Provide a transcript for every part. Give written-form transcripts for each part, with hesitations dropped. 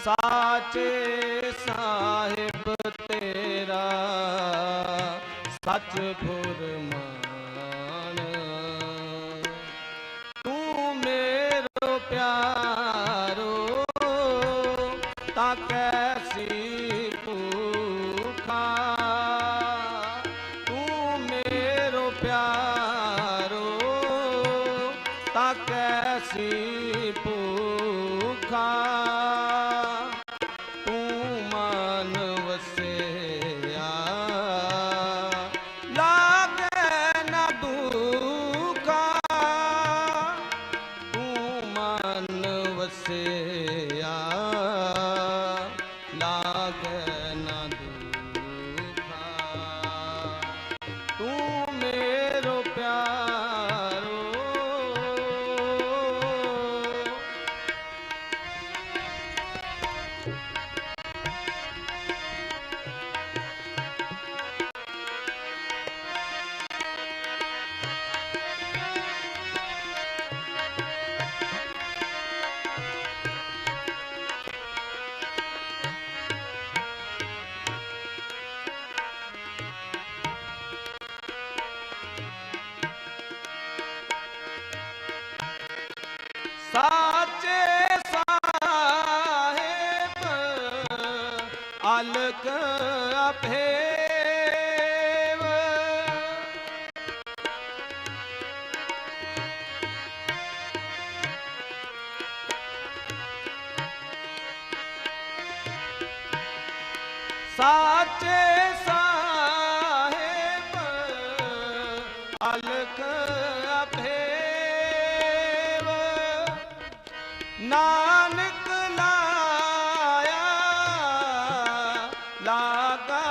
साचे साहिब तेरा सच फुरमान। तू मेरो प्यारो ता कैसी भूखा। तू मेरो प्यारो ता कैसी भूखा। तू मान वसिया लागे न दुखा। तू मान वसिया लागे न दुखा। तू मेरो प्यारो साचे साहिब अलख अभेव। साचे साहिब अलख अभेव। नानक लाया लागा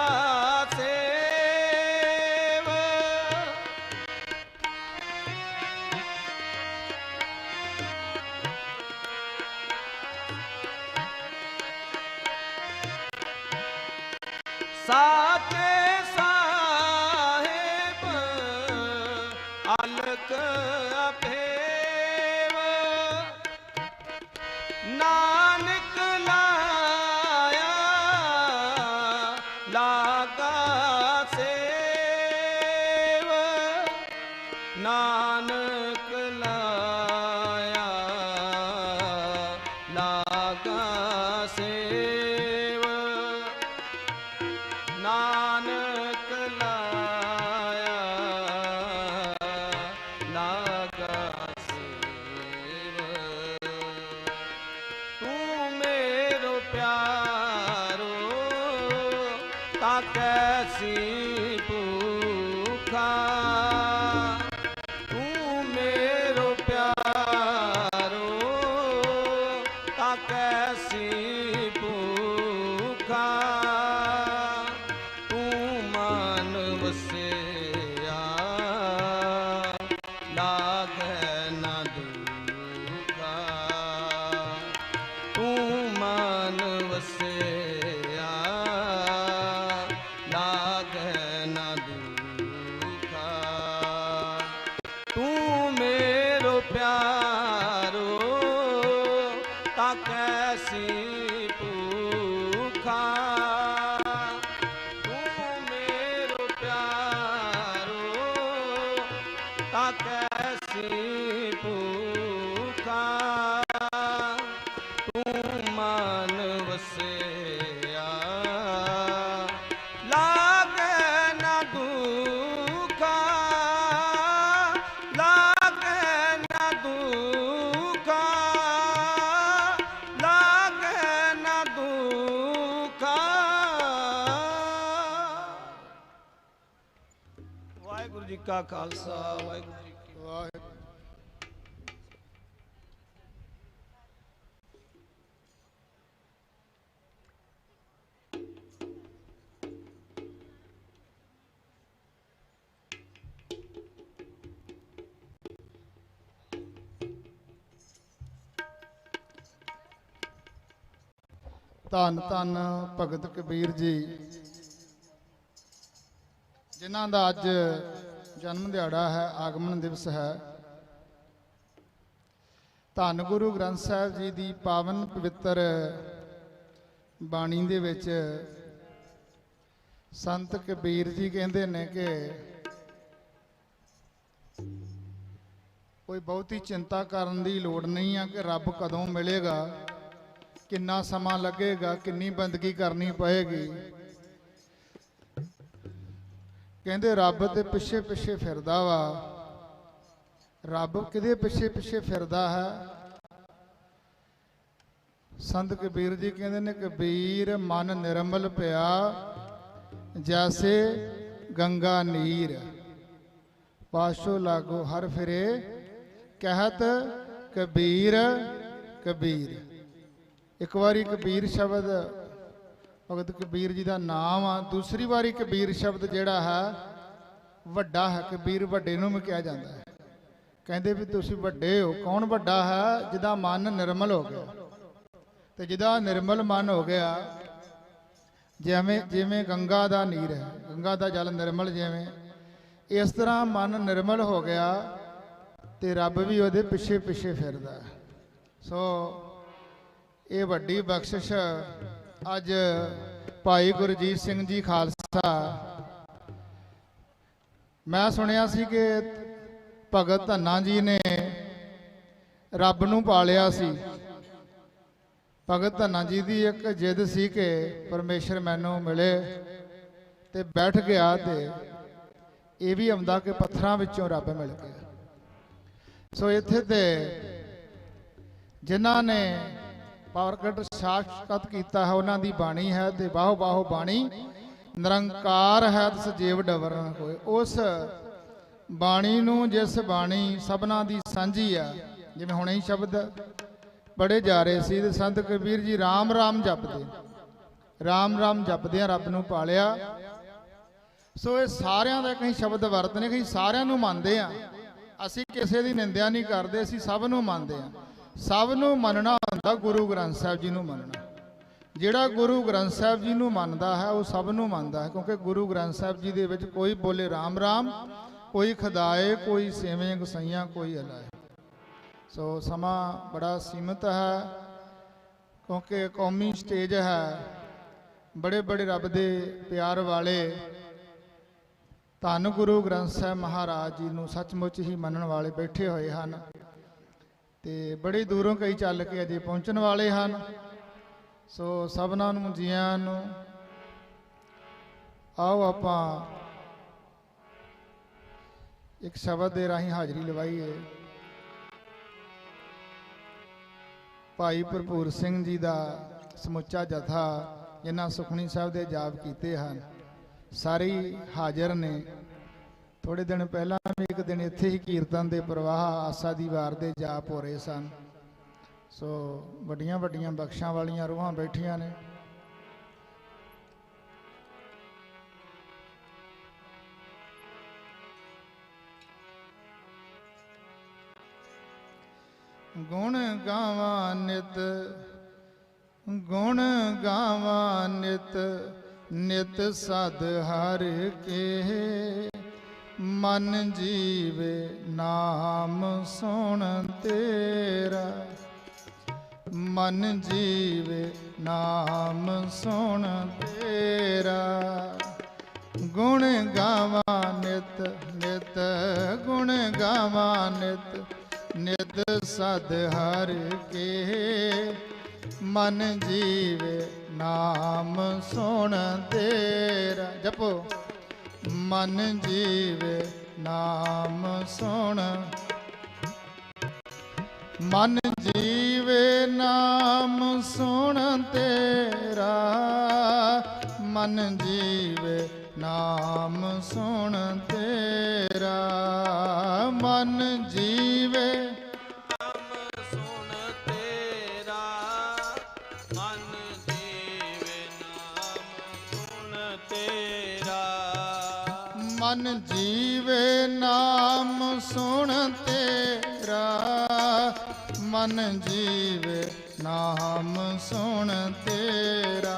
सेव। साचे साहिब अलख अभेव। नानक लाया लागा सेव। नानक लाया लागा सेव। नानक लाया लागा सेव। तू मेरो प्यारो ता कैसी भूखा। तू मेरो प्यारो ता कैसी भूखा। तू मान वसिया लागे न दुखा। तू मान वसिया लागे न दुखा। तू मेरो प्यारो ता कैसी भूखा। तू मेरो प्यारो ता कैसी भूखा। तू मान वसिया लागे न दुखा। लागे न दुखा। लागे न दुखा। वाहिगुरु जी का खालसा वाहिगुरु जी की वाहिगुरू। ਧੰਨ ਧੰਨ ਭਗਤ ਕਬੀਰ ਜੀ ਜਿਨ੍ਹਾਂ ਦਾ ਅੱਜ ਜਨਮ ਦਿਹਾੜਾ ਹੈ, ਆਗਮਨ ਦਿਵਸ ਹੈ। ਧੰਨ ਗੁਰੂ ਗ੍ਰੰਥ ਸਾਹਿਬ ਜੀ ਦੀ ਪਾਵਨ ਪਵਿੱਤਰ ਬਾਣੀ ਦੇ ਵਿੱਚ ਸੰਤ ਕਬੀਰ ਜੀ ਕਹਿੰਦੇ ਨੇ ਕਿ ਕੋਈ ਬਹੁਤੀ ਚਿੰਤਾ ਕਰਨ ਦੀ ਲੋੜ ਨਹੀਂ ਆ ਕਿ ਰੱਬ ਕਦੋਂ ਮਿਲੇਗਾ, ਕਿੰਨਾ ਸਮਾਂ ਲੱਗੇਗਾ, ਕਿੰਨੀ ਬੰਦਗੀ ਕਰਨੀ ਪਏਗੀ। ਕਹਿੰਦੇ ਰੱਬ ਤੇ ਪਿੱਛੇ ਪਿੱਛੇ ਫਿਰਦਾ ਵਾ। ਰੱਬ ਕਿਹਦੇ ਪਿੱਛੇ ਪਿੱਛੇ ਫਿਰਦਾ ਹੈ? ਸੰਤ ਕਬੀਰ ਜੀ ਕਹਿੰਦੇ ਨੇ, ਕਬੀਰ ਮਨ ਨਿਰਮਲ ਪਿਆ ਜੈਸੇ ਗੰਗਾ ਨੀਰ, ਪਾਸ਼ੋ ਲਾਗੋ ਹਰ ਫਿਰੇ ਕਹਿਤ ਕਬੀਰ ਕਬੀਰ। ਇੱਕ ਵਾਰੀ ਕਬੀਰ ਸ਼ਬਦ ਭਗਤ ਕਬੀਰ ਜੀ ਦਾ ਨਾਮ ਆ, ਦੂਸਰੀ ਵਾਰੀ ਕਬੀਰ ਸ਼ਬਦ ਜਿਹੜਾ ਹੈ ਵੱਡਾ ਹੈ। ਕਬੀਰ ਵੱਡੇ ਨੂੰ ਵੀ ਕਿਹਾ ਜਾਂਦਾ ਹੈ। ਕਹਿੰਦੇ ਵੀ ਤੁਸੀਂ ਵੱਡੇ ਹੋ। ਕੌਣ ਵੱਡਾ ਹੈ? ਜਿਹਦਾ ਮਨ ਨਿਰਮਲ ਹੋ ਗਿਆ। ਤੇ ਜਿਹਦਾ ਨਿਰਮਲ ਮਨ ਹੋ ਗਿਆ, ਜਿਵੇਂ ਗੰਗਾ ਦਾ ਨੀਰ ਹੈ, ਗੰਗਾ ਦਾ ਜਲ ਨਿਰਮਲ, ਜਿਵੇਂ ਇਸ ਤਰ੍ਹਾਂ ਮਨ ਨਿਰਮਲ ਹੋ ਗਿਆ ਤੇ ਰੱਬ ਵੀ ਉਹਦੇ ਪਿੱਛੇ ਪਿੱਛੇ ਫਿਰਦਾ। ਸੋ ਇਹ ਵੱਡੀ ਬਖਸ਼ਿਸ਼ ਅੱਜ ਭਾਈ ਗੁਰਜੀਤ ਸਿੰਘ ਜੀ ਖਾਲਸਾ। ਮੈਂ ਸੁਣਿਆ ਸੀ ਕਿ ਭਗਤ ਧੰਨਾ ਜੀ ਨੇ ਰੱਬ ਨੂੰ ਪਾਲਿਆ ਸੀ। ਭਗਤ ਧੰਨਾ ਜੀ ਦੀ ਇੱਕ ਜਿੱਦ ਸੀ ਕਿ ਪਰਮੇਸ਼ਰ ਮੈਨੂੰ ਮਿਲੇ, ਤੇ ਬੈਠ ਗਿਆ ਤੇ ਇਹ ਵੀ ਆਉਂਦਾ ਕਿ ਪੱਥਰਾਂ ਵਿੱਚੋਂ ਰੱਬ ਮਿਲ ਗਿਆ। ਸੋ ਇੱਥੇ ਤੇ ਜਿਨ੍ਹਾਂ ਨੇ ਪ੍ਰਗਟ ਸਾਖਤ ਕੀਤਾ ਹੈ ਉਹਨਾਂ ਦੀ ਬਾਣੀ ਹੈ, ਤੇ ਬਾਹੋ ਬਾਹੋ ਬਾਣੀ ਨਿਰੰਕਾਰ ਹੈ ਤਿਸ ਜੀਵ ਡਵਰ ਨਾ ਕੋਇ। ਉਸ ਬਾਣੀ ਨੂੰ, ਜਿਸ ਬਾਣੀ ਸਭਨਾਂ ਦੀ ਸਾਂਝੀ ਆ, ਜਿਵੇਂ ਹੁਣੇ ਹੀ ਸ਼ਬਦ ਪੜ੍ਹੇ ਜਾ ਰਹੇ ਸੀ ਤੇ ਸੰਤ ਕਬੀਰ ਜੀ ਰਾਮ ਰਾਮ ਜਪਦੇ, ਰਾਮ ਰਾਮ ਜਪਦੇ ਆ ਰੱਬ ਨੂੰ ਪਾਲਿਆ। ਸੋ ਇਹ ਸਾਰਿਆਂ ਦਾ ਕਈ ਸ਼ਬਦ ਵਰਤਨੇ, ਕਈ ਸਾਰਿਆਂ ਨੂੰ ਮੰਨਦੇ ਆ। ਅਸੀਂ ਕਿਸੇ ਦੀ ਨਿੰਦਿਆ ਨਹੀਂ ਕਰਦੇ, ਅਸੀਂ ਸਭ ਨੂੰ ਮੰਨਦੇ ਆ। ਸਭ ਨੂੰ ਮੰਨਣਾ ਹੁੰਦਾ ਗੁਰੂ ਗ੍ਰੰਥ ਸਾਹਿਬ ਜੀ ਨੂੰ ਮੰਨਣਾ। ਜਿਹੜਾ ਗੁਰੂ ਗ੍ਰੰਥ ਸਾਹਿਬ ਜੀ ਨੂੰ ਮੰਨਦਾ ਹੈ ਉਹ ਸਭ ਨੂੰ ਮੰਨਦਾ ਹੈ, ਕਿਉਂਕਿ ਗੁਰੂ ਗ੍ਰੰਥ ਸਾਹਿਬ ਜੀ ਦੇ ਵਿੱਚ ਕੋਈ ਬੋਲੇ ਰਾਮ ਰਾਮ, ਕੋਈ ਖੁਦਾਏ, ਕੋਈ ਸੇਵੇਂ ਗਸਈਆਂ, ਕੋਈ ਅਲਾਏ। ਸੋ ਸਮਾਂ ਬੜਾ ਸੀਮਤ ਹੈ, ਕਿਉਂਕਿ ਕੌਮੀ ਸਟੇਜ ਹੈ। ਬੜੇ ਬੜੇ ਰੱਬ ਦੇ ਪਿਆਰ ਵਾਲੇ ਧੰਨ ਗੁਰੂ ਗ੍ਰੰਥ ਸਾਹਿਬ ਮਹਾਰਾਜ ਜੀ ਨੂੰ ਸੱਚਮੁੱਚ ਹੀ ਮੰਨਣ ਵਾਲੇ ਬੈਠੇ ਹੋਏ ਹਨ, ਤੇ ਬੜੀ ਦੂਰੋਂ ਕਈ ਚੱਲ ਕੇ ਅਜੇ ਪਹੁੰਚਣ ਵਾਲੇ ਹਨ। ਸੋ ਸਭਨਾਂ ਨੂੰ ਜੀਆਂ ਨੂੰ ਆਓ ਆਪਾਂ ਇੱਕ ਸ਼ਬਦ ਦੇ ਰਾਹੀਂ ਹਾਜ਼ਰੀ ਲਵਾਈਏ। ਭਾਈ ਭਰਪੂਰ ਸਿੰਘ ਜੀ ਦਾ ਸਮੁੱਚਾ ਜਥਾ, ਜਿਨ੍ਹਾਂ ਸੁਖਮਨੀ ਸਾਹਿਬ ਦੇ ਜਾਪ ਕੀਤੇ ਹਨ, ਸਾਰੇ ਹਾਜ਼ਰ ਨੇ। ਥੋੜੇ ਦਿਨ ਪਹਿਲਾਂ ਵੀ ਇੱਕ ਦਿਨ ਇੱਥੇ ਹੀ ਕੀਰਤਨ ਦੇ ਪ੍ਰਵਾਹ ਆਸਾ ਦੀ ਵਾਰ ਦੇ ਜਾਪ ਹੋ ਰਹੇ ਸਨ। ਸੋ ਵੱਡੀਆਂ ਵੱਡੀਆਂ ਬਖਸ਼ਾਂ ਵਾਲੀਆਂ ਰੂਹਾਂ ਬੈਠੀਆਂ ਨੇ। ਗੁਣ ਗਾਵਾਂ ਨਿਤ, ਗੁਣ ਗਾਵਾਂ ਨਿਤ, ਨਿਤ ਸਦ ਹਰ ਕੇ। ਮਨ ਜੀਵੇ ਨਾਮ ਸੁਣ ਤੇਰਾ, ਮਨ ਜੀਵੇ ਨਾਮ ਸੁਣ ਤੇਰਾ। ਗੁਣ ਗਾਵਾਂ ਨਿਤ ਨਿਤ, ਗੁਣ ਗਾਵਾਂ ਨਿਤ ਨਿਤ ਸਦ ਹਰ ਕੇ। ਮਨ ਜੀਵੇ ਨਾਮ ਸੁਣ ਤੇਰਾ। ਜਪੋ ਮਨ ਜੀਵੇ ਨਾਮ ਸੁਣ, ਮਨ ਜੀਵੇ ਨਾਮ ਸੁਣ ਤੇਰਾ। ਮਨ ਜੀਵੇ ਨਾਮ ਸੁਣ ਤੇਰਾ। ਮਨ ਜੀਵੇ ਨਾਮ ਸੁਣ ਤੇਰਾ, ਮਨ ਜੀਵੇ ਨਾਮ ਸੁਣ ਤੇਰਾ। ਮਨ ਜੀਵੇ ਨਾਮ ਸੁਣ ਤੇਰਾ। ਮਨ ਜੀਵੇ ਨਾਮ ਸੁਣ ਤੇਰਾ।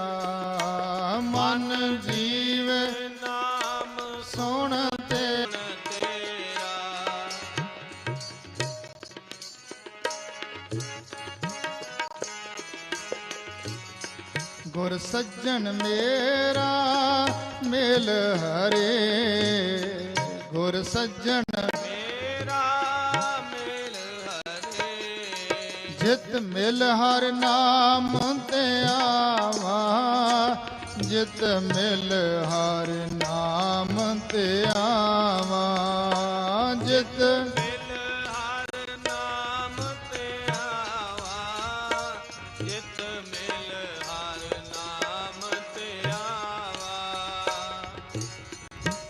ਮਨ ਜੀਵੇ ਨਾਮ ਸੁਣ ਤੇਰਾ। ਗੁਰ ਸੱਜਣ ਮੇਰਾ ਮਿਲ ਹਰੇ, ਗੁਰ ਸੱਜਣ ਮੇਰਾ ਮਿਲ ਹਰੇ, ਜਿਤ ਮਿਲ ਹਰ ਨਾਮ ਤੇ ਆਵਾ, ਜਿਤ ਮਿਲ ਹਰ ਨਾਮ ਤੇ ਆਵਾ, ਜਿਤ ਮਿਲ ਹਰ ਨਾਮ ਤੇ ਆਵਾ, ਜਿਤ ਮਿਲ ਹਰ ਨਾਮ ਤੇ ਆਵਾ।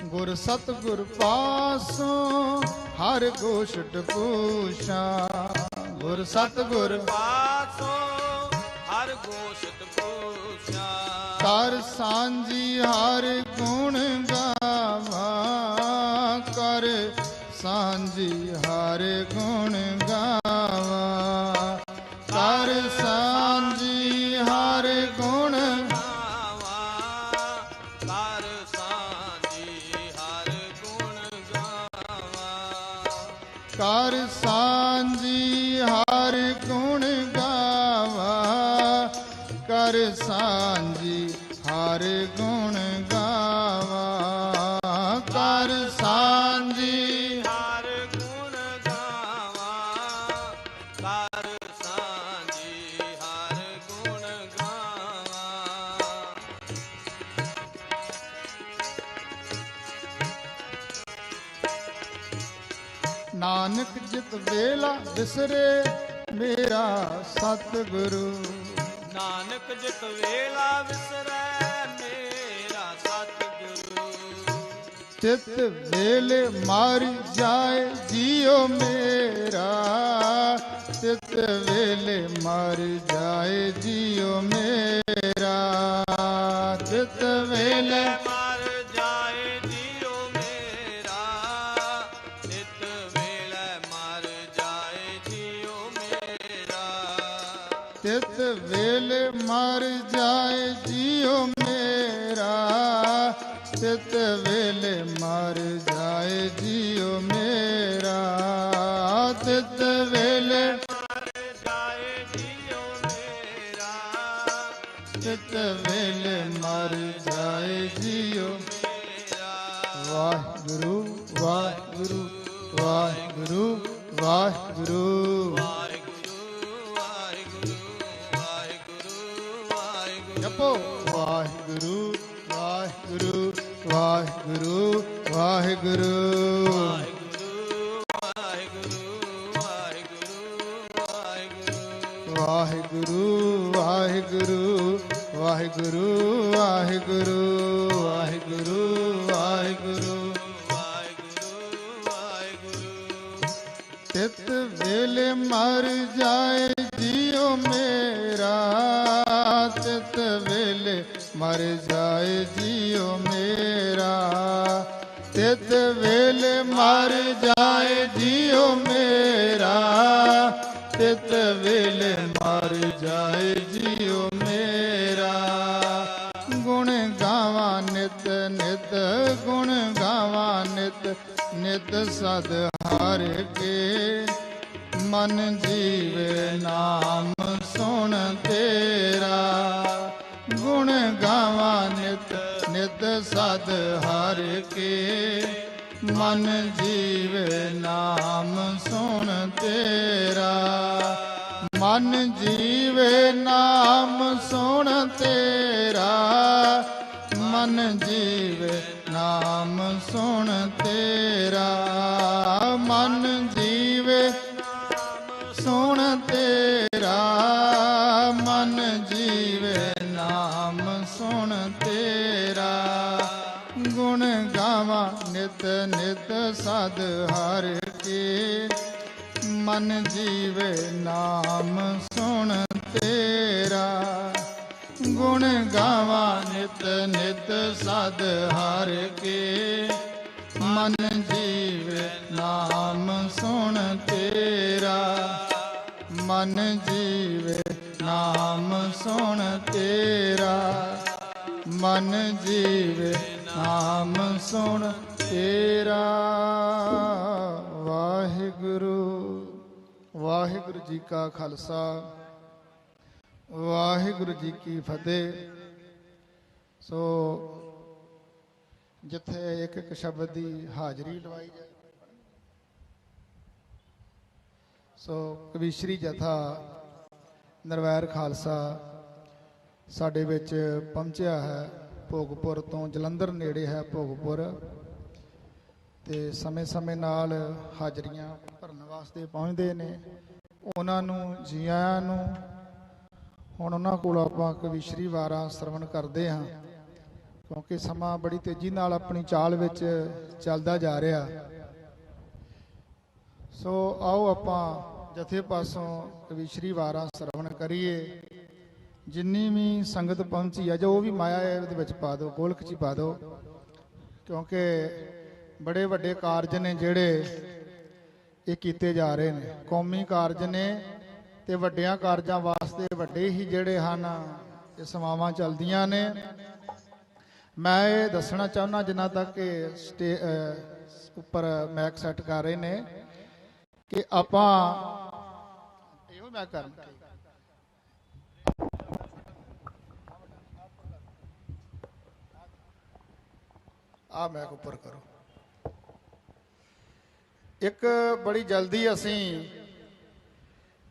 ਗੁਰ ਸਤਿਗੁਰ ਪਾਸੋਂ ਹਰ ਗੋਸ਼ਟ ਪੂਛਾਂ, ਗੁਰ ਸਤਿਗੁਰ ਪਾਸੋਂ ਹਰ ਗੋਸ਼ਟ ਪੂਛਾ, ਕਰ ਸਾਂਝੀ ਹਰ ਗੁਣ ਗਾਵਾਂ, ਕਰ ਸਾਂਝੀ ਹਰ ਗੁਣ ਗਾਵਾਂ, ਕਰ ਸਾਂਝੀ ਹਰ ਗੁਣ ਗਾਵਾ, ਕਰ ਸਾਂਝੀ ਹਰ ਗੁਣ ਗਾਵਾ, ਕਰ ਸਾਂਝੀ ਹਰ ਗੁਣ ਗਾਵਾ, ਕਰ ਸਾਂਝੀ ਹਰ ਗੁਣ ਗਾਵਾ, ਕਰ ਸਾਂਝੀ ਹਰ ਗੁਣ ਗਾਵਾ, ਕਰ ਸਾਂਝੀ ਹਰ ਗੁਣ ਗਾਵਾ। ਨਾਨਕ ਜਿਤ ਵੇਲਾ ਵਿਸਰੇ ਮੇਰਾ ਸਤਿਗੁਰੂ, ਨਾਨਕ ਜਿਤ ਵੇਲਾ ਵਿਸਰੈ ਮੇਰਾ ਸਤਿਗੁਰੂ, ਤਿਤ ਵੇਲੇ ਮਰ ਜਾਏ ਜੀਉ ਮੇਰਾ, ਤਿਤ ਵੇਲੇ ਮਰ ਜਾਏ ਜੀਉ ਮੇਰਾ, ਤਿਤ ਵੇਲੇ ਮਰ ਜਾਏ ਜੀਉ ਮੇਰਾ, ਤਿਤ ਵੇਲੇ ਮਰ ਜਾਏ ਜੀਉ ਮੇਰਾ, ਤਿਤ ਵੇਲੇ ਮਰ ਜਾਏ ਜੀਉ ਮੇਰਾ, ਤਿਤ ਵੇਲੇ ਮਰ ਜਾਏ ਜੀਉ ਮੇਰਾ, ਤਿਤ ਵੇਲੇ ਮਰ ਜਾਏ ਜੀਉ ਮੇਰਾ, ਤਿਤ ਵੇਲੇ ਮਰ ਜਾਏ ਜੀਉ ਮੇਰਾ। ਵਾਹਿਗੁਰੂ ਵਾਹਿਗੁਰੂ ਵਾਹਿਗੁਰੂ ਵਾਹਿਗੁਰੂ ਵਾਹਿਗੁਰੂ ਵਾਹਿਗੁਰੂ ਵਾਹਿਗੁਰੂ ਵਾਹਿਗੁਰੂ। ਜਪੋ ਵਾਹਿਗੁਰੂ ਵਾਹਿਗੁਰੂ ਵਾਹਿਗੁਰੂ ਵਾਹਿਗੁਰੂ ਵਾਹਿਗੁਰੂ ਵਾਹਿਗੁਰੂ ਵਾਹਿਗੁਰੂ ਵਾਹਿਗੁਰੂ ਵਾਹਿਗੁਰੂ ਵਾਹਿਗੁਰੂ ਤਿਤ ਵੇਲੇ ਮਰ ਜਾਏ ਜੀਉ ਮੇਰਾ, ਤਿਤ ਵੇਲੇ ਮਰ ਜਾਏ ਜੀਉ ਮੇਰਾ, ਤਿਤ ਵੇਲੇ ਮਰ ਜਾਏ ਜੀਉ ਮੇਰਾ, ਤਿਤ ਵੇਲੇ ਮਰ ਜਾਏ ਜੀਉ ਮੇਰਾ। ਗੁਣ ਗਾਵਾਂ ਨਿਤ ਨਿਤ, ਗੁਣ ਗਾਵਾਂ ਨਿਤ ਨਿਤ ਸਦ ਹਰ ਕੇ, ਮਨ ਜੀਵੇ ਨਾਮ ਸੁਣ ਤੇਰਾ। ਗੁਣ ਗਾਵਾਂ ਨਿਤ ਨਿਤ ਸਦ ਹਰ ਕੇ, ਮਨ ਜੀਵੇ ਨਾਮ ਸੁਣ ਤੇਰਾ। ਮਨ ਜੀਵੇ ਨਾਮ ਸੁਣ ਤੇਰਾ, ਮਨ ਜੀਵੇ ਨਾਮ ਸੁਣ ਤੇਰਾ। ਮਨ ਜੀਵੇ ਸੁਣ ਤੇਰਾ, ਮਨ ਜੀਵੇ ਨਾਮ ਸੁਣ ਤੇਰਾ। ਗੁਣ ਗਾਵਾਂ ਨਿਤ ਨਿਤ ਸਦ ਹਰ ਕੇ, ਮਨ ਜੀਵੇ ਨਾਮ ਸੁਣ ਤੇਰਾ। ਗੁਣ ਗਾਵਾਂ ਨਿਤ ਨਿਤ ਸਦ ਹਰ ਕੇ, ਮਨ ਜੀਵੇ ਨਾਮ ਸੁਣ ਤੇਰਾ। ਮਨ ਜੀਵੇ ਨਾਮ ਸੁਣ ਤੇਰਾ। ਮਨ ਜੀਵੇ ਨਾਮ ਸੁਣ ਤੇਰਾ। ਵਾਹਿਗੁਰੂ ਵਾਹਿਗੁਰੂ ਜੀ ਕਾ ਖਾਲਸਾ ਵਾਹਿਗੁਰੂ ਵਾਹਿਗੁਰੂ ਜੀ ਕੀ ਫਤਿਹ। ਸੋ ਜਿੱਥੇ ਇੱਕ ਇੱਕ ਸ਼ਬਦ ਦੀ ਹਾਜ਼ਰੀ ਲਵਾਈ ਜਾਏ, ਸੋ ਕਵੀਸ਼ਰੀ ਜਥਾ ਨਿਰਵੈਰ ਖਾਲਸਾ ਸਾਡੇ ਵਿੱਚ ਪਹੁੰਚਿਆ ਹੈ। ਭੋਗਪੁਰ ਤੋਂ, ਜਲੰਧਰ ਨੇੜੇ ਹੈ ਭੋਗਪੁਰ, ਤੇ ਸਮੇਂ-ਸਮੇਂ ਨਾਲ ਹਾਜ਼ਰੀਆਂ ਭਰਨ ਵਾਸਤੇ ਪਹੁੰਚਦੇ ਨੇ। ਉਹਨਾਂ ਨੂੰ ਜੀ ਆਇਆਂ ਨੂੰ। ਹੁਣ ਉਹਨਾਂ ਕੋਲ ਆਪਾਂ ਕਵੀਸ਼ਰੀ ਵਾਰਾਂ ਸਰਵਣ ਕਰਦੇ ਹਾਂ, ਕਿਉਂਕਿ ਸਮਾਂ ਬੜੀ ਤੇਜ਼ੀ ਨਾਲ ਆਪਣੀ ਚਾਲ ਵਿੱਚ ਚੱਲਦਾ ਜਾ ਰਿਹਾ। ਸੋ ਆਓ ਆਪਾਂ ਜਥੇ ਪਾਸੋਂ ਕਵੀਸ਼ਰੀ ਵਾਰਾਂ ਸਰਵਣ ਕਰੀਏ। ਜਿੰਨੀ ਵੀ ਸੰਗਤ ਪਹੁੰਚੀ ਹੈ, ਜੋ ਵੀ ਮਾਇਆ ਹੈ ਉਹਦੇ ਵਿੱਚ ਪਾ ਦਿਓ, ਗੋਲਕ 'ਚ ਹੀ ਪਾ ਦਿਓ, ਕਿਉਂਕਿ ਬੜੇ ਵੱਡੇ ਕਾਰਜ ਨੇ ਜਿਹੜੇ ਇਹ ਕੀਤੇ ਜਾ ਰਹੇ ਨੇ। ਕੌਮੀ ਕਾਰਜ ਨੇ ਤੇ ਵੱਡਿਆਂ ਕਾਰਜਾਂ ਵਾਸਤੇ ਵੱਡੇ ਹੀ ਜਿਹੜੇ ਹਨ ਇਹ ਸੇਵਾਵਾਂ ਚੱਲਦੀਆਂ ਨੇ। ਮੈਂ ਇਹ ਦੱਸਣਾ ਚਾਹੁੰਦਾ, ਜਿੰਨਾ ਤੱਕ ਕਿ ਉੱਪਰ ਮੈਕ ਸੈੱਟ ਕਰ ਰਹੇ ਨੇ, ਕਿ ਆਪਾਂ ਇਹੋ ਮੈਂ ਕਰਨਾ ਆ ਮੈਕ ਉੱਪਰ ਕਰੋ। ਇੱਕ ਬੜੀ ਜਲਦੀ ਅਸੀਂ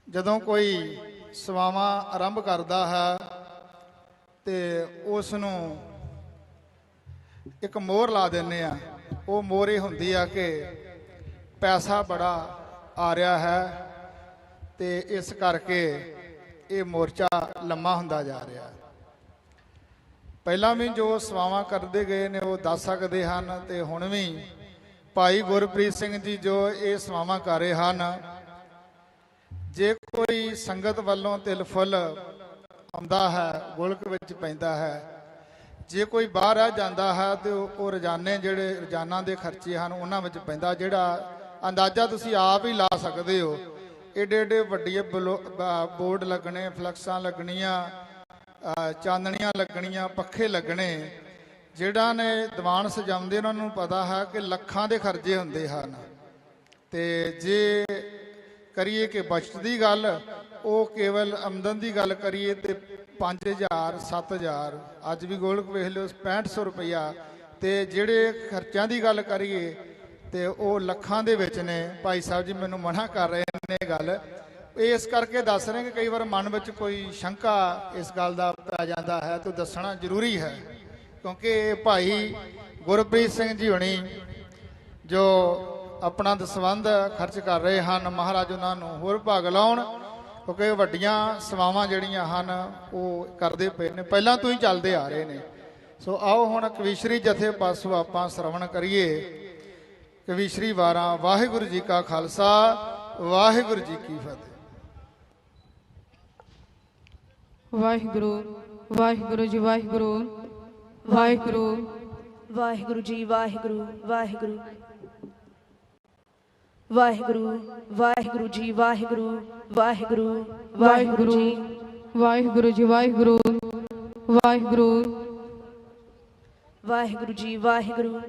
ਜਦੋਂ ਕੋਈ ਸੇਵਾਵਾਂ ਆਰੰਭ ਕਰਦਾ ਹੈ ਤੇ ਉਸ ਨੂੰ ਇੱਕ ਮੋਹਰ ਲਾ ਦਿੰਦੇ ਆ। ਉਹ ਮੋਹਰ ਇਹ ਹੁੰਦੀ ਆ ਕਿ ਪੈਸਾ ਬੜਾ ਆ ਰਿਹਾ ਹੈ ਤੇ ਇਸ ਕਰਕੇ ਇਹ ਮੋਰਚਾ ਲੰਮਾ ਹੁੰਦਾ ਜਾ ਰਿਹਾ ਹੈ। ਪਹਿਲਾਂ ਵੀ ਜੋ ਸੇਵਾਵਾਂ ਕਰਦੇ ਗਏ ਨੇ ਉਹ ਦੱਸ ਸਕਦੇ ਹਨ, ਤੇ ਹੁਣ ਵੀ ਭਾਈ ਗੁਰਪ੍ਰੀਤ ਸਿੰਘ ਜੀ ਜੋ ਇਹ ਸੇਵਾਵਾਂ ਕਰ ਰਹੇ ਹਨ, ਜੇ ਕੋਈ ਸੰਗਤ ਵੱਲੋਂ ਤਿਲ ਫੁੱਲ ਆਉਂਦਾ ਹੈ, ਗੋਲਕ ਵਿੱਚ ਪੈਂਦਾ ਹੈ, ਜੇ ਕੋਈ ਬਾਹਰ ਆ ਜਾਂਦਾ ਹੈ ਤੇ ਉਹ ਰੋਜ਼ਾਨੇ ਜਿਹੜੇ ਰੋਜ਼ਾਨਾ ਦੇ ਖਰਚੇ ਹਨ ਉਹਨਾਂ ਵਿੱਚ ਪੈਂਦਾ, ਜਿਹੜਾ ਅੰਦਾਜ਼ਾ ਤੁਸੀਂ ਆਪ ਹੀ ਲਾ ਸਕਦੇ ਹੋ। ਏਡੇ ਏਡੇ ਵੱਡੇ ਬੋਰਡ ਲੱਗਣੇ, ਫਲੈਕਸਾਂ ਲੱਗਣੀਆਂ, ਚਾਨਣੀਆਂ ਲੱਗਣੀਆਂ, ਪੱਖੇ ਲੱਗਣੇ। ਜਿਹੜਾ ਨੇ ਦੀਵਾਨ ਸਜਾਉਂਦੇ ਉਹਨਾਂ ਨੂੰ ਪਤਾ ਹੈ ਕਿ ਲੱਖਾਂ ਦੇ ਖਰਚੇ ਹੁੰਦੇ ਹਨ। ਤੇ ਜੇ ਕਰੀਏ ਕਿ ਬਚਤ ਦੀ ਗੱਲ, ਉਹ ਕੇਵਲ ਆਮਦਨ ਦੀ ਗੱਲ ਕਰੀਏ ਤੇ 5000 7000, ਅੱਜ ਵੀ ਗੋਲਕ ਵੇਖ ਲਿਓ 6500 ਰੁਪਈਆ। ਤੇ ਜਿਹੜੇ ਖਰਚਿਆਂ ਦੀ ਗੱਲ ਕਰੀਏ ਤੇ ਉਹ ਲੱਖਾਂ ਦੇ ਵਿੱਚ ਨੇ। ਭਾਈ ਸਾਹਿਬ ਜੀ ਮੈਨੂੰ ਮਨਾ ਕਰ ਰਹੇ ਨੇ ਗੱਲ, ਇਸ ਕਰਕੇ ਦੱਸ ਰਹੇ ਕਿ ਕਈ ਵਾਰ ਮਨ ਵਿੱਚ ਕੋਈ ਸ਼ੰਕਾ ਇਸ ਗੱਲ ਦਾ ਪੈ ਜਾਂਦਾ ਹੈ, ਤਾਂ ਦੱਸਣਾ ਜ਼ਰੂਰੀ ਹੈ। ਕਿਉਂਕਿ ਭਾਈ ਗੁਰਪ੍ਰੀਤ ਸਿੰਘ ਜੀ ਹੋਣੀ ਜੋ ਆਪਣਾ ਦਸਵੰਧ ਖਰਚ ਕਰ ਰਹੇ ਹਨ, ਮਹਾਰਾਜ ਉਹਨਾਂ ਨੂੰ ਹੋਰ ਭਾਗ ਲਾਉਣ, ਕਿਉਂਕਿ ਵੱਡੀਆਂ ਸੇਵਾਵਾਂ ਜਿਹੜੀਆਂ ਹਨ ਉਹ ਕਰਦੇ ਪਏ ਨੇ, ਪਹਿਲਾਂ ਤੋਂ ਹੀ ਚੱਲਦੇ ਆ ਰਹੇ ਨੇ। ਸੋ ਆਓ ਹੁਣ ਕਵੀਸ਼ਰੀ ਜਥੇ ਪਾਸੋਂ ਆਪਾਂ ਸਰਵਣ ਕਰੀਏ ਕਵੀਸ਼ਰੀ ਵਾਰਾਂ। ਵਾਹਿਗੁਰੂ ਜੀ ਕਾ ਖਾਲਸਾ, ਵਾਹਿਗੁਰੂ ਜੀ ਕੀ ਫਤਿਹ। ਵਾਹਿਗੁਰੂ ਵਾਹਿਗੁਰੂ ਜੀ, ਵਾਹਿਗੁਰੂ ਵਾਹਿਗੁਰੂ ਵਾਹਿਗੁਰੂ ਜੀ, ਵਾਹਿਗੁਰੂ ਵਾਹਿਗੁਰੂ ਵਾਹਿਗੁਰੂ ਵਾਹਿਗੁਰੂ ਜੀ, ਵਾਹਿਗੁਰੂ ਵਾਹਿਗੁਰੂ ਵਾਹਿਗੁਰੂ ਵਾਹਿਗੁਰੂ ਜੀ, ਵਾਹਿਗੁਰੂ ਵਾਹਿਗੁਰੂ ਵਾਹਿਗੁਰੂ ਜੀ, ਵਾਹਿਗੁਰੂ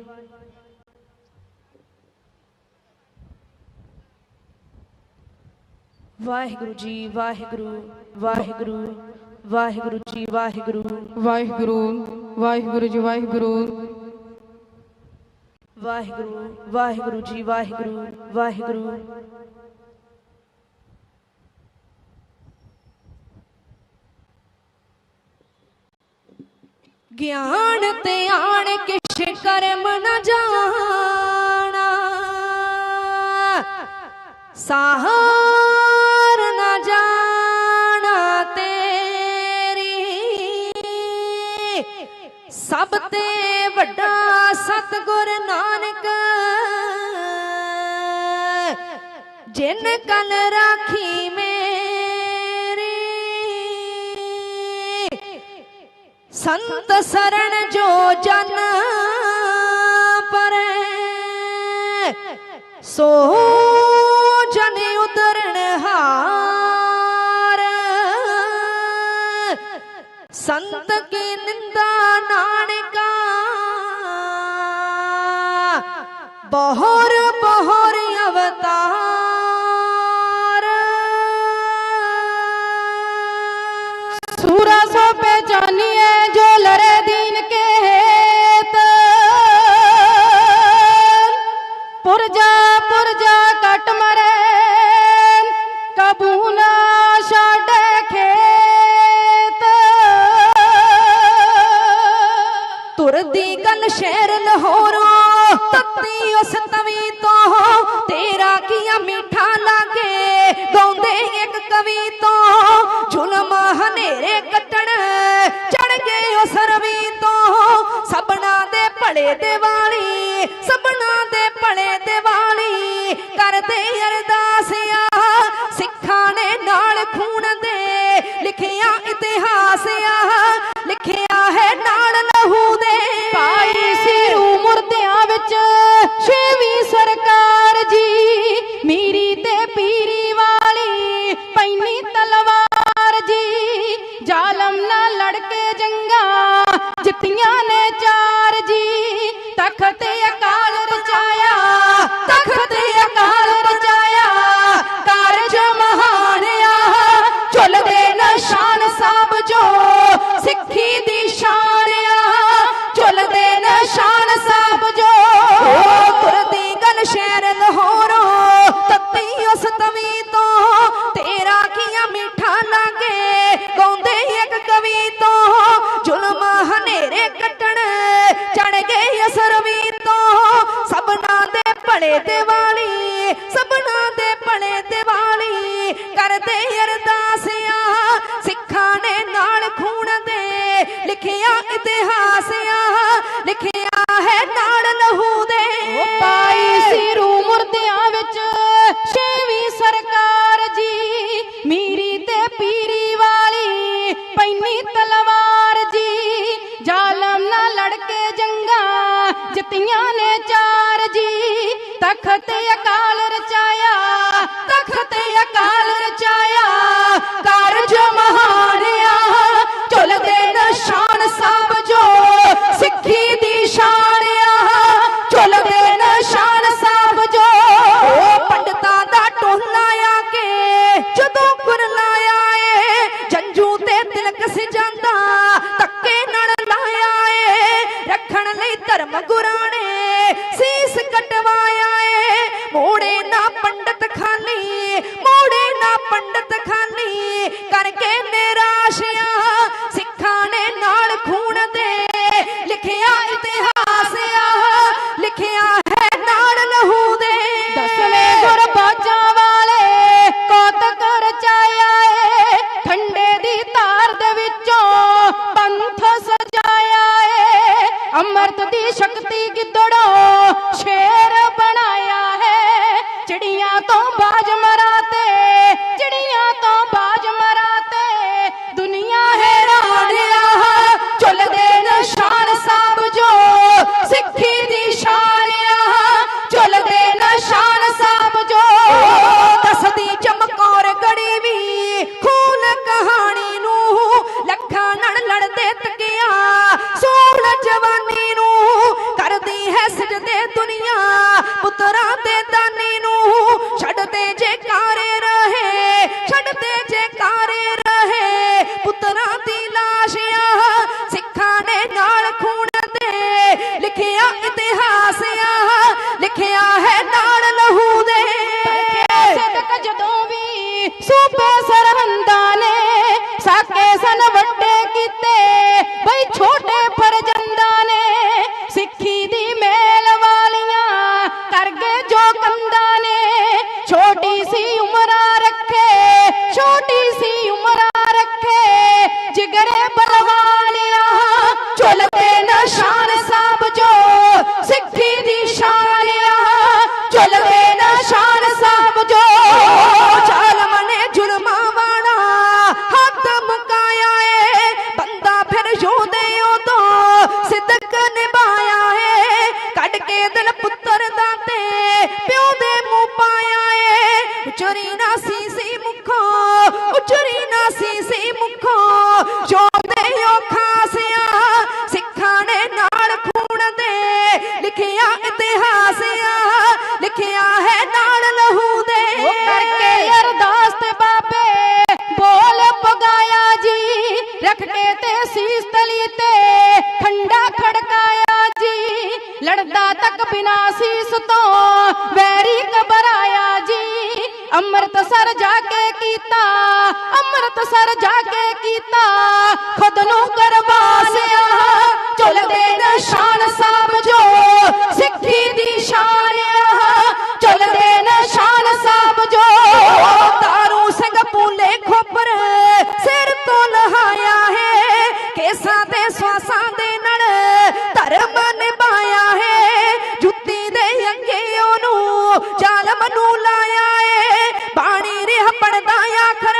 ਵਾਹਿਗੁਰੂ ਜੀ, ਵਾਹਿਗੁਰੂ ਵਾਹਿਗੁਰੂ ਵਾਹਿਗੁਰੂ ਜੀ, ਵਾਹਿਗੁਰੂ ਵਾਹਿਗੁਰੂ ਵਾਹਿਗੁਰੂ ਜੀ, ਵਾਹਿਗੁਰੂ ਵਾਹਿਗੁਰੂ ਵਾਹਿਗੁਰੂ ਜੀ, ਵਾਹਿਗੁਰੂ ਵਾਹਿਗੁਰੂ ਗਿਆਨ ਤੇ ਆਣ ਕਿਛ ਕਰਮ ਨ ਜਾਣਾ, ਸਾਰ ਨ ਜਾਣਾ ਤੇਰੀ, ਸਭ ਤੇ ਵੱਡਾ ਸਤਿਗੁਰ ਨਾਨਕ, ਜਿਨ ਕਲ ਰਾਖੀ ਮੇਰੀ, ਸੰਤ ਸਰਣ ਜੋ ਜਨ ਪਰੈ, ਸੋ ਜਨ ਉਦਰਣ ਹਾਰ, ਸੰਤ ਕੀ ਨਿੰਦਾ ਨਾਨਕਾ, ਬਹਰ ਬਹਰ ਅਵਤਾਰ, ਸੂਰ ਭਲੇ ਦੇ ਵਾਲੀ, ਸਭਨਾ ਦੇ ਭਲੇ ਦੇ ਵਾਲੀ ਕਰਦੇ ਅਰਦਾਸ ਆ। ਸਿੱਖਾਂ ਨੇ ਨਾਲ ਖੂਨ ਦੇ ਲਿਖਿਆ ਇਤਿਹਾਸ ਆ, ਲਿਖਿਆ ਹੈ ਨਾਲ ਲਹੂ ਦੇ। ਪਾਈ ਸਿਰੂ ਮੁਰਦਿਆਂ ਵਿੱਚ ਛੇਵੀਂ ਸਰਕਾਰ ਜੀ, ਮੀਰੀ ਤੇ ਪੀਰੀ ਵਾਲੀ ਪੈਨੀ ਤਲਵਾਰ ਜੀ। ਜ਼ਾਲਮ ਨਾਲ ਲੜ ਕੇ ਜੰਗਾਂ ਜਿੱਤੀਆਂ ਨੇ ਚਾਰ ਜੀ, ਤਖਤ ਅਕਾਲ ਰਚਾਇਆ, ਤਖਤ ਅਕਾਲ ਰਚਾਇਆ ਕਾਰਜ ਮਹਾਨ ਆ। ਝੁੱਲਦੇ ਨਿਸ਼ਾਨ ਸਾਹਿਬ ਜੋ ਸਿੱਖੀ ਦੀ ਸ਼ਾਨ ਆ, ਝੁੱਲਦੇ ਨਿਸ਼ਾਨ ਸਾਹਿਬ ਜੋ। ਤੁਰਦੀ ਗੱਲ ਸ਼ਹਿਰ ਲਾਹੌਰੋਂ ਤੱਤੀ ਉਸ ਤਵੀ ਤੋਂ, ਤੇਰਾ ਕੀਆ ਮਿੱਠਾ ਲਾਗੇ ਗਾਉਂਦੇ ਇੱਕ ਕਵੀ ਤੋਂ। ਜ਼ੁਲਮ ਹਨੇਰੇ ਕੱਟਣ ਚੜ ਗਏ ਅਸਰਵੀ ਤੋਂ, ਸਭਨਾ ਦੇ ਭਲੇ ਦੇ ਵਾਲੀ, ਸਭਨਾ ਦੇ ਭਲੇ ਦੇ ਵਾਲੀ ਕਰਦੇ ਅਰਦਾਸ ਆ। ਸਿੱਖਾਂ ਨੇ ਨਾਲ ਖੂਨ ਦੇ ਲਿਖਿਆ ਇਤਿਹਾਸ ਆ, ਲਿਖਿਆ ਹੈ ਨਾਲ ਲਹੂ ਦੇ। ਪਾਈ ਸਿਰੂ ਮੁਰਦਿਆਂ ਵਿੱਚ ਛੇਵੀਂ ਸਰਕਾਰ ਜੀ, ਮੀਰੀ ਤੇ ਪੀਰੀ ਵਾਲੀ ਪੈਨੀ ਤਲਵਾਰ ਜੀ। ਜ਼ਾਲਮ ਨਾਲ ਲੜ ਕੇ ਜੰਗਾਂ ਜਿੱਤੀਆਂ ਨੇ ਚਾਰ ਜੀ, ਤਖਤ ਅਕਾਲ ਰਚਾਇਆ, ਤਖਤ ਅਕਾਲ ਰਚਾਇਆ ਕਾਰਜ ਮਹਾਨ ਆ। ਝੁੱਲਦੇ ਨਿਸ਼ਾਨ ਸਾਹਿਬ ਜੋ ਸਿੱਖੀ ਦੀ ਸ਼ਾਨ ਆ, ਝੁੱਲਦੇ ਨਿਸ਼ਾਨ ਸਾਹਿਬ ਜੋ। ਪੰਡਤਾਂ ਦਾ ਟੋਲਾ ਆ ਕੇ ਜਦੋਂ ਕੁਰਲਾਇਆ ਏ, ਜੰਜੂ ਤੇ ਤਿਲਕ ਸਜਾਂਦਾ ਧੱਕੇ ਨਾਲ ਲਾਇਆ ਏ। ਰੱਖਣ ਲਈ ਧਰਮ ਗੁਰਾਂ ਨੇ ਸੀਸ ਕਟਵਾਇਆ ਏ, ਮੋੜੇ ਨਾ ਪੰਡਤ ਖਾਨੀ, ਮੋੜੇ ਨਾ ਪੰਡਤ ਖਾਨੀ ਕਰਕੇ ਨਿਰਾਸ਼ਿਆ। ਸਿੱਖਾਂ ਨੇ ਨਾਲ ਖੂਨ ਦੇ ਲਿਖਿਆ ਇਤਿਹਾਸ ਆ, ਲਿਖਿਆ ਹੈ ਨਾਲ ਲਹੂ ਦੇ। ਦਸਵੇਂ ਗੁਰਬਾਜਾਂ ਵਾਲੇ ਕੌਤਕ ਰਚਾਇਆ ਏ, ਠੰਡੇ ਦੀ ਧਾਰ ਦੇ ਵਿੱਚੋਂ ਪੰਥ ਸਜਾਇਆ ਏ। ਅੰਮ੍ਰਿਤ ਦੀ ਸ਼ਕਤੀ ਗਿੱਦੜੋਂ ਸ਼ੇਰ ਬਣਾਇਆ ਹੈ, ਚਿੜੀਆਂ ਤੋਂ ਬਾਜ ਮਰਾਤੇ, ਚਿੜੀਆਂ ਤੋਂ ਬਾਜ ਮਰਾਤੇ ਦੁਨੀਆ ਹੈਰਾਨ ਆ। ਝੁੱਲਦੇ ਨਿਸ਼ਾਨ ਸਾਹਿਬ ਜੋ ਸਿੱਖੀ ਦੀ ਸ਼ਾਨ ਆ, ਝੁੱਲਦੇ ਨਿਸ਼ਾਨ ਸਾਹਿਬ ਜੋ। ਦੱਸਦੀ ਚਮਕੌਰ ਗੜੀ ਵੀ ਖੂਨ ਕਹਾਣੀ ਨੂੰ, ਲੱਖਾਂ ਨਾਲ ਲੜਦੇ ਤਕਿਆ ਸੋਲ ਜਵਾਨੀ ਨੂੰ। ਕਰਦੀ ਹੈ ਸਜਦੇ ਦੁਨੀਆ ਪੁੱਤਰਾਂ ਦੇ ਦਾਨੀ ਨੂੰ, ਛੱਡਦੇ ਜੇ ਕਾਰੇ ਰਹੇ, ਛੱਡਦੇ ਜੇ ਕਾਰੇ ਰਹੇ ਪੁੱਤਰਾਂ ਦੀ ਲਾਸ਼ਿਆ। ਸਿੱਖਾਂ ਨੇ ਨਾਲ ਖੂਨ ਦੇ ਲਿਖਿਆ ਇਤਿਹਾਸ ਆ, ਲਿਖਿਆ ਹੈ ਨਾਲ ਲਹੂ ਦੇ। ਸਿੱਧਕ ਜਦੋਂ ਵੀ ਸੂਬੇ ਸਰਹੰਦਾਂ ਨੇ ਸਾਕੇ ਸਨ ਵੱਡੇ ਕੀਤੇ, ਬਈ ਛੋਟੇ ਪਰਜੰਦਾਂ ਨੇ ਸਿੱਖੀ ਦੀ ਮੇਲ ਵਾਲੀਆਂ ਕਰ ਗਏ ਜੋ ਕੰਦਾਂ ਨੇ। ਛੋਟੀ ਸੀ ਉਮਰਾਂ ਰੱਖੇ, ਛੋਟੀ ਸੀ ਉਮਰਾਂ ਰੱਖੇ ਜਿਗਰੇ ਬਲਵਾਨੀਆਂ। ਝੁੱਲਦੇ ਨਿਸ਼ਾਨ ਸਾਹਿਬ ਜੋ ਸਿੱਖੀ ਦੀ ਸ਼ਾਨ ਆ, ਝੁੱਲਦੇ ਨਿਸ਼ਾਨ ਸਾਹਿਬ ਜੋ। ਜ਼ਾਲਮ ਨੇ ਜ਼ੁਲਮਾਂ ਵਾਲਾ ਹੱਥ ਮੁਕਾਇਆ ਏ, ਬੰਦਾ ਫਿਰ ਯੋਧੇ ਉਦੋਂ ਸਿੱਦਕ ਨਿਭਾਇਆ ਏ। ਕੱਢ ਕੇ ਦਿਲ ਪੁੱਤਰ ਦਾ ਤੇ ਪਿਓ ਦੇ ਮੂੰਹ ਪਾਇਆ ਏ। ਉਚਰੀ ਨਾ ਸੀ ਮੁਖੋਂ, ਉਚਰੀ ਨਾ ਸੀ ਮੁਖੋਂ ਯੋਧੇ ਉਹ ਖਾਸਿਆ। ਸਿੱਖਾਂ ਨੇ ਨਾਲ ਖੂਨ ਦੇ ਲਿਖਿਆ ਇਤਿਹਾਸ ਆ, ਲਿਖਿਆ ਹੈ ਨਾਲ ਲਹੂ ਦੇ। ਕਰਕੇ ਅਰਦਾਸ ਤੇ ਬਾਬੇ ਬੋਲ ਪਗਾਇਆ ਜੀ, ਰੱਖ ਕੇ ਤੇ ਸੀਸ ਤਲੀ ਤੇ ਖੰਡਾ ਖੜਕਾਇਆ ਜੀ। ਲੜਦਾ ਤੱਕ ਬਿਨਾ ਸੀਸ ਤੋਂ ਵੈਰੀ ਘਬਰਾਇਆ ਜੀ। ਅੰਮ੍ਰਿਤਸਰ ਜਾ ਕੇ ਕੀਤਾ, ਅੰਮ੍ਰਿਤਸਰ ਜਾ ਕੇ ਕੀਤਾ ਖੁਦ ਨੂੰ ਕਰਵਾਸਿਆ। ਝੁੱਲਦੇ ਨਿਸ਼ਾਨ ਸਾਹਿਬ ਜੋ ਸਿੱਖੀ ਦੀ ਸ਼ਾਨ ਆ, ਝੁੱਲਦੇ ਨਿਸ਼ਾਨ ਸਾਹਿਬ ਜੋ। ਤਾਰੂ ਸਿੰਘ ਪੂਲੇ ਖੋਪਰ ਸਿਰ ਤੋਂ ਲਹਾਇਆ ਹੈ, ਕੇਸਾਂ ਤੇ ਸਵਾਸਾਂ ਦੇ ਨਾਲ ਧਰਮ ਨਿਭਾਇਆ ਧਰਮ ਨੂੰ ਲਾਇਆ ਏ ਬਾਣੀ ਰਿਹਾ ਪੜਦਾ ਆਖਰ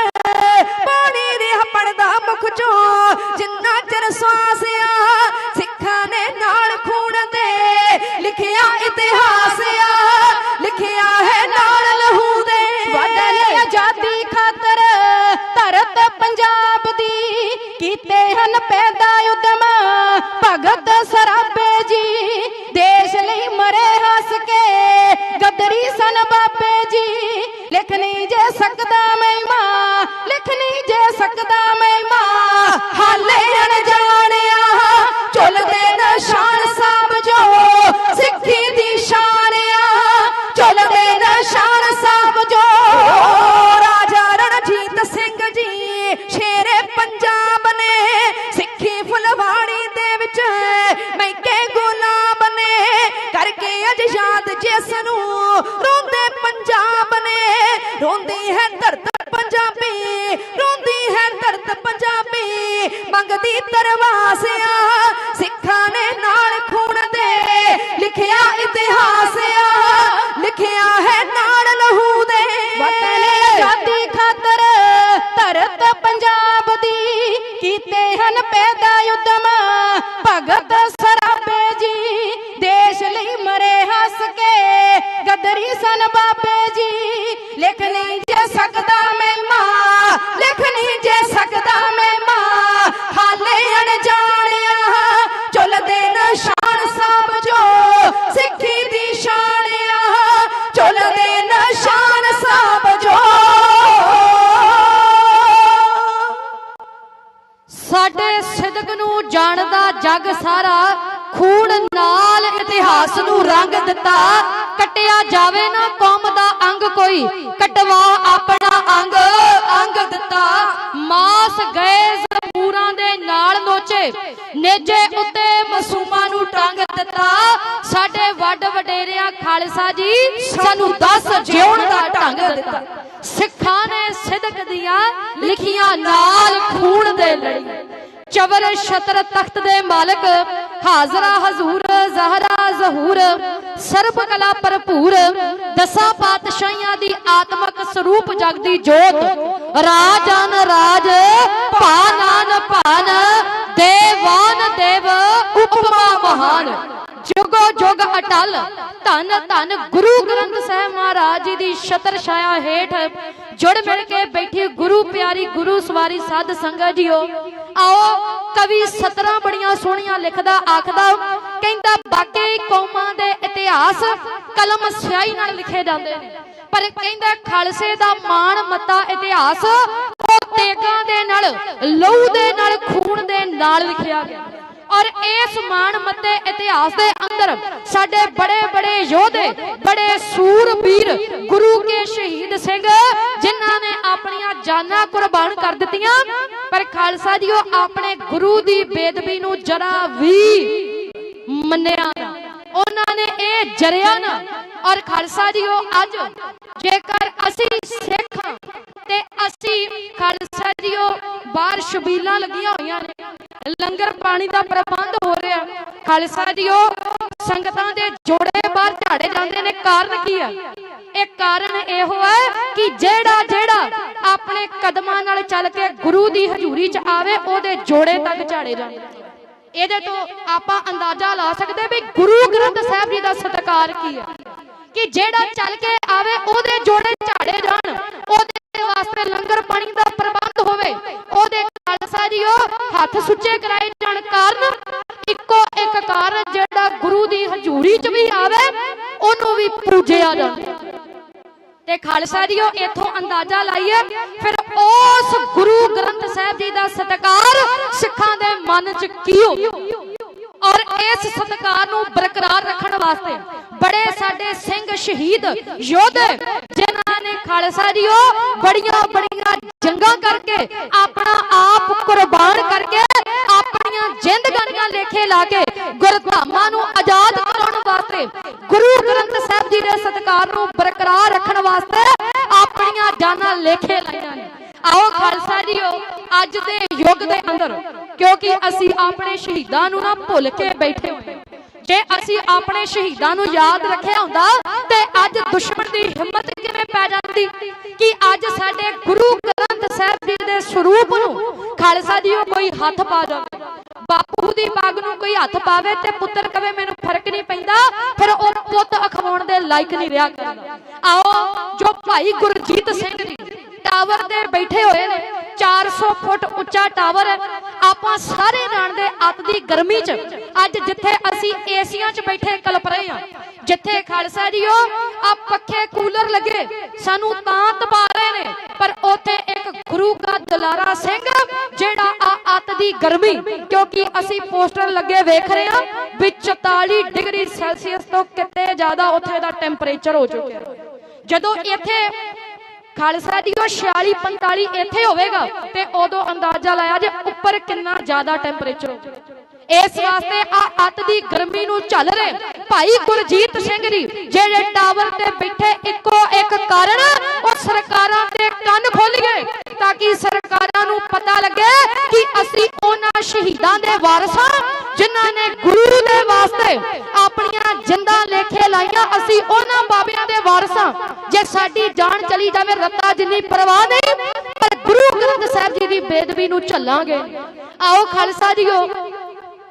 ਬਾਣੀ ਰਿਹਾ ਪੜਦਾ ਮੁਖ ਚੋਂ ਜਿੰਨਾ ਚਿਰ ਸਵਾਸ ਆ ਸਿੱਖਾਂ ਨੇ ਨਾਲ ਖੂਨ ਦੇ ਲਿਖਿਆ ਇਤਿਹਾਸ ਆ ਲਿਖਿਆ ਹੈ ਨਾਲ ਲਹੂ ਦੇ ਵਤਨ ਆਜ਼ਾਦੀ ਖਾਤਰ ਧਰਤ ਪੰਜਾਬ ਦੀ ਕੀਤੇ ਹਨ ਪੈਦਾ ਉਦਮ ਭਗਤ ਸਰਾਭੇ ਜੀ ਦੇਸ਼ ਲਈ ਮਰੇ ਹੱਸ ਕੇ ਗਦਰੀ ਸਨ ਬਾਬੇ ਜੀ ਲਿਖ ਨਹੀਂ ਜੇ ਸਕਦਾ ਮਹਿਮਾ ਲਿਖ ਨਹੀਂ ਜੇ ਸਕਦਾ ਮਹਿਮਾ ਹਾਲੇ ਅਣਜਾਣਿਆ ਝੁਲਦੇ ਨਿਸ਼ਾਨ ਸਾਹਿਬ ਜੋ ਸਿੱਖੀ ਦੀ ਸ਼ਾਨ ਆ ਝੁਲਦੇ ਨਿਸ਼ਾਨ ਸਾਹਿਬ ਜੋ ਰਾਜਾ ਰਣਜੀਤ ਸਿੰਘ ਜੀ ਸ਼ੇਰੇ ਪੰਜਾਬ ਨੇ ਸਿੱਖੀ ਫੁਲਵਾੜੀ ਦੇ ਵਿੱਚ ਮਹਿਕੇ ਗੁਲਾਬ ਨੇ ਕਰਕੇ ਅਜ ਯਾਦ ਜਿਸ ਨੂੰ ਰੋਂਦੇ ਪੰਜਾਬ ਨੇ ਰੋਂਦੀ ਹੈ ਧਰਤ ਪੰਜਾਬੀ ਰੋਂਦੀ ਹੈ ਧਰਤ ਪੰਜਾਬੀ ਮੰਗਦੀ ਤਰਵਾਸ ਆ ਸਿੱਖਾਂ ਨੇ ਨਾਲ ਖੂਨ ਦੇ ਲਿਖਿਆ ਇਤਿਹਾਸ ਆ ਲਿਖਿਆ ਹੈ ਨਾਲ ਲਹੂ ਦੇ ਵਤਨ ਆਜ਼ਾਦੀ ਖਾਤਰ ਧਰਤ ਪੰਜਾਬ ਦੀ ਕੀਤੇ ਹਨ ਪੈਦਾ ਉਦਮ ਭਗਤ ਸਰਾਭੇ ਜੀ ਦੇਸ਼ ਲਈ ਮਰੇ ਹੱਸ ਕੇ ਗਦਰੀ ਸਨ ਬਾਬੇ ਜੀ ਲਿਖ ਨਹੀਂ ਜੇ ਸਕਦਾ ਮਹਿਮਾ ਲਿਖ ਨਹੀਂ ਜੇ ਸਕਦਾ ਮਹਿਮਾ ਹਾਲੇ ਅਣਜਾਣਿਆ ਝੁਲਦੇ ਨਿਸ਼ਾਨ ਸਾਹਿਬ ਜੋ ਸਿੱਖੀ ਦੀ ਸ਼ਾਨ ਆ ਝੁਲਦੇ ਨਿਸ਼ਾਨ ਸਾਹਿਬ ਜੋ ਸਾਡੇ ਸਿਦਕ ਨੂੰ ਜਾਣਦਾ ਜਗ ਸਾਰਾ ਖੂਨ ਨਾਲ ਇਤਿਹਾਸ ਨੂੰ ਰੰਗ ਦਿੱਤਾ ਕਟਿਆ ਜਾਵੇ ਨਾ ਕੌਮ ਦਾ ਅੰਗ ਕੋਈ ਕਟਵਾ ਆਪਣਾ ਅੰਗ ਅੰਗ ਦਿੱਤਾ ਮਾਸ ਗਏ ਜ਼ਬੂਰਾਂ ਦੇ ਨਾਲ ਨੋਚੇ ਨੇਜੇ ਉੱਤੇ ਮਾਸੂਮਾਂ ਨੂੰ ਟੰਗ ਦਿੱਤਾ ਸਾਡੇ ਵੱਡ ਵਡੇਰਿਆਂ ਖਾਲਸਾ ਜੀ ਸਾਨੂੰ ਦੱਸ ਜਿਉਣ ਦਾ ਢੰਗ ਦਿੱਤਾ ਸਿੱਖਾਂ ਨੇ ਸਿਦਕ ਦੀਆਂ ਲਿਖੀਆਂ ਨਾਲ ਖੂਨ ਦੇ ਲੜੀ ਚਵਰ ਛਤਰ ਤਖਤ ਦੇ ਮਾਲਕ ਹਾਜ਼ਰਾ ਹਜ਼ੂਰ ਜ਼ਹਰਾ ਜ਼ਹੂਰ ਸਰਬ ਕਲਾ ਭਰਪੂਰ ਦਸਾਂ ਪਾਤਸ਼ਾਹੀਆਂ ਦੀ ਆਤਮਕ ਸਰੂਪ ਜਗਦੀ ਜੋਤ ਰਾਜਾਨ ਰਾਜ ਭਾਨਾਨ ਭਾਨ ਦੇਵਾਨ ਦੇਵ ਉਪਮਾ ਮਹਾਨ ਜੁਗੋ ਜੁਗ ਅਟਲ ਧੰਨ ਧੰਨ ਗੁਰੂ ਗ੍ਰੰਥ ਸਾਹਿਬ ਮਹਾਰਾਜ ਜੀ ਦੀ ਛਤਰ ਛਾਇਆ ਹੇਠ ਜੁੜ ਮਿਲ ਕੇ ਬੈਠੀ ਗੁਰੂ ਪਿਆਰੀ ਗੁਰੂ ਸਵਾਰੀ ਸਾਧ ਸੰਗਤ ਜੀਓ ਆਓ ਕਵੀ ਸਤਰਾਂ ਬੜੀਆਂ ਸੋਹਣੀਆਂ ਲਿਖਦਾ ਆਖਦਾ ਕਹਿੰਦਾ ਬਾਕੀ ਕੌਮਾਂ ਦੇ ਇਤਿਹਾਸ ਕਲਮ ਸਿਆਹੀ ਨਾਲ ਲਿਖੇ ਜਾਂਦੇ ਨੇ ਪਰ ਕਹਿੰਦਾ ਖਾਲਸੇ ਦਾ ਮਾਣ ਮੱਤਾ ਇਤਿਹਾਸ ਉਹ ਤੇਗਾਂ ਦੇ ਨਾਲ ਲਹੂ ਦੇ ਨਾਲ ਖੂਨ ਦੇ ਨਾਲ ਲਿਖਿਆ ਗਿਆ ਔਰ ਇਸ ਮਾਣ ਮੱਤੇ ਇਤਿਹਾਸ ਦੇ ਅੰਦਰ ਸਾਡੇ ਬੜੇ ਬੜੇ ਯੋਧੇ ਬੜੇ ਸੂਰਬੀਰ ਗੁਰੂ ਕੇ ਸ਼ਹੀਦ ਸਿੰਘ ਜਿਨ੍ਹਾਂ ਨੇ ਆਪਣੀਆਂ ਜਾਨਾਂ ਕੁਰਬਾਨ ਕਰ ਦਿੱਤੀਆਂ ਪਰ ਖਾਲਸਾ ਜੀਓ ਆਪਣੇ ਗੁਰੂ ਦੀ ਬੇਦਬੀ ਨੂੰ ਜਰਾ ਵੀ ਮੰਨਿਆ ਨਾ ਉਹਨਾਂ ਨੇ ਇਹ ਜਰਿਆ ਨਾ ਔਰ ਖਾਲਸਾ ਜੀਓ ਅੱਜ ਜੇਕਰ ਅਸੀਂ ਸਿੱਖ ਤੇ ਅਸੀਂ ਖਾਲਸਾ ਜੀਓ ਬਾਹਰ ਸ਼ਬੀਲਾਂ ਲੱਗੀਆਂ ਹੋਈਆਂ ਨੇ ਲੰਗਰ ਪਾਣੀ ਦਾ ਪ੍ਰਬੰਧ ਹੋ ਰਿਹਾ ਖਾਲਸਾ ਜੀਓ ਸੰਗਤਾਂ ਦੇ ਜੋੜੇ ਬਾਹਰ ਝਾੜੇ ਜਾਂਦੇ ਨੇ ਕਾਰਨ ਕੀ ਹੈ ਇਹ ਕਾਰਨ ਇਹੋ ਹੈ ਕਿ ਜਿਹੜਾ ਆਪਣੇ ਕਦਮਾਂ ਨਾਲ ਚੱਲ ਕੇ ਗੁਰੂ ਦੀ ਹਜ਼ੂਰੀ 'ਚ ਆਵੇ ਉਹਦੇ ਜੋੜੇ ਤੱਕ ਝਾੜੇ ਜਾਂਦੇ ਇਹਦੇ ਤੋਂ ਆਪਾਂ ਅੰਦਾਜ਼ਾ ਲਾ ਸਕਦੇ ਵੀ ਗੁਰੂ ਗ੍ਰੰਥ ਸਾਹਿਬ ਜੀ ਦਾ ਸਤਿਕਾਰ ਕੀ ਹੈ ਕਿ ਜਿਹੜਾ ਚੱਲ ਕੇ ਆਵੇ ਉਹਦੇ ਜੋੜੇ ਝਾੜੇ ਜਾਣ ਉਹਦੇ ਵਾਸਤੇ ਲੰਗਰ ਪਾਣੀ ਦਾ ਪ੍ਰਬੰਧ ਹੋਵੇ ਉਹਦੇ ਖਾਲਸਾ ਜੀਓ ਹੱਥ ਸੁੱਚੇ ਕਰਾਏ ਜਾਣ ਕਾਰਨ ਇੱਕੋ ਇੱਕ ਕਾਰਨ ਜਿਹੜਾ ਗੁਰੂ ਦੀ ਹਜ਼ੂਰੀ 'ਚ ਵੀ ਆਵੇ ਉਹਨੂੰ ਵੀ ਪੂਜਿਆ ਜਾਵੇ ਤੇ ਖਾਲਸਾ ਜੀਓ ਇਥੋਂ ਅੰਦਾਜ਼ਾ ਲਾਈਏ ਫਿਰ ਉਸ ਗੁਰੂ ਗ੍ਰੰਥ ਸਾਹਿਬ ਜੀ ਦਾ ਸਤਿਕਾਰ ਸਿੱਖਾਂ ਦੇ ਮਨ 'ਚ ਕੀ ਹੋ ਔਰ ਇਸ ਸਤਿਕਾਰ ਨੂੰ ਬਰਕਰਾਰ ਰੱਖਣ ਵਾਸਤੇ ਬੜੇ ਸਾਡੇ ਸਿੰਘ ਸ਼ਹੀਦ ਯੋਧੇ ਜਿਨ੍ਹਾਂ ਨੇ ਖਾਲਸਾ ਜੀਓ ਬੜੀਆਂ ਜੰਗਾਂ ਕਰਕੇ ਆਪਣਾ ਆਪ ਕੁਰਬਾਨ ਕਰਕੇ ਆਪਣੀਆਂ ਜ਼ਿੰਦਗੀਆਂ ਲੇਖੇ ਲਾ ਕੇ ਗੁਰਧਾਮਾਂ ਨੂੰ ਆਜ਼ਾਦ ਕਰਾਉਣ ਵਾਸਤੇ ਗੁਰੂ ਗ੍ਰੰਥ ਸਾਹਿਬ ਜੀ ਦੇ ਸਤਿਕਾਰ ਨੂੰ ਬਰਕਰਾਰ ਰੱਖਣ ਵਾਸਤੇ ਆਪਣੀਆਂ ਜਾਨਾਂ ਲੇਖੇ ਲਾਈਆਂ ਨੇ आओ खालसा जीओ अज दे युग दे अंदर क्योंकि असी अपने शहीदां नूं ना भुल के बैठे हुए ਜੇ ਅਸੀਂ ਆਪਣੇ ਸ਼ਹੀਦਾਂ ਨੂੰ ਯਾਦ ਰੱਖਿਆ ਹੁੰਦਾ ਤੇ ਅੱਜ ਦੁਸ਼ਮਣ ਦੀ ਹਿੰਮਤ ਕਿਵੇਂ ਪੈ ਜਾਂਦੀ ਕਿ ਅੱਜ ਸਾਡੇ ਗੁਰੂ ਗ੍ਰੰਥ ਸਾਹਿਬ ਜੀ ਦੇ ਸਰੂਪ ਨੂੰ ਖਾਲਸਾ ਜੀ ਕੋਈ ਹੱਥ ਪਾ ਜਾਵੇ। ਬਾਪੂ ਦੀ ਪੱਗ ਨੂੰ ਕੋਈ ਹੱਥ ਪਾਵੇ ਤੇ ਪੁੱਤਰ ਕਵੇ ਮੈਨੂੰ ਫਰਕ ਨਹੀਂ ਪੈਂਦਾ, ਫਿਰ ਉਹ ਪੁੱਤ ਅਖਵਾਉਣ ਦੇ ਲਾਇਕ ਨਹੀਂ ਰਿਹਾ ਕਰਦਾ। ਆਓ ਜੋ ਭਾਈ ਗੁਰਜੀਤ ਸਿੰਘ ਜੀ ਟਾਵਰ ਤੇ ਬੈਠੇ ਹੋਏ ਨੇ, 400 ਫੁੱਟ ਉੱਚਾ ਟਾਵਰ ਹੈ। ਆਪਾਂ ਸਾਰੇ ਜਾਣਦੇ ਅੱਤ ਦੀ ਗਰਮੀ 'ਚ ਅੱਜ ਜਿੱਥੇ ਅਸੀਂ ਏਸੀਆਂ 'ਚ ਬੈਠੇ ਕਲਪ ਰਹੇ ਹਾਂ, ਜਿੱਥੇ ਖਾਲਸਾ ਜੀਓ ਆ ਪੱਖੇ ਕੂਲਰ ਲੱਗੇ ਸਾਨੂੰ ਤਾਂ ਤਪਾ ਰਹੇ ਨੇ, ਪਰ ਉੱਥੇ ਇੱਕ ਗੁਰੂ ਦਾ ਦੁਲਾਰਾ ਸਿੰਘ ਜਿਹੜਾ ਆ ਅੱਤ ਦੀ ਗਰਮੀ, ਕਿਉਂਕਿ ਅਸੀਂ ਪੋਸਟਰ ਲੱਗੇ ਵੇਖ ਰਹੇ ਹਾਂ ਵੀ 44 ਡਿਗਰੀ ਸੈਲਸੀਅਸ ਤੋਂ ਕਿਤੇ ਜ਼ਿਆਦਾ ਉੱਥੇ ਦਾ ਟੈਂਪਰੇਚਰ ਹੋ ਚੁੱਕਿਆ। ਜਦੋਂ ਇੱਥੇ ਖਾਲਸਾ ਜੀ ਉਹ 46-45 ਇੱਥੇ ਹੋਵੇਗਾ ਤੇ ਉਦੋਂ ਅੰਦਾਜ਼ਾ ਲਾਇਆ ਜੇ ਉੱਪਰ ਕਿੰਨਾ ਜ਼ਿਆਦਾ ਟੈਂਪਰੇਚਰ ਹੋ। ਇਸ ਵਾਸਤੇ ਆ ਅੱਤ ਦੀ ਗਰਮੀ ਨੂੰ ਝੱਲ ਰਹੇ ਭਾਈ ਗੁਰਜੀਤ ਸਿੰਘ ਜੀ ਜਿਹੜੇ ਟਾਵਰ ਤੇ ਬੈਠੇ ਇੱਕੋ ਇੱਕ ਕਾਰਨ ਉਹ ਸਰਕਾਰਾਂ ਦੇ ਕੰਨ ਖੋਲੀਏ ਤਾਂ ਕਿ ਸਰਕਾਰਾਂ ਨੂੰ ਪਤਾ ਲੱਗੇ ਕਿ ਅਸੀਂ ਉਹਨਾਂ ਸ਼ਹੀਦਾਂ ਦੇ ਵਾਰਸ ਹਾਂ ਜਿਨ੍ਹਾਂ ਨੇ ਗੁਰੂ ਦੇ ਵਾਸਤੇ ਆਪਣੀਆਂ ਜਿੰਦਾਂ ਲੇਖੇ ਲਾਈਆਂ। ਅਸੀਂ ਉਹਨਾਂ ਬਾਬਿਆਂ ਦੇ ਵਾਰਸ ਹਾਂ, ਜੇ ਸਾਡੀ ਜਾਨ ਚਲੀ ਜਾਵੇ ਰੱਤਾ ਜਿੰਨੀ ਪਰਵਾਹ ਨਹੀਂ, ਪਰ ਗੁਰੂ ਗ੍ਰੰਥ ਸਾਹਿਬ ਜੀ ਦੀ ਬੇਦਬੀ ਨੂੰ ਝੱਲਾਂਗੇ। ਆਓ ਖਾਲਸਾ ਜੀਓ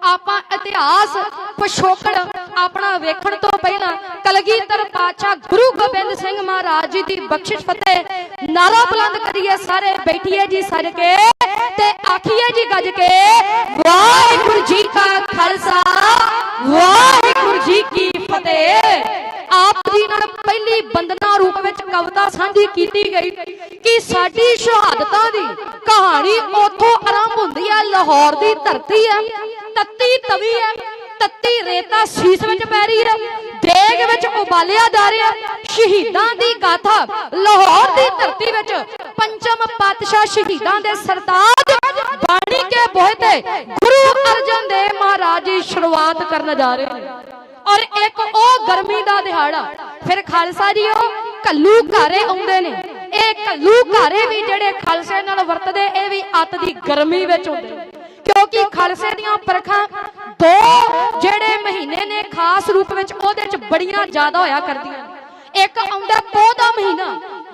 ਆਪਾਂ ਇਤਿਹਾਸ ਪਿਛੋਕੜ ਆਪਣਾ ਵੇਖਣ ਤੋਂ ਪਹਿਲਾਂ ਕਲਗੀਧਰ ਪਾਤਸ਼ਾਹ ਗੁਰੂ ਗੋਬਿੰਦ ਸਿੰਘ ਮਹਾਰਾਜ ਜੀ ਦੀ ਬਖਸ਼ਿਸ਼ ਫਤਿਹ ਨਾਰਾ ਬੁਲੰਦ ਕਰੀਏ। ਸਾਰੇ ਬੈਠੀਏ ਜੀ ਸੱਜ ਕੇ ਤੇ ਆਖੀਏ ਜੀ ਗੱਜ ਕੇ ਵਾਹਿਗੁਰੂ ਜੀ ਕਾ ਖਾਲਸਾ ਵਾਹਿਗੁਰੂ ਜੀ ਕੀ ਫਤਿਹ। ਆਪ ਜੀ ਨਾਲ ਪਹਿਲੀ ਬੰਦਨਾ ਰੂਪ ਵਿੱਚ ਕਵਿਤਾ ਸਾਂਝੀ ਕੀਤੀ ਗਈ ਕਿ ਸਾਡੀ ਸ਼ਹਾਦਤਾਂ ਦੀ ਕਹਾਣੀ ਉੱਥੋਂ ਆਰੰਭ ਹੁੰਦੀ ਹੈ, ਲਾਹੌਰ ਦੀ ਧਰਤੀ ਹੈ, ਤੱਤੀ ਤਵੀ ਹੈ, ਤੱਤੀ ਰੇਤਾ ਸੀਸ ਵਿੱਚ ਪੈ ਰਹੀ ਹੈ, ਦੇਗ ਵਿੱਚ ਉਬਾਲਿਆ ਜਾ ਰਿਹਾ ਸ਼ਹੀਦਾਂ ਦੀ ਗਾਥਾ ਲਾਹੌਰ ਦੀ ਧਰਤੀ ਵਿੱਚ ਪੰਚਮ ਪਾਤਸ਼ਾਹ ਸ਼ਹੀਦਾਂ ਦੇ ਸਰਤਾਜ ਬਾਣੀ ਕੇ ਬੋਏ ਤੇ ਗੁਰੂ ਅਰਜਨ ਦੇਵ ਮਹਾਰਾਜ ਜੀ ਸ਼ੁਰੂਆਤ ਕਰਨ ਜਾ ਰਹੇ ਨੇ। ਔਰ ਇੱਕ ਉਹ ਗਰਮੀ ਦਾ ਦਿਹਾੜਾ ਫਿਰ ਖਾਲਸਾ ਜੀ ਉਹ ਕੱਲੂ ਘਾਰੇ ਆਉਂਦੇ ਨੇ। ਇਹ ਕੱਲੂ ਘਾਰੇ ਵੀ ਜਿਹੜੇ ਖਾਲਸੇ ਨਾਲ ਵਰਤਦੇ ਇਹ ਵੀ ਅੱਤ ਦੀ ਗਰਮੀ ਵਿੱਚ ਹੁੰਦੇ, ਕਿਉਂਕਿ ਖਾਲਸੇ ਦੀਆਂ ਪਰਖਾਂ ਦੋ ਜਿਹੜੇ ਮਹੀਨੇ ਨੇ ਖਾਸ ਰੂਪ ਵਿੱਚ ਉਹਦੇ ਚ ਬੜੀਆਂ ਜ਼ਿਆਦਾ ਹੋਇਆ ਕਰਦੀਆਂ। ਇੱਕ ਆਉਂਦਾ ਪੋਹ ਦਾ ਮਹੀਨਾ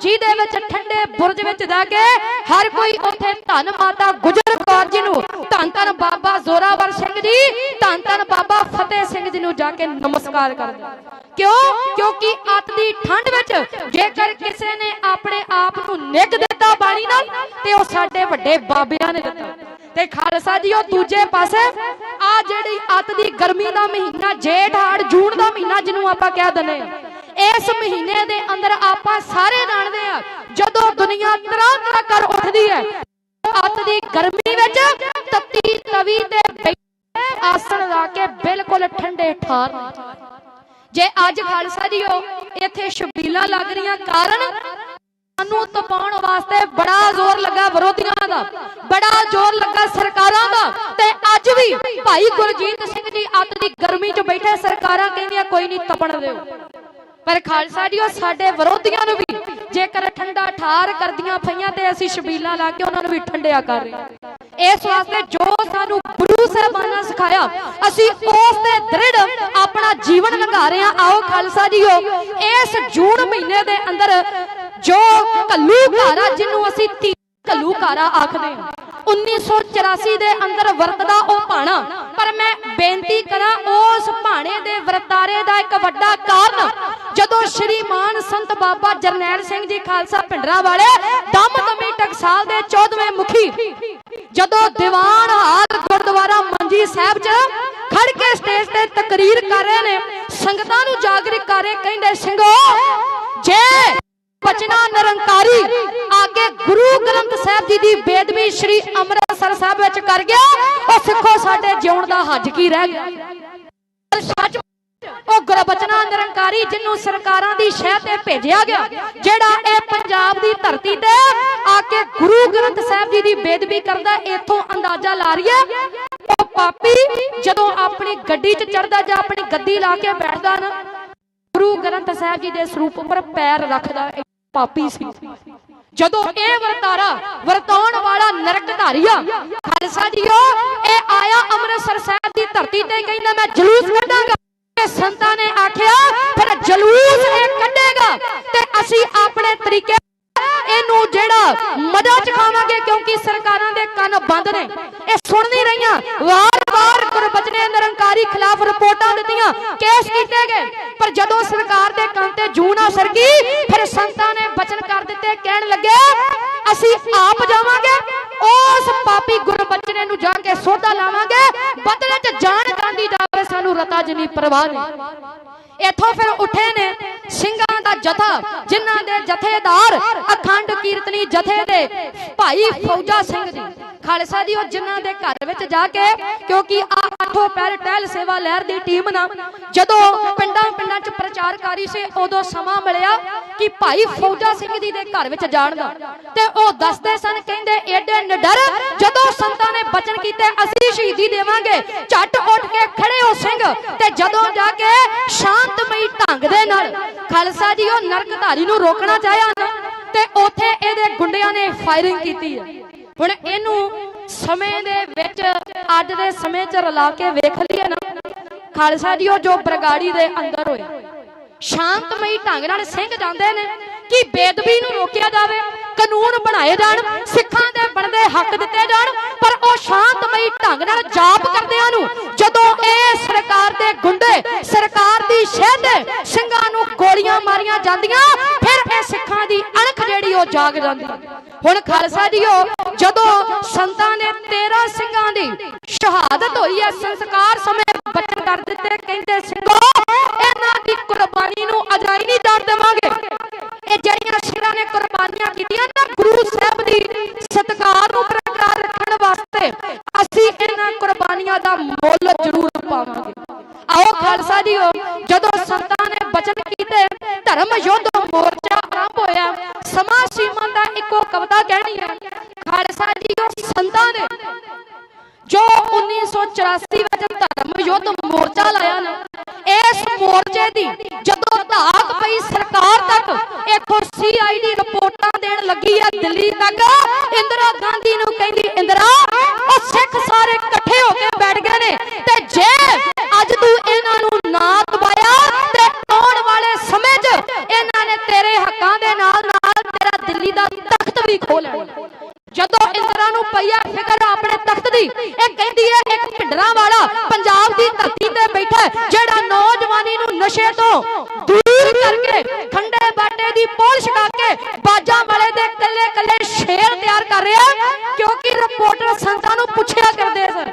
ਜਿਹਦੇ ਵਿੱਚ ਠੰਡੇ ਬੁਰਜ ਵਿੱਚ ਜਾ ਕੇ ਹਰ ਕੋਈ ਉੱਥੇ ਧੰਨ ਮਾਤਾ ਗੁਜਰ ਕੌਰ ਜੀ ਨੂੰ, ਧੰਨ ਧੰਨ ਬਾਬਾ ਜ਼ੋਰਾਵਰ ਸਿੰਘ ਜੀ, ਧੰਨ ਧੰਨ ਬਾਬਾ ਫਤਿਹ ਸਿੰਘ ਜੀ ਨੂੰ ਜਾ ਕੇ ਨਮਸਕਾਰ ਕਰਦਾ। ਕਿਉਂ? ਕਿਉਂਕਿ ਅੱਤ ਦੀ ਠੰਡ ਵਿੱਚ ਜੇਕਰ ਕਿਸੇ ਨੇ ਆਪਣੇ ਆਪ ਨੂੰ ਨਿੱਘ ਦਿੱਤਾ ਬਾਣੀ ਨਾਲ ਤੇ ਉਹ ਸਾਡੇ ਵੱਡੇ ਬਾਬਿਆਂ ਨੇ ਦਿੱਤਾ। ਤੇ ਖਾਲਸਾ ਜੀ ਉਹ ਦੂਜੇ ਪਾਸੇ ਆ ਜਿਹੜੀ ਅੱਤ ਦੀ ਗਰਮੀ ਦਾ ਮਹੀਨਾ ਜੇਠ ਹਾੜ ਜੂਨ ਦਾ ਮਹੀਨਾ ਜਿਹਨੂੰ ਆਪਾਂ ਕਹਿ ਦਿੰਦੇ ਆ, ਇਸ ਮਹੀਨੇ ਦੇ ਅੰਦਰ ਆਪਾਂ ਸਾਰੇ ਜਾਣਦੇ ਆ ਜਦੋਂ ਦੁਨੀਆ ਤਰ੍ਹਾਂ ਤਰ੍ਹਾਂ ਕਰ ਉੱਠਦੀ ਹੈ, ਅੱਤ ਦੀ ਗਰਮੀ ਵਿੱਚ ਤੱਤੀ ਤਵੀ ਤੇ ਬੈਠੇ ਆਸਣ ਲਾ ਕੇ ਬਿਲਕੁਲ ਠੰਡੇ ਠਾਰ। ਜੇ ਅੱਜ ਖਾਲਸਾ ਜੀ ਉਹ ਇੱਥੇ ਛਬੀਲਾਂ ਲੱਗ ਰਹੀਆਂ ਕਾਰਨ ਸਾਨੂੰ ਤਪਾਉਣ ਵਾਸਤੇ ਬੜਾ ਜ਼ੋਰ ਲੱਗਾ ਵਿਰੋਧੀਆਂ ਦਾ, ਬੜਾ ਜ਼ੋਰ ਲੱਗਾ ਸਰਕਾਰਾਂ ਦਾ। ਤੇ ਅੱਜ ਵੀ ਭਾਈ ਗੁਰਜੀਤ ਸਿੰਘ ਜੀ ਅੱਤ ਦੀ ਗਰਮੀ 'ਚ ਬੈਠੇ, ਸਰਕਾਰਾਂ ਕਹਿੰਦੀਆਂ ਕੋਈ ਨਹੀਂ ਤਪਣ ਦਿਓ, ਪਰ ਖਾਲਸਾ ਜੀ ਉਹ ਸਾਡੇ ਵਿਰੋਧੀਆਂ ਨੂੰ ਵੀ ਜੇਕਰ ਠੰਡਾ ਠਾਰ ਕਰਦੀਆਂ ਪਈਆਂ ਤੇ ਅਸੀਂ ਛਬੀਲਾਂ ਲਾ ਕੇ ਉਹਨਾਂ ਨੂੰ ਵੀ ਠੰਡਿਆ ਕਰ ਰਹੇ। ਇਸ ਵਾਸਤੇ ਜੋ ਸਾਨੂੰ ਗੁਰੂ ਸਾਹਿਬਾਨਾਂ ਸਿਖਾਇਆ ਅਸੀਂ ਉਸ ਤੇ ਦ੍ਰਿੜ ਆਪਣਾ ਜੀਵਨ ਲੰਘਾ ਰਹੇ ਹਾਂ। ਆਓ ਖਾਲਸਾ ਜੀਓ ਇਸ ਜੂਨ ਮਹੀਨੇ ਦੇ ਅੰਦਰ ਜੋ ਕੱਲੂ ਘਾਰਾ ਜਿਹਨੂੰ ਅਸੀਂ ਕੱਲੂ ਘਾਰਾ ਆਖਦੇ ਹਾਂ 1984 ਦੇ ਅੰਦਰ ਵਰਤਦਾ ਉਹ ਭਾਣਾ, ਪਰ ਮੈਂ ਬੇਨਤੀ ਕਰਾਂ ਉਸ ਭਾਣੇ ਦੇ ਵਰਤਾਰੇ ਦਾ ਇੱਕ ਵੱਡਾ ਕਾਰਨ ਜਦੋਂ ਸ਼੍ਰੀਮਾਨ ਸੰਤ ਬਾਬਾ ਜਰਨੈਲ ਸਿੰਘ ਜੀ ਖਾਲਸਾ ਭਿੰਡਰਾਂ ਵਾਲੇ ਦਮਦਮੀ ਟਕਸਾਲ ਦੇ 14ਵੇਂ ਮੁਖੀ ਜਦੋਂ ਦੀਵਾਨ ਹਾਲ ਗੁਰਦੁਆਰਾ ਮੰਜੀ ਸਾਹਿਬ 'ਚ ਖੜ ਕੇ ਸਟੇਜ ਤੇ ਤਕਰੀਰ ਕਰ ਰਹੇ ਨੇ, ਸੰਗਤਾਂ ਨੂੰ ਜਾਗਰਿਤ ਕਰ ਰਹੇ, ਕਹਿੰਦੇ ਸਿੰਘੋ ਜੇ ਬਚਨਾ ਨਿਰੰਕਾਰੀ ਆਗੇ ਗੁਰੂ ਗ੍ਰੰਥ ਸਾਹਿਬ ਜੀ ਦੀ ਬੇਦਬੀ ਸ਼੍ਰੀ ਅੰਮ੍ਰਿਤਸਰ ਸਾਹਿਬ ਵਿੱਚ ਕਰ ਗਿਆ, ਉਹ ਸਿੱਖੋ ਸਾਡੇ ਜਿਉਣ ਦਾ ਹੱਜ ਕੀ ਰਹਿ ਗਿਆ। ਸੱਚ ਉਹ ਗੁਰਬਚਨਾ ਨਿਰੰਕਾਰੀ ਜਿਹਨੂੰ ਸਰਕਾਰਾਂ ਦੀ ਸ਼ਹਿ ਤੇ ਭੇਜਿਆ ਗਿਆ, ਜਿਹੜਾ ਇਹ ਪੰਜਾਬ ਦੀ ਧਰਤੀ ਤੇ ਆ ਕੇ ਗੁਰੂ ਗ੍ਰੰਥ ਸਾਹਿਬ ਜੀ ਦੀ ਬੇਦਬੀ ਕਰਦਾ, ਇਥੋਂ ਅੰਦਾਜ਼ਾ ਲਾ ਰਹੀ ਹੈ ਉਹ ਪਾਪੀ ਜਦੋਂ ਆਪਣੀ ਗੱਡੀ 'ਚ ਚੜਦਾ ਜਾਂ ਆਪਣੀ ਗੱਦੀ ਲਾ ਕੇ ਬੈਠਦਾ ਨਾ ਗੁਰੂ ਗ੍ਰੰਥ ਸਾਹਿਬ ਜੀ ਦੇ ਸਰੂਪ ਉੱਪਰ ਪੈਰ ਰੱਖਦਾ, ਪਾਪੀ ਸੀ। ਜਦੋਂ ਇਹ ਵਰਤਾਰਾ ਵਰਤਾਉਣ ਵਾਲਾ ਨਰਕਧਾਰੀ ਆ ਖਾਲਸਾ ਜੀਓ ਇਹ ਆਇਆ ਅੰਮ੍ਰਿਤਸਰ ਸਾਹਿਬ ਦੀ ਧਰਤੀ ਤੇ, ਕਹਿੰਦਾ ਮੈਂ ਜਲੂਸ ਕੱਢਾਂਗਾ ਤੇ ਸੰਤਾਂ ਨੇ ਆਖਿਆ ਫਿਰ ਜਲੂਸ ਇਹ ਕੱਢੇਗਾ ਤੇ ਅਸੀਂ ਆਪਣੇ ਤਰੀਕੇ ਇਹਨੂੰ ਜਿਹੜਾ ਮਜ਼ਾ ਚਖਾਵਾਂਗੇ, ਕਿਉਂਕਿ ਸਰਕਾਰਾਂ ਦੇ ਕੰਨ ਬੰਦ ਨੇ, ਇਹ ਸੁਣ ਨਹੀਂ ਰਹੀਆਂ। ਵਾਰ-ਵਾਰ ਗੁਰਬਚਨੇ ਨਿਰੰਕਾਰੀ ਖਿਲਾਫ ਰਿਪੋਰਟਾਂ ਦਿੱਤੀਆਂ, ਕੇਸ ਕੀਤੇ ਗਏ, ਪਰ ਜਦੋਂ ਸਰਕਾਰ ਦੇ ਕੰਨ ਤੇ ਜੂੰ ਨਾ ਸਰਕੀ ਫਿਰ ਸੰਤਾਂ ਨੇ ਬਚਨ ਕਰ ਦਿੱਤੇ, ਕਹਿਣ ਲੱਗੇ ਅਸੀਂ ਆਪ ਜਾਵਾਂਗੇ ਉਸ ਪਾਪੀ ਗੁਰਬਚਨੇ ਨੂੰ ਜਾ ਕੇ ਸੋਧਾ ਲਾਵਾਂਗੇ, ਬਦਲੇ 'ਚ ਜਾਨ ਜਾਂਦੀ ਜਾਵੇ ਸਾਨੂੰ ਰਤਾ ਜਿੰਨੀ ਪਰਵਾਹ ਨਹੀਂ। ਇੱਥੋਂ ਫਿਰ ਉੱਠੇ ਨੇ ਸਿੰਘਾਂ ਦਾ ਜਥਾ, ਜਿਨ੍ਹਾਂ ਦੇ ਜਥੇਦਾਰ ਅਖੰਡ ਕੀਰਤਨੀ ਜਥੇ ਦੇ ਭਾਈ ਫੌਜਾ ਸਿੰਘ ਜੀ ਖਾਲਸਾ ਜੀ, ਉਹ ਜਿਨ੍ਹਾਂ ਦੇ ਘਰ ਵਿੱਚ ਜਾ ਕੇ, ਕਿਉਂਕਿ ਆ 8 ਪਹਿਰ ਟਹਿਲ ਸੇਵਾ ਲਹਿਰ ਦੀ ਟੀਮ ਨਾਲ ਜਦੋਂ ਪਿੰਡਾਂ 'ਚ ਪ੍ਰਚਾਰਕਾਰੀ ਸੀ, ਉਦੋਂ ਸਮਾਂ ਮਿਲਿਆ ਕਿ ਭਾਈ ਫੌਜਾ ਸਿੰਘ ਜੀ ਦੇ ਘਰ ਵਿੱਚ ਜਾਣ ਦਾ, ਤੇ ਉਹ ਦੱਸਦੇ ਸਨ, ਕਹਿੰਦੇ ਏਡੇ ਨਿਡਰ ਜਦੋਂ ਸੰਤਾਂ ਨੇ ਬਚਨ ਕੀਤੇ ਅਸੀਂ ਸ਼ਹੀਦੀ ਦੇਵਾਂਗੇ, ਝੱਟ ਉੱਠ ਕੇ ਖੜੇ ਹੋ ਸਿੰਘ, ਤੇ ਜਦੋਂ ਜਾ ਕੇ ਸ਼ਾਂਤਮਈ ਢੰਗ ਦੇ ਨਾਲ ਖਾਲਸਾ ਜੀ ਉਹ ਨਰਕਧਾਰੀ ਨੂੰ ਰੋਕਣਾ ਚਾਹਿਆ ਨਾ, ਤੇ ਉੱਥੇ ਇਹਦੇ ਗੁੰਡਿਆਂ ਨੇ ਫਾਇਰਿੰਗ ਕੀਤੀ ਹੈ। ਹੁਣ ਇਹਨੂੰ ਸਮੇਂ ਦੇ ਵਿੱਚ ਅੱਜ ਦੇ ਸਮੇਂ 'ਚ ਰਲਾ ਕੇ ਵੇਖ ਲਈਏ ਨਾ, ਖਾਲਸਾ ਜੀ ਉਹ ਜੋ ਬਰਗਾੜੀ ਦੇ ਅੰਦਰ ਹੋਇਆ, ਸ਼ਾਂਤਮਈ ਢੰਗ ਨਾਲ ਸਿੰਘ ਜਾਂਦੇ ਨੇ ਕਿ ਬੇਦਬੀ ਨੂੰ ਰੋਕਿਆ ਜਾਵੇ, ਕਾਨੂੰਨ ਬਣਾਏ ਜਾਣ, ਸਿੱਖਾਂ ਦੇ ਬਣਦੇ ਹੱਕ ਦਿੱਤੇ ਜਾਣ, ਪਰ ਉਹ ਸ਼ਾਂਤਮਈ ਢੰਗ ਨਾਲ ਜਾਪ ਕਰਦਿਆਂ ਨੂੰ ਜਦੋਂ ਇਹ ਸਰਕਾਰ ਦੇ ਗੁੰਡੇ ਸਰਕਾਰ ਦੀ ਸ਼ਹਿ ਦੇ ਸਿੰਘਾਂ ਨੂੰ ਗੋਲੀਆਂ ਮਾਰੀਆਂ ਜਾਂਦੀਆਂ, ਫਿਰ ਇਹ ਸਿੱਖਾਂ ਦੀ ਅਣਖ ਜਿਹੜੀ ਉਹ ਜਾਗ ਜਾਂਦੀ। ਹੁਣ ਖਾਲਸਾ ਜੀਓ ਜਦੋਂ ਸੰਤਾਂ ਨੇ 13 ਸਿੰਘਾਂ ਦੀ ਸ਼ਹਾਦਤ ਹੋਈ ਹੈ, ਸੰਸਕਾਰ ਸਮੇਂ ਬਚਨ ਕਰ ਦਿੱਤੇ, ਕਹਿੰਦੇ ਸਿੰਘੋ ਇਹਨਾਂ ਦੀ ਕੁਰਬਾਨੀ ਨੂੰ ਅਜਾਈ ਨਹੀਂ ਜਾਣ ਦੇਵਾਂਗੇ। ਇਹ ਜਿਹੜੀਆਂ ਸਿੰਘਾਂ ਨੇ ਕੁਰਬਾਨੀਆਂ ਕੀਤੀਆਂ ਨਾ ਗੁਰੂ ਸਾਹਿਬ ਦੀ ਸਤਿਕਾਰ ਨੂੰ ਬਰਕਰਾਰ ਰੱਖਣ ਵਾਸਤੇ, ਅਸੀਂ ਇਹਨਾਂ ਕੁਰਬਾਨੀਆਂ ਦਾ ਮੁੱਲ ਜ਼ਰੂਰ ਪਾਵਾਂਗੇ। ਆਓ ਖਾਲਸਾ ਜੀਓ ਜਦੋਂ ਸੰਤਾਂ ਨੇ ਬਚਨ ਕੀਤੇ, ਧਰਮ ਯੁੱਧ ਮੋਰਚਾ ਆਰੰਭ ਹੋਇਆ। ਸਮਾਂ ਸੀਮਨ ਦਾ ਇੱਕੋ ਕਵਿਤਾ ਕਹਿਣੀ ਹੈ, ਖਾਲਸਾ ਜੀਓ ਸੰਤਾਂ ਨੇ ਜੋ 1984 ਵਿੱਚ ਧਰਮ ਯੁੱਧ ਮੋਰਚਾ ਲਾਇਆ ਨਾ, ਇਸ ਮੋਰਚੇ ਦੀ ਜਦੋਂ ਧਾਕ ਪਈ ਸਰਕਾਰ ਤੱਕ, ਇੱਥੋਂ CID ਰਿਪੋਰਟਾਂ ਦੇਣ ਲੱਗੀ ਹੈ ਦਿੱਲੀ ਤੱਕ, ਇੰਦਰਾ ਗਾਂਧੀ ਨੂੰ ਕਹਿੰਦੀ ਇੰਦਰਾ ਉਹ ਸਿੱਖ ਸਾਰੇ ਇਕੱਠੇ ਹੋ ਕੇ ਬੈਠ ਗਏ ਨੇ, ਤੇ ਜੇ ਅੱਜ ਤੂੰ ਇਹਨਾਂ ਨੂੰ ਨਾ ਦਬਾਇਆ ਤੇ ਆਉਣ ਵਾਲੇ ਸਮੇਂ 'ਚ ਇਹਨਾਂ ਨੇ ਤੇਰੇ ਹੱਕਾਂ ਦੇ ਨਾਲ ਨਾਲ ਤੇਰਾ ਦਿੱਲੀ ਦਾ ਤਖਤ ਵੀ ਖੋਹ ਲੈਣਾ। ਜਦੋਂ ਇੰਦਰਾ ਨੂੰ ਪਈਆ ਫਿਕਰ ਆਪਣੇ ਤਖਤ ਦੀ, ਇਹ ਕਹਿੰਦੀ ਹੈ ਇੱਕ ਭਿੰਡਰਾਂ ਵਾਲਾ ਪੰਜਾਬ ਦੀ ਧਰਤੀ ਤੇ ਬੈਠਾ, ਜਿਹੜਾ ਨੌਜਵਾਨੀ ਨੂੰ ਨਸ਼ੇ ਤੋਂ ਦੂਰ ਕਰਕੇ ਖੰਡੇ ਬਾਟੇ ਦੀ ਪੋਲ ਛਕਾ ਕੇ ਬਾਜਾਂ ਵਾਲੇ ਦੇ ਕੱਲੇ ਕੱਲੇ ਸ਼ੇਰ ਤਿਆਰ ਕਰ ਰਿਹਾ, ਕਿਉਂਕਿ ਰਿਪੋਰਟਰ ਸੰਤਾਂ ਨੂੰ ਪੁੱਛਿਆ ਕਰਦੇ ਸਨ,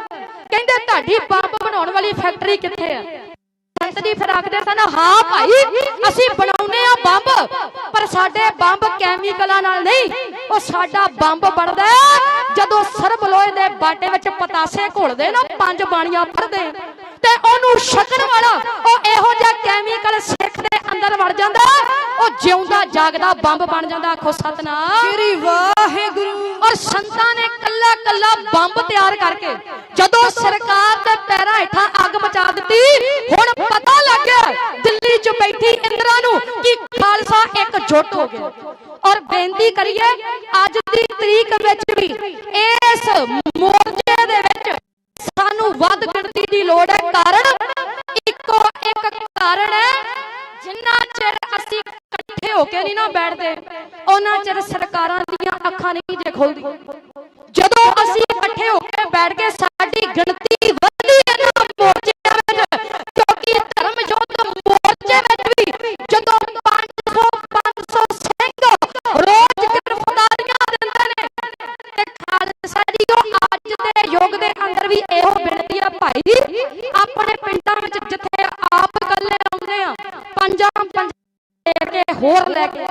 ਕਹਿੰਦੇ ਤੁਹਾਡੀ ਬੰਬ ਬਣਾਉਣ ਵਾਲੀ ਫੈਕਟਰੀ ਕਿੱਥੇ ਹੈ? ਸੰਤ ਜੀ ਫਿਰ ਆਖਦੇ ਸਨ, ਹਾਂ ਭਾਈ ਅਸੀਂ ਬਣਾਉਨੇ ਆ ਬੰਬ, ਪਰ ਸਾਡੇ ਬੰਬ ਕੈਮੀਕਲਾਂ ਨਾਲ ਨਹੀਂ, ਉਹ ਸਾਡਾ ਬੰਬ ਬਣਦਾ ਜਦੋਂ ਸਰਬ ਲੋਹੇ ਦੇ ਬਾਟੇ ਵਿੱਚ ਪਤਾਸੇ ਘੋਲਦੇ ਨਾ 5 ਬਾਣੀਆਂ ਭਰਦੇ, ਤੇ ਉਹਨੂੰ ਛਕਣ ਵਾਲਾ ਉਹ ਇਹੋ ਜਿਹਾ ਕੈਮੀਕਲ ਸਿੱਖ ਦੇ ਅੰਦਰ ਵੜ ਜਾਂਦਾ, ਉਹ ਜਿਉਂਦਾ ਜਾਗਦਾ ਬੰਬ ਬਣ ਜਾਂਦਾ। ਆਖੋ ਸਤਨਾਮ ਸ੍ਰੀ ਵਾਹਿਗੁਰੂ। ਔਰ ਸੰਤਾਂ ਨੇ ਕੱਲਾ ਕੱਲਾ ਬੰਬ ਤਿਆਰ ਕਰਕੇ ਜਦੋਂ ਸਰਕਾਰ ਦੇ ਪੈਰਾਂ ਹੇਠਾਂ ਅੱਗ ਮਚਾ ਦਿੱਤੀ, ਹੁਣ ਪਤਾ ਲੱਗ ਗਿਆ ਦਿੱਲੀ 'ਚ ਬੈਠੀ ਇੰਦਰਾ ਨੂੰ ਕਿ ਖਾਲਸਾ ਇਕਜੁੱਟ ਹੋ ਗਿਆ। ਔਰ ਬੇਨਤੀ ਕਰੀਏ ਅੱਜ ਦੀ ਤਰੀਕ ਵਿੱਚ ਵੀ ਇਸ ਮੋਰਚੇ ਦੇ ਵਿੱਚ ਸਾਨੂੰ ਵੱਧ ਗਿਣਤੀ ਦੀ ਲੋੜ ਹੈ। ਕਾਰਨ ਇੱਕੋ ਇੱਕ ਕਾਰਨ ਹੈ, ਜਿੰਨਾ ਚਿਰ ਅਸੀਂ ਇਕੱਠੇ ਹੋ ਕੇ ਨਹੀਂ ਨਾ ਬੈਠਦੇ, ਉਹਨਾਂ ਚਿਰ ਸਰਕਾਰਾਂ ਦੀਆਂ ਅੱਖਾਂ ਨਹੀਂ ਜੇ ਖੁੱਲਦੀਆਂ। ਜਦੋਂ ਅਸੀਂ ਇਕੱਠੇ ਹੋ ਕੇ ਬੈਠ ਕੇ ਸਾਡੀ ਗਿਣਤੀ ਵਧਦੀ ਹੈ ਨਾ ਮੋਰਚਿਆਂ ਵਿੱਚ, ਕਿਉਂਕਿ ਧਰਮ ਯੁੱਧ ਮੋਰਚੇ ਵਿੱਚ ਵੀ ਜਦੋਂ 500 ਸਿੰਘ ਰੋਜ਼ ਗ੍ਰਿਫਤਾਰੀਆਂ ਦਿੰਦੇ ਨੇ, ਤੇ ਖਾਲਸਾ ਜੀ ਉਹ ਅੱਜ ਦੇ ਯੁੱਗ ਦੇ ਅੰਦਰ ਵੀ ਇਹੋ ਬੇਨਤੀ ਆ ਭਾਈ, ਆਪਣੇ ਪਿੰਡਾਂ ਵਿੱਚ ਜਿੱਥੇ ਆਪ ਇਕੱਲੇ ਆਉਂਦੇ ਆ, ਪੰਜਾਂ ਲੈ ਕੇ ਹੋਰ ਲੈ ਕੇ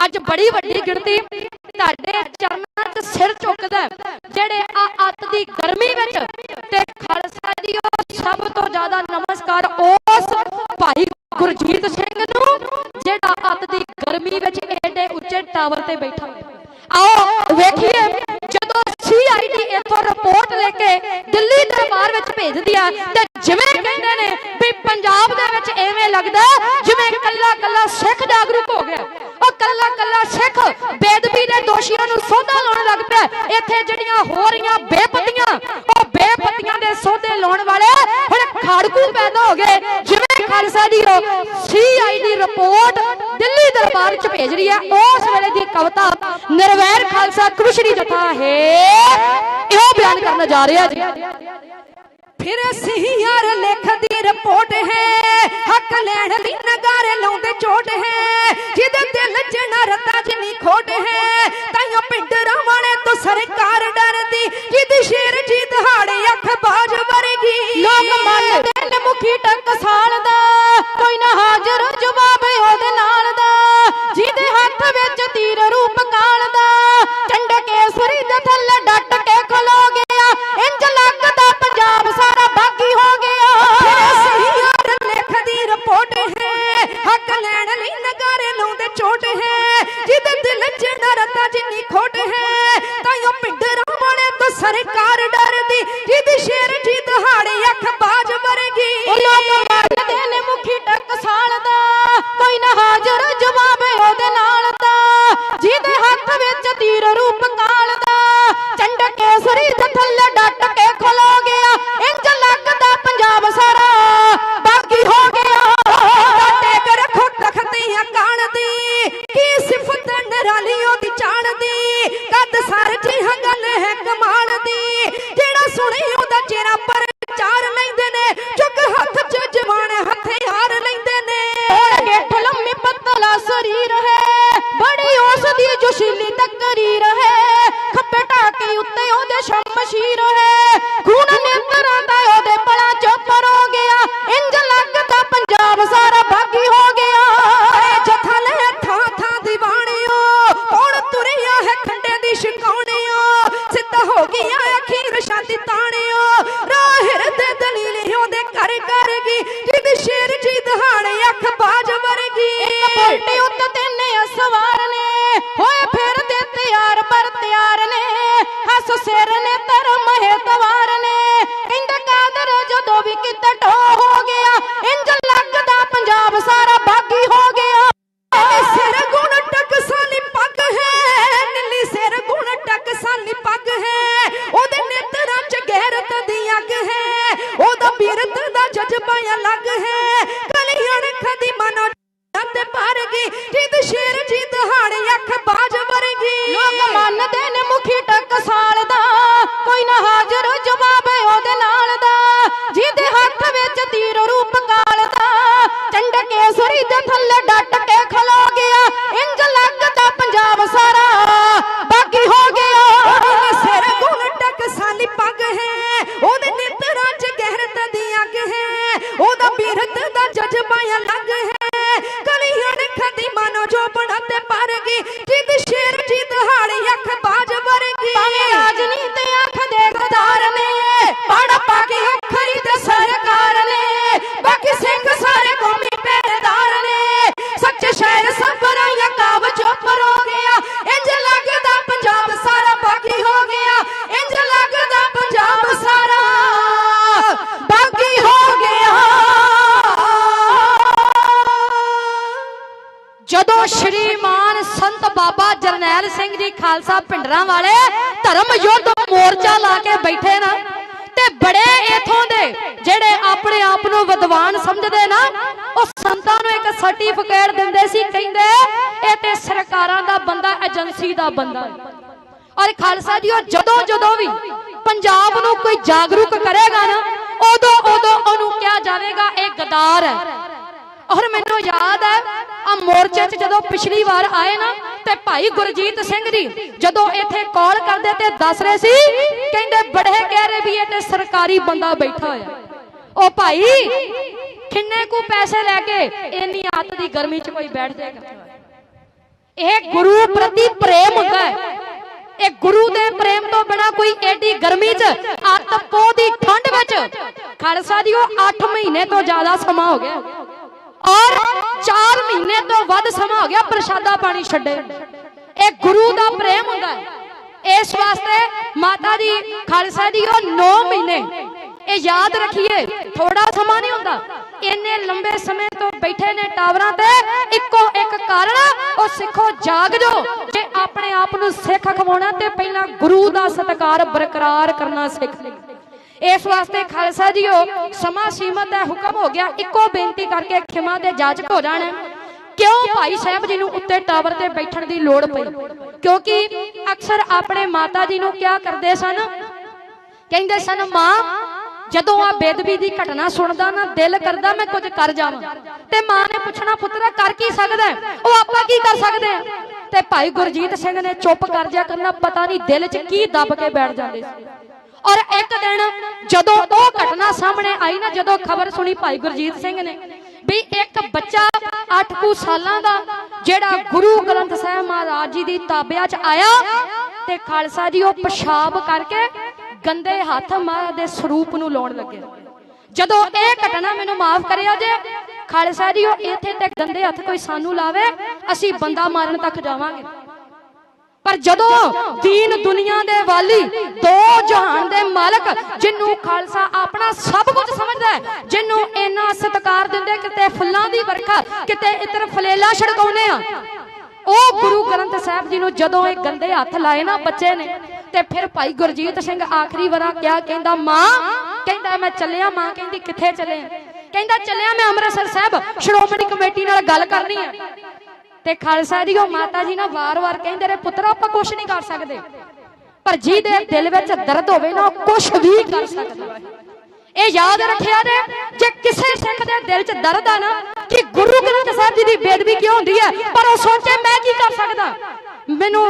ਅੱਜ ਬੜੀ ਵੱਡੀ ਗਿਣਤੀ ਤੁਹਾਡੇ ਚਰਨਾਂ 'ਚ ਸਿਰ ਝੁਕਦਾ, ਜਿਹੜੇ ਆ ਅੱਤ ਦੀ ਗਰਮੀ ਵਿੱਚ, ਤੇ ਖਾਲਸਾ ਜੀ ਉਹ ਸਭ ਤੋਂ ਜ਼ਿਆਦਾ ਨਮਸਕਾਰ ਉਸ ਭਾਈ ਗੁਰਜੀਤ ਸਿੰਘ ਨੂੰ, ਜਿਹੜਾ ਅੱਤ ਦੀ ਗਰਮੀ ਵਿੱਚ ਏਡੇ ਉੱਚੇ ਟਾਵਰ ਤੇ ਬੈਠਾ। ਆਓ ਵੇਖੀਏ ਜਦੋਂ CID ਇੱਥੋਂ ਰਿਪੋਰਟ ਲੈ ਕੇ ਦਿੱਲੀ ਦਰਬਾਰ ਵਿੱਚ ਭੇਜਦੀ ਆ, ਤੇ ਜਿਵੇਂ ਕਹਿੰਦੇ ਨੇ ਵੀ ਪੰਜਾਬ ਦੇ ਵਿੱਚ ਐਵੇਂ ਲੱਗਦਾ ਜਿਵੇਂ ਕੱਲਾ ਕੱਲਾ ਸਿੱਖ ਜਾਗਰੂਕ ਹੋ ਗਿਆ, ਉਹ ਕੱਲਾ ਕੱਲਾ ਸਿੱਖ ਬੇਦਬੀ ਦੇ ਦੋਸ਼ੀਆਂ ਨੂੰ ਸੋਧਾ ਲਾਉਣ ਲੱਗ ਪਿਆ। ਇੱਥੇ ਜਿਹੜੀਆਂ ਹੋ ਰਹੀਆਂ ਬੇਪਤੀਆਂ, ਉਹ ਬੇਪਤੀਆਂ ਦੇ ਸੋਧੇ ਲਾਉਣ ਵਾਲੇ ਹੁਣ ਖਾੜਕੂ ਪੈਦਾ ਹੋ ਗਏ, ਜਿਵੇਂ खालसा दी CID रिपोर्ट दिल्ली दरबार च भेज रही है। उस वेले दी कविता निर्वैर खालसा कविशरी जथा है यो बयान करना जा रहा जी। फिर सियार लेख दी रिपोर्ट है हक लैण दी नगारे लाउंदे चोट है जिदे दिल च ना रता जिनी खोट है ताइयों पिंड रावणे तो सरकार डरदी जिद शेर जी दहाड़े अख बाज वर्गी लोग मनदे ने मुखी टकसाल दा कोई ना हाजर जवाब ओदे नाल दा जिदे हत्थ विच तीर रूप काल दा चंड केसरी दे थल्ले डट के खलो गया इंज लगदा पंजाब सारा बागी हो गया। सियार लेख दी रिपोर्ट है हक लैण लई नगारे लाउंदे चोट है जिदे दिल च ना रता जिनी खोट है ताइयों पिंड रावणे तो सरकार डरदी जिद शेर जी दहाड़े अख बाज वर्गी लोग मनदे ने मुखी टकसाल दा कोई ना हाजर जवाब ओदे नाल दा जिदे हत्थ विच तीर रूप काल दा चंड केसरी दे थल्ले डट के खलो गया इंज लगदा पंजाब सारा बागी हो गया। डटे कर रखो तखतियां कान दी की सिफत नरालियों दी चाण दी कद सार जी गल है कमाल दी जेड़ा सुने ओदा चेहरा पर चार लैंदे ने चुक हत्थ च जवान हथियार लैंदे ने गेठ लम्मी पतला शरीर है बड़ी औषधि जोशीली तकरीर है खब्बे टाके उत्ते ओदे शमशीर है खून नेत्रा दा ओदे पला चोपर हो गया इंज लगदा पंजाब सारा बागी हो गया। जथा ले था था दीवानियो कौन तुरिया है खंडे दी शिकौनियो सिद्ध हो गया अखीर शादी तानियो राहिर दे दलीलियों दे कर करगी जिद शेर जी दहाड़े अख बाज वर्गी पलटे उत्ते तेने सवार ने होए फिर दे तैयार पर तैयार ने हस सिर ने धर्म है तवार ने इंद कादर जदों भी किते टो हो गया इंज लगदा पंजाब सारा बागी हो गया। सिर गुण टकसाली पग है नीली सिर गुण टकसाली पग है ओदे नेत्रां च गैरत दी अग है ओदा बीरत दा जज्बा अलग है कली अणख दी मनो ते पारगी जिद शेर जी दहाड़े अख बाज वर्गी लोग मनदे ने मुखी टकसाल दा कोई ना हाजर जवाब ओदे नाल दा जिदे हत्थ विच तीर रूप काल दा चंड केसरी दे थल्ले डट के खलो गया इंज लगदा पंजाब सारा बागी हो गया। सिर गुण टकसाली पग है ओदे नेत्रां च गैरत दी अग है ओदा बीरत दा जज्बा अलग है कली अणख दी मनो जो बनते पारगी जिद शेर जी दहाड़े अख बाज वर्गी भावें राजनीति अख दे गदार ने पाड़ा पाके अखरी ते सरकार ने बाकी सिख सारे कौमी पहरेदार ने सच्चे शहर सब राया काव चोपर हो गया इंज लगदा पंजाब सारा बागी हो गया इंज लगदा पंजाब सारा बागी हो गया। ਜਦੋਂ ਸ਼੍ਰੀਮਾਨ ਸੰਤ ਬਾਬਾ ਜਰਨੈਲ ਸਿੰਘ ਜੀ ਖਾਲਸਾ ਪਿੰਡਰਾਂ ਵਾਲੇ ਧਰਮ ਯੁੱਧ ਮੋਰਚਾ ਲਾ ਕੇ ਬੈਠੇ ਨਾ ਤੇ ਬੜੇ ਇਥੋਂ ਦੇ ਜਿਹੜੇ ਆਪਣੇ ਆਪ ਨੂੰ ਵਿਦਵਾਨ ਸਮਝਦੇ ਨਾ ਉਹ ਸੰਤਾਂ ਨੂੰ ਇੱਕ ਸਰਟੀਫਿਕੇਟ ਦਿੰਦੇ ਸੀ ਕਹਿੰਦੇ ਇਹ ਤੇ ਸਰਕਾਰਾਂ ਦਾ ਬੰਦਾ ਏਜੰਸੀ ਦਾ ਬੰਦਾ ਔਰ ਖਾਲਸਾ ਜੀ ਉਹ ਜਦੋਂ ਵੀ ਪੰਜਾਬ ਨੂੰ ਕੋਈ ਜਾਗਰੂਕ ਕਰੇਗਾ ਨਾ ਉਦੋਂ ਉਹਨੂੰ ਕਿਹਾ ਜਾਵੇਗਾ ਇਹ ਗਦਾਰ ਹੈ। ਔਰ ਮੈਨੂੰ ਯਾਦ ਹੈ ਆ ਮੋਰਚੇ 'ਚ ਜਦੋਂ ਪਿਛਲੀ ਵਾਰ ਆਏ ਨਾ ਤੇ ਭਾਈ ਗੁਰਜੀਤ ਸਿੰਘ ਜੀ ਜਦੋਂ ਇੱਥੇ ਕਾਲ ਕਰਦੇ ਤੇ ਦੱਸ ਰਹੇ ਸੀ ਕਹਿੰਦੇ ਬੜੇ ਕਹਿ ਰਹੇ ਵੀ ਇਹ ਤੇ ਸਰਕਾਰੀ ਬੰਦਾ ਬੈਠਾ ਹੋਇਆ। ਉਹ ਭਾਈ ਕਿੰਨੇ ਕੁ ਪੈਸੇ ਲੈ ਕੇ ਇੰਨੀ ਅੱਤ ਦੀ ਗਰਮੀ 'ਚ ਕੋਈ ਬੈਠ ਜਾਏਗਾ। ਇਹ ਗੁਰੂ ਪ੍ਰਤੀ ਪ੍ਰੇਮ ਹੁੰਦਾ ਹੈ। ਇਹ ਗੁਰੂ ਦੇ ਪ੍ਰੇਮ ਤੋਂ ਬਿਨਾ ਕੋਈ ਐਡੀ ਗਰਮੀ 'ਚ ਅੱਤ ਪੋ ਦੀ ਠੰਡ ਵਿੱਚ ਖਾਲਸਾ ਜੀ ਉਹ 8 ਮਹੀਨੇ ਤੋਂ ਜ਼ਿਆਦਾ ਸਮਾਂ ਹੋ ਗਿਆ और 4 महीने तो वध समा हो गया प्रसादा पानी छड्डे। एक गुरु दा प्रेम हुंदा है। इस वास्ते माता जी खालसा जी 9 महीने ये याद रखिए थोड़ा समा नहीं हुंदा इन्ने लंबे समय तो बैठे ने टावरां ते इक्को एक कारण ओ सिखो जाग जो जे अपने आप नूं सिख खवाउणा ते पहला गुरु दा सत्कार बरकरार करना सिख ले। ਇਸ ਵਾਸਤੇ ਖਾਲਸਾ ਜੀਓ ਸਮਾਂ ਸੀਮਤ ਹੈ, ਹੁਕਮ ਹੋ ਗਿਆ, ਇੱਕੋ ਬੇਨਤੀ ਕਰਕੇ ਖਿਮਾ ਦੇ ਜਾਚਕ ਹੋ ਜਾਣ। ਕਿਉਂ ਭਾਈ ਸਾਹਿਬ ਜੀ ਨੂੰ ਉੱਤੇ ਟਾਵਰ ਤੇ ਬੈਠਣ ਦੀ ਲੋੜ ਪਈ? ਕਿਉਂਕਿ ਅਕਸਰ ਆਪਣੇ ਮਾਤਾ ਜੀ ਨੂੰ ਕਿਹਾ ਕਰਦੇ ਸਨ, ਕਹਿੰਦੇ ਸਨ, ਮਾਂ ਜਦੋਂ ਆ ਬੇਦਬੀ ਦੀ ਘਟਨਾ ਸੁਣਦਾ ਨਾ ਦਿਲ ਕਰਦਾ ਮੈਂ ਕੁਝ ਕਰ ਜਾਵਾਂ। ਤੇ ਮਾਂ ਨੇ ਪੁੱਛਣਾ, ਪੁੱਤਰਾ ਕਰ ਕੀ ਸਕਦਾ? ਉਹ ਆਪਾਂ ਕੀ ਕਰ ਸਕਦੇ ਆ? ਤੇ ਭਾਈ ਗੁਰਜੀਤ ਸਿੰਘ ਨੇ ਚੁੱਪ ਕਰ ਜਾ ਕਰਨਾ, ਪਤਾ ਨਹੀਂ ਦਿਲ 'ਚ ਕੀ ਦੱਬ ਕੇ ਬੈਠ ਜਾਂਦੇ ਸੀ। ਔਰ ਇੱਕ ਦਿਨ ਜਦੋਂ ਉਹ ਘਟਨਾ ਸਾਹਮਣੇ ਆਈ ਨਾ, ਜਦੋਂ ਖਬਰ ਸੁਣੀ ਭਾਈ ਗੁਰਜੀਤ ਸਿੰਘ ਨੇ ਵੀ ਇੱਕ ਬੱਚਾ 8 ਕੁ ਸਾਲਾਂ ਦਾ ਜਿਹੜਾ ਗੁਰੂ ਗ੍ਰੰਥ ਸਾਹਿਬ ਮਹਾਰਾਜ ਜੀ ਦੀ ਤਾਬਿਆ 'ਚ ਆਇਆ, ਤੇ ਖਾਲਸਾ ਜੀ ਉਹ ਪਿਸ਼ਾਬ ਕਰਕੇ ਗੰਦੇ ਹੱਥ ਮਹਾਰਾਜ ਦੇ ਸਰੂਪ ਨੂੰ ਲਾਉਣ ਲੱਗੇ। ਜਦੋਂ ਇਹ ਘਟਨਾ, ਮੈਨੂੰ ਮਾਫ ਕਰਿਆ ਜੇ ਖਾਲਸਾ ਜੀ, ਉਹ ਇੱਥੇ ਤੇ ਗੰਦੇ ਹੱਥ ਕੋਈ ਸਾਨੂੰ ਲਾਵੇ, ਅਸੀਂ ਬੰਦਾ ਮਾਰਨ ਤੱਕ ਜਾਵਾਂਗੇ। ਪਰ ਜਦੋਂ ਦੀਨ ਦੁਨੀਆ ਦੇ ਵਾਲੀ, ਦੋ ਜਹਾਨ ਦੇ ਮਾਲਕ, ਜਿਹਨੂੰ ਖਾਲਸਾ ਆਪਣਾ ਸਭ ਕੁਝ ਸਮਝਦਾ ਹੈ, ਜਿਹਨੂੰ ਇੰਨਾ ਸਤਿਕਾਰ ਦਿੰਦੇ, ਕਿਤੇ ਫੁੱਲਾਂ ਦੀ ਵਰਖਾ, ਕਿਤੇ ਇਤਰ ਫਲੇਲਾ ਛੜਕਾਉਂਦੇ ਆ, ਉਹ ਗੁਰੂ ਗ੍ਰੰਥ ਸਾਹਿਬ ਜੀ ਨੂੰ ਜਦੋਂ ਇਹ ਗੰਦੇ ਹੱਥ ਲਾਏ ਨਾ ਬੱਚੇ ਨੇ, ਤੇ ਫਿਰ ਭਾਈ ਗੁਰਜੀਤ ਸਿੰਘ ਆਖਰੀ ਵਾਰਾ ਕਿਹਾ, ਕਹਿੰਦਾ ਮਾਂ, ਕਹਿੰਦਾ ਮੈਂ ਚੱਲਿਆ। ਮਾਂ ਕਹਿੰਦੀ ਕਿੱਥੇ ਚੱਲੇ? ਕਹਿੰਦਾ ਚੱਲਿਆ ਮੈਂ ਅੰਮ੍ਰਿਤਸਰ ਸਾਹਿਬ ਸ਼੍ਰੋਮਣੀ ਕਮੇਟੀ ਨਾਲ ਗੱਲ ਕਰਨੀ ਹੈ। ਤੇ ਖਾਲਸਾ ਜੀ ਉਹ ਮਾਤਾ ਜੀ ਨਾ ਵਾਰ-ਵਾਰ ਕਹਿੰਦੇ ਰਹੇ, ਪੁੱਤਰਾ ਆਪਾਂ ਕੁਛ ਨਹੀਂ ਕਰ ਸਕਦੇ, ਪਰ ਜਿਹਦੇ ਦਿਲ ਵਿੱਚ ਦਰਦ ਹੋਵੇ ਨਾ, ਉਹ ਕੁਛ ਵੀ ਕਰ ਸਕਦਾ। ਇਹ ਯਾਦ ਰੱਖਿਆ ਜੇ ਕਿਸੇ ਸਿੱਖ ਦੇ ਦਿਲ 'ਚ ਦਰਦ ਆ ਨਾ ਕਿ ਗੁਰੂ ਗ੍ਰੰਥ ਸਾਹਿਬ ਜੀ ਦੀ ਬੇਦਬੀ ਕਿਉਂ ਹੁੰਦੀ ਹੈ, ਪਰ ਉਹ ਸੋਚੇ ਮੈਂ ਕੀ ਕਰ ਸਕਦਾ। ਮੈਨੂੰ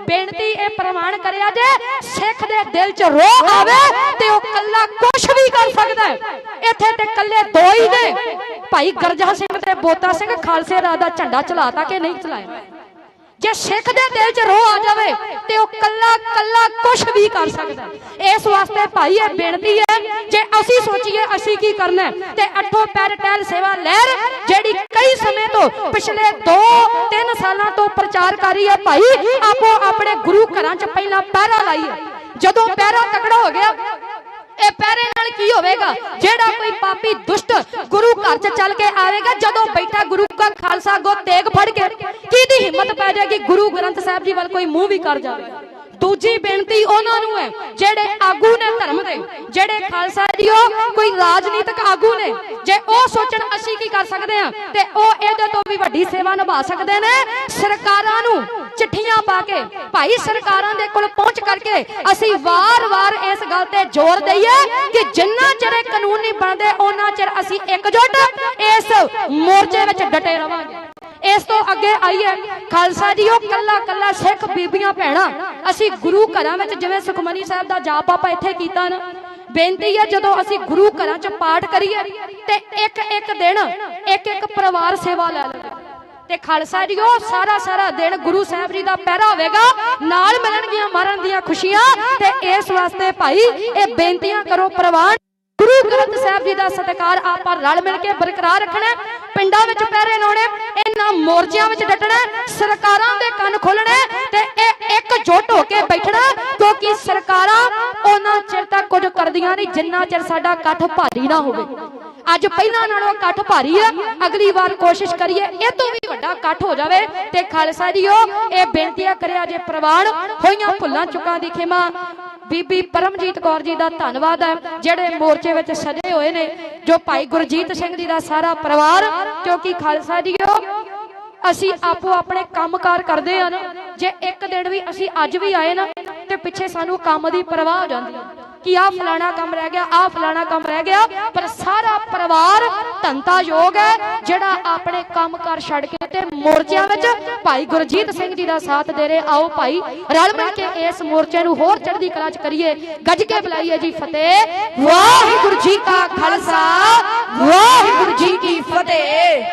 ਬੇਨਤੀ ਇਹ ਪ੍ਰਮਾਣ ਕਰਿਆ ਜੇ ਸਿੱਖ ਦੇ ਦਿਲ 'ਚ ਰੋਹ ਆਵੇ ਤੇ ਉਹ ਕੱਲਾ ਕੁਛ ਵੀ ਕਰ ਸਕਦਾ। ਇੱਥੇ ਤੇ ਕੱਲੇ ਦੋ ਹੀ ਨੇ, ਭਾਈ ਗਰਜਾ ਸਿੰਘ ਤੇ ਬੋਤਾ ਸਿੰਘ, ਖਾਲਸੇ ਰਾਜ ਦਾ ਝੰਡਾ ਚਲਾਤਾ ਕਿ ਨਹੀਂ ਚਲਾਇਆ? ਜੇ ਸਿੱਖ ਦੇ ਦਿਲ 'ਚ ਰੋਹ ਆ ਜਾਵੇ ਤੇ ਉਹ ਕੱਲਾ ਕੱਲਾ ਕੁਛ ਵੀ ਕਰ ਸਕਦਾ। ਇਸ ਵਾਸਤੇ ਭਾਈ ਇਹ ਬੇਨਤੀ ਹੈ, ਜੇ ਅਸੀਂ ਸੋਚੀਏ ਅਸੀਂ ਕੀ ਕਰਨਾ, ਤੇ ਅੱਠੋਂ ਪੈਰ ਟਹਿਲ ਸੇਵਾ ਲਹਿਰ ਜਿਹੜੀ ਕਈ ਸਮੇਂ ਤੋਂ ਪਿਛਲੇ 2-3 ਸਾਲਾਂ ਤੋਂ ਪ੍ਰਚਾਰ ਕਰ ਰਹੀ ਹੈ, ਭਾਈ ਆਪੋ ਆਪਣੇ ਗੁਰੂ ਘਰਾਂ 'ਚ ਪਹਿਲਾਂ ਪਹਿਰਾ ਲਾਈਏ। ਜਦੋਂ ਪਹਿਰਾ ਤਕੜਾ ਹੋ ਗਿਆ, ਇਹ ਪਹਿਰੇ ਨਾਲ ਕੀ ਹੋਵੇਗਾ? ਜਿਹੜਾ ਕੋਈ ਪਾਪੀ ਦੁਸ਼ਟ ਗੁਰੂ ਘਰ 'ਚ ਚੱਲ ਕੇ ਆਵੇਗਾ, ਜਦੋਂ ਬੈਠਾ ਗੁਰੂ ਕਾ ਖਾਲਸਾ ਗੋ ਤੇਗ ਫੜ ਕੇ, ਕਿਹਦੀ ਹਿੰਮਤ ਪੈ ਜਾਏਗੀ ਗੁਰੂ ਗ੍ਰੰਥ ਸਾਹਿਬ ਜੀ ਵੱਲ ਕੋਈ ਮੂੰਹ ਵੀ ਕਰ ਜਾਵੇ? ਦੂਜੀ ਬੇਨਤੀ ਉਹਨਾਂ ਨੂੰ ਹੈ ਜਿਹੜੇ ਆਗੂ ਨੇ ਧਰਮ ਦੇ, ਜਿਹੜੇ ਖਾਲਸਾ ਜੀਓ ਕੋਈ ਰਾਜਨੀਤਿਕ ਆਗੂ ਨੇ, ਜੇ ਉਹ ਸੋਚਣ ਅਸੀਂ ਕੀ ਕਰ ਸਕਦੇ ਹਾਂ, ਤੇ ਉਹ ਇਹਦੇ ਤੋਂ ਵੀ ਵੱਡੀ ਸੇਵਾ ਨਿਭਾ ਸਕਦੇ ਨੇ। ਸਰਕਾਰਾਂ ਨੂੰ ਚਿੱਠੀਆਂ ਪਾ ਕੇ, ਭਾਈ ਸਰਕਾਰਾਂ ਦੇ ਕੋਲ ਪਹੁੰਚ ਕਰਕੇ ਅਸੀਂ ਵਾਰ-ਵਾਰ ਇਸ ਗੱਲ ਤੇ ਜ਼ੋਰ ਦਈਏ ਕਿ ਜਿੰਨਾ ਚਿਰ ਕਾਨੂੰਨ ਨਹੀਂ ਬਣਦੇ, ਉਹਨਾਂ ਚਿਰ ਅਸੀਂ ਇਕਜੁੱਟ ਇਸ ਮੋਰਚੇ ਵਿੱਚ ਡਟੇ ਰਵਾਂਗੇ। ਇਸ ਤੋਂ ਅੱਗੇ ਆਈਏ ਖਾਲਸਾ ਜੀ, ਉਹ ਕੱਲਾ ਕੱਲਾ ਸਿੱਖ ਬੀਬੀਆਂ ਭੈਣਾਂ, ਅਸੀਂ ਗੁਰੂ ਘਰਾਂ ਵਿੱਚ ਜਿਵੇਂ ਸੁਖਮਨੀ ਸਾਹਿਬ ਦਾ ਜਾਪ ਆਪਾਂ ਇੱਥੇ ਕੀਤਾ ਨਾ, ਬੇਨਤੀ ਹੈ ਜਦੋਂ ਅਸੀਂ ਗੁਰੂ ਘਰਾਂ 'ਚ ਪਾਠ ਕਰੀਏ ਤੇ ਇੱਕ ਦਿਨ ਇੱਕ ਪਰਿਵਾਰ ਸੇਵਾ ਲੈ ਲਵੇ, ਤੇ ਖਾਲਸਾ ਜੀ ਉਹ ਸਾਰਾ ਦਿਨ ਗੁਰੂ ਸਾਹਿਬ ਜੀ ਦਾ ਪਹਿਰਾ ਹੋਵੇਗਾ, ਨਾਲ ਮਿਲਣਗੀਆਂ ਮਰਨ ਦੀਆਂ ਖੁਸ਼ੀਆਂ। ਤੇ ਇਸ ਵਾਸਤੇ ਭਾਈ ਇਹ ਬੇਨਤੀਆਂ ਕਰੋ ਪ੍ਰਵਾਨ, ਗੁਰੂ ਗ੍ਰੰਥ ਸਾਹਿਬ ਜੀ ਦਾ ਸਤਿਕਾਰ ਆਪਾਂ ਰਲ ਮਿਲ ਕੇ ਬਰਕਰਾਰ ਰੱਖਣਾ, ਪਿੰਡਾਂ ਵਿੱਚ ਪਹਿਰੇ ਲਾਉਣੇ, ਇਹਨਾਂ ਮੋਰਚਿਆਂ ਵਿੱਚ ਡਟਣਾ, ਸਰਕਾਰਾਂ ਦੇ ਕੰਨ ਖੋਲਣੇ, ਤੇ ਇਹ ਇਕਜੁੱਟ ਹੋ ਕੇ ਬੈਠਣਾ, ਕਿਉਂਕਿ ਸਰਕਾਰਾਂ ਉਹਨਾਂ ਚਿਰ ਤੱਕ ਕੁਝ ਕਰਦੀਆਂ ਨਹੀਂ ਜਿੰਨਾ ਚਿਰ ਸਾਡਾ ਇਕੱਠ ਭਾਰੀ ਨਾ ਹੋਵੇ। ਅੱਜ ਪਹਿਲਾਂ ਨਾਲੋਂ ਇਕੱਠ ਭਾਰੀ ਆ, ਅਗਲੀ ਵਾਰ ਕੋਸ਼ਿਸ਼ ਕਰੀਏ ਇਹ ਤੋਂ ਵੀ ਵੱਡਾ ਇਕੱਠ ਹੋ ਜਾਵੇ। ਤੇ ਖਾਲਸਾ ਜੀਓ ਇਹ ਬੇਨਤੀਆਂ ਕਰਿਆ ਜੇ ਪ੍ਰਵਾਨ, ਹੋਈਆਂ ਭੁੱਲਾਂ ਚੁੱਕਾਂ ਦੀ ਖਿਮਾ। ਬੀਬੀ ਪਰਮਜੀਤ ਕੌਰ ਜੀ ਦਾ ਧੰਨਵਾਦ ਹੈ ਜਿਹੜੇ ਮੋਰਚੇ ਵਿੱਚ ਸਜੇ ਹੋਏ ਨੇ, ਜੋ ਭਾਈ ਗੁਰਜੀਤ ਸਿੰਘ ਜੀ ਦਾ ਸਾਰਾ ਪਰਿਵਾਰ, ਕਿਉਂਕਿ ਖਾਲਸਾ ਜੀਓ ਅਸੀਂ ਆਪੋ ਆਪਣੇ ਕੰਮਕਾਰ ਕਰਦੇ ਆ ਨਾ, ਜੇ ਇੱਕ ਦਿਨ ਵੀ ਅਸੀਂ ਅੱਜ ਵੀ ਆਏ ਨਾ ਤੇ ਪਿੱਛੇ ਸਾਨੂੰ ਕੰਮ ਦੀ ਪਰਵਾਹ ਹੋ ਜਾਂਦੀ ਹੈ ਕਿ ਆਹ ਫਲਾਣਾ ਕੰਮ ਰਹਿ ਗਿਆ, ਆਹ ਫਲਾਣਾ ਕੰਮ ਰਹਿ ਗਿਆ, ਪਰ ਸਾਰਾ ਪਰਿਵਾਰ ਧੰਤਾ ਯੋਗ ਹੈ ਜਿਹੜਾ ਆਪਣੇ ਕੰਮਕਾਰ ਛੱਡ ਕੇ ਤੇ ਮੋਰਚਿਆਂ ਵਿੱਚ ਭਾਈ ਗੁਰਜੀਤ ਸਿੰਘ ਜੀ ਦਾ ਸਾਥ ਦੇ ਰਹੇ। ਆਓ ਭਾਈ ਰਲ ਮਿਲ ਕੇ ਇਸ ਮੋਰਚੇ ਨੂੰ ਹੋਰ ਚੜ੍ਹਦੀ ਕਲਾ 'ਚ ਕਰੀਏ, ਗੱਜ ਕੇ ਬੁਲਾਈਏ ਜੀ ਫਤਿਹ। ਵਾਹਿਗੁਰੂ ਜੀ ਕਾ ਖਾਲਸਾ, ਵਾਹਿਗੁਰੂ ਜੀ ਕੀ ਫਤਿਹ।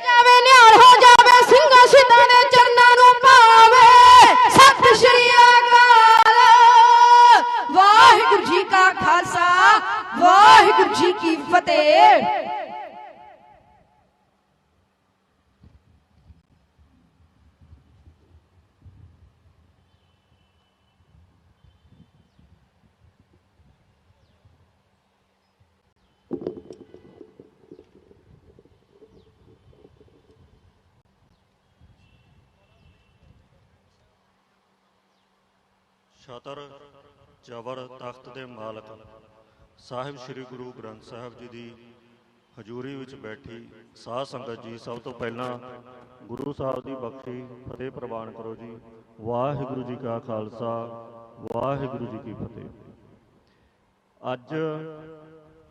ਜਾਵੇ ਨਿਹਾਲ ਹੋ ਜਾਵੇ ਸਿੰਘਾਂ ਸ਼ਹੀਦਾਂ ਦੇ ਚਰਨਾਂ ਨੂੰ ਪਾਵੇ, ਸਤਿ ਸ਼੍ਰੀ ਅਕਾਲ। ਵਾਹਿਗੁਰੂ ਜੀ ਕਾ ਖਾਲਸਾ, ਵਾਹਿਗੁਰੂ ਜੀ ਕੀ ਫਤਿਹ। ਛਤਰ ਜ਼ਬਰ ਤਖਤ ਦੇ ਮਾਲਕ ਸਾਹਿਬ ਸ੍ਰੀ ਗੁਰੂ ਗ੍ਰੰਥ ਸਾਹਿਬ ਜੀ ਦੀ ਹਜ਼ੂਰੀ ਵਿੱਚ ਬੈਠੀ ਸਾਧ ਸੰਗਤ ਜੀ, ਸਭ ਤੋਂ ਪਹਿਲਾਂ ਗੁਰੂ ਸਾਹਿਬ ਦੀ ਬਖਸ਼ੀ ਫਤਿਹ ਪ੍ਰਵਾਨ ਕਰੋ ਜੀ। ਵਾਹਿਗੁਰੂ ਜੀ ਕਾ ਖਾਲਸਾ, ਵਾਹਿਗੁਰੂ ਜੀ ਕੀ ਫਤਿਹ। ਅੱਜ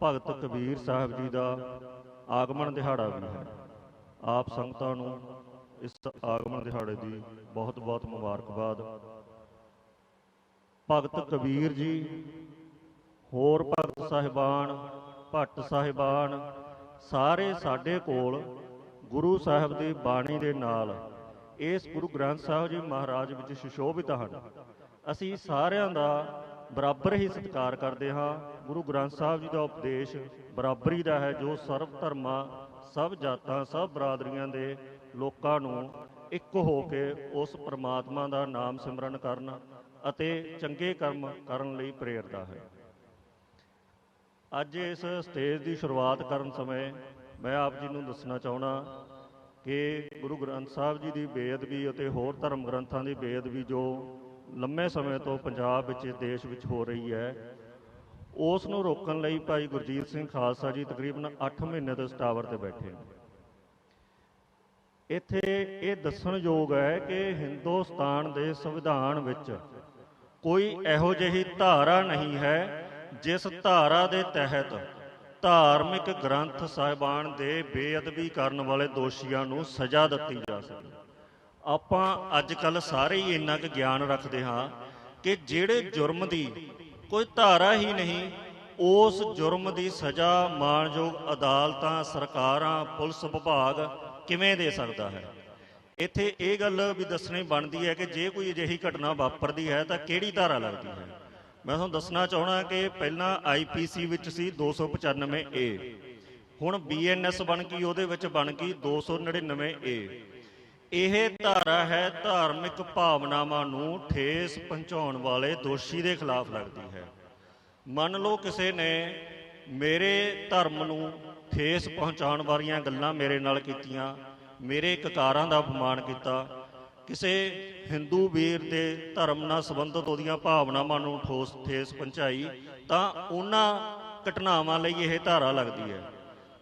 ਭਗਤ ਕਬੀਰ ਸਾਹਿਬ ਜੀ ਦਾ ਆਗਮਨ ਦਿਹਾੜਾ ਵੀ ਹੈ। ਆਪ ਸੰਗਤਾਂ ਨੂੰ ਇਸ ਆਗਮਨ ਦਿਹਾੜੇ ਦੀ ਬਹੁਤ ਬਹੁਤ ਮੁਬਾਰਕਬਾਦ। ਭਗਤ ਕਬੀਰ ਜੀ, ਹੋਰ ਭਗਤ ਸਾਹਿਬਾਨ, ਭੱਟ ਸਾਹਿਬਾਨ, ਸਾਰੇ ਸਾਡੇ ਕੋਲ ਗੁਰੂ ਸਾਹਿਬ ਦੀ ਬਾਣੀ ਦੇ ਨਾਲ ਇਸ ਗੁਰੂ ਗ੍ਰੰਥ ਸਾਹਿਬ ਜੀ ਮਹਾਰਾਜ ਵਿੱਚ ਸੁਸ਼ੋਭਿਤ ਹਨ। ਅਸੀਂ ਸਾਰਿਆਂ ਦਾ ਬਰਾਬਰ ਹੀ ਸਤਿਕਾਰ ਕਰਦੇ ਹਾਂ। ਗੁਰੂ ਗ੍ਰੰਥ ਸਾਹਿਬ ਜੀ ਦਾ ਉਪਦੇਸ਼ ਬਰਾਬਰੀ ਦਾ ਹੈ, ਜੋ ਸਰਬ ਧਰਮਾਂ, ਸਭ ਜਾਤਾਂ, ਸਭ ਬਰਾਦਰੀਆਂ ਦੇ ਲੋਕਾਂ ਨੂੰ ਇੱਕ ਹੋ ਕੇ ਉਸ ਪ੍ਰਮਾਤਮਾ ਦਾ ਨਾਮ ਸਿਮਰਨ ਕਰਨ ਅਤੇ ਚੰਗੇ ਕਰਮ ਕਰਨ ਲਈ ਪ੍ਰੇਰਦਾ ਹੈ। ਅੱਜ ਇਸ ਸਟੇਜ ਦੀ ਸ਼ੁਰੂਆਤ ਕਰਨ ਸਮੇਂ ਮੈਂ ਆਪ ਜੀ ਨੂੰ ਦੱਸਣਾ ਚਾਹੁੰਦਾ ਕਿ ਗੁਰੂ ਗ੍ਰੰਥ ਸਾਹਿਬ ਜੀ ਦੀ ਬੇਅਦਬੀ ਅਤੇ ਹੋਰ ਧਰਮ ਗ੍ਰੰਥਾਂ ਦੀ ਬੇਅਦਬੀ ਜੋ ਲੰਮੇ ਸਮੇਂ ਤੋਂ ਪੰਜਾਬ ਵਿੱਚ, ਦੇਸ਼ ਵਿੱਚ ਹੋ ਰਹੀ ਹੈ, ਉਸ ਨੂੰ ਰੋਕਣ ਲਈ ਭਾਈ ਗੁਰਜੀਤ ਸਿੰਘ ਖਾਲਸਾ ਜੀ ਤਕਰੀਬਨ 8 ਮਹੀਨੇ ਤੋਂ ਇਸ ਟਾਵਰ ਤੇ ਬੈਠੇ ਨੇ। ਇੱਥੇ ਇਹ ਦੱਸਣਯੋਗ ਹੈ ਕਿ ਹਿੰਦੁਸਤਾਨ ਦੇ ਸੰਵਿਧਾਨ ਵਿੱਚ ਕੋਈ ਇਹੋ ਜਿਹੀ ਧਾਰਾ ਨਹੀਂ ਹੈ ਜਿਸ ਧਾਰਾ ਦੇ ਤਹਿਤ ਧਾਰਮਿਕ ਗ੍ਰੰਥ ਸਾਹਿਬਾਨ ਦੇ ਬੇਅਦਬੀ ਕਰਨ ਵਾਲੇ ਦੋਸ਼ੀਆਂ ਨੂੰ ਸਜ਼ਾ ਦਿੱਤੀ ਜਾ ਸਕੇ। ਆਪਾਂ ਅੱਜ ਕੱਲ੍ਹ ਸਾਰੇ ਹੀ ਇੰਨਾ ਕੁ ਗਿਆਨ ਰੱਖਦੇ ਹਾਂ ਕਿ ਜਿਹੜੇ ਜੁਰਮ ਦੀ ਕੋਈ ਧਾਰਾ ਹੀ ਨਹੀਂ, ਉਸ ਜੁਰਮ ਦੀ ਸਜ਼ਾ ਮਾਣਯੋਗ ਅਦਾਲਤਾਂ, ਸਰਕਾਰਾਂ, ਪੁਲਿਸ ਵਿਭਾਗ ਕਿਵੇਂ ਦੇ ਸਕਦਾ ਹੈ। ਇੱਥੇ ਇਹ ਗੱਲ ਵੀ ਦੱਸਣੀ ਬਣਦੀ ਹੈ ਕਿ ਜੇ ਕੋਈ ਅਜਿਹੀ ਘਟਨਾ ਵਾਪਰਦੀ ਹੈ ਤਾਂ ਕਿਹੜੀ ਧਾਰਾ ਲੱਗਦੀ ਹੈ। ਮੈਂ ਤੁਹਾਨੂੰ ਦੱਸਣਾ ਚਾਹੁੰਦਾ ਕਿ ਪਹਿਲਾਂ IPC ਵਿੱਚ ਸੀ 295A, ਹੁਣ BNS ਬਣ ਗਈ, ਉਹਦੇ ਵਿੱਚ ਬਣ ਗਈ 299A। ਇਹ ਧਾਰਾ ਹੈ ਧਾਰਮਿਕ ਭਾਵਨਾਵਾਂ ਨੂੰ ਠੇਸ ਪਹੁੰਚਾਉਣ ਵਾਲੇ ਦੋਸ਼ੀ ਦੇ ਖਿਲਾਫ ਲੱਗਦੀ ਹੈ। ਮੰਨ ਲਓ ਕਿਸੇ ਨੇ ਮੇਰੇ ਧਰਮ ਨੂੰ ਠੇਸ ਪਹੁੰਚਾਉਣ ਵਾਲੀਆਂ ਗੱਲਾਂ ਮੇਰੇ ਨਾਲ ਕੀਤੀਆਂ, ਮੇਰੇ ਕਕਾਰਾਂ ਦਾ ਅਪਮਾਨ ਕੀਤਾ, ਕਿਸੇ ਹਿੰਦੂ ਵੀਰ ਦੇ ਧਰਮ ਨਾਲ ਸੰਬੰਧਿਤ ਉਹਦੀਆਂ ਭਾਵਨਾਵਾਂ ਨੂੰ ਠੇਸ ਪਹੁੰਚਾਈ, ਤਾਂ ਉਹਨਾਂ ਘਟਨਾਵਾਂ ਲਈ ਇਹ ਧਾਰਾ ਲੱਗਦੀ ਹੈ।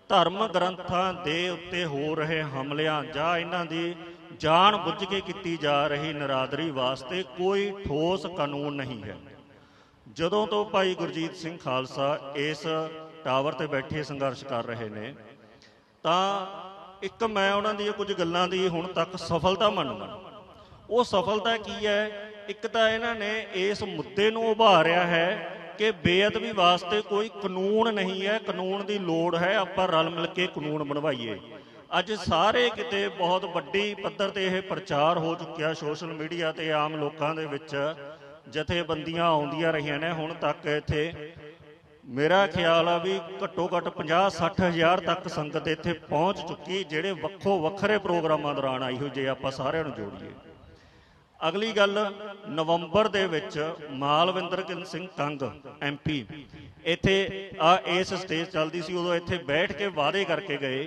ਧਰਮ ਗ੍ਰੰਥਾਂ ਦੇ ਉੱਤੇ ਹੋ ਰਹੇ ਹਮਲਿਆਂ ਜਾਂ ਇਹਨਾਂ ਦੀ ਜਾਣ ਬੁੱਝ ਕੇ ਕੀਤੀ ਜਾ ਰਹੀ ਨਿਰਾਦਰੀ ਵਾਸਤੇ ਕੋਈ ਠੋਸ ਕਾਨੂੰਨ ਨਹੀਂ ਹੈ। ਜਦੋਂ ਤੋਂ ਭਾਈ ਗੁਰਜੀਤ ਸਿੰਘ ਖਾਲਸਾ ਇਸ ਟਾਵਰ ਤੇ ਬੈਠੇ ਸੰਘਰਸ਼ ਕਰ ਰਹੇ ਨੇ, ਤਾਂ ਇੱਕ ਮੈਂ ਉਹਨਾਂ ਦੀਆਂ ਕੁਝ ਗੱਲਾਂ ਦੀ ਹੁਣ ਤੱਕ ਸਫਲਤਾ ਮੰਨਦਾ। ਉਹ ਸਫਲਤਾ ਕੀ ਹੈ? ਇੱਕ ਤਾਂ ਇਹਨਾਂ ਨੇ ਇਸ ਮੁੱਦੇ ਨੂੰ ਉਭਾਰਿਆ ਹੈ ਕਿ ਬੇਅਦਬੀ ਵਾਸਤੇ ਕੋਈ ਕਾਨੂੰਨ ਨਹੀਂ ਹੈ, ਕਾਨੂੰਨ ਦੀ ਲੋੜ ਹੈ, ਆਪਾਂ ਰਲ ਮਿਲ ਕੇ ਕਾਨੂੰਨ ਬਣਵਾਈਏ। ਅੱਜ ਸਾਰੇ ਕਿਤੇ ਬਹੁਤ ਵੱਡੀ ਪੱਧਰ ਤੇ ਇਹ ਪ੍ਰਚਾਰ ਹੋ ਚੁੱਕਿਆ, ਸੋਸ਼ਲ ਮੀਡੀਆ ਤੇ ਆਮ ਲੋਕਾਂ ਦੇ ਵਿੱਚ ਜਥੇਬੰਦੀਆਂ ਆਉਂਦੀਆਂ ਰਹੀਆਂ ਨੇ। ਹੁਣ ਤੱਕ ਇੱਥੇ ਮੇਰਾ ਖਿਆਲ ਆ ਵੀ ਘੱਟੋ ਘੱਟ 50-60 ਹਜ਼ਾਰ ਤੱਕ ਸੰਗਤ ਇੱਥੇ ਪਹੁੰਚ ਚੁੱਕੀ, ਜਿਹੜੇ ਵੱਖੋ ਵੱਖਰੇ ਪ੍ਰੋਗਰਾਮਾਂ ਦੌਰਾਨ ਆਈ ਹੋਈ, ਜੇ ਆਪਾਂ ਸਾਰਿਆਂ ਨੂੰ ਜੋੜੀਏ। ਅਗਲੀ ਗੱਲ, ਨਵੰਬਰ ਦੇ ਵਿੱਚ ਮਾਲਵਿੰਦਰ ਸਿੰਘ ਕੰਗ MP ਇੱਥੇ ਇਸ ਸਟੇਜ ਚੱਲਦੀ ਸੀ, ਉਦੋਂ ਇੱਥੇ ਬੈਠ ਕੇ ਵਾਅਦੇ ਕਰਕੇ ਗਏ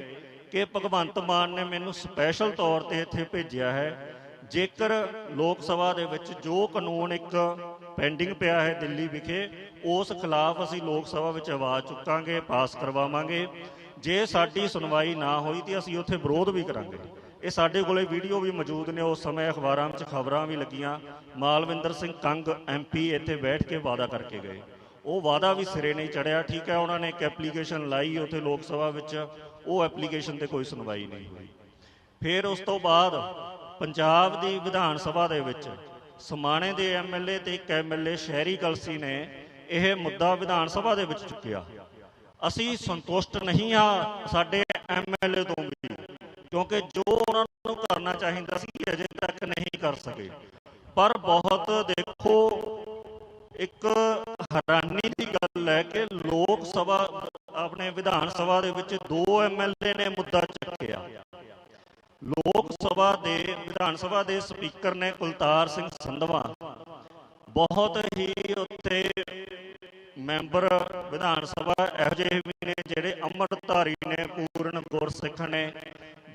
ਕਿ ਭਗਵੰਤ ਮਾਨ ਨੇ ਮੈਨੂੰ ਸਪੈਸ਼ਲ ਤੌਰ ਤੇ ਇੱਥੇ ਭੇਜਿਆ ਹੈ, ਜੇਕਰ ਲੋਕ ਸਭਾ ਦੇ ਵਿੱਚ ਜੋ ਕਾਨੂੰਨ ਇੱਕ ਪੈਂਡਿੰਗ ਪਿਆ ਹੈ ਦਿੱਲੀ ਵਿਖੇ, ਉਸ ਖਿਲਾਫ ਅਸੀਂ ਲੋਕ ਸਭਾ ਵਿੱਚ ਆਵਾਜ਼ ਚੁੱਕਾਂਗੇ, ਪਾਸ ਕਰਵਾਵਾਂਗੇ। ਜੇ ਸਾਡੀ ਸੁਣਵਾਈ ਨਾ ਹੋਈ ਤਾਂ ਅਸੀਂ ਉੱਥੇ ਵਿਰੋਧ ਵੀ ਕਰਾਂਗੇ। ਇਹ ਸਾਡੇ ਕੋਲੇ ਵੀਡੀਓ ਵੀ ਮੌਜੂਦ ਨੇ, ਉਸ ਸਮੇਂ ਅਖਬਾਰਾਂ ਵਿੱਚ ਖਬਰਾਂ ਵੀ ਲੱਗੀਆਂ। ਮਾਲਵਿੰਦਰ ਸਿੰਘ ਕੰਗ MP ਇੱਥੇ ਬੈਠ ਕੇ ਵਾਅਦਾ ਕਰਕੇ ਗਏ, ਉਹ ਵਾਅਦਾ ਵੀ ਸਿਰੇ ਨਹੀਂ ਚੜਿਆ। ਠੀਕ ਹੈ, ਉਹਨਾਂ ਨੇ ਇੱਕ ਐਪਲੀਕੇਸ਼ਨ ਲਾਈ ਉੱਥੇ ਲੋਕ ਸਭਾ ਵਿੱਚ, ਉਹ ਐਪਲੀਕੇਸ਼ਨ ਤੇ ਕੋਈ ਸੁਣਵਾਈ ਨਹੀਂ ਹੋਈ। ਫਿਰ ਉਸ ਤੋਂ ਬਾਅਦ ਪੰਜਾਬ ਦੀ ਵਿਧਾਨ ਸਭਾ ਦੇ ਵਿੱਚ ਸਮਾਣੇ ਦੇ MLA ਤੇ ਇੱਕ MLA ਸ਼ਹਿਰੀ ਕਲਸੀ ਨੇ ਇਹ ਮੁੱਦਾ ਵਿਧਾਨ ਸਭਾ ਦੇ ਵਿੱਚ ਚੁੱਕਿਆ। ਅਸੀਂ ਸੰਤੁਸ਼ਟ ਨਹੀਂ ਹਾਂ ਸਾਡੇ MLA ਤੋਂ ਵੀ, ਕਿਉਂਕਿ ਜੋ ਉਹਨਾਂ ਨੂੰ ਕਰਨਾ ਚਾਹੀਦਾ ਸੀ ਅਜੇ ਤੱਕ ਨਹੀਂ ਕਰ ਸਕੇ। ਪਰ ਬਹੁਤ ਦੇਖੋ, ਇੱਕ ਹੈਰਾਨੀ ਦੀ ਗੱਲ ਹੈ ਕਿ ਲੋਕ ਸਭਾ ਆਪਣੇ ਵਿਧਾਨ ਸਭਾ ਦੇ ਵਿੱਚ 2 MLA ਨੇ ਮੁੱਦਾ ਚੱਕਿਆ। ਲੋਕ ਸਭਾ ਦੇ ਵਿਧਾਨ ਸਭਾ ਦੇ ਸਪੀਕਰ ਨੇ ਕੁਲਤਾਰ ਸਿੰਘ ਸੰਧਵਾ, ਬਹੁਤ ਹੀ ਉੱਥੇ ਮੈਂਬਰ ਵਿਧਾਨ ਸਭਾ ਇਹੋ ਜਿਹੇ ਵੀ ਨੇ ਜਿਹੜੇ ਅੰਮ੍ਰਿਤਧਾਰੀ ਨੇ, ਪੂਰਨ ਗੁਰਸਿੱਖ ਨੇ।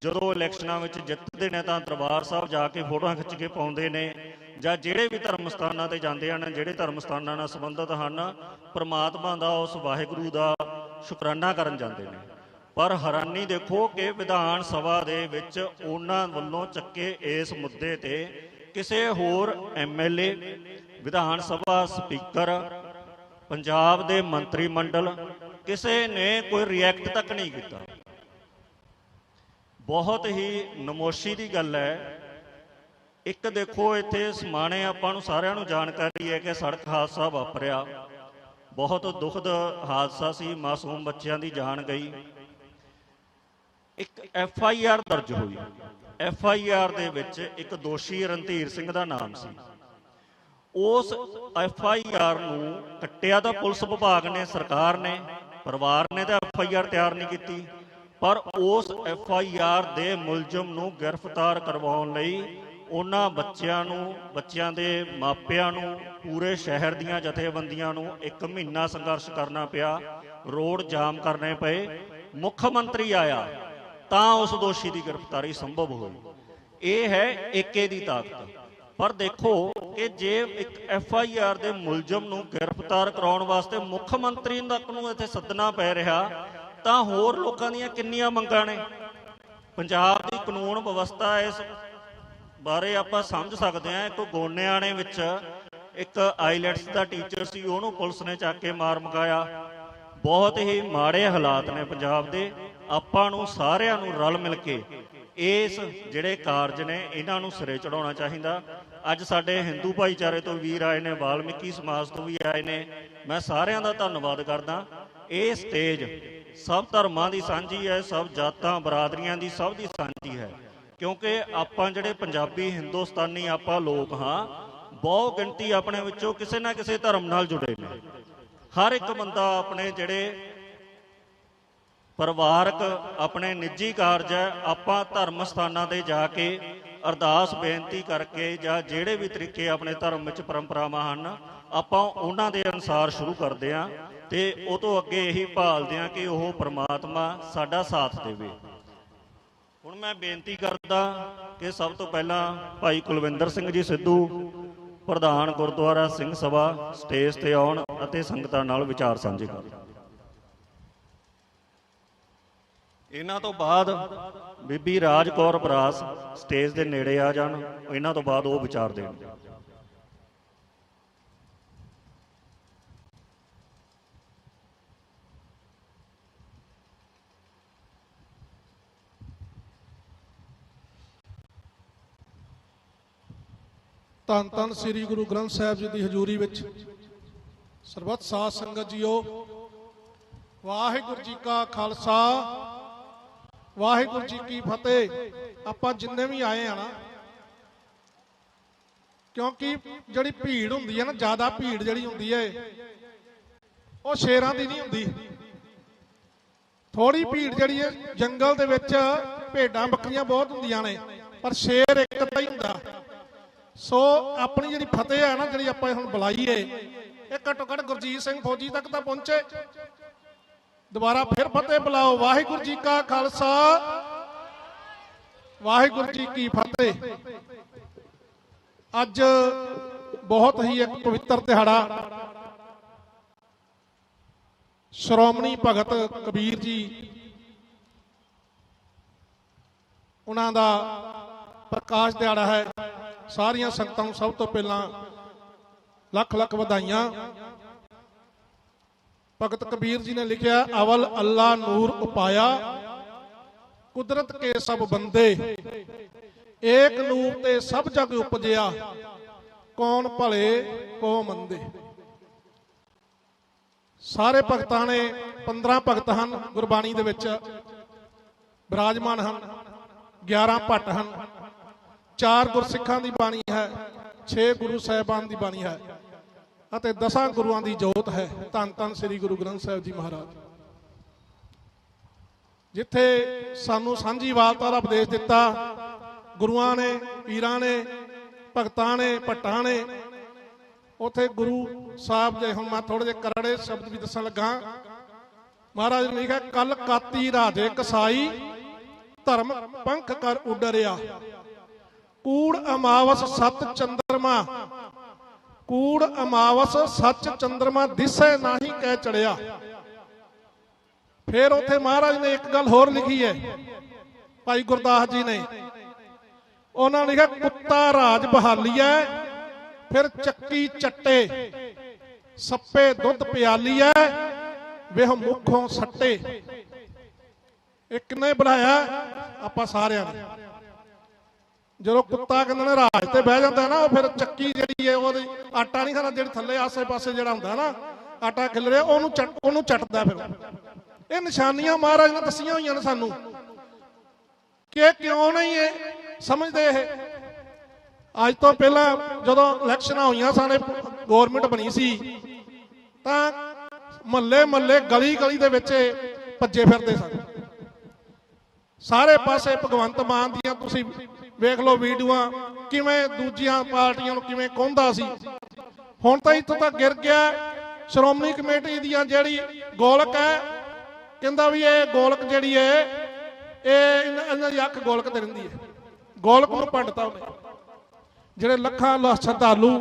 ਜਦੋਂ ਇਲੈਕਸ਼ਨਾਂ ਵਿੱਚ ਜਿੱਤਦੇ ਨੇ ਤਾਂ ਦਰਬਾਰ ਸਾਹਿਬ ਜਾ ਕੇ ਫੋਟੋਆਂ ਖਿੱਚ ਕੇ ਪਾਉਂਦੇ ਨੇ ਜਾਂ ਜਿਹੜੇ ਵੀ ਧਰਮ ਸਥਾਨਾਂ ਤੇ ਜਾਂਦੇ ਹਨ, ਜਿਹੜੇ ਧਰਮ ਸਥਾਨਾਂ ਨਾਲ ਸੰਬੰਧਿਤ ਹਨ, ਪ੍ਰਮਾਤਮਾ ਦਾ, ਉਸ ਵਾਹਿਗੁਰੂ ਦਾ ਸ਼ੁਕਰਾਨਾ ਕਰਨ ਜਾਂਦੇ ਨੇ। ਪਰ ਹੈਰਾਨੀ ਦੇਖੋ ਕਿ ਵਿਧਾਨ ਸਭਾ ਦੇ ਵਿੱਚ ਉਹਨਾਂ ਵੱਲੋਂ ਚੱਕੇ ਇਸ ਮੁੱਦੇ ਤੇ ਕਿਸੇ ਹੋਰ MLA, ਵਿਧਾਨ ਸਭਾ ਸਪੀਕਰ, ਪੰਜਾਬ ਦੇ ਮੰਤਰੀ ਮੰਡਲ, ਕਿਸੇ ਨੇ ਕੋਈ ਰਿਐਕਟ ਤੱਕ ਨਹੀਂ ਕੀਤਾ। ਬਹੁਤ ਹੀ ਨਮੋਸ਼ੀ ਦੀ ਗੱਲ ਹੈ। ਇੱਕ ਦੇਖੋ ਇੱਥੇ ਸਮਾਣੇ ਆਪਾਂ ਨੂੰ ਸਾਰਿਆਂ ਨੂੰ ਜਾਣਕਾਰੀ ਹੈ ਕਿ ਸੜਕ ਹਾਦਸਾ ਵਾਪਰਿਆ, ਬਹੁਤ ਦੁਖਦ ਹਾਦਸਾ ਸੀ, ਮਾਸੂਮ ਬੱਚਿਆਂ ਦੀ ਜਾਨ ਗਈ। ਇੱਕ FIR ਦਰਜ ਹੋਈ। FIR ਦੇ ਵਿੱਚ ਇੱਕ ਦੋਸ਼ੀ ਰਣਧੀਰ ਸਿੰਘ ਦਾ ਨਾਮ ਸੀ। ਉਸ FIR ਨੂੰ ਕੱਟਿਆ ਤਾਂ ਪੁਲਿਸ ਵਿਭਾਗ ਨੇ, ਸਰਕਾਰ ਨੇ, ਪਰਿਵਾਰ ਨੇ ਤਾਂ FIR ਤਿਆਰ ਨਹੀਂ ਕੀਤੀ, ਪਰ ਉਸ FIR ਦੇ ਮੁਲਜ਼ਮ ਨੂੰ ਗ੍ਰਿਫਤਾਰ ਕਰਵਾਉਣ ਲਈ ਉਹਨਾਂ ਬੱਚਿਆਂ ਨੂੰ, ਬੱਚਿਆਂ ਦੇ ਮਾਪਿਆਂ ਨੂੰ, ਪੂਰੇ ਸ਼ਹਿਰ ਦੀਆਂ ਜਥੇਬੰਦੀਆਂ ਨੂੰ 1 ਮਹੀਨਾ ਸੰਘਰਸ਼ ਕਰਨਾ ਪਿਆ, ਰੋਡ ਜਾਮ ਕਰਨੇ ਪਏ। ਮੁੱਖ ਮੰਤਰੀ ਆਇਆ ਤਾਂ ਉਸ ਦੋਸ਼ੀ ਦੀ ਗ੍ਰਿਫਤਾਰੀ ਸੰਭਵ ਹੋਈ। ਇਹ ਹੈ ਏਕੇ ਦੀ ਤਾਕਤ। ਪਰ ਦੇਖੋ ਕਿ ਜੇ ਇੱਕ FIR ਦੇ ਮੁਲਜ਼ਮ ਨੂੰ ਗ੍ਰਿਫਤਾਰ ਕਰਾਉਣ ਵਾਸਤੇ ਮੁੱਖ ਮੰਤਰੀ ਤੱਕ ਨੂੰ ਇੱਥੇ ਸੱਦਣਾ ਪੈ ਰਿਹਾ, ਤਾਂ ਹੋਰ ਲੋਕਾਂ ਦੀਆਂ ਕਿੰਨੀਆਂ ਮੰਗਾਂ ਨੇ। ਪੰਜਾਬ ਦੀ ਕਾਨੂੰਨ ਵਿਵਸਥਾ ਇਸ ਬਾਰੇ ਆਪਾਂ ਸਮਝ ਸਕਦੇ ਹਾਂ। ਇੱਕ ਗੋਨਿਆਣੇ ਵਿੱਚ ਇੱਕ ਆਈਲੈਟਸ ਦਾ ਟੀਚਰ ਸੀ, ਉਹਨੂੰ ਪੁਲਿਸ ਨੇ ਚੱਕ ਕੇ ਮਾਰ ਮੁਕਾਇਆ। ਬਹੁਤ ਹੀ ਮਾੜੇ ਹਾਲਾਤ ਨੇ ਪੰਜਾਬ ਦੇ। ਆਪਾਂ ਨੂੰ ਸਾਰਿਆਂ ਨੂੰ ਰਲ ਮਿਲ ਕੇ ਇਸ ਜਿਹੜੇ ਕਾਰਜ ਨੇ ਇਹਨਾਂ ਨੂੰ ਸਿਰੇ ਚੜਾਉਣਾ ਚਾਹੀਦਾ। ਅੱਜ ਸਾਡੇ ਹਿੰਦੂ ਭਾਈਚਾਰੇ ਤੋਂ ਵੀਰ ਆਏ ਨੇ, ਵਾਲਮੀਕੀ ਸਮਾਜ ਤੋਂ ਵੀ ਆਏ ਨੇ, ਮੈਂ ਸਾਰਿਆਂ ਦਾ ਧੰਨਵਾਦ ਕਰਦਾ। ਇਹ ਸਟੇਜ ਸਭ ਧਰਮਾਂ ਦੀ ਸਾਂਝੀ ਹੈ, ਸਭ ਜਾਤਾਂ ਬਰਾਦਰੀਆਂ ਦੀ, ਸਭ ਦੀ ਸਾਂਝੀ ਹੈ, ਕਿਉਂਕਿ ਆਪਾਂ ਜਿਹੜੇ ਪੰਜਾਬੀ ਹਿੰਦੁਸਤਾਨੀ ਆਪਾਂ ਲੋਕ ਹਾਂ, ਬਹੁਤ ਗਿਣਤੀ ਆਪਣੇ ਵਿੱਚੋਂ ਕਿਸੇ ਨਾ ਕਿਸੇ ਧਰਮ ਨਾਲ ਜੁੜੇ ਨੇ। ਹਰ ਇੱਕ ਬੰਦਾ ਆਪਣੇ ਜਿਹੜੇ ਪਰਿਵਾਰਕ, ਆਪਣੇ ਨਿੱਜੀ ਕਾਰਜ ਹੈ, ਆਪਾਂ ਧਰਮ ਸਥਾਨਾਂ ਤੇ ਜਾ ਕੇ ਅਰਦਾਸ ਬੇਨਤੀ ਕਰਕੇ ਜਾਂ ਜਿਹੜੇ ਵੀ ਤਰੀਕੇ ਆਪਣੇ ਧਰਮ ਵਿੱਚ ਪਰੰਪਰਾਵਾਂ ਹਨ, ਆਪਾਂ ਉਹਨਾਂ ਦੇ ਅਨੁਸਾਰ ਸ਼ੁਰੂ ਕਰਦੇ ਹਾਂ ਤੇ ਉਹ ਤੋਂ ਅੱਗੇ ਇਹੀ ਭਾਲਦੇ ਹਾਂ ਕਿ ਉਹ ਪ੍ਰਮਾਤਮਾ ਸਾਡਾ ਸਾਥ ਦੇਵੇ। ਹੁਣ ਮੈਂ ਬੇਨਤੀ ਕਰਦਾ ਕਿ ਸਭ ਤੋਂ ਪਹਿਲਾਂ ਭਾਈ ਕੁਲਵਿੰਦਰ ਸਿੰਘ ਜੀ ਸਿੱਧੂ, ਪ੍ਰਧਾਨ ਗੁਰਦੁਆਰਾ ਸਿੰਘ ਸਭਾ, ਸਟੇਜ ਤੇ ਆਉਣ ਅਤੇ ਸੰਗਤਾਂ ਨਾਲ ਵਿਚਾਰ ਸਾਂਝੇ ਕਰਨ। ਇਹਨਾਂ ਤੋਂ ਬਾਅਦ ਬੀਬੀ ਰਾਜ ਕੌਰ ਬਰਾਸ ਸਟੇਜ ਦੇ ਨੇੜੇ ਆ ਜਾਣ। ਇਹਨਾਂ ਤੋਂ ਬਾਅਦ ਉਹ ਵਿਚਾਰ ਦੇਣ। ਧੰਨ ਧੰਨ ਸ੍ਰੀ ਗੁਰੂ ਗ੍ਰੰਥ ਸਾਹਿਬ ਜੀ ਦੀ ਹਜ਼ੂਰੀ ਵਿੱਚ ਸਰਬੱਤ ਸਾਧ ਸੰਗਤ ਜੀਓ, ਵਾਹਿਗੁਰੂ ਜੀ ਕਾ ਖਾਲਸਾ, ਵਾਹਿਗੁਰੂ ਜੀ ਕੀ ਫਤਿਹ। ਆਪਾਂ ਜਿੰਨੇ ਵੀ ਆਏ ਆ ਨਾ, ਕਿਉਂਕਿ ਜਿਹੜੀ ਭੀੜ ਹੁੰਦੀ ਹੈ ਨਾ, ਜ਼ਿਆਦਾ ਭੀੜ ਜਿਹੜੀ ਹੁੰਦੀ ਹੈ ਉਹ ਸ਼ੇਰਾਂ ਦੀ ਨਹੀਂ ਹੁੰਦੀ। ਥੋੜੀ ਭੀੜ ਜਿਹੜੀ ਹੈ ਜੰਗਲ ਦੇ ਵਿੱਚ ਭੇਡਾਂ ਬੱਕਰੀਆਂ ਬਹੁਤ ਹੁੰਦੀਆਂ ਨੇ, ਪਰ ਸ਼ੇਰ ਇੱਕ ਤਾਂ ਹੀ ਹੁੰਦਾ। ਸੋ ਆਪਣੀ ਜਿਹੜੀ ਫਤਿਹ ਹੈ ਨਾ, ਜਿਹੜੀ ਆਪਾਂ ਹੁਣ ਬੁਲਾਈ ਏ, ਇਹ ਘੱਟੋ ਘੱਟ ਗੁਰਜੀਤ ਸਿੰਘ ਫੌਜੀ ਤੱਕ ਤਾਂ ਪਹੁੰਚੇ। ਦੁਬਾਰਾ ਫਿਰ ਫਤਿਹ ਬੁਲਾਓ। ਵਾਹਿਗੁਰੂ ਜੀ ਕਾ ਖਾਲਸਾ, ਵਾਹਿਗੁਰੂ ਜੀ ਕੀ ਫਤਿਹ। ਅੱਜ ਬਹੁਤ ਹੀ ਇੱਕ ਪਵਿੱਤਰ ਦਿਹਾੜਾ, ਸ਼੍ਰੋਮਣੀ ਭਗਤ ਕਬੀਰ ਜੀ ਉਹਨਾਂ ਦਾ ਪ੍ਰਕਾਸ਼ ਦਿਹਾੜਾ ਹੈ। ਸਾਰੀਆਂ ਸੰਗਤਾਂ ਨੂੰ ਸਭ ਤੋਂ ਪਹਿਲਾਂ ਲੱਖ ਲੱਖ ਵਧਾਈਆਂ। ਭਗਤ ਕਬੀਰ ਜੀ ਨੇ ਲਿਖਿਆ, ਅਵਲ ਅੱਲਾ ਨੂਰ ਉਪਾਇਆ, ਕੁਦਰਤ ਕੇ ਸਭ ਬੰਦੇ, ਏਕ ਨੂਰ ਤੇ ਸਭ ਜਗ ਉਪਜਿਆ, ਕੌਣ ਭਲੇ ਕੋ ਮੰਦੇ। ਸਾਰੇ ਭਗਤਾਂ ਨੇ 15 ਭਗਤ ਹਨ ਗੁਰਬਾਣੀ ਦੇ ਵਿੱਚ ਬਿਰਾਜਮਾਨ ਹਨ, 11 ਭੱਟ ਹਨ, 4 ਗੁਰਸਿੱਖਾਂ ਦੀ ਬਾਣੀ ਹੈ, 6 ਗੁਰੂ ਸਾਹਿਬਾਨ ਦੀ ਬਾਣੀ ਹੈ ਅਤੇ 10 ਗੁਰੂਆਂ ਦੀ ਜੋਤ ਹੈ। ਧੰਨ ਧੰਨ ਸ੍ਰੀ ਗੁਰੂ ਗ੍ਰੰਥ ਸਾਹਿਬ ਜੀ ਮਹਾਰਾਜ, ਜਿੱਥੇ ਸਾਨੂੰ ਸਾਂਝੀਵਾਲਤਾ ਦਾ ਉਪਦੇਸ਼ ਦਿੱਤਾ ਗੁਰੂਆਂ ਨੇ, ਪੀਰਾਂ ਨੇ, ਭਗਤਾਂ ਨੇ, ਭੱਟਾਂ ਨੇ। ਉੱਥੇ ਗੁਰੂ ਸਾਹਿਬ ਦੇ, ਹੁਣ ਮੈਂ ਥੋੜੇ ਜਿਹੇ ਕਰੜੇ ਸ਼ਬਦ ਵੀ ਦੱਸਣ ਲੱਗਾ। ਮਹਾਰਾਜ ਨੇ ਲਿਖਿਆ, ਕਲ ਕਾਤੀ ਰਾਜੇ ਕਸਾਈ, ਧਰਮ ਪੰਖ ਕਰ ਉਡਰਿਆ, ਕੂੜ ਅਮਾਵਸ ਸਤ ਚੰਦਰਮਾ, ਕੂੜ ਅਮਾਵਸ ਸੱਚ ਚੰਦਰਮਾ ਦਿਸੈ ਨਾਹੀ ਕਹਿ ਚੜਿਆ। ਫਿਰ ਉੱਥੇ ਮਹਾਰਾਜ ਨੇ ਇੱਕ ਗੱਲ ਹੋਰ ਲਿਖੀ ਹੈ, ਭਾਈ ਗੁਰਦਾਸ ਜੀ ਨੇ, ਉਹਨਾਂ ਨੇ ਲਿਖਿਆ ਕੁੱਤਾ ਰਾਜ ਬਹਾਲੀਐ ਫਿਰ ਚੱਕੀ ਚੱਟੇ, ਸੱਪੇ ਦੁੱਧ ਪਿਆਲੀਐ ਵੇਹ ਮੁਖੋਂ ਸੱਟੇ। ਇਹ ਕਿੰਨੇ ਬਣਾਇਆ? ਆਪਾਂ ਸਾਰਿਆਂ ਨੇ। ਜਦੋਂ ਕੁੱਤਾ ਕਹਿੰਦੇ ਨੇ ਰਾਜ ਤੇ ਬਹਿ ਜਾਂਦਾ ਨਾ, ਉਹ ਫਿਰ ਚੱਕੀ ਜਿਹੜੀ ਹੈ ਉਹਦੀ ਆਟਾ ਨਹੀਂ ਖਾਣਾ, ਜਿਹੜੀ ਥੱਲੇ ਆਸੇ ਪਾਸੇ ਜਿਹੜਾ ਹੁੰਦਾ ਨਾ ਆਟਾ ਖਿਲ ਰਿਹਾ, ਉਹਨੂੰ ਚੱਟਦਾ। ਫਿਰ ਇਹ ਨਿਸ਼ਾਨੀਆਂ ਮਹਾਰਾਜ ਨੇ ਦੱਸੀਆਂ ਹੋਈਆਂ ਨੇ ਸਾਨੂੰ ਕਿ ਕਿਉਂ ਨਹੀਂ ਇਹ ਸਮਝਦੇ। ਇਹ ਅੱਜ ਤੋਂ ਪਹਿਲਾਂ ਜਦੋਂ ਇਲੈਕਸ਼ਨਾਂ ਹੋਈਆਂ ਸਾਨੇ ਗੌਰਮੈਂਟ ਬਣੀ ਸੀ ਤਾਂ ਮਹੱਲੇ ਮਹੱਲੇ ਗਲੀ ਗਲੀ ਦੇ ਵਿੱਚ ਭੱਜੇ ਫਿਰਦੇ ਸਨ ਸਾਰੇ ਪਾਸੇ। ਭਗਵੰਤ ਮਾਨ ਦੀਆਂ ਤੁਸੀਂ ਵੇਖ ਲਓ ਵੀਡੀਓਆਂ, ਕਿਵੇਂ ਦੂਜੀਆਂ ਪਾਰਟੀਆਂ ਨੂੰ ਕਿਵੇਂ ਕਹਿੰਦਾ ਸੀ। ਹੁਣ ਤਾਂ ਇੱਥੋਂ ਤੱਕ ਗਿਰ ਗਿਆ ਸ਼੍ਰੋਮਣੀ ਕਮੇਟੀ ਦੀਆਂ ਜਿਹੜੀ ਗੋਲਕ ਹੈ, ਕਹਿੰਦਾ ਵੀ ਇਹ ਗੋਲਕ ਜਿਹੜੀ ਹੈ ਇਹ ਇਹਨਾਂ ਦੀ ਅੱਖ ਗੋਲਕ ਤੇ ਰਹਿੰਦੀ ਹੈ। ਗੋਲਕ ਨੂੰ ਭੰਡਤਾ ਉਹਨੇ। ਜਿਹੜੇ ਲੱਖਾਂ ਸ਼ਰਧਾਲੂ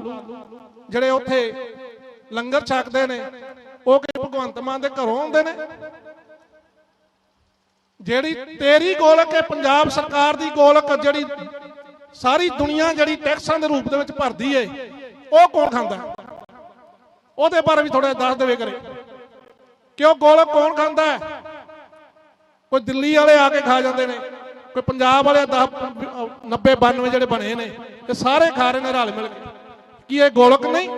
ਜਿਹੜੇ ਉੱਥੇ ਲੰਗਰ ਛਕਦੇ ਨੇ, ਉਹ ਕਿ ਭਗਵੰਤ ਮਾਨ ਦੇ ਘਰੋਂ ਆਉਂਦੇ ਨੇ। ਜਿਹੜੀ ਤੇਰੀ ਗੋਲਕ ਹੈ, ਪੰਜਾਬ ਸਰਕਾਰ ਦੀ ਗੋਲਕ, ਜਿਹੜੀ ਸਾਰੀ ਦੁਨੀਆ ਜਿਹੜੀ ਟੈਕਸਾਂ ਦੇ ਰੂਪ ਦੇ ਵਿੱਚ ਭਰਦੀ ਹੈ, ਉਹ ਕੌਣ ਖਾਂਦਾ? ਉਹਦੇ ਬਾਰੇ ਵੀ ਥੋੜਾ ਦੱਸ ਦੇਵੇ ਕਰੇ ਕਿ ਉਹ ਗੋਲਕ ਕੌਣ ਖਾਂਦਾ ਹੈ। ਕੋਈ ਦਿੱਲੀ ਵਾਲੇ ਆ ਕੇ ਖਾ ਜਾਂਦੇ ਨੇ, ਕੋਈ ਪੰਜਾਬ ਵਾਲੇ 90 92 ਜਿਹੜੇ ਬਣੇ ਨੇ ਤੇ ਸਾਰੇ ਖਾ ਰਹੇ ਨੇ ਰਲ ਮਿਲ ਕੇ। ਕੀ ਇਹ ਗੋਲਕ ਨਹੀਂ?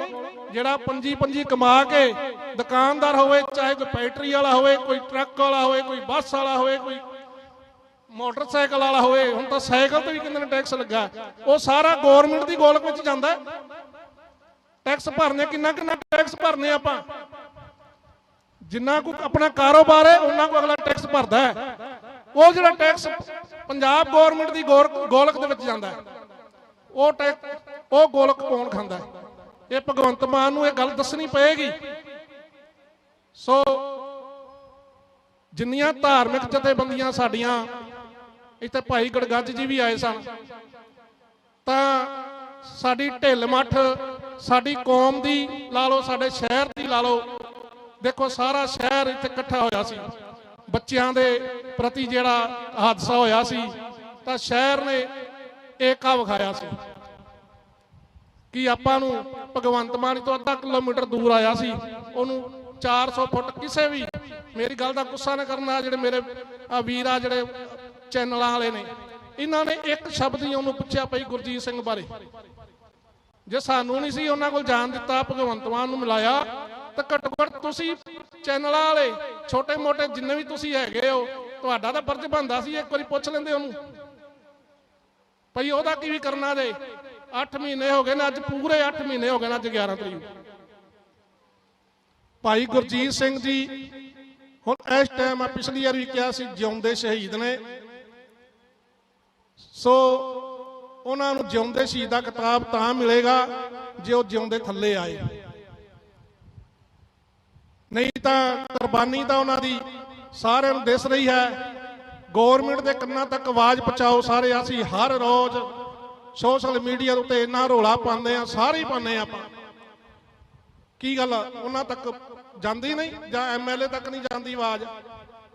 ਜਿਹੜਾ ਪੰਜੀ ਪੰਜੀ ਕਮਾ ਕੇ ਦੁਕਾਨਦਾਰ ਹੋਵੇ, ਚਾਹੇ ਕੋਈ ਫੈਕਟਰੀ ਵਾਲਾ ਹੋਵੇ, ਕੋਈ ਟਰੱਕ ਵਾਲਾ ਹੋਵੇ, ਕੋਈ ਬੱਸ ਵਾਲਾ ਹੋਵੇ, ਕੋਈ ਮੋਟਰਸਾਈਕਲ ਵਾਲਾ ਹੋਵੇ, ਹੁਣ ਤਾਂ ਸਾਈਕਲ ਤੇ ਵੀ ਕਹਿੰਦੇ ਨੇ ਟੈਕਸ ਲੱਗਾ, ਉਹ ਸਾਰਾ ਗੌਰਮੈਂਟ ਦੀ ਗੋਲਕ ਵਿੱਚ ਜਾਂਦਾ। ਟੈਕਸ ਭਰਨੇ, ਕਿੰਨਾ ਕਿੰਨਾ ਟੈਕਸ ਭਰਨੇ ਆਪਾਂ। ਜਿੰਨਾ ਕੋ ਆਪਣਾ ਕਾਰੋਬਾਰ ਹੈ ਉਹਨਾਂ ਕੋ ਅਗਲਾ ਟੈਕਸ ਭਰਦਾ ਹੈ। ਉਹ ਜਿਹੜਾ ਟੈਕਸ ਪੰਜਾਬ ਗੌਰਮੈਂਟ ਦੀ ਗੋਲਕ ਦੇ ਵਿੱਚ ਜਾਂਦਾ ਹੈ, ਉਹ ਗੋਲਕ ਕੌਣ ਖਾਂਦਾ ਹੈ? ਇਹ ਭਗਵੰਤ ਮਾਨ ਨੂੰ ਇਹ ਗੱਲ ਦੱਸਣੀ ਪਏਗੀ। ਸੋ ਜਿੰਨੀਆਂ ਧਾਰਮਿਕ ਜਥੇਬੰਦੀਆਂ ਸਾਡੀਆਂ, ਇੱਥੇ ਭਾਈ ਗੜਗੱਜ ਜੀ ਵੀ ਆਏ ਸਨ, ਤਾਂ ਸਾਡੀ ਢਿੱਲ ਮੱਠ, ਸਾਡੀ ਕੌਮ ਦੀ ਲਾ ਲਓ, ਸਾਡੇ ਸ਼ਹਿਰ ਦੀ ਲਾ ਲਓ, ਦੇਖੋ ਸਾਰਾ ਸ਼ਹਿਰ ਇੱਥੇ ਇਕੱਠਾ ਹੋਇਆ ਸੀ। ਬੱਚਿਆਂ ਦੇ ਪ੍ਰਤੀ ਜਿਹੜਾ ਹਾਦਸਾ ਹੋਇਆ ਸੀ ਤਾਂ ਸ਼ਹਿਰ ਨੇ ਏਕਾ ਵਿਖਾਇਆ ਸੀ ਕਿ ਆਪਾਂ ਨੂੰ ਭਗਵੰਤ ਮਾਨ ਤੋਂ ਅੱਧਾ ਕਿਲੋਮੀਟਰ ਦੂਰ ਆਇਆ ਸੀ, ਉਹਨੂੰ 400 ਫੁੱਟ ਕਿਸੇ ਵੀ, ਮੇਰੀ ਗੱਲ ਦਾ ਗੁੱਸਾ ਨਾ ਕਰਨਾ ਜਿਹੜੇ ਮੇਰੇ ਵੀਰ ਆ ਜਿਹੜੇ ਚੈਨਲਾਂ ਵਾਲੇ ਨੇ, ਇਹਨਾਂ ਨੇ ਇੱਕ ਸ਼ਬਦ ਹੀ ਉਹਨੂੰ ਪੁੱਛਿਆ ਭਾਈ ਗੁਰਜੀਤ ਸਿੰਘ ਬਾਰੇ। ਜੇ ਸਾਨੂੰ ਨਹੀਂ ਸੀ ਉਹਨਾਂ ਕੋਲ ਜਾਣ ਦਿੱਤਾ, ਭਗਵੰਤ ਮਾਨ ਨੂੰ ਮਿਲਾਇਆ, ਤਾਂ ਘੱਟੋ ਘੱਟ ਤੁਸੀਂ ਚੈਨਲਾਂ ਵਾਲੇ ਛੋਟੇ ਮੋਟੇ ਜਿੰਨੇ ਵੀ ਤੁਸੀਂ ਹੈਗੇ ਹੋ, ਤੁਹਾਡਾ ਤਾਂ ਫਰਜ਼ ਬਣਦਾ ਸੀ ਇੱਕ ਵਾਰੀ ਪੁੱਛ ਲੈਂਦੇ ਉਹਨੂੰ ਭਾਈ ਉਹਦਾ ਕੀ ਵੀ ਕਰਨਾ ਜੇ। 8 ਮਹੀਨੇ ਹੋ ਗਏ ਨੇ, ਅੱਜ ਪੂਰੇ 8 ਮਹੀਨੇ ਹੋ ਗਏ ਨੇ, ਅੱਜ 11 ਤਰੀਕ। ਭਾਈ ਗੁਰਜੀਤ ਸਿੰਘ ਜੀ ਹੁਣ ਇਸ ਟਾਈਮ ਆ, ਪਿਛਲੀ ਵਾਰ ਵੀ ਕਿਹਾ ਸੀ, ਜਿਉਂਦੇ ਸ਼ਹੀਦ ਨੇ। ਸੋ ਉਹਨਾਂ ਨੂੰ ਜਿਉਂਦੇ ਸ਼ਹੀਦ ਦਾ ਖਿਤਾਬ ਤਾਂ ਮਿਲੇਗਾ ਜੇ ਉਹ ਜਿਉਂਦੇ ਥੱਲੇ ਆਏ, ਨਹੀਂ ਤਾਂ ਕੁਰਬਾਨੀ ਤਾਂ ਉਹਨਾਂ ਦੀ ਸਾਰਿਆਂ ਨੂੰ ਦਿਸ ਰਹੀ ਹੈ। ਗੌਰਮੈਂਟ ਦੇ ਕੰਨਾਂ ਤੱਕ ਆਵਾਜ਼ ਪਹੁੰਚਾਓ ਸਾਰੇ। ਅਸੀਂ ਹਰ ਰੋਜ਼ ਸੋਸ਼ਲ ਮੀਡੀਆ ਉੱਤੇ ਇੰਨਾ ਰੌਲਾ ਪਾਉਂਦੇ ਆ, ਸਾਰੇ ਹੀ ਪਾਉਂਦੇ ਆਪਾਂ। ਕੀ ਗੱਲ ਉਹਨਾਂ ਤੱਕ ਜਾਂਦੀ ਨਹੀਂ, ਜਾਂ ਐਮਐਲਏ ਤੱਕ ਨਹੀਂ ਜਾਂਦੀ ਆਵਾਜ਼,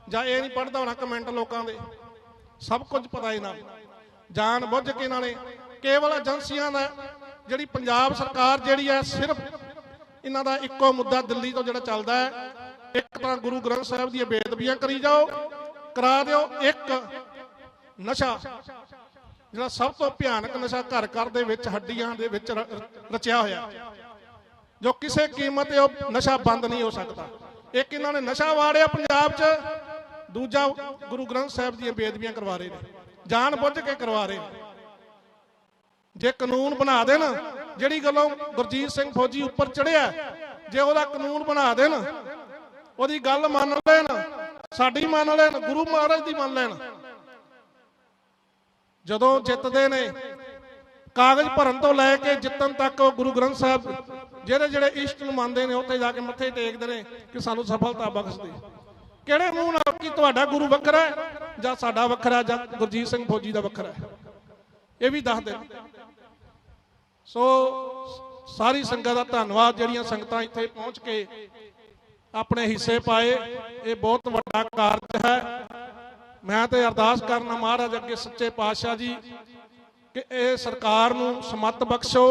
ਜਾਂ ਇਹ ਨਹੀਂ ਪੜ੍ਹਦਾ ਹੋਣਾ ਕਮੈਂਟ ਲੋਕਾਂ ਦੇ? ਸਭ ਕੁਝ ਪਤਾ ਇਹਨਾਂ ਨੂੰ, ਜਾਣ ਬੁੱਝ ਕੇ ਇਹਨਾਂ ਨੇ ਕੇਵਲ ਏਜੰਸੀਆਂ ਦਾ, ਜਿਹੜੀ ਪੰਜਾਬ ਸਰਕਾਰ ਜਿਹੜੀ ਹੈ, ਸਿਰਫ ਇਹਨਾਂ ਦਾ ਇੱਕੋ ਮੁੱਦਾ ਦਿੱਲੀ ਤੋਂ ਜਿਹੜਾ ਚੱਲਦਾ ਹੈ, ਇੱਕ ਤਾਂ ਗੁਰੂ ਗ੍ਰੰਥ ਸਾਹਿਬ ਦੀਆਂ ਬੇਅਦਬੀਆਂ ਕਰੀ ਜਾਓ, ਕਰਾ ਦਿਓ। ਇੱਕ ਨਸ਼ਾ ਜਿਹੜਾ ਸਭ ਤੋਂ ਭਿਆਨਕ ਨਸ਼ਾ ਘਰ ਘਰ ਦੇ ਵਿੱਚ, ਹੱਡੀਆਂ ਦੇ ਵਿੱਚ ਰਚਿਆ ਹੋਇਆ, ਜੋ ਕਿਸੇ ਕੀਮਤ ਤੇ ਉਹ ਨਸ਼ਾ ਬੰਦ ਨਹੀਂ ਹੋ ਸਕਦਾ। ਇੱਕ ਇਹਨਾਂ ਨੇ ਨਸ਼ਾ ਵਾੜਿਆ ਪੰਜਾਬ 'ਚ, ਦੂਜਾ ਗੁਰੂ ਗ੍ਰੰਥ ਸਾਹਿਬ ਦੀਆਂ ਬੇਅਦਬੀਆਂ ਕਰਵਾ ਰਹੇ ਨੇ, ਜਾਣ ਬੁੱਝ ਕੇ ਕਰਵਾ ਰਹੇ ਨੇ। ਜੇ ਕਾਨੂੰਨ ਬਣਾ ਦੇਣ, ਜਿਹੜੀ ਗੱਲੋਂ ਗੁਰਜੀਤ ਸਿੰਘ ਫੌਜੀ ਉੱਪਰ ਚੜਿਆ, ਜੇ ਉਹਦਾ ਕਾਨੂੰਨ ਬਣਾ ਦੇਣ, ਉਹਦੀ ਗੱਲ ਮੰਨ ਲੈਣ, ਸਾਡੀ ਮੰਨ ਲੈਣ, ਗੁਰੂ ਮਹਾਰਾਜ ਦੀ ਮੰਨ ਲੈਣ, ਜਦੋਂ ਜਿੱਤਦੇ ਨੇ, ਕਾਗਜ਼ ਭਰਨ ਤੋਂ ਲੈ ਕੇ ਜਿੱਤਣ ਤੱਕ ਉਹ ਗੁਰੂ ਗ੍ਰੰਥ ਸਾਹਿਬ ਜਿਹੜੇ ਜਿਹੜੇ ਇਸ਼ਟ ਨੂੰ ਮੰਨਦੇ ਨੇ, ਉੱਥੇ ਜਾ ਕੇ ਮੱਥੇ ਟੇਕਦੇ ਨੇ ਕਿ ਸਾਨੂੰ ਸਫਲਤਾ ਬਖਸ਼ ਦੇ। ਕਿਹੜੇ ਮੂੰਹ ਨਾਲ? ਕਿ ਤੁਹਾਡਾ ਗੁਰੂ ਵੱਖਰਾ ਹੈ ਜਾਂ ਸਾਡਾ ਵੱਖਰਾ, ਜਾਂ ਗੁਰਜੀਤ ਸਿੰਘ ਫੌਜੀ ਦਾ ਵੱਖਰਾ ਹੈ? ਇਹ ਵੀ ਦੱਸ ਦੇਣ। ਸੋ ਸਾਰੀ ਸੰਗਤ ਦਾ ਧੰਨਵਾਦ ਜਿਹੜੀਆਂ ਸੰਗਤਾਂ ਇੱਥੇ ਪਹੁੰਚ ਕੇ ਆਪਣੇ ਹਿੱਸੇ ਪਾਏ। ਇਹ ਬਹੁਤ ਵੱਡਾ ਕਾਰਜ ਹੈ। ਮੈਂ ਤੇ ਅਰਦਾਸ ਕਰਨਾ ਮਹਾਰਾਜ ਅੱਗੇ ਸੱਚੇ ਪਾਤਸ਼ਾਹ ਜੀ ਕਿ ਇਹ ਸਰਕਾਰ ਨੂੰ ਸਮੱਤ ਬਖਸ਼ੋ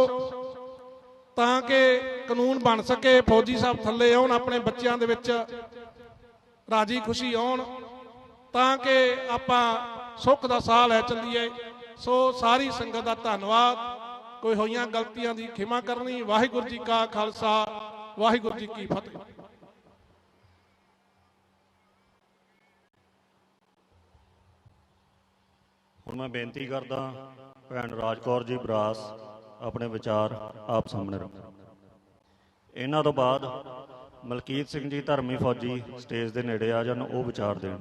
ਤਾਂ ਕਿ ਕਾਨੂੰਨ ਬਣ ਸਕੇ, ਫੌਜੀ ਸਾਹਿਬ ਥੱਲੇ ਆਉਣ, ਆਪਣੇ ਬੱਚਿਆਂ ਦੇ ਵਿੱਚ ਰਾਜੀ ਖੁਸ਼ੀ ਆਉਣ, ਤਾਂ ਕਿ ਆਪਾਂ ਸੁੱਖ ਦਾ ਸਾਹ ਲੈ ਚੱਲੀਏ। ਸੋ ਸਾਰੀ ਸੰਗਤ ਦਾ ਧੰਨਵਾਦ। ਕੋਈ ਹੋਈਆਂ ਗਲਤੀਆਂ ਦੀ ਖਿਮਾ ਕਰਨੀ। ਵਾਹਿਗੁਰੂ ਜੀ ਕਾ ਖਾਲਸਾ, ਵਾਹਿਗੁਰੂ ਜੀ ਕੀ ਫਤਿਹ। ਹੁਣ ਮੈਂ ਬੇਨਤੀ ਕਰਦਾ ਭੈਣ ਰਾਜ ਕੌਰ ਜੀ ਬਰਾਸ ਆਪਣੇ ਵਿਚਾਰ ਆਪ ਸਾਹਮਣੇ ਰੱਖਣ। ਇਹਨਾਂ ਤੋਂ ਬਾਅਦ ਮਲਕੀਤ ਸਿੰਘ ਜੀ ਧਰਮੀ ਫੌਜੀ ਸਟੇਜ ਦੇ ਨੇੜੇ ਆ ਜਾਣ, ਉਹ ਵਿਚਾਰ ਦੇਣ।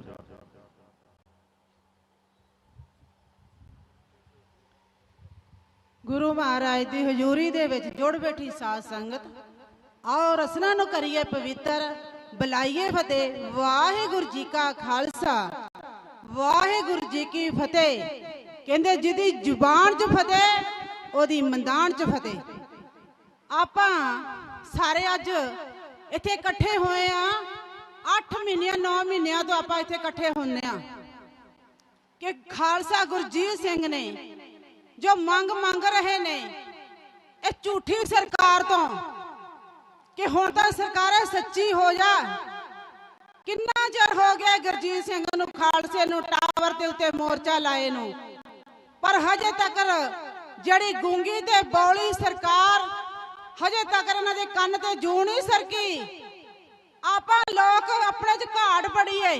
ਗੁਰੂ ਮਹਾਰਾਜ ਦੀ ਹਜ਼ੂਰੀ ਦੇ ਵਿੱਚ ਜੁੜ ਬੈਠੀ ਸਾਧ ਸੰਗਤ, ਆਓ ਰਸਨਾ ਨੂੰ ਕਰੀਏ ਪਵਿੱਤਰ, ਬੁਲਾਈਏ ਫਤਿਹ। ਵਾਹਿਗੁਰੂ ਜੀ ਕਾ ਖਾਲਸਾ, ਵਾਹਿਗੁਰੂ ਜੀ ਕੀ ਫਤਿਹ। ਕਹਿੰਦੇ ਜਿਹਦੀ ਜ਼ੁਬਾਨ 'ਚ ਫਤਿਹ, ਉਹਦੀ ਮੈਦਾਨ 'ਚ ਫਤਿਹ। ਆਪਾਂ ਸਾਰੇ ਅੱਜ ਇੱਥੇ ਇਕੱਠੇ ਹੋਏ ਆ। 8 ਮਹੀਨਿਆਂ 9 ਮਹੀਨਿਆਂ ਤੋਂ ਆਪਾਂ ਇੱਥੇ ਇਕੱਠੇ ਹੁੰਨੇ ਆ ਕਿ ਖਾਲਸਾ ਗੁਰਜੀਤ ਸਿੰਘ ਨੇ ਜੋ ਮੰਗ ਰਹੇ ਨੇ ਇਹ ਝੂਠੀ ਸਰਕਾਰ ਤੋਂ, ਕਿ ਹੁਣ ਤਾਂ ਸਰਕਾਰ ਸੱਚੀ ਹੋ ਜਾ। ਕਿੰਨਾ ਚਿਰ ਹੋ ਗਿਆ ਗੁਰਜੀਤ ਸਿੰਘ ਨੂੰ, ਖਾਲਸੇ ਨੂੰ ਟਾਵਰ ਦੇ ਉੱਤੇ ਮੋਰਚਾ ਲਾਏ ਨੂੰ, ਪਰ ਹਜੇ ਤੱਕ ਜਿਹੜੀ ਗੂੰਗੀ ਤੇ ਬੌਲੀ ਸਰਕਾਰ, ਹਜੇ ਤੱਕ ਇਹਨਾਂ ਦੇ ਕੰਨ ਤੇ ਜੂੰ ਨਹੀਂ ਸਰਕੀ। ਆਪਾਂ ਲੋਕ ਆਪਣੇ 'ਚ ਘਾਟ ਪੜੀਏ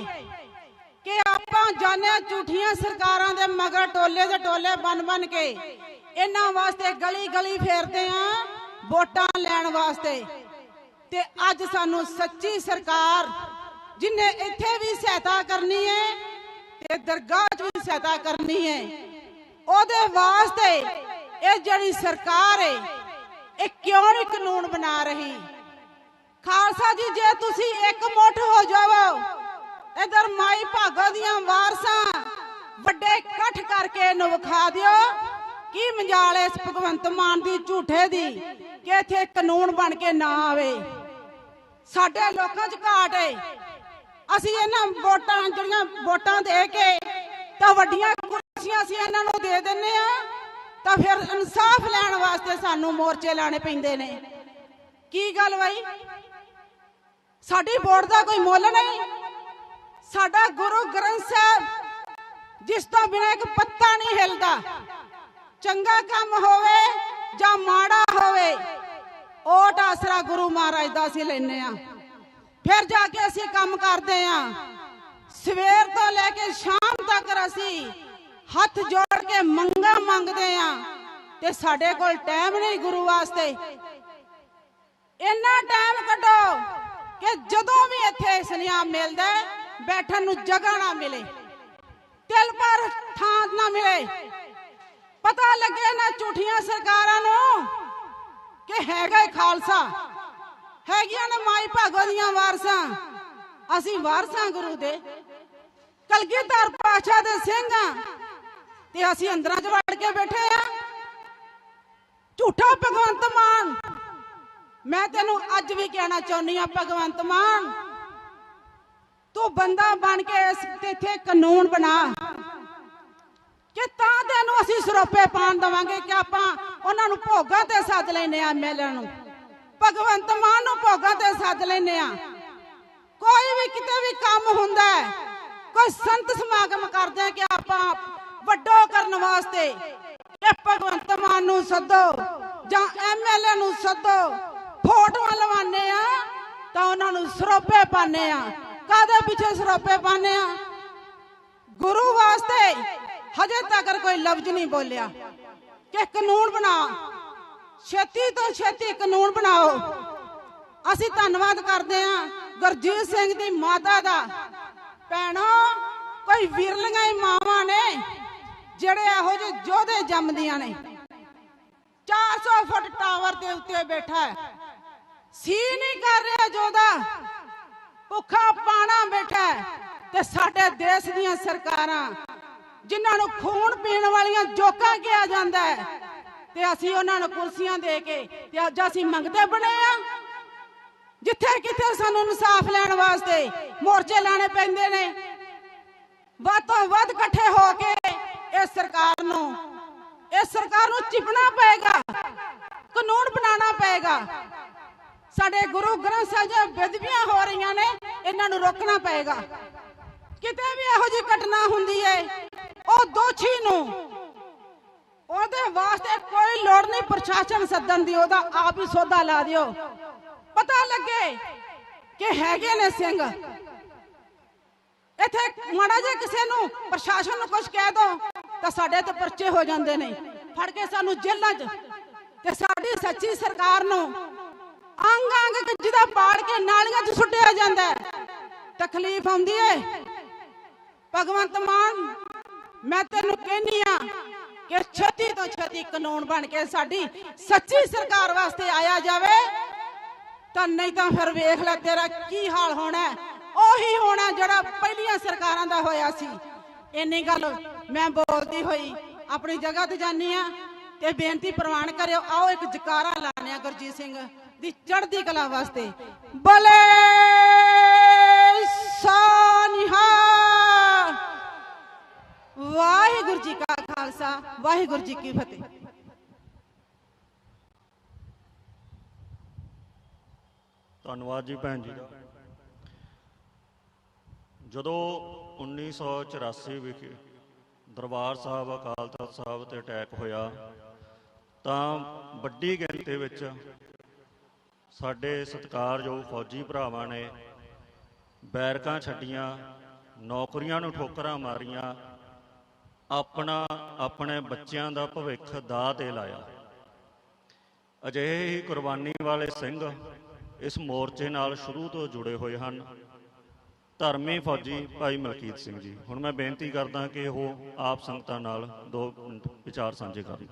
ਕਿ ਆਪਾਂ ਜਾਣਿਆ ਝੂਠੀਆਂ ਸਰਕਾਰਾਂ ਦੇ ਮਗਰ ਟੋਲੇ ਦੇ ਟੋਲੇ ਬਣ ਕੇ ਇਹਨਾਂ ਵਾਸਤੇ ਗਲੀ ਗਲੀ ਫੇਰਦੇ ਆ ਵੋਟਾਂ ਲੈਣ ਵਾਸਤੇ। ਤੇ ਅੱਜ ਸਾਨੂੰ ਸੱਚੀ ਸਰਕਾਰ ਜਿਨੇ ਇੱਥੇ ਵੀ ਸਹਾਇਤਾ ਕਰਨੀ ਹੈ ਤੇ ਦਰਗਾਹ 'ਚ ਵੀ ਸਹਾਇਤਾ ਕਰਨੀ ਹੈ, ਉਹਦੇ ਵਾਸਤੇ ਇਹ ਜਿਹੜੀ ਸਰਕਾਰ ਹੈ ਇਹ ਕਿਉਂ ਨਹੀਂ ਕਾਨੂੰਨ ਬਣਾ ਰਹੀ। ਖਾਲਸਾ ਜੀ, ਜੇ ਤੁਸੀਂ ਇੱਕ ਮੁੱਠ ਹੋ ਜਾਵੋ, ਇਧਰ ਮਾਈ ਭਾਗੋ ਦੀਆਂ ਵਾਰਸਾਂ ਵੱਡੇ ਇਕੱਠ ਕਰਕੇ ਇਹਨੂੰ ਵਿਖਾ ਦਿਓ ਕੀ ਮਜਾਲ ਇਸ ਭਗਵੰਤ ਮਾਨ ਦੀ ਝੂਠੇ ਦੀ ਕਿ ਇੱਥੇ ਕਾਨੂੰਨ ਬਣ ਕੇ ਨਾ ਆਵੇ। ਸਾਡੇ ਲੋਕਾਂ 'ਚ ਘਾਟ ਹੈ। ਅਸੀਂ ਇਹਨਾਂ ਵੋਟਾਂ ਜਿਹੜੀਆਂ ਵੋਟਾਂ ਦੇ ਕੇ ਤਾਂ ਵੱਡੀਆਂ ਕੁਰਸੀਆਂ ਅਸੀਂ ਇਹਨਾਂ ਨੂੰ ਦੇ ਦਿੰਨੇ ਆ, ਤਾਂ ਫਿਰ ਇਨਸਾਫ ਲੈਣ ਵਾਸਤੇ ਸਾਨੂੰ ਮੋਰਚੇ ਲਾਣੇ ਪੈਂਦੇ ਨੇ। ਕੀ ਗੱਲ ਬਈ, ਸਾਡੀ ਵੋਟ ਦਾ ਕੋਈ ਮੁੱਲ ਨਹੀਂ। ਸਾਡਾ ਗੁਰੂ ਗ੍ਰੰਥ ਸਾਹਿਬ ਜਿਸ ਤੋਂ ਬਿਨਾਂ ਇੱਕ ਪੱਤਾ ਨਹੀਂ ਹਿਲਦਾ, ਚੰਗਾ ਕੰਮ ਹੋਵੇ ਜਾਂ ਮਾੜਾ ਹੋਵੇ, ਓਟ ਆਸਰਾ ਗੁਰੂ ਮਹਾਰਾਜ ਦਾ ਅਸੀਂ ਲੈਨੇ ਆ, ਫਿਰ ਜਾ ਕੇ ਅਸੀਂ ਕੰਮ ਕਰਦੇ ਆ। ਸਵੇਰ ਤੋਂ ਲੈ ਕੇ ਸ਼ਾਮ ਤੱਕ ਅਸੀਂ ਹੱਥ ਜੋੜ ਕੇ ਮੰਗਾ ਮੰਗਦੇ ਆ ਤੇ ਸਾਡੇ ਕੋਲ ਟਾਈਮ ਨਹੀਂ ਗੁਰੂ ਵਾਸਤੇ। ਇੰਨਾ ਟਾਈਮ ਕੱਢੋ ਕਿ ਜਦੋਂ ਵੀ ਇੱਥੇ ਸੁਨੇਹਾ ਮਿਲਦਾ ਬੈਠਣ ਨੂੰ ਜਗ੍ਹਾ ਨਾ ਮਿਲੇ, ਦਿਲ ਪਰ ਥਾਂ ਨਾ ਮਿਲੇ, ਪਤਾ ਲੱਗੇ ਨਾ ਝੂਠੀਆਂ ਸਰਕਾਰਾਂ ਨੂੰ ਕਿ ਹੈਗਾ ਖਾਲਸਾ, ਹੈਗੀਆਂ ਨੇ ਮਾਈ ਭਾਗੋ ਦੀਆਂ ਵਾਰਸਾਂ। ਅਸੀਂ ਵਾਰਸਾਂ ਗੁਰੂ ਦੇ, ਕਲਗੀਧਰ ਪਾਤਸ਼ਾਹ ਦੇ ਸਿੰਘ ਆ ਤੇ ਅਸੀਂ ਅੰਦਰਾਂ 'ਚ ਵੜ ਕੇ ਬੈਠੇ ਆ। ਝੂਠਾ ਭਗਵੰਤ ਮਾਨ, ਮੈਂ ਤੈਨੂੰ ਅੱਜ ਵੀ ਕਹਿਣਾ ਚਾਹੁੰਦੀ ਆ, ਭਗਵੰਤ ਮਾਨ ਤੂੰ ਬੰਦਾ ਬਣ ਕੇ ਇੱਥੇ ਕਾਨੂੰਨ ਬਣਾ ਕਿ ਤਾਂ ਤੈਨੂੰ ਅਸੀਂ ਸਰੋਪੇ ਪਾਣ ਦਵਾਂਗੇ ਕਿ ਆਪਾਂ ਉਹਨਾਂ ਨੂੰ ਭੋਗਾਂ ਤੇ ਸੱਦ ਲੈਨੇ ਆ। ਐਮਐਲਏ ਨੂੰ, ਭਗਵੰਤ ਮਾਨ ਨੂੰ ਭੋਗਾਂ ਤੇ ਸੱਦ ਲੈਨੇ ਆ। ਕੋਈ ਵੀ ਕਿਤੇ ਵੀ ਕੰਮ ਹੁੰਦਾ, ਕੋਈ ਸੰਤ ਸਮਾਗਮ ਕਰਦੇ ਆ ਕਿ ਆਪਾਂ ਵੱਡੋ ਕਰਨ ਵਾਸਤੇ, ਇਹ ਭਗਵੰਤ ਮਾਨ ਨੂੰ ਸੱਦੋ ਜਾਂ ਐਮਐਲਏ ਨੂੰ ਸੱਦੋ, ਫੋਟੋਆਂ ਲਵਾਨੇ ਆ ਤਾਂ ਉਹਨਾਂ ਨੂੰ ਸਰੋਪੇ ਪਾਣੇ ਆ। ਕਾਦੇ ਪਿੱਛੇ ਸਰੋਪੇ ਪਾਣੇ ਆ? ਗੁਰੂ ਵਾਸਤੇ ਹਜੇ ਤੱਕ ਕੋਈ ਲਫ਼ਜ਼ ਨਹੀਂ ਬੋਲਿਆ ਕਿ ਕਾਨੂੰਨ ਬਣਾ, ਛੇਤੀ ਤੋਂ ਛੇਤੀ ਕਾਨੂੰਨ ਬਣਾਓ। ਅਸੀਂ ਧੰਨਵਾਦ ਕਰਦੇ ਹਾਂ ਗੁਰਜੀਤ ਸਿੰਘ ਦੀ ਮਾਤਾ ਦਾ। ਭੈਣੋ, ਕੋਈ ਵਿਰਲੀਆਂ ਹੀ ਮਾਵਾਂ ਨੇ ਜਿਹੜੇ ਇਹੋ ਜਿਹੇ ਯੋਧੇ ਜੰਮਦੀਆਂ ਨੇ। 400 ਫੁੱਟ ਟਾਵਰ ਦੇ ਉੱਤੇ ਬੈਠਾ ਹੈ, ਸੀ ਨਹੀਂ ਕਰ ਰਿਹਾ ਯੋਧਾ, ਭੁੱਖਾ ਪਾਣਾ ਬੈਠਾ ਹੈ। ਤੇ ਸਾਡੇ ਦੇਸ਼ ਦੀਆਂ ਸਰਕਾਰਾਂ ਜਿਨ੍ਹਾਂ ਨੂੰ ਖੂਨ ਪੀਣ ਵਾਲੀਆਂ ਜੋਕਾਂ ਕਿਹਾ ਜਾਂਦਾ ਹੈ, ਤੇ ਅਸੀਂ ਉਹਨਾਂ ਨੂੰ ਕੁਰਸੀਆਂ ਦੇ ਕੇ ਤੇ ਅੱਜ ਅਸੀਂ ਮੰਗਦੇ ਬਣੇ ਆ। ਜਿੱਥੇ ਕਿਤੇ ਸਾਨੂੰ ਇਨਸਾਫ ਲੈਣ ਵਾਸਤੇ ਮੋਰਚੇ ਲਾਣੇ ਪੈਂਦੇ ਨੇ। ਵੱਧ ਤੋਂ ਵੱਧ ਇਕੱਠੇ ਹੋ ਕੇ ਇਸ ਸਰਕਾਰ ਨੂੰ ਚਿਪਣਾ ਪਏਗਾ, ਕਾਨੂੰਨ ਬਣਾਉਣਾ ਪਏਗਾ। ਸਾਡੇ ਗੁਰੂ ਗ੍ਰੰਥ ਸਾਹਿਬ ਦੀਆਂ ਬੇਅਦਬੀਆਂ ਹੋ ਰਹੀਆਂ ਨੇ, ਇਹਨਾਂ ਨੂੰ ਰੋਕਣਾ ਪਏਗਾ। ਕਿਤੇ ਵੀ ਇਹੋ ਜਿਹੀ ਘਟਨਾ ਹੁੰਦੀ ਹੈ, ਉਹ ਦੋਸ਼ੀ ਨੂੰ ਉਹਦੇ ਵਾਸਤੇ ਕੋਈ ਲੋੜ ਨਹੀਂ ਪ੍ਰਸ਼ਾਸਨ ਸੱਦਣ ਦੀ, ਉਹਦਾ ਆਪ ਹੀ ਸੌਦਾ ਲਾ ਦਿਓ। ਪਤਾ ਲੱਗੇ ਕਿ ਹੈਗੇ ਨੇ ਸਿੰਘ। ਇੱਥੇ ਮਾੜਾ ਜਿਹਾ ਕਿਸੇ ਨੂੰ ਪ੍ਰਸ਼ਾਸਨ ਨੂੰ ਕੁਝ ਕਹਿ ਦੋ ਤਾਂ ਸਾਡੇ ਤੇ ਪਰਚੇ ਹੋ ਜਾਂਦੇ ਨੇ, ਫੜ ਕੇ ਸਾਨੂੰ ਜੇਲ੍ਹਾਂ 'ਚ। ਤੇ ਸਾਡੀ ਸੱਚੀ ਸਰਕਾਰ ਨੂੰ ਅੰਗ ਅੰਗ ਜਿਹਦਾ ਪਾੜ ਕੇ ਨਾਲੀਆਂ 'ਚ ਸੁੱਟਿਆ ਜਾਂਦਾ, ਤਕਲੀਫ ਆਉਂਦੀ ਹੈ। ਭਗਵੰਤ ਮਾਨ, ਮੈਂ ਤੈਨੂੰ ਕਹਿੰਨੀ ਆ ਕਿ ਛੇਤੀ ਤੋਂ ਛੇਤੀ ਕਾਨੂੰਨ ਬਣ ਕੇ ਸਾਡੀ ਸੱਚੀ ਸਰਕਾਰ ਵਾਸਤੇ ਆਇਆ ਜਾਵੇ, ਤਾਂ ਨਹੀਂ ਤਾਂ ਫਿਰ ਵੇਖ ਲੈ ਤੇਰਾ ਕੀ ਹਾਲ ਹੋਣਾ। ਉਹੀ ਹੋਣਾ ਜਿਹੜਾ ਪਹਿਲੀਆਂ ਸਰਕਾਰਾਂ ਦਾ ਹੋਇਆ ਸੀ। ਇੰਨੀ ਗੱਲ ਮੈਂ ਬੋਲਦੀ ਹੋਈ ਆਪਣੀ ਜਗ੍ਹਾ ਤੇ ਜਾਨੀ ਆ ਤੇ ਬੇਨਤੀ ਪ੍ਰਵਾਨ ਕਰਿਓ। ਆਓ ਇੱਕ ਜਕਾਰਾ ਲਾਣੇ ਆ ਗੁਰਜੀਤ ਸਿੰਘ ਦੀ ਚੜ੍ਹਦੀ ਕਲਾ ਵਾਸਤੇ। ਬਲੇ ਸਾਨੀਹਾ। ਵਾਹਿਗੁਰੂ ਜੀ ਕਾ ਖਾਲਸਾ, ਵਾਹਿਗੁਰੂ ਜੀ ਕੀ ਫਤਿਹ। ਧੰਨਵਾਦ ਜੀ ਭੈਣ ਜੀ। ਜਦੋਂ 1984 ਵਿਖੇ ਦਰਬਾਰ ਸਾਹਿਬ ਅਕਾਲ ਤਖ਼ਤ ਸਾਹਿਬ ਤੇ ਅਟੈਕ ਹੋਇਆ ਤਾਂ ਵੱਡੀ ਗਿਣਤੀ ਵਿੱਚ ਸਾਡੇ ਸਤਿਕਾਰਯੋਗ ਫੌਜੀ ਭਰਾਵਾਂ ਨੇ ਬੈਰਕਾਂ ਛੱਡੀਆਂ, ਨੌਕਰੀਆਂ ਨੂੰ ਠੋਕਰਾਂ ਮਾਰੀਆਂ, ਆਪਣੇ ਬੱਚਿਆਂ ਦਾ ਭਵਿੱਖ ਦਾਅ ਤੇ ਲਾਇਆ। ਅਜਿਹੇ ਹੀ ਕੁਰਬਾਨੀ ਵਾਲੇ ਸਿੰਘ ਇਸ ਮੋਰਚੇ ਨਾਲ ਸ਼ੁਰੂ ਤੋਂ ਜੁੜੇ ਹੋਏ ਹਨ। ਧਰਮੀ ਫੌਜੀ ਭਾਈ ਮਲਕੀਤ ਸਿੰਘ ਜੀ, ਹੁਣ ਮੈਂ ਬੇਨਤੀ ਕਰਦਾ ਕਿ ਉਹ ਆਪ ਸੰਗਤਾਂ ਨਾਲ 2 ਮਿੰਟ ਵਿਚਾਰ ਸਾਂਝੇ ਕਰਨ।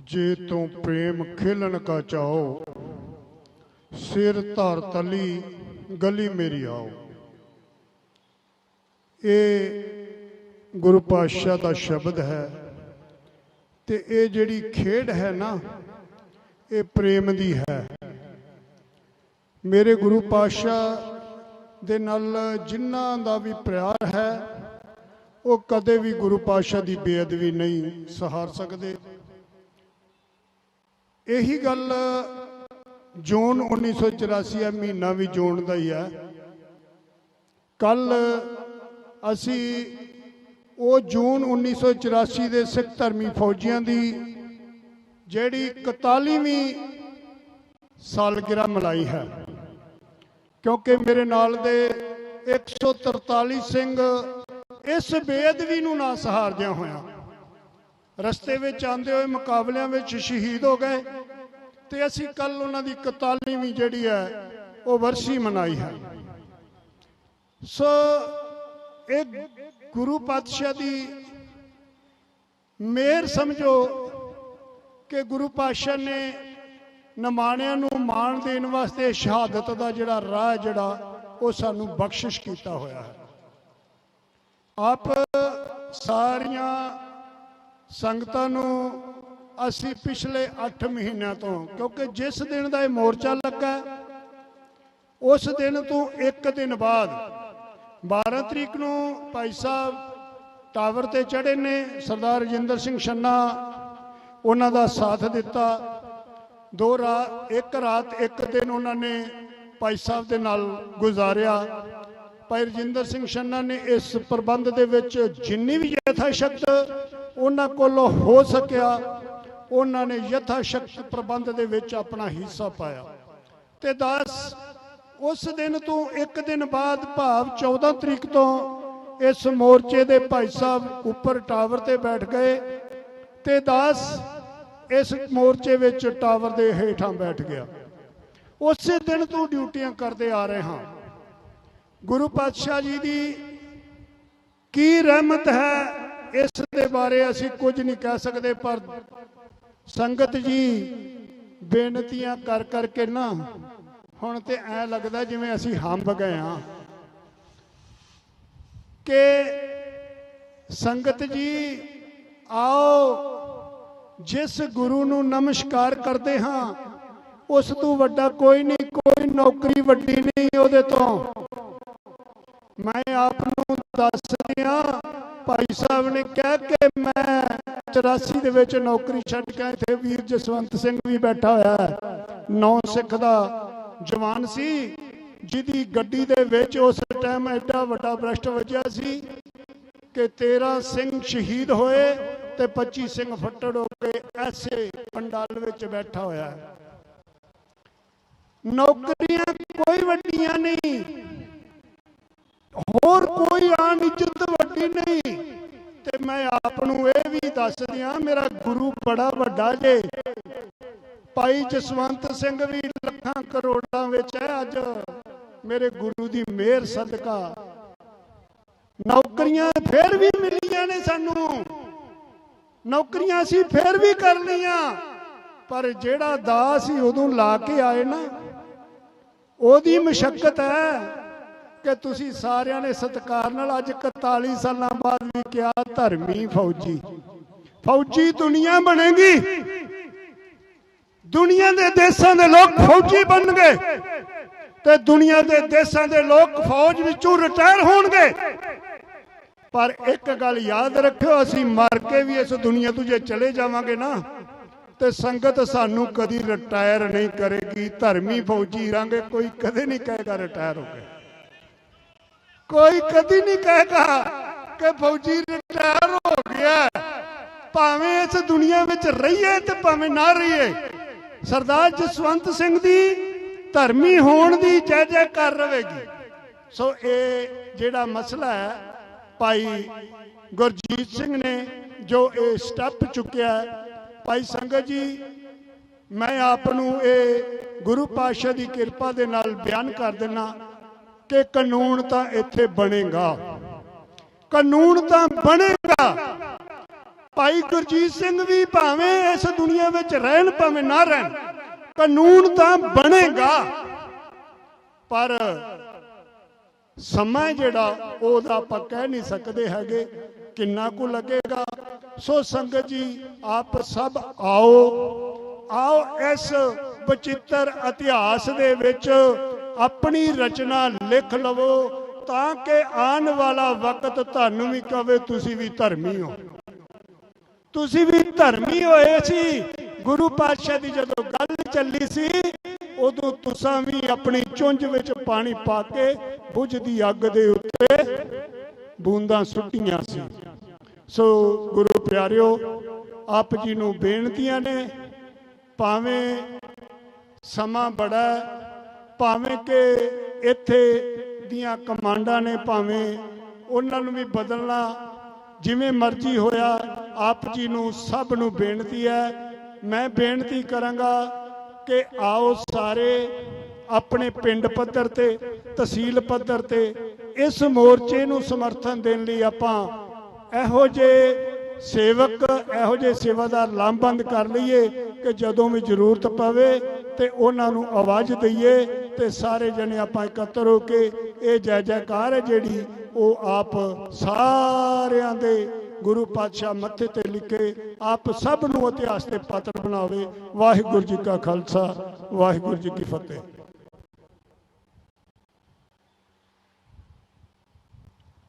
जे तो प्रेम खेलन का चाहो, सिर धर तली गली मेरी आओ। ये गुरु पातशाह का शब्द है ते ये जिहड़ी खेड है ना, ये प्रेम दी है। मेरे गुरु पातशाह दे नाल जिन्हां दा भी प्यार है, वो कदे भी गुरु पातशाह की बेअदबी नहीं सहार सकते। यही गल जून 1984 है, महीना भी जून का ही है। कल असी वो जून 1984 के सिख धर्मी फौजियों की जिहड़ी 41वीं सालगिरह मनाई है, क्योंकि मेरे नाल दे 143 सिंह इस बेअदबी नूं ना सहारदियां होया रस्ते में आंदे हुए मुकाबलियां में शहीद हो गए। तो असी कल उन्हां दी 41वीं जिहड़ी है वो वर्षी मनाई है। सो एक गुरु पातशाह की मेहर समझो कि गुरु पातशाह ने नमाणियां नूं मान देण वास्ते शहादत का जिहड़ा राह जिहड़ा वो सानूं बख्शिश कीता होया है। आप सारियां संगतां नूं असी पिछले 8 महीनों तो, क्योंकि जिस दिन का मोर्चा लगा उस दिन तो एक दिन बाद 12 तरीक नूं भाई साहब टावर ते चढ़े ने, सरदार रजिंदर सिंह छन्ना उन्हां दा साथ दिता। एक रात एक दिन उन्होंने भाई साहब दे नाल गुजारिया। भाई रजिंदर सिंह छन्ना ने इस प्रबंध दे विच जिन्नी भी यथाशक्त उन्हां कोलों हो सकिया उन्होंने यथाशक्त प्रबंध दे विच अपना हिस्सा पाया। ते 10 उस दिन तो एक दिन बाद भाव 14 तरीक तो इस मोर्चे दे भाई साहब ऊपर टावर ते बैठ गए ते 10 इस मोर्चे विच टावर दे हेठां बैठ गया। उस दिन तो ड्यूटियां करते आ रहे हाँ। गुरु पातशाह जी की की रहमत है इस दे बारे असी कुछ नहीं कह सकते, पर संगत जी ਬੇਨਤੀਆਂ ਕਰ ਕਰਕੇ ਨਾ ਹੁਣ ਤੇ ਐ ਲੱਗਦਾ ਜਿਵੇਂ ਅਸੀਂ ਹੰਬ ਗਏ ਹਾਂ ਕਿ ਸੰਗਤ ਜੀ आओ जिस गुरु नूं नमस्कार करते हाँ उस तों वड्डा कोई नहीं, कोई नौकरी वड्डी नहीं उहदे तों। मैं आप नूं दस दियां भाई साहब ने कहा कि मैं 84 दे विच नौकरी छड्ड के इत्थे वीर जसवंत सिंह भी बैठा होया है, 9 सिख दा जवान सी जिहदी गड्डी दे विच उस टाइम एडा वड्डा भ्रष्ट वजिया सी कि 13 सिंह शहीद होए ते 25 सिंह फट्टड़ हो गए। ऐसे पंडाल विच बैठा होया है। नौकरियां कोई वड्डियां नहीं, होर कोई आन इज्जत वड्डी नहीं। ते मैं आप नूं इह भी दस दियां मेरा गुरु बड़ा वड्डा जे। भाई जसवंत सिंह भी लखां करोड़ां विच है। अज मेरे गुरु दी मेहर सदका नौकरियां फिर भी मिलियां ने सानू, नौकरियां असीं फिर भी कर लियां, पर जेड़ा दास ही उदों ला के आए ना ओदी मशक्कत है कि तुसीं सारियां ने सत्कार नाल अज 41 सालां बाद भी क्या धर्मी फौजी, फौजी दुनिया बनेगी। दुनिया के देशों के लोग फौजी बन गए ते दुनिया के देशों के लोग फौज विचों रिटायर होणगे। पर एक गल याद रखियो, असी मर के भी इस दुनिया तो जे चले जावांगे ना तो संगत सानू कदी रिटायर नहीं करेगी। धर्मी फौजी रहांगे, कोई कदे नहीं कहेगा रिटायर हो गए, कोई कदी नहीं कहेगा कि फौजी रिटायर हो गया। भावें इस दुनिया में रहिए तो भावें ना रहिए, सरदार जसवंत सिंह दी धर्मी होण दी जय जयकार रहेगी। सो ये जेड़ा मसला है भाई गुरजीत सिंह ने जो ये स्टैप चुकिया है, भाई संगत जी मैं आपनू ये गुरु पातशाह की किरपा दे नाल बयान कर देना कि कानून तो इत्थे बनेगा, कानून तो बनेगा। भाई गुरजीत सिंह भी भावें इस दुनिया में रहन भावें ना रहन, कानून तो बनेगा। पर समा जिहड़ा ओहदा आपां कह नहीं सकते हैगे किन्ना कु लगेगा। सो संगत जी आप सब आओ, आओ इस बचित्र इतिहास दे विच अपनी रचना लिख लवो ताकि आने वाला वक्त तुहानू भी कहे तुसी भी धर्मी हो, तुसी भी धर्मी होए सी। गुरु पातशाह की जदों गल चली सी उदों तुसां भी अपनी चुंझ विच पानी पा के बुझदी अग दे उत्ते बूंदां सुट्टियां सी। सो गुरु प्यारिओ आप जी नूं बेनतियां ने, भावें समा बड़ा भावें कि इत्थे दियां कमांडां ने भावें उन्हां नूं भी बदलना जिवें मर्जी होया। आप जी नूं सब नूं बेनती है, मैं बेनती करांगा कि आओ सारे अपने पिंड पद्धर ते तहसील पद्धर ते इस मोर्चे नूं समर्थन देण लई आपां इहो जे सेवक इहो जे सेवादार लामबंद कर लईए कि जदों भी जरूरत पवे ते उन्हां नूं आवाज़ दईए ते सारे जने आपां इकट्ठे हो के ये जय जयकार है जिहड़ी वो आप सारियां दे गुरु पातशाह मत्थे ते लिखे आप सब नूं इतिहास दे पात्र बनावे। वाहिगुरू जी का खालसा, वाहिगुरू जी की फतेह।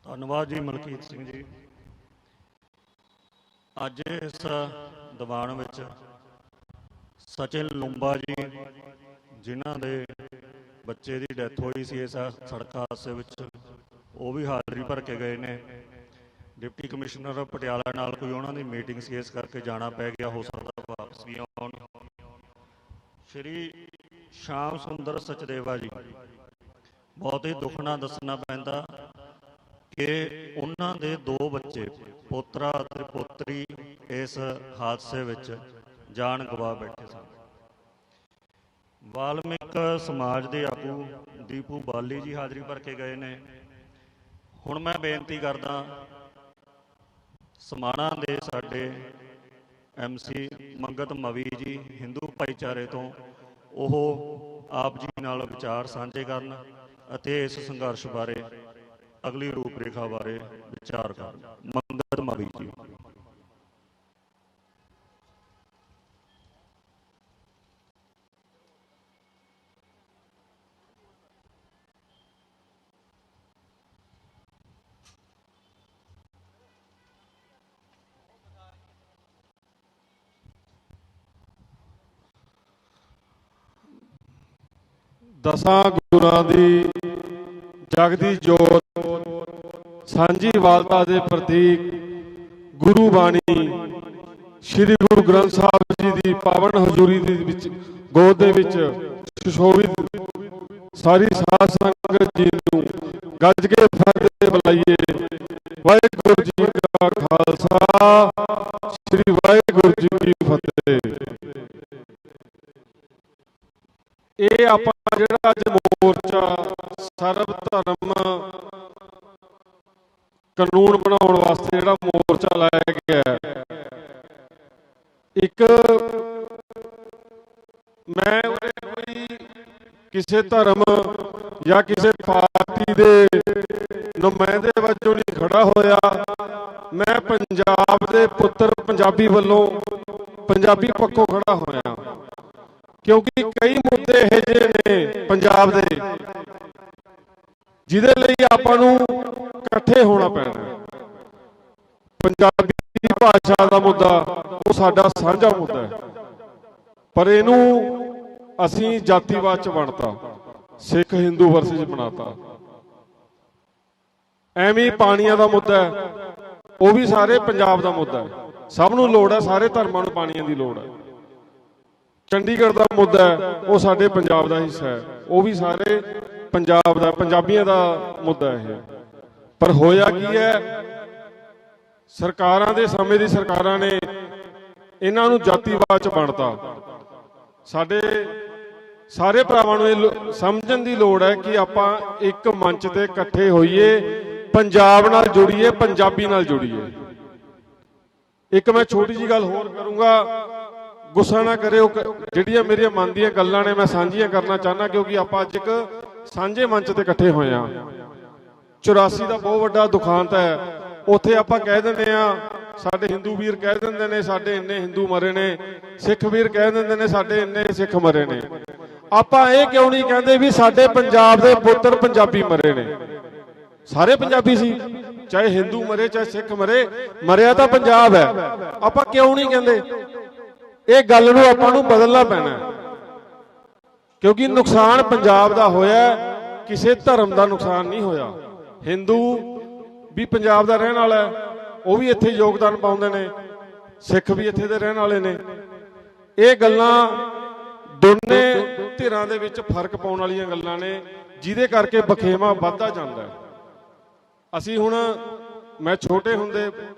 धन्यवाद जी मलकीत सिंह जी। अज इस दीवान विच सचिन लुंबा जी जिन्हां दे बच्चे की डैथ हुई सी इस सड़क हादसे विच, वो भी हाज़री भर के गए ने। डिप्टी कमिश्नर पटियाला नाल कोई उन्होंने मीटिंग सी इस करके जाना पै गया, हो सकता वापस भी आउण। श्री श्याम सुंदर सचदेवा जी, बहुत ही दुख नाल दसना पैंदा कि उन्हां दे 2 बच्चे पोतरा ते पोतरी इस हादसे विच जान गवा बैठे सन। वाल्मीक समाज के आगू दीपू बाली जी हाज़री भर के गए ने। हुण मैं बेनती करदा समाणा दे साडे MC ਮੰਗਤ ਮਵੀ ਜੀ ਹਿੰਦੂ ਭਾਈਚਾਰੇ ਤੋਂ, ਉਹ ਆਪ ਜੀ ਨਾਲ ਵਿਚਾਰ ਸਾਂਝੇ ਕਰਨ ਅਤੇ ਇਸ ਸੰਘਰਸ਼ ਬਾਰੇ ਅਗਲੀ ਰੂਪਰੇਖਾ ਬਾਰੇ ਵਿਚਾਰ ਕਰਨ। ਮੰਗਤ ਮਵੀ ਜੀ। ਦਸਾਂ ਗੁਰਾਂ ਦੀ ਜਗਦੀ ਜੋਤ, ਸਾਂਝੀ ਵਾਲਤਾ ਦੇ ਪ੍ਰਤੀਕ ਗੁਰੂ ਬਾਣੀ ਸ੍ਰੀ ਗੁਰੂ ਗ੍ਰੰਥ ਸਾਹਿਬ ਜੀ ਦੀ ਪਾਵਨ ਹਜ਼ੂਰੀ ਦੇ ਵਿੱਚ ਗੋਦ ਦੇ ਵਿੱਚ ਸੁਸ਼ੋਭਿਤ ਸਾਰੀ ਸਾਧ ਸੰਗਤ ਜੀ ਨੂੰ ਗੱਜ ਕੇ ਫਤਿਹ ਬੁਲਾਈਏ। ਵਾਹਿਗੁਰੂ ਜੀ ਕਾ ਖਾਲਸਾ, ਸ੍ਰੀ ਵਾਹਿਗੁਰੂ ਜੀ ਕੀ ਫਤਿਹ। ਇਹ ਆਪਾਂ ਜਿਹੜਾ ਅੱਜ ਮੋਰਚਾ ਸਰਬ ਧਰਮ ਕਾਨੂੰਨ ਬਣਾਉਣ ਵਾਸਤੇ ਜਿਹੜਾ ਮੋਰਚਾ ਲਾਇਆ ਗਿਆ, ਇੱਕ ਮੈਂ ਕੋਈ ਕਿਸੇ ਧਰਮ ਜਾਂ ਕਿਸੇ ਪਾਰਟੀ ਦੇ ਨੁਮਾਇੰਦੇ ਵਜੋਂ ਨਹੀਂ ਖੜਾ ਹੋਇਆ। ਮੈਂ ਪੰਜਾਬ ਦੇ ਪੁੱਤਰ ਪੰਜਾਬੀ ਵੱਲੋਂ ਪੰਜਾਬੀ ਪੱਖੋਂ ਖੜਾ ਹੋਇਆ, ਕਿਉਂਕਿ ਕਈ ਮੁੱਦੇ ਇਹੋ ਜਿਹੇ ਨੇ ਪੰਜਾਬ ਦੇ ਜਿਹਦੇ ਲਈ ਆਪਾਂ ਨੂੰ ਇਕੱਠੇ ਹੋਣਾ ਪੈਣਾ। ਪੰਜਾਬੀ ਭਾਸ਼ਾ ਦਾ ਮੁੱਦਾ ਉਹ ਸਾਡਾ ਸਾਂਝਾ ਮੁੱਦਾ ਹੈ, ਪਰ ਇਹਨੂੰ ਅਸੀਂ ਜਾਤੀਵਾਦ ਚ ਬਣਤਾ, ਸਿੱਖ ਹਿੰਦੂ ਵਰਸਸ ਬਣਾਤਾ। ਐਵੇਂ ਪਾਣੀਆਂ ਦਾ ਮੁੱਦਾ ਹੈ, ਉਹ ਵੀ ਸਾਰੇ ਪੰਜਾਬ ਦਾ ਮੁੱਦਾ ਹੈ। ਸਭ ਨੂੰ ਲੋੜ ਹੈ, ਸਾਰੇ ਧਰਮਾਂ ਨੂੰ ਪਾਣੀਆਂ ਦੀ ਲੋੜ ਹੈ। ਚੰਡੀਗੜ੍ਹ ਦਾ ਮੁੱਦਾ ਹੈ, ਉਹ ਸਾਡੇ ਪੰਜਾਬ ਦਾ ਹਿੱਸਾ ਹੈ, ਉਹ ਵੀ ਸਾਰੇ ਪੰਜਾਬ ਦਾ, ਪੰਜਾਬੀਆਂ ਦਾ ਮੁੱਦਾ ਹੈ। ਪਰ ਹੋਇਆ ਕੀ ਹੈ, ਸਰਕਾਰਾਂ ਦੇ ਸਮੇਂ ਦੀ ਸਰਕਾਰਾਂ ਨੇ ਇਹਨਾਂ ਨੂੰ ਜਾਤੀਵਾਦ ਚ ਵੰਡਤਾ। ਸਾਡੇ ਸਾਰੇ ਭਰਾਵਾਂ ਨੂੰ ਇਹ ਸਮਝਣ ਦੀ ਲੋੜ ਹੈ ਕਿ ਆਪਾਂ ਇੱਕ ਮੰਚ ਤੇ ਇਕੱਠੇ ਹੋਈਏ, ਪੰਜਾਬ ਨਾਲ ਜੁੜੀਏ, ਪੰਜਾਬੀ ਨਾਲ ਜੁੜੀਏ। ਇੱਕ ਮੈਂ ਛੋਟੀ ਜਿਹੀ ਗੱਲ ਹੋਰ ਕਰੂੰਗਾ, ਗੁੱਸਾ ਨਾ ਕਰਿਓ, ਜਿਹੜੀਆਂ ਮੇਰੀਆਂ ਮਨ ਦੀਆਂ ਗੱਲਾਂ ਨੇ ਮੈਂ ਸਾਂਝੀਆਂ ਕਰਨਾ ਚਾਹੁੰਦਾ, ਕਿਉਂਕਿ ਆਪਾਂ ਅੱਜ ਇੱਕ ਸਾਂਝੇ ਮੰਚ ਤੇ ਇਕੱਠੇ ਹੋਏ ਹਾਂ। 84 ਦਾ ਬਹੁਤ ਵੱਡਾ ਦੁਖਾਂਤ ਹੈ, ਉੱਥੇ ਆਪਾਂ ਕਹਿ ਦਿੰਦੇ ਆ, ਸਾਡੇ ਹਿੰਦੂ ਵੀਰ ਕਹਿ ਦਿੰਦੇ ਨੇ ਸਾਡੇ ਇੰਨੇ ਹਿੰਦੂ ਮਰੇ ਨੇ, ਸਿੱਖ ਵੀਰ ਕਹਿ ਦਿੰਦੇ ਨੇ ਸਾਡੇ ਇੰਨੇ ਸਿੱਖ ਮਰੇ ਨੇ। ਆਪਾਂ ਇਹ ਕਿਉਂ ਨਹੀਂ ਕਹਿੰਦੇ ਵੀ ਸਾਡੇ ਪੰਜਾਬ ਦੇ ਪੁੱਤਰ ਪੰਜਾਬੀ ਮਰੇ ਨੇ? ਸਾਰੇ ਪੰਜਾਬੀ ਸੀ, ਚਾਹੇ ਹਿੰਦੂ ਮਰੇ ਚਾਹੇ ਸਿੱਖ ਮਰੇ, ਮਰਿਆ ਤਾਂ ਪੰਜਾਬ ਹੈ। ਆਪਾਂ ਕਿਉਂ ਨਹੀਂ ਕਹਿੰਦੇ? ਇਹ ਗੱਲ ਨੂੰ ਆਪਾਂ ਨੂੰ ਬਦਲਣਾ ਪੈਣਾ, ਕਿਉਂਕਿ ਨੁਕਸਾਨ ਪੰਜਾਬ ਦਾ ਹੋਇਆ, ਕਿਸੇ ਧਰਮ ਦਾ ਨੁਕਸਾਨ ਨਹੀਂ ਹੋਇਆ। ਹਿੰਦੂ ਵੀ ਪੰਜਾਬ ਦਾ ਰਹਿਣ ਵਾਲਾ ਹੈ, ਉਹ ਵੀ ਇੱਥੇ ਯੋਗਦਾਨ ਪਾਉਂਦੇ ਨੇ, ਸਿੱਖ ਵੀ ਇੱਥੇ ਦੇ ਰਹਿਣ ਵਾਲੇ ਨੇ। ਇਹ ਗੱਲਾਂ ਦੋਨੇ ਧਿਰਾਂ ਦੇ ਵਿੱਚ ਫਰਕ ਪਾਉਣ ਵਾਲੀਆਂ ਗੱਲਾਂ ਨੇ, ਜਿਹਦੇ ਕਰਕੇ ਬਖੇਵਾ ਵੱਧਦਾ ਜਾਂਦਾ ਹੈ। ਅਸੀਂ ਹੁਣ, ਮੈਂ ਛੋਟੇ ਹੁੰਦੇ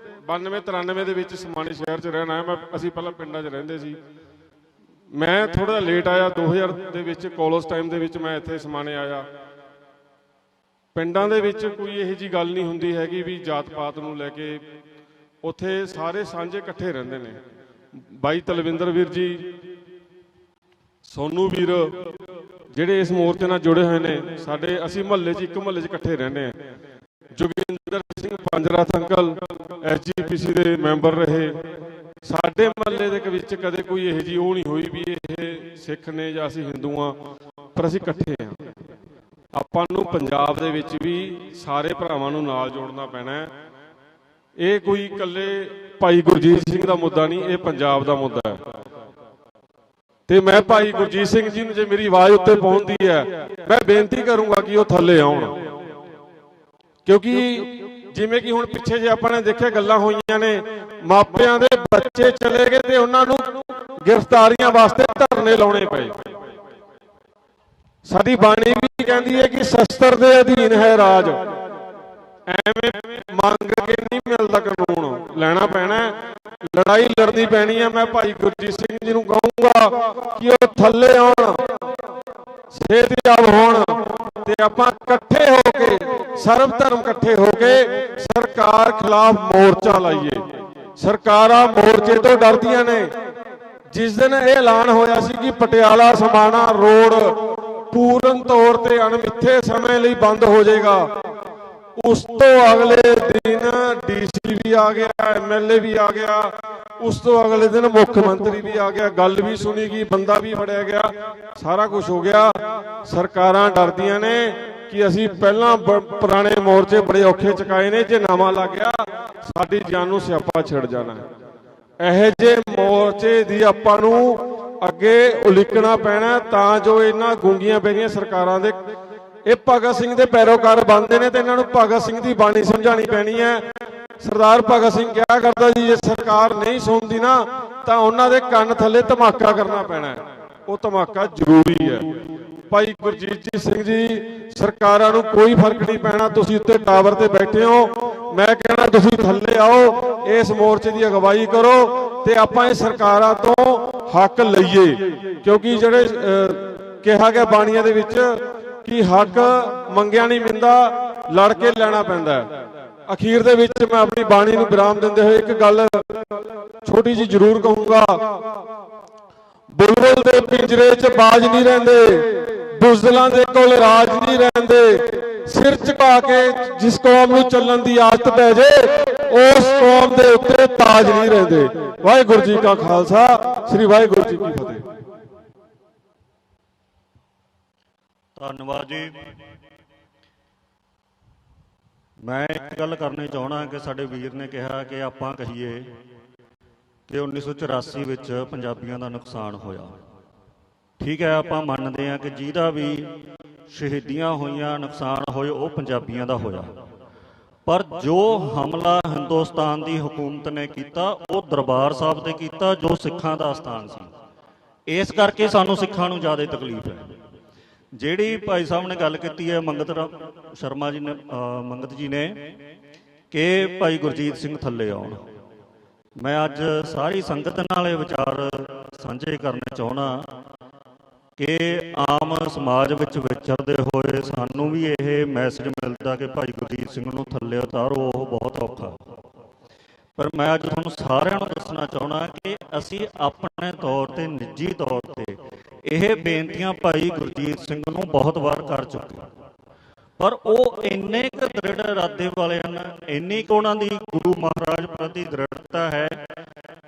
92-93 ਦੇ ਵਿੱਚ ਸਮਾਣੇ ਸ਼ਹਿਰ 'ਚ ਰਹਿਣ ਆਇਆ। ਅਸੀਂ ਪਹਿਲਾਂ ਪਿੰਡਾਂ 'ਚ ਰਹਿੰਦੇ ਸੀ। ਮੈਂ ਥੋੜਾ ਲੇਟ ਆਇਆ, 2000 ਦੇ ਵਿੱਚ ਕਾਲਜ ਟਾਈਮ ਦੇ ਵਿੱਚ ਮੈਂ ਇੱਥੇ ਸਮਾਣੇ ਆਇਆ। ਪਿੰਡਾਂ ਦੇ ਵਿੱਚ ਕੋਈ ਇਹੋ ਜਿਹੀ ਗੱਲ ਨਹੀਂ ਹੁੰਦੀ ਹੈਗੀ ਵੀ ਜਾਤ ਪਾਤ ਨੂੰ ਲੈ ਕੇ, ਉੱਥੇ ਸਾਰੇ ਸਾਂਝੇ ਇਕੱਠੇ ਰਹਿੰਦੇ ਨੇ। ਬਾਈ ਤਲਵਿੰਦਰ ਵੀਰ ਜੀ, ਸੋਨੂ ਵੀਰ, ਜਿਹੜੇ ਇਸ ਮੋਰਚੇ ਨਾਲ ਜੁੜੇ ਹੋਏ ਨੇ ਸਾਡੇ, ਅਸੀਂ ਮੁਹੱਲੇ 'ਚ ਇੱਕ ਮੁਹੱਲੇ 'ਚ ਇਕੱਠੇ ਰਹਿੰਦੇ ਹਾਂ। ਜੋਗਿੰਦਰ ਸਿੰਘ ਪੰਜਰਾਥ ਅੰਕਲ SGPC ਦੇ ਮੈਂਬਰ ਰਹੇ। ਸਾਡੇ ਮੁਹੱਲੇ ਦੇ ਵਿੱਚ ਕਦੇ ਕੋਈ ਇਹੋ ਜਿਹੀ ਉਹ ਨਹੀਂ ਹੋਈ ਵੀ ਇਹ ਸਿੱਖ ਨੇ ਜਾਂ ਅਸੀਂ ਹਿੰਦੂ ਹਾਂ, ਪਰ ਅਸੀਂ ਇਕੱਠੇ ਹਾਂ। ਆਪਾਂ ਨੂੰ ਪੰਜਾਬ ਦੇ ਵਿੱਚ ਵੀ ਸਾਰੇ ਭਰਾਵਾਂ ਨੂੰ ਨਾਲ ਜੋੜਨਾ ਪੈਣਾ ਹੈ। ਇਹ ਕੋਈ ਇਕੱਲੇ ਭਾਈ ਗੁਰਜੀਤ ਸਿੰਘ ਦਾ ਮੁੱਦਾ ਨਹੀਂ, ਇਹ ਪੰਜਾਬ ਦਾ ਮੁੱਦਾ ਹੈ। ਤੇ ਮੈਂ ਭਾਈ ਗੁਰਜੀਤ ਸਿੰਘ ਜੀ ਨੂੰ, ਜੇ ਮੇਰੀ ਆਵਾਜ਼ ਉੱਤੇ ਪਹੁੰਚਦੀ ਹੈ, ਮੈਂ ਬੇਨਤੀ ਕਰੂੰਗਾ ਕਿ ਉਹ ਥੱਲੇ ਆਉਣ, ਕਿਉਂਕਿ ਜਿਵੇਂ ਕਿ ਹੁਣ ਪਿੱਛੇ ਜੇ ਆਪਾਂ ਨੇ ਦੇਖਿਆ ਗੱਲਾਂ ਹੋਈਆਂ ਨੇ, ਮਾਪਿਆਂ ਦੇ ਬੱਚੇ ਚਲੇ ਗਏ ਤੇ ਉਹਨਾਂ ਨੂੰ ਗ੍ਰਿਫਤਾਰੀਆਂ ਵਾਸਤੇ ਧਰਨੇ ਲਾਉਣੇ ਪਏ। ਸਾਡੀ ਬਾਣੀ ਵੀ ਕਹਿੰਦੀ ਹੈ ਕਿ ਸ਼ਸਤਰ ਦੇ ਅਧੀਨ ਹੈ ਰਾਜ, ਐਵੇਂ ਮੰਗ ਕੇ ਨਹੀਂ ਮਿਲਦਾ ਕਾਨੂੰਨ, ਲੈਣਾ ਪੈਣਾ, ਲੜਾਈ ਲੜਨੀ ਪੈਣੀ ਹੈ। ਮੈਂ ਭਾਈ ਗੁਰਜੀਤ ਸਿੰਘ ਜੀ ਨੂੰ ਕਹੂੰਗਾ ਕਿ ਉਹ ਥੱਲੇ ਆਉਣ, ਸਿਹਤਯਾਬ ਹੋਣ, ਤੇ ਆਪਾਂ ਇਕੱਠੇ ਹੋ ਕੇ, ਸਰਬ ਧਰਮ ਇਕੱਠੇ ਹੋ ਕੇ ਸਰਕਾਰ ਖਿਲਾਫ ਮੋਰਚਾ ਲਾਈਏ। ਸਰਕਾਰਾਂ ਮੋਰਚੇ ਤੋਂ ਡਰਦੀਆਂ ਨੇ। ਜਿਸ ਦਿਨ ਇਹ ਐਲਾਨ ਹੋਇਆ ਸੀ ਕਿ ਪਟਿਆਲਾ ਸਮਾਣਾ ਰੋਡ ਪੂਰਨ ਤੌਰ ਤੇ ਅਣਮਿੱਥੇ ਸਮੇਂ ਲਈ ਬੰਦ ਹੋ ਜਾਏਗਾ, ਉਸ ਤੋਂ ਅਗਲੇ ਦਿਨ ਡੀਸੀ ਵੀ ਆ ਗਿਆ, ਐਮਐਲਏ ਵੀ ਆ ਗਿਆ, ਉਸ ਤੋਂ ਅਗਲੇ ਦਿਨ ਮੁੱਖ ਮੰਤਰੀ ਵੀ ਆ ਗਿਆ, ਗੱਲ ਵੀ ਸੁਣੀ ਗਈ, ਬੰਦਾ ਵੀ ਫੜਿਆ ਗਿਆ, ਸਾਰਾ ਕੁਝ ਹੋ ਗਿਆ। ਸਰਕਾਰਾਂ ਡਰਦੀਆਂ ਨੇ ਕਿ ਅਸੀਂ ਪਹਿਲਾਂ ਪੁਰਾਣੇ ਮੋਰਚੇ ਬੜੇ ਔਖੇ ਚੁਕਾਏ ਨੇ, ਜੇ ਨਵਾਂ ਲੱਗ ਗਿਆ ਸਾਡੀ ਜਾਨ ਨੂੰ ਸਿਆਪਾ ਛਿੜ ਜਾਣਾ ਹੈ। ਇਹੋ ਜਿਹੇ ਮੋਰਚੇ ਦੀ ਆਪਾਂ ਨੂੰ ਅੱਗੇ ਉਲੀਕਣਾ ਪੈਣਾ ਤਾਂ ਜੋ ਇਹਨਾਂ ਗੂੰਗੀਆਂ ਬੈਰੀਆਂ ਸਰਕਾਰਾਂ ਦੇ ਇਹ ਭਗਤ ਸਿੰਘ ਦੇ ਪੈਰੋਕਾਰ ਬਣਦੇ ਨੇ ਤੇ ਇਹਨਾਂ ਨੂੰ ਭਗਤ ਸਿੰਘ ਦੀ ਬਾਣੀ ਸਮਝਾਣੀ ਪੈਣੀ ਹੈ। ਸਰਦਾਰ ਭਗਤ ਸਿੰਘ ਕਿਹਾ ਕਰਦਾ ਜੀ, ਜੇ ਸਰਕਾਰ ਨਹੀਂ ਸੁਣਦੀ ਨਾ ਤਾਂ ਉਹਨਾਂ ਦੇ ਕੰਨ ਥੱਲੇ ਧਮਾਕਾ ਕਰਨਾ ਪੈਣਾ ਹੈ। ਉਹ ਧਮਾਕਾ ਜ਼ਰੂਰੀ ਹੈ। ਭਾਈ ਗੁਰਜੀਤ ਸਿੰਘ ਜੀ, ਸਰਕਾਰਾਂ ਨੂੰ ਕੋਈ ਫਰਕ ਨਹੀਂ ਪੈਣਾ। ਤੁਸੀਂ ਉੱਤੇ ਟਾਵਰ ਤੇ ਬੈਠੇ ਹੋ, ਮੈਂ ਕਹਿਣਾ ਤੁਸੀਂ ਥੱਲੇ ਆਓ, ਇਸ ਮੋਰਚੇ ਦੀ ਅਗਵਾਈ ਕਰੋ ਤੇ ਆਪਾਂ ਇਹ ਸਰਕਾਰਾਂ ਤੋਂ ਹੱਕ ਲਈਏ, ਕਿਉਂਕਿ ਜਿਹੜੇ ਕਿਹਾ ਗਿਆ ਬਾਣੀਆਂ ਦੇ ਵਿੱਚ ਕਿ ਹੱਕ ਮੰਗਿਆ ਨਹੀਂ ਮਿਲਦਾ, ਲੜ ਕੇ ਲੈਣਾ ਪੈਂਦਾ ਹੈ। ਅਖੀਰ ਦੇ ਵਿੱਚ ਮੈਂ ਆਪਣੀ ਬਾਣੀ ਨੂੰ ਵਿਰਾਮ ਦਿੰਦੇ ਹੋਏ ਇੱਕ ਗੱਲ ਛੋਟੀ ਜਿਹੀ ਜ਼ਰੂਰ ਕਹੂੰਗਾ। ਬੁਲਬੁਲ ਦੇ ਪਿੰਜਰੇ 'ਚ ਬਾਜ ਨਹੀਂ ਰਹਿੰਦੇ, ਬੁਜ਼ਦਲਾਂ ਦੇ ਕੋਲ ਰਾਜ ਨਹੀਂ ਰਹਿੰਦੇ। ਸਿਰ ਝੁਕਾ ਕੇ ਜਿਸ ਕੌਮ ਨੂੰ ਚੱਲਣ ਦੀ ਆਦਤ ਪੈ ਜੇ, ਉਸ ਕੌਮ ਦੇ ਉੱਤੇ ਤਾਜ ਨਹੀਂ ਰਹਿੰਦੇ। ਵਾਹਿਗੁਰੂ ਜੀ ਕਾ ਖਾਲਸਾ, ਸ੍ਰੀ ਵਾਹਿਗੁਰੂ ਜੀ ਕੀ ਫਤਿਹ। ਧੰਨਵਾਦ ਜੀ। ਮੈਂ ਇੱਕ ਗੱਲ ਕਰਨੀ ਚਾਹਣਾ ਕਿ ਸਾਡੇ ਵੀਰ ਨੇ ਕਿਹਾ ਕਿ ਆਪਾਂ ਕਹੀਏ ਕਿ 1984 ਵਿੱਚ ਪੰਜਾਬੀਆਂ ਦਾ ਨੁਕਸਾਨ ਹੋਇਆ। ਠੀਕ ਹੈ, ਆਪਾਂ ਮੰਨਦੇ ਹਾਂ ਕਿ ਜਿਹਦਾ ਵੀ ਸ਼ਹੀਦੀਆਂ ਹੋਈਆਂ, ਨੁਕਸਾਨ ਹੋਏ, ਉਹ ਪੰਜਾਬੀਆਂ ਦਾ ਹੋਇਆ। ਪਰ ਜੋ ਹਮਲਾ ਹਿੰਦੁਸਤਾਨ ਦੀ ਹਕੂਮਤ ਨੇ ਕੀਤਾ ਉਹ ਦਰਬਾਰ ਸਾਹਿਬ ਤੇ ਕੀਤਾ, ਜੋ ਸਿੱਖਾਂ ਦਾ ਸਥਾਨ ਸੀ। ਇਸ ਕਰਕੇ ਸਾਨੂੰ ਸਿੱਖਾਂ ਨੂੰ ਜ਼ਿਆਦਾ ਤਕਲੀਫ ਹੈ। ਜਿਹੜੀ ਭਾਈ ਸਾਹਿਬ ਨੇ ਗੱਲ ਕੀਤੀ ਹੈ ਮੰਗਤ ਸ਼ਰਮਾ ਜੀ ਨੇ, ਮੰਗਤ ਜੀ ਨੇ, ਕਿ ਭਾਈ ਗੁਰਜੀਤ ਸਿੰਘ ਥੱਲੇ ਆਉਣ, ਮੈਂ ਅੱਜ ਸਾਰੀ ਸੰਗਤ ਨਾਲ ਇਹ ਵਿਚਾਰ ਸਾਂਝੇ ਕਰਨੇ ਚਾਹੁੰਦਾ ਕਿ ਆਮ ਸਮਾਜ ਵਿੱਚ ਵਿਚਰਦੇ ਹੋਏ ਸਾਨੂੰ ਵੀ ਇਹ ਮੈਸੇਜ ਮਿਲਦਾ ਕਿ ਭਾਈ ਗੁਰਜੀਤ ਸਿੰਘ ਨੂੰ ਥੱਲੇ ਉਤਾਰੋ, ਉਹ ਬਹੁਤ ਔਖਾ। ਪਰ ਮੈਂ ਅੱਜ ਤੁਹਾਨੂੰ ਸਾਰਿਆਂ ਨੂੰ ਦੱਸਣਾ ਚਾਹੁੰਦਾ ਕਿ ਅਸੀਂ ਆਪਣੇ ਤੌਰ ਤੇ, ਨਿੱਜੀ ਤੌਰ ਤੇ ਇਹ ਬੇਨਤੀਆਂ ਭਾਈ ਗੁਰਜੀਤ ਸਿੰਘ ਨੂੰ ਬਹੁਤ ਵਾਰ ਕਰ ਚੁੱਕੇ, ਪਰ ਉਹ ਇੰਨੇ ਕੁ ਦ੍ਰਿੜ ਇਰਾਦੇ ਵਾਲੇ ਹਨ, ਇੰਨੀ ਕੁ ਉਹਨਾਂ ਦੀ ਗੁਰੂ ਮਹਾਰਾਜ ਪ੍ਰਤੀ ਦ੍ਰਿੜਤਾ ਹੈ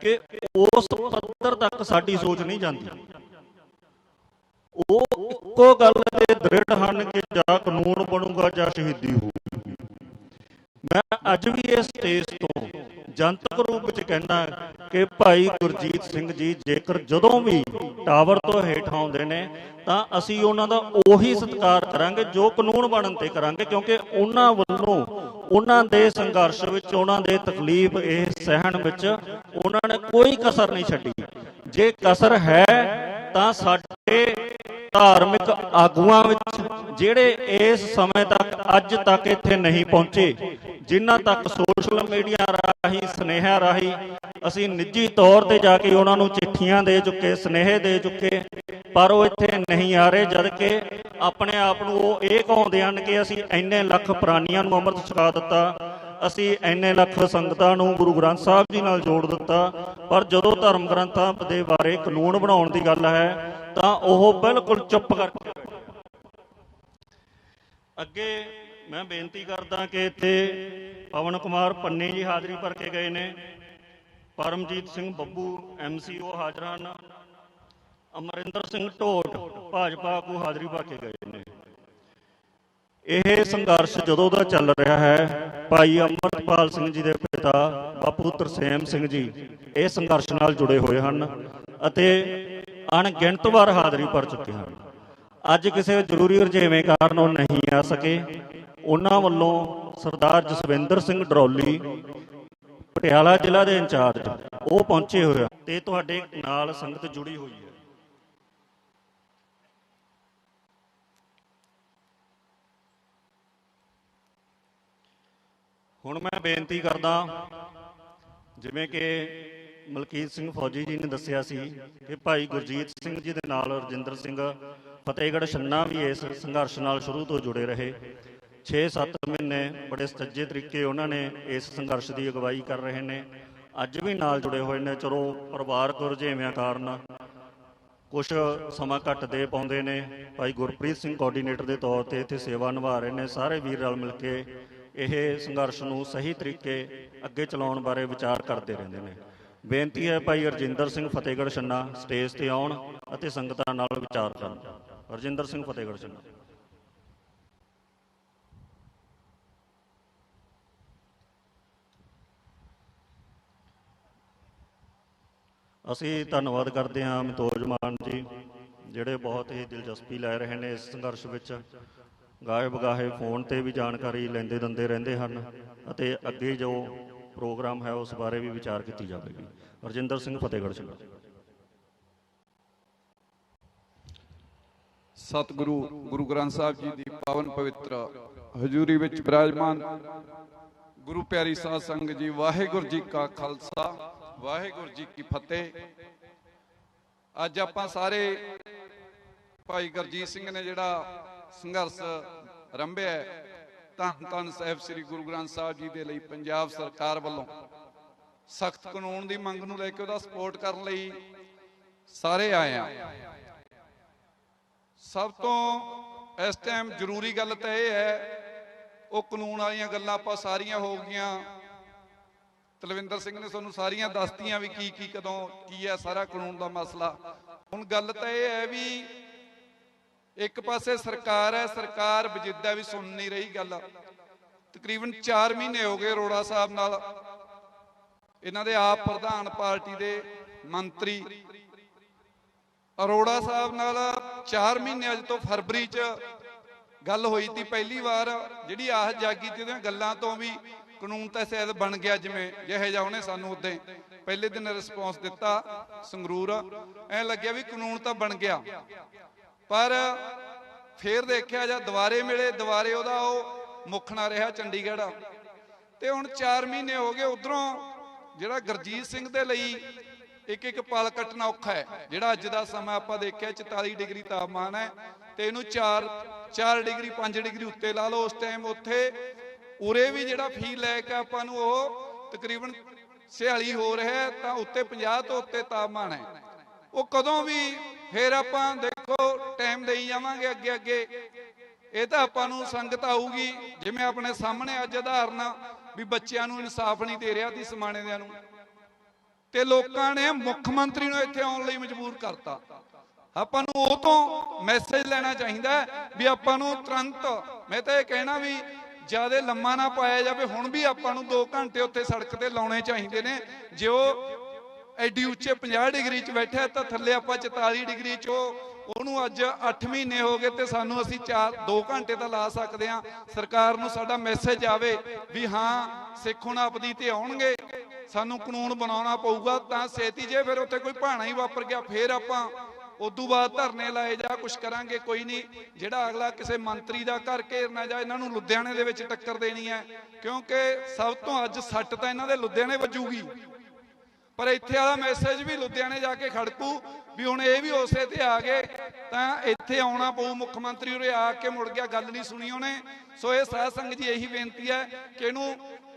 ਕਿ ਉਸ ਪੱਧਰ ਤੱਕ ਸਾਡੀ ਸੋਚ ਨਹੀਂ ਜਾਂਦੀ। ਉਹ ਇੱਕੋ ਗੱਲ ਤੇ ਦ੍ਰਿੜ ਹਨ ਕਿ ਜਾਂ ਕਾਨੂੰਨ ਬਣੂਗਾ ਜਾਂ ਸ਼ਹੀਦੀ ਹੋਊਗੀ। ਮੈਂ ਅੱਜ ਵੀ ਇਸ ਸਟੇਜ ਤੋਂ ਜਨਤਕ ਰੂਪ ਵਿੱਚ ਕਹਿੰਦਾ ਕਿ ਭਾਈ ਗੁਰਜੀਤ ਸਿੰਘ ਜੀ ਜੇਕਰ ਜਦੋਂ ਵੀ ਟਾਵਰ ਤੋਂ ਹੇਠ ਆਉਂਦੇ ਨੇ ਤਾਂ ਅਸੀਂ ਉਹਨਾਂ ਦਾ ਉਹੀ ਸਤਿਕਾਰ ਕਰਾਂਗੇ ਜੋ ਕਾਨੂੰਨ ਬਣਨ ਤੇ ਕਰਾਂਗੇ, ਕਿਉਂਕਿ ਉਹਨਾਂ ਵੱਲੋਂ ਉਹਨਾਂ ਦੇ ਸੰਘਰਸ਼ ਵਿੱਚ, ਉਹਨਾਂ ਦੇ ਤਕਲੀਫ ਇਹ ਸਹਿਣ ਵਿੱਚ ਉਹਨਾਂ ਨੇ ਕੋਈ ਕਸਰ ਨਹੀਂ ਛੱਡੀ। ਜੇ ਕਸਰ ਹੈ ਤਾਂ ਸਾਡੇ ਧਾਰਮਿਕ ਆਗੂਆਂ ਵਿੱਚ, ਜਿਹੜੇ ਇਸ ਸਮੇਂ ਤੱਕ ਅੱਜ ਤੱਕ ਇੱਥੇ ਨਹੀਂ ਪਹੁੰਚੇ, ਜਿਨ੍ਹਾਂ ਤੱਕ ਸੋਸ਼ਲ ਮੀਡੀਆ ਰਾਹੀਂ, ਸੁਨੇਹਾ ਰਾਹੀਂ ਅਸੀਂ ਨਿੱਜੀ ਤੌਰ ਤੇ ਜਾ ਕੇ ਉਹਨਾਂ ਨੂੰ ਚਿੱਠੀਆਂ ਦੇ ਚੁੱਕੇ, ਸੁਨੇਹੇ ਦੇ ਚੁੱਕੇ, ਪਰ ਉਹ ਇੱਥੇ ਨਹੀਂ ਆ ਰਹੇ। ਜਦ ਕਿ ਆਪਣੇ ਆਪ ਨੂੰ ਉਹ ਇਹ ਕਹਾਉਂਦੇ ਹਨ ਕਿ ਅਸੀਂ ਇੰਨੇ ਲੱਖ ਪ੍ਰਾਣੀਆਂ ਨੂੰ ਅੰਮ੍ਰਿਤ ਛਕਾ ਦਿੱਤਾ, ਅਸੀਂ ਇੰਨੇ ਲੱਖ ਸੰਗਤਾਂ ਨੂੰ ਗੁਰੂ ਗ੍ਰੰਥ ਸਾਹਿਬ ਜੀ ਨਾਲ ਜੋੜ ਦਿੱਤਾ, ਪਰ ਜਦੋਂ ਧਰਮ ਗ੍ਰੰਥਾਂ ਦੇ ਬਾਰੇ ਕਾਨੂੰਨ ਬਣਾਉਣ ਦੀ ਗੱਲ ਹੈ ਤਾਂ ਉਹ ਬਿਲਕੁਲ ਚੁੱਪ ਕਰਕੇ। ਅੱਗੇ ਮੈਂ ਬੇਨਤੀ ਕਰਦਾ ਕਿ ਇੱਥੇ ਪਵਨ ਕੁਮਾਰ ਪੰਨੀ ਜੀ ਹਾਜ਼ਰੀ ਭਰ ਕੇ ਗਏ ਨੇ, ਪਰਮਜੀਤ ਸਿੰਘ ਬੱਬੂ MCO ਹਾਜ਼ਰ ਹਨ, ਅਮਰਿੰਦਰ ਸਿੰਘ ਢੋਟ ਭਾਜਪਾ ਆਗੂ ਹਾਜ਼ਰੀ ਭਰ ਕੇ ਗਏ ਨੇ। ਇਹ ਸੰਘਰਸ਼ ਜਦੋਂ ਦਾ ਚੱਲ ਰਿਹਾ ਹੈ, ਭਾਈ ਅਮਰਪਾਲ ਸਿੰਘ ਜੀ ਦੇ ਪਿਤਾ ਬਾਪੂ ਤਰਸੇਮ ਸਿੰਘ ਜੀ ਇਸ ਸੰਘਰਸ਼ ਨਾਲ ਜੁੜੇ ਹੋਏ ਹਨ ਅਤੇ ਅਣਗਿਣਤ ਵਾਰ ਹਾਜ਼ਰੀ ਭਰ ਚੁੱਕੇ ਹਨ। ਅੱਜ ਕਿਸੇ ਜ਼ਰੂਰੀ ਰੁਝੇਵੇਂ ਕਾਰਨ ਉਹ ਨਹੀਂ ਆ ਸਕੇ। ਉਹਨਾਂ ਵੱਲੋਂ ਸਰਦਾਰ ਜਸਵਿੰਦਰ ਸਿੰਘ ਡਰੌਲੀ, ਪਟਿਆਲਾ ਜ਼ਿਲ੍ਹਾ ਦੇ ਇੰਚਾਰਜ, ਉਹ ਪਹੁੰਚੇ ਹੋਏ ਤੇ ਤੁਹਾਡੇ ਨਾਲ ਸੰਗਤ ਜੁੜੀ ਹੋਈ ਹੈ। ਹੁਣ ਮੈਂ ਬੇਨਤੀ ਕਰਦਾ, ਜਿਵੇਂ ਕਿ ਮਲਕੀਤ ਸਿੰਘ ਫੌਜੀ ਜੀ ਨੇ ਦੱਸਿਆ ਸੀ ਕਿ ਭਾਈ ਗੁਰਜੀਤ ਸਿੰਘ ਜੀ ਦੇ ਨਾਲ ਰਜਿੰਦਰ ਸਿੰਘ ਫਤਿਹਗੜ੍ਹ ਛੰਨਾ ਵੀ ਇਸ ਸੰਘਰਸ਼ ਨਾਲ ਸ਼ੁਰੂ ਤੋਂ ਜੁੜੇ ਰਹੇ। 6-7 ਮਹੀਨੇ ਬੜੇ ਸੱਜੇ ਤਰੀਕੇ ਉਹਨਾਂ ਨੇ ਇਸ ਸੰਘਰਸ਼ ਦੀ ਅਗਵਾਈ ਕਰ ਰਹੇ ਨੇ। ਅੱਜ ਵੀ ਨਾਲ ਜੁੜੇ ਹੋਏ ਨੇ। ਚਲੋ ਪਰਿਵਾਰਕ ਰੁਝੇਵਿਆਂ ਕਾਰਨ ਕੁਛ ਸਮਾਂ ਘੱਟ ਦੇ ਪਾਉਂਦੇ ਨੇ। ਭਾਈ ਗੁਰਪ੍ਰੀਤ ਸਿੰਘ ਕੋਆਰਡੀਨੇਟਰ ਦੇ ਤੌਰ ਤੇ ਇੱਥੇ ਸੇਵਾ ਨਿਭਾ ਰਹੇ ਨੇ। ਸਾਰੇ ਵੀਰ ਰਲ ਮਿਲ ਕੇ ਇਹ ਸੰਘਰਸ਼ ਨੂੰ ਸਹੀ ਤਰੀਕੇ ਅੱਗੇ ਚਲਾਉਣ ਬਾਰੇ ਵਿਚਾਰ ਕਰਦੇ ਰਹਿੰਦੇ ਨੇ। ਬੇਨਤੀ ਹੈ ਭਾਈ ਰਜਿੰਦਰ ਸਿੰਘ ਫਤਿਹਗੜ੍ਹ ਛੰਨਾ ਸਟੇਜ ਤੇ ਆਉਣ ਅਤੇ ਸੰਗਤਾਂ ਨਾਲ ਵਿਚਾਰ ਕਰਨ। ਰਜਿੰਦਰ ਸਿੰਘ ਫਤਿਹਗੜ੍ਹ ਛੰਨਾ। ਅਸੀਂ ਧੰਨਵਾਦ ਕਰਦੇ ਹਾਂ ਮਤੋਜ ਮਾਨ ਜੀ, ਜਿਹੜੇ ਬਹੁਤ ਹੀ ਦਿਲਚਸਪੀ ਲੈ ਰਹੇ ਨੇ ਇਸ ਸੰਘਰਸ਼ ਵਿੱਚ। ਗਾਹੇ ਬਗਾਹੇ ਫੋਨ ਤੇ ਵੀ ਜਾਣਕਾਰੀ ਲੈਂਦੇ ਦਿੰਦੇ ਰਹਿੰਦੇ ਹਨ ਅਤੇ ਅੱਗੇ ਜੋ ਪ੍ਰੋਗਰਾਮ ਹੈ ਉਸ ਬਾਰੇ ਵੀ ਵਿਚਾਰ ਕੀਤੀ ਜਾਵੇਗੀ। ਰਜਿੰਦਰ ਸਿੰਘ ਫਤਿਹਗੜ੍ਹ ਛੰਨਾ। ਸਤਿਗੁਰੂ ਗੁਰੂ ਗ੍ਰੰਥ ਸਾਹਿਬ ਜੀ ਦੀ ਪਾਵਨ ਪਵਿੱਤਰ ਹਜ਼ੂਰੀ ਵਿੱਚ ਬਿਰਾਜਮਾਨ ਗੁਰੂ ਪਿਆਰੀ ਸਾਧ ਸੰਗਤ ਜੀ, ਵਾਹਿਗੁਰੂ ਜੀ ਕਾ ਖਾਲਸਾ ਵਾਹਿਗੁਰੂ ਜੀ ਕੀ ਫਤਿਹ। ਅੱਜ ਆਪਾਂ ਸਾਰੇ ਭਾਈ ਗੁਰਜੀਤ ਸਿੰਘ ਨੇ ਜਿਹੜਾ ਸੰਘਰਸ਼ ਆਰੰਭਿਆ, ਧੰਨ ਧੰਨ ਸਾਹਿਬ ਸ੍ਰੀ ਗੁਰੂ ਗ੍ਰੰਥ ਸਾਹਿਬ ਜੀ ਦੇ ਲਈ ਪੰਜਾਬ ਸਰਕਾਰ ਵੱਲੋਂ ਸਖਤ ਕਾਨੂੰਨ ਦੀ ਮੰਗ ਨੂੰ ਲੈ ਕੇ ਉਹਦਾ ਸਪੋਰਟ ਕਰਨ ਲਈ ਸਾਰੇ ਆਏ ਆ। ਸਭ ਤੋਂ ਇਸ ਟਾਈਮ ਜ਼ਰੂਰੀ ਗੱਲ ਤਾਂ ਇਹ ਹੈ, ਉਹ ਕਾਨੂੰਨ ਵਾਲੀਆਂ ਗੱਲਾਂ ਆਪਾਂ ਸਾਰੀਆਂ ਹੋ ਗਈਆਂ। ਤਲਵਿੰਦਰ ਸਿੰਘ ਨੇ ਤੁਹਾਨੂੰ ਸਾਰੀਆਂ ਦੱਸਤੀਆਂ ਵੀ ਕੀ ਕਦੋਂ ਕੀ ਹੈ ਸਾਰਾ ਕਾਨੂੰਨ ਦਾ ਮਸਲਾ। ਹੁਣ ਗੱਲ ਤਾਂ ਇਹ ਹੈ ਵੀ ਇੱਕ ਪਾਸੇ ਸਰਕਾਰ ਹੈ, ਸਰਕਾਰ ਵਜੀਦਾ ਵੀ ਸੁਣ ਨਹੀਂ ਰਹੀ ਗੱਲ। ਤਕਰੀਬਨ 4 ਮਹੀਨੇ ਹੋ ਗਏ ਅਰੋੜਾ ਸਾਹਿਬ ਨਾਲ, ਇਹਨਾਂ ਦੇ ਆਪ ਪ੍ਰਧਾਨ ਪਾਰਟੀ ਦੇ ਮੰਤਰੀ ਅਰੋੜਾ ਸਾਹਿਬ ਨਾਲ 4 ਮਹੀਨੇ ਅੱਜ ਤੋਂ ਫਰਵਰੀ 'ਚ ਗੱਲ ਹੋਈ ਸੀ ਪਹਿਲੀ ਵਾਰ। ਜਿਹੜੀ ਆਹ ਜਾਗੀ ਤੇ ਉਹਦੀਆਂ ਗੱਲਾਂ ਤੋਂ ਵੀ ਕਾਨੂੰਨ ਤਾਂ ਸ਼ਾਇਦ ਬਣ ਗਿਆ, ਜਿਵੇਂ ਜਿਹੇ ਜਿਹਾ ਉਹਨੇ ਸਾਨੂੰ ਉਦੋਂ ਪਹਿਲੇ ਦਿਨ ਰਿਸਪੌਂਸ ਦਿੱਤਾ ਸੰਗਰੂਰ, ਐਂ ਲੱਗਿਆ ਵੀ ਕਾਨੂੰਨ ਤਾਂ ਬਣ ਗਿਆ। ਪਰ ਫੇਰ ਦੇਖਿਆ ਜਾਂ ਦੁਬਾਰੇ ਮਿਲੇ, ਦੁਬਾਰੇ ਉਹਦਾ ਉਹ ਮੁੱਖ ਨਾ ਰਿਹਾ ਚੰਡੀਗੜ੍ਹ। ਤੇ ਹੁਣ 4 ਮਹੀਨੇ ਹੋ ਗਏ। ਉਧਰੋਂ ਜਿਹੜਾ ਗੁਰਜੀਤ ਸਿੰਘ ਦੇ ਲਈ ਇੱਕ ਪਲ ਕੱਟਣਾ ਔਖਾ ਹੈ। ਜਿਹੜਾ ਅੱਜ ਦਾ ਸਮਾਂ ਆਪਾਂ ਦੇਖਿਆ 44 ਡਿਗਰੀ ਤਾਪਮਾਨ ਹੈ ਤੇ ਇਹਨੂੰ 4 ਡਿਗਰੀ 5 ਡਿਗਰੀ ਉੱਤੇ ਲਾ ਲਓ। ਉਸ ਟਾਈਮ ਉੱਥੇ ਉਰੇ ਵੀ ਜਿਹੜਾ ਫੀਲ ਲੈ ਕੇ ਆਪਾਂ ਨੂੰ ਉਹ ਤਕਰੀਬਨ 46 ਹੋ ਰਿਹਾ, ਤਾਂ ਉੱਤੇ 50 ਤੋਂ ਉੱਤੇ ਤਾਪਮਾਨ ਹੈ। ਉਹ ਕਦੋਂ ਵੀ ਫੇਰ ਆਪਾਂ ਦੇਖੋ ਟਾਈਮ ਦੇਈ ਜਾਵਾਂਗੇ ਅੱਗੇ ਅੱਗੇ, ਇਹ ਤਾਂ ਆਪਾਂ ਨੂੰ ਸੰਗਤ ਆਊਗੀ। ਜਿਵੇਂ ਆਪਣੇ ਸਾਹਮਣੇ ਅੱਜ ਉਦਾਹਰਨ ਵੀ ਬੱਚਿਆਂ ਨੂੰ ਇਨਸਾਫ ਨਹੀਂ ਦੇ ਰਿਹਾ ਸੀ ਸਮਾਣੇ ਦਿਆਂ ਨੂੰ, ਤੇ ਲੋਕਾਂ ਨੇ ਮੁੱਖ ਮੰਤਰੀ ਨੂੰ ਇੱਥੇ ਆਉਣ ਲਈ ਮਜਬੂਰ ਕਰਤਾ। ਆਪਾਂ ਨੂੰ ਉਹ ਤੋਂ ਮੈਸੇਜ ਲੈਣਾ ਚਾਹੀਦਾ ਵੀ ਆਪਾਂ ਨੂੰ ਤੁਰੰਤ, ਮੈਂ ਤਾਂ ਇਹ ਕਹਿਣਾ ਵੀ ਜਿਆਦਾ ਲੰਮਾ ਨਾ ਪਾਇਆ ਜਾਵੇ। ਹੁਣ ਵੀ ਆਪਾਂ ਨੂੰ 2 ਘੰਟੇ ਉੱਥੇ ਸੜਕ ਤੇ ਲਾਉਣੇ ਚਾਹੀਦੇ ਨੇ। ਜੇ ਉਹ ਐਡੀ ਉੱਚੇ 50 ਡਿਗਰੀ 'ਚ ਬੈਠਾ ਤਾਂ ਥੱਲੇ ਆਪਾਂ 44 ਡਿਗਰੀ 'ਚ ਉਹਨੂੰ ਅੱਜ 8 ਮਹੀਨੇ ਹੋ ਗਏ ਤੇ ਸਾਨੂੰ ਅਸੀਂ 2 ਘੰਟੇ ਤਾਂ ਲਾ ਸਕਦੇ ਹਾਂ। ਸਰਕਾਰ ਨੂੰ ਸਾਡਾ ਮੈਸੇਜ ਆਵੇ ਵੀ ਹਾਂ ਸਿੱਖ ਹੁਣ ਆਪਦੀ ਤੇ ਆਉਣਗੇ, ਸਾਨੂੰ ਕਾਨੂੰਨ ਬਣਾਉਣਾ ਪਊਗਾ ਤਾਂ ਛੇਤੀ। ਜੇ ਫਿਰ ਉੱਥੇ ਕੋਈ ਭਾਣਾ ਹੀ ਵਾਪਰ ਗਿਆ ਫੇਰ ਆਪਾਂ ਉਦੋਂ ਬਾਅਦ ਧਰਨੇ ਲਾਏ ਜਾਂ ਕੁਛ ਕਰਾਂਗੇ। ਕੋਈ ਨਹੀਂ, ਜਿਹੜਾ ਅਗਲਾ ਕਿਸੇ ਮੰਤਰੀ ਦਾ ਘਰ ਘੇਰਨਾ ਜਾਂ ਇਹਨਾਂ ਨੂੰ ਲੁਧਿਆਣੇ ਦੇ ਵਿੱਚ ਟੱਕਰ ਦੇਣੀ ਹੈ, ਕਿਉਂਕਿ ਸਭ ਤੋਂ ਅੱਜ ਸੱਟ ਤਾਂ ਇਹਨਾਂ ਦੇ ਲੁਧਿਆਣੇ ਵੱਜੂਗੀ। ਪਰ ਇੱਥੇ ਵਾਲਾ ਮੈਸੇਜ ਵੀ ਲੁਧਿਆਣੇ ਜਾ ਕੇ ਖੜਕੂ ਵੀ ਹੁਣ ਇਹ ਵੀ ਉਸੇ ਤੇ ਆ ਗਏ ਤਾਂ ਇੱਥੇ ਆਉਣਾ ਪਊ। ਮੁੱਖ ਮੰਤਰੀ ਉਰੇ ਆ ਕੇ ਮੁੜ ਗਿਆ, ਗੱਲ ਨਹੀਂ ਸੁਣੀ ਉਹਨੇ। ਸੋ ਇਹ ਸਾਧ ਸੰਗਤ ਜੀ ਇਹੀ ਬੇਨਤੀ ਹੈ ਕਿ ਇਹਨੂੰ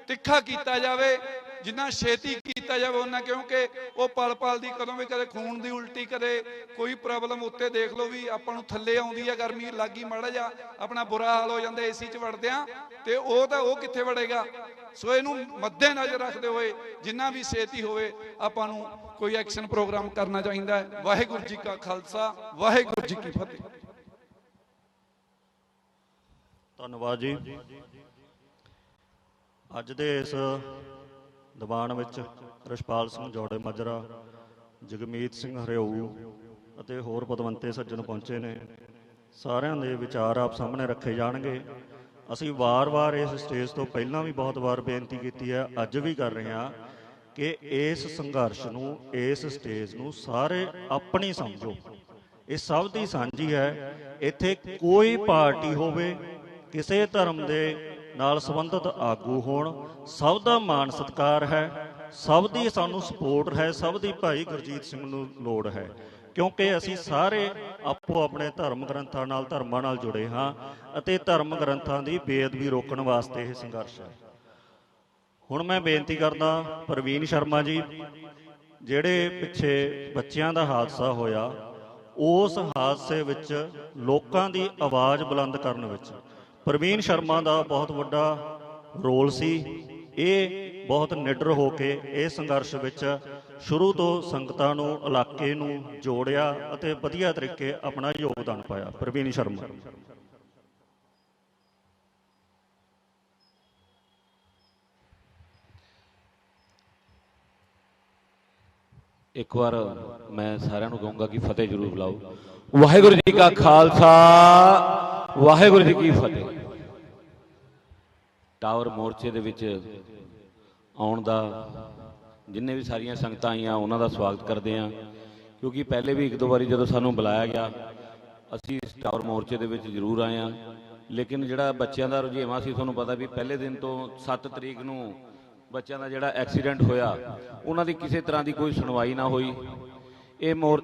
ਤਿੱਖਾ ਕੀਤਾ ਜਾਵੇ, ਜਿੰਨਾ ਛੇਤੀ ਕੀਤਾ ਜਾਵੇ ਉਹਨਾਂ, ਕਿਉਂਕਿ ਉਹ ਪਲ ਪਲ ਦੀ ਕਦੋਂ ਵੀ ਕਦੇ ਖੂਨ ਦੀ ਉਲਟੀ, ਕਦੇ ਕੋਈ ਪ੍ਰੋਬਲਮ ਉੱਤੇ ਦੇਖ ਲਓ ਵੀ ਆਪਾਂ ਨੂੰ ਥੱਲੇ ਆਉਂਦੀ ਹੈ, ਗਰਮੀ ਲੱਗੀ ਮਾੜਾ ਜਾ ਆਪਣਾ ਬੁਰਾ ਹਾਲ ਹੋ ਜਾਂਦਾ ਏਸੀ 'ਚ ਵੜਦੇ ਆ, ਤੇ ਉਹ ਕਿੱਥੇ ਵੜੇਗਾ। ਸੋ ਇਹਨੂੰ ਮੱਦੇ ਨਜ਼ਰ ਰੱਖਦੇ ਹੋਏ ਜਿੰਨਾ ਵੀ ਛੇਤੀ ਹੋਵੇ ਆਪਾਂ ਨੂੰ ਕੋਈ ਐਕਸ਼ਨ ਪ੍ਰੋਗਰਾਮ ਕਰਨਾ ਚਾਹੀਦਾ ਹੈ। ਵਾਹਿਗੁਰੂ ਜੀ ਕਾ ਖਾਲਸਾ ਵਾਹਿਗੁਰੂ ਜੀ ਕੀ ਫਤਿਹ। ਧੰਨਵਾਦ ਜੀ। ਅੱਜ ਦੇ ਇਸ ਦੀਵਾਨ ਵਿੱਚ ਰਛਪਾਲ ਸਿੰਘ ਜੋੜੇ ਮਾਜਰਾ, ਜਗਮੀਤ ਸਿੰਘ ਹਰਿਆਊ ਅਤੇ ਹੋਰ ਪਦਵੰਤੇ ਸੱਜਣ ਪਹੁੰਚੇ ਨੇ। ਸਾਰਿਆਂ ਦੇ ਵਿਚਾਰ ਆਪ ਸਾਹਮਣੇ ਰੱਖੇ ਜਾਣਗੇ। ਅਸੀਂ ਵਾਰ-ਵਾਰ ਇਸ ਸਟੇਜ ਤੋਂ ਪਹਿਲਾਂ ਵੀ ਬਹੁਤ ਵਾਰ ਬੇਨਤੀ ਕੀਤੀ ਹੈ, ਅੱਜ ਵੀ ਕਰ ਰਹੇ ਹਾਂ ਕਿ ਇਸ ਸੰਘਰਸ਼ ਨੂੰ, ਇਸ ਸਟੇਜ ਨੂੰ ਸਾਰੇ ਆਪਣੀ ਸਮਝੋ। ਇਹ ਸਭ ਦੀ ਸਾਂਝੀ ਹੈ। ਇੱਥੇ ਕੋਈ ਪਾਰਟੀ ਹੋਵੇ, ਕਿਸੇ ਧਰਮ ਦੇ ਨਾਲ ਸੰਬੰਧਿਤ ਆਗੂ ਹੋਣ, ਸਭ ਦਾ ਮਾਣ ਸਤਿਕਾਰ ਹੈ, ਸਭ ਦੀ ਸਾਨੂੰ ਸਪੋਰਟ ਹੈ, ਸਭ ਦੀ ਭਾਈ ਗੁਰਜੀਤ ਸਿੰਘ ਨੂੰ ਲੋੜ ਹੈ, ਕਿਉਂਕਿ ਅਸੀਂ ਸਾਰੇ ਆਪੋ ਆਪਣੇ ਧਰਮ ਗ੍ਰੰਥਾਂ ਨਾਲ, ਧਰਮਾਂ ਨਾਲ ਜੁੜੇ ਹਾਂ ਅਤੇ ਧਰਮ ਗ੍ਰੰਥਾਂ ਦੀ ਬੇਅਦਬੀ ਰੋਕਣ ਵਾਸਤੇ ਇਹ ਸੰਘਰਸ਼ ਹੈ। ਹੁਣ ਮੈਂ ਬੇਨਤੀ ਕਰਦਾ ਪ੍ਰਵੀਨ ਸ਼ਰਮਾ ਜੀ, ਜਿਹੜੇ ਪਿੱਛੇ ਬੱਚਿਆਂ ਦਾ ਹਾਦਸਾ ਹੋਇਆ, ਉਸ ਹਾਦਸੇ ਵਿੱਚ ਲੋਕਾਂ ਦੀ ਆਵਾਜ਼ ਬੁਲੰਦ ਕਰਨ ਵਿੱਚ ਪ੍ਰਵੀਨ ਸ਼ਰਮਾ ਦਾ ਬਹੁਤ ਵੱਡਾ ਰੋਲ ਸੀ। ਇਹ ਬਹੁਤ ਨਿਡਰ ਹੋ ਕੇ ਇਸ ਸੰਘਰਸ਼ ਵਿੱਚ ਸ਼ੁਰੂ ਤੋਂ ਸੰਗਤਾਂ ਨੂੰ, ਇਲਾਕੇ ਨੂੰ ਜੋੜਿਆ ਅਤੇ ਵਧੀਆ ਤਰੀਕੇ ਆਪਣਾ ਯੋਗਦਾਨ ਪਾਇਆ। ਪ੍ਰਵੀਨ ਸ਼ਰਮਾ। ਇੱਕ ਵਾਰ ਮੈਂ ਸਾਰਿਆਂ ਨੂੰ ਕਹੂੰਗਾ ਕਿ ਫਤਿਹ ਜ਼ਰੂਰ ਬੁਲਾਓ। ਵਾਹਿਗੁਰੂ ਜੀ ਕਾ ਖਾਲਸਾ, ਵਾਹਿਗੁਰੂ ਜੀ ਕੀ ਫਤਿਹ। ਟਾਵਰ ਮੋਰਚੇ ਦੇ ਵਿੱਚ ਆਉਣ ਦਾ ਜਿੰਨੇ ਵੀ ਸਾਰੀਆਂ ਸੰਗਤਾਂ ਆਈਆਂ ਉਹਨਾਂ ਦਾ ਸਵਾਗਤ ਕਰਦੇ ਹਾਂ, ਕਿਉਂਕਿ ਪਹਿਲੇ ਵੀ ਇੱਕ ਦੋ ਵਾਰੀ ਜਦੋਂ ਸਾਨੂੰ ਬੁਲਾਇਆ ਗਿਆ ਅਸੀਂ ਇਸ ਟਾਵਰ ਮੋਰਚੇ ਦੇ ਵਿੱਚ ਜ਼ਰੂਰ ਆਏ ਹਾਂ, ਲੇਕਿਨ ਜਿਹੜਾ ਬੱਚਿਆਂ ਦਾ ਰੁਝੇਵਾਂ ਸੀ, ਤੁਹਾਨੂੰ ਪਤਾ ਵੀ ਪਹਿਲੇ ਦਿਨ ਤੋਂ 7 ਤਰੀਕ ਨੂੰ ਬੱਚਿਆਂ ਦਾ ਜਿਹੜਾ ਐਕਸੀਡੈਂਟ ਹੋਇਆ, ਉਹਨਾਂ ਦੀ ਕਿਸੇ ਤਰ੍ਹਾਂ ਦੀ ਕੋਈ ਸੁਣਵਾਈ ਨਾ ਹੋਈ।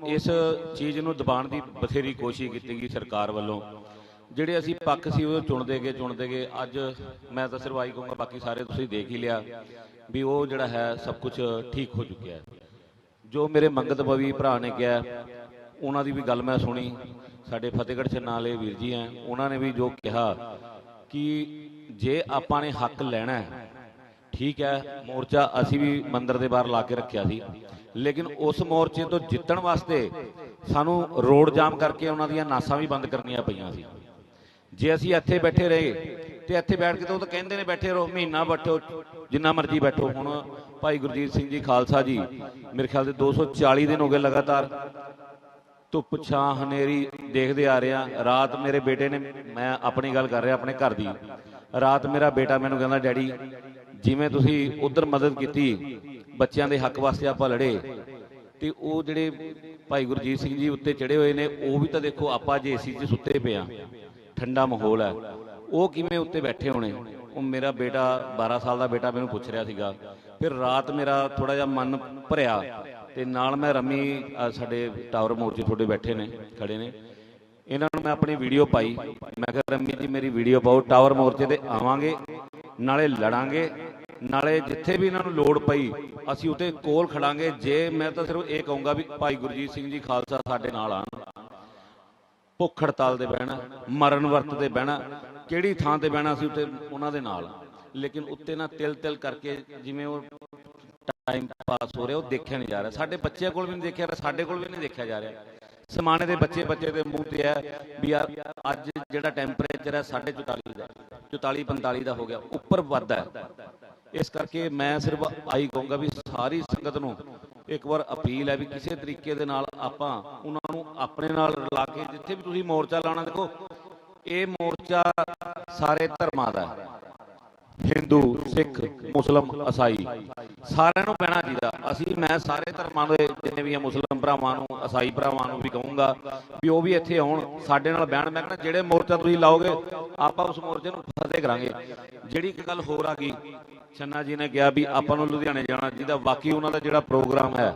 ਇਸ ਚੀਜ਼ ਨੂੰ ਦਬਾਉਣ ਦੀ ਬਥੇਰੀ ਕੋਸ਼ਿਸ਼ ਕੀਤੀ ਗਈ ਸਰਕਾਰ ਵੱਲੋਂ। ਜਿਹੜੇ ਅਸੀਂ ਪੱਖ ਸੀ ਉਹ ਚੁਣਦੇ ਗਏ। ਅੱਜ ਮੈਂ ਤਾਂ ਸਿਰਫ ਆਈ ਕਹੂੰਗਾ, ਬਾਕੀ ਸਾਰੇ ਤੁਸੀਂ ਦੇਖ ਹੀ ਲਿਆ ਵੀ ਉਹ ਜਿਹੜਾ ਹੈ ਸਭ ਕੁਝ ਠੀਕ ਹੋ ਚੁੱਕਿਆ ਹੈ। ਜੋ ਮੇਰੇ ਮੰਗਤ ਭਵੀ ਭਰਾ ਨੇ ਕਿਹਾ, ਉਹਨਾਂ ਦੀ ਵੀ ਗੱਲ ਮੈਂ ਸੁਣੀ। ਸਾਡੇ ਫਤਿਹਗੜ੍ਹ ਛੰਨਾ ਵਾਲੇ ਵੀਰ ਜੀ ਹੈ, ਉਹਨਾਂ ਨੇ ਵੀ ਜੋ ਕਿਹਾ ਕਿ ਜੇ ਆਪਾਂ ਨੇ ਹੱਕ ਲੈਣਾ ਹੈ, ਠੀਕ ਹੈ, ਮੋਰਚਾ ਅਸੀਂ ਵੀ ਮੰਦਿਰ ਦੇ ਬਾਹਰ ਲਾ ਕੇ ਰੱਖਿਆ ਸੀ, ਲੇਕਿਨ ਉਸ ਮੋਰਚੇ ਤੋਂ ਜਿੱਤਣ ਵਾਸਤੇ ਸਾਨੂੰ ਰੋਡ ਜਾਮ ਕਰਕੇ ਉਹਨਾਂ ਦੀਆਂ ਨਾਸਾਂ ਵੀ ਬੰਦ ਕਰਨੀਆਂ ਪਈਆਂ ਸੀ। ਜੇ ਅਸੀਂ ਇੱਥੇ ਬੈਠੇ ਰਹੇ ਤੇ ਇੱਥੇ ਬੈਠ ਕੇ ਤਾਂ ਉਹ ਤਾਂ ਕਹਿੰਦੇ ਨੇ ਬੈਠੇ ਰਹੋ, ਮਹੀਨਾ ਬੈਠੋ, ਜਿੰਨਾ ਮਰਜ਼ੀ ਬੈਠੋ। ਹੁਣ ਭਾਈ ਗੁਰਜੀਤ ਸਿੰਘ ਜੀ ਖਾਲਸਾ ਜੀ ਮੇਰੇ ਖਿਆਲ ਦੇ 240 ਦਿਨ ਹੋ ਗਏ ਲਗਾਤਾਰ ਧੁੱਪ ਛਾਂ ਹਨੇਰੀ ਦੇਖਦੇ ਆ ਰਹੇ ਆ। ਰਾਤ ਮੇਰੇ ਬੇਟੇ ਨੇ, ਮੈਂ ਆਪਣੀ ਗੱਲ ਕਰ ਰਿਹਾ ਆਪਣੇ ਘਰ ਦੀ, ਰਾਤ ਮੇਰਾ ਬੇਟਾ ਮੈਨੂੰ ਕਹਿੰਦਾ, ਡੈਡੀ ਜਿਵੇਂ ਤੁਸੀਂ ਉਧਰ ਮਦਦ ਕੀਤੀ, ਬੱਚਿਆਂ ਦੇ ਹੱਕ ਵਾਸਤੇ ਆਪਾਂ ਲੜੇ, ਤੇ ਉਹ ਜਿਹੜੇ ਭਾਈ ਗੁਰਜੀਤ ਸਿੰਘ ਜੀ ਉੱਤੇ ਚੜੇ ਹੋਏ ਨੇ, ਉਹ ਵੀ ਤਾਂ ਦੇਖੋ, ਆਪਾਂ ਜੇ ਏਸੀ 'ਚ ਸੁੱਤੇ ਪਏ ਆ, ਠੰਡਾ ਮਾਹੌਲ ਹੈ, ਉਹ ਕਿਵੇਂ ਉੱਤੇ ਬੈਠੇ ਹੋਣੇ। ਉਹ ਮੇਰਾ ਬੇਟਾ 12 ਸਾਲ ਦਾ ਬੇਟਾ ਮੈਨੂੰ ਪੁੱਛ ਰਿਹਾ ਸੀਗਾ। ਫਿਰ ਰਾਤ ਮੇਰਾ ਥੋੜਾ ਜਿਹਾ ਮਨ ਭਰਿਆ, ਤੇ ਨਾਲ ਮੈਂ ਰੰਮੀ, ਸਾਡੇ ਟਾਵਰ ਮੋਰਚੇ ਤੁਹਾਡੇ ਬੈਠੇ ਨੇ, ਖੜੇ ਨੇ, ਇਹਨਾਂ ਨੂੰ ਮੈਂ ਆਪਣੀ ਵੀਡੀਓ ਪਾਈ। ਮੈਂ ਕਿਹਾ ਰੰਮੀ ਜੀ ਮੇਰੀ ਵੀਡੀਓ ਪਾਓ, ਟਾਵਰ ਮੋਰਚੇ ਤੇ ਆਵਾਂਗੇ, ਨਾਲੇ ਲੜਾਂਗੇ, ਨਾਲੇ ਜਿੱਥੇ ਵੀ ਇਹਨਾਂ ਨੂੰ ਲੋੜ ਪਈ ਅਸੀਂ ਉੱਥੇ ਕੋਲ ਖੜਾਂਗੇ। ਜੇ ਮੈਂ ਤਾਂ ਸਿਰਫ ਇਹ ਕਹੂੰਗਾ ਵੀ ਭਾਈ ਗੁਰਜੀਤ ਸਿੰਘ ਜੀ ਖਾਲਸਾ ਸਾਡੇ ਨਾਲ ਆਣ, ਭੁੱਖ ਹੜਤਾਲ ਤੇ ਬਹਿਣਾ, ਮਰਨ ਵਰਤ ਤੇ ਬਹਿਣਾ, ਕਿਹੜੀ ਥਾਂ ਤੇ ਬਹਿਣਾ ਅਸੀਂ ਉੱਤੇ ਉਹਨਾਂ ਦੇ ਨਾਲ। ਲੇਕਿਨ ਉੱਤੇ ਨਾ ਤਿਲ ਕਰਕੇ ਜਿਵੇਂ ਉਹ ਟਾਈਮ ਪਾਸ ਹੋ ਰਿਹਾ, ਉਹ ਦੇਖਿਆ ਨਹੀਂ ਜਾ ਰਿਹਾ। ਸਾਡੇ ਬੱਚਿਆਂ ਕੋਲ ਵੀ ਨਹੀਂ ਦੇਖਿਆ, ਸਾਡੇ ਕੋਲ ਵੀ ਨਹੀਂ ਦੇਖਿਆ ਜਾ ਰਿਹਾ। ਸਮਾਣੇ ਦੇ ਬੱਚੇ ਦੇ ਮੂੰਹ ਤੇ ਹੈ ਵੀ ਯਾਰ ਅੱਜ ਜਿਹੜਾ ਟੈਂਪਰੇਚਰ ਹੈ 44 ਦਾ, 44-45 ਦਾ ਹੋ ਗਿਆ, ਉੱਪਰ ਵੱਧ ਹੈ। ਇਸ ਕਰਕੇ ਮੈਂ ਸਿਰਫ ਆਈ ਕਹੂੰਗਾ ਵੀ ਸਾਰੀ ਸੰਗਤ ਨੂੰ ਇੱਕ ਵਾਰ ਅਪੀਲ ਹੈ ਵੀ ਕਿਸੇ ਤਰੀਕੇ ਦੇ ਨਾਲ ਆਪਾਂ ਉਹਨਾਂ ਨੂੰ ਆਪਣੇ ਨਾਲ ਰਲਾ ਕੇ, ਜਿੱਥੇ ਵੀ ਤੁਸੀਂ ਮੋਰਚਾ ਲਾਉਣਾ, ਦੇਖੋ ਇਹ ਮੋਰਚਾ ਸਾਰੇ ਧਰਮਾਂ ਦਾ ਹੈ, ਹਿੰਦੂ, ਸਿੱਖ, ਮੁਸਲਿਮ, ਈਸਾਈ, ਸਾਰਿਆਂ ਨੂੰ ਪੈਣਾ ਚਾਹੀਦਾ। ਮੈਂ ਸਾਰੇ ਧਰਮਾਂ ਦੇ ਜਿੰਨੇ ਵੀ ਆ, ਮੁਸਲਿਮ ਭਰਾਵਾਂ ਨੂੰ, ਈਸਾਈ ਭਰਾਵਾਂ ਨੂੰ ਵੀ ਕਹੂੰਗਾ ਵੀ ਉਹ ਵੀ ਇੱਥੇ ਆਉਣ, ਸਾਡੇ ਨਾਲ ਬਹਿਣ। ਮੈਂ ਕਹਿੰਦਾ ਜਿਹੜੇ ਮੋਰਚਾ ਤੁਸੀਂ ਲਾਓਗੇ ਆਪਾਂ ਉਸ ਮੋਰਚੇ ਨੂੰ ਫਤਿਹ ਕਰਾਂਗੇ। ਜਿਹੜੀ ਇੱਕ ਗੱਲ ਹੋਰ ਆ ਗਈ, ਛੰਨਾ ਜੀ ਨੇ ਕਿਹਾ ਵੀ ਆਪਾਂ ਨੂੰ ਲੁਧਿਆਣੇ ਜਾਣਾ ਚਾਹੀਦਾ। ਬਾਕੀ ਉਹਨਾਂ ਦਾ ਜਿਹੜਾ ਪ੍ਰੋਗਰਾਮ ਹੈ,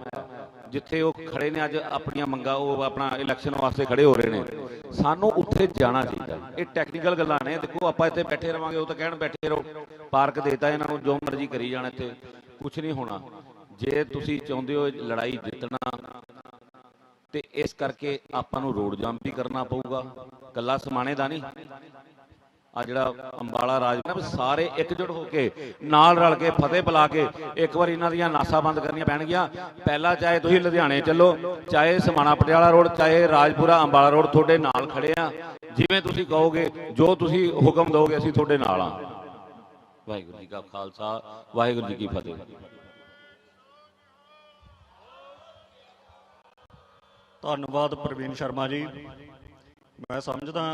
ਜਿੱਥੇ ਉਹ ਖੜੇ ਨੇ ਅੱਜ ਆਪਣੀਆਂ ਮੰਗਾਂ, ਉਹ ਆਪਣਾ ਇਲੈਕਸ਼ਨ ਵਾਸਤੇ ਖੜੇ ਹੋ ਰਹੇ ਨੇ, ਸਾਨੂੰ ਉੱਥੇ ਜਾਣਾ ਚਾਹੀਦਾ। ਇਹ ਟੈਕਨੀਕਲ ਗੱਲਾਂ ਨੇ। ਦੇਖੋ ਆਪਾਂ ਇੱਥੇ ਬੈਠੇ ਰਵਾਂਗੇ, ਉਹ ਤਾਂ ਕਹਿਣ ਬੈਠੇ ਰਹੋ, ਪਾਰਕ ਦੇਤਾ ਇਹਨਾਂ ਨੂੰ, ਜੋ ਮਰਜ਼ੀ ਕਰੀ ਜਾਣ, ਇੱਥੇ ਕੁਛ ਨਹੀਂ ਹੋਣਾ। ਜੇ ਤੁਸੀਂ ਚਾਹੁੰਦੇ ਹੋ ਲੜਾਈ ਜਿੱਤਣਾ, ਤੇ ਇਸ ਕਰਕੇ ਆਪਾਂ ਨੂੰ ਰੋਡ ਜਾਮ ਵੀ ਕਰਨਾ ਪਊਗਾ, ਕੱਲਾ ਸਮਾਣੇ ਦਾ ਨਹੀਂ। ਆ ਜਿਹੜਾ ਅੰਬਾਲਾ ਰਾਜਪੁਰਾ, ਸਾਰੇ ਇਕਜੁੱਟ ਹੋ ਕੇ ਨਾਲ ਰਲ ਕੇ ਫਤਿਹ ਬੁਲਾ ਕੇ ਇੱਕ ਵਾਰ ਇਹਨਾਂ ਦੀਆਂ ਨਾਸਾਂ ਬੰਦ ਕਰਨੀਆਂ ਪੈਣਗੀਆਂ। ਪਹਿਲਾਂ ਚਾਹੇ ਤੁਸੀਂ ਲੁਧਿਆਣੇ ਚੱਲੋ, ਚਾਹੇ ਸਮਾਣਾ ਪਟਿਆਲਾ ਰੋਡ, ਚਾਹੇ ਰਾਜਪੁਰਾ ਅੰਬਾਲਾ ਰੋਡ, ਤੁਹਾਡੇ ਨਾਲ ਖੜੇ ਆ। ਜਿਵੇਂ ਤੁਸੀਂ ਕਹੋਗੇ, ਜੋ ਤੁਸੀਂ ਹੁਕਮ ਦਿਓਗੇ, ਅਸੀਂ ਤੁਹਾਡੇ ਨਾਲ ਆ। ਵਾਹਿਗੁਰੂ ਜੀ ਕਾ ਖਾਲਸਾ, ਵਾਹਿਗੁਰੂ ਜੀ ਕੀ ਫਤਿਹ। ਧੰਨਵਾਦ ਪ੍ਰਵੀਨ ਸ਼ਰਮਾ ਜੀ। ਮੈਂ ਸਮਝਦਾ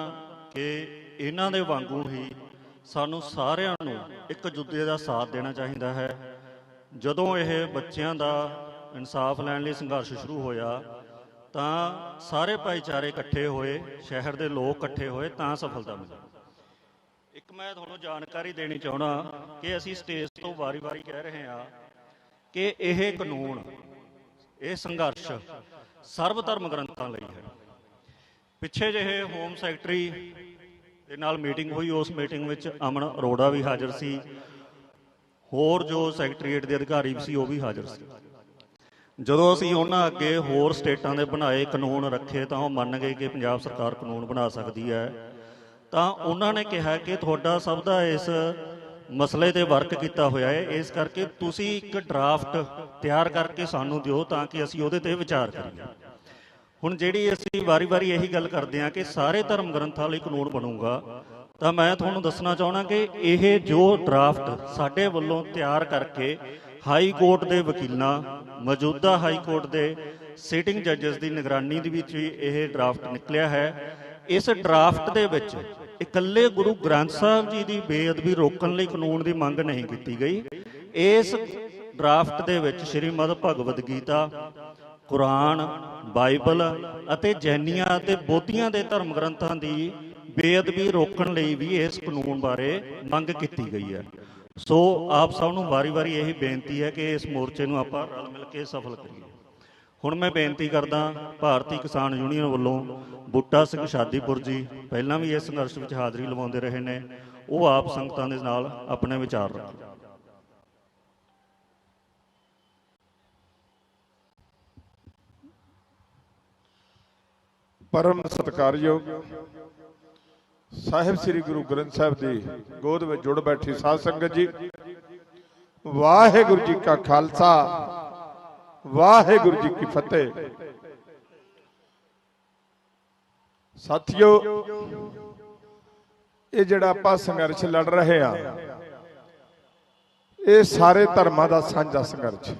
ਕਿ ਇਹਨਾਂ ਦੇ ਵਾਂਗੂ ਹੀ ਸਾਨੂੰ ਸਾਰਿਆਂ ਨੂੰ ਇੱਕ ਦੂਜੇ ਦਾ ਸਾਥ ਦੇਣਾ ਚਾਹੀਦਾ ਹੈ। ਜਦੋਂ ਇਹ ਬੱਚਿਆਂ ਦਾ ਇਨਸਾਫ ਲੈਣ ਲਈ ਸੰਘਰਸ਼ ਸ਼ੁਰੂ ਹੋਇਆ, ਤਾਂ ਸਾਰੇ ਭਾਈਚਾਰੇ ਇਕੱਠੇ ਹੋਏ, ਸ਼ਹਿਰ ਦੇ ਲੋਕ ਇਕੱਠੇ ਹੋਏ, ਤਾਂ ਸਫਲਤਾ ਮਿਲੀ। ਇੱਕ ਮੈਂ ਤੁਹਾਨੂੰ ਜਾਣਕਾਰੀ ਦੇਣੀ ਚਾਹੁੰਦਾ ਕਿ ਅਸੀਂ ਸਟੇਜ ਤੋਂ ਵਾਰੀ-ਵਾਰੀ ਕਹਿ ਰਹੇ ਹਾਂ ਕਿ ਇਹ ਕਾਨੂੰਨ, ਇਹ ਸੰਘਰਸ਼ ਸਰਬ ਧਰਮ ਗ੍ਰੰਥਾਂ ਲਈ ਹੈ। ਪਿੱਛੇ ਜਿਹੇ ਹੋਮ ਸੈਕਟਰੀ ਦੇ ਨਾਲ ਮੀਟਿੰਗ ਹੋਈ, ਉਸ ਮੀਟਿੰਗ ਵਿੱਚ ਅਮਨ ਅਰੋੜਾ ਵੀ ਹਾਜ਼ਰ ਸੀ। ਹੋਰ ਜੋ ਸੈਕਟਰੀਏਟ ਦੇ ਅਧਿਕਾਰੀ ਸੀ ਉਹ ਵੀ ਹਾਜ਼ਰ ਸੀ। ਜਦੋਂ ਅਸੀਂ ਉਹਨਾਂ ਅੱਗੇ ਹੋਰ ਸਟੇਟਾਂ ਦੇ ਬਣਾਏ ਕਾਨੂੰਨ ਰੱਖੇ ਤਾਂ ਉਹ ਮੰਨ ਗਏ ਕਿ ਪੰਜਾਬ ਸਰਕਾਰ ਕਾਨੂੰਨ ਬਣਾ ਸਕਦੀ ਹੈ। ਤਾਂ ਉਹਨਾਂ ਨੇ ਕਿਹਾ ਕਿ ਤੁਹਾਡਾ ਸਭ ਦਾ ਇਸ ਮਸਲੇ ਤੇ ਵਰਕ ਕੀਤਾ ਹੋਇਆ ਹੈ, ਇਸ ਕਰਕੇ ਤੁਸੀਂ ਇੱਕ ਡਰਾਫਟ ਤਿਆਰ ਕਰਕੇ ਸਾਨੂੰ ਦਿਓ ਤਾਂ ਕਿ ਅਸੀਂ ਉਹਦੇ ਤੇ ਵਿਚਾਰ ਕਰੀਏ। ਹੁਣ ਜਿਹੜੀ ਅਸੀਂ ਵਾਰੀ-ਵਾਰੀ ਇਹੀ ਗੱਲ ਕਰਦੇ ਹਾਂ ਕਿ ਸਾਰੇ ਧਰਮ ਗ੍ਰੰਥਾਂ ਲਈ ਕਾਨੂੰਨ ਬਣੂਗਾ, ਤਾਂ ਮੈਂ ਤੁਹਾਨੂੰ ਦੱਸਣਾ ਚਾਹੁੰਦਾ ਕਿ ਇਹ ਜੋ ਡਰਾਫਟ ਸਾਡੇ ਵੱਲੋਂ ਤਿਆਰ ਕਰਕੇ ਹਾਈ ਕੋਰਟ ਦੇ ਵਕੀਲਾਂ, ਮੌਜੂਦਾ ਹਾਈ ਕੋਰਟ ਦੇ ਸਿਟਿੰਗ ਜੱਜਸ ਦੀ ਨਿਗਰਾਨੀ ਦੇ ਵਿੱਚ ਵੀ ਇਹ ਡਰਾਫਟ ਨਿਕਲਿਆ ਹੈ। ਇਸ ਡਰਾਫਟ ਦੇ ਵਿੱਚ ਇਕੱਲੇ ਗੁਰੂ ਗ੍ਰੰਥ ਸਾਹਿਬ ਜੀ ਦੀ ਬੇਅਦਬੀ ਰੋਕਣ ਲਈ ਕਾਨੂੰਨ ਦੀ ਮੰਗ ਨਹੀਂ ਕੀਤੀ ਗਈ। ਇਸ ਡਰਾਫਟ ਦੇ ਵਿੱਚ ਸ਼੍ਰੀਮਦ ਭਗਵਦ ਗੀਤਾ, ਕੁਰਾਨ, ਬਾਈਬਲ ਅਤੇ ਜੈਨੀਆਂ ਅਤੇ ਬੋਧੀਆਂ ਦੇ ਧਰਮ ਗ੍ਰੰਥਾਂ ਦੀ ਬੇਅਦਬੀ ਰੋਕਣ ਲਈ ਵੀ ਇਸ ਕਾਨੂੰਨ ਬਾਰੇ ਮੰਗ ਕੀਤੀ ਗਈ ਹੈ। ਸੋ ਆਪ ਸਭ ਨੂੰ ਵਾਰੀ-ਵਾਰੀ ਇਹੀ ਬੇਨਤੀ ਹੈ ਕਿ ਇਸ ਮੋਰਚੇ ਨੂੰ ਆਪਾਂ ਰਲ ਮਿਲ ਕੇ ਸਫਲ ਕਰੀਏ। ਹੁਣ ਮੈਂ ਬੇਨਤੀ ਕਰਦਾ ਭਾਰਤੀ ਕਿਸਾਨ ਯੂਨੀਅਨ ਵੱਲੋਂ ਬੂਟਾ ਸਿੰਘ ਸ਼ਾਦੀਪੁਰ ਜੀ, ਪਹਿਲਾਂ ਵੀ ਇਸ ਸੰਘਰਸ਼ ਵਿੱਚ ਹਾਜ਼ਰੀ ਲਵਾਉਂਦੇ ਰਹੇ ਨੇ, ਉਹ ਆਪ ਸੰਗਤਾਂ ਦੇ ਨਾਲ ਆਪਣੇ ਵਿਚਾਰ ਰੱਖਣ। ਪਰਮ ਸਤਿਕਾਰਯੋਗ ਸਾਹਿਬ ਸ੍ਰੀ ਗੁਰੂ ਗ੍ਰੰਥ ਸਾਹਿਬ ਦੀ ਗੋਦ ਵਿੱਚ ਜੁੜ ਬੈਠੀ ਸਾਧ ਸੰਗਤ ਜੀ, ਵਾਹਿਗੁਰੂ ਜੀ ਕਾ ਖਾਲਸਾ, ਵਾਹਿਗੁਰੂ ਜੀ ਕੀ ਫਤਿਹ। ਸਾਥੀਓ, ਇਹ ਜਿਹੜਾ ਆਪਾਂ ਸੰਘਰਸ਼ ਲੜ ਰਹੇ ਆ, ਇਹ ਸਾਰੇ ਧਰਮਾਂ ਦਾ ਸਾਂਝਾ ਸੰਘਰਸ਼।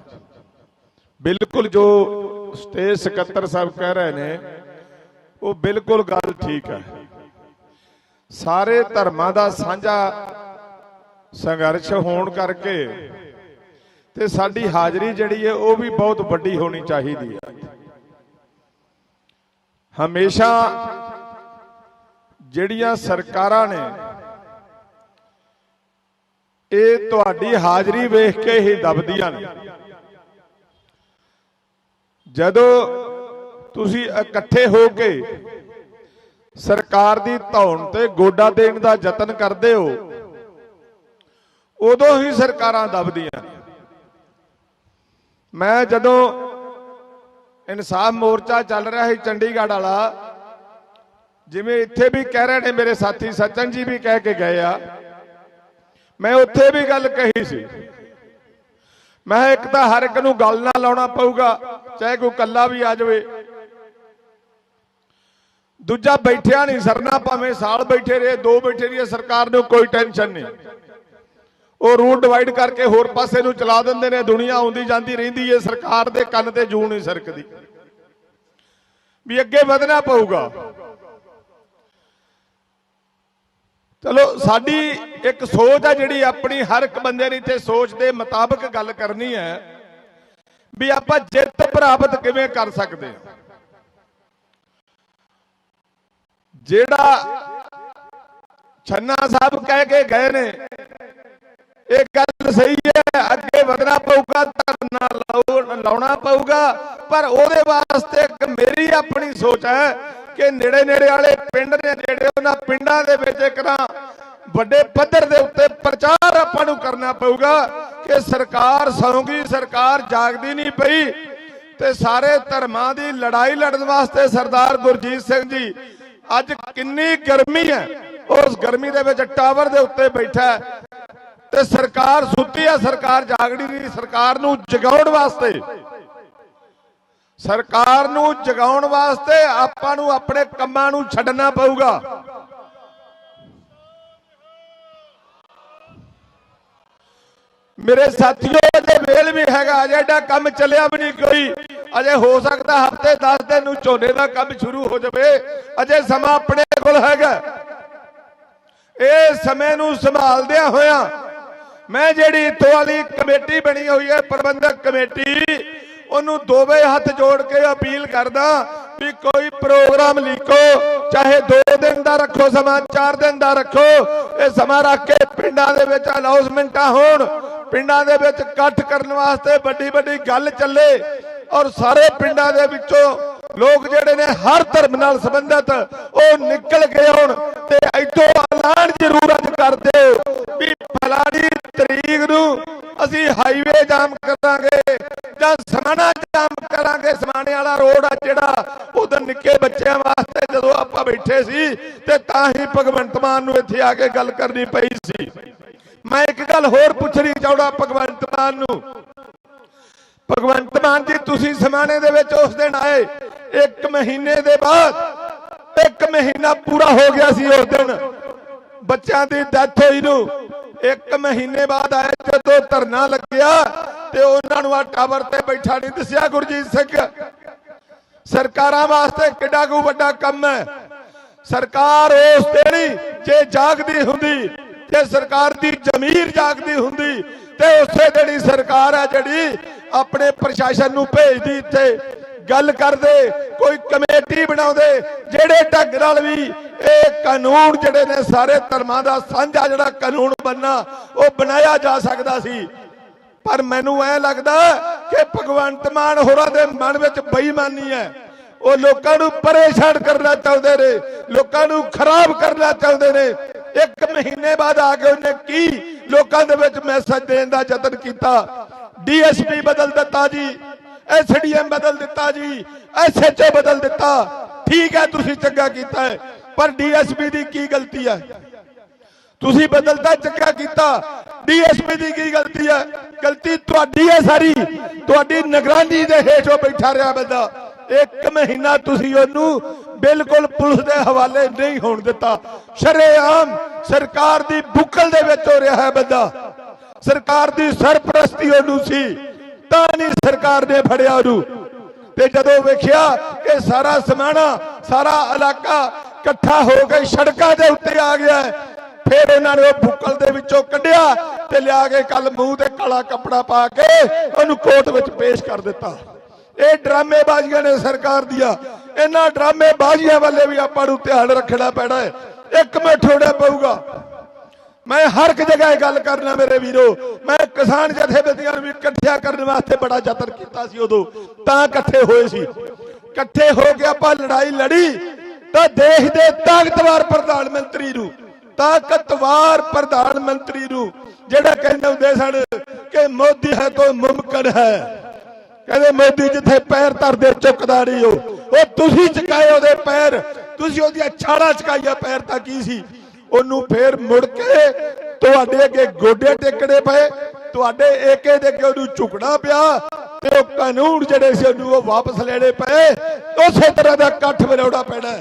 ਬਿਲਕੁਲ ਜੋ ਸਟੇਜ ਸਕੱਤਰ ਸਾਹਿਬ ਕਹਿ ਰਹੇ ਨੇ ਉਹ ਬਿਲਕੁਲ ਗੱਲ ਠੀਕ ਹੈ। ਸਾਰੇ ਧਰਮਾਂ ਦਾ ਸਾਂਝਾ ਸੰਘਰਸ਼ ਹੋਣ ਕਰਕੇ ਤੇ ਸਾਡੀ ਹਾਜ਼ਰੀ ਜਿਹੜੀ ਹੈ ਉਹ ਵੀ ਬਹੁਤ ਵੱਡੀ ਹੋਣੀ ਚਾਹੀਦੀ ਹੈ। ਹਮੇਸ਼ਾ ਜਿਹੜੀਆਂ ਸਰਕਾਰਾਂ ਨੇ ਇਹ ਤੁਹਾਡੀ ਹਾਜ਼ਰੀ ਵੇਖ ਕੇ ਹੀ ਦਬਦੀਆਂ ਨੇ। ਜਦੋਂ ਤੁਸੀਂ ਇਕੱਠੇ ਹੋ ਕੇ ਸਰਕਾਰ ਦੀ ਧੌਣ ਤੇ ਗੋਡਾ ਦੇਣ ਦਾ ਯਤਨ ਕਰਦੇ ਹੋ, ਉਦੋਂ ਹੀ ਸਰਕਾਰਾਂ ਦਬਦੀਆਂ। ਮੈਂ ਜਦੋਂ ਇਨਸਾਫ ਮੋਰਚਾ ਚੱਲ ਰਿਹਾ ਸੀ ਚੰਡੀਗੜ੍ਹ ਵਾਲਾ, ਜਿਵੇਂ ਇੱਥੇ ਵੀ ਕਹਿ ਰਹੇ ਨੇ ਮੇਰੇ ਸਾਥੀ ਸਚਨ ਜੀ ਵੀ ਕਹਿ ਕੇ ਗਏ ਆ, ਮੈਂ ਉੱਥੇ ਵੀ ਗੱਲ ਕਹੀ ਸੀ। ਮੈਂ ਇੱਕ ਤਾਂ ਹਰ ਇੱਕ ਨੂੰ ਗੱਲ ਨਾ ਲਾਉਣਾ ਪਊਗਾ, ਚਾਹੇ ਕੋਈ ਇਕੱਲਾ ਵੀ ਆ ਜਾਵੇ। ਦੂਜਾ ਬੈਠਿਆ ਨਹੀਂ ਸਰਨਾ, ਭਾਵੇਂ ਸਾਲ ਬੈਠੇ ਰਹੇ, 2 ਬੈਠੇ ਰਹੇ, ਸਰਕਾਰ ਨੂੰ ਕੋਈ ਟੈਨਸ਼ਨ ਨਹੀਂ। ਉਹ ਰੂਟ ਡਿਵਾਈਡ ਕਰਕੇ ਹੋਰ ਪਾਸੇ ਨੂੰ ਚਲਾ ਦਿੰਦੇ ਨੇ। ਦੁਨੀਆ ਆਉਂਦੀ ਜਾਂਦੀ ਰਹਿੰਦੀ ਹੈ, ਸਰਕਾਰ ਦੇ ਕੰਨ ਤੇ ਜੂੰ ਨਹੀਂ ਸਰਕਦੀ। ਵੀ ਅੱਗੇ ਵਧਣਾ ਪਊਗਾ। ਚਲੋ, ਸਾਡੀ ਇੱਕ ਸੋਚ ਆ ਜਿਹੜੀ ਆਪਣੀ, ਹਰ ਇੱਕ ਬੰਦੇ ਨੇ ਇੱਥੇ ਸੋਚ ਦੇ ਮੁਤਾਬਕ ਗੱਲ ਕਰਨੀ ਹੈ ਵੀ ਆਪਾਂ ਜਿੱਤ ਪ੍ਰਾਪਤ ਕਿਵੇਂ ਕਰ ਸਕਦੇ ਹਾਂ। ਜਿਹੜਾ ਛੰਨਾ ਸਾਹਿਬ ਕਹਿ ਕੇ ਗਏ ਨੇ, ਇਹ ਗੱਲ ਸਹੀ ਹੈ। ਅੱਗੇ ਵਧਣਾ ਪਊਗਾ, ਧਰਨਾ ਲਾਉਣਾ ਪਊਗਾ, ਪਰ ਉਹਦੇ ਵਾਸਤੇ ਇੱਕ ਮੇਰੀ ਆਪਣੀ ਸੋਚ ਹੈ ਕਿ ਨੇੜੇ ਨੇੜੇ ਵਾਲੇ ਪਿੰਡ ਨੇ ਜਿਹੜੇ, ਉਹਨਾਂ ਪਿੰਡਾਂ ਦੇ ਵਿੱਚ ਇੱਕ ਨਾ ਵੱਡੇ ਪੱਧਰ ਦੇ ਉੱਤੇ ਪ੍ਰਚਾਰ ਆਪਾਂ ਨੂੰ ਕਰਨਾ ਪਊਗਾ ਕਿ ਸਰਕਾਰ ਸੌਂਗੀ, ਸਰਕਾਰ ਜਾਗਦੀ ਨਹੀਂ ਪਈ। ਤੇ ਸਾਰੇ ਧਰਮਾਂ ਦੀ ਲੜਾਈ ਲੜਨ ਵਾਸਤੇ ਸਰਦਾਰ ਗੁਰਜੀਤ ਸਿੰਘ ਜੀ ਅੱਜ ਕਿੰਨੀ ਗਰਮੀ ਹੈ, ਉਸ ਗਰਮੀ ਦੇ ਵਿੱਚ ਟਾਵਰ ਦੇ ਉੱਤੇ ਬੈਠਾ ਤੇ ਸਰਕਾਰ ਸੁੱਤੀ ਹੈ, ਸਰਕਾਰ ਜਾਗਦੀ ਨਹੀਂ। ਸਰਕਾਰ ਨੂੰ ਜਗਾਉਣ ਵਾਸਤੇ, ਸਰਕਾਰ ਨੂੰ ਜਗਾਉਣ ਵਾਸਤੇ ਆਪਾਂ ਨੂੰ ਆਪਣੇ ਕੰਮਾਂ ਨੂੰ ਛੱਡਣਾ ਪਊਗਾ। ਮੇਰੇ ਸਾਥੀਓ, ਅਜੇ ਵੇਲ ਵੀ ਹੈਗਾ, ਅਜੇ ਐਡਾ ਕੰਮ ਚੱਲਿਆ ਵੀ ਨਹੀਂ ਕੋਈ। ਅਜੇ ਹੋ ਸਕਦਾ ਹਫ਼ਤੇ 10 ਦਿਨ ਨੂੰ ਝੋਨੇ ਦਾ ਕੰਮ ਸ਼ੁਰੂ ਹੋ ਜਾਵੇ। ਅਜੇ ਸਮਾਂ ਆਪਣੇ ਕੋਲ ਹੈਗਾ। ਇਹ ਸਮੇਂ ਨੂੰ ਸੰਭਾਲਦਿਆਂ ਹੋਇਆਂ ਮੈਂ ਜਿਹੜੀ ਇੱਥੋਂ ਵਾਲੀ ਕਮੇਟੀ ਬਣੀ ਹੋਈ ਹੈ, ਪ੍ਰਬੰਧਕ ਕਮੇਟੀ, ਉਹਨੂੰ ਦੋਵੇਂ ਹੱਥ ਜੋੜ ਕੇ ਅਪੀਲ ਕਰਦਾ ਵੀ ਕੋਈ ਪ੍ਰੋਗਰਾਮ ਲਿਖੋ, ਚਾਹੇ 2 ਦਿਨ ਦਾ ਰੱਖੋ ਸਮਾਂ, 4 ਦਿਨ ਦਾ ਰੱਖੋ। ਇਹ ਸਮਾਂ ਰੱਖ ਕੇ ਪਿੰਡਾਂ ਦੇ ਵਿੱਚ ਅਨਾਉਂਸਮੈਂਟਾਂ ਹੋਣ, ਪਿੰਡਾਂ ਦੇ ਵਿੱਚ ਇਕੱਠ ਕਰਨ ਵਾਸਤੇ ਵੱਡੀ ਵੱਡੀ ਗੱਲ ਚੱਲੇ, ਔਰ ਸਾਰੇ ਪਿੰਡਾਂ ਦੇ ਵਿੱਚੋਂ ਲੋਕ ਜਿਹੜੇ ਨੇ ਹਰ ਧਰਮ ਨਾਲ ਸੰਬੰਧਿਤ ਉਹ ਨਿਕਲ ਗਏ ਹੋਣ ਤੇ ਇੱਥੋਂ ਐਲਾਨ ਜ਼ਰੂਰ ਅੱਜ ਕਰ ਦਿਓ ਵੀ ਫਲਾਣੀ ਤਰੀਕ ਨੂੰ ਅਸੀਂ ਹਾਈਵੇ ਜਾਮ ਕਰਾਂਗੇ ਜਾਂ ਸਮਾਣਾ ਜਾਮ ਕਰਾਂਗੇ। ਸਮਾਣੇ ਵਾਲਾ ਰੋਡ ਆ ਜਿਹੜਾ, ਉਧਰ ਨਿੱਕੇ ਬੱਚਿਆਂ ਵਾਸਤੇ ਜਦੋਂ ਆਪਾਂ ਬੈਠੇ ਸੀ ਤੇ ਤਾਂ ਹੀ ਭਗਵੰਤ ਮਾਨ ਨੂੰ ਇੱਥੇ ਆ ਕੇ ਗੱਲ ਕਰਨੀ ਪਈ ਸੀ। ਮੈਂ ਇੱਕ ਗੱਲ ਹੋਰ ਪੁੱਛਣੀ ਚਾਹੁੰਦਾ ਭਗਵੰਤ ਮਾਨ ਨੂੰ। ਭਗਵੰਤ ਮਾਨ ਜੀ, ਤੁਸੀਂ ਸਮਾਣੇ ਦੇ ਵਿੱਚ ਉਸ ਦਿਨ ਆਏ, 1 ਮਹੀਨੇ ਦੇ ਬਾਅਦ 1 ਮਹੀਨਾ ਪੂਰਾ ਹੋ ਗਿਆ ਸੀ ਉਸ ਦਿਨ ਬੱਚਿਆਂ ਦੀ ਡੈਥ ਹੋਈ ਨੂੰ। 1 ਮਹੀਨੇ ਬਾਅਦ ਆਏ, ਜਦੋਂ ਧਰਨਾ ਲੱਗਿਆ ਤੇ ਉਹਨਾਂ ਨੂੰ ਆ ਟਾਵਰ ਤੇ ਬੈਠਾ ਨਹੀਂ ਦਿਸਿਆ ਗੁਰਜੀਤ ਸਿੰਘ। ਸਰਕਾਰਾਂ ਵਾਸਤੇ ਕਿੱਡਾ ਕੁ ਵੱਡਾ ਕੰਮ ਹੈ। ਸਰਕਾਰ ਉਸ ਦਿਨ ਜੇ ਜਾਗਦੀ ਹੁੰਦੀ, ਜੇ ਸਰਕਾਰ ਦੀ ਜ਼ਮੀਰ ਜਾਗਦੀ ਹੁੰਦੀ ਤੇ ਉਸੇ ਦਿਨ ਹੀ ਸਰਕਾਰ ਹੈ ਜਿਹੜੀ ਆਪਣੇ ਪ੍ਰਸ਼ਾਸਨ ਨੂੰ ਭੇਜਦੀ, ਇੱਥੇ ਗੱਲ ਕਰਦੇ, ਕੋਈ ਕਮੇਟੀ ਬਣਾਉਂਦੇ, ਜਿਹੜੇ ਢੰਗ ਨਾਲ ਵੀ ਇਹ ਕਾਨੂੰਨ ਜਿਹੜੇ ਨੇ ਸਾਰੇ ਧਰਮਾਂ ਦਾ ਸਾਂਝਾ ਜਿਹੜਾ ਕਾਨੂੰਨ ਬਣਨਾ ਉਹ ਬਣਾਇਆ ਜਾ ਸਕਦਾ ਸੀ। ਪਰ ਮੈਨੂੰ ਐ ਲੱਗਦਾ ਕਿ ਭਗਵੰਤ ਮਾਨ ਹੋਰਾਂ ਦੇ ਮਨ ਵਿੱਚ ਬੇਈਮਾਨੀ ਹੈ। ਉਹ ਲੋਕਾਂ ਨੂੰ ਪਰੇਸ਼ਾਨ ਕਰਨਾ ਚਾਹੁੰਦੇ ਨੇ, ਲੋਕਾਂ ਨੂੰ ਖਰਾਬ ਕਰਨਾ ਚਾਹੁੰਦੇ ਨੇ। 1 ਮਹੀਨੇ ਬਾਅਦ ਆ ਕੇ ਉਹਨੇ ਕੀ ਲੋਕਾਂ ਦੇ ਵਿੱਚ ਮੈਸੇਜ ਦੇਣ ਦਾ ਯਤਨ ਕੀਤਾ? ਡੀਐਸਪੀ ਬਦਲ ਦਿੱਤਾ ਜੀ, ਐਸਡੀਐਮ ਬਦਲ ਦਿੱਤਾ ਜੀ, ਐਸਐਚਓ ਬਦਲ ਦਿੱਤਾ। ਠੀਕ ਹੈ, ਤੁਸੀਂ ਚੰਗਾ ਕੀਤਾ ਹੈ, ਪਰ ਡੀਐਸਪੀ ਦੀ ਕੀ ਗਲਤੀ ਹੈ? ਤੁਸੀਂ ਬਦਲਦਾ ਚੰਗਾ ਕੀਤਾ, ਡੀਐਸਪੀ ਦੀ ਕੀ ਗਲਤੀ ਹੈ? ਗਲਤੀ ਤੁਹਾਡੀ ਹੈ ਸਾਰੀ, ਤੁਹਾਡੀ ਨਿਗਰਾਨੀ ਦੇ ਹੇਠ ਉਹ ਬੈਠਾ ਰਿਹਾ ਬੰਦਾ। 1 ਮਹੀਨਾ ਤੁਸੀਂ ਉਹਨੂੰ ਬਿਲਕੁਲ ਪੁਲਿਸ ਦੇ ਹਵਾਲੇ ਨਹੀਂ ਹੋਣ ਦਿੱਤਾ। ਸ਼ਰੇਆਮ ਸਰਕਾਰ ਦੀ ਬੁੱਕਲ ਦੇ ਵਿੱਚ ਹੋ ਰਿਹਾ ਹੈ ਬੰਦਾ। ਸਰਕਾਰ ਦੀ ਸਰਪ੍ਰਸਤੀ ਉਹਨੂੰ ਸੀ, ਤਾਂ ਨਹੀਂ ਸਰਕਾਰ ਨੇ ਫੜਿਆ ਉਹਨੂੰ। ਤੇ ਜਦੋਂ ਵੇਖਿਆ ਕਿ ਸਾਰਾ ਸਮਾਣਾ, ਸਾਰਾ ਇਲਾਕਾ ਇਕੱਠਾ ਹੋ ਕੇ ਸੜਕਾਂ ਦੇ ਉੱਤੇ ਆ ਗਿਆ, ਫਿਰ ਉਹਨਾਂ ਨੇ ਉਹ ਬੁੱਕਲ ਦੇ ਵਿੱਚੋਂ ਕੱਢਿਆ ਤੇ ਲਿਆ ਕੇ ਕੱਲ ਮੂੰਹ ਤੇ ਕਾਲਾ ਕੱਪੜਾ ਪਾ ਕੇ ਉਹਨੂੰ ਕੋਰਟ ਵਿੱਚ ਪੇਸ਼ ਕਰ ਦਿੱਤਾ। ਇਹ ਡਰਾਮੇਬਾਜ਼ੀਆਂ ਨੇ ਸਰਕਾਰ ਦੀਆਂ। ਇਹਨਾਂ ਡਰਾਮੇਬਾਜ਼ੀਆਂ ਵੱਲੇ ਵੀ ਆਪਾਂ ਨੂੰ ਧਿਆਨ ਰੱਖਣਾ ਪੈਣਾ ਹੈ। ਇੱਕ ਮਿੰਟ ਹੋਣਾ ਪਊਗਾ। ਮੈਂ ਹਰ ਇੱਕ ਜਗ੍ਹਾ ਗੱਲ ਕਰਨਾ ਮੇਰੇ ਵੀਰੋ। ਮੈਂ ਕਿਸਾਨ ਜਥੇਬੰਦੀਆਂ ਨੂੰ ਵੀ ਇਕੱਠਿਆ ਕਰਨ ਵਾਸਤੇ ਬੜਾ ਯਤਨ ਕੀਤਾ ਸੀ, ਉਦੋਂ ਤਾਂ ਇਕੱਠੇ ਹੋਏ ਸੀ। ਇਕੱਠੇ ਹੋ ਕੇ ਆਪਾਂ ਲੜਾਈ ਲੜੀ ਤਾਂ ਦੇਸ਼ ਦੇ ਤਾਕਤਵਰ ਪ੍ਰਧਾਨ ਮੰਤਰੀ ਨੂੰ, ਤਾਕਤਵਰ ਪ੍ਰਧਾਨ ਮੰਤਰੀ ਨੂੰ, ਜਿਹੜਾ ਕਹਿੰਦੇ ਹੁੰਦੇ ਸਨ ਕਿ ਮੋਦੀ ਹੈ ਤਾਂ ਮੁਮਕਿਨ ਹੈ, ਕਹਿੰਦੇ ਮੋਦੀ ਜਿੱਥੇ ਪੈਰ ਧਰਦੇ ਚੁੱਕਦਾ ਨਹੀਂ ਉਹ ਤੁਸੀਂ ਚੁਕਾਏ ਉਹਦੇ ਪੈਰ, ਤੁਸੀਂ ਉਹਦੀਆਂ ਛਾੜਾਂ ਚੁਕਾਈਆਂ। ਪੈਰ ਤਾਂ ਕੀ ਸੀ? ਉਹਨੂੰ ਫੇਰ ਮੁੜ ਕੇ ਤੁਹਾਡੇ ਅੱਗੇ ਗੋਡੇ ਟੇਕਣੇ ਪਏ, ਤੁਹਾਡੇ ਏਕੇ ਦੇ ਅੱਗੇ ਉਹਨੂੰ ਝੁਕਣਾ ਪਿਆ ਤੇ ਉਹ ਕਾਨੂੰਨ ਜਿਹੜੇ ਸੀ ਉਹਨੂੰ ਉਹ ਵਾਪਸ ਲੈਣੇ ਪਏ। ਉਸੇ ਤਰ੍ਹਾਂ ਦਾ ਇਕੱਠ ਬਣਾਉਣਾ ਪੈਣਾ,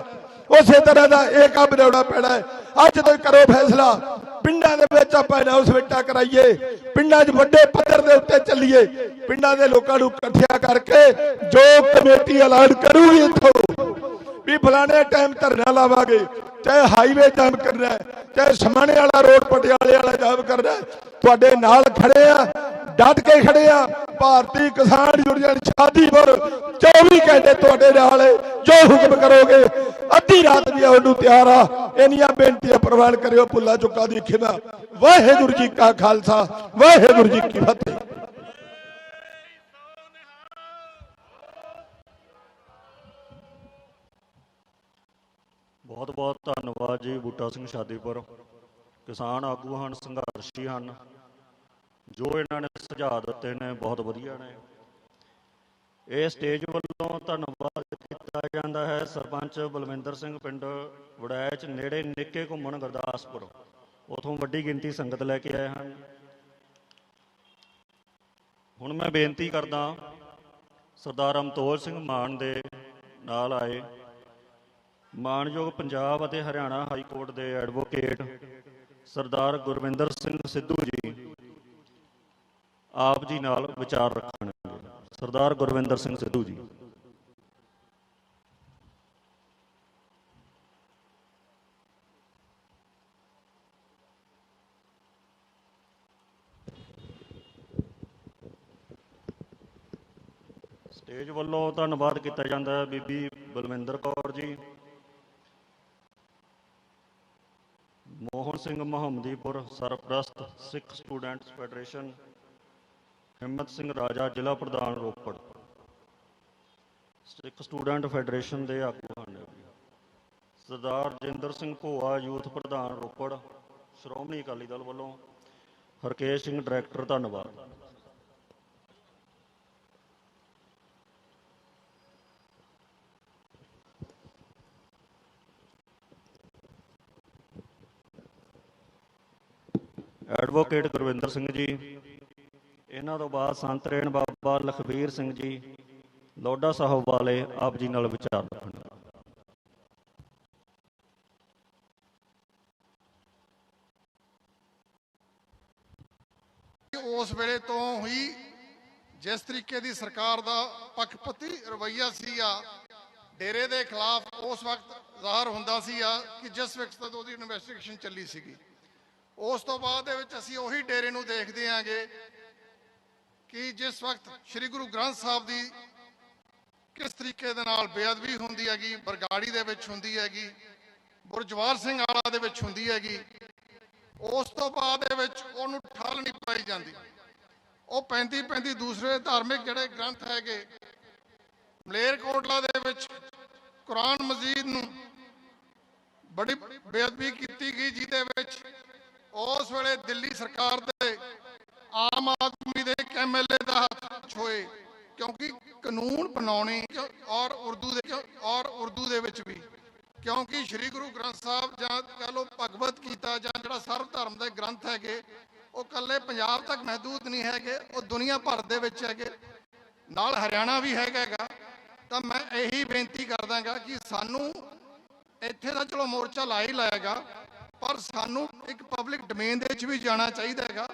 ਉਸੇ ਤਰ੍ਹਾਂ ਦਾ ਏਕਾ ਬਣਾਉਣਾ ਪੈਣਾ। ਅੱਜ ਤੋਂ ਕਰੋ ਫੈਸਲਾ। ਪਿੰਡਾਂ ਦੇ ਵਿੱਚ ਆਪਾਂ ਅਨਾਉਂਸਮੈਂਟਾਂ ਕਰਾਈਏ, ਪਿੰਡਾਂ 'ਚ ਵੱਡੇ ਪੱਧਰ ਦੇ ਉੱਤੇ ਚੱਲੀਏ, ਪਿੰਡਾਂ ਦੇ ਲੋਕਾਂ ਨੂੰ ਇਕੱਠਿਆ ਕਰਕੇ ਜੋ ਕਮੇਟੀ ਐਲਾਨ ਕਰੂਗੀ ਇੱਥੋਂ ਵੀ ਫਲਾਣੇ ਟਾਈਮ ਧਰਨਾ ਲਾਵਾਂਗੇ, ਚਾਹੇ ਹਾਈਵੇ ਜਾਮ ਕਰਨਾ, ਚਾਹੇ ਸਮਾਣੇ ਵਾਲਾ ਰੋਡ ਪਟਿਆਲੇ ਵਾਲਾ ਜਾਮ ਕਰਨਾ, ਤੁਹਾਡੇ ਨਾਲ ਖੜੇ ਆ, ਡਟ ਕੇ ਖੜੇ ਆ। ਭਾਰਤੀ ਕਿਸਾਨ ਯੂਨੀਅਨ ਸ਼ਾਦੀਪੁਰ 24 ਘੰਟੇ ਤੁਹਾਡੇ ਨਾਲ, ਜੋ ਹੁਕਮ ਕਰੋਗੇ ਅੱਧੀ ਰਾਤ ਵੀ ਆਉਣ ਨੂੰ ਤਿਆਰ ਆ। ਇੰਨੀਆਂ ਬੇਨਤੀਆਂ ਪ੍ਰਵਾਨ ਕਰਿਓ। ਭੁੱਲਾ ਚੁੱਕਾ ਦੀ ਖਿਮਾ। ਵਾਹਿਗੁਰੂ ਜੀ ਕਾ ਖਾਲਸਾ, ਵਾਹਿਗੁਰੂ ਜੀ ਕੀ ਫਤਿਹ। ਬਹੁਤ ਬਹੁਤ ਧੰਨਵਾਦ ਜੀ ਬੂਟਾ ਸਿੰਘ ਸ਼ਾਦੀਪੁਰ। ਕਿਸਾਨ ਆਗੂ ਹਨ, ਸੰਘਰਸ਼ੀ ਹਨ, ਜੋ ਇਹਨਾਂ ਨੇ ਸੁਝਾਅ ਦਿੱਤੇ ਨੇ ਬਹੁਤ ਵਧੀਆ ਨੇ। ਇਹ ਸਟੇਜ ਵੱਲੋਂ ਧੰਨਵਾਦ ਕੀਤਾ ਜਾਂਦਾ ਹੈ ਸਰਪੰਚ ਬਲਵਿੰਦਰ ਸਿੰਘ, ਪਿੰਡ ਵੜੈਚ ਨੇੜੇ ਨਿੱਕੇ ਘੁੰਮਣ ਗੁਰਦਾਸਪੁਰ, ਉਥੋਂ ਵੱਡੀ ਗਿਣਤੀ ਸੰਗਤ ਲੈ ਕੇ ਆਏ ਹਨ। ਹੁਣ ਮੈਂ ਬੇਨਤੀ ਕਰਦਾ ਸਰਦਾਰ ਅਮਤੋਲ ਸਿੰਘ ਮਾਨ ਦੇ ਨਾਲ ਆਏ ਮਾਣਯੋਗ ਪੰਜਾਬ ਅਤੇ ਹਰਿਆਣਾ ਹਾਈ ਕੋਰਟ ਦੇ ਐਡਵੋਕੇਟ ਸਰਦਾਰ ਗੁਰਵਿੰਦਰ ਸਿੰਘ ਸਿੱਧੂ ਜੀ ਆਪ ਜੀ ਨਾਲ ਵਿਚਾਰ ਰੱਖਣਗੇ। ਸਰਦਾਰ ਗੁਰਵਿੰਦਰ ਸਿੰਘ ਸਿੱਧੂ ਜੀ। ਸਟੇਜ ਵੱਲੋਂ ਧੰਨਵਾਦ ਕੀਤਾ ਜਾਂਦਾ ਹੈ ਬੀਬੀ ਬਲਵਿੰਦਰ ਕੌਰ ਜੀ, ਮੋਹਨ ਸਿੰਘ ਮੁਹੰਮਦੀਪੁਰ ਸਰਪ੍ਰਸਤ ਸਿੱਖ ਸਟੂਡੈਂਟਸ ਫੈਡਰੇਸ਼ਨ, ਹਿੰਮਤ ਸਿੰਘ ਰਾਜਾ ਜ਼ਿਲ੍ਹਾ ਪ੍ਰਧਾਨ ਰੋਪੜ, ਸਿੱਖ ਸਟੂਡੈਂਟ ਫੈਡਰੇਸ਼ਨ ਦੇ ਆਗੂ ਹਨ। ਸਰਦਾਰ ਜਿੰਦਰ ਸਿੰਘ ਭੋਆ ਯੂਥ ਪ੍ਰਧਾਨ ਰੋਪੜ, ਸ਼੍ਰੋਮਣੀ ਅਕਾਲੀ ਦਲ ਵੱਲੋਂ, ਹਰਕੇਸ਼ ਸਿੰਘ ਡਾਇਰੈਕਟਰ, ਧੰਨਵਾਦ। ਐਡਵੋਕੇਟ ਗੁਰਵਿੰਦਰ ਸਿੰਘ ਜੀ, ਇਹਨਾਂ ਤੋਂ ਬਾਅਦ ਸੰਤ ਰੇਣ ਬਾਬਾ ਲਖਬੀਰ ਸਿੰਘ ਜੀ ਲੋਡਾ ਸਾਹਿਬ ਵਾਲੇ, ਆਪ ਜੀ ਨਾਲ ਵਿਚਾਰ ਰੱਖਣ। ਉਸ ਵੇਲੇ ਤੋਂ ਹੀ ਜਿਸ ਤਰੀਕੇ ਦੀ ਸਰਕਾਰ ਦਾ ਪੱਖਪਾਤੀ ਰਵੱਈਆ ਸੀਗਾ ਡੇਰੇ ਦੇ ਖਿਲਾਫ ਉਸ ਵਕਤ ਜ਼ਾਹਰ ਹੁੰਦਾ ਸੀ ਕਿ ਜਿਸ ਵਕਤ ਉਹਦੀ ਇਨਵੈਸਟੀਗੇਸ਼ਨ ਚੱਲੀ ਸੀਗੀ। ਉਸ ਤੋਂ ਬਾਅਦ ਦੇ ਵਿੱਚ ਅਸੀਂ ਉਹੀ ਡੇਰੇ ਨੂੰ ਦੇਖਦੇ ਆਂਗੇ ਕਿ ਜਿਸ ਵਕਤ ਸ੍ਰੀ ਗੁਰੂ ਗ੍ਰੰਥ ਸਾਹਿਬ ਦੀ ਕਿਸ ਤਰੀਕੇ ਦੇ ਨਾਲ ਬੇਅਦਬੀ ਹੁੰਦੀ ਹੈਗੀ, ਬਰਗਾੜੀ ਦੇ ਵਿੱਚ ਹੁੰਦੀ ਹੈਗੀ, ਗੁਰਜਵਾਰ ਸਿੰਘ ਵਾਲਾ ਦੇ ਵਿੱਚ ਹੁੰਦੀ ਹੈਗੀ, ਉਸ ਤੋਂ ਬਾਅਦ ਦੇ ਵਿੱਚ ਉਹਨੂੰ ਠੱਲ ਨਹੀਂ ਪਾਈ ਜਾਂਦੀ। ਉਹ 35 ਦੂਸਰੇ ਧਾਰਮਿਕ ਜਿਹੜੇ ਗ੍ਰੰਥ ਹੈਗੇ, ਮਲੇਰਕੋਟਲਾ ਦੇ ਵਿੱਚ ਕੁਰਾਨ ਮਜੀਦ ਨੂੰ ਬੜੀ ਬੇਅਦਬੀ ਕੀਤੀ ਗਈ, ਜਿਹਦੇ ਵਿੱਚ ਉਸ ਵੇਲੇ ਦਿੱਲੀ ਸਰਕਾਰ ਦੇ ਆਮ ਆਦਮੀ ਦੇ ਇੱਕ MLA ਦਾ ਹੱਥ ਹੋਏ, ਕਿਉਂਕਿ ਕਾਨੂੰਨ ਬਣਾਉਣੇ ਔਰ ਉਰਦੂ ਦੇ ਵਿੱਚ ਵੀ, ਕਿਉਂਕਿ ਸ੍ਰੀ ਗੁਰੂ ਗ੍ਰੰਥ ਸਾਹਿਬ ਜਾਂ ਕਹਿ ਲਓ ਭਗਵਤ ਗੀਤਾ ਜਾਂ ਜਿਹੜਾ ਸਰਵ ਧਰਮ ਦੇ ਗ੍ਰੰਥ ਹੈਗੇ, ਉਹ ਇਕੱਲੇ ਪੰਜਾਬ ਤੱਕ ਮਹਿਦੂਦ ਨਹੀਂ ਹੈਗੇ, ਉਹ ਦੁਨੀਆ ਭਰ ਦੇ ਵਿੱਚ ਹੈਗੇ, ਨਾਲ ਹਰਿਆਣਾ ਵੀ ਹੈਗਾ। ਤਾਂ ਮੈਂ ਇਹੀ ਬੇਨਤੀ ਕਰਦਾਗਾ ਕਿ ਸਾਨੂੰ ਇੱਥੇ ਦਾ ਚਲੋ ਮੋਰਚਾ ਲਾ ਹੀ ਲਾਏਗਾ, ਪਰ ਸਾਨੂੰ ਇੱਕ ਪਬਲਿਕ ਡੋਮੇਨ ਦੇ ਵਿੱਚ ਵੀ ਜਾਣਾ ਚਾਹੀਦਾ ਹੈਗਾ।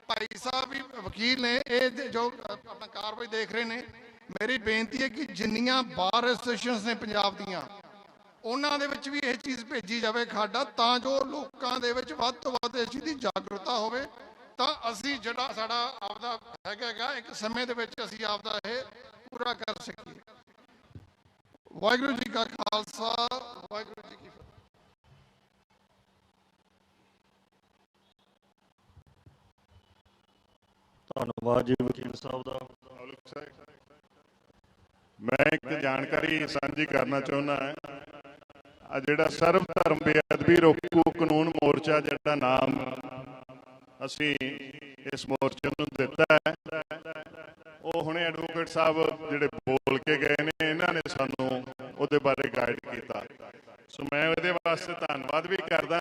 ਭਾਈ ਸਾਹਿਬ ਵੀ ਵਕੀਲ ਨੇ, ਇਹ ਜੋ ਆਪਣਾ ਕਾਰਵਾਈ ਦੇਖ ਰਹੇ ਨੇ, ਮੇਰੀ ਬੇਨਤੀ ਹੈ ਕਿ ਜਿੰਨੀਆਂ ਬਾਰ ਐਸੋਸੀਏਸ਼ਨਸ ਨੇ ਪੰਜਾਬ ਦੀਆਂ, ਉਹਨਾਂ ਦੇ ਵਿੱਚ ਵੀ ਇਹ ਚੀਜ਼ ਭੇਜੀ ਜਾਵੇ ਖਾਡਾ, ਤਾਂ ਜੋ ਲੋਕਾਂ ਦੇ ਵਿੱਚ ਵੱਧ ਤੋਂ ਵੱਧ ਇਸ ਚੀਜ਼ ਦੀ ਜਾਗਰੂਕਤਾ ਹੋਵੇ, ਤਾਂ ਅਸੀਂ ਜਿਹੜਾ ਸਾਡਾ ਆਪਦਾ ਹੈਗਾ ਇੱਕ ਸਮੇਂ ਦੇ ਵਿੱਚ ਅਸੀਂ ਆਪਦਾ ਇਹ ਪੂਰਾ ਕਰ ਸਕੀਏ। ਵਾਹਿਗੁਰੂ ਜੀ ਕਾ ਖਾਲਸਾ, ਵਾਹਿਗੁਰੂ ਜੀ ਕੀ ਫਤਿਹ। ਧੰਨਵਾਦ ਜੀ ਵਕੀਲ ਸਾਹਿਬ ਦਾ। ਮੈਂ ਇੱਕ ਜਾਣਕਾਰੀ ਸਾਂਝੀ ਕਰਨਾ ਚਾਹੁੰਦਾ ਹਾਂ। ਆ ਜਿਹੜਾ ਸਰਵ ਧਰਮ ਬੇਅਦਬੀ ਰੋਕੂ ਕਾਨੂੰਨ ਮੋਰਚਾ, ਜਿਹੜਾ ਨਾਮ ਅਸੀਂ ਇਸ ਮੋਰਚੇ ਨੂੰ ਦਿੱਤਾ ਹੈ, ਉਹ ਹੁਣੇ ਐਡਵੋਕੇਟ ਸਾਹਿਬ ਜਿਹੜੇ ਬੋਲ ਕੇ ਗਏ ਨੇ, ਇਹਨਾਂ ਨੇ ਸਾਨੂੰ ਉਹਦੇ ਬਾਰੇ ਗਾਈਡ ਕੀਤਾ। ਸੋ ਮੈਂ ਉਹਦੇ ਵਾਸਤੇ ਧੰਨਵਾਦ ਵੀ ਕਰਦਾ।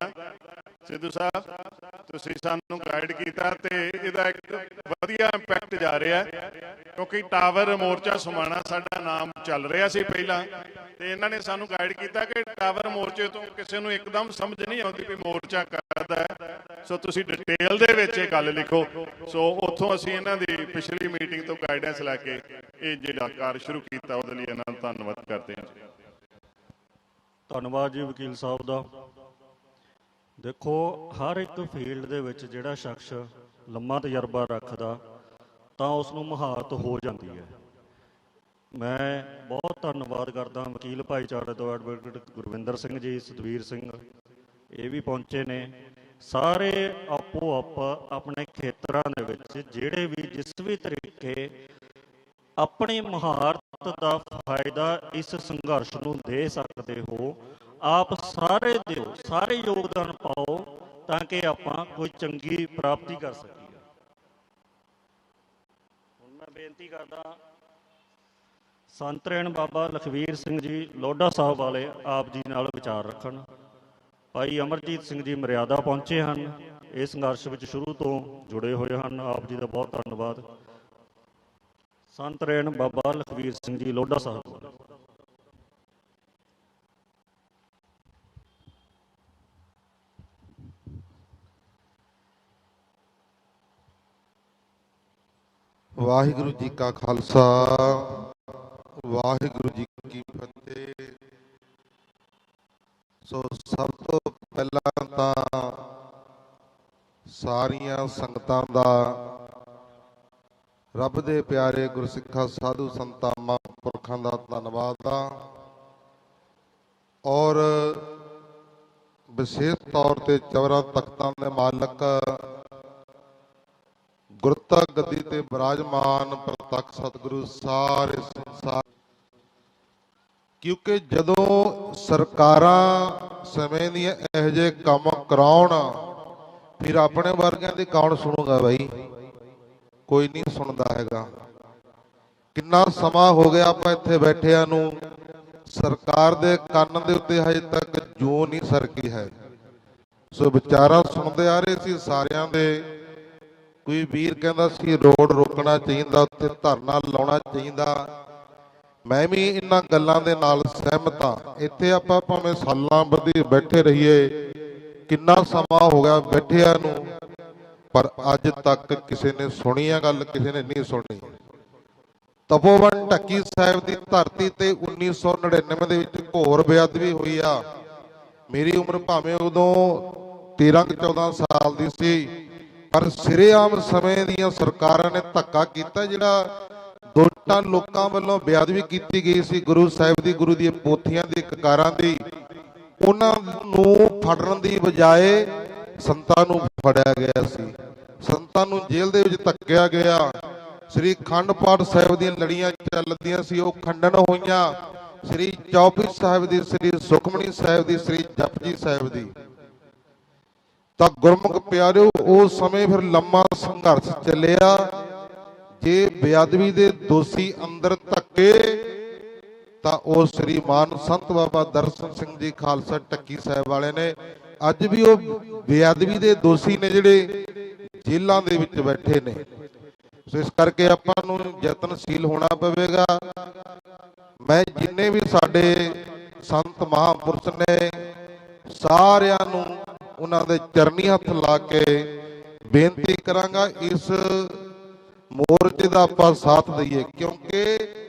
ਸਿੱਧੂ ਸਾਹਿਬ, ਤੁਸੀਂ ਸਾਨੂੰ ਗਾਈਡ ਕੀਤਾ ਤੇ ਇਹਦਾ ਇੱਕ ਵਧੀਆ ਇੰਪੈਕਟ ਜਾ ਰਿਹਾ, ਕਿਉਂਕਿ ਟਾਵਰ ਮੋਰਚਾ ਸਮਾਣਾ ਸਾਡਾ ਨਾਮ ਚੱਲ ਰਿਹਾ ਸੀ ਪਹਿਲਾਂ, ਤੇ ਇਹਨਾਂ ਨੇ ਸਾਨੂੰ ਗਾਈਡ ਕੀਤਾ ਕਿ ਟਾਵਰ ਮੋਰਚੇ ਤੋਂ ਕਿਸੇ ਨੂੰ ਇੱਕਦਮ ਸਮਝ ਨਹੀਂ ਆਉਂਦੀ ਵੀ ਮੋਰਚਾ ਕਰਦਾ ਹੈ, ਸੋ ਤੁਸੀਂ ਡਿਟੇਲ ਦੇ ਵਿੱਚ ਇਹ ਗੱਲ ਲਿਖੋ। ਸੋ ਉੱਥੋਂ ਅਸੀਂ ਇਹਨਾਂ ਦੀ ਪਿਛਲੀ ਮੀਟਿੰਗ ਤੋਂ ਗਾਈਡੈਂਸ ਲੈ ਕੇ ਇਹ ਜਿਹੜਾ ਕਾਰਜ ਸ਼ੁਰੂ ਕੀਤਾ, ਉਹਦੇ ਲਈ ਇਹਨਾਂ ਦਾ ਧੰਨਵਾਦ ਕਰਦੇ ਹਾਂ। ਧੰਨਵਾਦ ਜੀ ਵਕੀਲ ਸਾਹਿਬ ਦਾ। ਦੇਖੋ, ਹਰ ਇੱਕ ਫੀਲਡ ਦੇ ਵਿੱਚ ਜਿਹੜਾ ਸ਼ਖਸ ਲੰਮਾ ਤਜਰਬਾ ਰੱਖਦਾ ਤਾਂ ਉਸ ਨੂੰ ਮੁਹਾਰਤ ਹੋ ਜਾਂਦੀ ਹੈ। ਮੈਂ ਬਹੁਤ ਧੰਨਵਾਦ ਕਰਦਾ ਵਕੀਲ ਭਾਈਚਾਰੇ ਤੋਂ ਐਡਵੋਕੇਟ ਗੁਰਵਿੰਦਰ ਸਿੰਘ ਜੀ, ਸਤਵੀਰ ਸਿੰਘ, ਇਹ ਵੀ ਪਹੁੰਚੇ ਨੇ। ਸਾਰੇ ਆਪੋ ਆਪਣੇ ਖੇਤਰਾਂ ਦੇ ਵਿੱਚ ਜਿਹੜੇ ਵੀ ਜਿਸ ਵੀ ਤਰੀਕੇ ਆਪਣੀ ਮੁਹਾਰਤ ਦਾ ਫਾਇਦਾ ਇਸ ਸੰਘਰਸ਼ ਨੂੰ ਦੇ ਸਕਦੇ ਹੋ, ਆਪ ਸਾਰੇ ਦਿਓ, ਸਾਰੇ ਯੋਗਦਾਨ ਪਾਓ, ਤਾਂ ਕਿ ਆਪਾਂ ਕੋਈ ਚੰਗੀ ਪ੍ਰਾਪਤੀ ਕਰ ਸਕੀਏ। ਹੁਣ ਮੈਂ ਬੇਨਤੀ ਕਰਦਾ ਸੰਤ ਰੇਣ ਬਾਬਾ ਲਖਵੀਰ ਸਿੰਘ ਜੀ ਲੋਡਾ ਸਾਹਿਬ ਵਾਲੇ, ਆਪ ਜੀ ਨਾਲ ਵਿਚਾਰ ਰੱਖਣ। ਭਾਈ ਅਮਰਜੀਤ ਸਿੰਘ ਜੀ ਮਰਿਆਦਾ ਪਹੁੰਚੇ ਹਨ, ਇਸ ਸੰਘਰਸ਼ ਵਿੱਚ ਸ਼ੁਰੂ ਤੋਂ ਜੁੜੇ ਹੋਏ ਹਨ, ਆਪ ਜੀ ਦਾ ਬਹੁਤ ਧੰਨਵਾਦ। ਸੰਤ ਰੇਣ ਬਾਬਾ ਲਖਵੀਰ ਸਿੰਘ ਜੀ ਲੋਡਾ ਸਾਹਿਬ ਵਾਲੇ। ਵਾਹਿਗੁਰੂ ਜੀ ਕਾ ਖਾਲਸਾ, ਵਾਹਿਗੁਰੂ ਜੀ ਕੀ ਫਤਿਹ। ਸੋ ਸਭ ਤੋਂ ਪਹਿਲਾਂ ਤਾਂ ਸਾਰੀਆਂ ਸੰਗਤਾਂ ਦਾ, ਰੱਬ ਦੇ ਪਿਆਰੇ ਗੁਰਸਿੱਖਾਂ, ਸਾਧੂ ਸੰਤਾਂ, ਮਹਾਂਪੁਰਖਾਂ ਦਾ ਧੰਨਵਾਦ ਆ, ਔਰ ਵਿਸ਼ੇਸ਼ ਤੌਰ ਤੇ ਚੌਰਾਂ ਤਖਤਾਂ ਦੇ ਮਾਲਕ, ਗੁਰਤਾ ਗੱਦੀ ਤੇ ਬਿਰਾਜਮਾਨ ਪ੍ਰਤੱਖ ਸਤਿਗੁਰੂ ਸਾਰੇ ਸੰਸਾਰ, ਕਿਉਂਕਿ ਜਦੋਂ ਸਰਕਾਰਾਂ ਸਮੇਂ ਦੀਆਂ ਇਹੋ ਜਿਹੇ ਕੰਮ ਕਰਾਉਣ, ਫਿਰ ਆਪਣੇ ਵਰਗਿਆਂ ਦੀ ਕੌਣ ਸੁਣੂਗਾ ਬਾਈ? ਕੋਈ ਨਹੀਂ ਸੁਣਦਾ ਹੈਗਾ। ਕਿੰਨਾ ਸਮਾਂ ਹੋ ਗਿਆ ਆਪਾਂ ਇੱਥੇ ਬੈਠਿਆਂ ਨੂੰ, ਸਰਕਾਰ ਦੇ ਕੰਨ ਦੇ ਉੱਤੇ ਹਜੇ ਤੱਕ ਜੂੰ ਨਹੀਂ ਸਰਕੀ ਹੈ। ਸੋ ਵਿਚਾਰਾ ਸੁਣਦੇ ਆ ਰਹੇ ਸੀ ਸਾਰਿਆਂ ਦੇ। ਕੋਈ ਵੀਰ ਕਹਿੰਦਾ ਸੀ ਰੋਡ ਰੋਕਣਾ ਚਾਹੀਦਾ, ਉੱਥੇ ਧਰਨਾ ਲਾਉਣਾ ਚਾਹੀਦਾ। ਮੈਂ ਵੀ ਇਹਨਾਂ ਗੱਲਾਂ ਦੇ ਨਾਲ ਸਹਿਮਤ ਹਾਂ। ਇੱਥੇ ਆਪਾਂ ਭਾਵੇਂ ਸਾਲਾਂ ਬੱਧੀ ਬੈਠੇ ਰਹੀਏ, ਕਿੰਨਾ ਸਮਾਂ ਹੋ ਗਿਆ ਬੈਠਿਆਂ ਨੂੰ, ਪਰ ਅੱਜ ਤੱਕ ਕਿਸੇ ਨੇ ਸੁਣੀ ਆ ਗੱਲ? ਕਿਸੇ ਨੇ ਨਹੀਂ ਸੁਣੀ। ਤਪੋਵਨ ਢੱਕੀ ਸਾਹਿਬ ਦੀ ਧਰਤੀ ਤੇ 1999 ਦੇ ਵਿੱਚ ਘੋਰ ਬੇਅਦਬੀ ਹੋਈ ਆ। ਮੇਰੀ ਉਮਰ ਭਾਵੇਂ ਉਦੋਂ 13-14 ਸਾਲ ਦੀ ਸੀ, ਪਰ ਸਿਰੇਆਮ ਸਮੇਂ ਦੀਆਂ ਸਰਕਾਰਾਂ ਨੇ ਧੱਕਾ ਕੀਤਾ। ਜਿਹੜਾ ਦੋਟਾਂ ਲੋਕਾਂ ਵੱਲੋਂ ਬੇਅਦਬੀ ਕੀਤੀ ਗਈ ਸੀ ਗੁਰੂ ਸਾਹਿਬ ਦੀ, ਗੁਰੂ ਦੀਆਂ ਪੋਥੀਆਂ ਦੀ, ਕਕਾਰਾਂ ਦੀ, ਉਹਨਾਂ ਨੂੰ ਫੜਨ ਦੀ ਬਜਾਏ ਸੰਤਾਂ ਨੂੰ ਫੜਿਆ ਗਿਆ ਸੀ। ਸੰਤਾਂ ਨੂੰ ਜੇਲ੍ਹ ਦੇ ਵਿੱਚ ਧੱਕਿਆ ਗਿਆ। ਸ੍ਰੀ ਅਖੰਡ ਪਾਠ ਸਾਹਿਬ ਦੀਆਂ ਲੜੀਆਂ ਚੱਲਦੀਆਂ ਸੀ, ਉਹ ਖੰਡਨ ਹੋਈਆਂ। ਸ੍ਰੀ ਚੌਪਈ ਸਾਹਿਬ ਦੀ, ਸ੍ਰੀ ਸੁਖਮਨੀ ਸਾਹਿਬ ਦੀ, ਸ੍ਰੀ ਜਪਜੀ ਸਾਹਿਬ ਦੀ। ਤਾਂ ਗੁਰਮੁਖ ਪਿਆਰਿਓ, ਉਸ ਸਮੇਂ ਫਿਰ ਲੰਮਾ ਸੰਘਰਸ਼ ਚੱਲਿਆ। ਜੇ ਬੇਅਦਬੀ ਦੇ ਦੋਸ਼ੀ ਅੰਦਰ ਧੱਕੇ ਤਾਂ ਉਹ ਸ੍ਰੀਮਾਨ ਸੰਤ ਬਾਬਾ ਦਰਸ਼ਨ ਸਿੰਘ ਜੀ ਖਾਲਸਾ ਢੱਕੀ ਸਾਹਿਬ ਵਾਲੇ ਨੇ। ਅੱਜ ਵੀ ਉਹ ਬੇਅਦਬੀ ਦੇ ਦੋਸ਼ੀ ਨੇ ਜਿਹੜੇ ਜੇਲ੍ਹਾਂ ਦੇ ਵਿੱਚ ਬੈਠੇ ਨੇ। ਸੋ ਇਸ ਕਰਕੇ ਆਪਾਂ ਨੂੰ ਯਤਨਸ਼ੀਲ ਹੋਣਾ ਪਵੇਗਾ। ਮੈਂ ਜਿੰਨੇ ਵੀ ਸਾਡੇ ਸੰਤ ਮਹਾਂਪੁਰਸ਼ ਨੇ, ਸਾਰਿਆਂ ਨੂੰ ਉਹਨਾਂ ਦੇ ਚਰਨੀ ਹੱਥ ਲਾ ਕੇ ਬੇਨਤੀ ਕਰਾਂਗਾ, ਇਸ ਮੋਰਚੇ ਦਾ ਆਪਾਂ ਸਾਥ ਦਈਏ, ਕਿਉਂਕਿ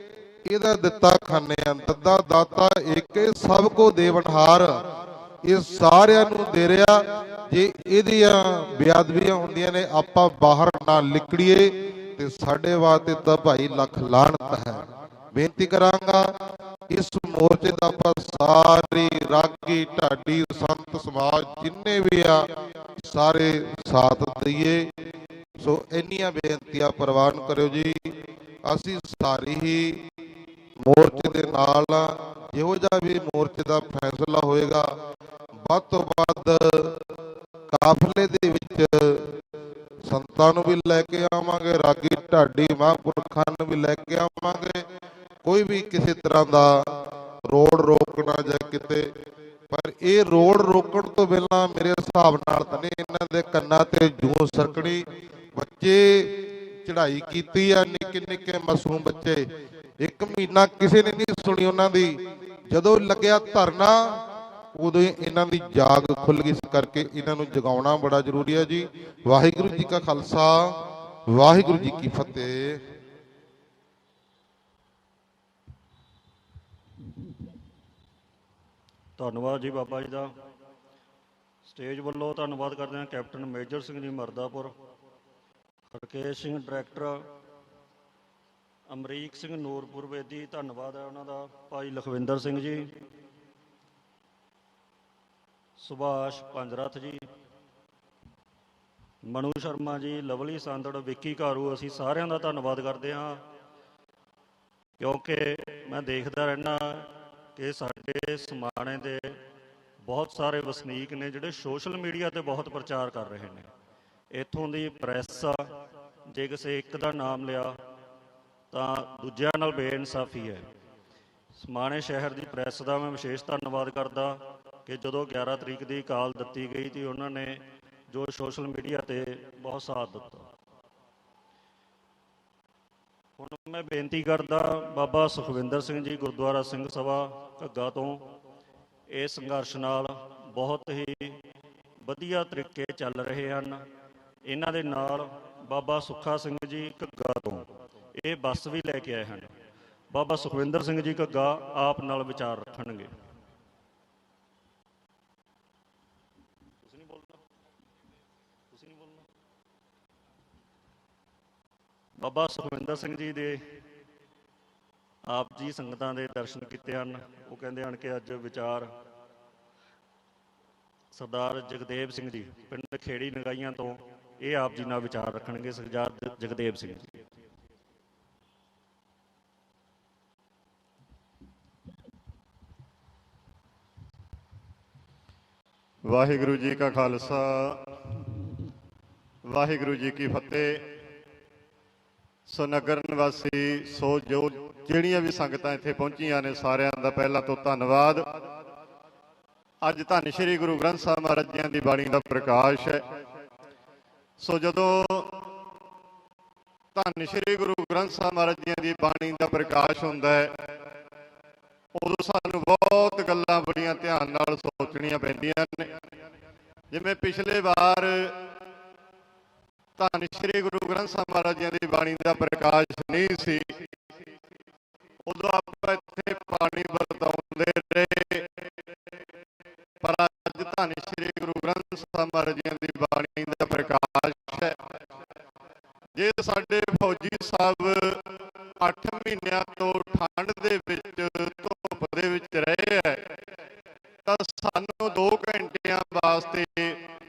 ਇਹਦਾ ਦਿੱਤਾ ਖਾਨੇ ਆ। ਦੱਦਾ ਦਾਤਾ ਏਕੇ ਸਭ ਕੋ ਦੇਵਨਹਾਰ, ਇਹ ਸਾਰਿਆਂ ਨੂੰ ਦੇ ਰਿਹਾ। ਜੇ ਇਹਦੀਆਂ ਬੇਅਦਬੀਆਂ ਹੁੰਦੀਆਂ ਨੇ, ਆਪਾਂ ਬਾਹਰ ਨਾ ਨਿਕਲੀਏ ਤੇ ਸਾਡੇ ਵਾਸਤੇ ਤਾਂ ਭਾਈ ਲੱਖ ਲਾਹਨਤ ਹੈ। ਬੇਨਤੀ ਕਰਾਂਗਾ, ਇਸ ਮੋਰਚੇ ਦਾ ਆਪਾਂ ਸਾਰੀ ਰਾਗੀ ਢਾਡੀ ਸੰਤ ਸਮਾਜ ਜਿੰਨੇ ਵੀ ਆ, ਸਾਰੇ ਸਾਥ ਦਈਏ। ਸੋ ਇੰਨੀਆਂ ਬੇਨਤੀਆਂ ਪ੍ਰਵਾਨ ਕਰਿਓ ਜੀ। ਅਸੀਂ ਸਾਰੇ ਹੀ ਮੋਰਚੇ ਦੇ ਨਾਲ, ਜਿਹੋ ਜਿਹਾ ਵੀ ਮੋਰਚੇ ਦਾ ਫੈਸਲਾ ਹੋਏਗਾ, ਵੱਧ ਤੋਂ ਵੱਧ ਕਾਫਲੇ ਦੇ ਵਿੱਚ ਸੰਤਾਂ ਨੂੰ ਵੀ ਲੈ ਕੇ ਆਵਾਂਗੇ, ਰਾਗੀ ਢਾਡੀ ਮਹਾਂਪੁਰਖਾਂ ਨੂੰ ਵੀ ਲੈ ਕੇ ਆਵਾਂਗੇ। ਕੋਈ ਵੀ ਕਿਸੇ ਤਰ੍ਹਾਂ ਦਾ ਰੋਡ ਰੋਕਣਾ ਜਾਂ ਕਿਤੇ, ਪਰ ਇਹ ਰੋਡ ਰੋਕਣ ਤੋਂ ਪਹਿਲਾਂ ਮੇਰੇ ਹਿਸਾਬ ਨਾਲ ਤਾਂ ਨਹੀਂ ਇਹਨਾਂ ਦੇ ਕੰਨਾਂ ਤੇ ਜੂੰ ਸਰਕਣੀ। ਬੱਚੇ ਚੜ੍ਹਾਈ ਕੀਤੀ ਆ, ਨਿੱਕੇ ਨਿੱਕੇ ਮਾਸੂਮ ਬੱਚੇ, 1 ਮਹੀਨਾ ਕਿਸੇ ਨੇ ਨਹੀਂ ਸੁਣੀ ਉਹਨਾਂ ਦੀ। ਜਦੋਂ ਲੱਗਿਆ ਧਰਨਾ, ਉਦੋਂ ਇਹਨਾਂ ਦੀ ਜਾਗ ਖੁੱਲ ਗਈ। ਇਸ ਕਰਕੇ ਇਹਨਾਂ ਨੂੰ ਜਗਾਉਣਾ ਬੜਾ ਜ਼ਰੂਰੀ ਹੈ ਜੀ। ਵਾਹਿਗੁਰੂ ਜੀ ਕਾ ਖਾਲਸਾ, ਵਾਹਿਗੁਰੂ ਜੀ ਕੀ ਫਤਿਹ। ਧੰਨਵਾਦ ਜੀ ਬਾਬਾ ਜੀ ਦਾ। ਸਟੇਜ ਵੱਲੋਂ ਧੰਨਵਾਦ ਕਰਦੇ ਹਾਂ captain major Singh ji ਮਰਦਾਪੁਰ, Harkesh Singh director, Amrik Singh Nurpur ਵੇਦੀ, ਧੰਨਵਾਦ ਹੈ ਉਹਨਾਂ ਦਾ। ਭਾਈ ਲਖਵਿੰਦਰ ਸਿੰਘ ਜੀ, ਸੁਭਾਸ਼ ਪੰਜਰਥ ਜੀ, ਮਨੂ ਸ਼ਰਮਾ ਜੀ, ਲਵਲੀ ਸੰਦੜ, ਵਿੱਕੀ ਘਾਰੂ, ਅਸੀਂ ਸਾਰਿਆਂ ਦਾ ਧੰਨਵਾਦ ਕਰਦੇ ਹਾਂ। ਕਿਉਂਕਿ ਮੈਂ ਦੇਖਦਾ ਰਹਿਣਾ ਕਿ ਸਾਡੇ ਸਮਾਣੇ ਦੇ ਬਹੁਤ ਸਾਰੇ ਵਸਨੀਕ ਨੇ ਜਿਹੜੇ ਸੋਸ਼ਲ ਮੀਡੀਆ 'ਤੇ ਬਹੁਤ ਪ੍ਰਚਾਰ ਕਰ ਰਹੇ ਨੇ। ਇੱਥੋਂ ਦੀ ਪ੍ਰੈਸ, ਜੇ ਕਿਸੇ ਇੱਕ ਦਾ ਨਾਮ ਲਿਆ ਤਾਂ ਦੂਜਿਆਂ ਨਾਲ ਬੇਇਨਸਾਫੀ ਹੈ। ਸਮਾਣੇ ਸ਼ਹਿਰ ਦੀ ਪ੍ਰੈਸ ਦਾ ਮੈਂ ਵਿਸ਼ੇਸ਼ ਧੰਨਵਾਦ ਕਰਦਾ ਕਿ ਜਦੋਂ 11 ਤਰੀਕ ਦੀ ਕਾਲ ਦਿੱਤੀ ਗਈ ਤਾਂ ਉਹਨਾਂ ਨੇ ਜੋ ਸੋਸ਼ਲ ਮੀਡੀਆ 'ਤੇ ਬਹੁਤ ਸਾਥ ਦਿੱਤਾ। ਹੁਣ ਮੈਂ ਬੇਨਤੀ ਕਰਦਾ ਬਾਬਾ ਸੁਖਵਿੰਦਰ ਸਿੰਘ ਜੀ ਗੁਰਦੁਆਰਾ ਸਿੰਘ ਸਭਾ ਘੱਗਾ ਤੋਂ, ਇਹ ਸੰਘਰਸ਼ ਨਾਲ ਬਹੁਤ ਹੀ ਵਧੀਆ ਤਰੀਕੇ ਚੱਲ ਰਹੇ ਹਨ। ਇਹਨਾਂ ਦੇ ਨਾਲ ਬਾਬਾ ਸੁੱਖਾ ਸਿੰਘ ਜੀ ਘੱਗਾ ਤੋਂ ਇਹ ਬੱਸ ਵੀ ਲੈ ਕੇ ਆਏ ਹਨ। ਬਾਬਾ ਸੁਖਵਿੰਦਰ ਸਿੰਘ ਜੀ ਘੱਗਾ ਆਪ ਨਾਲ ਵਿਚਾਰ ਰੱਖਣਗੇ। ਬਾਬਾ ਸੁਖਵਿੰਦਰ ਸਿੰਘ ਜੀ ਦੇ ਆਪ ਜੀ ਸੰਗਤਾਂ ਦੇ ਦਰਸ਼ਨ ਕੀਤੇ ਹਨ। ਉਹ ਕਹਿੰਦੇ ਹਨ ਕਿ ਅੱਜ ਵਿਚਾਰ ਸਰਦਾਰ ਜਗਦੇਵ ਸਿੰਘ ਜੀ ਪਿੰਡ ਖੇੜੀ ਨਗਾਈਆਂ ਤੋਂ ਇਹ ਆਪ ਜੀ ਨਾਲ ਵਿਚਾਰ ਰੱਖਣਗੇ। ਸਰਦਾਰ ਜਗਦੇਵ ਸਿੰਘ ਜੀ। ਵਾਹਿਗੁਰੂ ਜੀ ਕਾ ਖਾਲਸਾ, ਵਾਹਿਗੁਰੂ ਜੀ ਕੀ ਫਤਿਹ। ਸੋ ਨਗਰ ਨਿਵਾਸੀ ਸੋ ਜੋ ਜਿਹੜੀਆਂ ਵੀ ਸੰਗਤਾਂ ਇੱਥੇ ਪਹੁੰਚੀਆਂ ਨੇ ਸਾਰਿਆਂ ਦਾ ਪਹਿਲਾਂ ਤੋਂ ਧੰਨਵਾਦ। ਅੱਜ ਧੰਨ ਸ਼੍ਰੀ ਗੁਰੂ ਗ੍ਰੰਥ ਸਾਹਿਬ ਮਹਾਰਾਜ ਜੀ ਦੀ ਬਾਣੀ ਦਾ ਪ੍ਰਕਾਸ਼ ਹੈ। ਸੋ ਜਦੋਂ ਧੰਨ ਸ਼੍ਰੀ ਗੁਰੂ ਗ੍ਰੰਥ ਸਾਹਿਬ ਮਹਾਰਾਜ ਜੀ ਦੀ ਬਾਣੀ ਦਾ ਪ੍ਰਕਾਸ਼ ਹੁੰਦਾ ਹੈ ਉਦੋਂ ਸਾਨੂੰ ਬਹੁਤ ਗੱਲਾਂ ਬੜੀਆਂ ਧਿਆਨ ਨਾਲ ਸੋਚਣੀਆਂ ਪੈਂਦੀਆਂ ਨੇ। ਜਿਵੇਂ ਪਿਛਲੇ ਵਾਰ ਧੰਨ ਸ਼੍ਰੀ ਗੁਰੂ ਗ੍ਰੰਥ ਸਾਹਿਬ ਮਹਾਰਾਜ ਜੀ ਦੀ ਬਾਣੀ ਦਾ ਪ੍ਰਕਾਸ਼ ਨਹੀਂ ਸੀ, ਉਦੋਂ ਆਪਾਂ ਇੱਥੇ ਪਾਣੀ ਵਰਤਾਉਂਦੇ ਰਹੇ, ਪਰ ਅੱਜ ਧੰਨ ਸ਼੍ਰੀ ਗੁਰੂ ਗ੍ਰੰਥ ਸਾਹਿਬ ਮਹਾਰਾਜ ਜੀ ਦੀ ਬਾਣੀ ਦਾ ਪ੍ਰਕਾਸ਼ ਹੈ। ਜੇ ਸਾਡੇ ਫੌਜੀ ਸਾਹਿਬ 8 ਮਹੀਨਿਆਂ ਤੋਂ ਠੰਡ ਦੇ ਵਿੱਚ ਧੁੱਪ ਦੇ ਵਿੱਚ ਰਹੇ ਹੈ ਤਾਂ ਸਾਨੂੰ 2 ਘੰਟਿਆਂ ਵਾਸਤੇ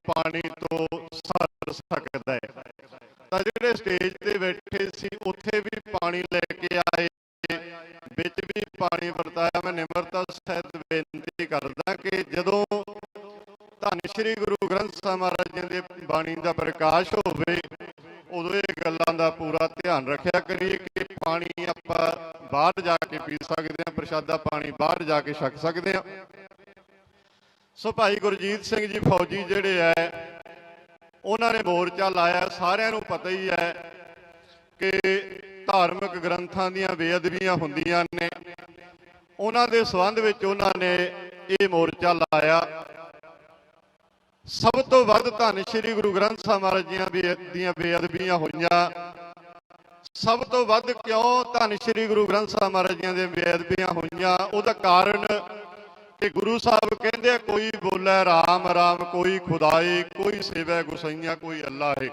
ਪਾਣੀ ਤੋਂ ਸਰ ਸਕਦਾ ਹੈ। ਤਾਂ ਜਿਹੜੇ ਸਟੇਜ ਤੇ ਬੈਠੇ ਸੀ ਉੱਥੇ ਵੀ ਪਾਣੀ ਲੈ ਕੇ ਆਏ, ਵਿੱਚ ਵੀ ਪਾਣੀ ਵਰਤਾਇਆ। ਮੈਂ ਨਿਮਰਤਾ ਸਹਿਤ ਬੇਨਤੀ ਕਰਦਾ ਕਿ ਜਦੋਂ ਧੰਨ ਸ਼੍ਰੀ ਗੁਰੂ ਗ੍ਰੰਥ ਸਾਹਿਬ ਮਹਾਰਾਜ ਜੀ ਦੀ ਬਾਣੀ ਦਾ ਪ੍ਰਕਾਸ਼ ਹੋਵੇ ਉਦੋਂ ਇਹ ਗੱਲਾਂ ਦਾ ਪੂਰਾ ਧਿਆਨ ਰੱਖਿਆ ਕਰੀਏ ਕਿ ਪਾਣੀ ਆਪਾਂ ਬਾਹਰ ਜਾ ਕੇ ਪੀ ਸਕਦੇ ਹਾਂ, ਪ੍ਰਸ਼ਾਦਾ ਪਾਣੀ ਬਾਹਰ ਜਾ ਕੇ ਛਕ ਸਕਦੇ ਹਾਂ। ਸੋ ਭਾਈ ਗੁਰਜੀਤ ਸਿੰਘ ਜੀ ਫੌਜੀ ਜਿਹੜੇ ਹੈ ਉਹਨਾਂ ਨੇ ਮੋਰਚਾ ਲਾਇਆ। ਸਾਰਿਆਂ ਨੂੰ ਪਤਾ ਹੀ ਹੈ ਕਿ ਧਾਰਮਿਕ ਗ੍ਰੰਥਾਂ ਦੀਆਂ ਬੇਅਦਬੀਆਂ ਹੁੰਦੀਆਂ ਨੇ, ਉਹਨਾਂ ਦੇ ਸੰਬੰਧ ਵਿੱਚ ਉਹਨਾਂ ਨੇ ਇਹ ਮੋਰਚਾ ਲਾਇਆ। ਸਭ ਤੋਂ ਵੱਧ ਧੰਨ ਸ਼੍ਰੀ ਗੁਰੂ ਗ੍ਰੰਥ ਸਾਹਿਬ ਮਹਾਰਾਜ ਜੀ ਦੀਆਂ ਬੇਅਦਬੀਆਂ ਹੋਈਆਂ। ਸਭ ਤੋਂ ਵੱਧ ਕਿਉਂ ਧੰਨ ਸ਼੍ਰੀ ਗੁਰੂ ਗ੍ਰੰਥ ਸਾਹਿਬ ਮਹਾਰਾਜ ਜੀ ਦੀਆਂ ਬੇਅਦਬੀਆਂ ਹੋਈਆਂ? ਉਹਦਾ ਕਾਰਨ ਕਿ ਗੁਰੂ ਸਾਹਿਬ ਕਹਿੰਦੇ ਆ ਕੋਈ ਬੋਲੇ ਰਾਮ ਰਾਮ, ਕੋਈ ਖੁਦਾਈ, ਕੋਈ ਸੇਵੈ ਗੁਸਾਈਆਂ, ਕੋਈ ਅੱਲਾ ਹੈ।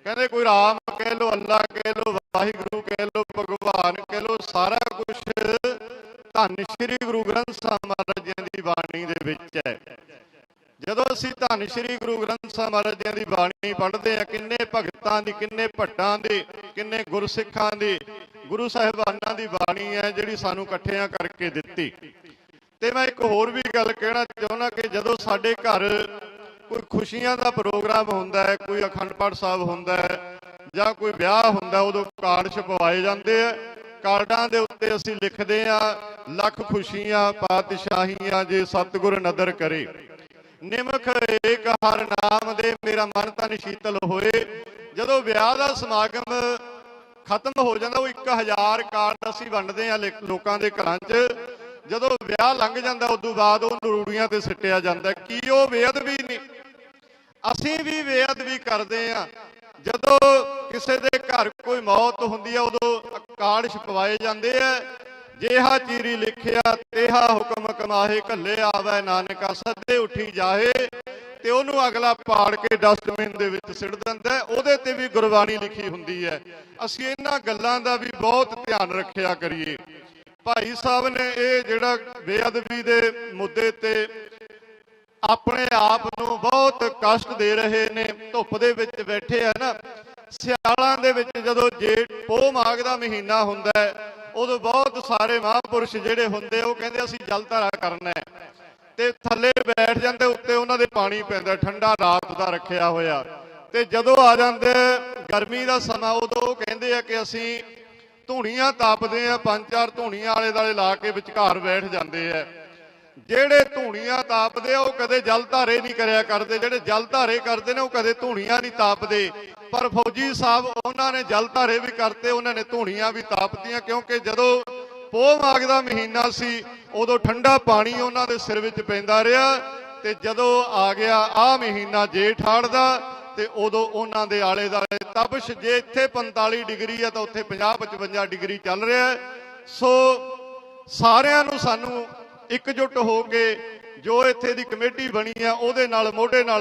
ਕਹਿੰਦੇ ਕੋਈ ਰਾਮ ਕਹਿ ਲੋ, ਅੱਲਾ ਕਹਿ ਲੋ, ਵਾਹਿਗੁਰੂ ਕਹਿ ਲੋ, ਭਗਵਾਨ ਕਹਿ ਲੋ, ਸਾਰਾ ਕੁਝ ਧੰਨ ਸ਼੍ਰੀ ਗੁਰੂ ਗ੍ਰੰਥ ਸਾਹਿਬ ਮਹਾਰਾਜ ਜੀ ਦੀ ਬਾਣੀ ਦੇ ਵਿੱਚ ਹੈ। ਜਦੋਂ ਅਸੀਂ ਧੰਨ ਸ਼੍ਰੀ ਗੁਰੂ ਗ੍ਰੰਥ ਸਾਹਿਬ ਮਹਾਰਾਜ ਜੀ ਦੀ ਬਾਣੀ ਪੜ੍ਹਦੇ ਹਾਂ, ਕਿੰਨੇ ਭਗਤਾਂ ਦੀ, ਕਿੰਨੇ ਭੱਟਾਂ ਦੀ, ਕਿੰਨੇ ਗੁਰਸਿੱਖਾਂ ਦੀ, ਗੁਰੂ ਸਾਹਿਬਾਨਾਂ ਦੀ ਬਾਣੀ ਹੈ ਜਿਹੜੀ ਸਾਨੂੰ ਇਕੱਠਿਆਂ ਕਰਕੇ ਦਿੱਤੀ। ਤੇ ਮੈਂ ਇੱਕ ਹੋਰ ਵੀ ਗੱਲ ਕਹਿਣਾ ਚਾਹੁੰਦਾ ਕਿ ਜਦੋਂ ਸਾਡੇ ਘਰ ਕੋਈ ਖੁਸ਼ੀਆਂ ਦਾ ਪ੍ਰੋਗਰਾਮ ਹੁੰਦਾ ਹੈ, ਕੋਈ ਅਖੰਡ ਪਾਠ ਸਾਹਿਬ ਹੁੰਦਾ ਹੈ ਜਾਂ ਕੋਈ ਵਿਆਹ ਹੁੰਦਾ, ਉਦੋਂ ਕਾਰਡ ਛਪਵਾਏ ਜਾਂਦੇ ਆ। ਕਾਰਡਾਂ ਦੇ ਉੱਤੇ ਅਸੀਂ ਲਿਖਦੇ ਹਾਂ, ਲੱਖ ਖੁਸ਼ੀਆਂ ਪਾਤਸ਼ਾਹੀਆਂ ਜੇ ਸਤਿਗੁਰ ਨਦਰ ਕਰੇ, ਨਿਮਖ ਏਕ ਹਰ ਨਾਮ ਦੇ ਮੇਰਾ ਮਨ ਤਨ ਸ਼ੀਤਲ ਹੋਏ। ਜਦੋਂ ਵਿਆਹ ਦਾ ਸਮਾਗਮ ਖਤਮ ਹੋ ਜਾਂਦਾ ਉਹ 1000 ਕਾਰਡ ਅਸੀਂ ਵੰਡਦੇ ਹਾਂ ਲੋਕਾਂ ਦੇ ਘਰਾਂ 'ਚ। ਜਦੋਂ ਵਿਆਹ ਲੰਘ ਜਾਂਦਾ ਉਦੋਂ ਬਾਅਦ ਉਹ ਨਰੂੜੀਆਂ ਤੇ ਸਿੱਟਿਆ ਜਾਂਦਾ। ਕੀ ਉਹ ਬੇਅਦਬੀ ਨਹੀਂ? ਅਸੀਂ ਵੀ ਬੇਅਦਬੀ ਕਰਦੇ ਹਾਂ। ਜਦੋਂ ਕਿਸੇ ਦੇ ਘਰ ਕੋਈ ਮੌਤ ਹੁੰਦੀ ਹੈ ਉਦੋਂ ਕਾਰਡ ਛਪਵਾਏ ਜਾਂਦੇ ਆ। ਜੇਹਾ ਚੀਰੀ ਲਿਖਿਆ ਤੇਹਾ ਹੁਕਮ ਕਮਾਹੇ, ਘੱਲੇ ਆਵੇ ਨਾਨਕਾ ਸੱਦੇ ਉੱਠੀ ਜਾਹੇ। ਤੇ ਉਹਨੂੰ ਅਗਲਾ ਪਾੜ ਕੇ ਡਸਟਬਿਨ ਦੇ ਵਿੱਚ ਸਿੱਟ ਦਿੰਦਾ। ਉਹਦੇ ਤੇ ਵੀ ਗੁਰਬਾਣੀ ਲਿਖੀ ਹੁੰਦੀ ਹੈ। ਅਸੀਂ ਇਹਨਾਂ ਗੱਲਾਂ ਦਾ ਵੀ ਬਹੁਤ ਧਿਆਨ ਰੱਖਿਆ ਕਰੀਏ। ਭਾਈ ਸਾਹਿਬ ਨੇ ਇਹ ਜਿਹੜਾ ਬੇਅਦਬੀ ਦੇ ਮੁੱਦੇ ਤੇ ਆਪਣੇ ਆਪ ਨੂੰ ਬਹੁਤ ਕਸ਼ਟ ਦੇ ਰਹੇ ਨੇ, ਧੁੱਪ ਦੇ ਵਿੱਚ ਬੈਠੇ ਆ ਨਾ। ਸਿਆਲਾਂ ਦੇ ਵਿੱਚ ਜਦੋਂ ਜੇਠ ਪੋਹ ਮਾਘ ਦਾ ਮਹੀਨਾ ਹੁੰਦਾ ਹੈ ਉਦੋਂ ਬਹੁਤ ਸਾਰੇ ਮਹਾਂਪੁਰਸ਼ ਜਿਹੜੇ ਹੁੰਦੇ ਉਹ ਕਹਿੰਦੇ ਅਸੀਂ ਜਲ ਧਾਰਾ ਕਰਨਾ ਹੈ ਤੇ ਥੱਲੇ ਬੈਠ ਜਾਂਦੇ, ਉੱਤੇ ਉਹਨਾਂ ਦੇ ਪਾਣੀ ਪੈਂਦਾ ਠੰਡਾ ਰਾਤ ਦਾ ਰੱਖਿਆ ਹੋਇਆ। ਤੇ ਜਦੋਂ ਆ ਜਾਂਦੇ ਗਰਮੀ ਦਾ ਸਮਾਂ ਉਦੋਂ ਉਹ ਕਹਿੰਦੇ ਆ ਕਿ ਅਸੀਂ ਧੂਣੀਆਂ ਤਾਪਦੇ ਆ, 5-4 ਧੂਣੀਆਂ ਆਲੇ ਦੁਆਲੇ ਲਾ ਕੇ ਵਿਚਕਾਰ ਬੈਠ ਜਾਂਦੇ ਆ। ਜਿਹੜੇ ਧੂਣੀਆਂ ਤਾਪਦੇ ਆ ਉਹ ਕਦੇ ਜਲ ਧਾਰੇ ਨਹੀਂ ਕਰਿਆ ਕਰਦੇ, ਜਿਹੜੇ ਜਲ ਧਾਰੇ ਕਰਦੇ ਨੇ ਉਹ ਕਦੇ ਧੂਣੀਆਂ ਨਹੀਂ ਤਾਪਦੇ। ਪਰ ਫੌਜੀ ਸਾਹਿਬ ਉਹਨਾਂ ਨੇ ਜਲ ਧਾਰੇ ਵੀ ਕਰਤੇ, ਉਹਨਾਂ ਨੇ ਧੂਣੀਆਂ ਵੀ ਤਾਪਤੀਆਂ, ਕਿਉਂਕਿ ਜਦੋਂ ਪੋਹ ਮਾਘ ਦਾ ਮਹੀਨਾ ਸੀ ਉਦੋਂ ਠੰਡਾ ਪਾਣੀ ਉਹਨਾਂ ਦੇ ਸਿਰ ਵਿੱਚ ਪੈਂਦਾ ਰਿਹਾ। ਤੇ ਜਦੋਂ ਆ ਗਿਆ ਆਹ ਮਹੀਨਾ ਜੇਠ ਹਾੜ ਦਾ ਤੇ ਉਦੋਂ ਉਹਨਾਂ ਦੇ ਆਲੇ ਦੁਆਲੇ ਤਪਸ਼, ਜੇ ਇੱਥੇ 45 ਡਿਗਰੀ ਹੈ ਤਾਂ ਉੱਥੇ 50-55 ਡਿਗਰੀ ਚੱਲ ਰਿਹਾ। ਸੋ ਸਾਰਿਆਂ ਨੂੰ ਸਾਨੂੰ ਇਕਜੁੱਟ ਹੋ ਕੇ ਜੋ ਇੱਥੇ ਦੀ ਕਮੇਟੀ ਬਣੀ ਆ ਉਹਦੇ ਨਾਲ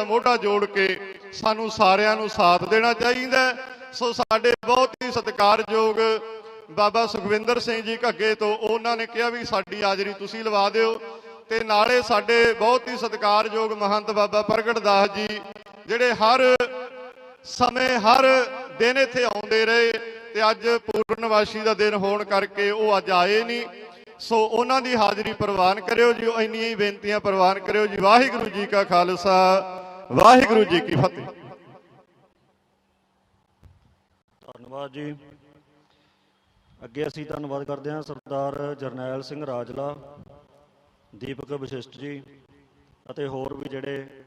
ਮੋਢਾ ਜੋੜ ਕੇ ਸਾਨੂੰ ਸਾਰਿਆਂ ਨੂੰ ਸਾਥ ਦੇਣਾ ਚਾਹੀਦਾ। ਸੋ ਸਾਡੇ ਬਹੁਤ ਹੀ ਸਤਿਕਾਰਯੋਗ ਬਾਬਾ ਸੁਖਵਿੰਦਰ ਸਿੰਘ ਜੀ ਘੱਗੇ ਤੋਂ ਉਹਨਾਂ ਨੇ ਕਿਹਾ ਵੀ ਸਾਡੀ ਹਾਜ਼ਰੀ ਤੁਸੀਂ ਲਵਾ ਦਿਓ। ਤੇ ਨਾਲੇ ਸਾਡੇ ਬਹੁਤ ਹੀ ਸਤਿਕਾਰਯੋਗ ਮਹੰਤ ਬਾਬਾ ਪ੍ਰਗਟ ਦਾਸ ਜੀ ਜਿਹੜੇ ਹਰ ਸਮੇਂ ਹਰ ਦਿਨ ਇੱਥੇ ਆਉਂਦੇ ਰਹੇ ਤੇ ਅੱਜ ਪੂਰਨਵਾਸ਼ੀ ਦਾ ਦਿਨ ਹੋਣ ਕਰਕੇ ਉਹ ਅੱਜ ਆਏ ਨਹੀਂ। ਸੋ ਉਹਨਾਂ ਦੀ ਹਾਜ਼ਰੀ ਪ੍ਰਵਾਨ ਕਰਿਓ ਜੀ। ਇੰਨੀਆਂ ਹੀ ਬੇਨਤੀਆਂ ਪ੍ਰਵਾਨ ਕਰਿਓ ਜੀ। ਵਾਹਿਗੁਰੂ ਜੀ ਕਾ ਖਾਲਸਾ, ਵਾਹਿਗੁਰੂ ਜੀ ਕੀ ਫਤਿਹ। ਧੰਨਵਾਦ ਜੀ। ਅੱਗੇ ਅਸੀਂ ਧੰਨਵਾਦ ਕਰਦੇ ਹਾਂ ਸਰਦਾਰ ਜਰਨੈਲ ਸਿੰਘ ਰਾਜਲਾ, ਦੀਪਕ ਵਸ਼ਿਸ਼ਟ ਜੀ ਅਤੇ ਹੋਰ ਵੀ ਜਿਹੜੇ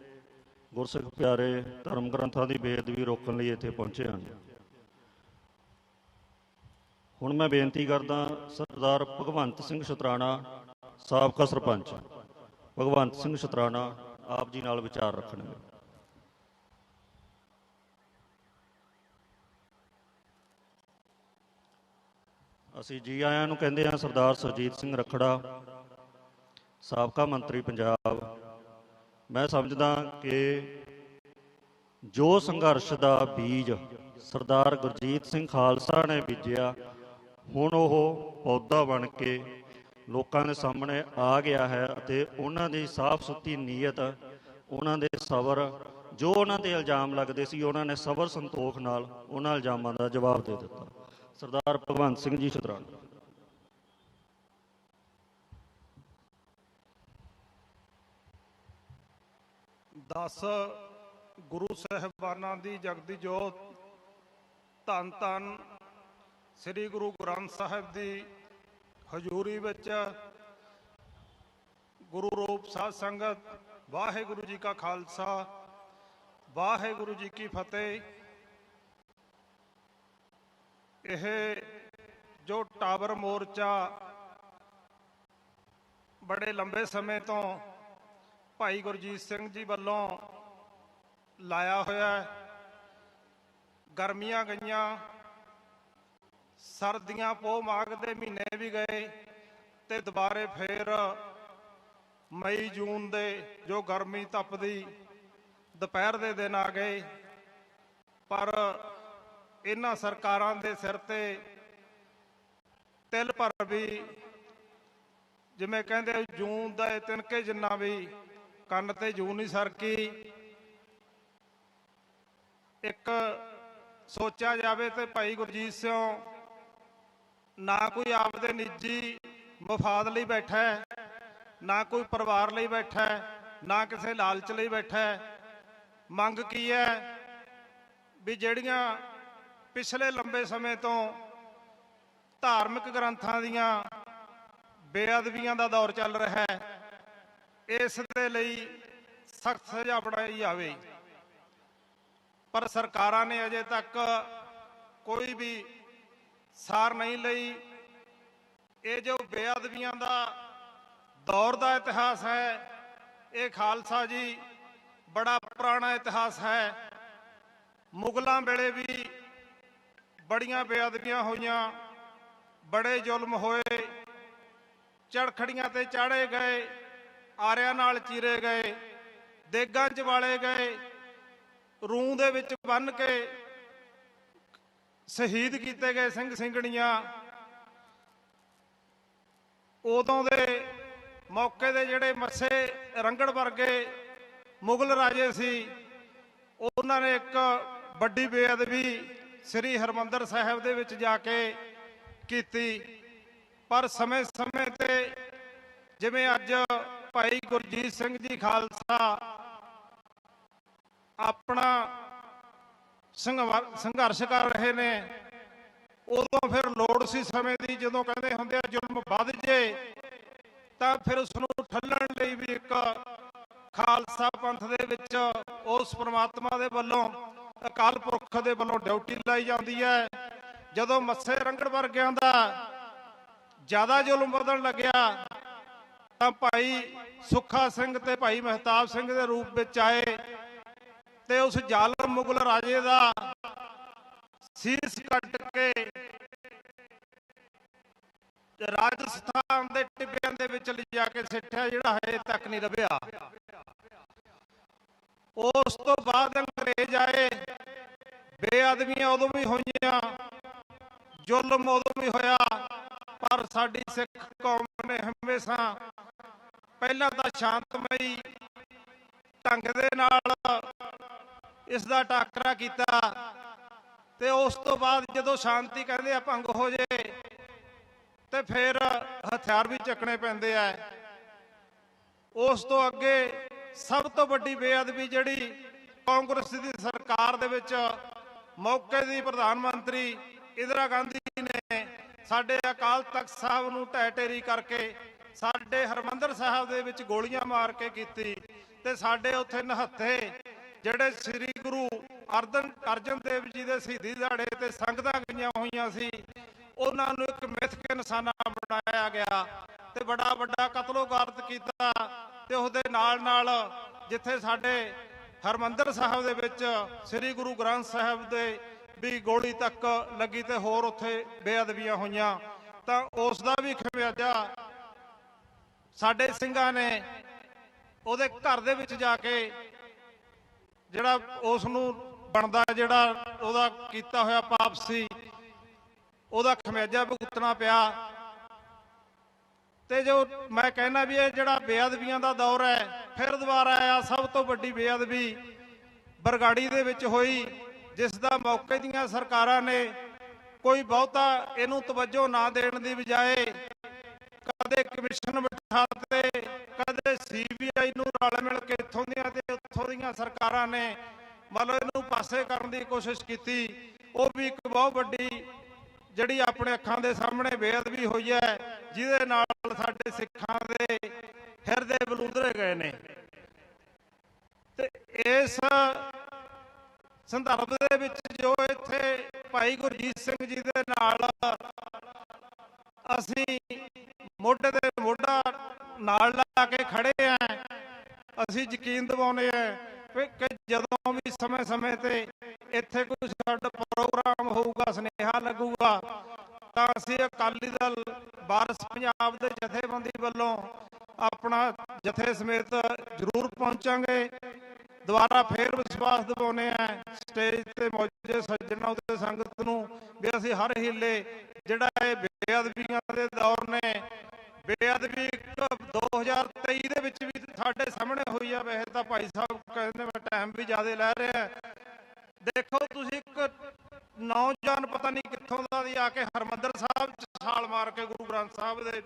ਗੁਰਸਿੱਖ ਪਿਆਰੇ ਧਰਮ ਗ੍ਰੰਥਾਂ ਦੀ ਬੇਅਦਬੀ ਰੋਕਣ ਲਈ ਇੱਥੇ ਪਹੁੰਚੇ ਹਨ। ਹੁਣ ਮੈਂ ਬੇਨਤੀ ਕਰਦਾ ਸਰਦਾਰ ਭਗਵੰਤ ਸਿੰਘ ਸ਼ਤਰਾਣਾ, ਸਾਬਕਾ ਸਰਪੰਚ ਭਗਵੰਤ ਸਿੰਘ ਸ਼ਤਰਾਣਾ, ਆਪ ਜੀ ਨਾਲ ਵਿਚਾਰ ਰੱਖਣਗੇ। ਅਸੀਂ ਜੀ ਆਇਆਂ ਨੂੰ ਕਹਿੰਦੇ ਹਾਂ ਸਰਦਾਰ ਸੁਰਜੀਤ ਸਿੰਘ ਰੱਖੜਾ, ਸਾਬਕਾ ਮੰਤਰੀ ਪੰਜਾਬ। ਮੈਂ ਸਮਝਦਾ ਕਿ ਜੋ ਸੰਘਰਸ਼ ਦਾ ਬੀਜ ਸਰਦਾਰ ਗੁਰਜੀਤ ਸਿੰਘ ਖਾਲਸਾ ਨੇ ਬੀਜਿਆ, ਹੁਣ ਉਹ ਪੌਦਾ ਬਣ ਕੇ ਲੋਕਾਂ ਦੇ ਸਾਹਮਣੇ ਆ ਗਿਆ ਹੈ ਅਤੇ ਉਹਨਾਂ ਦੀ ਸਾਫ਼ ਸੁਥਰੀ ਨੀਅਤ, ਉਹਨਾਂ ਦੇ ਸਬਰ, ਜੋ ਉਹਨਾਂ ਦੇ ਇਲਜ਼ਾਮ ਲੱਗਦੇ ਸੀ, ਉਹਨਾਂ ਨੇ ਸਬਰ ਸੰਤੋਖ ਨਾਲ ਉਹਨਾਂ ਇਲਜ਼ਾਮਾਂ ਦਾ ਜਵਾਬ ਦੇ ਦਿੱਤਾ। ਸਰਦਾਰ ਭਗਵੰਤ ਸਿੰਘ ਜੀ ਸ਼ਤਰਾਣਾ। 10 ਗੁਰੂ ਸਾਹਿਬਾਨਾਂ ਦੀ ਜਗਦੀ ਜੋਤ ਧੰਨ ਧੰਨ ਸ੍ਰੀ ਗੁਰੂ ਗ੍ਰੰਥ ਸਾਹਿਬ ਦੀ ਹਜ਼ੂਰੀ ਵਿੱਚ ਗੁਰੂ ਰੂਪ ਸਾਧ ਸੰਗਤ, ਵਾਹਿਗੁਰੂ ਜੀ ਕਾ ਖਾਲਸਾ, ਵਾਹਿਗੁਰੂ ਜੀ ਕੀ ਫਤਿਹ। ਇਹ ਜੋ ਟਾਵਰ ਮੋਰਚਾ ਬੜੇ ਲੰਬੇ ਸਮੇਂ ਤੋਂ ਭਾਈ ਗੁਰਜੀਤ ਸਿੰਘ ਜੀ ਵੱਲੋਂ ਲਾਇਆ ਹੋਇਆ ਹੈ, ਗਰਮੀਆਂ ਗਈਆਂ, ਸਰਦੀਆਂ ਪੋਹ ਮਾਘ ਦੇ ਮਹੀਨੇ ਵੀ ਗਏ ਤੇ ਦੁਬਾਰੇ ਫੇਰ ਮਈ ਜੂਨ ਦੇ ਜੋ ਗਰਮੀ ਤਪਦੀ ਦੁਪਹਿਰ ਦੇ ਦਿਨ ਆ ਗਏ। ਪਰ ਇਹਨਾਂ ਸਰਕਾਰਾਂ ਦੇ ਸਿਰ ਤੇ ਤਿਲ ਭਰ ਵੀ, ਜਿਵੇਂ ਕਹਿੰਦੇ ਜੂਨ ਦਾ ਤਿਨਕੇ ਜਿੰਨਾ ਵੀ ਕੰਨ ਤੇ ਜੂੰ ਨਹੀਂ ਸਰਕੀ। ਇੱਕ ਸੋਚਿਆ ਜਾਵੇ ਤੇ ਭਾਈ ਗੁਰਜੀਤ ਸਿੰਘ ਨਾ ਕੋਈ ਆਪਦੇ ਨਿੱਜੀ ਮਫਾਦ ਲਈ ਬੈਠਾ ਹੈ, ਨਾ ਕੋਈ ਪਰਿਵਾਰ ਲਈ ਬੈਠਾ ਹੈ, ਨਾ ਕਿਸੇ ਲਾਲਚ ਲਈ ਬੈਠਾ ਹੈ। ਮੰਗ ਕੀ ਹੈ ਵੀ ਜਿਹੜੀਆਂ ਪਿਛਲੇ ਲੰਬੇ ਸਮੇਂ ਤੋਂ ਧਾਰਮਿਕ ਗ੍ਰੰਥਾਂ ਦੀਆਂ ਬੇਅਦਬੀਆਂ ਦਾ ਦੌਰ ਚੱਲ ਰਿਹਾ ਹੈ, ਇਸ ਦੇ ਲਈ ਸਖਤ ਸਜ਼ਾ ਬਣਾਈ ਜਾਵੇ। ਪਰ ਸਰਕਾਰਾਂ ਨੇ ਅਜੇ ਤੱਕ ਕੋਈ ਵੀ ਸਾਰ ਨਹੀਂ ਲਈ। ਇਹ ਜੋ ਬੇਅਦਬੀਆਂ ਦਾ ਦੌਰ ਦਾ ਇਤਿਹਾਸ ਹੈ, ਇਹ ਖਾਲਸਾ ਜੀ ਬੜਾ ਪੁਰਾਣਾ ਇਤਿਹਾਸ ਹੈ। ਮੁਗਲਾਂ ਵੇਲੇ ਵੀ ਬੜੀਆਂ ਬੇਅਦਬੀਆਂ ਹੋਈਆਂ, ਬੜੇ ਜ਼ੁਲਮ ਹੋਏ, ਚੜਖੜੀਆਂ ਤੇ ਚਾੜੇ ਗਏ, ਆਰਿਆਂ ਨਾਲ ਚੀਰੇ ਗਏ, ਦੇਗਾਂ 'ਚ ਵਾਲੇ ਗਏ, ਰੂੰ ਦੇ ਵਿੱਚ ਬੰਨ੍ਹ ਕੇ ਸ਼ਹੀਦ ਕੀਤੇ ਗਏ ਸਿੰਘ ਸਿੰਘਣੀਆਂ। ਉਦੋਂ ਦੇ ਮੌਕੇ ਦੇ ਜਿਹੜੇ ਮੱਸੇ ਰੰਗੜ ਵਰਗੇ ਮੁਗਲ ਰਾਜੇ ਸੀ, ਉਹਨਾਂ ਨੇ ਇੱਕ ਵੱਡੀ ਬੇਅਦਬੀ ਸ੍ਰੀ ਹਰਿਮੰਦਰ ਸਾਹਿਬ ਦੇ ਵਿੱਚ ਜਾ ਕੇ ਕੀਤੀ। ਪਰ ਸਮੇਂ-ਸਮੇਂ ਤੇ ਜਿਵੇਂ ਅੱਜ ਭਾਈ ਗੁਰਜੀਤ ਸਿੰਘ ਜੀ ਖਾਲਸਾ ਆਪਣਾ ਸੰਘਰਸ਼ ਕਰ ਰਹੇ ਨੇ, ਉਦੋਂ ਫਿਰ ਲੋੜ ਸੀ ਸਮੇਂ ਦੀ, ਜਦੋਂ ਕਹਿੰਦੇ ਹੁੰਦੇ ਆ ਜ਼ੁਲਮ ਵੱਧ ਜੇ ਤਾਂ ਫਿਰ ਉਸ ਨੂੰ ਠੱਲਣ ਲਈ ਵੀ ਇੱਕ ਖਾਲਸਾ ਪੰਥ ਦੇ ਵਿੱਚ ਉਸ ਪ੍ਰਮਾਤਮਾ ਦੇ ਵੱਲੋਂ, ਅਕਾਲ ਪੁਰਖ ਦੇ ਵੱਲੋਂ ਡਿਊਟੀ ਲਾਈ ਜਾਂਦੀ ਹੈ। ਜਦੋਂ ਮੱਸੇ ਰੰਗੜ ਵਰਗਿਆਂ ਦਾ ਜ਼ਿਆਦਾ ਜ਼ੁਲਮ ਵਧਣ ਲੱਗਿਆ ਤਾਂ ਭਾਈ ਸੁੱਖਾ ਸਿੰਘ ਤੇ ਭਾਈ ਮਹਿਤਾਬ ਸਿੰਘ ਦੇ ਰੂਪ ਵਿੱਚ ਆਏ ਤੇ ਉਸ ਜ਼ਾਲਮ ਮੁਗਲ ਰਾਜੇ ਦਾ ਸੀਸ ਕੱਟ ਕੇ ਰਾਜਸਥਾਨ ਦੇ ਟਿੱਬਿਆਂ ਦੇ ਵਿੱਚ ਲਿਜਾ ਕੇ ਸਿੱਟਿਆ, ਜਿਹੜਾ ਹਜੇ ਤੱਕ ਨਹੀਂ ਲੱਭਿਆ। ਉਸ ਤੋਂ ਬਾਅਦ ਅੰਗਰੇਜ਼ ਆਏ, ਬੇਅਦਬੀਆਂ ਉਦੋਂ ਵੀ ਹੋਈਆਂ, ਜ਼ੁਲਮ ਉਦੋਂ ਵੀ ਹੋਇਆ, ਪਰ ਸਾਡੀ ਸਿੱਖ ਕੌਮ ਨੇ ਹਮੇਸ਼ਾ ਪਹਿਲਾਂ ਤਾਂ ਸ਼ਾਂਤਮਈ ਢੰਗ ਦੇ ਨਾਲ ਇਸ ਦਾ ਟਾਕਰਾ ਕੀਤਾ ਤੇ ਉਸ ਤੋਂ ਬਾਅਦ ਜਦੋਂ ਸ਼ਾਂਤੀ ਕਹਿੰਦੇ ਆ ਭੰਗ ਹੋ ਜੇ ਤੇ ਫਿਰ ਹਥਿਆਰ ਵੀ ਚੱਕਣੇ ਪੈਂਦੇ ਆ। ਉਸ ਤੋਂ ਅੱਗੇ ਸਭ ਤੋਂ ਵੱਡੀ ਬੇਅਦਬੀ ਜਿਹੜੀ ਕਾਂਗਰਸ ਦੀ ਸਰਕਾਰ ਦੇ ਵਿੱਚ ਮੌਕੇ ਦੀ ਪ੍ਰਧਾਨ ਮੰਤਰੀ ਇੰਦਰਾ ਗਾਂਧੀ ਨੇ ਸਾਡੇ ਅਕਾਲ ਤਖਤ ਸਾਹਿਬ ਨੂੰ ਢਹਿ ਢੇਰੀ ਕਰਕੇ ਸਾਡੇ ਹਰਮੰਦਰ ਸਾਹਿਬ ਦੇ ਵਿੱਚ ਗੋਲੀਆਂ ਮਾਰ ਕੇ ਕੀਤੀ ਤੇ ਸਾਡੇ ਉੱਥੇ ਨਿਹੱਥੇ ਜਿਹੜੇ ਸ੍ਰੀ ਗੁਰੂ ਅਰਜਨ ਦੇਵ ਜੀ ਦੇ ਸ਼ਹੀਦੀ ਦਿਹਾੜੇ ਤੇ ਸੰਗਤਾਂ ਗਈਆਂ ਹੋਈਆਂ ਸੀ, ਉਹਨਾਂ ਨੂੰ ਇੱਕ ਮਿੱਥ ਕੇ ਨਿਸ਼ਾਨਾ ਬਣਾਇਆ ਗਿਆ ਤੇ ਬੜਾ ਵੱਡਾ ਕਤਲੋਗਾਰਤ ਕੀਤਾ। ਤੇ ਉਹਦੇ ਨਾਲ ਜਿੱਥੇ ਸਾਡੇ ਹਰਮੰਦਰ ਸਾਹਿਬ ਦੇ ਵਿੱਚ ਸ੍ਰੀ ਗੁਰੂ ਗ੍ਰੰਥ ਸਾਹਿਬ ਦੇ ਵੀ ਗੋਲੀ ਤੱਕ ਲੱਗੀ ਤੇ ਹੋਰ ਉੱਥੇ ਬੇਅਦਬੀਆਂ ਹੋਈਆਂ, ਤਾਂ ਉਸ ਦਾ ਵੀ ਖਮਿਆਜਾ ਸਾਡੇ ਸਿੰਘਾਂ ਨੇ ਉਹਦੇ ਘਰ ਦੇ ਵਿੱਚ ਜਾ ਕੇ ਜਿਹੜਾ ਉਸ ਨੂੰ ਬਣਦਾ ਜਿਹੜਾ ਉਹਦਾ ਕੀਤਾ ਹੋਇਆ ਪਾਪ ਸੀ ਉਹਦਾ ਖਮਿਆਜਾ ਭੁਗਤਣਾ ਪਿਆ। ਤੇ ਜੋ ਮੈਂ ਕਹਿੰਦਾ ਵੀ ਇਹ ਜਿਹੜਾ ਬੇਅਦਬੀਆਂ ਦਾ ਦੌਰ ਹੈ ਫਿਰ ਦੁਬਾਰਾ ਆਇਆ। ਸਭ ਤੋਂ ਵੱਡੀ ਬੇਅਦਬੀ ਬਰਗਾੜੀ ਦੇ ਵਿੱਚ ਹੋਈ, ਜਿਸ ਦਾ ਮੌਕੇ ਦੀਆਂ ਸਰਕਾਰਾਂ ਨੇ ਕੋਈ ਬਹੁਤਾ ਇਹਨੂੰ ਤਵੱਜੋ ਨਾ ਦੇਣ ਦੀ ਬਜਾਏ ਕਦੇ ਕਮਿਸ਼ਨ ਬਿਠਾ ਦਿੱਤੇ, ਕਦੇ CBI ਨੂੰ ਰਲ ਮਿਲ ਕੇ ਇੱਥੋਂ ਦੀਆਂ ਤੇ ਉੱਥੋਂ ਦੀਆਂ ਸਰਕਾਰਾਂ ਨੇ ਮਤਲਬ ਇਹਨੂੰ ਪਾਸੇ ਕਰਨ ਦੀ ਕੋਸ਼ਿਸ਼ ਕੀਤੀ। ਉਹ ਵੀ ਇੱਕ ਬਹੁਤ ਵੱਡੀ ਜਿਹੜੀ ਆਪਣੇ ਅੱਖਾਂ ਦੇ ਸਾਹਮਣੇ ਬੇਅਦਬੀ ਹੋਈ ਹੈ, ਜਿਹਦੇ ਨਾਲ ਸਾਡੇ ਸਿੱਖਾਂ ਦੇ ਹਿਰਦੇ ਬਲੂੰਦਰੇ ਗਏ ਨੇ। ਤੇ ਇਸ ਸੰਦਰਭ ਦੇ ਵਿੱਚ ਜੋ ਇੱਥੇ ਭਾਈ ਗੁਰਜੀਤ ਸਿੰਘ ਜੀ ਦੇ ਨਾਲ ਅਸੀਂ ਮੋਢੇ ਤੇ ਮੋਢਾ ਨਾਲ ਲਾ ਕੇ ਖੜੇ ਆ, ਅਸੀਂ ਯਕੀਨ ਦਿਵਾਉਂਦੇ ਆ ਕਿ ਜਦੋਂ ਵੀ ਸਮੇਂ ਤੇ ਇੱਥੇ ਕੋਈ ਸਾਡਾ ਪ੍ਰੋਗਰਾਮ ਹੋਊਗਾ, ਸੁਨੇਹਾ ਲੱਗੂਗਾ, ਤਾਂ ਅਸੀਂ ਅਕਾਲੀ ਦਲ ਵਾਰਿਸ ਪੰਜਾਬ ਦੇ ਜਥੇਬੰਦੀ ਵੱਲੋਂ ਆਪਣਾ ਜਥੇ ਸਮੇਤ ਜ਼ਰੂਰ ਪਹੁੰਚਾਂਗੇ। ਦੁਬਾਰਾ ਫੇਰ ਵਿਸ਼ਵਾਸ ਦਿਵਾਉਂਦੇ ਆ ਸਟੇਜ ਤੇ ਮੌਜੂਦ ਸੱਜਣਾਂ ਉੱਤੇ ਸੰਗਤ ਨੂੰ ਵੀ ਅਸੀਂ ਹਰ ਹੀਲੇ ਜਿਹੜਾ ਇਹ ਬੇਅਦਬੀਆਂ ਦੇ ਦੌਰ ਨੇ, ਬੇਅਦਬੀ 2023 ਦੇ ਵਿੱਚ ਵੀ ਸਾਡੇ ਸਾਹਮਣੇ ਹੋਈ ਆ। ਵੈਸੇ ਤਾਂ ਭਾਈ ਸਾਹਿਬ ਕਹਿੰਦੇ ਮੈਂ ਟਾਈਮ ਵੀ ਜ਼ਿਆਦਾ ਲੈ ਰਿਹਾ। ਦੇਖੋ ਤੁਸੀਂ ਇੱਕ ਨੌਜਵਾਨ ਪਤਾ ਨਹੀਂ ਕਿੱਥੋਂ ਦਾ ਦੀ ਆ ਕੇ ਹਰਮੰਦਰ ਸਾਹਿਬ 'ਚ ਛਾਲ ਮਾਰ ਕੇ ਗੁਰੂ ਗ੍ਰੰਥ ਸਾਹਿਬ ਦੇ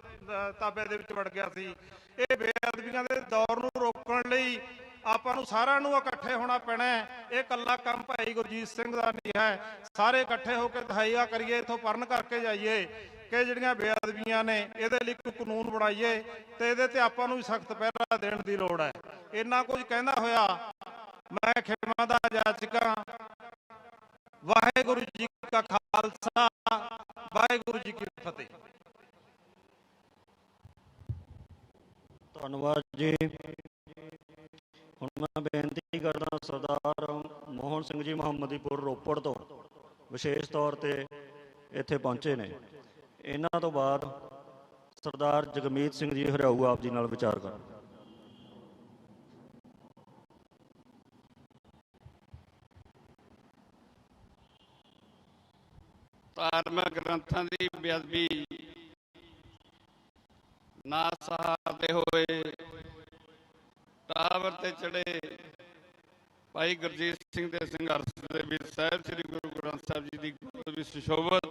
ਤਾਬੇ ਦੇ ਵਿੱਚ ਵੜ ਗਿਆ ਸੀ। ਇਹ ਬੇਅਦਬੀਆਂ ਦੇ ਦੌਰ ਨੂੰ ਰੋਕਣ ਲਈ ਆਪਾਂ ਨੂੰ ਸਾਰਿਆਂ ਨੂੰ ਇਕੱਠੇ ਹੋਣਾ ਪੈਣਾ ਹੈ। ਇਹ ਇਕੱਲਾ ਕੰਮ ਭਾਈ ਗੁਰਜੀਤ ਸਿੰਘ ਦਾ ਨਹੀਂ ਹੈ, ਸਾਰੇ ਇਕੱਠੇ ਹੋ ਕੇ ਦਹਾਈਆ ਕਰੀਏ, ਇੱਥੋਂ ਪਰਨ ਕਰਕੇ ਜਾਈਏ ਕਿ ਜਿਹੜੀਆਂ ਬੇਅਦਬੀਆਂ ਨੇ ਇਹਦੇ ਲਈ ਕੋਈ ਕਾਨੂੰਨ ਬਣਾਈਏ ਤੇ ਇਹਦੇ ਤੇ ਆਪਾਂ ਨੂੰ ਵੀ ਸਖਤ ਪਹਿਰਾ ਦੇਣ ਦੀ ਲੋੜ ਹੈ। ਇੰਨਾ ਕੁਝ ਕਹਿੰਦਾ ਹੋਇਆ ਮੈਂ ਖਿਮਾ ਦਾ ਜਾਚਕਾਂ। ਵਾਹਿਗੁਰੂ ਜੀ ਕਾ ਖਾਲਸਾ, ਵਾਹਿਗੁਰੂ ਜੀ ਕੀ ਫਤਿਹ। ਧੰਨਵਾਦ ਜੀ। ਹੁਣ ਮੈਂ ਬੇਨਤੀ ਕਰਦਾ ਸਰਦਾਰ ਮੋਹਨ ਸਿੰਘ ਜੀ ਮੁਹੰਮਦੀਪੁਰ ਰੋਪੜ ਤੋਂ ਵਿਸ਼ੇਸ਼ ਤੌਰ ਤੇ ਇੱਥੇ ਪਹੁੰਚੇ ਨੇ। ਇਹਨਾਂ ਤੋਂ ਬਾਅਦ ਸਰਦਾਰ ਜਗਮੀਤ ਸਿੰਘ ਜੀ ਹਰਿਆਊ ਆਪ ਜੀ ਨਾਲ ਵਿਚਾਰ ਕਰਨ। ਧਾਰਮਿਕ ਗ੍ਰੰਥਾਂ ਦੀ ਬੇਅਦਬੀ ਨਾ ਸਹਾਰਦੇ ਹੋਏ ਟਾਵਰ ਤੇ ਚੜੇ ਭਾਈ ਗੁਰਜੀਤ ਸਿੰਘ ਦੇ ਸੰਘਰਸ਼ ਦੇ ਵਿੱਚ ਸਾਹਿਬ ਸ੍ਰੀ ਗੁਰੂ ਗ੍ਰੰਥ ਸਾਹਿਬ ਜੀ ਦੀ ਵੀ ਸੁਸ਼ੋਭਤ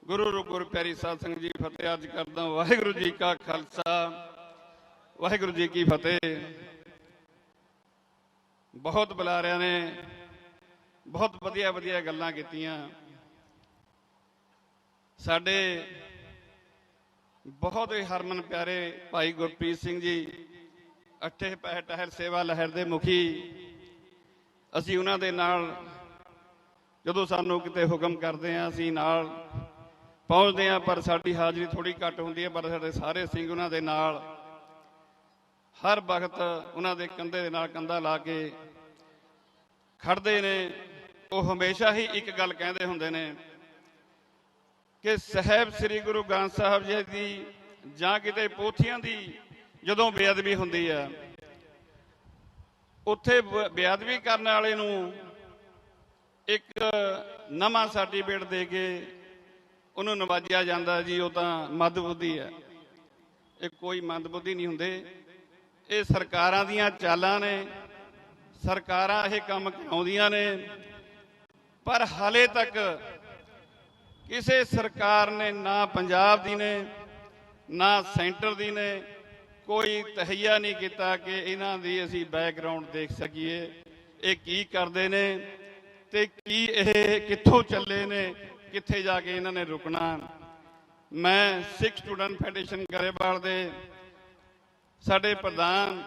ਗੁਰੂ ਪਿਆਰੀ ਸਾਧ ਸੰਗਤ ਜੀ ਫਤਿਹ ਅਰਜ ਕਰਦਾ। ਵਾਹਿਗੁਰੂ ਜੀ ਕਾ ਖਾਲਸਾ, ਵਾਹਿਗੁਰੂ ਜੀ ਕੀ ਫਤਿਹ। ਬਹੁਤ ਬੁਲਾਰਿਆਂ ਨੇ ਬਹੁਤ ਵਧੀਆ ਗੱਲਾਂ ਕੀਤੀਆਂ। ਸਾਡੇ ਬਹੁਤ ਹੀ ਹਰਮਨ ਪਿਆਰੇ ਭਾਈ ਗੁਰਪ੍ਰੀਤ ਸਿੰਘ ਜੀ ਅੱਠੇ ਪਹਿ ਟਹਿਰ ਸੇਵਾ ਲਹਿਰ ਦੇ ਮੁਖੀ, ਅਸੀਂ ਉਹਨਾਂ ਦੇ ਨਾਲ ਜਦੋਂ ਸਾਨੂੰ ਕਿਤੇ ਹੁਕਮ ਕਰਦੇ ਹਾਂ ਅਸੀਂ ਨਾਲ ਪਹੁੰਚਦੇ ਹਾਂ, ਪਰ ਸਾਡੀ ਹਾਜ਼ਰੀ ਥੋੜੀ ਘੱਟ ਹੁੰਦੀ ਹੈ। ਪਰ ਸਾਡੇ ਸਾਰੇ ਸਿੰਘ ਉਹਨਾਂ ਦੇ ਨਾਲ ਹਰ ਵਕਤ ਉਹਨਾਂ ਦੇ ਕੰਧੇ ਦੇ ਨਾਲ ਕੰਧਾ ਲਾ ਕੇ ਖੜਦੇ ਨੇ। ਉਹ ਹਮੇਸ਼ਾ ਹੀ ਇੱਕ ਗੱਲ ਕਹਿੰਦੇ ਹੁੰਦੇ ਨੇ ਕਿ ਸਾਹਿਬ ਸ੍ਰੀ ਗੁਰੂ ਗ੍ਰੰਥ ਸਾਹਿਬ ਜੀ ਦੀ ਜਾਂ ਕਿਤੇ ਪੋਥੀਆਂ ਦੀ ਜਦੋਂ ਬੇਅਦਬੀ ਹੁੰਦੀ ਹੈ, ਉੱਥੇ ਬੇਅਦਬੀ ਕਰਨ ਵਾਲੇ ਨੂੰ ਇੱਕ ਨਵਾਂ ਸਰਟੀਫਿਕੇਟ ਦੇ ਕੇ ਉਹਨੂੰ ਨਵਾਜਿਆ ਜਾਂਦਾ ਜੀ ਉਹ ਤਾਂ ਮੰਦਬੁੱਧੀ ਹੈ। ਇਹ ਕੋਈ ਮੰਦਬੁੱਧੀ ਨਹੀਂ ਹੁੰਦੇ, ਇਹ ਸਰਕਾਰਾਂ ਦੀਆਂ ਚਾਲਾਂ ਨੇ, ਸਰਕਾਰਾਂ ਇਹ ਕੰਮ ਕਰਾਉਂਦੀਆਂ ਨੇ। ਪਰ ਹਾਲੇ ਤੱਕ ਕਿਸੇ ਸਰਕਾਰ ਨੇ, ਨਾ ਪੰਜਾਬ ਦੀ ਨੇ ਨਾ ਸੈਂਟਰ ਦੀ ਨੇ, ਕੋਈ ਤਹਈਆ ਨਹੀਂ ਕੀਤਾ ਕਿ ਇਹਨਾਂ ਦੀ ਅਸੀਂ ਬੈਕਗ੍ਰਾਉਂਡ ਦੇਖ ਸਕੀਏ, ਇਹ ਕੀ ਕਰਦੇ ਨੇ ਤੇ ਕੀ ਇਹ ਕਿੱਥੋਂ ਚੱਲੇ ਨੇ ਕਿੱਥੇ ਜਾ ਕੇ ਇਹਨਾਂ ਨੇ ਰੁਕਣਾ। ਮੈਂ ਸਿੱਖ ਸਟੂਡੈਂਟ ਫੈਡਰੇਸ਼ਨ ਗਰੇਵਾਲ ਦੇ ਸਾਡੇ ਪ੍ਰਧਾਨ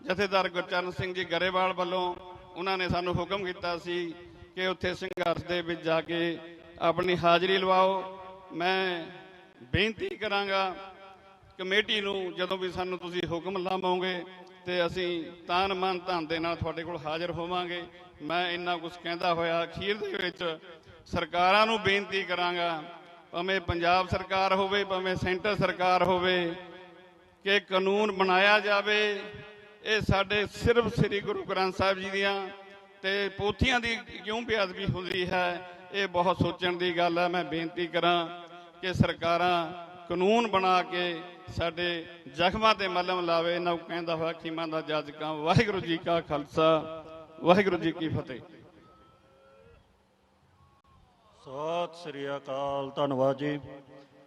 ਜਥੇਦਾਰ ਗੁਰਚਰਨ ਸਿੰਘ ਜੀ ਗਰੇਵਾਲ ਵੱਲੋਂ ਉਹਨਾਂ ਨੇ ਸਾਨੂੰ ਹੁਕਮ ਕੀਤਾ ਸੀ ਕਿ ਉੱਥੇ ਸੰਘਰਸ਼ ਦੇ ਵਿੱਚ ਜਾ ਕੇ ਆਪਣੀ ਹਾਜ਼ਰੀ ਲਵਾਓ। ਮੈਂ ਬੇਨਤੀ ਕਰਾਂਗਾ ਕਮੇਟੀ ਨੂੰ, ਜਦੋਂ ਵੀ ਸਾਨੂੰ ਤੁਸੀਂ ਹੁਕਮ ਲਾਵੋਗੇ ਤੇ ਅਸੀਂ ਤਾਨ ਮਨ ਧਨ ਦੇ ਨਾਲ ਤੁਹਾਡੇ ਕੋਲ ਹਾਜ਼ਰ ਹੋਵਾਂਗੇ। ਮੈਂ ਇੰਨਾ ਕੁਝ ਕਹਿੰਦਾ ਹੋਇਆ ਅਖੀਰ ਦੇ ਵਿੱਚ ਸਰਕਾਰਾਂ ਨੂੰ ਬੇਨਤੀ ਕਰਾਂਗਾ, ਭਾਵੇਂ ਪੰਜਾਬ ਸਰਕਾਰ ਹੋਵੇ ਭਾਵੇਂ ਸੈਂਟਰ ਸਰਕਾਰ ਹੋਵੇ, ਕਿ ਕਾਨੂੰਨ ਬਣਾਇਆ ਜਾਵੇ। ਇਹ ਸਾਡੇ ਸਿਰਫ ਸ੍ਰੀ ਗੁਰੂ ਗ੍ਰੰਥ ਸਾਹਿਬ ਜੀ ਦੀਆਂ ਤੇ ਪੋਥੀਆਂ ਦੀ ਕਿਉਂ ਬੇਅਦਬੀ ਹੁੰਦੀ ਹੈ, ਇਹ ਬਹੁਤ ਸੋਚਣ ਦੀ ਗੱਲ ਹੈ। ਮੈਂ ਬੇਨਤੀ ਕਰਾਂ ਕਿ ਸਰਕਾਰਾਂ ਕਾਨੂੰਨ ਬਣਾ ਕੇ ਸਾਡੇ ਜ਼ਖਮਾਂ ਤੇ ਮਲਮ ਲਾਵੇ। ਇਹਨਾਂ ਨੂੰ ਕਹਿੰਦਾ ਹੋਇਆ ਖੀਮਾਂ ਦਾ ਜੱਜ ਕਾਂ। ਵਾਹਿਗੁਰੂ ਜੀ ਕਾ ਖਾਲਸਾ, ਵਾਹਿਗੁਰੂ ਜੀ ਕੀ ਫਤਿਹ। ਸਤਿ ਸ੍ਰੀ ਅਕਾਲ। ਧੰਨਵਾਦ ਜੀ।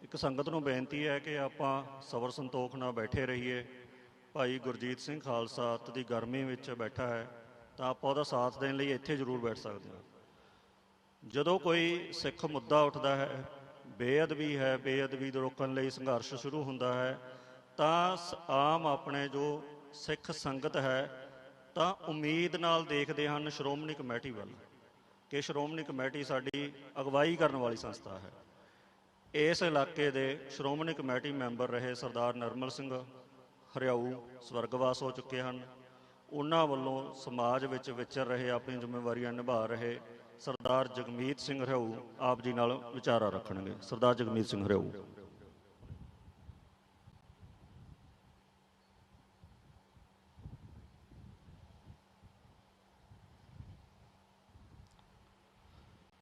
ਇੱਕ ਸੰਗਤ ਨੂੰ ਬੇਨਤੀ ਹੈ ਕਿ ਆਪਾਂ ਸਬਰ ਸੰਤੋਖ ਨਾਲ ਬੈਠੇ ਰਹੀਏ। ਭਾਈ ਗੁਰਜੀਤ ਸਿੰਘ ਖਾਲਸਾ ਅੱਤ ਦੀ ਗਰਮੀ ਵਿੱਚ ਬੈਠਾ ਹੈ ਤਾਂ ਆਪਾਂ ਉਹਦਾ ਸਾਥ ਦੇਣ ਲਈ ਇੱਥੇ ਜ਼ਰੂਰ ਬੈਠ ਸਕਦੇ ਹਾਂ। ਜਦੋਂ ਕੋਈ ਸਿੱਖ ਮੁੱਦਾ ਉੱਠਦਾ ਹੈ, ਬੇਅਦਬੀ ਹੈ, ਬੇਅਦਬੀ ਨੂੰ ਰੋਕਣ ਲਈ ਸੰਘਰਸ਼ ਸ਼ੁਰੂ ਹੁੰਦਾ ਹੈ, ਤਾਂ ਆਮ ਆਪਣੇ ਜੋ ਸਿੱਖ ਸੰਗਤ ਹੈ ਤਾਂ ਉਮੀਦ ਨਾਲ ਦੇਖਦੇ ਹਨ ਸ਼੍ਰੋਮਣੀ ਕਮੇਟੀ ਵੱਲ, ਕਿ ਸ਼੍ਰੋਮਣੀ ਕਮੇਟੀ ਸਾਡੀ ਅਗਵਾਈ ਕਰਨ ਵਾਲੀ ਸੰਸਥਾ ਹੈ। ਇਸ ਇਲਾਕੇ ਦੇ ਸ਼੍ਰੋਮਣੀ ਕਮੇਟੀ ਮੈਂਬਰ ਰਹੇ ਸਰਦਾਰ ਨਰਮਲ ਸਿੰਘ ਹਰਿਆਊ ਸਵਰਗਵਾਸ ਹੋ ਚੁੱਕੇ ਹਨ। ਉਹਨਾਂ ਵੱਲੋਂ ਸਮਾਜ ਵਿੱਚ ਵਿਚਰ ਰਹੇ, ਆਪਣੀ ਜ਼ਿੰਮੇਵਾਰੀਆਂ ਨਿਭਾ ਰਹੇ ਸਰਦਾਰ ਜਗਮੀਤ ਸਿੰਘ ਹਰਿਆਊ ਆਪ ਜੀ ਨਾਲ ਵਿਚਾਰਾ ਰੱਖਣਗੇ। ਸਰਦਾਰ ਜਗਮੀਤ ਸਿੰਘ ਹਰਿਆਊ।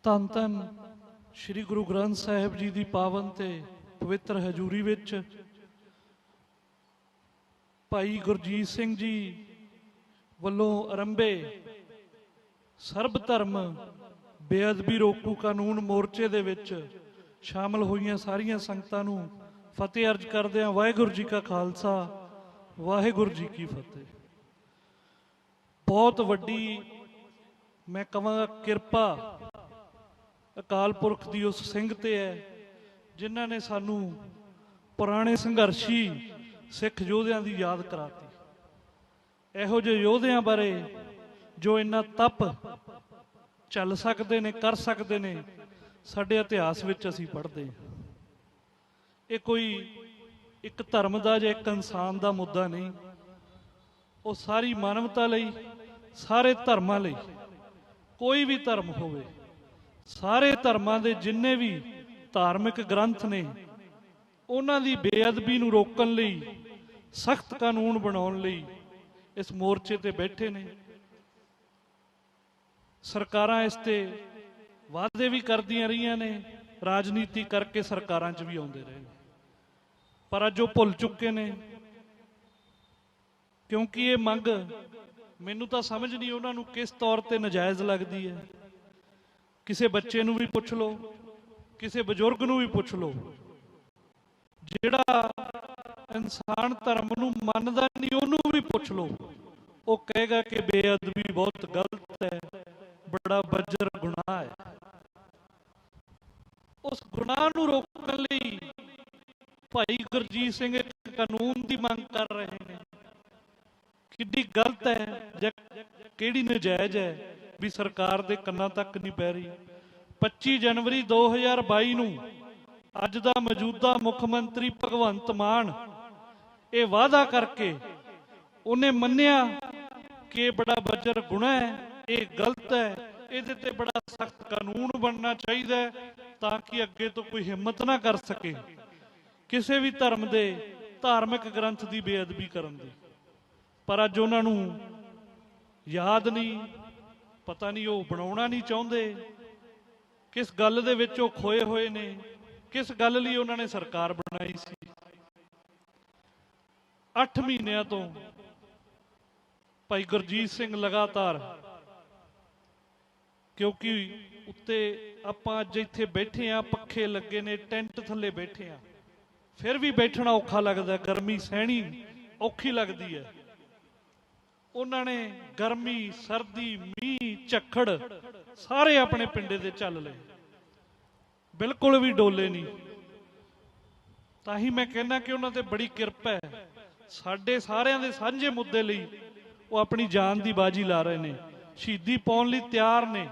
ਧੰਨ ਧੰਨ ਸ਼੍ਰੀ ਗੁਰੂ ਗ੍ਰੰਥ ਸਾਹਿਬ ਜੀ ਦੀ ਪਾਵਨ ਤੇ ਪਵਿੱਤਰ ਹਜ਼ੂਰੀ ਵਿੱਚ ਭਾਈ ਗੁਰਜੀਤ ਸਿੰਘ ਜੀ ਵੱਲੋਂ ਆਰੰਭੇ ਸਰਬ ਧਰਮ ਬੇਅਦਬੀ ਰੋਕੂ ਕਾਨੂੰਨ ਮੋਰਚੇ ਦੇ ਵਿੱਚ ਸ਼ਾਮਲ ਹੋਈਆਂ ਸਾਰੀਆਂ ਸੰਗਤਾਂ ਨੂੰ ਫਤਿਹ ਅਰਜ਼ ਕਰਦੇ ਹਾਂ। ਵਾਹਿਗੁਰੂ ਜੀ ਕਾ ਖਾਲਸਾ, ਵਾਹਿਗੁਰੂ ਜੀ ਕੀ ਫਤਿਹ। ਬਹੁਤ ਵੱਡੀ ਮੈਂ ਕਹਾਂਗਾ ਕਿਰਪਾ ਅਕਾਲ ਪੁਰਖ ਦੀ ਉਸ ਸਿੰਘ ਤੇ ਹੈ ਜਿਨ੍ਹਾਂ ਨੇ ਸਾਨੂੰ ਪੁਰਾਣੇ ਸੰਘਰਸ਼ੀ ਸਿੱਖ ਯੋਧਿਆਂ ਦੀ ਯਾਦ ਕਰਾਤੀ। ਇਹੋ ਜਿਹੇ ਯੋਧਿਆਂ ਬਾਰੇ ਜੋ ਇੰਨਾ ਤਪ ਚੱਲ ਸਕਦੇ ਨੇ, ਕਰ ਸਕਦੇ ਨੇ, ਸਾਡੇ ਇਤਿਹਾਸ ਵਿੱਚ ਅਸੀਂ ਪੜ੍ਹਦੇ ਹਾਂ। ਇਹ ਕੋਈ ਇੱਕ ਧਰਮ ਦਾ ਜਾਂ ਇੱਕ ਇਨਸਾਨ ਦਾ ਮੁੱਦਾ ਨਹੀਂ, ਉਹ ਸਾਰੀ ਮਾਨਵਤਾ ਲਈ, ਸਾਰੇ ਧਰਮਾਂ ਲਈ, ਕੋਈ ਵੀ ਧਰਮ ਹੋਵੇ, ਸਾਰੇ ਧਰਮਾਂ ਦੇ ਜਿੰਨੇ ਵੀ ਧਾਰਮਿਕ ਗ੍ਰੰਥ ਨੇ ਉਹਨਾਂ ਦੀ ਬੇਅਦਬੀ ਨੂੰ ਰੋਕਣ ਲਈ, ਸਖਤ ਕਾਨੂੰਨ ਬਣਾਉਣ ਲਈ ਇਸ ਮੋਰਚੇ ਤੇ ਬੈਠੇ ਨੇ। ਸਰਕਾਰਾਂ ਇਸ ਤੇ ਵਾਅਦੇ ਵੀ ਕਰਦੀਆਂ ਰਹੀਆਂ ਨੇ, ਰਾਜਨੀਤੀ ਕਰਕੇ ਸਰਕਾਰਾਂ 'ਚ ਵੀ ਆਉਂਦੇ ਰਹੇ ਨੇ, ਪਰ ਅੱਜ ਉਹ ਭੁੱਲ ਚੁੱਕੇ ਨੇ। ਕਿਉਂਕਿ ਇਹ ਮੰਗ ਮੈਨੂੰ ਤਾਂ ਸਮਝ ਨਹੀਂ ਉਹਨਾਂ ਨੂੰ ਕਿਸ ਤੌਰ ਤੇ ਨਜਾਇਜ਼ ਲੱਗਦੀ ਹੈ। ਕਿਸੇ ਬੱਚੇ ਨੂੰ ਵੀ ਪੁੱਛ ਲਓ, ਕਿਸੇ ਬਜ਼ੁਰਗ ਨੂੰ ਵੀ ਪੁੱਛ ਲਓ, ਜਿਹੜਾ ਇਨਸਾਨ ਧਰਮ ਨੂੰ ਮੰਨਦਾ ਨਹੀਂ ਉਹਨੂੰ ਵੀ ਪੁੱਛ ਲਓ, ਉਹ ਕਹੇਗਾ ਕਿ ਬੇਅਦਬੀ ਬਹੁਤ ਗਲਤ ਹੈ, ਬੜਾ ਬੱਜਰ ਗੁਨਾਹ ਹੈ। ਉਸ ਗੁਨਾਹ ਨੂੰ ਰੋਕਣ ਲਈ ਭਾਈ ਗੁਰਜੀਤ ਸਿੰਘ ਇੱਕ ਕਾਨੂੰਨ ਦੀ ਮੰਗ ਕਰ ਰਹੇ ਨੇ। ਕਿੰਨੀ ਗਲਤ ਹੈ ਜਾਂ ਕਿਹੜੀ ਨਜਾਇਜ਼ ਹੈ ਵੀ ਸਰਕਾਰ ਦੇ ਕੰਨਾਂ ਤੱਕ ਨਹੀਂ ਪੈ ਰਹੀ। 25 ਜਨਵਰੀ 2022 ਨੂੰ ਅੱਜ ਦਾ ਮੌਜੂਦਾ ਮੁੱਖ ਮੰਤਰੀ ਭਗਵੰਤ ਮਾਨ ਇਹ ਵਾਅਦਾ ਕਰਕੇ ਉਹਨੇ ਮੰਨਿਆ ਕਿ ਇਹ ਬੜਾ ਬੱਜਰ ਗੁਨਾਹ ਹੈ, ਇਹ ਗਲਤ ਹੈ, ਇਹਦੇ ਤੇ ਬੜਾ ਸਖਤ ਕਾਨੂੰਨ ਬਣਨਾ ਚਾਹੀਦਾ ਹੈ ਤਾਂ ਕਿ ਅੱਗੇ ਤੋਂ ਕੋਈ ਹਿੰਮਤ ਨਾ ਕਰ ਸਕੇ ਕਿਸੇ ਵੀ ਧਰਮ ਦੇ ਧਾਰਮਿਕ ਗ੍ਰੰਥ ਦੀ ਬੇਅਦਬੀ ਕਰਨ ਦੀ। ਪਰ ਅੱਜ ਉਹਨਾਂ ਨੂੰ ਯਾਦ ਨਹੀਂ, ਪਤਾ ਨਹੀਂ ਉਹ ਬਣਾਉਣਾ ਨਹੀਂ ਚਾਹੁੰਦੇ, ਕਿਸ ਗੱਲ ਦੇ ਵਿੱਚ ਉਹ ਖੋਏ ਹੋਏ ਨੇ, ਕਿਸ ਗੱਲ ਲਈ ਉਹਨਾਂ ਨੇ ਸਰਕਾਰ ਬਣਾਈ ਸੀ। 8 ਮਹੀਨਿਆਂ ਤੋਂ ਭਾਈ ਗੁਰਜੀਤ ਸਿੰਘ ਲਗਾਤਾਰ, ਕਿਉਂਕਿ ਉੱਤੇ ਆਪਾਂ ਅੱਜ ਇੱਥੇ ਬੈਠੇ ਆ, ਪੱਖੇ ਲੱਗੇ ਨੇ, ਟੈਂਟ ਥੱਲੇ ਬੈਠੇ ਆ, ਫਿਰ ਵੀ ਬੈਠਣਾ ਔਖਾ ਲੱਗਦਾ, ਗਰਮੀ ਸਹਿਣੀ ਔਖੀ ਲੱਗਦੀ ਹੈ। ਉਹਨਾਂ ਨੇ ਗਰਮੀ, ਸਰਦੀ, ਮੀਂਹ, ਝੱਖੜ ਸਾਰੇ ਆਪਣੇ ਪਿੰਡੇ ਦੇ ਚੱਲ ਲਏ। ਬਿਲਕੁਲ ਵੀ ਡੋਲੇ ਨਹੀਂ। ਤਾਂ ਹੀ ਮੈਂ ਕਹਿੰਦਾ ਕਿ ਉਹਨਾਂ ਤੇ ਬੜੀ ਕਿਰਪਾ ਹੈ। ਸਾਡੇ ਸਾਰਿਆਂ ਦੇ ਸਾਂਝੇ ਮੁੱਦੇ ਲਈ ਉਹ ਆਪਣੀ ਜਾਨ ਦੀ ਬਾਜੀ ਲਾ ਰਹੇ ਨੇ, ਸ਼ਹੀਦੀ ਪਾਉਣ ਲਈ ਤਿਆਰ ਨੇ।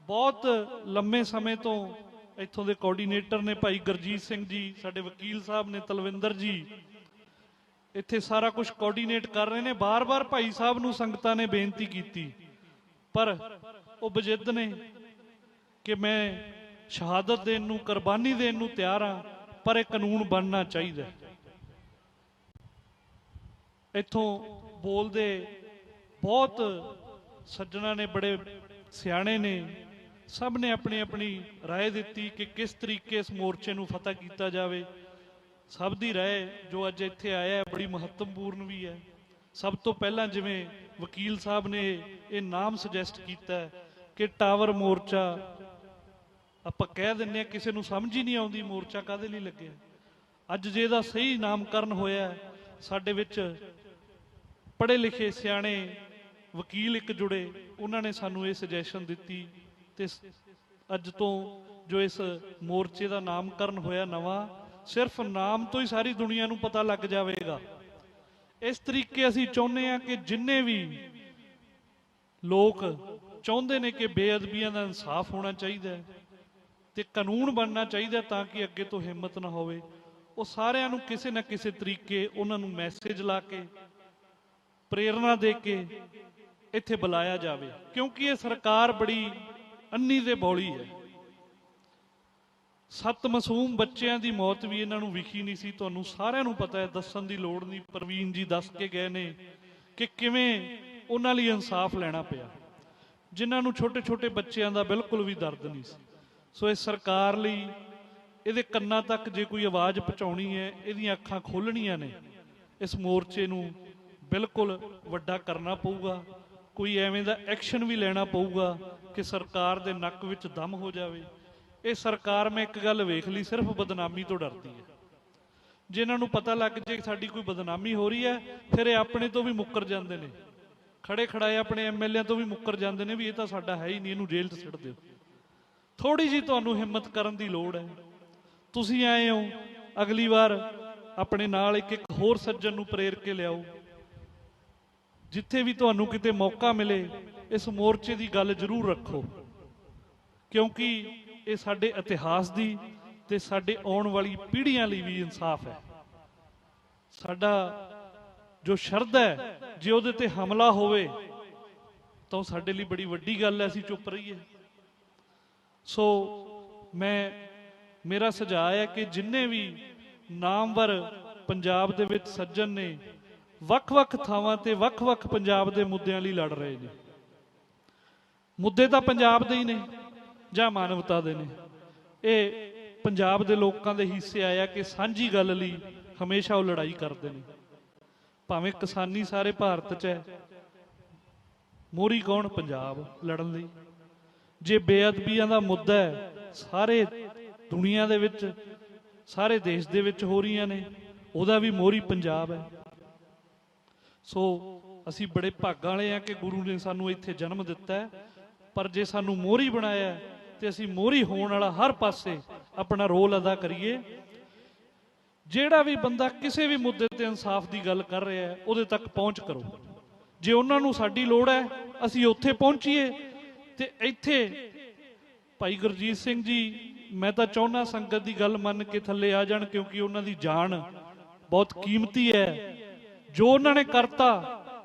ਬਹੁਤ ਲੰਮੇ ਸਮੇਂ ਤੋਂ ਇੱਥੋਂ ਦੇ ਕੋਆਰਡੀਨੇਟਰ ਨੇ ਭਾਈ ਗੁਰਜੀਤ ਸਿੰਘ ਜੀ, ਸਾਡੇ ਵਕੀਲ ਸਾਹਿਬ ਨੇ ਤਲਵਿੰਦਰ ਜੀ, ਇੱਥੇ ਸਾਰਾ ਕੁਝ ਕੋਆਰਡੀਨੇਟ ਕਰ ਰਹੇ ਨੇ। ਬਾਰ-ਬਾਰ ਭਾਈ ਸਾਹਿਬ ਨੂੰ ਸੰਗਤਾਂ ਨੇ ਬੇਨਤੀ ਕੀਤੀ, ਪਰ ਉਹ ਬਜਿੱਦ ਨੇ ਕਿ ਮੈਂ ਸ਼ਹਾਦਤ ਦੇਣ ਨੂੰ, ਕੁਰਬਾਨੀ ਦੇਣ ਨੂੰ ਤਿਆਰ ਹਾਂ, ਪਰ ਇਹ ਕਾਨੂੰਨ ਬਣਨਾ ਚਾਹੀਦਾ। ਇੱਥੋਂ ਬੋਲਦੇ ਬਹੁਤ ਸੱਜਣਾ ਨੇ, ਬੜੇ ਸਿਆਣੇ ਨੇ, ਸਭ ਨੇ ਆਪਣੀ ਆਪਣੀ ਰਾਏ ਦਿੱਤੀ ਕਿ ਕਿਸ ਤਰੀਕੇ ਇਸ ਮੋਰਚੇ ਨੂੰ ਫਤਿਹ ਕੀਤਾ ਜਾਵੇ। ਸਭ ਦੀ ਰਾਏ ਜੋ ਅੱਜ ਇੱਥੇ ਆਇਆ ਹੈ ਬੜੀ ਮਹੱਤਵਪੂਰਨ ਵੀ ਹੈ। ਸਭ ਤੋਂ ਪਹਿਲਾਂ ਜਿਵੇਂ ਵਕੀਲ ਸਾਹਿਬ ਨੇ ਇਹ ਨਾਮ ਸੁਜੈਸਟ ਕੀਤਾ ਕਿ ਟਾਵਰ ਮੋਰਚਾ, ਆਪਾਂ ਕਹਿ ਦਿੰਦੇ ਆ, ਕਿਸੇ ਨੂੰ ਸਮਝ ਹੀ ਨਹੀਂ ਆਉਂਦੀ ਮੋਰਚਾ ਕਾਹਦੇ ਲਈ ਲੱਗਿਆ। ਅੱਜ ਜੇ ਇਹਦਾ ਸਹੀ ਨਾਮਕਰਨ ਹੋਇਆ, ਸਾਡੇ ਵਿੱਚ ਪੜ੍ਹੇ ਲਿਖੇ ਸਿਆਣੇ ਵਕੀਲ ਇੱਕ ਜੁੜੇ, ਉਹਨਾਂ ਨੇ ਸਾਨੂੰ ਇਹ ਸੁਜੈਸ਼ਨ ਦਿੱਤੀ ਤੇ ਅੱਜ ਤੋਂ ਜੋ ਇਸ ਮੋਰਚੇ ਦਾ ਨਾਮਕਰਨ ਹੋਇਆ ਨਵਾਂ, ਸਿਰਫ ਨਾਮ ਤੋਂ ਹੀ ਸਾਰੀ ਦੁਨੀਆ ਨੂੰ ਪਤਾ ਲੱਗ ਜਾਵੇਗਾ। ਇਸ ਤਰੀਕੇ ਅਸੀਂ ਚਾਹੁੰਦੇ ਹਾਂ ਕਿ ਜਿੰਨੇ ਵੀ ਲੋਕ ਚਾਹੁੰਦੇ ਨੇ ਕਿ ਬੇਅਦਬੀਆਂ ਦਾ ਇਨਸਾਫ ਹੋਣਾ ਚਾਹੀਦਾ ਹੈ ਤੇ ਕਾਨੂੰਨ ਬਣਨਾ ਚਾਹੀਦਾ ਤਾਂ ਕਿ ਅੱਗੇ ਤੋਂ ਹਿੰਮਤ ਨਾ ਹੋਵੇ, ਉਹ ਸਾਰਿਆਂ ਨੂੰ ਕਿਸੇ ਨਾ ਕਿਸੇ ਤਰੀਕੇ ਉਹਨਾਂ ਨੂੰ ਮੈਸੇਜ ਲਾ ਕੇ, ਪ੍ਰੇਰਣਾ ਦੇ ਕੇ ਇੱਥੇ ਬੁਲਾਇਆ ਜਾਵੇ। ਕਿਉਂਕਿ ਇਹ ਸਰਕਾਰ ਬੜੀ ਅੰਨੀ ਤੇ ਬੌਲੀ ਹੈ। 7 ਮਾਸੂਮ ਬੱਚਿਆਂ ਦੀ ਮੌਤ ਵੀ ਇਹਨਾਂ ਨੂੰ ਵਿਖੀ ਨਹੀਂ ਸੀ। ਤੁਹਾਨੂੰ ਸਾਰਿਆਂ ਨੂੰ ਪਤਾ ਹੈ, ਦੱਸਣ ਦੀ ਲੋੜ ਨਹੀਂ। ਪ੍ਰਵੀਨ ਜੀ ਦੱਸ ਕੇ ਗਏ ਨੇ ਕਿ ਕਿਵੇਂ ਉਹਨਾਂ ਲਈ ਇਨਸਾਫ ਲੈਣਾ ਪਿਆ, ਜਿਨ੍ਹਾਂ ਨੂੰ ਛੋਟੇ ਛੋਟੇ ਬੱਚਿਆਂ ਦਾ ਬਿਲਕੁਲ ਵੀ ਦਰਦ ਨਹੀਂ ਸੀ। ਸੋ ਇਸ ਸਰਕਾਰ ਲਈ ਇਹਦੇ ਕੰਨਾਂ ਤੱਕ ਜੇ ਕੋਈ ਆਵਾਜ਼ ਪਹੁੰਚਾਉਣੀ ਹੈ, ਇਹਦੀਆਂ ਅੱਖਾਂ ਖੋਲਣੀਆਂ ਨੇ। ਇਸ ਮੋਰਚੇ ਨੂੰ ਬਿਲਕੁਲ ਵੱਡਾ ਕਰਨਾ ਪਊਗਾ, ਕੋਈ ਐਵੇਂ ਦਾ ਐਕਸ਼ਨ ਵੀ ਲੈਣਾ ਪਊਗਾ ਕਿ ਸਰਕਾਰ ਦੇ ਨੱਕ ਵਿੱਚ ਦਮ ਹੋ ਜਾਵੇ। ਇਹ ਸਰਕਾਰ, ਮੈਂ ਇੱਕ ਗੱਲ ਵੇਖ ਲਈ, ਸਿਰਫ ਬਦਨਾਮੀ ਤੋਂ ਡਰਦੀ ਹੈ। ਜੇ ਇਹਨਾਂ ਨੂੰ ਪਤਾ ਲੱਗ ਜੇ ਸਾਡੀ ਕੋਈ ਬਦਨਾਮੀ ਹੋ ਰਹੀ ਹੈ, ਫਿਰ ਇਹ ਆਪਣੇ ਤੋਂ ਵੀ ਮੁੱਕਰ ਜਾਂਦੇ ਨੇ, ਖੜੇ ਖੜਾਏ ਆਪਣੇ ਐਮਐਲਏ ਤੋਂ ਵੀ ਮੁੱਕਰ ਜਾਂਦੇ ਨੇ ਵੀ ਇਹ ਤਾਂ ਸਾਡਾ ਹੈ ਹੀ ਨਹੀਂ, ਇਹਨੂੰ ਜੇਲ੍ਹ 'ਚ ਸਿੱਟ ਦਿਓ। ਥੋੜੀ ਜਿਹੀ ਤੁਹਾਨੂੰ ਹਿੰਮਤ ਕਰਨ ਦੀ ਲੋੜ ਹੈ। ਤੁਸੀਂ ਆਏ ਹੋ, ਅਗਲੀ ਵਾਰ ਆਪਣੇ ਨਾਲ ਇੱਕ ਇੱਕ ਹੋਰ ਸੱਜਣ ਨੂੰ ਪ੍ਰੇਰ ਕੇ ਲਿਆਓ। ਜਿੱਥੇ ਵੀ ਤੁਹਾਨੂੰ ਕਿਤੇ ਮੌਕਾ ਮਿਲੇ, ਇਸ ਮੋਰਚੇ ਦੀ ਗੱਲ ਜ਼ਰੂਰ ਰੱਖੋ, ਕਿਉਂਕਿ ਇਹ ਸਾਡੇ ਇਤਿਹਾਸ ਦੀ ਤੇ ਸਾਡੇ ਆਉਣ ਵਾਲੀ ਪੀੜ੍ਹੀਆਂ ਲਈ ਵੀ ਇਨਸਾਫ ਹੈ। ਸਾਡਾ ਜੋ ਸ਼ਰਧਾ ਹੈ, ਜੇ ਉਹਦੇ ਤੇ ਹਮਲਾ ਹੋਵੇ ਤਾਂ ਸਾਡੇ ਲਈ ਬੜੀ ਵੱਡੀ ਗੱਲ ਹੈ, ਅਸੀਂ ਚੁੱਪ ਰਹੀਏ। ਸੋ ਮੇਰਾ ਸੁਝਾਅ ਹੈ ਕਿ ਜਿੰਨੇ ਵੀ ਨਾਮਵਰ ਪੰਜਾਬ ਦੇ ਵਿੱਚ ਸੱਜਣ ਨੇ, ਵੱਖ-ਵੱਖ ਥਾਵਾਂ ਤੇ ਵੱਖ-ਵੱਖ ਪੰਜਾਬ ਦੇ ਮੁੱਦਿਆਂ ਲਈ ਲੜ ਰਹੇ ਨੇ। ਮੁੱਦੇ ਤਾਂ ਪੰਜਾਬ ਦੇ ਹੀ ਨੇ ਜਾਂ ਮਾਨਵਤਾ ਦੇ ਨੇ। ਇਹ ਪੰਜਾਬ ਦੇ ਲੋਕਾਂ ਦੇ ਹਿੱਸੇ ਆਇਆ ਕਿ ਸਾਂਝੀ ਗੱਲ ਲਈ ਹਮੇਸ਼ਾ ਉਹ ਲੜਾਈ ਕਰਦੇ ਨੇ। ਭਾਵੇਂ ਕਿਸਾਨੀ ਸਾਰੇ ਭਾਰਤ 'ਚ ਹੈ, ਮੋਹਰੀ ਕੌਣ? ਪੰਜਾਬ ਲੜਨ ਲਈ। ਜੇ ਬੇਅਦਬੀਆਂ ਦਾ ਮੁੱਦਾ ਹੈ, ਸਾਰੇ ਦੁਨੀਆ ਦੇ ਵਿੱਚ, ਸਾਰੇ ਦੇਸ਼ ਦੇ ਵਿੱਚ ਹੋ ਰਹੀਆਂ ਨੇ, ਉਹਦਾ ਵੀ ਮੋਹਰੀ ਪੰਜਾਬ ਹੈ। ਸੋ ਅਸੀਂ ਬੜੇ ਭਾਗਾਂ ਵਾਲੇ ਹਾਂ ਕਿ ਗੁਰੂ ਨੇ ਸਾਨੂੰ ਇੱਥੇ ਜਨਮ ਦਿੱਤਾ ਹੈ, ਪਰ ਜੇ ਸਾਨੂੰ ਮੋਹਰੀ ਬਣਾਇਆ ਤੇ ਅਸੀਂ ਮੋਹਰੀ ਹੋਣ ਵਾਲਾ ਹਰ ਪਾਸੇ ਆਪਣਾ ਰੋਲ ਅਦਾ ਕਰੀਏ। ਜਿਹੜਾ ਵੀ ਬੰਦਾ ਕਿਸੇ ਵੀ ਮੁੱਦੇ ਤੇ ਇਨਸਾਫ ਦੀ ਗੱਲ ਕਰ ਰਿਹਾ ਹੈ, ਉਹਦੇ ਤੱਕ ਪਹੁੰਚ ਕਰੋ। ਜੇ ਉਹਨਾਂ ਨੂੰ ਸਾਡੀ ਲੋੜ ਹੈ, ਅਸੀਂ ਉੱਥੇ ਪਹੁੰਚੀਏ। ਤੇ ਇੱਥੇ ਭਾਈ ਗੁਰਜੀਤ ਸਿੰਘ ਜੀ, ਮੈਂ ਤਾਂ ਚਾਹੁੰਦਾ ਸੰਗਤ ਦੀ ਗੱਲ ਮੰਨ ਕੇ ਥੱਲੇ ਆ ਜਾਣ, ਕਿਉਂਕਿ ਉਹਨਾਂ ਦੀ ਜਾਨ ਬਹੁਤ ਕੀਮਤੀ ਹੈ। ਜੋ ਉਹਨਾਂ ਨੇ ਕਰਤਾ,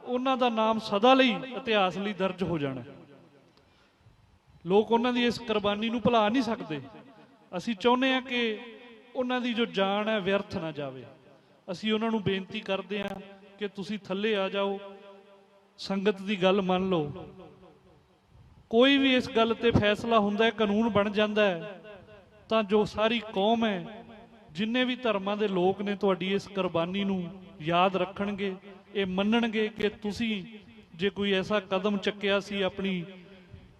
ਉਹਨਾਂ ਦਾ ਨਾਮ ਸਦਾ ਲਈ ਇਤਿਹਾਸ ਲਈ ਦਰਜ ਹੋ ਜਾਣਾ। ਲੋਕ ਉਹਨਾਂ ਦੀ ਇਸ ਕੁਰਬਾਨੀ ਨੂੰ ਭੁਲਾ ਨਹੀਂ ਸਕਦੇ। ਅਸੀਂ ਚਾਹੁੰਦੇ ਹਾਂ ਕਿ ਉਹਨਾਂ ਦੀ ਜੋ ਜਾਨ ਹੈ ਵਿਅਰਥ ਨਾ ਜਾਵੇ। ਅਸੀਂ ਉਹਨਾਂ ਨੂੰ ਬੇਨਤੀ ਕਰਦੇ ਹਾਂ ਕਿ ਤੁਸੀਂ ਥੱਲੇ ਆ ਜਾਓ, ਸੰਗਤ ਦੀ ਗੱਲ ਮੰਨ ਲਓ। ਕੋਈ ਵੀ ਇਸ ਗੱਲ ਤੇ ਫੈਸਲਾ ਹੁੰਦਾ ਹੈ, ਕਾਨੂੰਨ ਬਣ ਜਾਂਦਾ ਹੈ, ਤਾਂ ਜੋ ਸਾਰੀ ਕੌਮ ਹੈ, ਜਿੰਨੇ ਵੀ ਧਰਮਾਂ ਦੇ ਲੋਕ ਨੇ, ਤੁਹਾਡੀ ਇਸ ਕੁਰਬਾਨੀ ਨੂੰ ਯਾਦ ਰੱਖਣਗੇ। ਇਹ ਮੰਨਣਗੇ ਕਿ ਤੁਸੀਂ ਜੇ ਕੋਈ ਐਸਾ ਕਦਮ ਚੱਕਿਆ ਸੀ, ਆਪਣੀ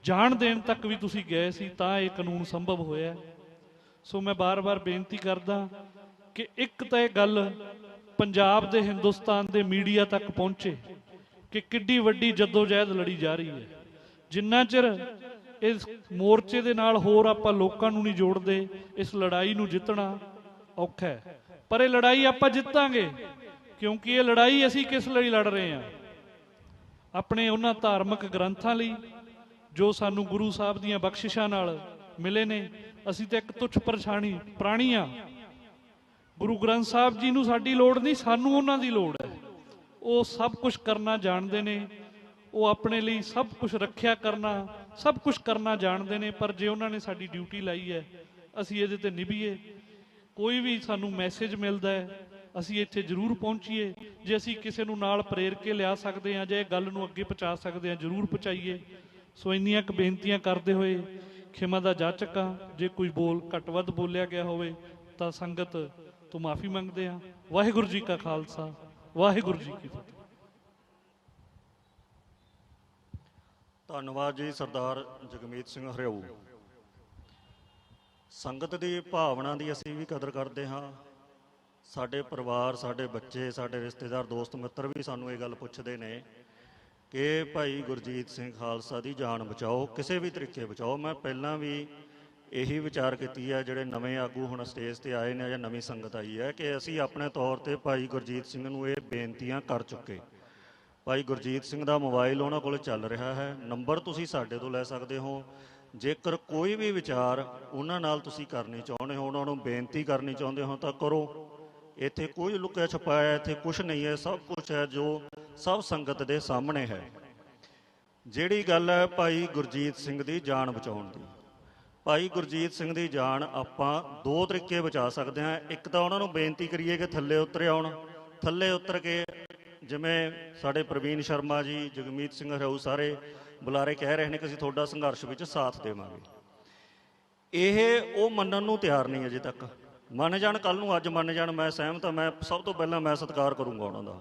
ਜਾਨ ਦੇਣ ਤੱਕ ਵੀ ਤੁਸੀਂ ਗਏ ਸੀ, ਤਾਂ ਇਹ ਕਾਨੂੰਨ ਸੰਭਵ ਹੋਇਆ। ਸੋ ਮੈਂ ਬਾਰ-ਬਾਰ ਬੇਨਤੀ ਕਰਦਾ ਕਿ ਇੱਕ ਤਾਂ ਇਹ ਗੱਲ ਪੰਜਾਬ ਦੇ, ਹਿੰਦੁਸਤਾਨ ਦੇ ਮੀਡੀਆ ਤੱਕ ਪਹੁੰਚੇ ਕਿ ਕਿੱਡੀ ਵੱਡੀ ਜੱਦੋਜਹਿਦ ਲੜੀ ਜਾ ਰਹੀ ਹੈ। ਜਿੰਨਾ ਚਿਰ ਇਸ ਮੋਰਚੇ ਦੇ ਨਾਲ ਹੋਰ ਆਪਾਂ ਲੋਕਾਂ ਨੂੰ ਨਹੀਂ ਜੋੜਦੇ, ਇਸ ਲੜਾਈ ਨੂੰ ਜਿੱਤਣਾ ਔਖਾ ਹੈ। ਪਰ ਇਹ ਲੜਾਈ ਆਪਾਂ ਜਿੱਤਾਂਗੇ, ਕਿਉਂਕਿ ਇਹ ਲੜਾਈ ਅਸੀਂ ਕਿਸ ਲਈ ਲੜ ਰਹੇ ਹਾਂ? ਆਪਣੇ ਉਹਨਾਂ ਧਾਰਮਿਕ ਗ੍ਰੰਥਾਂ ਲਈ ਜੋ ਸਾਨੂੰ ਗੁਰੂ ਸਾਹਿਬ ਦੀਆਂ ਬਖਸ਼ਿਸ਼ਾਂ ਨਾਲ ਮਿਲੇ ਨੇ। ਅਸੀਂ ਤਾਂ ਇੱਕ ਤੁੱਛ ਪ੍ਰਾਣੀ ਆ। ਗੁਰੂ ਗ੍ਰੰਥ ਸਾਹਿਬ ਜੀ ਨੂੰ ਸਾਡੀ ਲੋੜ ਨਹੀਂ, ਸਾਨੂੰ ਉਹਨਾਂ ਦੀ ਲੋੜ ਹੈ। ਉਹ ਸਭ ਕੁਝ ਕਰਨਾ ਜਾਣਦੇ ਨੇ, ਉਹ ਆਪਣੇ ਲਈ ਸਭ ਕੁਝ ਰੱਖਿਆ ਕਰਨਾ, ਸਭ ਕੁਝ ਕਰਨਾ ਜਾਣਦੇ ਨੇ। ਪਰ ਜੇ ਉਹਨਾਂ ਨੇ ਸਾਡੀ ਡਿਊਟੀ ਲਾਈ ਹੈ, ਅਸੀਂ ਇਹਦੇ ਤੇ ਨਿਭੀਏ। ਕੋਈ ਵੀ ਸਾਨੂੰ ਮੈਸੇਜ ਮਿਲਦਾ ਹੈ, ਅਸੀਂ ਇੱਥੇ ਜ਼ਰੂਰ ਪਹੁੰਚੀਏ। ਜੇ ਅਸੀਂ ਕਿਸੇ ਨੂੰ ਨਾਲ ਪ੍ਰੇਰ ਕੇ ਲਿਆ ਸਕਦੇ ਹਾਂ, ਜੇ ਇਹ ਗੱਲ ਨੂੰ ਅੱਗੇ ਪਹੁੰਚਾ ਸਕਦੇ ਹਾਂ, ਜ਼ਰੂਰ ਪਹੁੰਚਾਈਏ। ਸੋ ਇੰਨੀਆਂ ਕੁ ਬੇਨਤੀਆਂ ਕਰਦੇ ਹੋਏ ਖਿਮਾ ਦਾ ਜਾਚਕ ਹਾਂ। ਜੇ ਕੋਈ ਘੱਟ ਵੱਧ ਬੋਲਿਆ ਗਿਆ ਹੋਵੇ ਤਾਂ ਸੰਗਤ ਤੋਂ ਮਾਫੀ ਮੰਗਦੇ ਹਾਂ। ਵਾਹਿਗੁਰੂ ਜੀ ਕਾ ਖਾਲਸਾ, ਵਾਹਿਗੁਰੂ ਜੀ ਕੀ ਫਤਿਹ। ਧੰਨਵਾਦ ਜੀ ਸਰਦਾਰ ਜਗਮੀਤ ਸਿੰਘ ਹਰਿਆਊ। ਸੰਗਤ ਦੀ ਭਾਵਨਾ ਦੀ ਅਸੀਂ ਵੀ ਕਦਰ ਕਰਦੇ ਹਾਂ। ਸਾਡੇ ਪਰਿਵਾਰ, ਸਾਡੇ ਬੱਚੇ, ਸਾਡੇ ਰਿਸ਼ਤੇਦਾਰ, ਦੋਸਤ ਮਿੱਤਰ ਵੀ ਸਾਨੂੰ ਇਹ ਗੱਲ ਪੁੱਛਦੇ ਨੇ ਕਿ ਭਾਈ ਗੁਰਜੀਤ ਸਿੰਘ ਖਾਲਸਾ ਦੀ ਜਾਨ ਬਚਾਓ, ਕਿਸੇ ਵੀ ਤਰੀਕੇ ਬਚਾਓ। ਮੈਂ ਪਹਿਲਾਂ ਵੀ ਇਹੀ ਵਿਚਾਰ ਕੀਤੀ ਹੈ, ਜਿਹੜੇ ਨਵੇਂ ਆਗੂ ਹੁਣ ਸਟੇਜ ਤੇ ਆਏ ਨੇ ਜਾਂ ਨਵੀਂ ਸੰਗਤ ਆਈ ਹੈ, ਕਿ ਅਸੀਂ ਆਪਣੇ ਤੌਰ ਤੇ ਭਾਈ ਗੁਰਜੀਤ ਸਿੰਘ ਨੂੰ ਇਹ ਬੇਨਤੀਆਂ ਕਰ ਚੁੱਕੇ। ਭਾਈ ਗੁਰਜੀਤ ਸਿੰਘ ਦਾ ਮੋਬਾਈਲ ਉਹਨਾਂ ਕੋਲ ਚੱਲ ਰਿਹਾ ਹੈ, ਨੰਬਰ ਤੁਸੀਂ ਸਾਡੇ ਤੋਂ ਲੈ ਸਕਦੇ ਹੋ। ਜੇਕਰ ਕੋਈ ਵੀ ਵਿਚਾਰ ਉਹਨਾਂ ਨਾਲ ਤੁਸੀਂ ਕਰਨੀ ਚਾਹੁੰਦੇ ਹੋ, ਉਹਨਾਂ ਨੂੰ ਬੇਨਤੀ ਕਰਨੀ ਚਾਹੁੰਦੇ ਹੋ ਤਾਂ ਕਰੋ। ਇੱਥੇ ਕੋਈ ਲੁਕਿਆ ਛੁਪਾਇਆ ਇੱਥੇ ਕੁਛ ਨਹੀਂ ਹੈ, ਸਭ ਕੁਛ ਹੈ ਜੋ ਸਭ ਸੰਗਤ ਦੇ ਸਾਹਮਣੇ ਹੈ। ਜਿਹੜੀ ਗੱਲ ਹੈ ਭਾਈ ਗੁਰਜੀਤ ਸਿੰਘ ਦੀ ਜਾਨ ਬਚਾਉਣ ਦੀ, ਭਾਈ ਗੁਰਜੀਤ ਸਿੰਘ ਦੀ ਜਾਨ ਆਪਾਂ ਦੋ ਤਰੀਕੇ ਬਚਾ ਸਕਦੇ ਹਾਂ। ਇੱਕ ਤਾਂ ਉਹਨਾਂ ਨੂੰ ਬੇਨਤੀ ਕਰੀਏ ਕਿ ਥੱਲੇ ਉਤਰ ਆਉਣ, ਥੱਲੇ ਉਤਰ ਕੇ ਜਿਵੇਂ ਸਾਡੇ ਪ੍ਰਵੀਨ ਸ਼ਰਮਾ ਜੀ, ਜਗਮੀਤ ਸਿੰਘ ਹਰਿਆਊ, ਸਾਰੇ ਬੁਲਾਰੇ ਕਹਿ ਰਹੇ ਨੇ ਕਿ ਅਸੀਂ ਤੁਹਾਡਾ ਸੰਘਰਸ਼ ਵਿੱਚ ਸਾਥ ਦੇਵਾਂਗੇ। ਇਹ ਉਹ ਮੰਨਣ ਨੂੰ ਤਿਆਰ ਨਹੀਂ ਅਜੇ ਤੱਕ। ਮੰਨ ਜਾਣ, ਕੱਲ ਨੂੰ ਅੱਜ ਮੰਨ ਜਾਣ, ਮੈਂ ਸਹਿਮਤ ਹਾਂ। ਮੈਂ ਸਭ ਤੋਂ ਪਹਿਲਾਂ ਮੈਂ ਸਤਿਕਾਰ ਕਰੂੰਗਾ ਉਹਨਾਂ ਦਾ।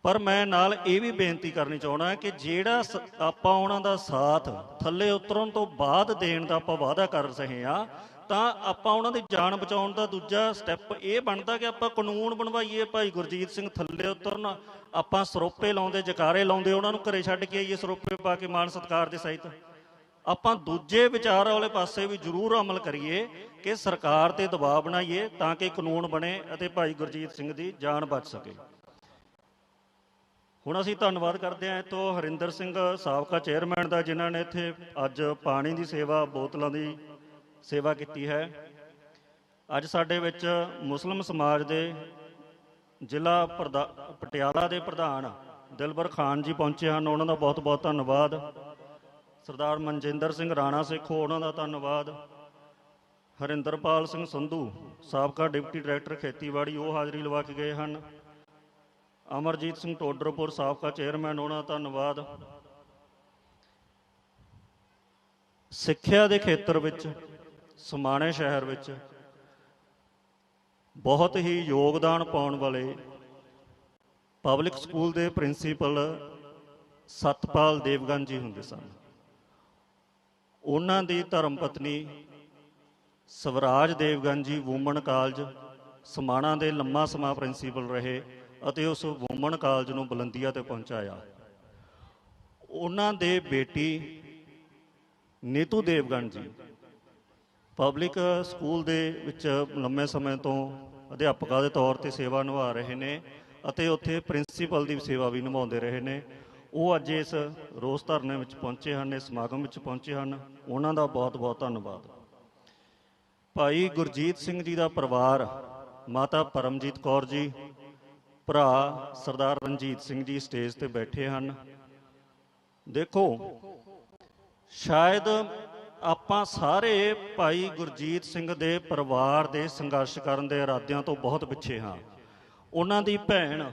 ਪਰ ਮੈਂ ਨਾਲ ਇਹ ਵੀ ਬੇਨਤੀ ਕਰਨੀ ਚਾਹੁੰਦਾ ਕਿ ਜਿਹੜਾ ਆਪਾਂ ਉਹਨਾਂ ਦਾ ਸਾਥ ਥੱਲੇ ਉਤਰਨ ਤੋਂ ਬਾਅਦ ਦੇਣ ਦਾ ਆਪਾਂ ਵਾਅਦਾ ਕਰ ਰਹੇ ਹਾਂ, ਤਾਂ ਆਪਾਂ ਉਹਨਾਂ ਦੀ ਜਾਨ ਬਚਾਉਣ ਦਾ ਦੂਜਾ ਸਟੈਪ ਇਹ ਬਣਦਾ ਕਿ ਆਪਾਂ ਕਾਨੂੰਨ ਬਣਵਾਈਏ। ਭਾਈ ਗੁਰਜੀਤ ਸਿੰਘ ਥੱਲੇ ਉਤਰਨ, ਆਪਾਂ ਸਰੋਪੇ ਲਾਉਂਦੇ, ਜਕਾਰੇ ਲਾਉਂਦੇ, ਉਹਨਾਂ ਨੂੰ ਘਰੇ ਛੱਡ ਕੇ ਆਈਏ ਸਰੋਪੇ ਪਾ ਕੇ ਮਾਣ ਸਤਿਕਾਰ ਦੇ ਸਹਿਤ। ਆਪਾਂ ਦੂਜੇ ਵਿਚਾਰ ਵਾਲੇ ਪਾਸੇ ਵੀ ਜ਼ਰੂਰ ਅਮਲ ਕਰੀਏ ਕਿ ਸਰਕਾਰ ਤੇ ਦਬਾਅ ਬਣਾਈਏ ਤਾਂ ਕਿ ਕਾਨੂੰਨ ਬਣੇ ਅਤੇ ਭਾਈ ਗੁਰਜੀਤ ਸਿੰਘ ਦੀ ਜਾਨ ਬਚ ਸਕੇ। ਹੁਣ ਅਸੀਂ ਧੰਨਵਾਦ ਕਰਦੇ ਹਾਂ ਇੱਥੋਂ ਹਰਿੰਦਰ ਸਿੰਘ ਸਾਬਕਾ ਚੇਅਰਮੈਨ ਦਾ, ਜਿਨ੍ਹਾਂ ਨੇ ਇੱਥੇ ਅੱਜ ਪਾਣੀ ਦੀ ਸੇਵਾ, ਬੋਤਲਾਂ ਦੀ ਸੇਵਾ ਕੀਤੀ ਹੈ। ਅੱਜ ਸਾਡੇ ਵਿੱਚ ਮੁਸਲਿਮ ਸਮਾਜ ਦੇ ਜ਼ਿਲ੍ਹਾ ਪਟਿਆਲਾ ਦੇ ਪ੍ਰਧਾਨ ਦਿਲਬਰ ਖਾਨ ਜੀ ਪਹੁੰਚੇ ਹਨ, ਉਹਨਾਂ ਦਾ ਬਹੁਤ ਬਹੁਤ ਧੰਨਵਾਦ। ਸਰਦਾਰ ਮਨਜਿੰਦਰ ਸਿੰਘ ਰਾਣਾ ਸੇਖੋ, ਉਹਨਾਂ ਦਾ ਧੰਨਵਾਦ। ਹਰਿੰਦਰਪਾਲ ਸਿੰਘ ਸੰਧੂ ਸਾਬਕਾ ਡਿਪਟੀ ਡਾਇਰੈਕਟਰ ਖੇਤੀਬਾੜੀ, ਉਹ ਹਾਜ਼ਰੀ ਲਵਾ ਕੇ ਗਏ ਹਨ। ਅਮਰਜੀਤ ਸਿੰਘ ਟੋਡਰਪੁਰ ਸਾਬਕਾ ਚੇਅਰਮੈਨ, ਉਹਨਾਂ ਦਾ ਧੰਨਵਾਦ। ਸਿੱਖਿਆ ਦੇ ਖੇਤਰ ਵਿੱਚ ਸਮਾਣੇ ਸ਼ਹਿਰ ਵਿੱਚ ਬਹੁਤ ਹੀ ਯੋਗਦਾਨ ਪਾਉਣ ਵਾਲੇ ਪਬਲਿਕ ਸਕੂਲ ਦੇ ਪ੍ਰਿੰਸੀਪਲ ਸਤਪਾਲ ਦੇਵਗਨ ਜੀ ਹੁੰਦੇ ਸਨ। ਉਹਨਾਂ ਦੀ ਧਰਮ ਪਤਨੀ ਸਵਰਾਜ ਦੇਵਗਨ ਜੀ ਵੂਮਨ ਕਾਲਜ ਸਮਾਣਾ ਦੇ ਲੰਮਾ ਸਮਾਂ ਪ੍ਰਿੰਸੀਪਲ ਰਹੇ ਅਤੇ ਉਸ ਵੂਮਨ ਕਾਲਜ ਨੂੰ ਬੁਲੰਦੀਆਂ ਤੇ ਪਹੁੰਚਾਇਆ। ਉਹਨਾਂ ਦੇ ਬੇਟੀ ਨੀਤੂ ਦੇਵਗਨ ਜੀ ਪਬਲਿਕ ਸਕੂਲ ਦੇ ਵਿੱਚ ਲੰਮੇ ਸਮੇਂ ਤੋਂ ਅਧਿਆਪਕਾਂ ਦੇ ਤੌਰ ਤੇ ਸੇਵਾ ਨਿਭਾ ਰਹੇ ਨੇ ਅਤੇ ਉੱਥੇ ਪ੍ਰਿੰਸੀਪਲ ਦੀ ਸੇਵਾ ਵੀ ਨਿਭਾਉਂਦੇ ਰਹੇ ਨੇ। ਉਹ ਅੱਜ ਇਸ ਰੋਸ ਧਰਨੇ ਵਿੱਚ ਪਹੁੰਚੇ ਹਨ, ਇਸ ਸਮਾਗਮ ਵਿੱਚ ਪਹੁੰਚੇ ਹਨ। ਉਹਨਾਂ ਦਾ ਬਹੁਤ ਬਹੁਤ ਧੰਨਵਾਦ। ਭਾਈ ਗੁਰਜੀਤ ਸਿੰਘ ਜੀ ਦਾ ਪਰਿਵਾਰ, ਮਾਤਾ ਪਰਮਜੀਤ ਕੌਰ ਜੀ, ਭਰਾ ਸਰਦਾਰ ਰਣਜੀਤ ਸਿੰਘ ਜੀ ਸਟੇਜ ਤੇ ਬੈਠੇ ਹਨ। ਦੇਖੋ, ਸ਼ਾਇਦ ਆਪਾਂ ਸਾਰੇ ਭਾਈ ਗੁਰਜੀਤ ਸਿੰਘ ਦੇ ਪਰਿਵਾਰ ਦੇ ਸੰਘਰਸ਼ ਕਰਨ ਦੇ ਇਰਾਦਿਆਂ ਤੋਂ ਬਹੁਤ ਪਿੱਛੇ ਹਾਂ। ਉਹਨਾਂ ਦੀ ਭੈਣ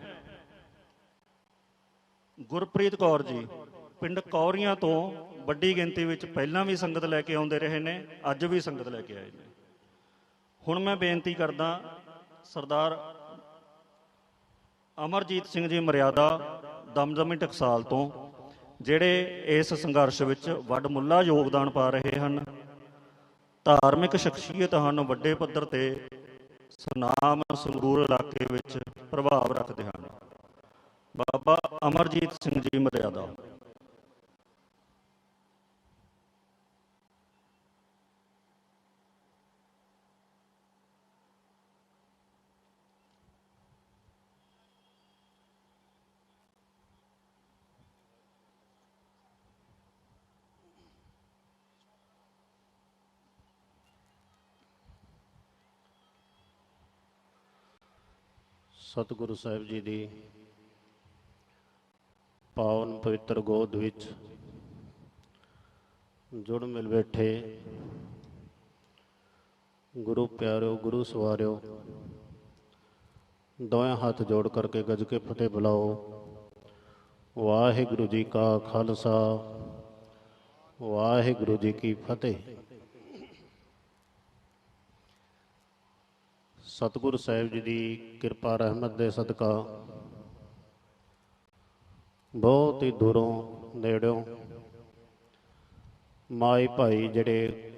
ਗੁਰਪ੍ਰੀਤ ਕੌਰ ਜੀ ਪਿੰਡ ਕੌਰੀਆਂ ਤੋਂ ਵੱਡੀ ਗਿਣਤੀ ਵਿੱਚ ਪਹਿਲਾਂ ਵੀ ਸੰਗਤ ਲੈ ਕੇ ਆਉਂਦੇ ਰਹੇ ਨੇ, ਅੱਜ ਵੀ ਸੰਗਤ ਲੈ ਕੇ ਆਏ ਨੇ। ਹੁਣ ਮੈਂ ਬੇਨਤੀ ਕਰਦਾ ਸਰਦਾਰ ਅਮਰਜੀਤ ਸਿੰਘ ਜੀ ਮਰਿਆਦਾ ਦਮਦਮੀ ਟਕਸਾਲ ਤੋਂ, ਜਿਹੜੇ ਇਸ ਸੰਘਰਸ਼ ਵਿੱਚ ਵੱਡਮੁੱਲਾ ਯੋਗਦਾਨ ਪਾ ਰਹੇ ਹਨ, ਧਾਰਮਿਕ ਸ਼ਖਸੀਅਤ ਹਨ, ਵੱਡੇ ਪੱਧਰ ਤੇ ਸੁਨਾਮ ਸੰਗਰੂਰ ਇਲਾਕੇ ਵਿੱਚ ਪ੍ਰਭਾਵ ਰੱਖਦੇ ਹਨ। ਬਾਬਾ ਅਮਰਜੀਤ ਸਿੰਘ ਜੀ ਮਰਿਆਦਾ। ਸਤਿਗੁਰੂ ਸਾਹਿਬ ਜੀ ਦੀ ਪਾਵਨ ਪਵਿੱਤਰ ਗੋਦ ਵਿੱਚ ਜੁੜ ਮਿਲ ਬੈਠੇ ਗੁਰੂ ਪਿਆਰਿਓ, ਗੁਰੂ ਸਵਾਰਿਓ, ਦੋਵੇਂ ਹੱਥ ਜੋੜ ਕਰਕੇ ਗੱਜ ਕੇ ਫਤਿਹ ਬੁਲਾਓ। ਵਾਹਿਗੁਰੂ ਜੀ ਕਾ ਖਾਲਸਾ, ਵਾਹਿਗੁਰੂ ਜੀ ਕੀ ਫਤਿਹ। ਸਤਿਗੁਰੂ ਸਾਹਿਬ ਜੀ ਦੀ ਕਿਰਪਾ ਰਹਿਮਤ ਦੇ ਸਦਕਾ ਬਹੁਤ ਹੀ ਦੂਰੋਂ ਨੇੜਿਓਂ ਮਾਈ ਭਾਈ ਜਿਹੜੇ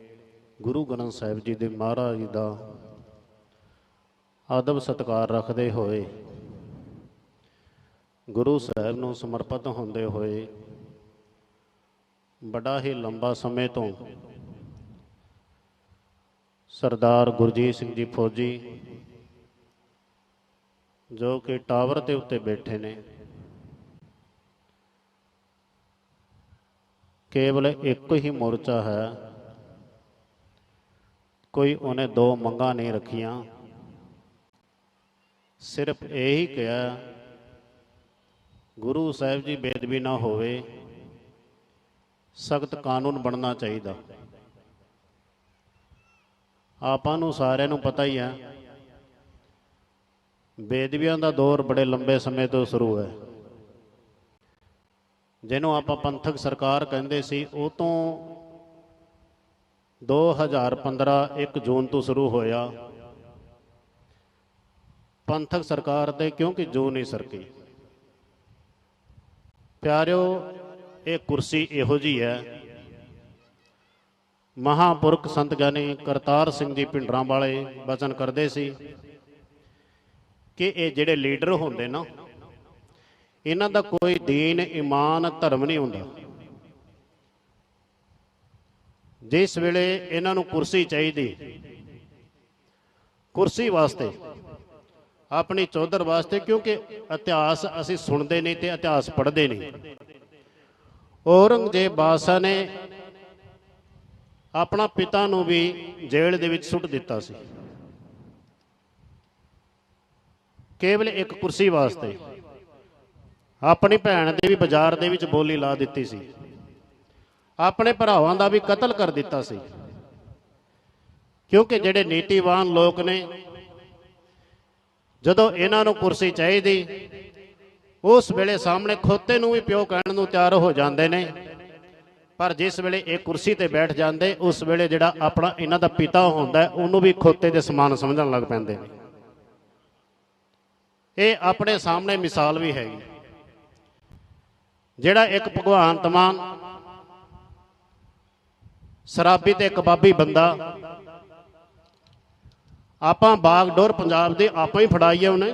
ਗੁਰੂ ਗ੍ਰੰਥ ਸਾਹਿਬ ਜੀ ਦੇ ਮਹਾਰਾਜ ਜੀ ਦਾ ਆਦਬ ਸਤਿਕਾਰ ਰੱਖਦੇ ਹੋਏ, ਗੁਰੂ ਸਾਹਿਬ ਨੂੰ ਸਮਰਪਿਤ ਹੁੰਦੇ ਹੋਏ ਬੜਾ ਹੀ ਲੰਬਾ ਸਮੇਂ ਤੋਂ ਸਰਦਾਰ ਗੁਰਜੀਤ ਸਿੰਘ ਜੀ ਫੌਜੀ ਜੋ ਕਿ ਟਾਵਰ ਦੇ ਉੱਤੇ ਬੈਠੇ ਨੇ, ਕੇਵਲ ਇੱਕ ਹੀ ਮੋਰਚਾ ਹੈ, ਕੋਈ ਉਹਨੇ ਦੋ ਮੰਗਾਂ ਨਹੀਂ ਰੱਖੀਆਂ, ਸਿਰਫ ਇਹੀ ਕਿਹਾ ਗੁਰੂ ਸਾਹਿਬ ਜੀ ਬੇਅਦਬੀ ਨਾ ਹੋਵੇ, ਸਖਤ ਕਾਨੂੰਨ ਬਣਨਾ ਚਾਹੀਦਾ। ਆਪਾਂ ਨੂੰ ਸਾਰਿਆਂ ਨੂੰ ਪਤਾ ਹੀ ਹੈ ਬੇਅਦਬੀਆਂ ਦਾ ਦੌਰ ਬੜੇ ਲੰਬੇ ਸਮੇਂ ਤੋਂ ਸ਼ੁਰੂ ਹੈ। ਜਿਹਨੂੰ ਆਪਾਂ ਪੰਥਕ ਸਰਕਾਰ ਕਹਿੰਦੇ ਸੀ, ਉਹ ਤੋਂ 2015 1 ਜੂਨ ਤੋਂ ਸ਼ੁਰੂ ਹੋਇਆ। ਪੰਥਕ ਸਰਕਾਰ ਤੇ ਕਿਉਂਕਿ ਜੂ ਨਹੀਂ ਸਰਕੀ। ਪਿਆਰਿਓ, ਇਹ ਕੁਰਸੀ ਇਹੋ ਜਿਹੀ ਹੈ, ਮਹਾਂਪੁਰਖ ਸੰਤ ਗਿਆਨੀ ਕਰਤਾਰ ਸਿੰਘ ਜੀ ਭਿੰਡਰਾਂ ਵਾਲੇ ਬਚਨ ਕਰਦੇ ਸੀ ਕਿ ਇਹ ਜਿਹੜੇ ਲੀਡਰ ਹੁੰਦੇ ਨਾ, ਇਹਨਾਂ ਦਾ ਕੋਈ ਦੀਨ, ਈਮਾਨ, ਧਰਮ ਨਹੀਂ ਹੁੰਦਾ। ਜਿਸ ਵੇਲੇ ਇਹਨਾਂ ਨੂੰ ਕੁਰਸੀ ਚਾਹੀਦੀ, ਕੁਰਸੀ ਵਾਸਤੇ, ਆਪਣੀ ਚੌਧਰ ਵਾਸਤੇ, ਕਿਉਂਕਿ ਇਤਿਹਾਸ ਅਸੀਂ ਸੁਣਦੇ ਨਹੀਂ ਤੇ ਇਤਿਹਾਸ ਪੜ੍ਹਦੇ ਨਹੀਂ। ਔਰੰਗਜ਼ੇਬ ਬਾਦਸ਼ਾਹ ਨੇ ਆਪਣਾ ਪਿਤਾ ਨੂੰ ਵੀ ਜੇਲ੍ਹ ਦੇ ਵਿੱਚ ਸੁੱਟ ਦਿੱਤਾ ਸੀ, ਕੇਵਲ ਇੱਕ ਕੁਰਸੀ ਵਾਸਤੇ। ਆਪਣੀ ਭੈਣ ਦੇ ਵੀ ਬਾਜ਼ਾਰ ਦੇ ਵਿੱਚ ਬੋਲੀ ਲਾ ਦਿੱਤੀ ਸੀ, ਆਪਣੇ ਭਰਾਵਾਂ ਦਾ ਵੀ ਕਤਲ ਕਰ ਦਿੱਤਾ ਸੀ, ਕਿਉਂਕਿ ਜਿਹੜੇ ਨੀਤੀਵਾਨ ਲੋਕ ਨੇ, ਜਦੋਂ ਇਹਨਾਂ ਨੂੰ ਕੁਰਸੀ ਚਾਹੀਦੀ, ਉਸ ਵੇਲੇ ਸਾਹਮਣੇ ਖੋਤੇ ਨੂੰ ਵੀ ਪਿਓ ਕਹਿਣ ਨੂੰ ਤਿਆਰ ਹੋ ਜਾਂਦੇ ਨੇ। ਪਰ ਜਿਸ ਵੇਲੇ ਇਹ ਕੁਰਸੀ ਤੇ ਬੈਠ ਜਾਂਦੇ, ਉਸ ਵੇਲੇ ਜਿਹੜਾ ਆਪਣਾ ਇਹਨਾਂ ਦਾ ਪਿਤਾ ਹੁੰਦਾ, ਉਹਨੂੰ ਵੀ ਖੋਤੇ ਦੇ ਸਮਾਨ ਸਮਝਣ ਲੱਗ ਪੈਂਦੇ ਨੇ। ਇਹ ਆਪਣੇ ਸਾਹਮਣੇ ਮਿਸਾਲ ਵੀ ਹੈਗੀ। ਜਿਹੜਾ ਇੱਕ ਭਗਵਾਨ ਤਮਾਨ ਸ਼ਰਾਬੀ ਤੇ ਕਬਾਬੀ ਬੰਦਾ, ਆਪਾਂ ਬਾਗਡੋਰ ਪੰਜਾਬ ਦੇ ਆਪਾਂ ਹੀ ਫੜਾਈ ਆ, ਉਹਨੇ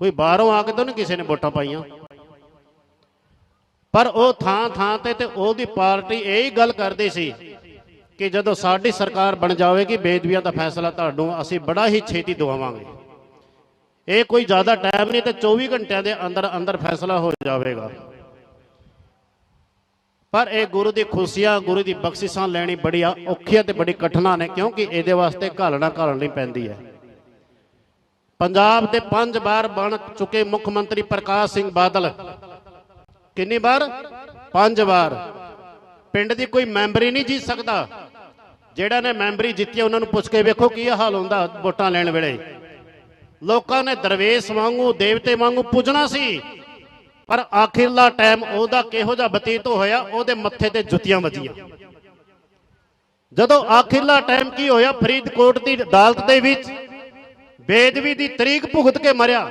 ਕੋਈ ਬਾਹਰੋਂ ਆ ਕੇ ਤਾਂ ਨਹੀਂ ਕਿਸੇ ਨੇ ਵੋਟਾਂ ਪਾਈਆਂ। ਪਰ ਉਹ ਥਾਂ ਥਾਂ ਤੇ ਉਹਦੀ ਪਾਰਟੀ ਇਹੀ ਗੱਲ ਕਰਦੀ ਸੀ ਕਿ ਜਦੋਂ ਸਾਡੀ ਸਰਕਾਰ ਬਣ ਜਾਵੇਗੀ, ਬੇਅਦਬੀਆਂ ਦਾ ਫੈਸਲਾ ਤੁਹਾਨੂੰ ਅਸੀਂ ਬੜਾ ਹੀ ਛੇਤੀ ਦਵਾਵਾਂਗੇ। ਇਹ ਕੋਈ ਜ਼ਿਆਦਾ ਟਾਈਮ ਨਹੀਂ ਤੇ 24 ਘੰਟਿਆਂ ਦੇ ਅੰਦਰ ਅੰਦਰ ਫੈਸਲਾ ਹੋ ਜਾਵੇਗਾ। ਪਰ ਇਹ ਗੁਰੂ ਦੀ ਖੁਸ਼ੀਆਂ, ਗੁਰੂ ਦੀ ਬਖਸ਼ਿਸ਼ਾਂ ਲੈਣੀ ਬੜੀ ਔਖੀਆਂ ਤੇ ਬੜੀ ਕਠਿਨਾਂ ਨੇ, ਕਿਉਂਕਿ ਇਹਦੇ ਵਾਸਤੇ ਘਾਲਣੀ ਪੈਂਦੀ ਹੈ। ਪੰਜਾਬ ਦੇ 5 ਵਾਰ ਬਣ ਚੁੱਕੇ ਮੁੱਖ ਮੰਤਰੀ ਪ੍ਰਕਾਸ਼ ਸਿੰਘ ਬਾਦਲ, ਕਿੰਨੀ ਵਾਰ? 5 ਵਾਰ। ਪਿੰਡ ਦੀ ਕੋਈ ਮੈਂਬਰੀ ਨਹੀਂ ਜਿੱਤ ਸਕਦਾ। ਜਿਹੜਾ ਨੇ ਮੈਂਬਰੀ ਜਿੱਤੀ, ਉਹਨਾਂ ਨੂੰ ਪੁੱਛ ਕੇ ਵੇਖੋ ਕੀ ਹਾਲ ਹੁੰਦਾ ਵੋਟਾਂ ਲੈਣ ਵੇਲੇ। ਲੋਕਾਂ ਨੇ ਦਰਵੇਸ਼ ਵਾਂਗੂ, ਦੇਵਤੇ ਵਾਂਗੂ ਪੂਜਣਾ ਸੀ, ਪਰ ਆਖਿਰਲਾ ਟਾਈਮ ਉਹਦਾ ਕਿਹੋ ਜਿਹਾ ਬਤੀਤ ਹੋਇਆ, ਉਹਦੇ ਮੱਥੇ ਤੇ ਜੁੱਤੀਆਂ ਵੱਜੀਆਂ। ਜਦੋਂ ਆਖਿਰਲਾ ਟਾਈਮ ਕੀ ਹੋਇਆ, ਫਰੀਦਕੋਟ ਦੀ ਅਦਾਲਤ ਦੇ ਵਿੱਚ ਬੇਅਦਬੀ ਦੀ ਤਰੀਕ ਭੁਗਤ ਕੇ ਮਰਿਆ।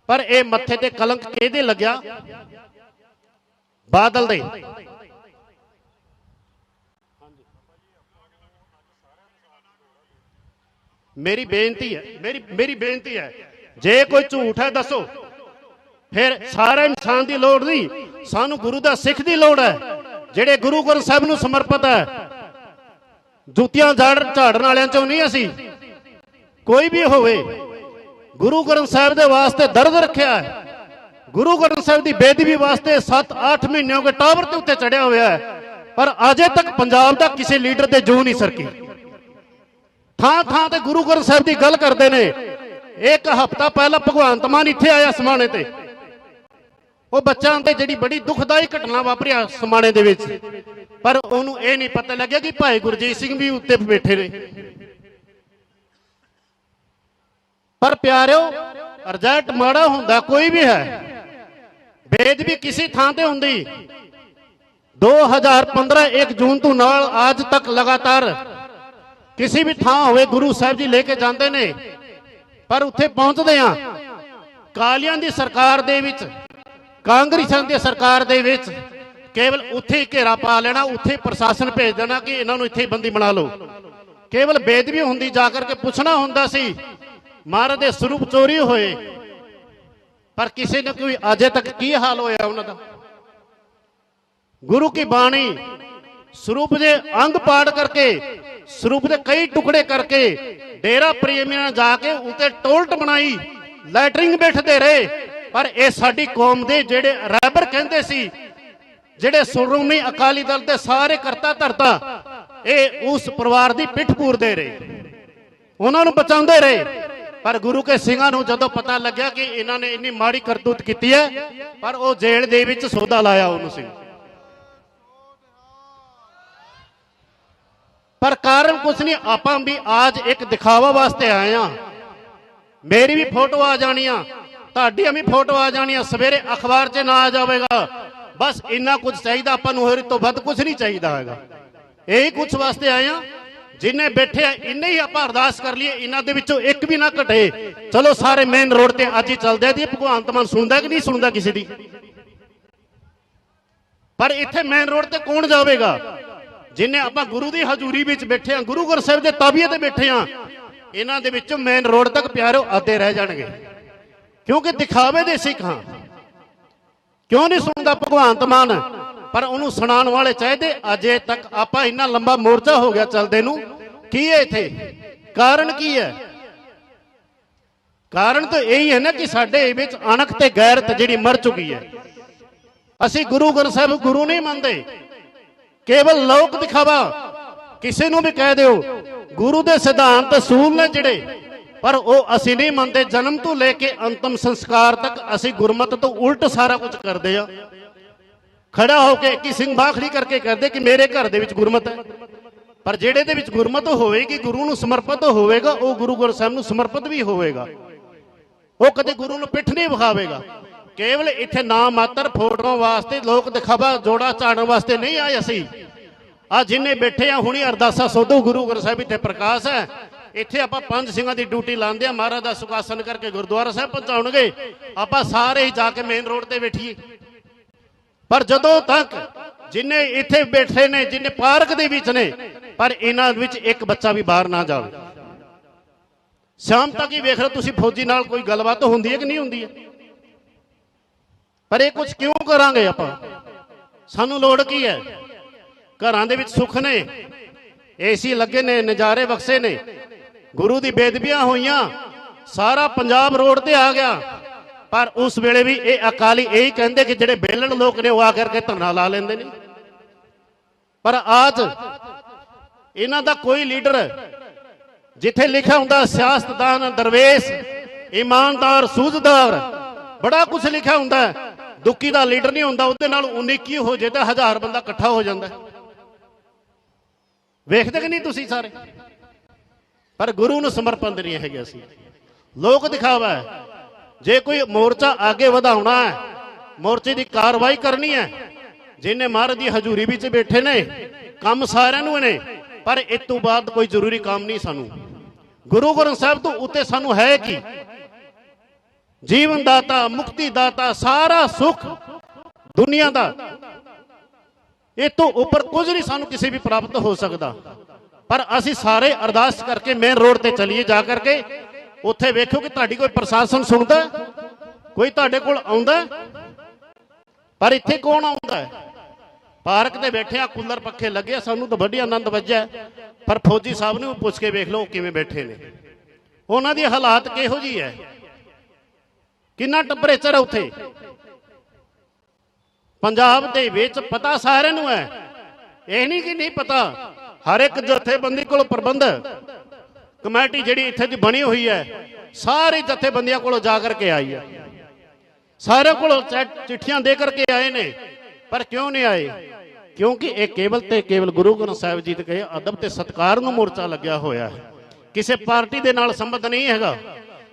ਪਰ ਇਹ ਮੱਥੇ ਤੇ ਕਲੰਕ ਕਿਹਦੇ ਲੱਗਿਆ? ਬਾਦਲ ਦੇ। ਮੇਰੀ ਬੇਨਤੀ ਹੈ, ਜੇ ਕੋਈ ਝੂਠ ਹੈ ਦੱਸੋ। ਫਿਰ ਸਾਰੇ ਇਨਸਾਨ ਦੀ ਲੋੜ ਨਹੀਂ, ਸਾਨੂੰ ਗੁਰੂ ਦਾ ਸਿੱਖ ਦੀ ਲੋੜ ਹੈ, ਜਿਹੜੇ ਗੁਰੂ ਗ੍ਰੰਥ ਸਾਹਿਬ ਨੂੰ ਸਮਰਪਿਤ ਹੈ। ਜੁੱਤੀਆਂ ਝਾੜਨ ਵਾਲਿਆਂ ਚੋਂ ਨਹੀਂ ਅਸੀਂ, ਕੋਈ ਵੀ ਹੋਵੇ। ਗੁਰੂ ਗ੍ਰੰਥ ਸਾਹਿਬ ਦੇ ਵਾਸਤੇ ਦਰਦ ਰੱਖਿਆ ਹੈ। ਗੁਰੂ ਗ੍ਰੰਥ ਸਾਹਿਬ ਦੀ ਬੇਅਦਬੀ ਵਾਸਤੇ 7-8 ਮਹੀਨੇ ਹੋ ਗਏ ਟਾਵਰ ਦੇ ਉੱਤੇ ਚੜਿਆ ਹੋਇਆ ਹੈ, ਪਰ ਅਜੇ ਤੱਕ ਪੰਜਾਬ ਦਾ ਕਿਸੇ ਲੀਡਰ ਤੇ ਜੂ ਨਹੀਂ ਸਰਕੀ। ਥਾਂ ਥਾਂ ਤੇ ਗੁਰੂ ਗ੍ਰੰਥ ਸਾਹਿਬ ਦੀ ਗੱਲ ਕਰਦੇ ਨੇ, ਇੱਕ ਹਫ਼ਤਾ ਪਹਿਲਾਂ ਭਗਵੰਤ ਮਾਨ ਇੱਥੇ ਆਇਆ ਸਮਾਣੇ ਤੇ, ਉਹ ਬੱਚਿਆਂ ਤੇ ਜਿਹੜੀ ਬੜੀ ਦੁਖਦਾਈ ਘਟਨਾ ਵਾਪਰੀ ਸਮਾਣੇ ਦੇ ਵਿੱਚ, ਪਰ ਉਹਨੂੰ ਇਹ ਨਹੀਂ ਪਤਾ ਲੱਗਿਆ ਕਿ ਭਾਈ ਗੁਰਜੀਤ ਸਿੰਘ ਵੀ ਉੱਤੇ ਬੈਠੇ ਨੇ। ਪਰ ਪਿਆਰਿਓ, ਰਿਜ਼ਲਟ ਮਾੜਾ ਹੁੰਦਾ ਕੋਈ ਵੀ ਹੈ, ਬੇਅਦਬੀ ਕਿਸੇ ਥਾਂ ਤੇ ਹੁੰਦੀ। 2015 1 ਜੂਨ ਤੋਂ ਨਾਲ ਅੱਜ ਤੱਕ ਲਗਾਤਾਰ ਕਿਸੇ ਵੀ ਥਾਂ ਹੋਵੇ ਗੁਰੂ ਸਾਹਿਬ ਜੀ ਲੈ ਕੇ ਜਾਂਦੇ ਨੇ, ਪਰ ਉੱਥੇ ਪਹੁੰਚਦੇ ਆ ਕਾਲੀਆਂ ਦੀ ਸਰਕਾਰ ਦੇ ਵਿੱਚ, ਕਾਂਗਰਸੀਆਂ ਦੀ ਸਰਕਾਰ ਦੇ ਵਿੱਚ ਕੇਵਲ ਉੱਥੇ ਹੀ ਘੇਰਾ ਪਾ ਲੈਣਾ, ਉੱਥੇ ਪ੍ਰਸ਼ਾਸਨ ਭੇਜ ਦੇਣਾ ਕਿ ਇਹਨਾਂ ਨੂੰ ਇੱਥੇ ਬੰਦੀ ਬਣਾ ਲਓ। ਕੇਵਲ ਬੇਅਦਬੀ ਹੁੰਦੀ, ਜਾ ਕਰਕੇ ਪੁੱਛਣਾ ਹੁੰਦਾ ਸੀ ਮਹਾਰਾਜ ਦੇ ਸਰੂਪ ਚੋਰੀ ਹੋਏ, ਪਰ ਕਿਸੇ ਨੇ ਕੋਈ ਅਜੇ ਤੱਕ ਕੀ ਹਾਲ ਹੋਇਆ ਉਹਨਾਂ ਦਾ। ਗੁਰੂ ਕੀ ਬਾਣੀ ਸਰੂਪ ਦੇ ਅੰਗ ਪਾੜ ਕਰਕੇ, ਸਰੂਪ ਦੇ ਕਈ ਟੁਕੜੇ ਕਰਕੇ ਡੇਰਾ ਪ੍ਰੇਮੀਆਂ ਨੇ ਜਾ ਕੇ ਉੱਤੇ ਟੋਲਟ ਬਣਾਈ, ਲੈਟਰਿੰਗ ਬੈਠਦੇ ਰਹੇ। ਪਰ ਇਹ ਸਾਡੀ ਕੌਮ ਦੇ ਜਿਹੜੇ ਰਹਿਬਰ ਕਹਿੰਦੇ ਸੀ, ਜਿਹੜੇ ਸ਼੍ਰੋਮਣੀ ਅਕਾਲੀ ਦਲ ਦੇ ਸਾਰੇ ਕਰਤਾ ਧਰਤਾ, ਇਹ ਉਸ ਪਰਿਵਾਰ ਦੀ ਪਿੱਠ ਪੂਰਦੇ ਰਹੇ, ਉਹਨਾਂ ਨੂੰ ਬਚਾਉਂਦੇ ਰਹੇ। ਪਰ ਗੁਰੂ ਕੇ ਸਿੰਘਾਂ ਨੂੰ ਜਦੋਂ ਪਤਾ ਲੱਗਿਆ ਕਿ ਇਹਨਾਂ ਨੇ ਇੰਨੀ ਮਾੜੀ ਕਰਤੂਤ ਕੀਤੀ ਹੈ, ਪਰ ਉਹ ਜੇਲ੍ਹ ਦੇ ਵਿੱਚ ਸੌਦਾ ਲਾਇਆ ਉਹਨੂੰ ਸਿੰਘ। ਪਰ ਕਾਰਨ ਕੁਛ ਨਹੀਂ, ਆਪਾਂ ਵੀ ਅੱਜ ਇੱਕ ਦਿਖਾਵਾ ਵਾਸਤੇ ਆਏ ਆ। ਮੇਰੀ ਵੀ ਫੋਟੋ ਆ ਜਾਣੀਆਂ, ਤੁਹਾਡੀਆਂ ਵੀ ਫੋਟੋ ਆ ਜਾਣੀਆਂ, ਸਵੇਰੇ ਅਖਬਾਰ 'ਚ ਨਾ ਆ ਜਾਵੇਗਾ। ਬਸ ਇੰਨਾ ਕੁਝ ਚਾਹੀਦਾ ਆਪਾਂ ਨੂੰ, ਹੋਰ ਤੋਂ ਵੱਧ ਕੁਝ ਨਹੀਂ ਚਾਹੀਦਾ ਹੈਗਾ। ਇਹੀ ਕੁਝ ਵਾਸਤੇ ਆਏ ਆ। ਜਿੰਨੇ ਬੈਠੇ ਆ ਇੰਨੇ ਹੀ ਆਪਾਂ ਅਰਦਾਸ ਕਰ ਲਈਏ, ਇਹਨਾਂ ਦੇ ਵਿੱਚੋਂ ਇੱਕ ਵੀ ਨਾ ਘਟੇ। ਚਲੋ ਸਾਰੇ ਮੇਨ ਰੋਡ ਤੇ ਅੱਜ ਹੀ ਚੱਲਦੇ ਆ। ਭਗਵੰਤ ਮਾਨ ਸੁਣਦਾ ਕਿ ਨਹੀਂ ਸੁਣਦਾ ਕਿਸੇ ਦੀ? ਪਰ ਇੱਥੇ ਮੇਨ ਰੋਡ ਤੇ ਕੌਣ ਜਾਵੇਗਾ? ਜਿੰਨੇ ਆਪਾਂ ਗੁਰੂ ਦੀ ਹਜ਼ੂਰੀ ਵਿੱਚ ਬੈਠੇ ਆ, ਗੁਰੂ ਗ੍ਰੰਥ ਸਾਹਿਬ ਦੇ ਤਾਬੀਏ ਤੇ ਬੈਠੇ ਆ, ਇਹਨਾਂ ਦੇ ਵਿੱਚੋਂ ਮੇਨ ਰੋਡ ਤੱਕ ਪਿਆਰਿਓ ਅੱਧੇ ਰਹਿ ਜਾਣਗੇ, ਕਿਉਂਕਿ ਦਿਖਾਵੇ ਦੇ ਸਿੱਖ ਹਾਂ। ਕਿਉਂ ਨਹੀਂ ਸੁਣਦਾ ਭਗਵੰਤ ਮਾਨ? ਪਰ ਉਹਨੂੰ ਸੁਣਾਉਣ ਵਾਲੇ ਚਾਹੀਦੇ। ਅਜੇ ਤੱਕ ਆਪਾਂ ਇੰਨਾ ਲੰਬਾ ਮੋਰਚਾ ਹੋ ਗਿਆ ਚੱਲਦੇ ਨੂੰ, ਕੀ ਹੈ ਇੱਥੇ? ਕਾਰਨ ਕੀ ਹੈ? ਕਾਰਨ ਤਾਂ ਇਹੀ ਹੈ ਨਾ ਕਿ ਸਾਡੇ ਵਿੱਚ ਅਣਖ ਤੇ ਗੈਰਤ ਜਿਹੜੀ ਮਰ ਚੁੱਕੀ ਹੈ। ਅਸੀਂ ਗੁਰੂ ਗ੍ਰੰਥ ਸਾਹਿਬ ਗੁਰੂ ਨਹੀਂ ਮੰਨਦੇ, ਕੇਵਲ ਲੋਕ ਦਿਖਾਵਾ। ਕਿਸੇ ਨੂੰ ਵੀ ਕਹਿ ਦਿਓ ਗੁਰੂ ਦੇ ਸਿਧਾਂਤ ਅਸੂਲ ਨੇ ਜਿਹੜੇ, ਪਰ ਉਹ ਅਸੀਂ ਨਹੀਂ ਮੰਨਦੇ। ਜਨਮ ਤੋਂ ਲੈ ਕੇ ਅੰਤਮ ਸੰਸਕਾਰ ਤੱਕ ਅਸੀਂ ਗੁਰਮਤਿ ਤੋਂ ਉਲਟ ਸਾਰਾ ਕੁਝ ਕਰਦੇ ਆ। ਖੜਾ ਹੋ ਕੇ ਕਿ ਸਿੰਘ ਬਾਖੜੀ ਕਰਕੇ ਕਰਦੇ ਕਿ ਮੇਰੇ ਘਰ ਦੇ ਵਿੱਚ ਗੁਰਮਤਿ ਹੈ, ਪਰ ਜਿਹੜੇ ਦੇ ਵਿੱਚ ਗੁਰਮਤਿ ਹੋਵੇਗੀ, ਗੁਰੂ ਨੂੰ ਸਮਰਪਿਤ ਹੋਵੇਗਾ, ਉਹ ਗੁਰੂ ਗ੍ਰੰਥ ਸਾਹਿਬ ਨੂੰ ਸਮਰਪਿਤ ਵੀ ਹੋਵੇਗਾ। ਉਹ ਕਦੇ ਗੁਰੂ ਨੂੰ ਪਿੱਠ ਨਹੀਂ ਵਿਖਾਵੇਗਾ। ਕੇਵਲ ਇੱਥੇ ਨਾ ਮਾਤਰ ਫੋਟੋਆਂ ਵਾਸਤੇ, ਲੋਕ ਦਿਖਾਵਾ ਜੋੜਾ ਝਾੜਨ ਵਾਸਤੇ ਨਹੀਂ ਆਏ ਅਸੀਂ। ਆ ਜਿੰਨੇ ਬੈਠੇ ਆ ਹੁਣੀ ਅਰਦਾਸਾ ਸੋਧੋ ਗੁਰੂ ਗ੍ਰੰਥ ਸਾਹਿਬ ਇੱਥੇ ਪ੍ਰਕਾਸ਼ ਹੈ। ਇੱਥੇ ਆਪਾਂ 5 ਸਿੰਘਾਂ ਦੀ ਡਿਊਟੀ ਲਾਉਂਦੇ ਆ, ਮਹਾਰਾਜ ਦਾ ਸੁਖਾਸਨ ਕਰਕੇ ਗੁਰਦੁਆਰਾ ਸਾਹਿਬ ਪਹੁੰਚਾਉਣਗੇ। ਆਪਾਂ ਸਾਰੇ ਹੀ ਜਾ ਕੇ ਮੇਨ ਰੋਡ ਤੇ ਬੈਠੀਏ। ਪਰ ਜਦੋਂ ਤੱਕ ਜਿੰਨੇ ਇੱਥੇ ਬੈਠੇ ਨੇ, ਜਿੰਨੇ ਪਾਰਕ ਦੇ ਵਿੱਚ ਨੇ, ਪਰ ਇਹਨਾਂ ਵਿੱਚ ਇੱਕ ਬੱਚਾ ਵੀ ਬਾਹਰ ਨਾ ਜਾਵੇ। ਸ਼ਾਮ ਤੱਕ ਹੀ ਵੇਖ ਲਓ ਤੁਸੀਂ, ਫੌਜੀ ਨਾਲ ਕੋਈ ਗੱਲਬਾਤ ਹੁੰਦੀ ਹੈ ਕਿ ਨਹੀਂ ਹੁੰਦੀ ਹੈ? ਪਰ ਇਹ ਕੁਝ ਕਿਉਂ ਕਰਾਂਗੇ ਆਪਾਂ? ਸਾਨੂੰ ਲੋੜ ਕੀ ਹੈ? ਘਰਾਂ ਦੇ ਵਿੱਚ ਸੁੱਖ ਨੇ, ਏਸੀ ਲੱਗੇ ਨੇ, ਨਜ਼ਾਰੇ ਬਖਸ਼ੇ ਨੇ। ਗੁਰੂ ਦੀ ਬੇਦਬੀਆਂ ਹੋਈਆਂ, ਸਾਰਾ ਪੰਜਾਬ ਰੋਡ ਤੇ ਆ ਗਿਆ। ਪਰ ਉਸ ਵੇਲੇ ਵੀ ਇਹ ਅਕਾਲੀ ਇਹੀ ਕਹਿੰਦੇ ਕਿ ਜਿਹੜੇ ਬੇਲਣ ਲੋਕ ਨੇ ਉਹ ਆ ਕਰਕੇ ਧਰਨਾ ਲਾ ਲੈਂਦੇ ਨੇ। ਪਰ ਅੱਜ ਇਹਨਾਂ ਦਾ ਕੋਈ ਲੀਡਰ, ਜਿੱਥੇ ਲਿਖਿਆ ਹੁੰਦਾ ਸਿਆਸਤਦਾਨ, ਦਰਵੇਸ਼, ਇਮਾਨਦਾਰ, ਸੂਝਦਾਰ, ਬੜਾ ਕੁਝ ਲਿਖਿਆ ਹੁੰਦਾ, ਦੁੱਕੀ ਦਾ ਲੀਡਰ ਨਹੀਂ ਹੁੰਦਾ। ਉਹਦੇ ਨਾਲ 19 ਕੀ ਹੋ ਜੇ ਤਾਂ 1000 ਬੰਦਾ ਇਕੱਠਾ ਹੋ ਜਾਂਦਾ। ਵੇਖਦੇ ਕਿ ਨਹੀਂ ਤੁਸੀਂ ਸਾਰੇ? ਪਰ ਗੁਰੂ ਨੂੰ ਸਮਰਪਣ ਨਹੀਂ ਹੈਗੇ ਅਸੀਂ। ਲੋਕ ਦਿਖਾਵਾ ਹੈ। ਜੇ ਕੋਈ ਮੋਰਚਾ ਅੱਗੇ ਵਧਾਉਣਾ ਹੈ, ਮੋਰਚੇ ਦੀ ਕਾਰਵਾਈ ਕਰਨੀ ਹੈ, ਜਿੰਨੇ ਮਹਾਰਾਜ ਦੀ ਹਜ਼ੂਰੀ ਵਿੱਚ ਬੈਠੇ ਨੇ, ਕੰਮ ਸਾਰਿਆਂ ਨੂੰ ਨੇ, ਪਰ ਇਸ ਤੋਂ ਬਾਅਦ ਕੋਈ ਜ਼ਰੂਰੀ ਕੰਮ ਨਹੀਂ ਸਾਨੂੰ। ਗੁਰੂ ਗ੍ਰੰਥ ਸਾਹਿਬ ਤੋਂ ਉੱਤੇ ਸਾਨੂੰ ਹੈ ਕੀ? ਜੀਵਨ ਦਾਤਾ, ਮੁਕਤੀ ਦਾਤਾ, ਸਾਰਾ ਸੁੱਖ ਦੁਨੀਆ ਦਾ, ਇਹ ਤੋਂ ਉੱਪਰ ਕੁਝ ਨਹੀਂ ਸਾਨੂੰ ਕਿਸੇ ਵੀ ਪ੍ਰਾਪਤ ਹੋ ਸਕਦਾ। ਪਰ ਅਸੀਂ ਸਾਰੇ ਅਰਦਾਸ ਕਰਕੇ ਮੇਨ ਰੋਡ ਤੇ ਚਲੀਏ। ਜਾ ਕਰਕੇ ਉੱਥੇ ਵੇਖੋ ਕਿ ਤੁਹਾਡੀ ਕੋਈ ਪ੍ਰਸ਼ਾਸਨ ਸੁਣਦਾ, ਕੋਈ ਤੁਹਾਡੇ ਕੋਲ ਆਉਂਦਾ। ਪਰ ਇੱਥੇ ਕੌਣ ਆਉਂਦਾ ਹੈ? ਪਾਰਕ ਤੇ ਬੈਠੇ ਆ, ਕੂਲਰ ਪੱਖੇ ਲੱਗੇ, ਸਾਨੂੰ ਤਾਂ ਵੱਡੀ ਆਨੰਦ ਵੱਜਿਆ। ਪਰ ਫੌਜੀ ਸਾਹਿਬ ਨੂੰ ਪੁੱਛ ਕੇ ਵੇਖ ਲਓ ਕਿਵੇਂ ਬੈਠੇ ਨੇ, ਉਹਨਾਂ ਦੀ ਹਾਲਾਤ ਕਿਹੋ ਜਿਹੀ ਹੈ, ਕਿੰਨਾ ਟੈਂਪਰੇਚਰ ਹੈ ਉੱਥੇ। ਪੰਜਾਬ ਦੇ ਵਿੱਚ ਪਤਾ ਸਾਰਿਆਂ ਨੂੰ ਹੈ, ਇਹ ਨਹੀਂ ਕਿ ਨਹੀਂ ਪਤਾ। ਹਰ ਇੱਕ ਜਥੇਬੰਦੀ ਕੋਲ ਪ੍ਰਬੰਧ ਕਮੇਟੀ ਜਿਹੜੀ ਇੱਥੇ ਦੀ ਬਣੀ ਹੋਈ ਹੈ, ਸਾਰੇ ਜਥੇਬੰਦੀਆਂ ਕੋਲੋਂ ਜਾ ਕਰਕੇ ਆਈ ਹੈ। ਸਾਰੇ ਕੋਲੋਂ ਚਿੱਠੀਆਂ ਦੇ ਕਰਕੇ ਆਏ ਨੇ, ਪਰ ਕਿਉਂ ਨਹੀਂ ਆਏ? ਕਿਉਂਕਿ ਇਹ ਕੇਵਲ ਤੇ ਕੇਵਲ ਗੁਰੂ ਗ੍ਰੰਥ ਸਾਹਿਬ ਜੀ ਦੇ ਕਹੇ ਅਦਬ ਤੇ ਸਤਿਕਾਰ ਨੂੰ ਮੋਰਚਾ ਲੱਗਿਆ ਹੋਇਆ ਹੈ। ਕਿਸੇ ਪਾਰਟੀ ਦੇ ਨਾਲ ਸੰਬੰਧ ਨਹੀਂ ਹੈਗਾ।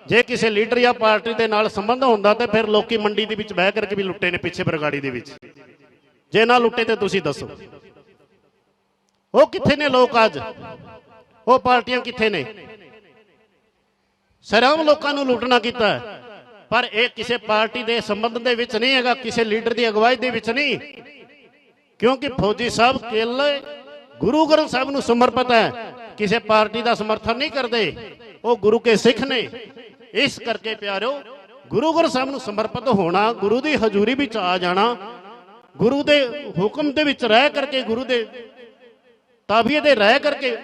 ਜੇ ਕਿਸੇ ਲੀਡਰ ਜਾਂ ਪਾਰਟੀ ਦੇ ਨਾਲ ਸੰਬੰਧ ਹੁੰਦਾ ਤੇ ਫਿਰ ਲੋਕੀ ਮੰਡੀ ਦੇ ਵਿੱਚ ਬਹਿ ਕਰਕੇ ਵੀ ਲੁੱਟੇ ਨੇ ਪਿੱਛੇ ਬਰਗਾੜੀ ਦੇ ਵਿੱਚ। ਜੇ ਨਾ ਲੁੱਟੇ ਤੇ ਤੁਸੀਂ ਦੱਸੋ ਉਹ ਕਿੱਥੇ ਨੇ ਲੋਕ? ਅੱਜ ਉਹ ਪਾਰਟੀਆਂ ਕਿੱਥੇ ਨੇ? ਸ਼ਰਮ ਲੋਕਾਂ ਨੂੰ ਲੁੱਟਣਾ ਕੀਤਾ ਹੈ। ਪਰ ਇਹ ਕਿਸੇ ਪਾਰਟੀ ਦੇ ਸੰਬੰਧ ਦੇ ਵਿੱਚ ਨਹੀਂ ਹੈਗਾ, ਕਿਸੇ ਲੀਡਰ ਦੀ ਅਗਵਾਈ ਦੇ ਵਿੱਚ ਨਹੀਂ। ਕਿਉਂਕਿ ਫੌਜੀ ਸਾਹਿਬ ਕੇਲੇ ਗੁਰੂ ਗ੍ਰੰਥ ਸਾਹਿਬ ਨੂੰ ਸਮਰਪਿਤ ਹੈ, ਕਿਸੇ ਪਾਰਟੀ ਦਾ ਸਮਰਥਨ ਨਹੀਂ ਕਰਦੇ। ਉਹ ਗੁਰੂ ਕੇ ਸਿੱਖ ਨੇ। ਇਸ ਕਰਕੇ ਪਿਆਰਿਓ, ਗੁਰੂ ਗ੍ਰੰਥ ਸਾਹਿਬ ਨੂੰ ਸਮਰਪਿਤ ਹੋਣਾ, ਗੁਰੂ ਦੀ ਹਜ਼ੂਰੀ ਵਿੱਚ ਆ ਜਾਣਾ, ਗੁਰੂ ਦੇ ਹੁਕਮ ਦੇ ਵਿੱਚ ਰਹਿ ਕਰਕੇ, ਗੁਰੂ ਦੇ ਤਾਬੀਅਤ ਦੇ ਰਹਿ ਕਰਕੇ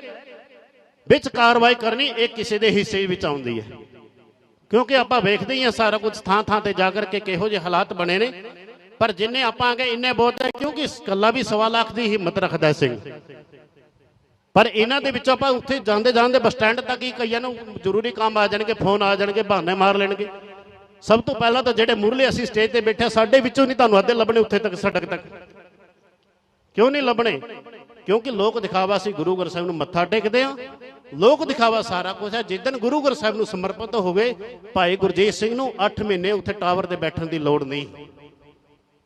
ਵਿੱਚ ਕਾਰਵਾਈ ਕਰਨੀ, ਇਹ ਕਿਸੇ ਦੇ ਹਿੱਸੇ ਵਿੱਚ ਆਉਂਦੀ ਹੈ। ਕਿਉਂਕਿ ਆਪਾਂ ਵੇਖਦੇ ਹੀ ਹਾਂ ਸਾਰਾ ਕੁਝ ਥਾਂ ਥਾਂ ਤੇ ਜਾ ਕਰਕੇ ਕਿਹੋ ਜਿਹੇ ਹਾਲਾਤ ਬਣੇ ਨੇ। ਪਰ ਜਿੰਨੇ ਆਪਾਂ ਆ ਗਏ ਇੰਨੇ ਬਹੁਤ ਹੈ, ਕਿਉਂਕਿ ਕੱਲਾ ਵੀ 1.25 ਲੱਖ ਦੀ ਹਿੰਮਤ ਰੱਖਦਾ ਸਿੰਘ। ਪਰ ਇਹਨਾਂ ਦੇ ਵਿੱਚੋਂ ਆਪਾਂ ਉੱਥੇ ਜਾਂਦੇ ਜਾਂਦੇ ਬੱਸ ਸਟੈਂਡ ਤੱਕ ਹੀ ਕਈਆਂ ਨੂੰ ਜ਼ਰੂਰੀ ਕੰਮ ਆ ਜਾਣਗੇ, ਫੋਨ ਆ ਜਾਣਗੇ, ਬਹਾਨੇ ਮਾਰ ਲੈਣਗੇ। ਸਭ ਤੋਂ ਪਹਿਲਾਂ ਤਾਂ ਜਿਹੜੇ ਮੁਰਲੇ ਅਸੀਂ ਸਟੇਜ ਤੇ ਬੈਠੇ, ਸਾਡੇ ਵਿੱਚੋਂ ਨਹੀਂ ਤੁਹਾਨੂੰ ਅੱਧੇ ਲੱਭਣੇ ਉੱਥੇ ਤੱਕ, ਸੜਕ ਤੱਕ। ਕਿਉਂ ਨਹੀਂ ਲੱਭਣੇ? ਕਿਉਂਕਿ ਲੋਕ ਦਿਖਾਵਾ ਸੀ ਗੁਰੂ ਗ੍ਰੰਥ ਸਾਹਿਬ ਨੂੰ ਮੱਥਾ ਟੇਕਦੇ ਆ। ਲੋਕ ਦਿਖਾਵਾ ਸਾਰਾ ਕੁਝ ਹੈ। ਜਿੱਦਣ ਗੁਰੂ ਗ੍ਰੰਥ ਸਾਹਿਬ ਨੂੰ ਸਮਰਪਿਤ ਹੋਵੇ, ਭਾਈ ਗੁਰਜੀਤ ਸਿੰਘ ਨੂੰ 8 ਮਹੀਨੇ ਉੱਥੇ ਟਾਵਰ ਤੇ ਬੈਠਣ ਦੀ ਲੋੜ ਨਹੀਂ,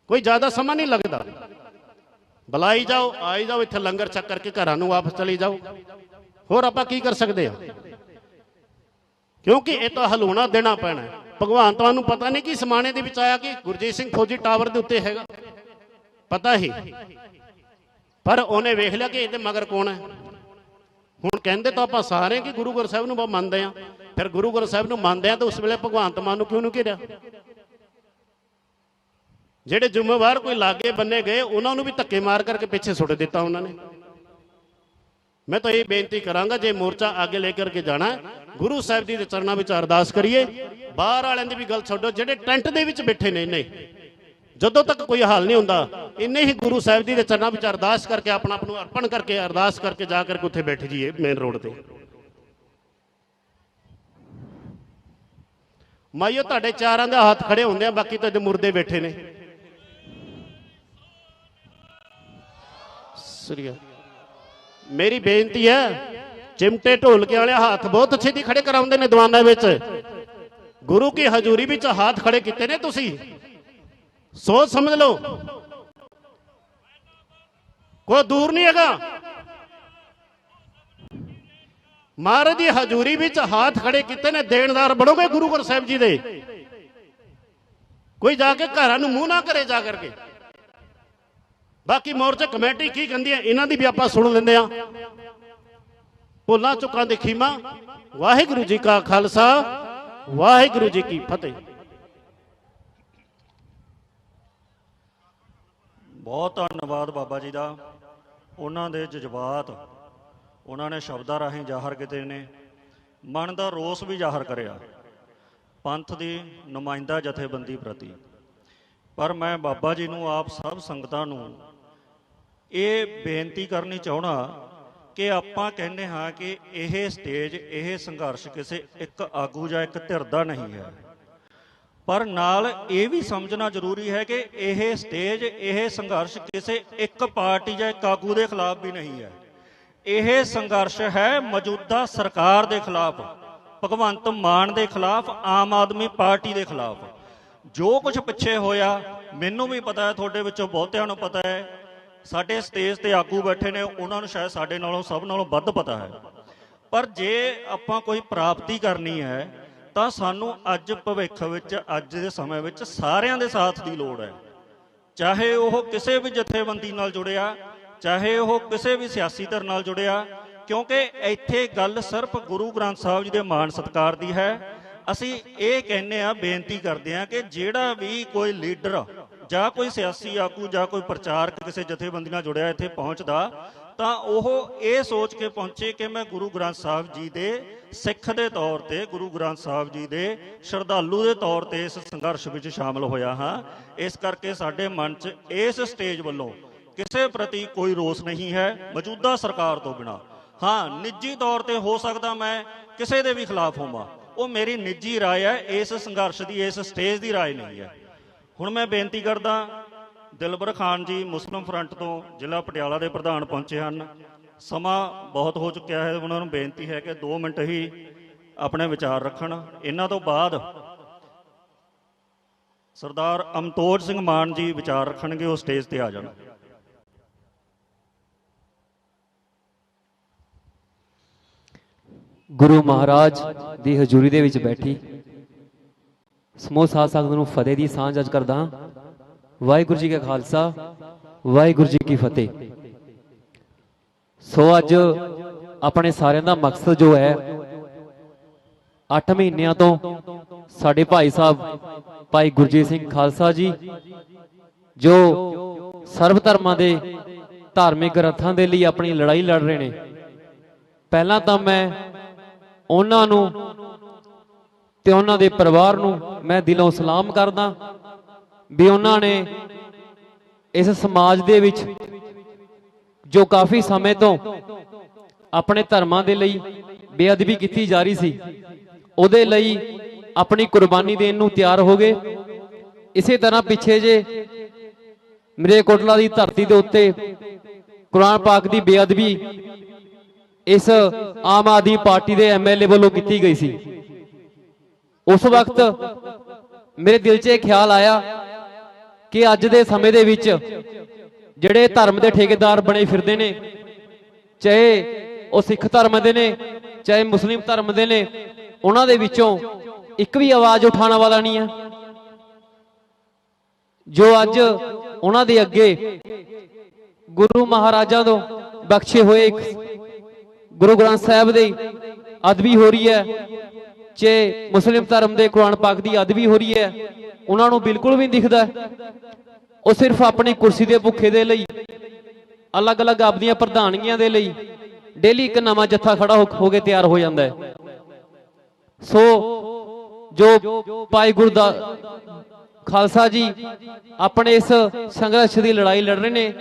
ਕੋਈ ਜ਼ਿਆਦਾ ਸਮਾਂ ਨਹੀਂ ਲੱਗਦਾ। ਬੁਲਾਈ ਜਾਓ, ਆਈ ਜਾਓ, ਇੱਥੇ ਲੰਗਰ ਛਕ ਕਰਕੇ ਘਰਾਂ ਨੂੰ ਵਾਪਸ ਚਲੀ ਜਾਓ। ਹੋਰ ਆਪਾਂ ਕੀ ਕਰ ਸਕਦੇ ਆ? ਕਿਉਂਕਿ ਇਹ ਤਾਂ ਹਲੂਣਾ ਦੇਣਾ ਪੈਣਾ। ਭਗਵਾਨ ਤੁਹਾਨੂੰ ਪਤਾ ਨਹੀਂ ਕਿ ਸਮਾਣੇ ਦੇ ਵਿੱਚ ਆਇਆ ਕਿ ਗੁਰਜੀਤ ਸਿੰਘ ਫੌਜੀ ਟਾਵਰ ਦੇ ਉੱਤੇ ਹੈਗਾ, ਪਤਾ ਹੀ। ਪਰ ਉਹਨੇ ਵੇਖ ਲਿਆ ਕਿ ਇਹਦੇ ਮਗਰ ਕੌਣ ਹੈ। ਹੁਣ ਕਹਿੰਦੇ ਤਾਂ ਆਪਾਂ ਸਾਰੇ ਕਿ ਗੁਰੂ ਗ੍ਰੰਥ ਸਾਹਿਬ ਨੂੰ ਬਹੁਤ ਮੰਨਦੇ ਆ। ਫਿਰ ਗੁਰੂ ਗ੍ਰੰਥ ਸਾਹਿਬ ਨੂੰ ਮੰਨਦੇ ਆ ਤਾਂ ਉਸ ਵੇਲੇ ਭਗਵੰਤ ਮਾਨ ਨੂੰ ਕਿਉਂ ਨਹੀਂ ਘੇਰਿਆ? ਜਿਹੜੇ ਜ਼ਿੰਮੇਵਾਰ ਕੋਈ ਲਾਗੇ ਬੰਨੇ ਗਏ, ਉਹਨਾਂ ਨੂੰ ਵੀ ਧੱਕੇ ਮਾਰ ਕਰਕੇ ਪਿੱਛੇ ਸੁੱਟ ਦਿੱਤਾ ਉਹਨਾਂ ਨੇ। ਮੈਂ ਤਾਂ ਇਹ ਬੇਨਤੀ ਕਰਾਂਗਾ, ਜੇ ਮੋਰਚਾ ਅੱਗੇ ਲੈ ਕਰਕੇ ਜਾਣਾ, ਗੁਰੂ ਸਾਹਿਬ ਜੀ ਦੇ ਚਰਨਾਂ ਵਿੱਚ ਅਰਦਾਸ ਕਰੀਏ। ਬਾਹਰ ਵਾਲਿਆਂ ਦੀ ਵੀ ਗੱਲ ਛੱਡੋ, ਜਿਹੜੇ ਟੈਂਟ ਦੇ ਵਿੱਚ ਬੈਠੇ ਨੇ ਇੰਨੇ, ਜਦੋਂ ਤੱਕ ਕੋਈ ਹੱਲ ਨਹੀਂ ਹੁੰਦਾ, ਇੰਨੇ ਹੀ ਗੁਰੂ ਸਾਹਿਬ ਜੀ ਦੇ ਚਰਨਾਂ ਵਿੱਚ ਅਰਦਾਸ ਕਰਕੇ, ਆਪਣਾ ਆਪ ਨੂੰ ਅਰਪਣ ਕਰਕੇ, ਅਰਦਾਸ ਕਰਕੇ ਜਾ ਕਰਕੇ ਉੱਥੇ ਬੈਠ ਜਾਈਏ ਮੇਨ ਰੋਡ ਤੇ। ਮਾਈਓ ਤੁਹਾਡੇ ਚਾਰਾਂ ਦੇ ਹੱਥ ਖੜੇ ਹੁੰਦੇ ਆ, ਬਾਕੀ ਤਾਂ ਮੁਰਦੇ ਬੈਠੇ ਨੇ। ਮੇਰੀ ਬੇਨਤੀ ਹੈ, ਚਿਮਟੇ ਢੋਲਕੇ ਵਾਲੇ ਹੱਥ ਬਹੁਤ ਅੱਛੇ ਦੀ ਖੜੇ ਕਰਾਉਂਦੇ ਨੇ ਦੀਵਾਨਾਂ ਵਿੱਚ। ਗੁਰੂ ਕੀ ਹਜ਼ੂਰੀ ਵਿੱਚ ਹੱਥ ਖੜੇ ਕੀਤੇ ਨੇ ਤੁਸੀਂ, ਸੋਚ ਸਮਝ ਲਓ, ਕੋਈ ਦੂਰ ਨਹੀਂ ਹੈਗਾ। ਮਹਾਰਾਜ ਦੀ ਹਜ਼ੂਰੀ ਵਿੱਚ ਹੱਥ ਖੜੇ ਕੀਤੇ ਨੇ, ਦੇਣਦਾਰ ਬਣੋਗੇ ਗੁਰੂ ਗ੍ਰੰਥ ਸਾਹਿਬ ਜੀ ਦੇ। ਕੋਈ ਜਾ ਕੇ ਘਰਾਂ ਨੂੰ ਮੂੰਹ ਨਾ ਕਰੇ ਜਾ ਕਰਕੇ। ਬਾਕੀ ਮੋਰਚਾ ਕਮੇਟੀ ਕੀ ਕਹਿੰਦੀ ਹੈ, ਇਹਨਾਂ ਦੀ ਵੀ ਆਪਾਂ ਸੁਣ ਲੈਂਦੇ ਆ। ਭੁੱਲਾਂ ਚੁੱਕਾਂ ਦੀ ਖੀਮਾ। ਵਾਹਿਗੁਰੂ ਜੀ ਕਾ ਖਾਲਸਾ, ਵਾਹਿਗੁਰੂ ਜੀ ਕੀ ਫਤਿਹ। ਬਹੁਤ ਧੰਨਵਾਦ ਬਾਬਾ ਜੀ ਦਾ। ਉਹਨਾਂ ਦੇ ਜਜ਼ਬਾਤ ਉਹਨਾਂ ਨੇ ਸ਼ਬਦਾਂ ਰਾਹੀਂ ਜ਼ਾਹਰ ਕੀਤੇ ਨੇ। ਮਨ ਦਾ ਰੋਸ ਵੀ ਜ਼ਾਹਰ ਕਰਿਆ ਪੰਥ ਦੀ ਨੁਮਾਇੰਦਾ ਜਥੇਬੰਦੀ ਪ੍ਰਤੀ। ਪਰ ਮੈਂ ਬਾਬਾ ਜੀ ਨੂੰ, ਆਪ ਸਭ ਸੰਗਤਾਂ ਨੂੰ ਇਹ ਬੇਨਤੀ ਕਰਨੀ ਚਾਹੁੰਦਾ ਕਿ ਆਪਾਂ ਕਹਿੰਦੇ ਹਾਂ ਕਿ ਇਹ ਸਟੇਜ, ਇਹ ਸੰਘਰਸ਼ ਕਿਸੇ ਇੱਕ ਆਗੂ ਜਾਂ ਇੱਕ ਧਿਰ ਦਾ ਨਹੀਂ ਹੈ। ਪਰ ਨਾਲ ਇਹ ਵੀ ਸਮਝਣਾ ਜ਼ਰੂਰੀ ਹੈ ਕਿ ਇਹ ਸਟੇਜ, ਇਹ ਸੰਘਰਸ਼ ਕਿਸੇ ਇੱਕ ਪਾਰਟੀ ਜਾਂ ਇੱਕ ਆਗੂ ਦੇ ਖਿਲਾਫ ਵੀ ਨਹੀਂ ਹੈ। ਇਹ ਸੰਘਰਸ਼ ਹੈ ਮੌਜੂਦਾ ਸਰਕਾਰ ਦੇ ਖਿਲਾਫ, ਭਗਵੰਤ ਮਾਨ ਦੇ ਖਿਲਾਫ, ਆਮ ਆਦਮੀ ਪਾਰਟੀ ਦੇ ਖਿਲਾਫ। ਜੋ ਕੁਝ ਪਿੱਛੇ ਹੋਇਆ ਮੈਨੂੰ ਵੀ ਪਤਾ ਹੈ, ਤੁਹਾਡੇ ਵਿੱਚੋਂ ਬਹੁਤਿਆਂ ਨੂੰ ਪਤਾ ਹੈ। ਸਾਡੇ ਸਟੇਜ ਤੇ ਆਗੂ ਬੈਠੇ ਨੇ, ਉਹਨਾਂ ਨੂੰ ਸ਼ਾਇਦ ਸਾਡੇ ਨਾਲੋਂ ਸਭ ਨਾਲੋਂ ਵੱਧ ਪਤਾ ਹੈ। ਪਰ ਜੇ ਆਪਾਂ ਕੋਈ ਪ੍ਰਾਪਤੀ ਕਰਨੀ ਹੈ ਤਾਂ ਸਾਨੂੰ ਅੱਜ ਭਵਿੱਖ ਵਿੱਚ, ਅੱਜ ਦੇ ਸਮੇਂ ਵਿੱਚ ਸਾਰਿਆਂ ਦੇ ਸਾਥ ਦੀ ਲੋੜ ਹੈ। ਚਾਹੇ ਉਹ ਕਿਸੇ ਵੀ ਜਥੇਬੰਦੀ ਨਾਲ ਜੁੜਿਆ, ਚਾਹੇ ਉਹ ਕਿਸੇ ਵੀ ਸਿਆਸੀ ਧਿਰ ਨਾਲ ਜੁੜਿਆ, ਕਿਉਂਕਿ ਇੱਥੇ ਗੱਲ ਸਿਰਫ ਗੁਰੂ ਗ੍ਰੰਥ ਸਾਹਿਬ ਜੀ ਦੇ ਮਾਣ ਸਤਿਕਾਰ ਦੀ ਹੈ। ਅਸੀਂ ਇਹ ਕਹਿੰਦੇ ਆ, ਬੇਨਤੀ ਕਰਦੇ ਆ ਕਿ ਜਿਹੜਾ ਵੀ ਕੋਈ ਲੀਡਰ ਜਾਂ ਕੋਈ ਸਿਆਸੀ ਆਗੂ ਜਾਂ ਕੋਈ ਪ੍ਰਚਾਰਕ ਕਿਸੇ ਜਥੇਬੰਦੀ ਨਾਲ ਜੁੜਿਆ ਇੱਥੇ ਪਹੁੰਚਦਾ, ਤਾਂ ਉਹ ਇਹ ਸੋਚ ਕੇ ਪਹੁੰਚੇ ਕਿ ਮੈਂ ਗੁਰੂ ਗ੍ਰੰਥ ਸਾਹਿਬ ਜੀ ਦੇ ਸਿੱਖ ਦੇ ਤੌਰ ਤੇ, ਗੁਰੂ ਗ੍ਰੰਥ ਸਾਹਿਬ ਜੀ ਦੇ ਸ਼ਰਧਾਲੂ ਦੇ ਤੌਰ ਤੇ ਇਸ ਸੰਘਰਸ਼ ਵਿੱਚ ਸ਼ਾਮਲ ਹੋਇਆ ਹਾਂ। ਇਸ ਕਰਕੇ ਸਾਡੇ ਮਨ 'ਚ ਇਸ ਸਟੇਜ ਵੱਲੋਂ ਕਿਸੇ ਪ੍ਰਤੀ ਕੋਈ ਰੋਸ ਨਹੀਂ ਹੈ ਮੌਜੂਦਾ ਸਰਕਾਰ ਤੋਂ ਬਿਨਾਂ। ਹਾਂ, ਨਿੱਜੀ ਤੌਰ ਤੇ ਹੋ ਸਕਦਾ ਮੈਂ ਕਿਸੇ ਦੇ ਵੀ ਖਿਲਾਫ ਹੋਵਾਂ, ਉਹ ਮੇਰੀ ਨਿੱਜੀ ਰਾਏ ਹੈ, ਇਸ ਸੰਘਰਸ਼ ਦੀ, ਇਸ ਸਟੇਜ ਦੀ ਰਾਏ ਨਹੀਂ ਹੈ। ਹੁਣ ਮੈਂ ਬੇਨਤੀ ਕਰਦਾ, ਦਿਲਬਰ ਖਾਨ ਜੀ ਮੁਸਲਿਮ ਫਰੰਟ ਤੋਂ ਜ਼ਿਲ੍ਹਾ ਪਟਿਆਲਾ ਦੇ ਪ੍ਰਧਾਨ ਪਹੁੰਚੇ ਹਨ। ਸਮਾਂ ਬਹੁਤ ਹੋ ਚੁੱਕਿਆ ਹੈ, ਉਹਨਾਂ ਨੂੰ ਬੇਨਤੀ ਹੈ ਕਿ 2 ਮਿੰਟ ਹੀ ਆਪਣੇ ਵਿਚਾਰ ਰੱਖਣ। ਇਹਨਾਂ ਤੋਂ ਬਾਅਦ ਸਰਦਾਰ ਅਮਤੋਜ ਸਿੰਘ ਮਾਨ ਜੀ ਵਿਚਾਰ ਰੱਖਣਗੇ, ਉਹ ਸਟੇਜ ਤੇ ਆ ਜਾਣ। ਗੁਰੂ ਮਹਾਰਾਜ ਦੀ ਹਜ਼ੂਰੀ ਦੇ ਵਿੱਚ ਬੈਠੀ ਸਮੂਹ ਸਾਧ ਸੰਗਤ ਨੂੰ ਫਤਿਹ ਦੀ ਸਾਂਝ ਅੱਜ ਕਰਦਾ। ਵਾਹਿਗੁਰੂ ਜੀ ਕਾ ਖਾਲਸਾ, ਵਾਹਿਗੁਰੂ ਜੀ ਕੀ ਫਤਿਹ। ਸੋ ਅੱਜ ਆਪਣੇ ਸਾਰਿਆਂ ਦਾ ਮਕਸਦ ਜੋ ਹੈ, 8 ਮਹੀਨਿਆਂ ਤੋਂ ਸਾਡੇ ਭਾਈ ਸਾਹਿਬ ਭਾਈ ਗੁਰਜੀਤ ਸਿੰਘ ਖਾਲਸਾ ਜੀ ਜੋ ਸਰਬ ਧਰਮਾਂ ਦੇ ਧਾਰਮਿਕ ਗ੍ਰੰਥਾਂ ਦੇ ਲਈ ਆਪਣੀ ਲੜਾਈ ਲੜ ਰਹੇ ਨੇ। ਪਹਿਲਾਂ ਤਾਂ ਮੈਂ ਉਹਨਾਂ ਨੂੰ ਤੇ ਉਹਨਾਂ ਦੇ ਪਰਿਵਾਰ ਨੂੰ ਮੈਂ ਦਿਲੋਂ ਸਲਾਮ ਕਰਦਾ ਵੀ ਉਹਨਾਂ ਨੇ ਇਸ ਸਮਾਜ ਦੇ ਵਿੱਚ ਜੋ ਕਾਫੀ ਸਮੇਂ ਤੋਂ ਆਪਣੇ ਧਰਮਾਂ ਦੇ ਲਈ ਬੇਅਦਬੀ ਕੀਤੀ ਜਾ ਰਹੀ ਸੀ, ਉਹਦੇ ਲਈ ਆਪਣੀ ਕੁਰਬਾਨੀ ਦੇਣ ਨੂੰ ਤਿਆਰ ਹੋ ਗਏ। ਇਸੇ ਤਰ੍ਹਾਂ ਪਿੱਛੇ ਜੇ ਮਲੇਰਕੋਟਲਾ ਦੀ ਧਰਤੀ ਦੇ ਉੱਤੇ ਕੁਰਾਨ ਪਾਕ ਦੀ ਬੇਅਦਬੀ ਇਸ ਆਮ ਆਦਮੀ ਪਾਰਟੀ ਦੇ ਐਮਐਲਏ ਵੱਲੋਂ ਕੀਤੀ ਗਈ ਸੀ। ਉਸ ਵਕਤ ਮੇਰੇ ਦਿਲ 'ਚ ਇਹ ਖਿਆਲ ਆਇਆ ਕਿ ਅੱਜ ਦੇ ਸਮੇਂ ਦੇ ਵਿੱਚ ਜਿਹੜੇ ਧਰਮ ਦੇ ਠੇਕੇਦਾਰ ਬਣੇ ਫਿਰਦੇ ਨੇ, ਚਾਹੇ ਉਹ ਸਿੱਖ ਧਰਮ ਦੇ ਨੇ ਚਾਹੇ ਮੁਸਲਿਮ ਧਰਮ ਦੇ ਨੇ, ਉਹਨਾਂ ਦੇ ਵਿੱਚੋਂ ਇੱਕ ਵੀ ਆਵਾਜ਼ ਉਠਾਉਣ ਵਾਲਾ ਨਹੀਂ ਹੈ। ਜੋ ਅੱਜ ਉਹਨਾਂ ਦੇ ਅੱਗੇ ਗੁਰੂ ਮਹਾਰਾਜਾਂ ਤੋਂ ਬਖਸ਼ੇ ਹੋਏ ਗੁਰੂ ਗ੍ਰੰਥ ਸਾਹਿਬ ਦੀ ਅਦਬੀ ਹੋ ਰਹੀ ਹੈ, ਚਾਹੇ ਮੁਸਲਿਮ ਧਰਮ ਦੇ ਕੁਰਾਨ ਪਾਕ ਦੀ ਅਦਬੀ ਹੋ ਰਹੀ ਹੈ, ਉਹਨਾਂ ਨੂੰ ਬਿਲਕੁਲ ਵੀ ਨਹੀਂ ਦਿਖਦਾ। ਉਹ ਸਿਰਫ ਆਪਣੀ ਕੁਰਸੀ ਦੇ ਭੁੱਖੇ ਦੇ ਲਈ, ਅਲੱਗ-ਅਲੱਗ ਆਪਦੀਆਂ ਪ੍ਰਧਾਨਗੀਆਂ ਦੇ ਲਈ ਡੇਲੀ ਇੱਕ ਨਵਾਂ ਜੱਥਾ ਖੜਾ ਹੋ ਕੇ ਤਿਆਰ ਹੋ ਜਾਂਦਾ ਹੈ। ਸੋ ਜੋ ਭਾਈ ਗੁਰਦਾ ਖਾਲਸਾ ਜੀ ਆਪਣੇ ਇਸ ਸੰਘਰਸ਼ ਦੀ ਲੜਾਈ ਲੜ ਰਹੇ ਨੇ,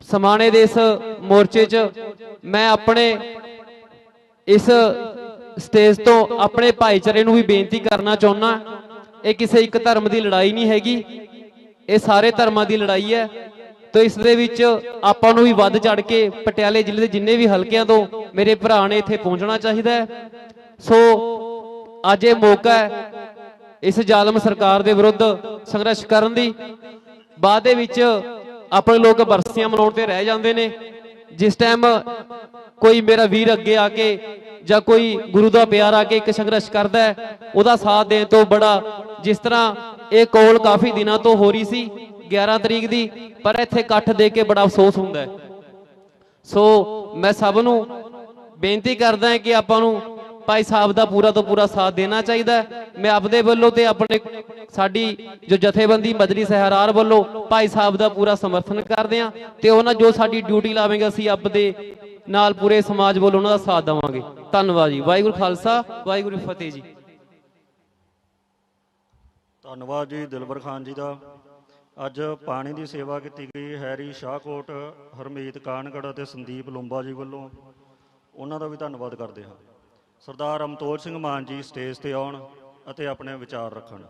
ਸਮਾਣੇ ਦੇ ਇਸ ਮੋਰਚੇ 'ਚ ਮੈਂ ਆਪਣੇ ਇਸ ਸਟੇਜ ਤੋਂ ਆਪਣੇ ਭਾਈਚਾਰੇ ਨੂੰ ਵੀ ਬੇਨਤੀ ਕਰਨਾ ਚਾਹੁੰਦਾ, ਇਹ ਕਿਸੇ ਇੱਕ ਧਰਮ ਦੀ ਲੜਾਈ ਨਹੀਂ ਹੈਗੀ, ਇਹ ਸਾਰੇ ਧਰਮਾਂ ਦੀ ਲੜਾਈ ਹੈ। ਤੇ ਇਸ ਦੇ ਵਿੱਚ ਆਪਾਂ ਨੂੰ ਵੀ ਵੱਧ ਚੜ ਕੇ ਪਟਿਆਲੇ ਜ਼ਿਲ੍ਹੇ ਦੇ ਜਿੰਨੇ ਵੀ ਹਲਕਿਆਂ ਤੋਂ ਮੇਰੇ ਭਰਾ ਨੇ ਇੱਥੇ ਪਹੁੰਚਣਾ ਚਾਹੀਦਾ ਹੈ। ਸੋ ਅੱਜ ਇਹ ਮੌਕਾ ਹੈ ਇਸ ਜ਼ਾਲਮ ਸਰਕਾਰ ਦੇ ਵਿਰੁੱਧ ਸੰਘਰਸ਼ ਕਰਨ ਦੀ। ਬਾਅਦ ਦੇ ਵਿੱਚ ਆਪਣੇ ਲੋਕ ਬਰਸੀਆਂ ਮਨਾਉਣ ਤੇ ਰਹਿ ਜਾਂਦੇ ਨੇ। ਜਿਸ ਟਾਈਮ ਕੋਈ ਮੇਰਾ ਵੀਰ ਅੱਗੇ ਆ ਕੇ ਜਾਂ ਕੋਈ ਗੁਰੂ ਦਾ ਪਿਆਰ ਆ ਕੇ ਇੱਕ ਸੰਘਰਸ਼ ਕਰਦਾ ਹੈ, ਉਹਦਾ ਸਾਥ ਦੇਣ ਤੋਂ ਬੜਾ, ਜਿਸ ਤਰ੍ਹਾਂ ਇਹ ਕੋਲ ਕਾਫੀ ਦਿਨਾਂ ਤੋਂ ਹੋ ਰਹੀ ਸੀ 11 ਤਰੀਕ ਦੀ, ਪਰ ਇੱਥੇ ਇਕੱਠ ਦੇ ਕੇ ਬੜਾ ਅਫਸੋਸ ਹੁੰਦਾ ਹੈ। ਸੋ ਮੈਂ ਸਭ ਨੂੰ ਬੇਨਤੀ ਕਰਦਾ ਕਿ ਆਪਾਂ ਨੂੰ ਭਾਈ ਸਾਹਿਬ ਦਾ ਪੂਰਾ ਤੋਂ ਪੂਰਾ ਸਾਥ ਦੇਣਾ ਚਾਹੀਦਾ ਹੈ। ਮੈਂ ਆਪਦੇ ਵੱਲੋਂ ਤੇ ਆਪਣੇ ਸਾਡੀ ਜੋ ਜਥੇਬੰਦੀ ਮਜਲਿਸ ਹਰਾਰ ਵੱਲੋਂ ਭਾਈ ਸਾਹਿਬ ਦਾ ਪੂਰਾ ਸਮਰਥਨ ਕਰਦੇ ਹਾਂ ਤੇ ਉਹਨਾਂ ਜੋ ਸਾਡੀ ਡਿਊਟੀ ਲਾਵੇਂਗੇ ਅਸੀਂ ਆਪਦੇ ਨਾਲ ਪੂਰੇ ਸਮਾਜ ਵੱਲੋਂ ਉਹਨਾਂ ਦਾ ਸਾਥ ਦੇਵਾਂਗੇ। ਧੰਨਵਾਦ ਜੀ। ਵਾਹਿਗੁਰੂ ਖਾਲਸਾ, ਵਾਹਿਗੁਰੂ ਫਤਿਹ ਜੀ। ਧੰਨਵਾਦ ਜੀ ਦਿਲਬਰ ਖਾਨ ਜੀ ਦਾ। ਅੱਜ ਪਾਣੀ ਦੀ ਸੇਵਾ ਕੀਤੀ ਗਈ ਹੈਰੀ ਸ਼ਾਹਕੋਟ, ਹਰਮੀਤ ਕਾਨਗੜ ਅਤੇ ਸੰਦੀਪ ਲੁੰਬਾ ਜੀ ਵੱਲੋਂ, ਉਹਨਾਂ ਦਾ ਵੀ ਧੰਨਵਾਦ ਕਰਦੇ ਹਾਂ। ਸਰਦਾਰ ਅਮਤੋਜ ਸਿੰਘ ਮਾਨ ਜੀ ਸਟੇਜ ਤੇ ਆਉਣ ਅਤੇ ਆਪਣੇ ਵਿਚਾਰ ਰੱਖਣ।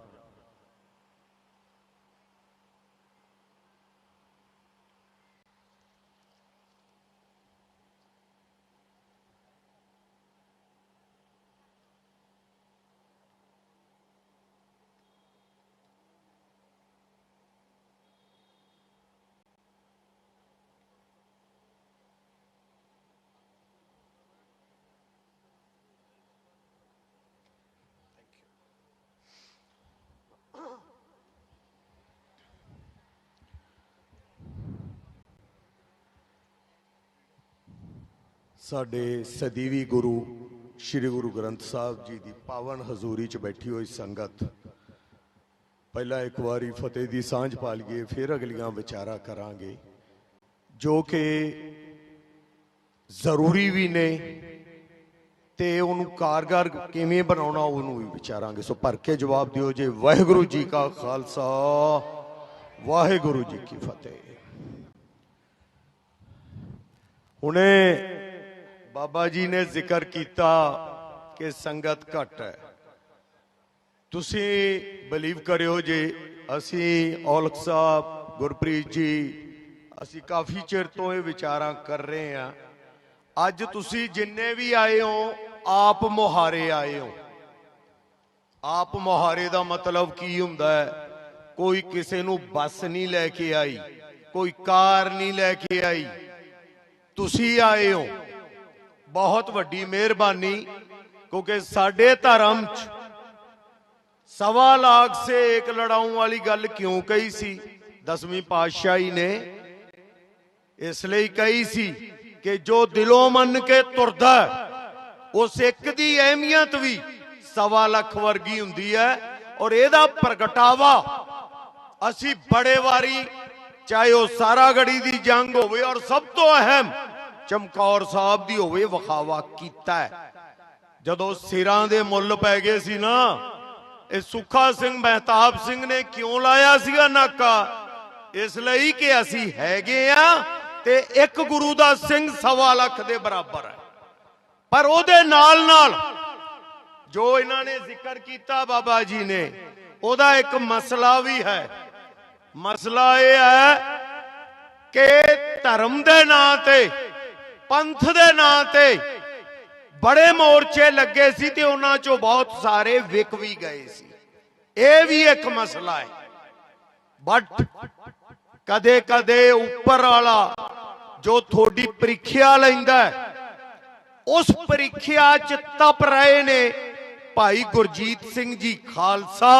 ਸਾਡੇ ਸਦੀਵੀ ਗੁਰੂ ਸ਼੍ਰੀ ਗੁਰੂ ਗ੍ਰੰਥ ਸਾਹਿਬ ਜੀ ਦੀ ਪਾਵਨ ਹਜ਼ੂਰੀ 'ਚ ਬੈਠੀ ਹੋਈ ਸੰਗਤ, ਪਹਿਲਾਂ ਇੱਕ ਵਾਰੀ ਫਤਿਹ ਦੀ ਸਾਂਝ ਪਾ ਲਈਏ, ਫਿਰ ਅਗਲੀਆਂ ਵਿਚਾਰਾਂ ਕਰਾਂਗੇ ਜੋ ਕਿ ਜ਼ਰੂਰੀ ਵੀ ਨੇ ਤੇ ਉਹਨੂੰ ਕਾਰਗਰ ਕਿਵੇਂ ਬਣਾਉਣਾ ਉਹਨੂੰ ਵੀ ਵਿਚਾਰਾਂਗੇ। ਸੋ ਭਰ ਕੇ ਜਵਾਬ ਦਿਓ ਜੇ। ਵਾਹਿਗੁਰੂ ਜੀ ਕਾ ਖਾਲਸਾ, ਵਾਹਿਗੁਰੂ ਜੀ ਕੀ ਫਤਿਹ। ਹੁਣੇ ਬਾਬਾ ਜੀ ਨੇ ਜ਼ਿਕਰ ਕੀਤਾ ਕਿ ਸੰਗਤ ਘੱਟ ਹੈ। ਤੁਸੀਂ ਬਲੀਵ ਕਰਿਓ ਜੇ ਅਸੀਂ ਔਲਖ ਸਾਹਿਬ, ਗੁਰਪ੍ਰੀਤ ਜੀ, ਅਸੀਂ ਕਾਫੀ ਚਿਰ ਤੋਂ ਇਹ ਵਿਚਾਰਾਂ ਕਰ ਰਹੇ ਹਾਂ। ਅੱਜ ਤੁਸੀਂ ਜਿੰਨੇ ਵੀ ਆਏ ਹੋ ਆਪ ਮੁਹਾਰੇ ਆਏ ਹੋ। ਆਪ ਮੁਹਾਰੇ ਦਾ ਮਤਲਬ ਕੀ ਹੁੰਦਾ ਹੈ? ਕੋਈ ਕਿਸੇ ਨੂੰ ਬੱਸ ਨਹੀਂ ਲੈ ਕੇ ਆਈ, ਕੋਈ ਕਾਰ ਨਹੀਂ ਲੈ ਕੇ ਆਈ, ਤੁਸੀਂ ਆਏ ਹੋ। ਬਹੁਤ ਵੱਡੀ ਮਿਹਰਬਾਨੀ, ਕਿਉਂਕਿ ਸਾਡੇ ਧਰਮ 'ਚ 1.25 ਲੱਖ ਸੇ ਇੱਕ ਲੜਾਉਂ ਵਾਲੀ ਗੱਲ ਕਿਉਂ ਕਹੀ ਸੀ? 10ਵੀਂ ਪਾਤਸ਼ਾਹੀ ਨੇ ਇਸ ਲਈ ਕਹੀ ਸੀ ਕਿ ਜੋ ਦਿਲੋਂ ਮੰਨ ਕੇ ਤੁਰਦਾ ਉਸ ਇੱਕ ਦੀ ਅਹਿਮੀਅਤ ਵੀ 1.25 ਲੱਖ ਵਰਗੀ ਹੁੰਦੀ ਹੈ। ਔਰ ਇਹਦਾ ਪ੍ਰਗਟਾਵਾ ਅਸੀਂ ਬੜੇ ਵਾਰੀ, ਚਾਹੇ ਉਹ ਸਾਰਾਗੜੀ ਦੀ ਜੰਗ ਹੋਵੇ ਔਰ ਸਭ ਤੋਂ ਅਹਿਮ ਚਮਕੌਰ ਸਾਹਿਬ ਦੀ ਹੋਵੇ, ਵਿਖਾਵਾ ਕੀਤਾ ਹੈ। ਜਦੋਂ ਸਿਰਾਂ ਦੇ ਮੁੱਲ ਪੈ ਗਏ ਸੀ ਨਾ, ਇਹ ਸੁੱਖਾ ਸਿੰਘ ਮਹਿਤਾਬ ਸਿੰਘ ਨੇ ਕਿਉਂ ਲਾਇਆ ਸੀਗਾ ਨਾਕਾ? ਇਸ ਲਈ ਕਿ ਅਸੀਂ ਹੈਗੇ ਆ ਤੇ ਇੱਕ ਗੁਰੂ ਦਾ ਸਿੰਘ 1.25 ਲੱਖ ਦੇ ਬਰਾਬਰ ਹੈ। ਪਰ ਉਹਦੇ ਨਾਲ ਨਾਲ ਜੋ ਇਹਨਾਂ ਨੇ ਜ਼ਿਕਰ ਕੀਤਾ ਬਾਬਾ ਜੀ ਨੇ, ਉਹਦਾ ਇੱਕ ਮਸਲਾ ਵੀ ਹੈ। ਮਸਲਾ ਇਹ ਹੈ ਕਿ ਧਰਮ ਦੇ ਨਾਂ ਤੇ, ਪੰਥ ਦੇ ਨਾਂ ਤੇ ਬੜੇ ਮੋਰਚੇ ਲੱਗੇ ਸੀ ਤੇ ਉਹਨਾਂ ਚੋਂ ਬਹੁਤ ਸਾਰੇ ਵਿਕ ਵੀ ਗਏ ਸੀ। ਇਹ ਵੀ ਇੱਕ ਮਸਲਾ ਹੈ। ਬਟ ਕਦੇ ਕਦੇ ਉੱਪਰ ਵਾਲਾ ਜੋ ਤੁਹਾਡੀ ਪ੍ਰੀਖਿਆ ਲੈਂਦਾ ਹੈ, ਉਸ ਪ੍ਰੀਖਿਆ 'ਚ ਤਪ ਰਹੇ ਨੇ ਭਾਈ ਗੁਰਜੀਤ ਸਿੰਘ ਜੀ ਖਾਲਸਾ,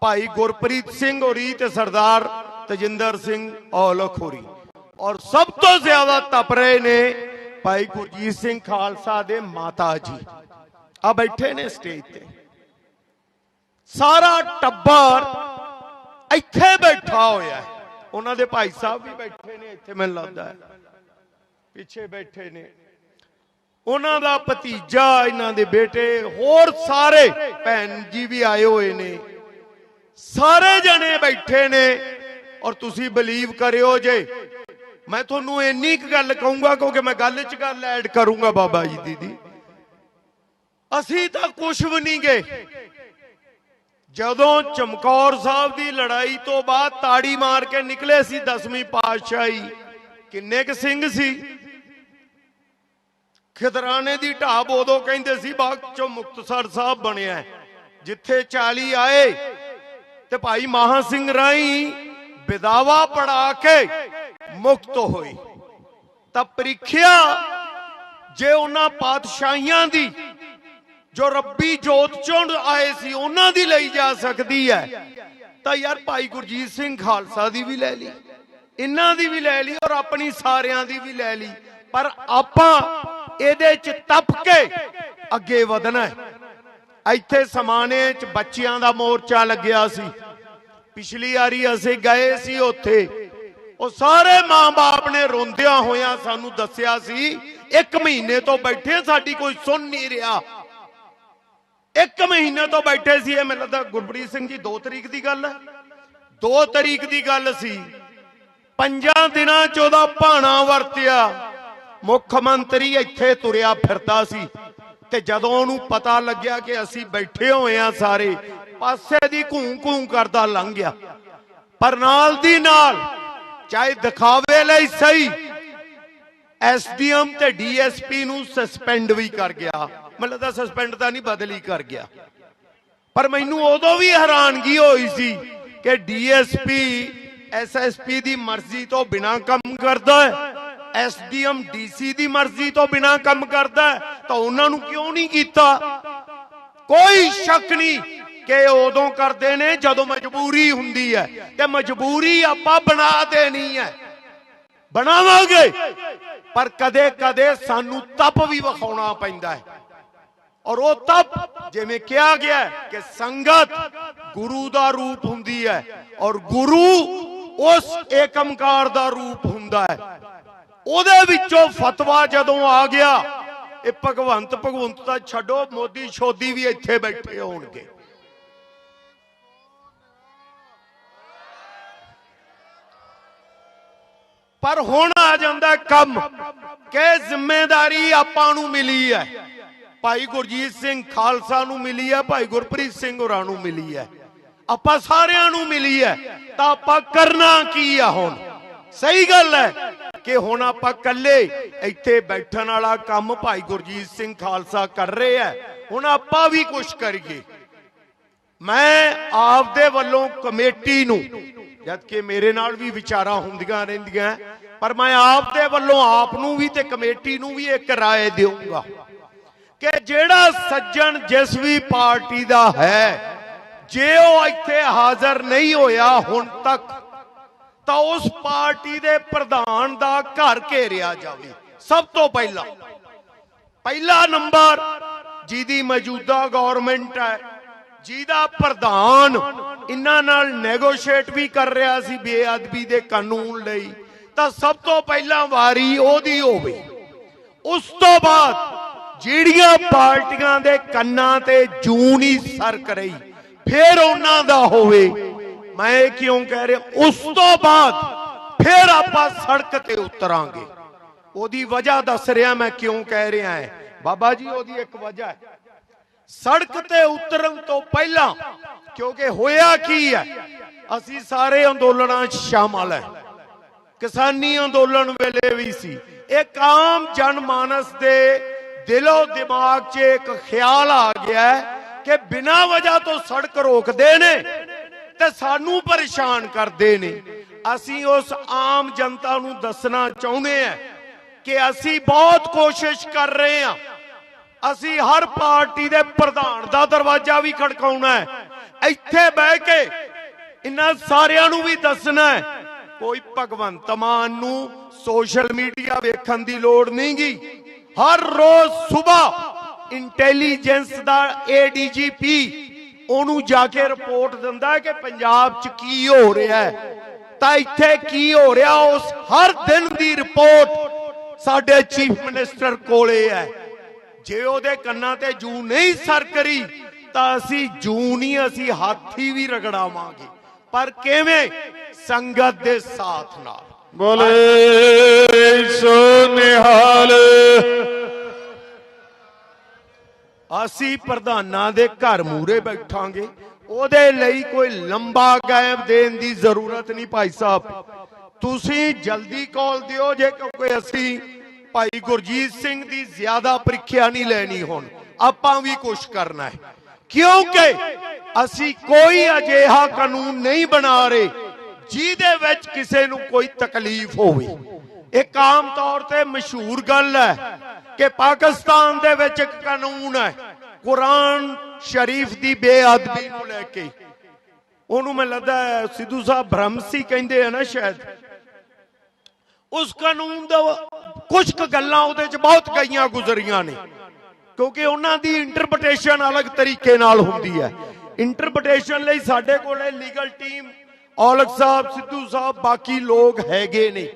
ਭਾਈ ਗੁਰਪ੍ਰੀਤ ਸਿੰਘ ਹੋਰੀ ਤੇ ਸਰਦਾਰ ਤਜਿੰਦਰ ਸਿੰਘ ਔਲਖ ਹੋਰੀ। ਔਰ ਸਭ ਤੋਂ ਜ਼ਿਆਦਾ ਤਪ ਰਹੇ ਨੇ ਭਾਈ ਗੁਰਜੀਤ ਸਿੰਘ ਖਾਲਸਾ ਦੇ ਮਾਤਾ ਜੀ, ਆ ਬੈਠੇ ਨੇ ਸਟੇਜ ਤੇ। ਸਾਰਾ ਟੱਬਰ ਇੱਥੇ ਬੈਠਾ ਹੋਇਆ ਹੈ। ਉਹਨਾਂ ਦੇ ਭਾਈ ਸਾਹਿਬ ਵੀ ਬੈਠੇ ਨੇ ਇੱਥੇ, ਮੈਨੂੰ ਲੱਗਦਾ ਹੈ ਪਿੱਛੇ ਬੈਠੇ ਨੇ। ਉਹਨਾਂ ਦਾ ਭਤੀਜਾ, ਇਹਨਾਂ ਦੇ ਬੇਟੇ, ਹੋਰ ਸਾਰੇ ਭੈਣ ਜੀ ਵੀ ਆਏ ਹੋਏ ਨੇ। ਸਾਰੇ ਜਣੇ ਬੈਠੇ ਨੇ। ਔਰ ਤੁਸੀਂ ਬਲੀਵ ਕਰਿਓ ਜੇ, ਮੈਂ ਤੁਹਾਨੂੰ ਇੰਨੀ ਕੁ ਗੱਲ ਕਹੂੰਗਾ ਕਿਉਂਕਿ ਮੈਂ ਗੱਲ 'ਚ ਗੱਲ ਐਡ ਕਰੂੰਗਾ ਬਾਬਾ ਜੀ ਦੀ। ਅਸੀਂ ਤਾਂ ਕੁਛ ਵੀ ਨਹੀਂ ਗਏ। ਜਦੋਂ ਚਮਕੌਰ ਸਾਹਿਬ ਦੀ ਲੜਾਈ ਤੋਂ ਬਾਅਦ ਤਾੜੀ ਮਾਰ ਕੇ ਨਿਕਲੇ ਸੀ 10ਵੀਂ ਪਾਤਸ਼ਾਹੀ, ਕਿੰਨੇ ਕੁ ਸਿੰਘ ਸੀ? ਖਿਦਰਾਣੇ ਦੀ ਢਾਬ ਉਦੋਂ ਕਹਿੰਦੇ ਸੀ ਬਾਅਦ ਚੋਂ ਮੁਕਤਸਰ ਸਾਹਿਬ ਬਣਿਆ, ਜਿੱਥੇ 40 ਆਏ ਤੇ ਭਾਈ ਮਹਾ ਸਿੰਘ ਰਾਈ ਵਿਦਾਵਾ ਪੜਾ ਕੇ ਮੁਕਤ ਹੋਈ। ਤਾਂ ਪ੍ਰੀਖਿਆ ਜੇ ਉਹਨਾਂ ਪਾਤਸ਼ਾਹੀਆਂ ਦੀ ਜੋ ਰੱਬੀ ਜੋਤ ਚੋਂ ਆਏ ਸੀ ਉਹਨਾਂ ਦੀ ਲਈ ਜਾ ਸਕਦੀ ਹੈ, ਤਾਂ ਯਾਰ ਭਾਈ ਗੁਰਜੀਤ ਸਿੰਘ ਖਾਲਸਾ ਦੀ ਵੀ ਲੈ ਲਈ, ਇਹਨਾਂ ਦੀ ਵੀ ਲੈ ਲਈ ਔਰ ਆਪਣੀ ਸਾਰਿਆਂ ਦੀ ਵੀ ਲੈ ਲਈ। ਪਰ ਆਪਾਂ ਇਹਦੇ 'ਚ ਤਪ ਕੇ ਅੱਗੇ ਵਧਣਾ ਹੈ। ਇੱਥੇ ਸਮਾਣੇ 'ਚ ਬੱਚਿਆਂ ਦਾ ਮੋਰਚਾ ਲੱਗਿਆ ਸੀ। ਪਿਛਲੀ ਵਾਰੀ ਅਸੀਂ ਗਏ ਸੀ ਉੱਥੇ, ਉਹ ਸਾਰੇ ਮਾਂ-ਬਾਪ ਨੇ ਰੋਂਦਿਆਂ ਹੋਇਆਂ ਸਾਨੂੰ ਦੱਸਿਆ ਸੀ 1 ਮਹੀਨੇ ਤੋਂ ਬੈਠੇ, ਸਾਡੀ ਕੋਈ ਸੁਣ ਨਹੀਂ ਰਿਹਾ। 1 ਮਹੀਨੇ ਤੋਂ ਬੈਠੇ ਸੀ। ਇਹ ਮੈਨੂੰ ਲੱਗਦਾ ਗੁਰਪ੍ਰੀਤ ਸਿੰਘ ਜੀ 2 ਤਰੀਕ ਦੀ ਗੱਲ ਹੈ, 2 ਤਰੀਕ ਦੀ ਗੱਲ ਸੀ। 5 ਦਿਨਾਂ 'ਚ ਉਹਦਾ ਭਾਣਾ ਵਰਤਿਆ। ਮੁੱਖ ਮੰਤਰੀ ਇੱਥੇ ਤੁਰਿਆ ਫਿਰਦਾ ਸੀ ਤੇ ਜਦੋਂ ਉਹਨੂੰ ਪਤਾ ਲੱਗਿਆ ਕਿ ਅਸੀਂ ਬੈਠੇ ਹੋਏ ਆ ਸਾਰੇ, ਪਾਸੇ ਦੀ ਘੂੰ ਕਰਦਾ ਲੰਘ ਗਿਆ। ਪਰ ਨਾਲ ਦੀ ਨਾਲ ਚਾਹੇ ਦਿਖਾਵੇ ਲਈ ਸਹੀ, ਐਸਡੀਐਮ ਤੇ ਡੀਐਸਪੀ ਨੂੰ ਸਸਪੈਂਡ ਵੀ ਕਰ ਗਿਆ। ਮੈਨੂੰ ਲੱਗਦਾ ਸਸਪੈਂਡ ਤਾਂ ਨਹੀਂ, ਬਦਲੀ ਕਰ ਗਿਆ। ਪਰ ਮੈਨੂੰ ਉਦੋਂ ਵੀ ਹੈਰਾਨਗੀ ਹੋਈ ਸੀ ਕਿ ਡੀਐਸਪੀ ਐਸਐਸਪੀ ਦੀ ਮਰਜ਼ੀ ਤੋਂ ਬਿਨਾਂ ਕੰਮ ਕਰਦਾ ਹੈ, ਐਸਡੀਐਮ ਡੀਸੀ ਦੀ ਮਰਜ਼ੀ ਤੋਂ ਬਿਨਾਂ ਕੰਮ ਕਰਦਾ ਹੈ, ਤਾਂ ਉਹਨਾਂ ਨੂੰ ਕਿਉਂ ਨਹੀਂ ਕੀਤਾ? ਕੋਈ ਸ਼ੱਕ ਨਹੀਂ ਕਿ ਉਦੋਂ ਕਰਦੇ ਨੇ ਜਦੋਂ ਮਜਬੂਰੀ ਹੁੰਦੀ ਹੈ, ਤੇ ਮਜਬੂਰੀ ਆਪਾਂ ਬਣਾ ਦੇਣੀ ਹੈ, ਬਣਾਵਾਂਗੇ। ਪਰ ਕਦੇ ਕਦੇ ਸਾਨੂੰ ਤਪ ਵੀ ਵਿਖਾਉਣਾ ਪੈਂਦਾ ਹੈ। ਔਰ ਉਹ ਤਪ ਜਿਵੇਂ ਕਿਹਾ ਗਿਆ ਕਿ ਸੰਗਤ ਗੁਰੂ ਦਾ ਰੂਪ ਹੁੰਦੀ ਹੈ ਔਰ ਗੁਰੂ ਉਸ ਏਕਮਕਾਰ ਦਾ ਰੂਪ ਹੁੰਦਾ ਹੈ। ਉਹਦੇ ਵਿੱਚੋਂ ਫਤਵਾ ਜਦੋਂ ਆ ਗਿਆ, ਇਹ ਭਗਵੰਤ ਤਾਂ ਛੱਡੋ, ਮੋਦੀ ਸ਼ੋਦੀ ਵੀ ਇੱਥੇ ਬੈਠੇ ਹੋਣਗੇ। ਪਰ ਹੁਣ ਆ ਜਾਂਦਾ ਕੰਮ ਕਿ ਜ਼ਿੰਮੇਵਾਰੀ ਆਪਾਂ ਨੂੰ ਮਿਲੀ ਹੈ। ਭਾਈ ਗੁਰਜੀਤ ਸਿੰਘ ਖਾਲਸਾ ਨੂੰ ਮਿਲੀ ਹੈ, ਭਾਈ ਗੁਰਪ੍ਰੀਤ ਸਿੰਘ ਹੋਰਾਂ ਨੂੰ ਮਿਲੀ ਹੈ, ਆਪਾਂ ਸਾਰਿਆਂ ਨੂੰ ਮਿਲੀ ਹੈ। ਤਾਂ ਆਪਾਂ ਕਰਨਾ ਕੀ ਆ ਹੁਣ? ਸਹੀ ਗੱਲ ਹੈ ਕਿ ਹੁਣ ਆਪਾਂ ਇਕੱਲੇ ਇੱਥੇ ਬੈਠਣ ਵਾਲਾ ਕੰਮ ਭਾਈ ਗੁਰਜੀਤ ਸਿੰਘ ਖਾਲਸਾ ਕਰ ਰਹੇ ਆ, ਹੁਣ ਆਪਾਂ ਵੀ ਕੁਝ ਕਰੀਏ। ਮੈਂ ਆਪਦੇ ਵੱਲੋਂ ਕਮੇਟੀ ਨੂੰ, ਜਦ ਕਿ ਮੇਰੇ ਨਾਲ ਵੀ ਵਿਚਾਰਾਂ ਹੁੰਦੀਆਂ ਰਹਿੰਦੀਆਂ, ਪਰ ਮੈਂ ਆਪਦੇ ਵੱਲੋਂ ਆਪ ਨੂੰ ਵੀ ਤੇ ਕਮੇਟੀ ਨੂੰ ਵੀ ਇੱਕ ਰਾਏ ਦੇਵਾਂਗਾ ਕਿ ਜਿਹੜਾ ਸੱਜਣ ਜਿਸ ਵੀ ਪਾਰਟੀ ਦਾ ਹੈ, ਜੇ ਉਹ ਇੱਥੇ ਹਾਜ਼ਰ ਨਹੀਂ ਹੋਇਆ ਹੁਣ ਤੱਕ, ਤਾਂ ਉਸ ਪਾਰਟੀ ਦੇ ਪ੍ਰਧਾਨ ਦਾ ਘਰ ਘੇਰਿਆ ਜਾਵੇ। ਸਭ ਤੋਂ ਪਹਿਲਾ ਨੰਬਰ ਜਿਹਦੀ ਮੌਜੂਦਾ ਗਵਰਨਮੈਂਟ ਹੈ, ਜਿਹਦਾ ਪ੍ਰਧਾਨ ਇਹਨਾਂ ਨਾਲ ਨੈਗੋਸ਼ੀਏਟ ਵੀ ਕਰ ਰਿਹਾ ਸੀ ਬੇਅਦਬੀ ਦੇ ਕਾਨੂੰਨ ਲਈ, ਤਾਂ ਸਭ ਤੋਂ ਪਹਿਲਾਂ ਵਾਰੀ ਉਹਦੀ ਹੋਵੇ। ਉਸ ਤੋਂ ਬਾਅਦ ਜਿਹੜੀਆਂ ਪਾਰਟੀਆਂ ਦੇ ਕੰਨਾਂ ਤੇ ਜੂੰ ਨਹੀਂ ਸਰਕ ਰਹੀ, ਫਿਰ ਉਹਨਾਂ ਦਾ ਹੋਵੇ। ਮੈਂ ਇਹ ਕਿਉਂ ਕਹਿ ਰਿਹਾ? ਉਸ ਤੋਂ ਬਾਅਦ ਫਿਰ ਆਪਾਂ ਸੜਕ ਤੇ ਉਤਰਾਂਗੇ। ਉਹਦੀ ਵਜ੍ਹਾ ਦੱਸ ਰਿਹਾ ਮੈਂ ਕਿਉਂ ਕਹਿ ਰਿਹਾ ਹੈ ਬਾਬਾ ਜੀ। ਉਹਦੀ ਇੱਕ ਵਜ੍ਹਾ ਹੈ, ਸੜਕ ਤੇ ਉਤਰਨ ਤੋਂ ਪਹਿਲਾਂ, ਕਿਉਂਕਿ ਹੋਇਆ ਕੀ ਹੈ, ਅਸੀਂ ਸਾਰੇ ਅੰਦੋਲਨਾਂ 'ਚ ਸ਼ਾਮਲ ਹੈ, ਕਿਸਾਨੀ ਅੰਦੋਲਨ ਵੇਲੇ ਵੀ ਸੀ। ਇੱਕ ਆਮ ਜਨਮਾਨਸ ਦੇ ਦਿਲੋਂ ਦਿਮਾਗ 'ਚ ਇੱਕ ਖਿਆਲ ਆ ਗਿਆ ਕਿ ਬਿਨਾਂ ਵਜ੍ਹਾ ਤੋਂ ਸੜਕ ਰੋਕਦੇ ਨੇ ਤੇ ਸਾਨੂੰ ਪਰੇਸ਼ਾਨ ਕਰਦੇ ਨੇ। ਅਸੀਂ ਉਸ ਆਮ ਜਨਤਾ ਨੂੰ ਦੱਸਣਾ ਚਾਹੁੰਦੇ ਹਾਂ ਕਿ ਅਸੀਂ ਬਹੁਤ ਕੋਸ਼ਿਸ਼ ਕਰ ਰਹੇ ਹਾਂ। ਅਸੀਂ ਹਰ ਪਾਰਟੀ ਦੇ ਪ੍ਰਧਾਨ ਦਾ ਦਰਵਾਜ਼ਾ ਵੀ ਖੜਕਾਉਣਾ ਹੈ, ਇੱਥੇ ਬਹਿ ਕੇ ਇਹਨਾਂ ਸਾਰਿਆਂ ਨੂੰ ਵੀ ਦੱਸਣਾ ਹੈ। ਕੋਈ ਭਗਵੰਤ ਮਾਨ ਨੂੰ ਸੋਸ਼ਲ ਮੀਡੀਆ ਵੇਖਣ ਦੀ ਲੋੜ ਨਹੀਂ ਗੀ। ਹਰ ਰੋਜ਼ ਸਵੇਰ ਇੰਟੈਲੀਜੈਂਸ ਦਾ ADGP ਉਹਨੂੰ ਜਾ ਕੇ ਰਿਪੋਰਟ ਦਿੰਦਾ ਕਿ ਪੰਜਾਬ 'ਚ ਕੀ ਹੋ ਰਿਹਾ ਹੈ, ਤਾਂ ਇੱਥੇ ਕੀ ਹੋ ਰਿਹਾ, ਉਸ ਹਰ ਦਿਨ ਦੀ ਰਿਪੋਰਟ ਸਾਡੇ ਚੀਫ ਮਿਨਿਸਟਰ ਕੋਲੇ ਹੈ। ਜੇ ਉਹਦੇ ਕੰਨਾਂ ਤੇ ਜੂ ਨਹੀਂ ਸਰ ਕਰੀ ਤਾਂ ਅਸੀਂ ਜੂ ਨਹੀਂ, ਅਸੀਂ ਹਾਥੀ ਵੀ ਰਗੜਾਵਾਂਗੇ। ਪਰ ਕਿਵੇਂ? ਸੰਗਤ ਦੇ ਸਾਥ ਨਾਲ। ਬੋਲੇ ਸੋ ਨਿਹਾਲ। ਅਸੀਂ ਪ੍ਰਧਾਨਾਂ ਦੇ ਘਰ ਮੂਹਰੇ ਬੈਠਾਂਗੇ, ਉਹਦੇ ਲਈ ਕੋਈ ਲੰਬਾ ਗਾਇਬ ਦੇਣ ਦੀ ਜ਼ਰੂਰਤ ਨਹੀਂ। ਭਾਈ ਸਾਹਿਬ ਤੁਸੀਂ ਜਲਦੀ ਕਾਲ ਦਿਓ ਜੇ, ਕਿਉਂਕਿ ਅਸੀਂ ਭਾਈ ਗੁਰਜੀਤ ਸਿੰਘ ਦੀ ਜ਼ਿਆਦਾ ਪ੍ਰੀਖਿਆ ਨਹੀਂ ਲੈਣੀ। ਹੁਣ ਆਪਾਂ ਵੀ ਕੁਝ ਕਰਨਾ ਹੈ, ਕਿਉਂਕਿ ਅਸੀਂ ਕੋਈ ਅਜਿਹਾ ਕਾਨੂੰਨ ਨਹੀਂ ਬਣਾ ਰਹੇ ਜਿਹਦੇ ਵਿੱਚ ਕਿਸੇ ਨੂੰ ਕੋਈ ਤਕਲੀਫ ਹੋਵੇ। ਇੱਕ ਆਮ ਤੌਰ ਤੇ ਮਸ਼ਹੂਰ ਗੱਲ ਹੈ ਕਿ ਪਾਕਿਸਤਾਨ ਦੇ ਵਿੱਚ ਇੱਕ ਕਾਨੂੰਨ ਹੈ ਕੁਰਾਨ ਸ਼ਰੀਫ ਦੀ ਬੇਅਦਬੀ ਨੂੰ ਲੈ ਕੇ, ਉਹਨੂੰ ਮੈਨੂੰ ਲੱਗਦਾ ਸਿੱਧੂ ਸਾਹਿਬ ਭ੍ਰਮਸੀ ਕਹਿੰਦੇ ਆ ਨਾ ਸ਼ਾਇਦ। ਉਸ ਕਾਨੂੰਨ ਦਾ ਕੁਝ ਕੁ ਗੱਲਾਂ ਉਹਦੇ ਚ ਬਹੁਤ ਗਈਆਂ ਗੁਜ਼ਰੀਆਂ ਨੇ, ਕਿਉਂਕਿ ਉਹਨਾਂ ਦੀ ਇੰਟਰਪ੍ਰੀਟੇਸ਼ਨ ਅਲੱਗ ਤਰੀਕੇ ਨਾਲ ਹੁੰਦੀ ਹੈ। ਇੰਟਰਪ੍ਰੀਟੇਸ਼ਨ ਲਈ ਸਾਡੇ ਕੋਲੇ ਲੀਗਲ ਟੀਮ, ਔਲਖ ਸਾਹਿਬ, ਸਿੱਧੂ ਸਾਹਿਬ, ਬਾਕੀ ਲੋਕ ਹੈਗੇ ਨੇ।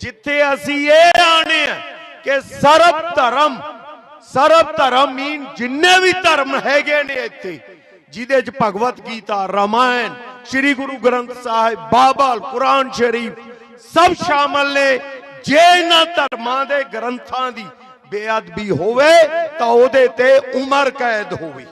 ਜਿੱਥੇ ਅਸੀਂ ਇਹ ਆਣੇ ਆ ਕਿ ਸਰਬ ਧਰਮ ਮੀਨ ਜਿੰਨੇ ਵੀ ਧਰਮ ਹੈਗੇ ਨੇ ਇੱਥੇ, ਜਿਹਦੇ ਚ ਭਗਵਤ ਗੀਤਾ, ਰਾਮਾਇਣ, ਸ਼੍ਰੀ ਗੁਰੂ ਗ੍ਰੰਥ ਸਾਹਿਬ, ਬਾਈਬਲ, ਕੁਰਾਨ ਸ਼ਰੀਫ ਸਭ ਸ਼ਾਮਲ ਨੇ। ਜੇ ਇਹਨਾਂ ਧਰਮਾਂ ਦੇ ਗ੍ਰੰਥਾਂ ਦੀ ਬੇਅਦਬੀ ਹੋਵੇ ਤਾਂ ਉਹਦੇ ਤੇ ਉਮਰ ਕੈਦ ਹੋਵੇ।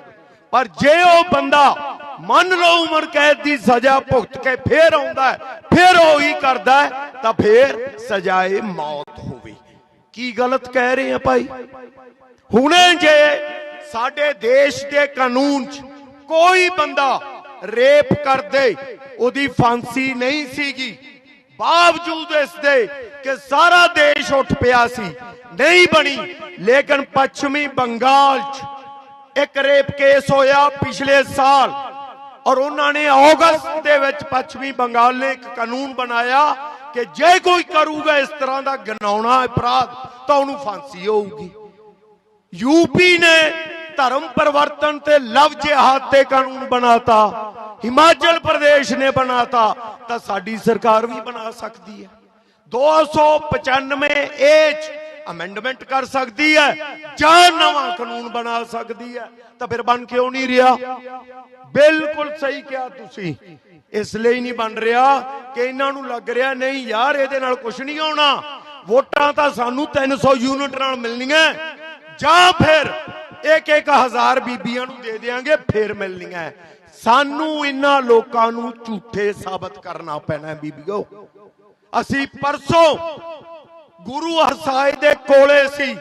ਪਰ ਜੇ ਉਹ ਬੰਦਾ ਮੰਨ ਲਓ ਉਮਰ ਕੈਦ ਦੀ ਸਜ਼ਾ ਭੁਗਤ ਕੇ ਫੇਰ ਆਉਂਦਾ, ਫੇਰ ਉਹੀ ਕਰਦਾ, ਤਾਂ ਫੇਰ ਸਜ਼ਾਏ ਮੌਤ ਹੋਵੇ। ਕੀ ਗਲਤ ਕਹਿ ਰਹੇ ਆ ਭਾਈ? ਹੁਣੇ ਜੇ ਸਾਡੇ ਦੇਸ਼ ਦੇ ਕਾਨੂੰਨ 'ਚ ਕੋਈ ਬੰਦਾ ਰੇਪ ਕਰਦੇ, ਉਹਦੀ ਫਾਂਸੀ ਨਹੀਂ ਸੀਗੀ, ਬਾਵਜੂਦ ਇਸ ਦੇ ਕਿ ਸਾਰਾ ਦੇਸ਼ ਉੱਠ ਪਿਆ ਸੀ, ਨਹੀਂ ਬਣੀ। ਲੇਕਿਨ ਪੱਛਮੀ ਬੰਗਾਲ 'ਚ ਇੱਕ ਰੇਪ ਕੇਸ ਹੋਇਆ ਪਿਛਲੇ ਸਾਲ, ਔਰ ਉਹਨਾਂ ਨੇ ਅਗਸਤ ਦੇ ਵਿੱਚ ਪੱਛਮੀ ਬੰਗਾਲ ਨੇ ਇੱਕ ਕਾਨੂੰਨ ਬਣਾਇਆ ਕਿ ਜੇ ਕੋਈ ਕਰੂਗਾ ਇਸ ਤਰ੍ਹਾਂ ਦਾ ਘਿਨਾਉਣਾ ਅਪਰਾਧ ਤਾਂ ਉਹਨੂੰ ਫਾਂਸੀ ਹੋਊਗੀ। यूपी ने धर्म परिवर्तन ते लव जिहाद ते कानून बनाता, हिमाचल प्रदेश ने बनाता, तो साडी सरकार भी बना सकती है। 295 अमेंडमेंट कर सकती है, चार नवा कानून बना सकती है, तो फिर बन क्यों नहीं रहा? बिल्कुल सही कहा तुसी, इसलिए नहीं बन रहा कि इन्हां नूं लग रहा नहीं यार इहदे नाल कुछ नहीं होना, वोटां तां सानू 300 यूनिट नाल मिलणीआं, ਜਾਂ ਫਿਰ एक हज़ार बीबियां नूं दे देंगे फिर मिलनियां। सानू इन्हां लोकां नूं झूठे साबित करना पैना। बीबियो असी परसों गुरु हरसाए दे कोले सी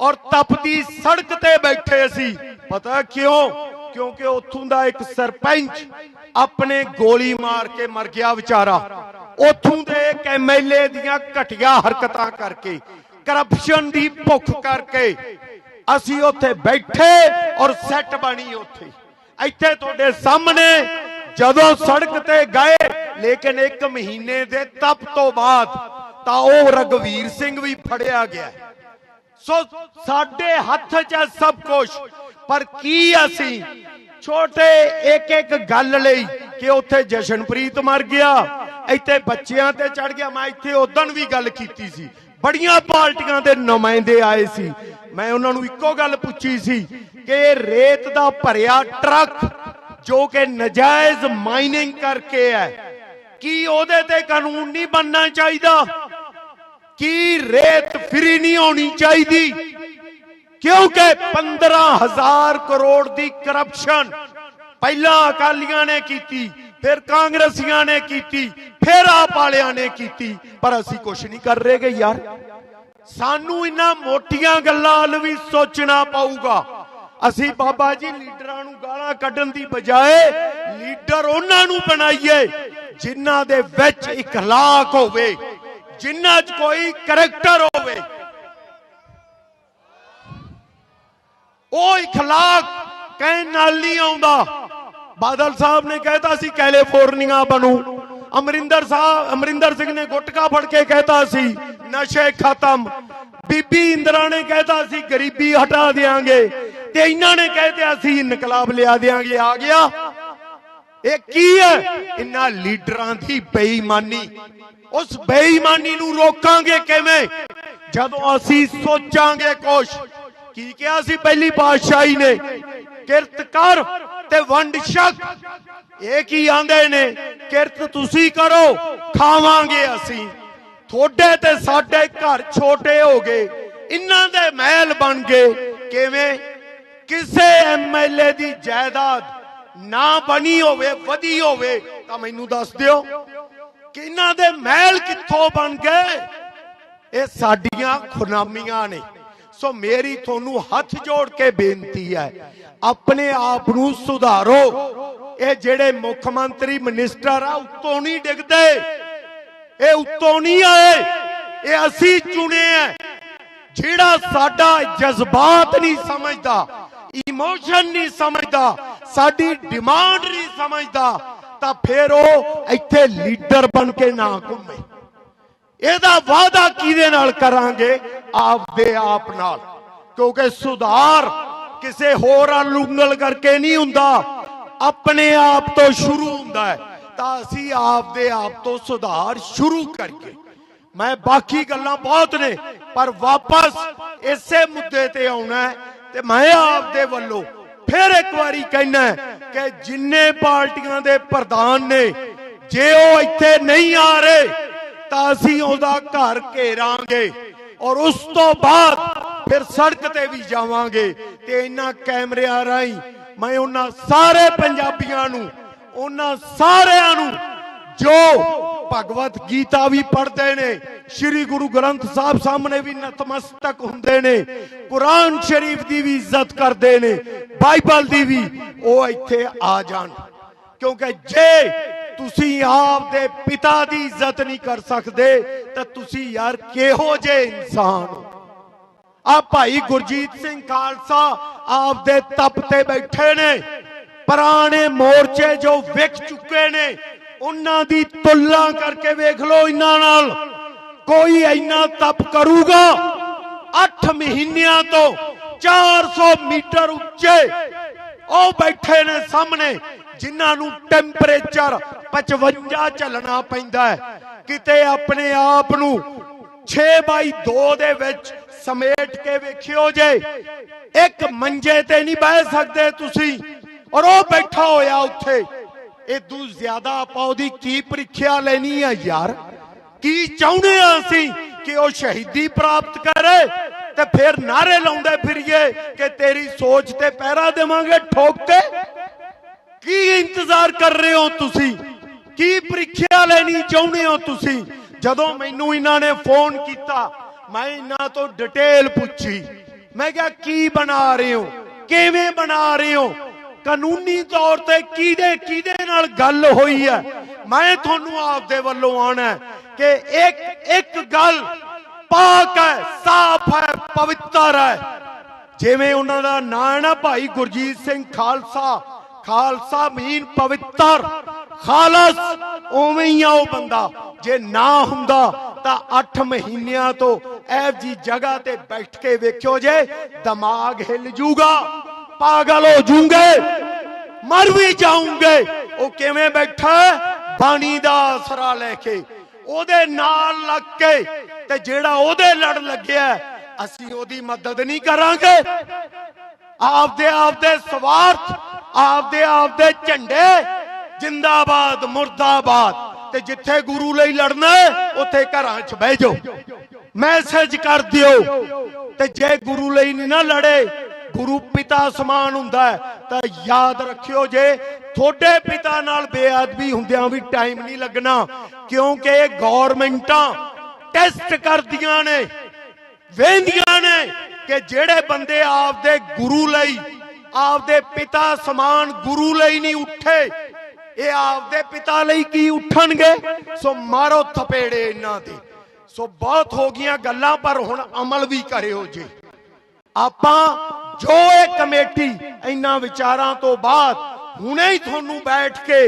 और तपती सड़क ते बैठे सी। पता क्यों? क्योंकि उत्थों दा एक सरपंच अपने गोली मार के मर गया बेचारा। उत्थों दे एक MLA दियां घटिया हरकतां करके, करप्शन दी भुख करके असी उत्थे बैठे और सैट बनी उत्थे। इत्थे तुहाडे सामने जदों सड़क ते गए, लेकिन 1 महीने दे तप तो बाद तां ओह रघवीर सिंह भी फड़िया गया। सो साडे हत्थ च सब कुछ, पर की असी छोटे एक एक गल लई कि उत्थे जशनप्रीत मर गया, इत्थे बच्चियां ते चढ़ गया। मैं इत्थे उदण भी गल कीती सी, बड़ियां पार्टियां दे नुमाइंदे आए सी। मैं उन्हां नूं इक्को गल पुछी सी कि रेत दा भरिया ट्रक जो कि नजायज माइनिंग करके है, की ओहदे ते कानून नहीं बनना चाहिदा? की रेत फ्री नहीं होनी चाहिदी? क्योंकि 15,000 करोड़ दी करप्शन पहला अकालियां ने की, फिर कांग्रेसियां ने की, फिर आप वालियां ने की, पर असी कुछ नहीं कर रहे गे यार। सानू इन्हां मोटियां गल्लां वल भी सोचना पऊगा। असी बाबा जी लीडरां नूं गालां कड्ढण दी बजाए लीडर उन्हां नूं बनाईए जिन्हां दे विच इखलाक होवे, जिन्हां च कोई करैक्टर होवे। ਉਹ इखलाक कहण नाल नहीं आउंदा। बादल साहब ने कहता सी कैलिफोर्निया बनू, अमरिंदर सिंह ने गुटका फड़ के कहता सी नशे खत्म, बीबी इंदिरा ने कहता सी गरीबी हटा देंगे, ते इन्हां ने कहते असी इनकलाब लिया देंगे। आ गया ये की है? इन्हां लीडरां दी बेईमानी। उस बेईमानी नूं रोकांगे किवें? जदों असी सोचांगे कुछ। की क्या सी पहली पातशाही ने? किरत कर ते वंड छक। ये की आंदे ने? किरत तुसी करो, खावांगे असी। थोड़े ते साडे घर छोटे हो गए, इन्हां दे महल बन गए। किवें? किसे MLA दी जायदाद ना बनी होवे, वधी होवे तां मैनूं दस दिओ कि इन्हां दे महल कित्थों बन गए? ये साडियां खुनामियां ने। सो मेरी थोनू हथ जोड़ के बेनती है, अपने आप नू सुधारो। ये जेड़े मुख्यमंत्री मिनिस्टर आ उत्तों नहीं डिगदे, ये उत्तों नहीं आए, ये असी चुने हैं। जेड़ा साडा जज्बात नहीं समझदा, इमोशन नहीं समझदा, साडी डिमांड नहीं समझदा, तां फिर वो इत्थे लीडर बन के ना घूमे। ਇਹਦਾ वादा किहदे नाल करांगे? आपदे आप नाल। क्योंकि सुधार किसे होर उंगल करके नहीं हुंदा, अपने आप तो शुरू हुंदा है। तां असीं आपदे आप तो सुधार शुरू करिए। मैं बाकी गल्लां बहुत ने, पर वापस इसे मुद्दे ते आउणा है। ते मैं आपदे वल्लों फिर एक बारी कहना है कि जिन्ने पार्टियां दे प्रधान ने, जे वो इत्थे नहीं आ रहे तां असीं ओहदा घर घेरांगे और उस तो बाद फिर सड़क ते भी जावांगे। ते इन्हां कैमरिਆਂ राही मैं उन्हां सारे पंजाबियां नूं, उन्हां सारिआं नूं जो भगवत गीता भी पढ़ते ने, श्री गुरु ग्रंथ साहब सामने भी नतमस्तक हुंदे ने, कुरान शरीफ दी भी इज्जत करते ने, बाइबल दी भी, वो इत्थे आ जाण। क्योंकि जे तुसी आप दे पिता दी इज्जत नहीं कर सकते तो तुसी यार किहो जे इंसान हो? आ भाई गुरजीत सिंह खालसा आप दे तप ते बैठे ने, पुराने मोर्चे जो विक चुके ने उन्हां दी तुलना करके वेख लो इन्हां नाल। कोई इन्ना तप करूगा? 8 महीनियां तो 400 मीटर उच्चे ओ बैठे ने सामने, जिन्हां नूं टेंपरेचर 55 चलना पैंदा है। किते अपने आप नूं 6x2 दे विच समेट के वेखियो जे, एक मंजे ते नहीं बह सकते तुसी, और वो बैठा होया उत्थे। इदू ज्यादा आपां ओहदी की परीक्षा लेनी है यार? की चाहुंदे असीं कि वो शहीदी प्राप्त करे ਤੇ ਫਿਰ ਨਾਰੇ ਲਾਉਂਦੇ ਫਿਰੀਏ ਕਿ ਤੇਰੀ ਸੋਚ ਤੇ ਪਹਿਰਾ ਦੇਵਾਂਗੇ ਠੋਕ ਕੇ। ਕੀ ਇੰਤਜ਼ਾਰ ਕਰ ਰਹੇ ਹੋ ਤੁਸੀਂ? ਕੀ ਪ੍ਰੀਖਿਆ ਲੈਣੀ ਚਾਹੁੰਦੇ ਹੋ ਤੁਸੀਂ? ਜਦੋਂ ਮੈਨੂੰ ਇਹਨਾਂ ਨੇ ਫੋਨ ਕੀਤਾ, ਮੈਂ ਇਹਨਾਂ ਤੋਂ ਡਿਟੇਲ ਪੁੱਛੀ। ਮੈਂ ਕਿਹਾ ਕੀ ਬਣਾ ਰਹੇ ਹੋ, ਕਿਵੇਂ ਬਣਾ ਰਹੇ ਹੋ, ਕਾਨੂੰਨੀ ਤੌਰ ਤੇ ਕਿਹਦੇ ਨਾਲ ਗੱਲ ਹੋਈ ਹੈ? ਮੈਂ ਤੁਹਾਨੂੰ ਆਪਦੇ ਵੱਲੋਂ ਆਣਾ ਕਿ ਇੱਕ ਗੱਲ ਪਾਕ ਹੈ, ਸਾਫ਼ ਹੈ, ਪਵਿੱਤਰ ਹੈ। ਜਿਵੇਂ ਉਹਨਾਂ ਦਾ ਨਾਂ ਹੈ ਨਾ ਭਾਈ ਗੁਰਜੀਤ ਸਿੰਘ ਖਾਲਸਾ, ਖਾਲਸਾ ਮੀਨ ਪਵਿੱਤਰ, ਖਾਲਸ, ਉਵੇਂ ਹੀ ਆ ਉਹ ਬੰਦਾ। ਜੇ ਨਾ ਹੁੰਦਾ ਤਾਂ 8 ਮਹੀਨਿਆਂ ਤੋਂ ਐਵ ਜੀ ਜਗ੍ਹਾ ਤੇ ਬੈਠ ਕੇ ਵੇਖਿਓ ਜੇ, ਦਿਮਾਗ ਹਿੱਲ ਜੂਗਾ, ਪਾਗਲ ਹੋ ਜੂਗੇ, ਮਰ ਵੀ ਜਾਉਂਗੇ। ਉਹ ਕਿਵੇਂ ਬੈਠਾ? ਬਾਣੀ ਦਾ ਆਸਰਾ ਲੈ ਕੇ, ਉਹਦੇ ਨਾਲ ਲੱਗ ਕੇ, ਤੇ ਜਿਹੜਾ ਉਹਦੇ ਲੜ ਲੱਗਿਆ ਅਸੀਂ ਉਹਦੀ ਮਦਦ ਨਹੀਂ ਕਰਾਂਗੇ। ਆਪਦੇ ਸਵਾਰਥ, ਆਪਦੇ ਝੰਡੇ, ਜਿੰਦਾਬਾਦ ਮੁਰਦਾਬਾਦ। ਤੇ ਜਿੱਥੇ ਗੁਰੂ ਲਈ ਲੜਨਾ ਉੱਥੇ ਘਰਾਂ 'ਚ ਬਹਿ ਜਾਓ, ਮੈਸੇਜ ਕਰ ਦਿਓ। ਤੇ ਜੇ ਗੁਰੂ ਲਈ ਨਹੀਂ ਨਾ ਲੜੇ, ਗੁਰੂ ਪਿਤਾ ਸਮਾਨ ਹੁੰਦਾ ਤਾਂ ਯਾਦ ਰੱਖਿਓ ਜੇ ਤੁਹਾਡੇ ਪਿਤਾ ਨਾਲ ਬੇਅਦਬੀ ਹੁੰਦਿਆਂ ਵੀ ਟਾਈਮ ਨਹੀਂ ਲੱਗਣਾ, ਕਿਉਂਕਿ ਇਹ ਗੌਰਮੈਂਟਾਂ ਟੈਸਟ ਕਰਦੀਆਂ ਨੇ, ਵੇਂਦੀਆਂ ਨੇ ਕਿ ਜਿਹੜੇ ਬੰਦੇ ਆਪਦੇ ਗੁਰੂ ਲਈ, ਆਪਦੇ ਪਿਤਾ ਸਮਾਨ ਗੁਰੂ ਲਈ ਨਹੀਂ ਉੱਠੇ, ਇਹ ਆਪਦੇ ਪਿਤਾ ਲਈ ਕੀ ਉੱਠਣਗੇ? ਸੋ ਮਾਰੋ ਥਪੇੜੇ ਇਹਨਾਂ ਦੇ। ਸੋ ਬਹੁਤ ਹੋ ਗਈਆਂ ਗੱਲਾਂ, ਪਰ ਹੁਣ ਅਮਲ ਵੀ ਕਰਿਓ ਜੀ। ਆਪਾਂ ਜੋ ਇਹ ਕਮੇਟੀ ਇਹਨਾਂ ਵਿਚਾਰਾਂ ਤੋਂ ਬਾਅਦ ਹੁਣੇ ਹੀ ਤੁਹਾਨੂੰ ਬੈਠ ਕੇ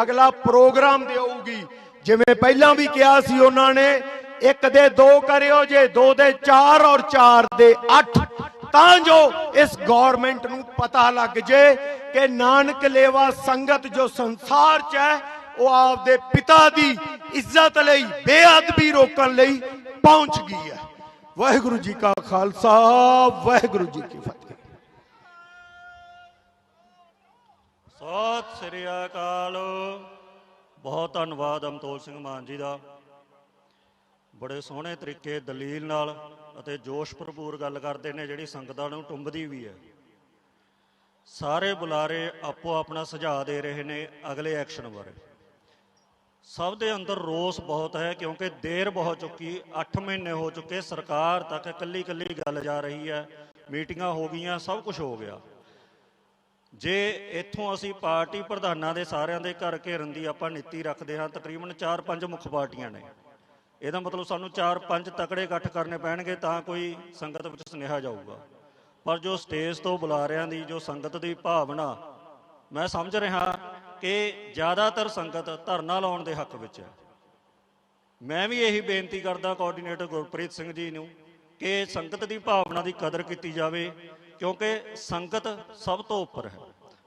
ਅਗਲਾ ਪ੍ਰੋਗਰਾਮ ਦੇਊਗੀ। ਜਿਵੇਂ ਪਹਿਲਾਂ ਵੀ ਕਿਹਾ ਸੀ ਉਹਨਾਂ ਨੇ, 1 ਦੇ 2 ਕਰਿਓ ਜੇ, 2 ਦੇ 4 ਔਰ 4 ਦੇ 8, ਤਾਂ ਜੋ ਇਸ ਗੌਰਮੈਂਟ ਨੂੰ ਪਤਾ ਲੱਗ ਜੇ ਕਿ ਨਾਨਕ ਲੇਵਾ ਸੰਗਤ ਜੋ ਸੰਸਾਰ 'ਚ ਹੈ, ਉਹ ਆਪਦੇ ਪਿਤਾ ਦੀ ਇੱਜ਼ਤ ਲਈ ਬੇਅਦਬੀ ਰੋਕਣ ਲਈ ਪਹੁੰਚ ਗਈ ਹੈ। ਵਾਹਿਗੁਰੂ ਜੀ ਕਾ ਖਾਲਸਾ, ਵਾਹਿਗੁਰੂ ਜੀ ਕੀ ਫਤਿਹ। ਸਤਿ ਸ੍ਰੀ ਅਕਾਲ। ਬਹੁਤ ਧੰਨਵਾਦ ਅਮਤੋਲ ਸਿੰਘ ਮਾਨ ਜੀ ਦਾ। ਬੜੇ ਸੋਹਣੇ ਤਰੀਕੇ, ਦਲੀਲ ਨਾਲ ਅਤੇ ਜੋਸ਼ ਭਰਪੂਰ ਗੱਲ ਕਰਦੇ ਨੇ, ਜਿਹੜੀ ਸੰਗਤਾਂ ਨੂੰ ਟੁੰਬਦੀ ਵੀ ਹੈ। ਸਾਰੇ ਬੁਲਾਰੇ ਆਪੋ ਆਪਣਾ ਸੁਝਾਅ ਦੇ ਰਹੇ ਨੇ ਅਗਲੇ ਐਕਸ਼ਨ ਬਾਰੇ। ਸਭ ਦੇ ਅੰਦਰ ਰੋਸ ਬਹੁਤ ਹੈ, ਕਿਉਂਕਿ ਦੇਰ ਬਹੁਤ ਚੁੱਕੀ, 8 ਮਹੀਨੇ ਹੋ ਚੁੱਕੇ, ਸਰਕਾਰ ਤੱਕ ਇਕੱਲੀ ਗੱਲ ਜਾ ਰਹੀ ਹੈ, ਮੀਟਿੰਗਾਂ ਹੋ ਗਈਆਂ, ਸਭ ਕੁਝ ਹੋ ਗਿਆ। ਜੇ ਇੱਥੋਂ ਅਸੀਂ ਪਾਰਟੀ ਪ੍ਰਧਾਨਾਂ ਦੇ ਸਾਰਿਆਂ ਦੇ ਘਰ ਘੇਰਨ ਦੀ ਆਪਾਂ ਨੀਤੀ ਰੱਖਦੇ ਹਾਂ, ਤਕਰੀਬਨ 4-5 ਮੁੱਖ ਪਾਰਟੀਆਂ ਨੇ, ਇਹਦਾ ਮਤਲਬ ਸਾਨੂੰ 4-5 ਤਕੜੇ ਇਕੱਠ ਕਰਨੇ ਪੈਣਗੇ ਤਾਂ ਕੋਈ ਸੰਗਤ ਵਿੱਚ ਸੁਨੇਹਾ ਜਾਊਗਾ। ਪਰ ਜੋ ਸਟੇਜ ਤੋਂ ਬੁਲਾਰਿਆਂ ਦੀ ਜੋ ਸੰਗਤ ਦੀ ਭਾਵਨਾ, ਮੈਂ ਸਮਝ ਰਿਹਾ ਕਿ ਜ਼ਿਆਦਾਤਰ ਸੰਗਤ ਧਰਨਾ ਲਾਉਣ ਦੇ ਹੱਕ ਵਿੱਚ ਹੈ। ਮੈਂ ਵੀ ਇਹੀ ਬੇਨਤੀ ਕਰਦਾ ਕੋਆਰਡੀਨੇਟਰ ਗੁਰਪ੍ਰੀਤ ਸਿੰਘ ਜੀ ਨੂੰ ਕਿ ਸੰਗਤ ਦੀ ਭਾਵਨਾ ਦੀ ਕਦਰ ਕੀਤੀ ਜਾਵੇ, ਕਿਉਂਕਿ ਸੰਗਤ ਸਭ ਤੋਂ ਉੱਪਰ ਹੈ।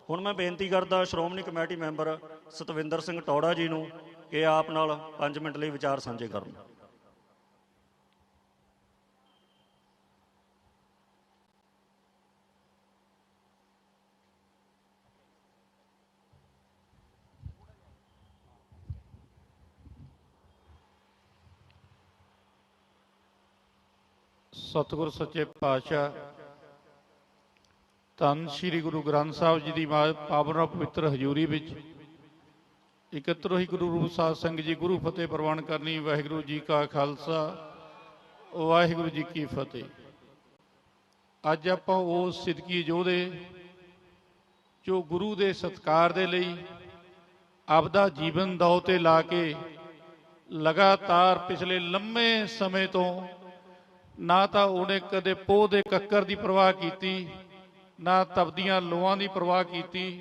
ਹੁਣ ਮੈਂ ਬੇਨਤੀ ਕਰਦਾ ਸ਼੍ਰੋਮਣੀ ਕਮੇਟੀ ਮੈਂਬਰ ਸਤਵਿੰਦਰ ਸਿੰਘ ਟੌੜਾ ਜੀ ਨੂੰ ਕਿ ਆਪ ਨਾਲ 5 ਮਿੰਟ ਲਈ ਵਿਚਾਰ ਸਾਂਝੇ ਕਰਨ। ਸਤਿਗੁਰ ਸੱਚੇ ਪਾਤਸ਼ਾਹ ਧੰਨ ਸ਼੍ਰੀ ਗੁਰੂ ਗ੍ਰੰਥ ਸਾਹਿਬ ਜੀ ਦੀ ਪਾਵਨ ਪਵਿੱਤਰ ਹਜ਼ੂਰੀ ਵਿੱਚ ਇਕੱਤਰ ਹੋਈ ਗੁਰੂ ਰੂਪ ਸਾਧ ਸੰਗਤ ਜੀ, ਗੁਰੂ ਫਤਿਹ ਪ੍ਰਵਾਨ ਕਰਨੀ। ਵਾਹਿਗੁਰੂ ਜੀ ਕਾ ਖਾਲਸਾ, ਵਾਹਿਗੁਰੂ ਜੀ ਕੀ ਫਤਿਹ। ਅੱਜ ਆਪਾਂ ਉਸ ਸਿੱਦਕੀ ਯੋਧੇ ਜੋ ਗੁਰੂ ਦੇ ਸਤਿਕਾਰ ਦੇ ਲਈ ਆਪਦਾ ਜੀਵਨ ਦਾਅ ਤੇ ਲਾ ਕੇ ਲਗਾਤਾਰ ਪਿਛਲੇ ਲੰਮੇ ਸਮੇਂ ਤੋਂ ਨਾ ਤਾਂ ਉਹਨੇ ਕਦੇ ਪੋਹ ਦੇ ਕੱਕਰ ਦੀ ਪਰਵਾਹ ਕੀਤੀ, ਨਾ ਤਪਦੀਆਂ ਲੋਆਂ ਦੀ ਪਰਵਾਹ ਕੀਤੀ,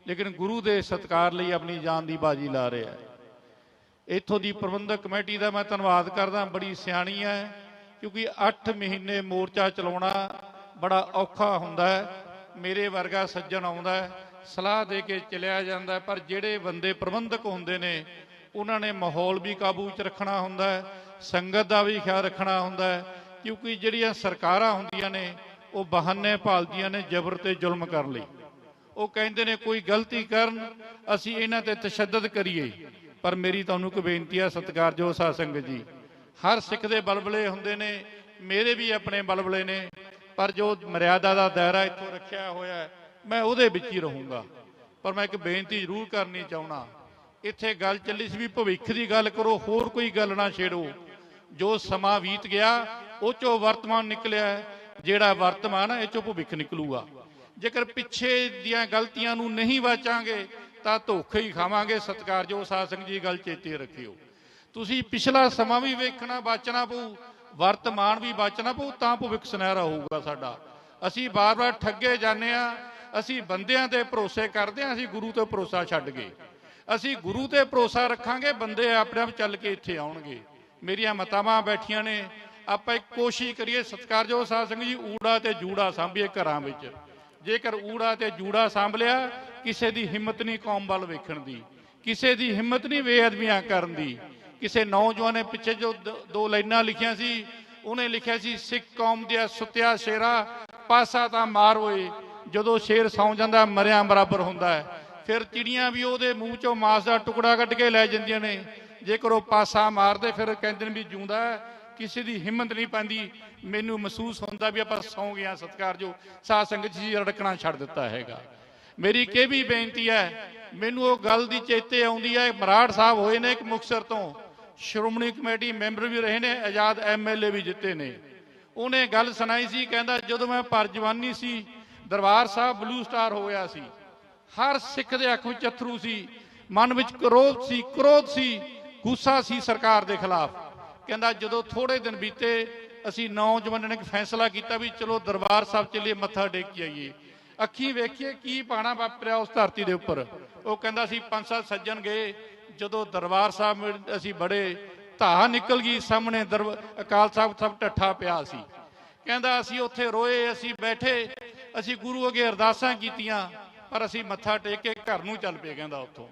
ਲੇਕਿਨ ਗੁਰੂ ਦੇ ਸਤਿਕਾਰ ਲਈ ਆਪਣੀ ਜਾਨ ਦੀ ਬਾਜੀ ਲਾ ਰਿਹਾ ਹੈ। ਇੱਥੋਂ ਦੀ ਪ੍ਰਬੰਧਕ ਕਮੇਟੀ ਦਾ ਮੈਂ ਧੰਨਵਾਦ ਕਰਦਾ, ਬੜੀ ਸਿਆਣੀ ਹੈ, ਕਿਉਂਕਿ 8 ਮਹੀਨੇ ਮੋਰਚਾ ਚਲਾਉਣਾ ਬੜਾ ਔਖਾ ਹੁੰਦਾ ਹੈ। ਮੇਰੇ ਵਰਗਾ ਸੱਜਣ ਆਉਂਦਾ ਸਲਾਹ ਦੇ ਕੇ ਚਲਿਆ ਜਾਂਦਾ, ਪਰ ਜਿਹੜੇ ਬੰਦੇ ਪ੍ਰਬੰਧਕ ਹੁੰਦੇ ਨੇ ਉਹਨਾਂ ਨੇ ਮਾਹੌਲ ਵੀ ਕਾਬੂ 'ਚ ਰੱਖਣਾ ਹੁੰਦਾ ਹੈ, ਸੰਗਤ ਦਾ ਵੀ ਖਿਆਲ ਰੱਖਣਾ ਹੁੰਦਾ ਹੈ, ਕਿਉਂਕਿ ਜਿਹੜੀਆਂ ਸਰਕਾਰਾਂ ਹੁੰਦੀਆਂ ਨੇ ਉਹ ਬਹਾਨੇ ਭਾਲਦੀਆਂ ਨੇ ਜ਼ਬਰ ਤੇ ਜ਼ੁਲਮ ਕਰਨ ਲਈ। ਉਹ ਕਹਿੰਦੇ ਨੇ ਕੋਈ ਗਲਤੀ ਕਰਨ ਅਸੀਂ ਇਹਨਾਂ ਤੇ ਤਸ਼ੱਦਦ ਕਰੀਏ। ਪਰ ਮੇਰੀ ਤੁਹਾਨੂੰ ਇੱਕ ਬੇਨਤੀ ਹੈ ਸਤਿਕਾਰਯੋਗ ਸਾਧ ਸੰਗਤ ਜੀ, ਹਰ ਸਿੱਖ ਦੇ ਬਲਬਲੇ ਹੁੰਦੇ ਨੇ ਮੇਰੇ ਵੀ ਆਪਣੇ ਬਲਬਲੇ ਨੇ, ਪਰ ਜੋ ਮਰਿਆਦਾ ਦਾ ਦਾਇਰਾ ਇੱਥੋਂ ਰੱਖਿਆ ਹੋਇਆ ਹੈ ਮੈਂ ਉਹਦੇ ਵਿੱਚ ਹੀ ਰਹੂੰਗਾ। ਪਰ ਮੈਂ ਇੱਕ ਬੇਨਤੀ ਜ਼ਰੂਰ ਕਰਨੀ ਚਾਹੁੰਦਾ, ਇੱਥੇ ਗੱਲ ਚੱਲੀ ਸੀ ਵੀ ਭਵਿੱਖ ਦੀ ਗੱਲ ਕਰੋ, ਹੋਰ ਕੋਈ ਗੱਲ ਨਾ ਛੇੜੋ। ਜੋ ਸਮਾਂ ਬੀਤ ਗਿਆ ਉਹ ਚੋਂ ਵਰਤਮਾਨ ਨਿਕਲਿਆ, ਜਿਹੜਾ ਵਰਤਮਾਨ ਹੈ ਇਹ ਚੋਂ ਭਵਿੱਖ ਨਿਕਲੂਗਾ। ਜੇਕਰ ਪਿੱਛੇ ਦੀਆਂ ਗਲਤੀਆਂ ਨੂੰ ਨਹੀਂ ਵਾਚਾਂਗੇ ਤਾਂ ਧੋਖੇ ਹੀ ਖਾਵਾਂਗੇ। ਸਤਿਕਾਰਯੋਗ ਸਾਧ ਸੰਗਤ ਜੀ, ਗੱਲ ਚੇਤੇ ਰੱਖਿਓ। ਤੁਸੀਂ ਪਿਛਲਾ ਸਮਾਂ ਵੀ ਵੇਖਣਾ, ਬਾਚਣਾ ਪਊ, ਵਰਤਮਾਨ ਵੀ ਬਾਚਣਾ ਪਊ, ਤਾਂ ਭਵਿੱਖ ਸੁਨਹਿਰਾ ਹੋਊਗਾ ਸਾਡਾ। ਅਸੀਂ ਬਾਰ-ਬਾਰ ਠੱਗੇ ਜਾਂਦੇ ਹਾਂ, ਅਸੀਂ ਬੰਦਿਆਂ ਤੇ ਭਰੋਸੇ ਕਰਦੇ ਹਾਂ, ਅਸੀਂ ਗੁਰੂ ਤੇ ਭਰੋਸਾ ਛੱਡ ਗਏ। ਅਸੀਂ ਗੁਰੂ ਤੇ ਭਰੋਸਾ ਰੱਖਾਂਗੇ, ਬੰਦੇ ਆਪਣੇ ਆਪ ਚੱਲ ਕੇ ਇੱਥੇ ਆਉਣਗੇ। ਮੇਰੀਆਂ ਮਾਤਾਵਾਂ ਬੈਠੀਆਂ ਨੇ, ਆਪਾਂ ਇੱਕ ਕੋਸ਼ਿਸ਼ ਕਰੀਏ ਸਤਿਕਾਰਯੋਗ ਸਾਧ ਸੰਗਤ ਜੀ, ਊੜਾ ਤੇ ਜੂੜਾ ਸਾਂਭੀਏ ਘਰਾਂ ਵਿੱਚ। ਜੇਕਰ ਊੜਾ ਤੇ ਜੂੜਾ ਸਾਂਭ ਲਿਆ, ਕਿਸੇ ਦੀ ਹਿੰਮਤ ਨਹੀਂ ਕੌਮ ਵੱਲ ਵੇਖਣ ਦੀ, ਕਿਸੇ ਦੀ ਹਿੰਮਤ ਨਹੀਂ ਬੇਅਦਬੀਆਂ ਕਰਨ ਦੀ। ਕਿਸੇ ਨੌਜਵਾਨ ਨੇ ਪਿੱਛੇ ਜੋ ਦੋ ਲਾਈਨਾਂ ਲਿਖੀਆਂ ਸੀ, ਉਹਨੇ ਲਿਖਿਆ ਸੀ, ਸਿੱਖ ਕੌਮ ਦੇ ਸੁੱਤਿਆ ਸ਼ੇਰਾ ਪਾਸਾ ਤਾਂ ਮਾਰ ਹੋਏ, ਜਦੋਂ ਸ਼ੇਰ ਸੌਂ ਜਾਂਦਾ ਮਰਿਆਂ ਬਰਾਬਰ ਹੁੰਦਾ ਹੈ। ਫਿਰ ਚਿੜੀਆਂ ਵੀ ਉਹਦੇ ਮੂੰਹ ਚੋਂ ਮਾਸ ਦਾ ਟੁਕੜਾ ਕੱਢ ਕੇ ਲੈ ਜਾਂਦੀਆਂ ਨੇ, ਜੇਕਰ ਉਹ ਪਾਸਾ ਮਾਰਦੇ ਫਿਰ ਕਹਿੰਦੇ ਨੇ ਵੀ ਜਿਉਂਦਾ ਹੈ। ਕਿਸੇ ਦੀ ਹਿੰਮਤ ਨਹੀਂ ਪੈਂਦੀ। ਮੈਨੂੰ ਮਹਿਸੂਸ ਹੁੰਦਾ ਵੀ ਆਪਾਂ ਸੌਂ ਗਏ ਹਾਂ। ਸਤਿਕਾਰਯੋਗ ਸਾਧ ਸੰਗਤ ਜੀ, ਰੜਕਣਾ ਛੱਡ ਦਿੱਤਾ ਹੈਗਾ। ਮੇਰੀ ਇੱਕ ਵੀ ਬੇਨਤੀ ਹੈ, ਮੈਨੂੰ ਉਹ ਗੱਲ ਦੀ ਚੇਤੇ ਆਉਂਦੀ ਹੈ, ਮਰਾੜ ਸਾਹਿਬ ਹੋਏ ਨੇ ਇੱਕ ਮੁਕਤਸਰ ਤੋਂ, ਸ਼੍ਰੋਮਣੀ ਕਮੇਟੀ ਮੈਂਬਰ ਵੀ ਰਹੇ ਨੇ, ਆਜ਼ਾਦ MLA ਵੀ ਜਿੱਤੇ ਨੇ। ਉਹਨੇ ਗੱਲ ਸੁਣਾਈ ਸੀ, ਕਹਿੰਦਾ ਜਦੋਂ ਮੈਂ ਭਰ ਜਵਾਨੀ ਸੀ, ਦਰਬਾਰ ਸਾਹਿਬ ਬਲੂ ਸਟਾਰ ਹੋਇਆ ਸੀ, ਹਰ ਸਿੱਖ ਦੇ ਅੱਖ ਵਿੱਚ ਅਥਰੂ ਸੀ, ਮਨ ਵਿੱਚ ਕ੍ਰੋਧ ਸੀ, ਗੁੱਸਾ ਸੀ ਸਰਕਾਰ ਦੇ ਖਿਲਾਫ। ਕਹਿੰਦਾ ਜਦੋਂ ਥੋੜੇ ਦਿਨ ਬੀਤੇ, ਅਸੀਂ ਨੌਜਵਾਨਾਂ ਨੇ ਇੱਕ ਫੈਸਲਾ ਕੀਤਾ ਵੀ ਚਲੋ ਦਰਬਾਰ ਸਾਹਿਬ ਚੱਲੀਏ, ਮੱਥਾ ਟੇਕ ਕੇ ਆਈਏ, ਅੱਖੀਂ ਵੇਖੀਏ ਕੀ ਪਾਣਾ ਵਾਪਰਿਆ ਉਸ ਧਰਤੀ ਦੇ ਉੱਪਰ। ਉਹ ਕਹਿੰਦਾ ਸੀ 5-7 ਸੱਜਣ ਗਏ, ਜਦੋਂ ਦਰਬਾਰ ਸਾਹਿਬ ਅਸੀਂ ਬੜੇ, ਧਾਹ ਨਿਕਲ ਗਈ ਸਾਹਮਣੇ, ਅਕਾਲ ਸਾਹਿਬ ਸਭ ਢੱਠਾ ਪਿਆ ਸੀ। ਕਹਿੰਦਾ ਅਸੀਂ ਉੱਥੇ ਰੋਏ, ਅਸੀਂ ਬੈਠੇ, ਅਸੀਂ ਗੁਰੂ ਅੱਗੇ ਅਰਦਾਸਾਂ ਕੀਤੀਆਂ, ਪਰ ਅਸੀਂ ਮੱਥਾ ਟੇਕ ਕੇ ਘਰ ਨੂੰ ਚੱਲ ਪਏ। ਕਹਿੰਦਾ ਉੱਥੋਂ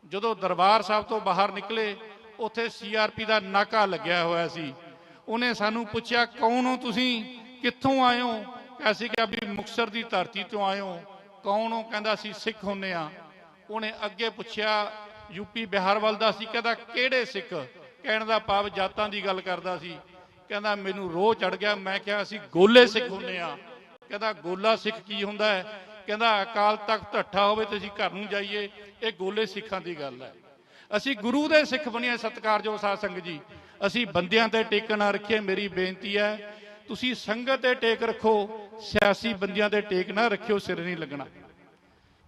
ਜਦੋਂ ਦਰਬਾਰ ਸਾਹਿਬ ਤੋਂ ਬਾਹਰ ਨਿਕਲੇ, ਉੱਥੇ CRP ਦਾ ਨਾਕਾ ਲੱਗਿਆ ਹੋਇਆ ਸੀ। ਉਹਨੇ ਸਾਨੂੰ ਪੁੱਛਿਆ, ਕੌਣ ਹੋ ਤੁਸੀਂ, ਕਿੱਥੋਂ ਆਏ ਹੋ? ਅਸੀਂ ਕਿਹਾ ਵੀ ਮੁਕਤਸਰ ਦੀ ਧਰਤੀ ਤੋਂ ਆਏ ਹੋ। ਕੌਣ ਹੋ? ਕਹਿੰਦਾ ਅਸੀਂ ਸਿੱਖ ਹੁੰਦੇ ਹਾਂ। ਉਹਨੇ ਅੱਗੇ ਪੁੱਛਿਆ, UP ਬਿਹਾਰ ਵੱਲ ਦਾ ਸੀ। ਕਹਿੰਦਾ ਕਿਹੜੇ ਸਿੱਖ? ਕਹਿਣ ਦਾ ਭਾਵ ਜਾਤਾਂ ਦੀ ਗੱਲ ਕਰਦਾ ਸੀ। ਕਹਿੰਦਾ ਮੈਨੂੰ ਰੋਹ ਚੜ ਗਿਆ। ਮੈਂ ਕਿਹਾ ਅਸੀਂ ਗੋਲੇ ਸਿੱਖ ਹੁੰਦੇ ਹਾਂ। ਕਹਿੰਦਾ ਗੋਲਾ ਸਿੱਖ ਕੀ ਹੁੰਦਾ ਹੈ? ਕਹਿੰਦਾ ਅਕਾਲ ਤਖਤ ਢੱਠਾ ਹੋਵੇ ਤੇ ਅਸੀਂ ਘਰ ਨੂੰ ਜਾਈਏ, ਇਹ ਗੋਲੇ ਸਿੱਖਾਂ ਦੀ ਗੱਲ ਹੈ। ਅਸੀਂ ਗੁਰੂ ਦੇ ਸਿੱਖ ਬਣੀਏ। ਸਤਿਕਾਰਯੋਗ ਸਾਧ ਸੰਗਤ ਜੀ, ਅਸੀਂ ਬੰਦਿਆਂ ਤੇ ਟੇਕ ਨਾ ਰੱਖੀਏ। ਮੇਰੀ ਬੇਨਤੀ ਹੈ, ਤੁਸੀਂ ਸੰਗਤ ਤੇ ਟੇਕ ਰੱਖੋ, ਸਿਆਸੀ ਬੰਦਿਆਂ ਤੇ ਟੇਕ ਨਾ ਰੱਖਿਓ, ਸਿਰ ਨਹੀਂ ਲੱਗਣਾ।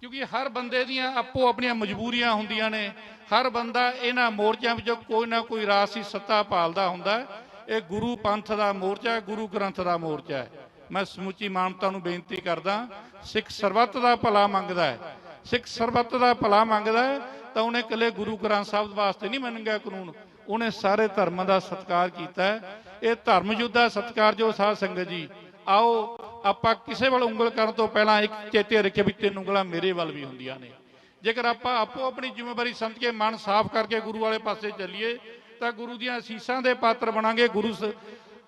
ਕਿਉਂਕਿ ਹਰ ਬੰਦੇ ਦੀਆਂ ਆਪੋ ਆਪਣੀਆਂ ਮਜਬੂਰੀਆਂ ਹੁੰਦੀਆਂ ਨੇ। ਹਰ ਬੰਦਾ ਇਹਨਾਂ ਮੋਰਚਿਆਂ ਵਿੱਚੋਂ ਕੋਈ ਨਾ ਕੋਈ ਰਾਜਸੀ ਸੱਤਾ ਭਾਲਦਾ ਹੁੰਦਾ ਹੈ। ਇਹ ਗੁਰੂ ਪੰਥ ਦਾ ਮੋਰਚਾ ਹੈ, ਗੁਰੂ ਗ੍ਰੰਥ ਦਾ ਮੋਰਚਾ ਹੈ। ਮੈਂ ਸਮੁੱਚੀ ਮਾਨਵਤਾ ਨੂੰ ਬੇਨਤੀ ਕਰਦਾ, ਸਿੱਖ ਸਰਬੱਤ ਦਾ ਭਲਾ ਮੰਗਦਾ ਹੈ। ਸਿੱਖ ਸਰਬੱਤ ਦਾ ਭਲਾ ਮੰਗਦਾ ਹੈ ਤਾਂ ਉਹਨੇ ਇਕੱਲੇ ਗੁਰੂ ਗ੍ਰੰਥ ਸਾਹਿਬ ਵਾਸਤੇ ਨਹੀਂ ਮੰਨਿਆ ਕਾਨੂੰਨ, ਉਹਨੇ ਸਾਰੇ ਧਰਮਾਂ ਦਾ ਸਤਿਕਾਰ ਕੀਤਾ ਹੈ। ਇਹ ਧਰਮ ਯੁੱਧ ਦਾ ਸਤਿਕਾਰਯੋਗ ਸਾਧ ਸੰਗਤ ਜੀ, ਆਓ ਆਪਾਂ ਕਿਸੇ ਵੱਲ ਉਂਗਲ ਕਰਨ ਤੋਂ ਪਹਿਲਾਂ ਇੱਕ ਚੇਤੇ ਰੱਖੀਏ ਵੀ 3 ਉਂਗਲਾਂ ਮੇਰੇ ਵੱਲ ਵੀ ਹੁੰਦੀਆਂ ਨੇ। ਜੇਕਰ ਆਪਾਂ ਆਪੋ ਆਪਣੀ ਜ਼ਿੰਮੇਵਾਰੀ ਸਮਝ ਕੇ ਮਨ ਸਾਫ਼ ਕਰਕੇ ਗੁਰੂ ਵਾਲੇ ਪਾਸੇ ਚੱਲੀਏ ਤਾਂ ਗੁਰੂ ਦੀਆਂ ਅਸੀਸਾਂ ਦੇ ਪਾਤਰ ਬਣਾਂਗੇ। ਗੁਰੂ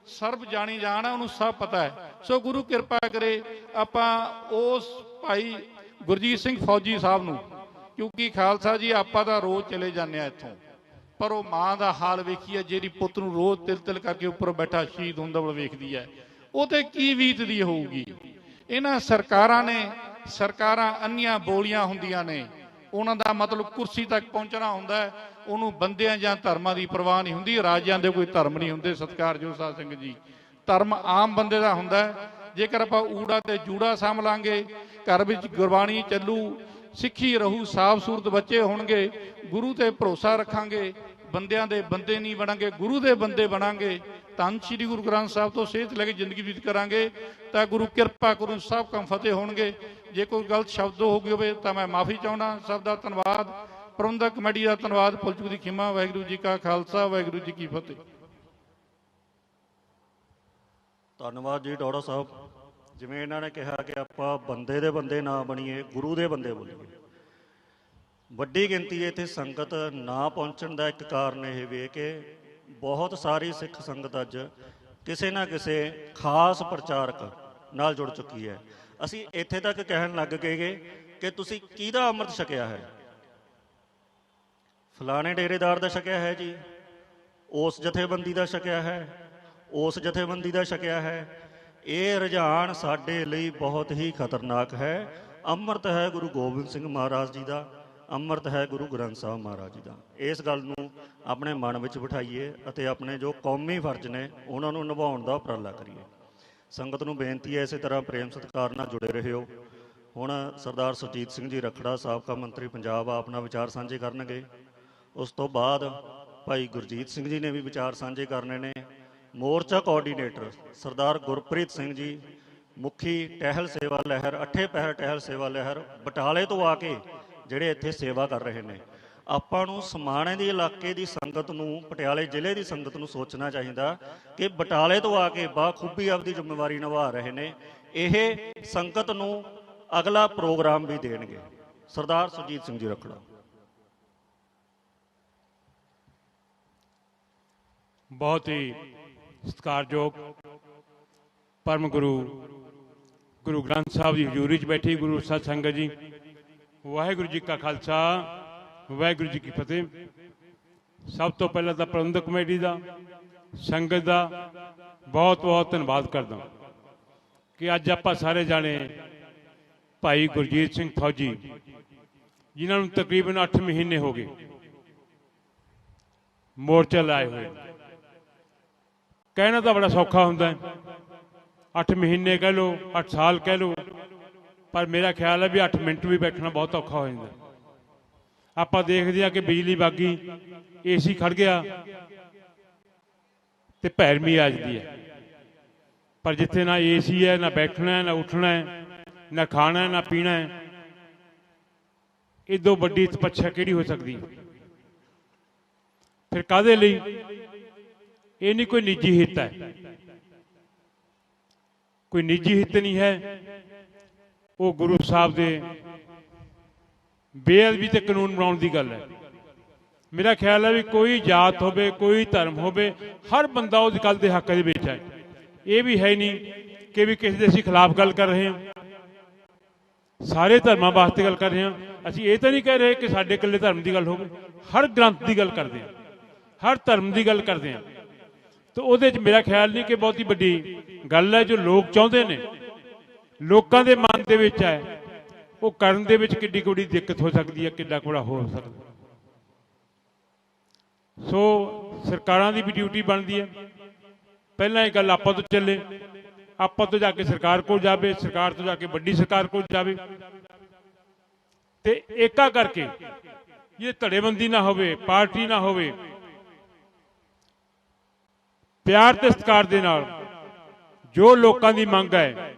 ਸਰਬ ਜਾਣੀ ਜਾਣ, ਉਹਨੂੰ ਸਭ ਪਤਾ ਹੈ। ਸੋ ਗੁਰੂ ਕਿਰਪਾ ਕਰੇ ਆਪਾਂ ਉਸ ਭਾਈ ਗੁਰਜੀਤ ਸਿੰਘ ਫੌਜੀ ਸਾਹਿਬ ਨੂੰ, ਕਿਉਂਕਿ ਖਾਲਸਾ ਜੀ ਆਪਾਂ ਤਾਂ ਰੋਜ਼ ਚਲੇ ਜਾਂਦੇ ਆ ਇੱਥੋਂ, ਪਰ ਉਹ ਮਾਂ ਦਾ ਹਾਲ ਵੇਖੀਏ ਜਿਹੜੀ ਪੁੱਤ ਨੂੰ ਰੋਜ਼ ਤਿਲ ਕਰਕੇ ਉੱਪਰ ਬੈਠਾ ਸ਼ਹੀਦ ਹੁੰਦਾ ਵੱਲ ਵੇਖਦੀ ਹੈ, ਉਹ ਤੇ ਕੀ ਬੀਤਦੀ ਹੋਊਗੀ। ਇਹਨਾਂ ਸਰਕਾਰਾਂ ਨੇ, ਸਰਕਾਰਾਂ ਅੰਨੀਆਂ ਬੋਲੀਆਂ ਹੁੰਦੀਆਂ ਨੇ, ਉਹਨਾਂ ਦਾ ਮਤਲਬ ਕੁਰਸੀ ਤੱਕ ਪਹੁੰਚਣਾ ਹੁੰਦਾ ਹੈ। ਉਹਨੂੰ ਬੰਦਿਆਂ ਜਾਂ ਧਰਮਾਂ ਦੀ ਪਰਵਾਹ ਨਹੀਂ ਹੁੰਦੀ। ਰਾਜਿਆਂ ਦੇ ਕੋਈ ਧਰਮ ਨਹੀਂ ਹੁੰਦੇ। ਸਤਿਕਾਰਯੋਗ ਸਾਧ ਸੰਗਤ ਜੀ, ਧਰਮ ਆਮ ਬੰਦੇ ਦਾ ਹੁੰਦਾ ਹੈ। ਜੇਕਰ ਆਪਾਂ ਊੜਾ ਤੇ ਜੂੜਾ ਸਾਂਭ ਲਾਂਗੇ, ਘਰ ਵਿੱਚ ਗੁਰਬਾਣੀ ਚੱਲੂ, ਸਿੱਖੀ ਰਹੂ, ਸਾਫ ਸੂਰਤ ਬੱਚੇ ਹੋਣਗੇ, ਗੁਰੂ ਤੇ ਭਰੋਸਾ ਰੱਖਾਂਗੇ, ਬੰਦਿਆਂ ਦੇ ਬੰਦੇ ਨਹੀਂ ਬਣਾਂਗੇ, ਗੁਰੂ ਦੇ ਬੰਦੇ ਬਣਾਂਗੇ, ਧੰਨ ਸ਼੍ਰੀ ਗੁਰੂ ਗ੍ਰੰਥ ਸਾਹਿਬ ਤੋਂ ਸੇਧ ਲੈ ਕੇ ਜ਼ਿੰਦਗੀ ਬੀਤ ਕਰਾਂਗੇ ਤਾਂ ਗੁਰੂ ਕਿਰਪਾ ਕਰੂ, ਸਭ ਕੰਮ ਫਤਿਹ ਹੋਣਗੇ। ਜੇ ਕੋਈ ਗਲਤ ਸ਼ਬਦ ਹੋ ਗਈ ਹੋਵੇ ਤਾਂ ਮੈਂ ਮਾਫੀ ਚਾਹੁੰਦਾ। ਸਭ ਦਾ ਧੰਨਵਾਦ, ਪ੍ਰਬੰਧਕ ਕਮੇਟੀ ਦਾ ਧੰਨਵਾਦ, ਭੁੱਲ ਚੁੱਕ ਦੀ ਖਿਮਾ। ਵਾਹਿਗੁਰੂ ਜੀ ਕਾ ਖਾਲਸਾ, ਵਾਹਿਗੁਰੂ ਜੀ ਕੀ ਫਤਿਹ। ਧੰਨਵਾਦ ਜੀ ਡੋੜਾ ਸਾਹਿਬ। ਜਿਵੇਂ ਇਹਨਾਂ ਨੇ ਕਿਹਾ ਕਿ ਆਪਾਂ ਬੰਦੇ ਦੇ ਬੰਦੇ ਨਾ ਬਣੀਏ, ਗੁਰੂ ਦੇ ਬੰਦੇ ਬਣੀਏ। ਵੱਡੀ ਗਿਣਤੀ ਇੱਥੇ ਸੰਗਤ ਨਾ ਪਹੁੰਚਣ ਦਾ ਇੱਕ ਕਾਰਨ ਇਹ ਵੀ ਕਿ ਬਹੁਤ ਸਾਰੀ ਸਿੱਖ ਸੰਗਤ ਅੱਜ ਕਿਸੇ ਨਾ ਕਿਸੇ ਖਾਸ ਪ੍ਰਚਾਰਕ ਨਾਲ ਜੁੜ ਚੁੱਕੀ ਹੈ। ਅਸੀਂ ਇੱਥੇ ਤੱਕ ਕਹਿਣ ਲੱਗ ਗਏ ਕਿ ਤੁਸੀਂ ਕਿਹਦਾ ਅੰਮ੍ਰਿਤ ਛਕਿਆ ਹੈ? ਫਲਾਣੇ ਡੇਰੇਦਾਰ ਦਾ ਛਕਿਆ ਹੈ ਜੀ, ਉਸ ਜਥੇਬੰਦੀ ਦਾ ਛਕਿਆ ਹੈ, ਉਸ ਜਥੇਬੰਦੀ ਦਾ ਛਕਿਆ ਹੈ। ਇਹ ਰੁਝਾਨ ਸਾਡੇ ਲਈ ਬਹੁਤ ਹੀ ਖਤਰਨਾਕ ਹੈ। ਅੰਮ੍ਰਿਤ ਹੈ ਗੁਰੂ ਗੋਬਿੰਦ ਸਿੰਘ ਮਹਾਰਾਜ ਜੀ ਦਾ, ਅੰਮ੍ਰਿਤ ਹੈ ਗੁਰੂ ਗ੍ਰੰਥ ਸਾਹਿਬ ਮਹਾਰਾਜ ਜੀ ਦਾ। ਇਸ ਗੱਲ ਨੂੰ ਆਪਣੇ ਮਨ ਵਿੱਚ ਬਿਠਾਈਏ ਅਤੇ ਆਪਣੇ ਜੋ ਕੌਮੀ ਫਰਜ਼ ਨੇ ਉਹਨਾਂ ਨੂੰ ਨਿਭਾਉਣ ਦਾ ਉਪਰਾਲਾ ਕਰੀਏ। ਸੰਗਤ ਨੂੰ ਬੇਨਤੀ ਹੈ ਇਸੇ ਤਰ੍ਹਾਂ ਪ੍ਰੇਮ ਸਤਿਕਾਰ ਨਾਲ ਜੁੜੇ ਰਹਿਓ। ਹੁਣ ਸਰਦਾਰ ਸੁਰਜੀਤ ਸਿੰਘ ਜੀ ਰਖੜਾ ਸਾਬਕਾ ਮੰਤਰੀ ਪੰਜਾਬ ਆਪਣਾ ਵਿਚਾਰ ਸਾਂਝੇ ਕਰਨਗੇ। ਉਸ ਤੋਂ ਬਾਅਦ ਭਾਈ ਗੁਰਜੀਤ ਸਿੰਘ ਜੀ ਨੇ ਵੀ ਵਿਚਾਰ ਸਾਂਝੇ ਕਰਨੇ ਨੇ। ਮੋਰਚਾ ਕੋਆਰਡੀਨੇਟਰ ਸਰਦਾਰ ਗੁਰਪ੍ਰੀਤ ਸਿੰਘ ਜੀ, ਮੁਖੀ ਟਹਿਲ ਸੇਵਾ ਲਹਿਰ, 8 ਪਹਿਰ ਟਹਿਲ ਸੇਵਾ ਲਹਿਰ ਬਟਾਲੇ ਤੋਂ ਆ ਕੇ ਜਿਹੜੇ ਇੱਥੇ ਸੇਵਾ ਕਰ ਰਹੇ ਨੇ। ਆਪਾਂ ਨੂੰ ਸਮਾਣੇ ਦੇ ਇਲਾਕੇ ਦੀ ਸੰਗਤ ਨੂੰ, ਪਟਿਆਲੇ ਜ਼ਿਲ੍ਹੇ ਦੀ ਸੰਗਤ ਨੂੰ ਸੋਚਣਾ ਚਾਹੀਦਾ ਕਿ ਬਟਾਲੇ ਤੋਂ ਆ ਕੇ ਬਾਖੂਬੀ ਆਪਦੀ ਜ਼ਿੰਮੇਵਾਰੀ ਨਿਭਾ ਰਹੇ ਨੇ। ਇਹ ਸੰਗਤ ਨੂੰ ਅਗਲਾ ਪ੍ਰੋਗਰਾਮ ਵੀ ਦੇਣਗੇ। ਸਰਦਾਰ ਸੁਰਜੀਤ ਸਿੰਘ ਜੀ ਰਖੜਾ। ਬਹੁਤ ਹੀ ਸਤਿਕਾਰਯੋਗ ਪਰਮ ਗੁਰੂ ਗ੍ਰੰਥ ਸਾਹਿਬ ਦੀ ਹਜ਼ੂਰੀ 'ਚ ਬੈਠੀ ਗੁਰੂ ਸਤ ਸੰਗਤ ਜੀ, ਵਾਹਿਗੁਰੂ ਜੀ ਕਾ ਖਾਲਸਾ ਵਾਹਿਗੁਰੂ ਜੀ ਕੀ ਫਤਿਹ। ਸਭ ਤੋਂ ਪਹਿਲਾਂ ਤਾਂ ਪ੍ਰਬੰਧਕ ਕਮੇਟੀ ਦਾ, ਸੰਗਤ ਦਾ ਬਹੁਤ ਬਹੁਤ ਧੰਨਵਾਦ ਕਰਦਾ ਕਿ ਅੱਜ ਆਪਾਂ ਸਾਰੇ ਜਾਣੇ ਭਾਈ ਗੁਰਜੀਤ ਸਿੰਘ ਫੌਜੀ, ਜਿਨ੍ਹਾਂ ਨੂੰ ਤਕਰੀਬਨ 8 ਮਹੀਨੇ ਹੋ ਗਏ ਮੋਰਚਾ ਲਾਏ ਹੋਏ। ਕਹਿਣਾ ਤਾਂ ਬੜਾ ਸੌਖਾ ਹੁੰਦਾ ਹੈ, 8 ਮਹੀਨੇ ਕਹਿ ਲਓ, 8 ਸਾਲ ਕਹਿ ਲਓ, ਪਰ ਮੇਰਾ ਖਿਆਲ ਹੈ ਵੀ 8 ਮਿੰਟ ਵੀ ਬੈਠਣਾ ਬਹੁਤ ਔਖਾ ਹੋ ਜਾਂਦਾ। ਆਪਾਂ ਦੇਖਦੇ ਹਾਂ ਕਿ ਬਿਜਲੀ ਬਾਗੀ, ਏਸੀ ਖੜ ਗਿਆ ਤੇ ਭੈਰਮੀ ਆ ਜਾਂਦੀ ਹੈ, ਪਰ ਜਿੱਥੇ ਨਾ ਏਸੀ ਹੈ, ਨਾ ਬੈਠਣਾ ਹੈ, ਨਾ ਉੱਠਣਾ ਹੈ, ਨਾ ਖਾਣਾ ਹੈ, ਨਾ ਪੀਣਾ ਹੈ, ਇਦੋਂ ਵੱਡੀ ਤਪੱਛਾ ਕਿਹੜੀ ਹੋ ਸਕਦੀ ਹੈ? ਫਿਰ ਕਾਹਦੇ ਲਈ? ਇਹ ਨਹੀਂ ਕੋਈ ਨਿੱਜੀ ਹਿੱਤ ਹੈ, ਕੋਈ ਨਿੱਜੀ ਹਿੱਤ ਨਹੀਂ ਹੈ। ਉਹ ਗੁਰੂ ਸਾਹਿਬ ਦੇ ਬੇਅਦਬੀ ਤੇ ਕਾਨੂੰਨ ਬਣਾਉਣ ਦੀ ਗੱਲ ਹੈ। ਮੇਰਾ ਖਿਆਲ ਹੈ ਵੀ ਕੋਈ ਜਾਤ ਹੋਵੇ, ਕੋਈ ਧਰਮ ਹੋਵੇ, ਹਰ ਬੰਦਾ ਉਸ ਗੱਲ ਦੇ ਹੱਕ ਦੇ ਵਿੱਚ ਹੈ। ਇਹ ਵੀ ਹੈ ਨਹੀਂ ਕਿ ਵੀ ਕਿਸੇ ਦੇ ਅਸੀਂ ਖਿਲਾਫ ਗੱਲ ਕਰ ਰਹੇ ਹਾਂ, ਸਾਰੇ ਧਰਮਾਂ ਵਾਸਤੇ ਗੱਲ ਕਰ ਰਹੇ ਹਾਂ। ਅਸੀਂ ਇਹ ਤਾਂ ਨਹੀਂ ਕਹਿ ਰਹੇ ਕਿ ਸਾਡੇ ਇਕੱਲੇ ਧਰਮ ਦੀ ਗੱਲ ਹੋਵੇ, ਹਰ ਗ੍ਰੰਥ ਦੀ ਗੱਲ ਕਰਦੇ ਹਾਂ, ਹਰ ਧਰਮ ਦੀ ਗੱਲ ਕਰਦੇ ਹਾਂ। ਤਾਂ ਉਹਦੇ 'ਚ ਮੇਰਾ ਖਿਆਲ ਨਹੀਂ ਕਿ ਬਹੁਤੀ ਵੱਡੀ ਗੱਲ ਹੈ। ਜੋ ਲੋਕ ਚਾਹੁੰਦੇ ਨੇ, ਲੋਕਾਂ ਦੇ ਮਨ ਦੇ ਵਿੱਚ ਹੈ, ਉਹ ਕਰਨ ਦੇ ਵਿੱਚ ਕਿੱਡੀ ਕੁ ਦਿੱਕਤ ਹੋ ਸਕਦੀ ਹੈ, ਕਿੱਡਾ ਕੁ ਹੋ ਸਕਦਾ। ਸੋ ਸਰਕਾਰਾਂ ਦੀ ਵੀ ਡਿਊਟੀ ਬਣਦੀ ਹੈ, ਪਹਿਲਾਂ ਇਹ ਗੱਲ ਆਪਾਂ ਤੋਂ ਚੱਲੇ, ਆਪਾਂ ਤੋਂ ਜਾ ਕੇ ਸਰਕਾਰ ਕੋਲ ਜਾਵੇ, ਸਰਕਾਰ ਤੋਂ ਜਾ ਕੇ ਵੱਡੀ ਸਰਕਾਰ ਕੋਲ ਜਾਵੇ, ਤੇ ਏਕਾ ਕਰਕੇ ਇਹ ਧੜੇਬੰਦੀ ਨਾ ਹੋਵੇ, ਪਾਰਟੀ ਨਾ ਹੋਵੇ, ਪਿਆਰ ਤੇ ਸਤਿਕਾਰ ਦੇ ਨਾਲ ਜੋ ਲੋਕਾਂ ਦੀ ਮੰਗ ਹੈ,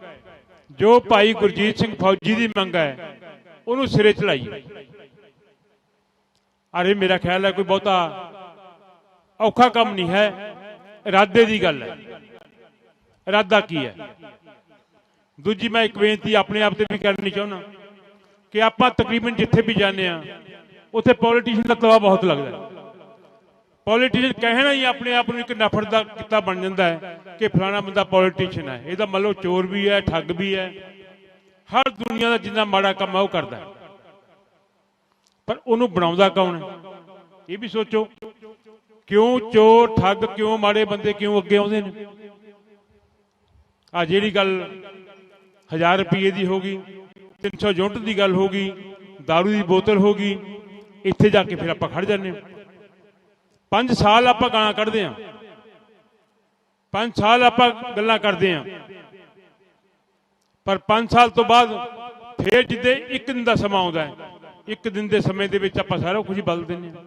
ਜੋ ਭਾਈ ਗੁਰਜੀਤ ਸਿੰਘ ਫੌਜੀ ਦੀ ਮੰਗ ਹੈ, ਉਹਨੂੰ ਸਿਰੇ ਚੜਾਈਏ। ਅਰੇ ਮੇਰਾ ਖਿਆਲ ਹੈ ਕੋਈ ਬਹੁਤਾ ਔਖਾ ਕੰਮ ਨਹੀਂ ਹੈ, ਇਰਾਦੇ ਦੀ ਗੱਲ ਹੈ। ਇਰਾਦਾ ਕੀ ਹੈ? ਦੂਜੀ ਮੈਂ ਇੱਕ ਬੇਨਤੀ ਆਪਣੇ ਆਪ ਤੇ ਵੀ ਕਰਨੀ ਚਾਹੁੰਦਾ ਕਿ ਆਪਾਂ ਤਕਰੀਬਨ ਜਿੱਥੇ ਵੀ ਜਾਂਦੇ ਆ ਉੱਥੇ ਪੋਲੀਟੀਸ਼ੀਅਨ ਦਾ ਦਬਾਅ ਬਹੁਤ ਲੱਗਦਾ। ਪੋਲੀਟੀਸ਼ੀਅਨ ਕਹਿਣਾ ਹੀ ਆਪਣੇ ਆਪ ਨੂੰ ਇੱਕ ਨਫ਼ਰਤ ਦਾ ਕਿੱਤਾ ਬਣ ਜਾਂਦਾ ਹੈ ਕਿ ਫਲਾਣਾ ਬੰਦਾ ਪੋਲੀਟੀਸ਼ੀਅਨ ਹੈ। ਇਹਦਾ ਮਤਲਬ ਚੋਰ ਵੀ ਹੈ, ਠੱਗ ਵੀ ਹੈ, ਹਰ ਦੁਨੀਆ ਦਾ ਜਿੰਨਾ ਮਾੜਾ ਕੰਮ ਹੈ ਉਹ ਕਰਦਾ, ਪਰ ਉਹਨੂੰ ਬਣਾਉਂਦਾ ਕੌਣ ਹੈ? ਇਹ ਵੀ ਸੋਚੋ। ਕਿਉਂ ਚੋਰ, ਠੱਗ, ਕਿਉਂ ਮਾੜੇ ਬੰਦੇ ਕਿਉਂ ਅੱਗੇ ਆਉਂਦੇ ਨੇ? ਆ ਜਿਹੜੀ ਗੱਲ 1000 ਰੁਪਏ ਦੀ ਹੋ ਗਈ, 300 ਯੂਨਿਟ ਦੀ ਗੱਲ ਹੋ ਗਈ, ਦਾਰੂ ਦੀ ਬੋਤਲ ਹੋ ਗਈ, ਇੱਥੇ ਜਾ ਕੇ ਫਿਰ ਆਪਾਂ ਖੜ ਜਾਂਦੇ ਹਾਂ। 5 ਸਾਲ ਆਪਾਂ ਗਾਲਾਂ ਕੱਢਦੇ ਹਾਂ, 5 ਸਾਲ ਆਪਾਂ ਗੱਲਾਂ ਕਰਦੇ ਹਾਂ, ਪਰ 5 ਸਾਲ ਤੋਂ ਬਾਅਦ ਫੇਰ ਜਿੱਦੇ ਇੱਕ ਦਿਨ ਦਾ ਸਮਾਂ ਆਉਂਦਾ ਹੈ, ਇੱਕ ਦਿਨ ਦੇ ਸਮੇਂ ਦੇ ਵਿੱਚ ਆਪਾਂ ਸਾਰਾ ਕੁਝ ਬਦਲ ਦਿੰਦੇ ਹਾਂ।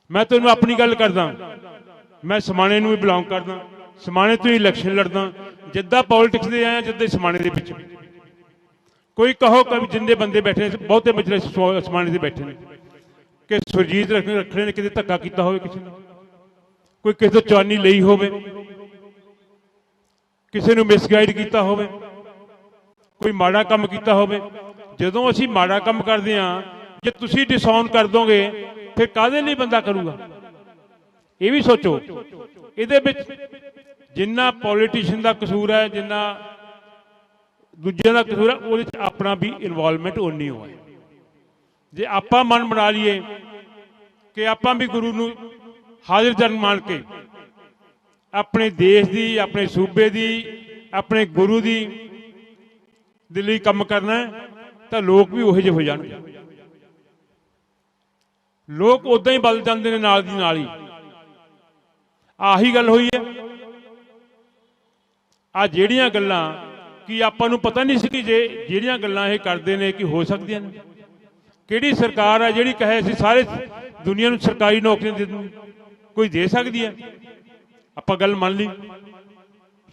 ਮੈਂ ਤੁਹਾਨੂੰ ਆਪਣੀ ਗੱਲ ਕਰਦਾ, ਮੈਂ ਸਮਾਣੇ ਨੂੰ ਵੀ ਬਿਲੋਂਗ ਕਰਦਾ, ਸਮਾਣੇ ਤੋਂ ਹੀ ਇਲੈਕਸ਼ਨ ਲੜਦਾ, ਜਿੱਦਾਂ ਪੋਲਿਟਿਕਸ ਦੇ ਆਇਆ ਜਿੱਦਾਂ ਸਮਾਣੇ ਦੇ ਵਿੱਚ। ਕੋਈ ਕਹੋ ਕਿ ਜਿੰਨੇ ਬੰਦੇ ਬੈਠੇ, ਬਹੁਤੇ ਮਜਲੇ ਸਮਾਣੇ ਦੇ ਬੈਠੇ ਨੇ, ਕਿ ਸੁਰਜੀਤ ਰਖੜੇ ਨੇ ਕਿਤੇ ਧੱਕਾ ਕੀਤਾ ਹੋਵੇ ਕਿਸੇ ਨੂੰ, ਕੋਈ ਕਿਸੇ ਤੋਂ ਚਵਾਨੀ ਲਈ ਹੋਵੇ, ਕਿਸੇ ਨੂੰ ਮਿਸਗਾਈਡ ਕੀਤਾ ਹੋਵੇ, ਕੋਈ ਮਾੜਾ ਕੰਮ ਕੀਤਾ ਹੋਵੇ। ਜਦੋਂ ਅਸੀਂ ਮਾੜਾ ਕੰਮ ਕਰਦੇ ਹਾਂ, ਜੇ ਤੁਸੀਂ ਡਿਸਾਊਨ ਕਰ ਦੋਗੇ ਫਿਰ ਕਾਹਦੇ ਲਈ ਬੰਦਾ ਕਰੂਗਾ? ਇਹ ਵੀ ਸੋਚੋ। ਇਹਦੇ ਵਿੱਚ ਜਿੰਨਾ ਪੋਲੀਟੀਸ਼ੀਅਨ ਦਾ ਕਸੂਰ ਹੈ, ਜਿੰਨਾ ਦੂਜਿਆਂ ਦਾ ਕਸੂਰ ਹੈ, ਉਹਦੇ 'ਚ ਆਪਣਾ ਵੀ ਇਨਵੋਲਵਮੈਂਟ ਓਨੀ ਹੋਵੇ। ਜੇ ਆਪਾਂ ਮਨ ਬਣਾ ਲਈਏ ਕਿ ਆਪਾਂ ਵੀ ਗੁਰੂ ਨੂੰ ਹਾਜ਼ਰ ਜਨ ਮੰਨ ਕੇ ਆਪਣੇ ਦੇਸ਼ ਦੀ, ਆਪਣੇ ਸੂਬੇ ਦੀ, ਆਪਣੇ ਗੁਰੂ ਦੀ ਦੇ ਲਈ ਕੰਮ ਕਰਨਾ ਤਾਂ ਲੋਕ ਵੀ ਉਹੋ ਜਿਹੇ ਹੋ ਜਾਣਗੇ। ਲੋਕ ਉਦਾਂ ਹੀ ਬਦਲ ਜਾਂਦੇ ਨੇ ਨਾਲ ਦੀ ਨਾਲ ਹੀ। ਆਹੀ ਗੱਲ ਹੋਈ ਹੈ। ਆ ਜਿਹੜੀਆਂ ਗੱਲਾਂ ਕੀ ਆਪਾਂ ਨੂੰ ਪਤਾ ਨਹੀਂ ਸੀ ਕਿ ਜਿਹੜੀਆਂ ਗੱਲਾਂ ਇਹ ਕਰਦੇ ਨੇ ਕਿ ਹੋ ਸਕਦੀਆਂ ਨੇ। ਕਿਹੜੀ ਸਰਕਾਰ ਹੈ ਜਿਹੜੀ ਕਹੇ ਅਸੀਂ ਸਾਰੇ ਦੁਨੀਆ ਨੂੰ ਸਰਕਾਰੀ ਨੌਕਰੀਆਂ ਦੇ ਦੂੰ? ਕੋਈ ਦੇ ਸਕਦੀ ਹੈ? ਆਪਾਂ ਗੱਲ ਮੰਨ ਲਈ,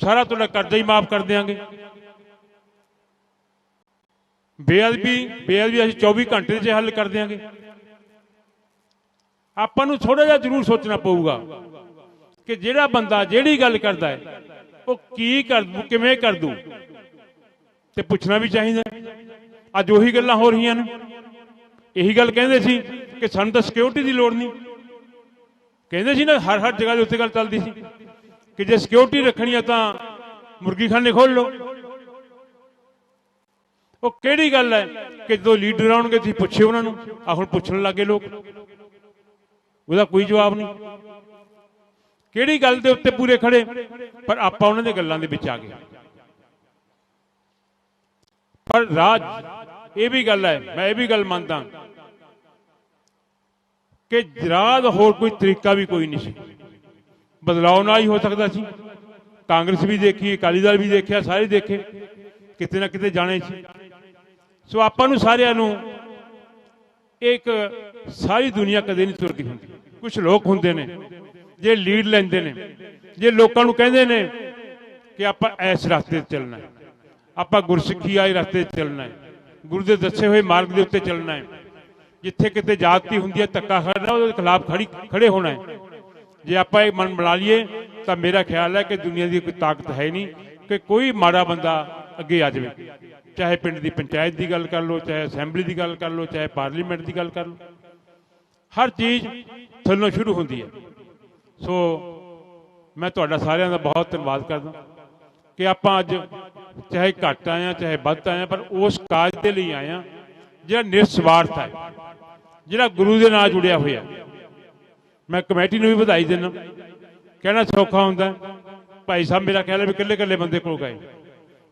ਸਾਰਾ ਤੁਹਾਡਾ ਕਰਜ਼ਾ ਹੀ ਮਾਫ ਕਰ ਦਿਆਂਗੇ। ਬੇਅਦਬੀ ਅਸੀਂ 24 ਘੰਟੇ 'ਚ ਹੱਲ ਕਰ ਦਿਆਂਗੇ। ਆਪਾਂ ਨੂੰ ਥੋੜਾ ਜਿਹਾ ਜ਼ਰੂਰ ਸੋਚਣਾ ਪਊਗਾ ਕਿ ਜਿਹੜਾ ਬੰਦਾ ਜਿਹੜੀ ਗੱਲ ਕਰਦਾ ਹੈ ਉਹ ਕੀ ਕਰ ਦੂ, ਕਿਵੇਂ ਕਰ ਦੂ, ਤੇ ਪੁੱਛਣਾ ਵੀ ਚਾਹੀਦਾ। ਅੱਜ ਉਹੀ ਗੱਲਾਂ ਹੋ ਰਹੀਆਂ ਨੇ। ਇਹੀ ਗੱਲ ਕਹਿੰਦੇ ਸੀ ਕਿ ਸਾਨੂੰ ਤਾਂ ਸਿਕਿਉਰਿਟੀ ਦੀ ਲੋੜ ਨਹੀਂ। ਕਹਿੰਦੇ ਸੀ ਨਾ, ਹਰ ਜਗ੍ਹਾ ਦੇ ਉੱਤੇ ਗੱਲ ਚੱਲਦੀ ਸੀ ਕਿ ਜੇ ਸਿਕਿਉਰਿਟੀ ਰੱਖਣੀ ਹੈ ਤਾਂ ਮੁਰਗੀਖਾਨੇ ਖੋਲ ਲਓ। ਉਹ ਕਿਹੜੀ ਗੱਲ ਹੈ ਕਿ ਜਦੋਂ ਲੀਡਰ ਆਉਣਗੇ ਤੁਸੀਂ ਪੁੱਛਿਓ ਉਹਨਾਂ ਨੂੰ। ਆ ਹੁਣ ਪੁੱਛਣ ਲੱਗੇ ਲੋਕ, ਉਹਦਾ ਕੋਈ ਜਵਾਬ ਨਹੀਂ। ਕਿਹੜੀ ਗੱਲ ਦੇ ਉੱਤੇ ਪੂਰੇ ਖੜੇ, ਪਰ ਆਪਾਂ ਉਹਨਾਂ ਦੇ ਗੱਲਾਂ ਦੇ ਵਿੱਚ ਆ ਗਏ। ਪਰ ਰਾਜ ਇਹ ਵੀ ਗੱਲ ਹੈ, ਮੈਂ ਇਹ ਵੀ ਗੱਲ ਮੰਨਦਾ ਕਿ ਰਾਜ ਹੋਰ ਕੋਈ ਤਰੀਕਾ ਵੀ ਕੋਈ ਨਹੀਂ ਸੀ। ਬਦਲਾਅ ਨਾਲ ਹੀ ਹੋ ਸਕਦਾ ਸੀ। ਕਾਂਗਰਸ ਵੀ ਦੇਖੀ, ਅਕਾਲੀ ਦਲ ਵੀ ਦੇਖਿਆ, ਸਾਰੇ ਦੇਖੇ, ਕਿਤੇ ਨਾ ਕਿਤੇ ਜਾਣੇ ਸੀ। ਸੋ ਆਪਾਂ ਨੂੰ ਸਾਰਿਆਂ ਨੂੰ ਇੱਕ ਸਾਰੀ ਦੁਨੀਆ ਕਦੇ ਨਹੀਂ ਤੁਰਦੀ ਹੁੰਦੀ। ਕੁਝ ਲੋਕ ਹੁੰਦੇ ਨੇ ਜੇ ਲੀਡ ਲੈਂਦੇ ਨੇ, ਜੇ ਲੋਕਾਂ ਨੂੰ ਕਹਿੰਦੇ ਨੇ ਕਿ ਆਪਾਂ ਇਸ ਰਸਤੇ ਤੇ ਚੱਲਣਾ ਹੈ, ਆਪਾਂ ਗੁਰਸਿੱਖੀ ਵਾਲੇ ਰਸਤੇ ਤੇ ਚੱਲਣਾ ਹੈ, ਗੁਰੂ ਦੇ ਦੱਸੇ ਹੋਏ ਮਾਰਗ ਦੇ ਉੱਤੇ ਚੱਲਣਾ ਹੈ। ਜਿੱਥੇ ਕਿਤੇ ਜਾਤੀ ਹੁੰਦੀ ਹੈ, ਧੱਕਾ ਖੜਨਾ, ਉਹਦੇ ਖਿਲਾਫ ਖੜੇ ਹੋਣਾ ਹੈ। ਜੇ ਆਪਾਂ ਇਹ ਮਨ ਬਣਾ ਲਈਏ ਤਾਂ ਮੇਰਾ ਖਿਆਲ ਹੈ ਕਿ ਦੁਨੀਆ ਦੀ ਕੋਈ ਤਾਕਤ ਹੈ ਨਹੀਂ ਕਿ ਕੋਈ ਮਾੜਾ ਬੰਦਾ ਅੱਗੇ ਆ ਜਾਵੇ। ਚਾਹੇ ਪਿੰਡ ਦੀ ਪੰਚਾਇਤ ਦੀ ਗੱਲ ਕਰ ਲਓ, ਚਾਹੇ ਅਸੈਂਬਲੀ ਦੀ ਗੱਲ ਕਰ ਲਓ, ਚਾਹੇ ਪਾਰਲੀਮੈਂਟ ਦੀ ਗੱਲ ਕਰ ਲਓ, ਹਰ ਚੀਜ਼ ਥੱਲੋਂ ਸ਼ੁਰੂ ਹੁੰਦੀ ਹੈ। ਸੋ ਮੈਂ ਤੁਹਾਡਾ ਸਾਰਿਆਂ ਦਾ ਬਹੁਤ ਧੰਨਵਾਦ ਕਰਦਾ ਕਿ ਆਪਾਂ ਅੱਜ ਚਾਹੇ ਘੱਟ ਆਏ ਹਾਂ ਚਾਹੇ ਵੱਧ ਆਏ ਹਾਂ, ਪਰ ਉਸ ਕਾਜ ਦੇ ਲਈ ਆਏ ਹਾਂ ਜਿਹੜਾ ਨਿਰਸਵਾਰਥ ਹੈ, ਜਿਹੜਾ ਗੁਰੂ ਦੇ ਨਾਲ ਜੁੜਿਆ ਹੋਇਆ। ਮੈਂ ਕਮੇਟੀ ਨੂੰ ਵੀ ਵਧਾਈ ਦਿੰਦਾ। ਕਹਿਣਾ ਸੌਖਾ ਹੁੰਦਾ, ਭਾਈ ਸਾਹਿਬ ਮੇਰਾ ਖਿਆਲ ਹੈ ਵੀ ਇਕੱਲੇ ਬੰਦੇ ਕੋਲ ਗਏ,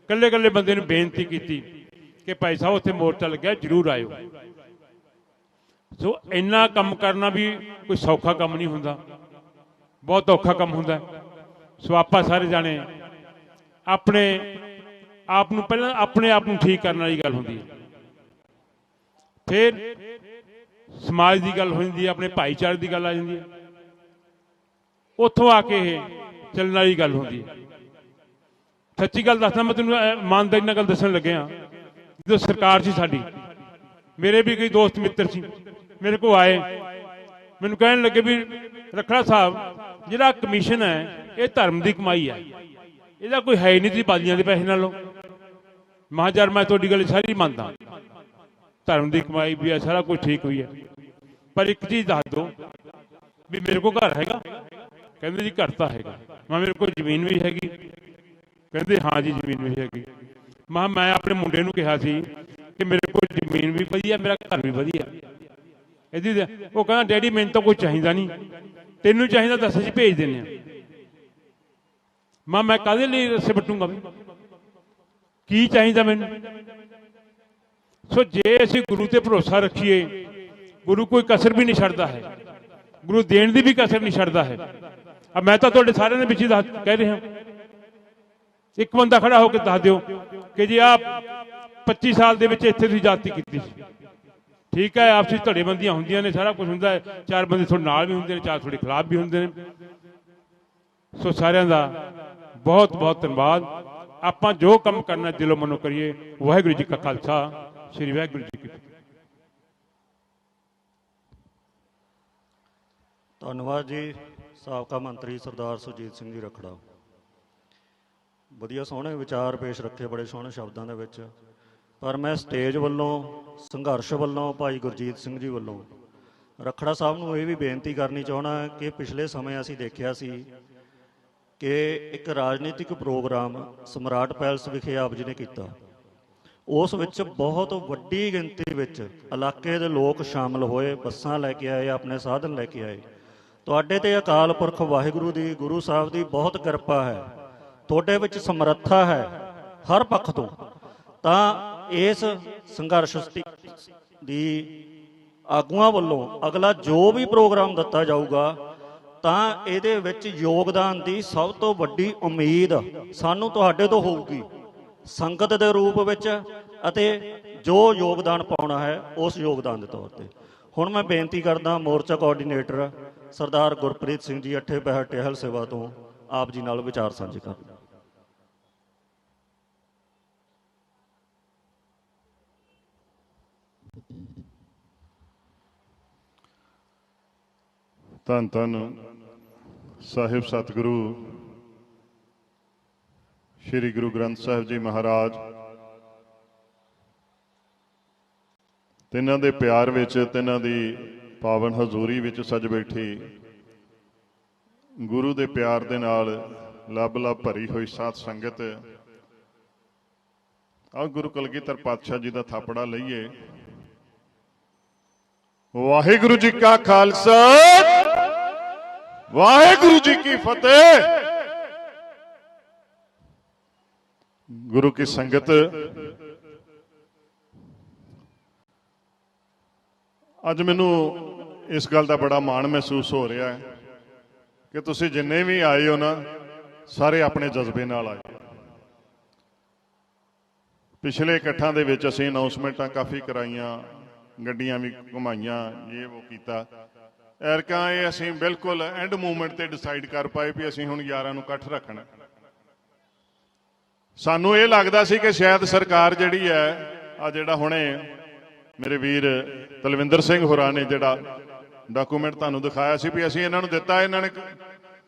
ਇਕੱਲੇ ਬੰਦੇ ਨੂੰ ਬੇਨਤੀ ਕੀਤੀ ਕਿ ਭਾਈ ਸਾਹਿਬ ਉੱਥੇ ਮੋਰਚਾ ਲੱਗਿਆ, ਜ਼ਰੂਰ ਆਇਓ। ਸੋ ਇੰਨਾ ਕੰਮ ਕਰਨਾ ਵੀ ਕੋਈ ਸੌਖਾ ਕੰਮ ਨਹੀਂ ਹੁੰਦਾ, ਬਹੁਤ ਔਖਾ ਕੰਮ ਹੁੰਦਾ। ਸੋ ਆਪਾਂ ਸਾਰੇ ਜਾਣੇ ਆਪਣੇ ਆਪ ਨੂੰ ਪਹਿਲਾਂ ਆਪਣੇ ਆਪ ਨੂੰ ਠੀਕ ਕਰਨ ਵਾਲੀ ਗੱਲ ਹੁੰਦੀ ਹੈ, ਫਿਰ ਸਮਾਜ ਦੀ ਗੱਲ ਹੋ ਜਾਂਦੀ ਹੈ, ਆਪਣੇ ਭਾਈਚਾਰੇ ਦੀ ਗੱਲ ਆ ਜਾਂਦੀ ਹੈ, ਉੱਥੋਂ ਆ ਕੇ ਇਹ ਚੱਲਣ ਵਾਲੀ ਗੱਲ ਹੁੰਦੀ ਹੈ। ਸੱਚੀ ਗੱਲ ਦੱਸਦਾ, ਮੈਂ ਤੈਨੂੰ ਇਮਾਨਦਾਰੀ ਨਾਲ ਗੱਲ ਦੱਸਣ ਲੱਗਿਆ। ਜਦੋਂ ਸਰਕਾਰ ਸੀ ਸਾਡੀ, ਮੇਰੇ ਵੀ ਕਈ ਦੋਸਤ ਮਿੱਤਰ ਸੀ, ਮੇਰੇ ਕੋਲ ਆਏ, ਮੈਨੂੰ ਕਹਿਣ ਲੱਗੇ ਵੀ ਰਖੜਾ ਸਾਹਿਬ ਜਿਹੜਾ ਕਮਿਸ਼ਨ ਹੈ ਇਹ ਧਰਮ ਦੀ ਕਮਾਈ ਹੈ, ਇਹਦਾ ਕੋਈ ਹੈ ਨਹੀਂ, ਤੁਸੀਂ ਬਾਲੀਆਂ ਦੇ ਪੈਸੇ ਨਾਲੋਂ। ਮਹਾਜਰ ਮੈਂ ਤੁਹਾਡੀ ਗੱਲ ਸਾਰੀ ਮੰਨਦਾ, ਧਰਮ ਦੀ ਕਮਾਈ ਵੀ ਹੈ, ਸਾਰਾ ਕੁਝ ਠੀਕ ਹੋਈ ਹੈ, ਪਰ ਇੱਕ ਚੀਜ਼ ਦੱਸ ਦਿਓ ਵੀ ਮੇਰੇ ਕੋਲ ਘਰ ਹੈਗਾ? ਕਹਿੰਦੇ ਜੀ ਘਰ ਤਾਂ ਹੈਗਾ। ਮੈਂ ਮੇਰੇ ਕੋਲ ਜ਼ਮੀਨ ਵੀ ਹੈਗੀ? ਕਹਿੰਦੇ ਹਾਂ ਜੀ ਜ਼ਮੀਨ ਵੀ ਹੈਗੀ। ਮੈਂ ਆਪਣੇ ਮੁੰਡੇ ਨੂੰ ਕਿਹਾ ਸੀ ਕਿ ਮੇਰੇ ਕੋਲ ਜ਼ਮੀਨ ਵੀ ਵਧੀਆ, ਮੇਰਾ ਘਰ ਵੀ ਵਧੀਆ। ਇਹਦੀ ਉਹ ਕਹਿੰਦਾ ਡੈਡੀ ਮੈਨੂੰ ਤਾਂ ਕੋਈ ਚਾਹੀਦਾ ਨਹੀਂ, ਤੈਨੂੰ ਚਾਹੀਦਾ ਦੱਸ, ਅਸੀਂ ਭੇਜ ਦਿੰਦੇ ਹਾਂ। ਮੈਂ ਕਾਹਦੇ ਲਈ ਰਸੇ ਵੱਟੂਗਾ? ਕੀ ਚਾਹੀਦਾ ਮੈਨੂੰ? ਸੋ ਜੇ ਅਸੀਂ ਗੁਰੂ ਤੇ ਭਰੋਸਾ ਰੱਖੀਏ, ਗੁਰੂ ਕੋਈ ਕਸਰ ਵੀ ਨਹੀਂ ਛੱਡਦਾ ਹੈ, ਗੁਰੂ ਦੇਣ ਦੀ ਵੀ ਕਸਰ ਨਹੀਂ ਛੱਡਦਾ ਹੈ। ਮੈਂ ਤਾਂ ਤੁਹਾਡੇ ਸਾਰਿਆਂ ਦੇ ਵਿੱਚ ਹੀ ਕਹਿ ਰਿਹਾ, ਇੱਕ ਬੰਦਾ ਖੜਾ ਹੋ ਕੇ ਦੱਸ ਦਿਓ ਕਿ ਜੀ ਆਪ 25 ਸਾਲ ਦੇ ਵਿੱਚ ਇੱਥੇ ਤੁਸੀਂ ਜਾਤੀ ਕੀਤੀ ਸੀ, ਠੀਕ ਹੈ, ਆਪਸੀ ਧੜੇਬੰਦੀਆਂ ਹੁੰਦੀਆਂ ਨੇ, ਸਾਰਾ ਕੁਝ ਹੁੰਦਾ ਹੈ, 4 ਬੰਦੇ ਤੁਹਾਡੇ ਨਾਲ ਵੀ ਹੁੰਦੇ ਨੇ, 4 ਤੁਹਾਡੇ ਖਿਲਾਫ ਵੀ ਹੁੰਦੇ ਨੇ। ਸੋ ਸਾਰਿਆਂ ਦਾ ਬਹੁਤ ਬਹੁਤ ਧੰਨਵਾਦ। ਆਪਾਂ ਜੋ ਕੰਮ ਕਰਨਾ ਦਿਲੋਂ ਮਨੋਂ ਕਰੀਏ। ਵਾਹਿਗੁਰੂ ਜੀ ਕਾ ਖਾਲਸਾ, ਸ੍ਰੀ ਵਾਹਿਗੁਰੂ ਜੀ ਕੀ ਫਤਿਹ। ਧੰਨਵਾਦ ਜੀ ਸਾਬਕਾ ਮੰਤਰੀ ਸਰਦਾਰ ਸੁਰਜੀਤ ਸਿੰਘ ਜੀ ਰਖੜਾ। ਵਧੀਆ ਸੋਹਣੇ ਵਿਚਾਰ ਪੇਸ਼ ਰੱਖੇ, ਬੜੇ ਸੋਹਣੇ ਸ਼ਬਦਾਂ ਦੇ ਵਿੱਚ। ਪਰ ਮੈਂ ਸਟੇਜ ਵੱਲੋਂ, ਸੰਘਰਸ਼ ਵੱਲੋਂ, ਭਾਈ ਗੁਰਜੀਤ ਸਿੰਘ ਜੀ ਵੱਲੋਂ ਰਖੜਾ ਸਾਹਿਬ ਨੂੰ ਇਹ ਵੀ ਬੇਨਤੀ ਕਰਨੀ ਚਾਹੁੰਦਾ ਕਿ ਪਿਛਲੇ ਸਮੇਂ ਅਸੀਂ ਦੇਖਿਆ ਸੀ ਕਿ ਇੱਕ ਰਾਜਨੀਤਿਕ ਪ੍ਰੋਗਰਾਮ ਸਮਰਾਟ ਪੈਲਸ ਵਿਖੇ ਆਪ ਜੀ ਨੇ ਕੀਤਾ। ਉਸ ਵਿੱਚ ਬਹੁਤ ਵੱਡੀ ਗਿਣਤੀ ਵਿੱਚ ਇਲਾਕੇ ਦੇ ਲੋਕ ਸ਼ਾਮਲ ਹੋਏ, ਬੱਸਾਂ ਲੈ ਕੇ ਆਏ, ਆਪਣੇ ਸਾਧਨ ਲੈ ਕੇ ਆਏ, ਤੁਹਾਡੇ ਤੇ ਅਕਾਲ ਪੁਰਖ ਵਾਹਿਗੁਰੂ ਦੀ, ਗੁਰੂ ਸਾਹਿਬ ਦੀ ਬਹੁਤ ਕਿਰਪਾ ਹੈ। ਤੁਹਾਡੇ ਵਿੱਚ ਸਮਰੱਥਾ ਹੈ ਹਰ ਪੱਖ ਤੋਂ। ਤਾਂ ਇਸ ਸੰਘਰਸ਼ ਦੀ ਆਗੂਆਂ ਵੱਲੋਂ ਅਗਲਾ ਜੋ ਵੀ ਪ੍ਰੋਗਰਾਮ ਦਿੱਤਾ ਜਾਊਗਾ ਤਾਂ ਇਹਦੇ ਵਿੱਚ ਯੋਗਦਾਨ ਦੀ ਸਭ ਤੋਂ ਵੱਡੀ ਉਮੀਦ ਸਾਨੂੰ ਤੁਹਾਡੇ ਤੋਂ ਹੋਊਗੀ, ਸੰਗਤ ਦੇ ਰੂਪ ਵਿੱਚ, ਅਤੇ ਜੋ ਯੋਗਦਾਨ ਪਾਉਣਾ ਹੈ ਉਸ ਯੋਗਦਾਨ ਦੇ ਤੌਰ ਤੇ। ਹੁਣ ਮੈਂ ਬੇਨਤੀ ਕਰਦਾ ਮੋਰਚਾ ਕੋਆਰਡੀਨੇਟਰ ਸਰਦਾਰ ਗੁਰਪ੍ਰੀਤ ਸਿੰਘ ਜੀ ਅੱਠੇ ਪਹਿਰ ਟਹਿਲ ਸੇਵਾ ਤੋਂ ਆਪ ਜੀ ਨਾਲ ਵਿਚਾਰ ਸਾਂਝੇ ਕਰਨ। ਧੰਨ ਧੰਨ ਸਾਹਿਬ ਸਤਿਗੁਰੂ ਸ੍ਰੀ ਗੁਰੂ ਗ੍ਰੰਥ ਸਾਹਿਬ ਜੀ ਮਹਾਰਾਜ, ਤਿੰਨਾਂ ਦੇ ਪਿਆਰ ਵਿੱਚ, ਤਿੰਨਾਂ ਦੀ ਪਾਵਨ ਹਜ਼ੂਰੀ ਵਿੱਚ ਸਜ ਬੈਠੀ ਗੁਰੂ ਦੇ ਪਿਆਰ ਦੇ ਨਾਲ ਲੱਭ ਲੱਭ ਭਰੀ ਹੋਈ ਸਾਧ ਸੰਗਤ। ਆਓ ਗੁਰੂ ਕਲਗੀਧਰ ਪਾਤਸ਼ਾਹ ਜੀ ਦਾ ਥਾਪੜਾ ਲਈਏ। ਵਾਹਿਗੁਰੂ ਜੀ ਕਾ ਖਾਲਸਾ, ਵਾਹਿਗੁਰੂ ਜੀ ਕੀ ਫਤਿਹ। ਗੁਰੂ ਕੀ ਸੰਗਤ, ਅੱਜ ਮੈਨੂੰ ਇਸ ਗੱਲ ਦਾ ਬੜਾ ਮਾਣ ਮਹਿਸੂਸ ਹੋ ਰਿਹਾ ਹੈ ਕਿ ਤੁਸੀਂ ਜਿੰਨੇ ਵੀ ਆਏ ਹੋ ਨਾ, ਸਾਰੇ ਆਪਣੇ ਜਜ਼ਬੇ ਨਾਲ ਆਏ। ਪਿਛਲੇ ਇਕੱਠਾਂ ਦੇ ਵਿੱਚ ਅਸੀਂ ਅਨਾਉਂਸਮੈਂਟਾਂ ਕਾਫੀ ਕਰਾਈਆਂ, ਗੱਡੀਆਂ ਵੀ ਘੁਮਾਈਆਂ, ਇਹ ਉਹ ਕੀਤਾ। ਐਰਕਾਂ ਇਹ ਅਸੀਂ ਬਿਲਕੁਲ ਐਂਡ ਮੂਵਮੈਂਟ ਤੇ ਡਿਸਾਈਡ ਕਰ ਪਾਏ ਵੀ ਅਸੀਂ ਹੁਣ 11 ਨੂੰ ਇਕੱਠ ਰੱਖਣਾ। ਸਾਨੂੰ ਇਹ ਲੱਗਦਾ ਸੀ ਕਿ ਸ਼ਾਇਦ ਸਰਕਾਰ ਜਿਹੜੀ ਹੈ, ਆ ਜਿਹੜਾ ਹੁਣੇ ਮੇਰੇ ਵੀਰ ਤਲਵਿੰਦਰ ਸਿੰਘ ਹੋਰਾਂ ਨੇ ਜਿਹੜਾ ਡਾਕੂਮੈਂਟ ਤੁਹਾਨੂੰ ਦਿਖਾਇਆ ਸੀ ਵੀ ਅਸੀਂ ਇਹਨਾਂ ਨੂੰ ਦਿੱਤਾ, ਇਹਨਾਂ ਨੇ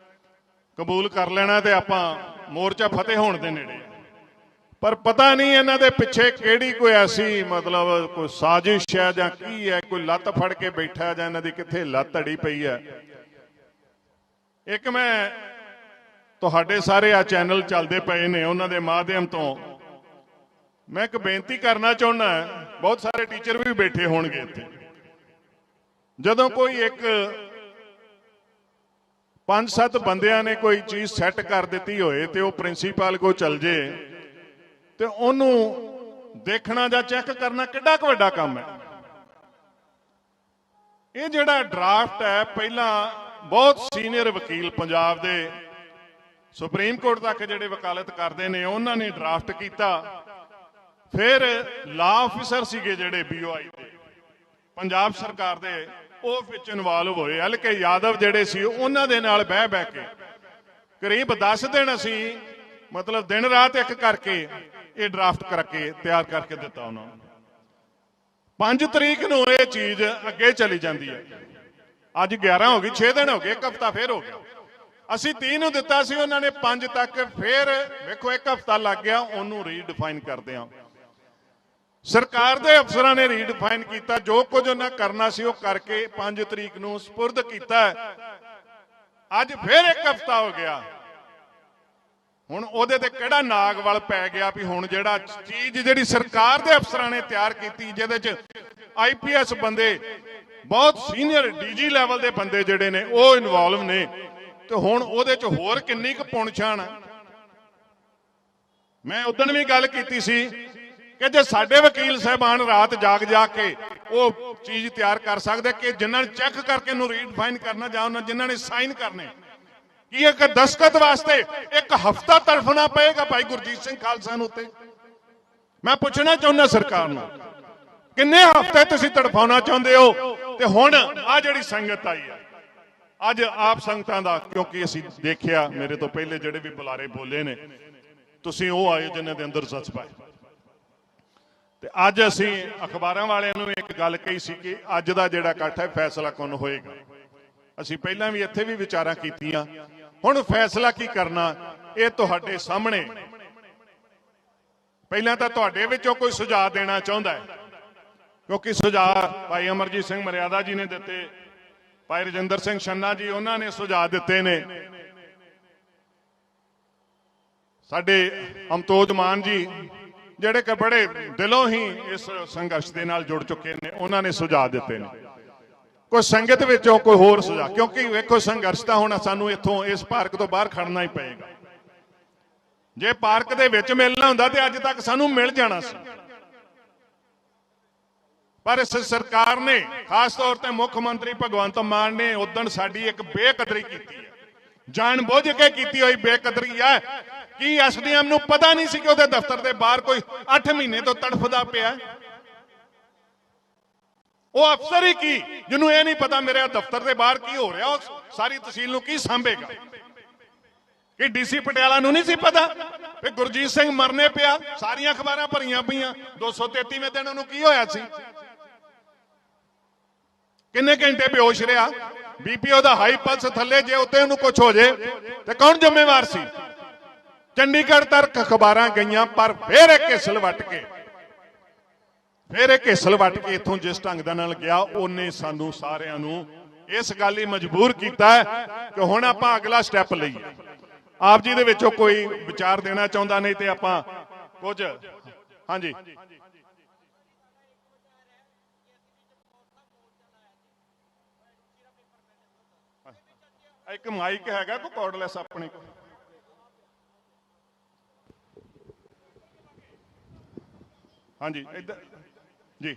ਕਬੂਲ ਕਰ ਲੈਣਾ ਤੇ ਆਪਾਂ ਮੋਰਚਾ ਫਤਿਹ ਹੋਣ ਦੇ ਨੇੜੇ। ਪਰ ਪਤਾ ਨਹੀਂ ਇਹਨਾਂ ਦੇ ਪਿੱਛੇ ਕਿਹੜੀ ਕੋਈ ਐਸੀ ਮਤਲਬ ਕੋਈ ਸਾਜ਼ਿਸ਼ ਹੈ ਜਾਂ ਕੀ ਹੈ, ਕੋਈ ਲੱਤ ਫੜ ਕੇ ਬੈਠਾ ਜਾਂ ਇਹਨਾਂ ਦੀ ਕਿੱਥੇ ਲੱਤ ਅੜੀ ਪਈ ਹੈ। ਇੱਕ ਮੈਂ ਤੁਹਾਡੇ ਸਾਰੇ ਆ ਚੈਨਲ ਚੱਲਦੇ ਪਏ ਨੇ, ਉਹਨਾਂ ਦੇ ਮਾਧਿਅਮ ਤੋਂ ਮੈਂ ਇੱਕ ਬੇਨਤੀ ਕਰਨਾ ਚਾਹੁੰਦਾ। ਬਹੁਤ ਸਾਰੇ ਟੀਚਰ ਵੀ ਬੈਠੇ ਹੋਣਗੇ ਇੱਥੇ। ਜਦੋਂ ਕੋਈ ਇੱਕ 5-7 ਬੰਦਿਆਂ ਨੇ ਕੋਈ ਚੀਜ਼ ਸੈੱਟ ਕਰ ਦਿੱਤੀ ਹੋਏ ਤੇ ਉਹ ਪ੍ਰਿੰਸੀਪਲ ਕੋਲ ਚਲ ਜੇ ਤੇ ਉਹਨੂੰ ਦੇਖਣਾ ਜਾਂ ਚੈੱਕ ਕਰਨਾ ਕਿੱਡਾ ਕੁ ਵੱਡਾ ਕੰਮ ਹੈ। ਇਹ ਜਿਹੜਾ ਡਰਾਫਟ ਹੈ, ਪਹਿਲਾਂ ਬਹੁਤ ਸੀਨੀਅਰ ਵਕੀਲ ਪੰਜਾਬ ਦੇ ਸੁਪਰੀਮ ਕੋਰਟ ਤੱਕ ਜਿਹੜੇ ਵਕਾਲਤ ਕਰਦੇ ਨੇ, ਉਹਨਾਂ ਨੇ ਡਰਾਫਟ ਕੀਤਾ। ਫਿਰ ਲਾ ਆਫੀਸਰ ਸੀਗੇ ਜਿਹੜੇ BOI ਦੇ ਪੰਜਾਬ ਸਰਕਾਰ ਦੇ, ਉਹ ਵਿੱਚ ਇਨਵੋਲਵ ਹੋਏ। LK ਯਾਦਵ ਜਿਹੜੇ ਸੀ, ਉਹਨਾਂ ਦੇ ਨਾਲ ਬਹਿ ਕੇ ਕਰੀਬ 10 ਦਿਨ ਅਸੀਂ ਮਤਲਬ ਦਿਨ ਰਾਤ ਇੱਕ ਕਰਕੇ ਇਹ ਡਰਾਫਟ ਕਰਕੇ ਤਿਆਰ ਕਰਕੇ ਦਿੱਤਾ ਉਹਨਾਂ ਨੂੰ। 5 ਤਰੀਕ ਨੂੰ ਇਹ ਚੀਜ਼ ਅੱਗੇ ਚਲੀ ਜਾਂਦੀ ਹੈ। ਅੱਜ 11 ਹੋ ਗਈ, 6 ਦਿਨ ਹੋ ਗਏ, ਇੱਕ ਹਫ਼ਤਾ ਫੇਰ ਹੋ ਗਿਆ। ਅਸੀਂ 30 ਨੂੰ ਦਿੱਤਾ ਸੀ, ਉਹਨਾਂ ਨੇ 5 ਤੱਕ, ਫੇਰ ਵੇਖੋ ਇੱਕ ਹਫ਼ਤਾ ਲੱਗ ਗਿਆ ਉਹਨੂੰ ਰੀਡਿਫਾਈਨ ਕਰਦੇ ਆ। ਸਰਕਾਰ ਦੇ ਅਫਸਰਾਂ ਨੇ ਰੀਡਿਫਾਈਨ ਕੀਤਾ, ਜੋ ਕੁਝ ਉਹਨਾਂ ਕਰਨਾ ਸੀ ਉਹ ਕਰਕੇ 5 ਤਰੀਕ ਨੂੰ ਸਪੁਰਦ ਕੀਤਾ। ਅੱਜ ਫੇਰ ਇੱਕ ਹਫ਼ਤਾ ਹੋ ਗਿਆ। ਹੁਣ ਉਹਦੇ ਤੇ ਕਿਹੜਾ ਨਾਗ ਵੱਲ ਪੈ ਗਿਆ ਵੀ ਹੁਣ ਜਿਹੜਾ ਚੀਜ਼ ਜਿਹੜੀ ਸਰਕਾਰ ਦੇ ਅਫਸਰਾਂ ਨੇ ਤਿਆਰ ਕੀਤੀ, ਜਿਹਦੇ ਚ IPS ਬੰਦੇ, ਬਹੁਤ ਸੀਨੀਅਰ DG ਲੈਵਲ ਦੇ ਬੰਦੇ ਜਿਹੜੇ ਨੇ ਉਹ ਇਨਵੋਲਵ ਨੇ, ਤੇ ਹੁਣ ਉਹਦੇ ਚ ਹੋਰ ਕਿੰਨੀ ਕੁ ਪੁਣਛਾਣ ਹੈ। ਮੈਂ ਉਦੋਂ ਵੀ ਗੱਲ ਕੀਤੀ ਸੀ ਕਿ ਜੇ ਸਾਡੇ ਵਕੀਲ ਸਾਹਿਬਾਨ ਰਾਤ ਜਾਗ ਕੇ ਉਹ ਚੀਜ਼ ਤਿਆਰ ਕਰ ਸਕਦੇ ਕਿ ਜਿਨ੍ਹਾਂ ਨੇ ਚੈੱਕ ਕਰਕੇ ਇਹਨੂੰ ਰੀਡਿਫਾਈਨ ਕਰਨਾ, ਜਾਂ ਉਹਨਾਂ ਜਿਨ੍ਹਾਂ ਨੇ ਸਾਈਨ ਕਰਨੇ, ਕੀ ਇੱਕ ਦਸਤਖਤ ਵਾਸਤੇ ਇੱਕ ਹਫ਼ਤਾ ਤੜਫਣਾ ਪਏਗਾ ਭਾਈ ਗੁਰਜੀਤ ਸਿੰਘ ਖਾਲਸਾ ਨੂੰ? ਉੱਤੇ ਮੈਂ ਪੁੱਛਣਾ ਚਾਹੁੰਦਾ ਸਰਕਾਰ ਨੂੰ, ਕਿੰਨੇ ਹਫ਼ਤੇ ਤੁਸੀਂ ਤੜਫਾਉਣਾ ਚਾਹੁੰਦੇ ਹੋ? ਤੇ ਹੁਣ ਆ ਜਿਹੜੀ ਸੰਗਤ ਆਈ ਹੈ ਅੱਜ, ਆਪ ਸੰਗਤਾਂ ਦਾ, ਕਿਉਂਕਿ ਅਸੀਂ ਦੇਖਿਆ ਮੇਰੇ ਤੋਂ ਪਹਿਲੇ ਜਿਹੜੇ ਵੀ ਬੁਲਾਰੇ ਬੋਲੇ ਨੇ, ਤੁਸੀਂ ਉਹ ਆਏ ਜਿਨ੍ਹਾਂ ਦੇ ਅੰਦਰ ਜਜ਼ਬਾ ਹੈ। ਤੇ ਅੱਜ ਅਸੀਂ ਅਖਬਾਰਾਂ ਵਾਲਿਆਂ ਨੂੰ ਇੱਕ ਗੱਲ ਕਹੀ ਸੀ ਕਿ ਅੱਜ ਦਾ ਜਿਹੜਾ ਇਕੱਠ ਹੈ ਫੈਸਲਾ ਕੌਣ ਹੋਏਗਾ। ਅਸੀਂ ਪਹਿਲਾਂ ਵੀ ਇੱਥੇ ਵੀ ਵਿਚਾਰਾਂ ਕੀਤੀਆਂ, ਹੁਣ ਫੈਸਲਾ ਕੀ ਕਰਨਾ ਇਹ ਤੁਹਾਡੇ ਸਾਹਮਣੇ। ਪਹਿਲਾਂ ਤਾਂ ਤੁਹਾਡੇ ਵਿੱਚੋਂ ਕੋਈ ਸੁਝਾਅ ਦੇਣਾ ਚਾਹੁੰਦਾ ਹੈ, ਕਿਉਂਕਿ ਸੁਝਾਅ ਭਾਈ ਅਮਰਜੀਤ ਸਿੰਘ ਮਰਿਆਦਾ ਜੀ ਨੇ ਦਿੱਤੇ, ਭਾਈ ਰਜਿੰਦਰ ਸਿੰਘ ਛੰਨਾ ਜੀ ਉਹਨਾਂ ਨੇ ਸੁਝਾਅ ਦਿੱਤੇ ਨੇ, ਸਾਡੇ ਅਮਤੋਜ ਮਾਨ ਜੀ ਜਿਹੜੇ ਕਿ ਬੜੇ ਦਿਲੋਂ ਹੀ ਇਸ ਸੰਘਰਸ਼ ਦੇ ਨਾਲ ਜੁੜ ਚੁੱਕੇ ਨੇ, ਉਹਨਾਂ ਨੇ ਸੁਝਾਅ ਦਿੱਤੇ ਨੇ। ਕੋਈ ਸੰਗਤ ਵਿੱਚੋਂ ਕੋਈ ਹੋਰ ਸੁਝਾਅ, ਕਿਉਂਕਿ ਵੇਖੋ ਸੰਘਰਸ਼ ਤਾਂ ਹੁਣ ਸਾਨੂੰ ਇੱਥੋਂ ਇਸ ਪਾਰਕ ਤੋਂ ਬਾਹਰ ਖੜਨਾ ਹੀ ਪਏਗਾ। ਜੇ ਪਾਰਕ ਦੇ ਵਿੱਚ ਮਿਲਣਾ ਹੁੰਦਾ ਤੇ ਅੱਜ ਤੱਕ ਸਾਨੂੰ ਮਿਲ ਜਾਣਾ ਸੀ, ਪਰ ਇਸ ਸਰਕਾਰ ਨੇ ਖਾਸ ਤੌਰ ਤੇ ਮੁੱਖ ਮੰਤਰੀ ਭਗਵੰਤ ਮਾਨ ਨੇ ਉਦਣ ਸਾਡੀ ਇੱਕ ਬੇਕਦਰੀ ਕੀਤੀ ਹੈ, ਜਾਣ ਬੁੱਝ ਕੇ ਕੀਤੀ ਹੋਈ ਬੇਕਦਰੀ ਹੈ। ਕੀ ਐਸਡੀਐਮ ਨੂੰ ਪਤਾ ਨਹੀਂ ਸੀ ਕਿ ਉਹਦੇ ਦਫ਼ਤਰ ਦੇ ਬਾਹਰ ਕੋਈ 8 ਮਹੀਨੇ ਤੋਂ ਤੜਫਦਾ ਪਿਆ? ਉਹ ਅਫਸਰ ਹੀ ਕੀ ਜਿਹਨੂੰ ਇਹ ਨਹੀਂ ਪਤਾ ਮੇਰੇ ਦਫ਼ਤਰ ਦੇ ਬਾਹਰ ਕੀ ਹੋ ਰਿਹਾ, ਉਹ ਸਾਰੀ ਤਹਿਸੀਲ ਨੂੰ ਕੀ ਸਾਂਭੇਗਾ? ਕਿ ਡੀਸੀ ਪਟਿਆਲਾ ਨੂੰ ਨਹੀਂ ਸੀ ਪਤਾ ਕਿ ਗੁਰਜੀਤ ਸਿੰਘ ਮਰਨੇ ਪਿਆ? ਸਾਰੀਆਂ ਅਖਬਾਰਾਂ ਭਰੀਆਂ ਪਈਆਂ। 233ਵੇਂ ਦਿਨ ਉਹਨੂੰ ਕੀ ਹੋਇਆ ਸੀ? ਕਿੰਨੇ ਘੰਟੇ ਬੇਹੋਸ਼ ਰਿਹਾ? ਬੀਪੀਓ ਦਾ ਹਾਈ ਪਲਸ ਥੱਲੇ, ਜੇ ਉੱਤੇ ਉਹਨੂੰ ਕੁਝ ਹੋ ਜੇ ਤੇ ਕੌਣ ਜ਼ਿੰਮੇਵਾਰ ਸੀ? ਚੰਡੀਗੜ੍ਹ ਤੱਕ ਅਖਬਾਰਾਂ ਗਈਆਂ, ਪਰ ਫੇਰ ਇੱਕ ਹਿੱਸਲ ਵੱਟ ਕੇ ਇੱਥੋਂ ਜਿਸ ਢੰਗ ਦਾ ਨਾਲ ਗਿਆ, ਉਹਨੇ ਸਾਨੂੰ ਸਾਰਿਆਂ ਨੂੰ ਇਸ ਗੱਲ ਹੀ ਮਜਬੂਰ ਕੀਤਾ ਕਿ ਹੁਣ ਆਪਾਂ ਅਗਲਾ ਸਟੈਪ ਲਈਏ। ਆਪ ਜੀ ਦੇ ਵਿੱਚੋਂ ਕੋਈ ਵਿਚਾਰ ਦੇਣਾ ਚਾਹੁੰਦਾ? ਨਹੀਂ ਤੇ ਆਪਾਂ ਕੁਝ ਹਾਂਜੀ ਇੱਕ ਮਾਈਕ ਹੈਗਾ ਕੋਈ ਕਾਰਡਲੈਸ ਆਪਣੇ ਕੋਲ? ਹਾਂਜੀ ਇੱਧਰ ਜੀ,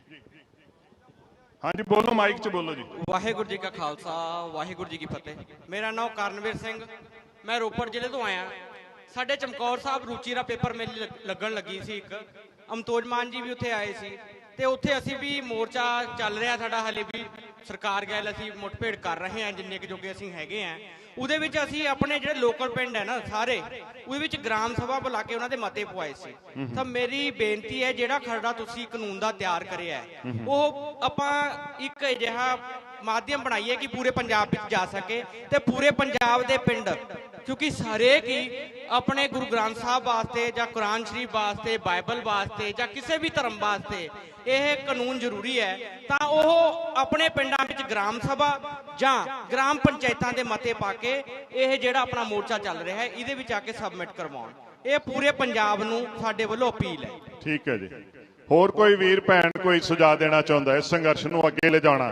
ਹਾਂਜੀ ਬੋਲੋ, ਮਾਈਕ 'ਚ ਬੋਲੋ ਜੀ। ਵਾਹਿਗੁਰੂ ਜੀ ਕਾ ਖਾਲਸਾ, ਵਾਹਿਗੁਰੂ ਜੀ ਕੀ ਫਤਿਹ। ਮੇਰਾ ਨਾਮ ਕਰਨਵੀਰ ਸਿੰਘ, ਮੈਂ ਰੋਪੜ ਜ਼ਿਲ੍ਹੇ ਤੋਂ ਆਇਆ। ਸਾਡੇ ਚਮਕੌਰ ਸਾਹਿਬ ਰੁਚੀ ਦਾ ਪੇਪਰ ਮੇਲੇ ਲੱਗਣ ਲੱਗੀ ਸੀ, ਇੱਕ ਅਮਤੋਜ ਮਾਨ ਜੀ ਵੀ ਉੱਥੇ ਆਏ ਸੀ, ਤੇ ਉੱਥੇ ਅਸੀਂ ਵੀ ਮੋਰਚਾ ਚੱਲ ਰਿਹਾ ਸਾਡਾ, ਹਲੇ ਵੀ ਸਰਕਾਰ ਗੈਲ ਅਸੀਂ ਮੁੱਠਭੇੜ ਕਰ ਰਹੇ ਹਾਂ ਜਿੰਨੇ ਕੁ ਜੋਗੇ ਅਸੀਂ ਹੈਗੇ ਆ। ਉਹਦੇ ਵਿੱਚ ਅਸੀਂ ਆਪਣੇ ਜਿਹੜੇ ਲੋਕਲ ਪਿੰਡ ਹੈ ਨਾ ਸਾਰੇ, ਉਹਦੇ ਵਿੱਚ ਗ੍ਰਾਮ ਸਭਾ ਬੁਲਾ ਕੇ ਉਹਨਾਂ ਦੇ ਮਤੇ ਪਵਾਏ ਸੀ। ਤਾਂ ਮੇਰੀ ਬੇਨਤੀ ਹੈ, ਜਿਹੜਾ ਖਰੜਾ ਤੁਸੀਂ ਕਾਨੂੰਨ ਦਾ ਤਿਆਰ ਕਰਿਆ ਉਹ ਆਪਾਂ ਇੱਕ ਅਜਿਹਾ ਮਾਧਿਅਮ ਬਣਾਈਏ ਕਿ ਪੂਰੇ ਪੰਜਾਬ ਵਿੱਚ ਜਾ ਸਕੇ, ਤੇ ਪੂਰੇ ਪੰਜਾਬ ਦੇ ਪਿੰਡ, ਕਿਉਂਕਿ ਹਰੇਕ ਹੀ ਆਪਣੇ ਗੁਰੂ ਗ੍ਰੰਥ ਸਾਹਿਬ ਵਾਸਤੇ ਜਾਂ ਕੁਰਾਨ ਸ਼ਰੀਫ ਵਾਸਤੇ, ਬਾਈਬਲ ਵਾਸਤੇ ਜਾਂ ਕਿਸੇ ਵੀ ਧਰਮ ਵਾਸਤੇ ਇਹ ਕਾਨੂੰਨ ਜ਼ਰੂਰੀ ਹੈ, ਤਾਂ ਉਹ ਆਪਣੇ ਪਿੰਡਾਂ ਵਿੱਚ ਗ੍ਰਾਮ ਸਭਾ ਜਾਂ ਗ੍ਰਾਮ ਪੰਚਾਇਤਾਂ ਦੇ ਮਤੇ ਪਾ ਕੇ ਇਹ ਜਿਹੜਾ ਆਪਣਾ ਮੋਰਚਾ ਚੱਲ ਰਿਹਾ ਹੈ ਇਹਦੇ ਵਿੱਚ ਆ ਕੇ ਸਬਮਿਟ ਕਰਵਾਉਣ। ਇਹ ਪੂਰੇ ਪੰਜਾਬ ਨੂੰ ਸਾਡੇ ਵੱਲੋਂ ਅਪੀਲ ਹੈ। ਠੀਕ ਹੈ ਜੀ। ਹੋਰ ਕੋਈ ਵੀਰ ਭੈਣ ਕੋਈ ਸੁਝਾਅ ਦੇਣਾ ਚਾਹੁੰਦਾ ਇਸ ਸੰਘਰਸ਼ ਨੂੰ ਅੱਗੇ ਲਿਜਾਣਾ?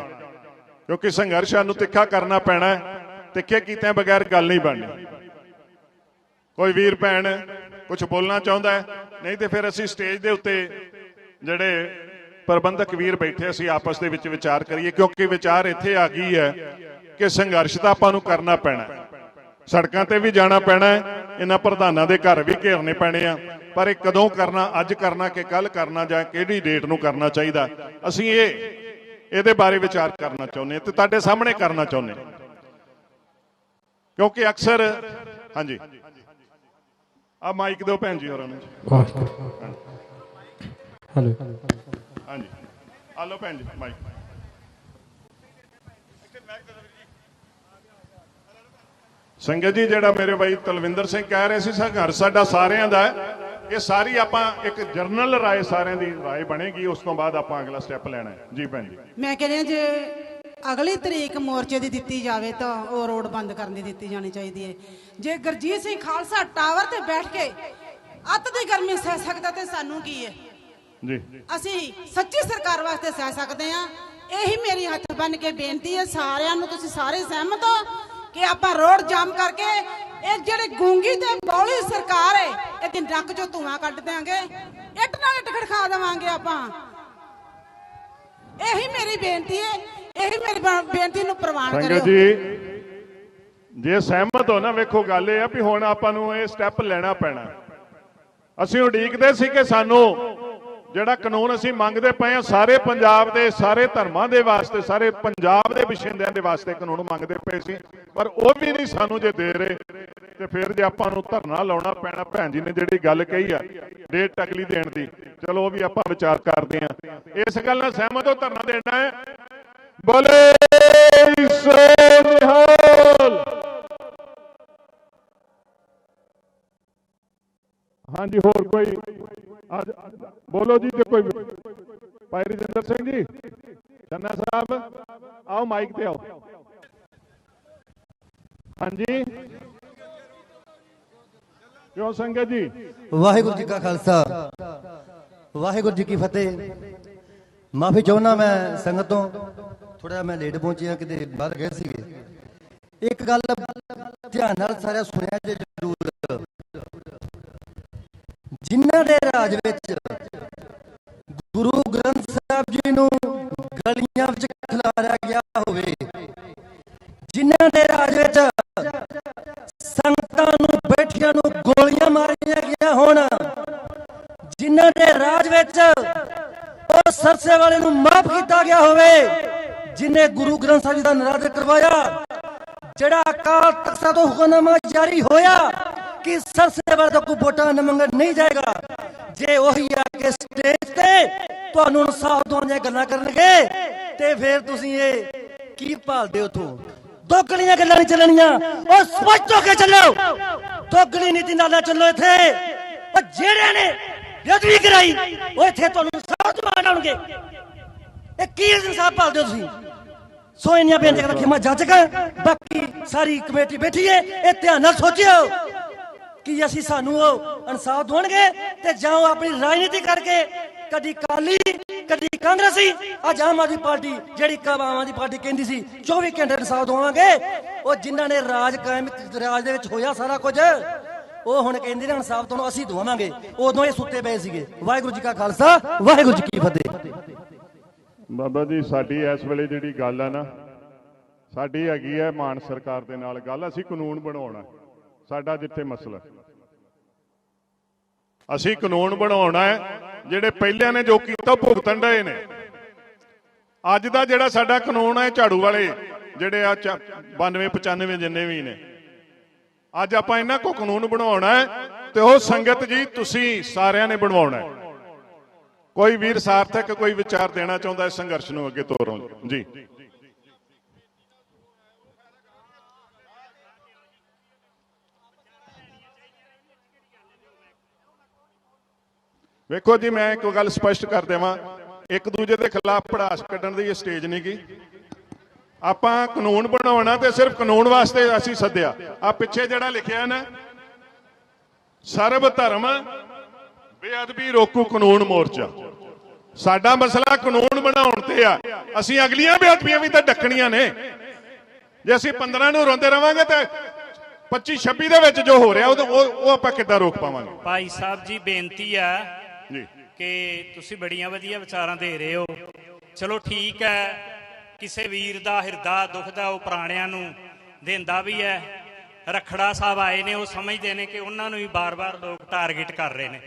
ਕਿਉਂਕਿ ਸੰਘਰਸ਼ ਨੂੰ ਤਿੱਖਾ ਕਰਨਾ ਪੈਣਾ ਹੈ, ਤਿੱਖੇ ਕੀਤਿਆਂ ਬਗੈਰ ਗੱਲ ਨਹੀਂ ਬਣਨੀ। ਕੋਈ ਵੀਰ ਭੈਣ ਕੁਝ ਬੋਲਣਾ ਚਾਹੁੰਦਾ ਹੈ? ਨਹੀਂ ਤੇ ਫਿਰ ਅਸੀਂ ਸਟੇਜ ਦੇ ਉੱਤੇ ਜਿਹੜੇ ਪ੍ਰਬੰਧਕ ਵੀਰ ਬੈਠੇ, ਅਸੀਂ ਆਪਸ ਦੇ ਵਿੱਚ ਵਿਚਾਰ ਕਰੀਏ, ਕਿਉਂਕਿ ਵਿਚਾਰ ਇੱਥੇ ਆ ਗਈ ਹੈ ਕਿ ਸੰਘਰਸ਼ ਤਾਂ ਆਪਾਂ ਨੂੰ ਕਰਨਾ ਪੈਣਾ, ਸੜਕਾਂ ਤੇ ਵੀ ਜਾਣਾ ਪੈਣਾ, ਇਹਨਾਂ ਪ੍ਰਧਾਨਾਂ ਦੇ ਘਰ ਵੀ ਘੇਰਨੇ ਪੈਣੇ ਆ, ਪਰ ਇਹ ਕਦੋਂ ਕਰਨਾ, ਅੱਜ ਕਰਨਾ ਕਿ ਕੱਲ ਕਰਨਾ, ਜਾਂ ਕਿਹੜੀ ਡੇਟ ਨੂੰ ਕਰਨਾ ਚਾਹੀਦਾ, ਅਸੀਂ ਇਹਦੇ ਬਾਰੇ ਵਿਚਾਰ ਕਰਨਾ ਚਾਹੁੰਦੇ ਹਾਂ ਤੇ ਤੁਹਾਡੇ ਸਾਹਮਣੇ ਕਰਨਾ ਚਾਹੁੰਦੇ ਹਾਂ। ਕਿਉਂਕਿ ਅਕਸਰ ਹਾਂਜੀ ਆ ਮਾਈਕ ਦਿਓ ਭੈਣ ਜੀ ਹੋਰਾਂ ਨੂੰ। ਹੈਲੋ ਹਾਂਜੀ ਆ ਲਓ ਭੈਣ ਜੀ ਮਾਈਕ। ਸੰਗਤ ਜੀ, ਜਿਹੜਾ ਮੇਰੇ ਬਾਈ ਤਲਵਿੰਦਰ ਸਿੰਘ ਕਹਿ ਰਹੇ ਸੀ ਸੰਘਰਸ਼ ਸਾਡਾ ਸਾਰਿਆਂ ਦਾ ਹੈ, ਇਹ ਸਾਰੀ ਆਪਾਂ ਇੱਕ ਜਰਨਲ ਰਾਏ ਸਾਰਿਆਂ ਦੀ ਰਾਏ ਬਣੇਗੀ, ਉਸ ਤੋਂ ਬਾਅਦ ਆਪਾਂ ਅਗਲਾ ਸਟੈਪ ਲੈਣਾ ਹੈ। ਜੀ ਭੈਣ ਜੀ। ਮੈਂ ਕਹਿੰਦੀ ਜੇ ਅਗਲੀ ਤਰੀਕ ਮੋਰਚੇ ਦੀ ਦਿੱਤੀ ਜਾਵੇ ਤਾਂ ਉਹ ਰੋਡ ਬੰਦ ਕਰਨ ਦੀ ਦਿੱਤੀ ਜਾਣੀ ਚਾਹੀਦੀ ਹੈ। ਜੇ ਗੁਰਜੀਤ ਸਿੰਘ ਖਾਲਸਾ ਟਾਵਰ ਤੇ ਬੈਠ ਕੇ ਅੱਤ ਦੀ ਗਰਮੀ ਸਹਿ ਸਕਦਾ ਤੇ ਸਾਨੂੰ ਕੀ ਹੈ ਜੀ? ਅਸੀਂ ਸੱਚੀ ਸਰਕਾਰ ਵਾਸਤੇ ਸਹਿ ਸਕਦੇ ਆ। ਇਹੀ ਮੇਰੀ ਹੱਥ ਬੰਨ ਕੇ ਬੇਨਤੀ ਹੈ ਸਾਰਿਆਂ ਨੂੰ, ਤੁਸੀਂ ਸਾਰੇ ਸਹਿਮਤ ਹੋ ਕਿ ਆਪਾਂ ਰੋਡ ਜਾਮ ਕਰਕੇ ਇਹ ਜਿਹੜੇ ਗੂੰਗੀ ਤੇ ਬੌਲੀ ਸਰਕਾਰ ਹੈ ਇਹਦੇ ਨੱਕ ਚੋਂ ਧੂਆਂ ਕੱਢ ਦਿਆਂਗੇ, ਇੱਟ ਨਾਲ ਇੱਟ ਖੜਖਾ ਦੇਵਾਂਗੇ ਆਪਾਂ। ਇਹੀ ਮੇਰੀ ਬੇਨਤੀ ਹੈ, ਇਹੀ ਮੇਰੀ ਬੇਨਤੀ ਨੂੰ ਪ੍ਰਵਾਨ ਕਰਿਓ। ਸੰਗਤ ਜੀ, ਜੇ ਸਹਿਮਤ ਹੋ ਨਾ, ਵੇਖੋ ਗੱਲ ਇਹ ਆ ਵੀ ਹੁਣ ਆਪਾਂ ਨੂੰ ਇਹ ਸਟੈਪ ਲੈਣਾ ਪੈਣਾ। ਅਸੀਂ ਉਡੀਕਦੇ ਸੀ ਕਿ ਸਾਨੂੰ ਜਿਹੜਾ ਕਾਨੂੰਨ ਅਸੀਂ ਮੰਗਦੇ ਪਏ ਆ, ਸਾਰੇ ਪੰਜਾਬ ਦੇ ਸਾਰੇ ਧਰਮਾਂ ਦੇ ਵਾਸਤੇ, ਸਾਰੇ ਪੰਜਾਬ ਦੇ ਵਸਿੰਦਿਆਂ ਦੇ ਵਾਸਤੇ ਕਾਨੂੰਨ ਮੰਗਦੇ ਪਏ ਸੀ, ਪਰ ਉਹ ਵੀ ਨਹੀਂ ਸਾਨੂੰ ਜੇ ਦੇ ਰਹੇ ਤੇ ਫਿਰ ਜੇ ਆਪਾਂ ਨੂੰ ਧਰਨਾ ਲਾਉਣਾ ਪੈਣਾ। ਭੈਣ ਜੀ ਨੇ ਜਿਹੜੀ ਗੱਲ ਕਹੀ ਆ ਡੇਟ ਅਗਲੀ ਦੇਣ ਦੀ, ਚਲੋ ਉਹ ਵੀ ਆਪਾਂ ਵਿਚਾਰ ਕਰਦੇ ਆ। ਇਸ ਗੱਲ ਨਾਲ ਸਹਿਮਤ ਹੋ ਧਰਨਾ ਦੇਣਾ ਹੈ? ਬੋਲੇ ਸੋ ਨਿਹਾਲ। ਹਾਂਜੀ ਹੋਰ ਕੋਈ ਅੱਜ ਬੋਲੋ ਜੀ। ਜੇ ਕੋਈ ਭਾਈ ਰਜਿੰਦਰ ਸਿੰਘ ਜੀ ਚੰਨਾ ਸਾਹਿਬ ਆਓ ਮਾਈਕ ਤੇ ਆਓ। ਹਾਂਜੀ ਕਿਉਂ ਸੰਗਤ ਜੀ? ਵਾਹਿਗੁਰੂ ਜੀ ਕਾ ਖਾਲਸਾ, ਵਾਹਿਗੁਰੂ ਜੀ ਕੀ ਫਤਿਹ। ਮਾਫੀ ਚਾਹੁੰਦਾ ਮੈਂ ਸੰਗਤ ਤੋਂ ਥੋੜਾ ਮੈਂ ਲੇਟ ਪਹੁੰਚਿਆ, ਕਿਤੇ ਬਾਹਰ ਗਏ ਸੀਗੇ। ਇੱਕ ਗੱਲ ਧਿਆਨ ਨਾਲ ਸਾਰਿਆਂ ਸੁਣਿਆ ਜੇ ਜ਼ਰੂਰ, ਜਿਨ੍ਹਾਂ ਦੇ ਰਾਜ ਵਿੱਚ ਗੁਰੂ ਗ੍ਰੰਥ ਸਾਹਿਬ ਜੀ ਨੂੰ ਗਲੀਆਂ ਵਿੱਚ ਖਿਲਾਰਿਆ ਗਿਆ ਹੋਵੇ, ਜਿਨ੍ਹਾਂ ਦੇ ਰਾਜ ਵਿੱਚ ਸੰਗਤਾਂ ਨੂੰ ਬੈਠੀਆਂ ਨੂੰ ਗੋਲੀਆਂ ਮਾਰੀਆਂ ਗਈਆਂ ਹੋਣ, ਜਿਨ੍ਹਾਂ ਦੇ ਰਾਜ ਵਿੱਚ ਉਹ ਸਰਸੇ ਵਾਲੇ ਨੂੰ ਮਾਫ ਕੀਤਾ ਗਿਆ ਹੋਵੇ, ਜਿਨੇ ਗੁਰੂ ਗ੍ਰੰਥ ਸਾਹਿਬ ਜੀ ਦਾ ਨਿਰਾਦਰ ਕਰਵਾਇਆ, ਜਿਹੜਾ ਅਕਾਲ ਤਖਤ ਸਾਹਿਬ ਤੋਂ ਹੁਕਮਨਾਮਾ ਜਾਰੀ ਹੋਇਆ ਕਿ ਸਰਸੇ ਵਾਲੇ ਤੋਂ ਕੋਈ ਵੋਟਾਂ ਮੰਗਣ ਨਹੀਂ ਜਾਏਗਾ, ਜੇ ਉਹੀ ਆ ਕੇ ਸਟੇਜ ਤੇ ਤੁਹਾਨੂੰ ਇਨਸਾਫ ਦਿਵਾਉਣ ਦੀਆਂ ਗੱਲਾਂ ਕਰਨਗੇ ਤੇ ਫਿਰ ਤੁਸੀਂ ਇਹ ਕੀ ਭਾਲਦੇ ਉਥੋਂ? ਦੋਗਲੀਆਂ ਗੱਲਾਂ ਨਹੀਂ ਚੱਲਣੀਆਂ, ਉਹ ਸਪਸ਼ਟ ਹੋ ਕੇ ਚੱਲੋ, ਦੋਗਲੀ ਨੀਤੀ ਨਾਲ ਨਾ ਚੱਲੋ। ਇੱਥੇ ਉਹ ਜਿਹੜੇ ਨੇ ਬੇਅਦਬੀ ਕਰਾਈ ਉਹ ਇੱਥੇ ਤੁਹਾਨੂੰ ਇਨਸਾਫ ਦਿਵਾਉਣ ਆਉਣਗੇ। ਇਹ ਕੀ ਇਨਸਾਫ ਭਾਲਦੇ ਹੋ ਤੁਸੀਂ? ਸੋ ਇੰਨੀਆਂ ਬੇਨਤੀਆਂ ਰੱਖੀ ਮੈਂ ਜੱਜ ਕਰ, ਬਾਕੀ ਸਾਰੀ ਕਮੇਟੀ ਬੈਠੀ ਹੈ, ਇਹ ਧਿਆਨ ਨਾਲ ਸੋਚਿਓ ਕਿ ਅਸੀਂ ਸਾਨੂੰ ਉਹ ਇਨਸਾਫ ਦਿਵਾਉਣਗੇ ਤੇ ਜਾਂ ਆਪਣੀ ਰਾਜਨੀਤੀ ਕਰਕੇ ਕਦੀ ਕਾਲੀ ਕਦੀ ਕਾਂਗਰਸੀ, ਅੱਜ ਆਮ ਆਦਮੀ ਪਾਰਟੀ ਜਿਹੜੀ ਆਮ ਆਦਮੀ ਪਾਰਟੀ ਕਹਿੰਦੀ ਸੀ 24 ਘੰਟੇ ਇਨਸਾਫ ਦਵਾਵਾਂਗੇ, ਉਹ ਜਿਨ੍ਹਾਂ ਨੇ ਰਾਜ ਕਾਇਮ ਰਾਜ ਦੇ ਵਿੱਚ ਹੋਇਆ ਸਾਰਾ ਕੁਝ, ਉਹ ਹੁਣ ਕਹਿੰਦੇ ਨੇ ਇਨਸਾਫ ਤੁਹਾਨੂੰ ਅਸੀਂ ਦਵਾਵਾਂਗੇ। ਉਦੋਂ ਇਹ ਸੁੱਤੇ ਪਏ ਸੀਗੇ। ਵਾਹਿਗੁਰੂ ਜੀ ਕਾ ਖਾਲਸਾ, ਵਾਹਿਗੁਰੂ ਜੀ ਕੀ ਫਤਿਹ। ਬਾਬਾ ਜੀ, ਸਾਡੀ ਇਸ ਵੇਲੇ ਜਿਹੜੀ ਗੱਲ ਆ ਨਾ, ਸਾਡੀ ਹੈਗੀ ਹੈ ਮਾਨ ਸਰਕਾਰ ਦੇ ਨਾਲ ਗੱਲ। ਅਸੀਂ ਕਾਨੂੰਨ ਬਣਾਉਣਾ, ਸਾਡਾ ਜਿੱਥੇ ਮਸਲਾ, ਅਸੀਂ ਕਾਨੂੰਨ ਬਣਾਉਣਾ ਹੈ। ਜਿਹੜੇ ਪਹਿਲਿਆਂ ਨੇ ਜੋ ਕੀਤਾ ਭੁਗਤਣ ਡਏ ਨੇ। ਅੱਜ ਦਾ ਜਿਹੜਾ ਸਾਡਾ ਕਾਨੂੰਨ ਹੈ, ਝਾੜੂ ਵਾਲੇ ਜਿਹੜੇ ਆ 92 95 ਜਿੰਨੇ ਵੀ ਨੇ, ਅੱਜ ਆਪਾਂ ਇਹਨਾਂ ਕੋ ਕਾਨੂੰਨ ਬਣਾਉਣਾ ਹੈ ਤੇ ਉਹ ਸੰਗਤ ਜੀ ਤੁਸੀਂ ਸਾਰਿਆਂ ਨੇ ਬਣਵਾਉਣਾ ਹੈ। ਕੋਈ ਵੀਰ ਸਾਰਥਕ ਕੋਈ ਵਿਚਾਰ ਦੇਣਾ ਚਾਹੁੰਦਾ ਇਸ ਸੰਘਰਸ਼ ਨੂੰ ਅੱਗੇ ਤੋਰੋ ਜੀ। ਵੇਖੋ ਜੀ, ਮੈਂ ਇੱਕ ਗੱਲ ਸਪਸ਼ਟ ਕਰ ਦੇਵਾਂ, ਇੱਕ ਦੂਜੇ ਦੇ ਖਿਲਾਫ ਭੜਾਸ ਕੱਢਣ ਦੀ ਇਹ ਸਟੇਜ ਨਹੀਂ ਗੀ। ਆਪਾਂ ਕਾਨੂੰਨ ਬਣਾਉਣਾ ਤੇ ਸਿਰਫ ਕਾਨੂੰਨ ਵਾਸਤੇ ਅਸੀਂ ਸੱਦਿਆ। ਆ ਪਿੱਛੇ ਜਿਹੜਾ ਲਿਖਿਆ ਨਾ, ਸਰਬ ਧਰਮ ਬੇਅਦਬੀ ਰੋਕੂ ਕਾਨੂੰਨ ਮੋਰਚਾ, ਸਾਡਾ ਮਸਲਾ ਕਾਨੂੰਨ ਬਣਾਉਣ ਤੇ ਆ। ਅਸੀਂ ਅਗਲੀਆਂ ਬੇਅਦਬੀਆਂ ਵੀ ਤਾਂ ਡੱਕਣੀਆਂ ਨੇ। ਜੇ ਅਸੀਂ 15 ਨੂੰ ਰੋਂਦੇ ਰਵਾਂਗੇ ਤੇ 25 26 ਦੇ ਵਿੱਚ ਜੋ ਹੋ ਰਿਹਾ ਉਹ ਆਪਾਂ ਕਿੱਦਾਂ ਰੋਕ ਪਾਵਾਂਗੇ? ਭਾਈ ਸਾਹਿਬ ਜੀ, ਬੇਨਤੀ ਆ ਕਿ ਤੁਸੀਂ ਬੜੀਆਂ ਵਧੀਆ ਵਿਚਾਰਾਂ ਦੇ ਰਹੇ ਹੋ। ਚਲੋ ਠੀਕ ਹੈ, ਕਿਸੇ ਵੀਰ ਦਾ ਹਿਰਦਾ ਦੁਖਦਾ ਉਹ ਪੁਰਾਣਿਆਂ ਨੂੰ ਦਿੰਦਾ ਵੀ ਹੈ। ਰਖੜਾ ਸਾਹਿਬ ਆਏ ਨੇ, ਉਹ ਸਮਝਦੇ ਨੇ ਕਿ ਉਹਨਾਂ ਨੂੰ ਵੀ ਬਾਰ-ਬਾਰ ਲੋਕ ਟਾਰਗੇਟ ਕਰ ਰਹੇ ਨੇ।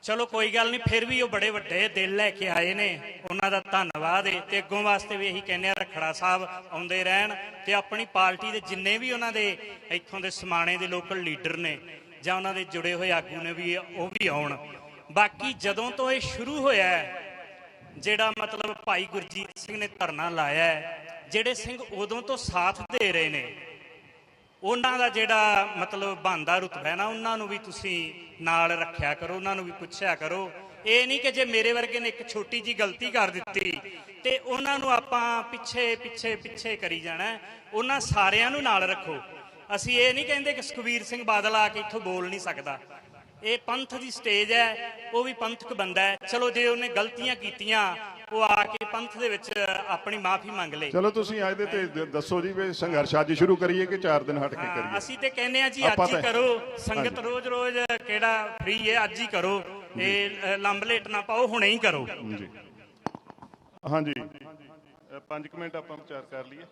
ਚਲੋ ਕੋਈ ਗੱਲ ਨਹੀਂ, ਫਿਰ ਵੀ ਉਹ ਬੜੇ ਵੱਡੇ ਦਿਲ ਲੈ ਕੇ ਆਏ ਨੇ, ਉਹਨਾਂ ਦਾ ਧੰਨਵਾਦ ਹੈ। ਤੇ ਅੱਗੋਂ ਵਾਸਤੇ ਵੀ ਇਹੀ ਕਹਿੰਦੇ ਆ, ਰਖੜਾ ਸਾਹਿਬ ਆਉਂਦੇ ਰਹਿਣ ਤੇ ਆਪਣੀ ਪਾਰਟੀ ਦੇ ਜਿੰਨੇ ਵੀ ਉਹਨਾਂ ਦੇ ਇੱਥੋਂ ਦੇ ਸਮਾਣੇ ਦੇ ਲੋਕਲ ਲੀਡਰ ਨੇ ਜਾਂ ਉਹਨਾਂ ਦੇ ਜੁੜੇ ਹੋਏ ਆਗੂ ਨੇ ਵੀ, ਉਹ ਵੀ ਆਉਣ। ਬਾਕੀ ਜਦੋਂ ਤੋਂ ਇਹ ਸ਼ੁਰੂ ਹੋਇਆ ਜਿਹੜਾ ਮਤਲਬ ਭਾਈ ਗੁਰਜੀਤ ਸਿੰਘ ਨੇ ਧਰਨਾ ਲਾਇਆ ਹੈ, ਜਿਹੜੇ ਸਿੰਘ ਉਦੋਂ ਤੋਂ ਸਾਥ ਦੇ ਰਹੇ ਨੇ, ਉਹਨਾਂ ਦਾ ਜਿਹੜਾ ਮਤਲਬ ਬਣਦਾ ਰੁਤਬਾ ਹੈ ਨਾ, ਉਹਨਾਂ ਨੂੰ ਵੀ ਤੁਸੀਂ ਨਾਲ ਰੱਖਿਆ ਕਰੋ, ਉਹਨਾਂ ਨੂੰ ਵੀ ਪੁੱਛਿਆ ਕਰੋ। ਇਹ ਨਹੀਂ ਕਿ ਜੇ ਮੇਰੇ ਵਰਗੇ ਨੇ ਇੱਕ ਛੋਟੀ ਜੀ ਗਲਤੀ ਕਰ ਦਿੱਤੀ ਤੇ ਉਹਨਾਂ ਨੂੰ ਆਪਾਂ ਪਿੱਛੇ ਪਿੱਛੇ ਪਿੱਛੇ ਕਰੀ ਜਾਣਾ। ਉਹਨਾਂ ਸਾਰਿਆਂ ਨੂੰ ਨਾਲ ਰੱਖੋ। ਅਸੀਂ ਇਹ ਨਹੀਂ ਕਹਿੰਦੇ ਕਿ ਸੁਖਬੀਰ ਸਿੰਘ ਬਾਦਲ ਆ ਕੇ ਇੱਥੋਂ ਬੋਲ ਨਹੀਂ ਸਕਦਾ। ਇਹ ਪੰਥ ਦੀ ਸਟੇਜ ਹੈ, ਉਹ ਵੀ ਪੰਥਕ ਬੰਦਾ ਹੈ। ਚਲੋ ਜੇ ਉਹਨੇ ਗਲਤੀਆਂ ਕੀਤੀਆਂ, ਉਹ ਆ ਕੇ ਪੰਥ ਦੇ ਵਿੱਚ ਆਪਣੀ ਮਾਫੀ ਮੰਗ ਲੇ। ਚਲੋ ਤੁਸੀਂ ਅੱਜ ਦੇ ਤੇ ਦੱਸੋ ਜੀ, ਵੀ ਸੰਘਰਸ਼ ਅੱਜ ਸ਼ੁਰੂ ਕਰੀਏ ਕਿ 4 ਦਿਨ ਹਟ ਕੇ ਕਰੀਏ? ਅਸੀਂ ਤੇ ਕਹਿੰਦੇ ਆ ਜੀ, ਅੱਜ ਹੀ ਕਰੋ। ਸੰਗਤ ਰੋਜ਼-ਰੋਜ਼ ਕਿਹੜਾ ਫ੍ਰੀ ਹੈ, ਅੱਜ ਹੀ ਕਰੋ। ਇਹ ਲੰਬ ਲੇਟ ਨਾ ਪਾਓ, ਹੁਣੇ ਹੀ ਕਰੋ ਜੀ। ਹਾਂਜੀ, 5 ਮਿੰਟ ਆਪਾਂ ਵਿਚਾਰ ਕਰ ਲਈਏ।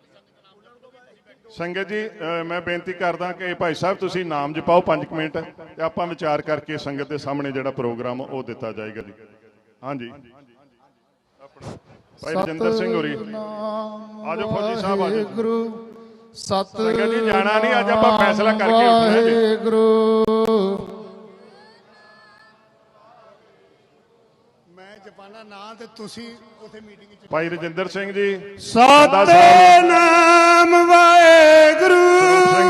ਸੰਗਤ ਜੀ, ਮੈਂ ਬੇਨਤੀ ਕਰਦਾ ਕਿ ਭਾਈ ਸਾਹਿਬ ਤੁਸੀਂ ਨਾਮ ਜਪਾਓ 5 ਮਿੰਟ ਤੇ ਆਪਾਂ ਵਿਚਾਰ ਕਰਕੇ ਸੰਗਤ ਦੇ ਸਾਹਮਣੇ ਜਿਹੜਾ ਪ੍ਰੋਗਰਾਮ ਉਹ ਦਿੱਤਾ ਜਾਏਗਾ ਜੀ। ਹਾਂਜੀ, ਭਾਈ ਰਜਿੰਦਰ ਸਿੰਘ ਹੋਰੀ ਆਜੋ, ਫੌਜੀ ਸਾਹਿਬ ਆਜੋ। ਸੰਗਤ ਜੀ, ਜਾਣਾ ਨਹੀਂ, ਅੱਜ ਆਪਾਂ ਫੈਸਲਾ ਕਰਕੇ ਉੱਠਣਾ ਜੀ। ਮੈਂ ਜਪਾਨਾ ਨਾਂ ਤੇ ਤੁਸੀਂ ਉਥੇ ਮੀਟਿੰਗ ਚ। ਭਾਈ ਰਜਿੰਦਰ ਸਿੰਘ ਜੀ, ਸਤਿਨਾਮ ਵਾਹਿਗੁਰੂ,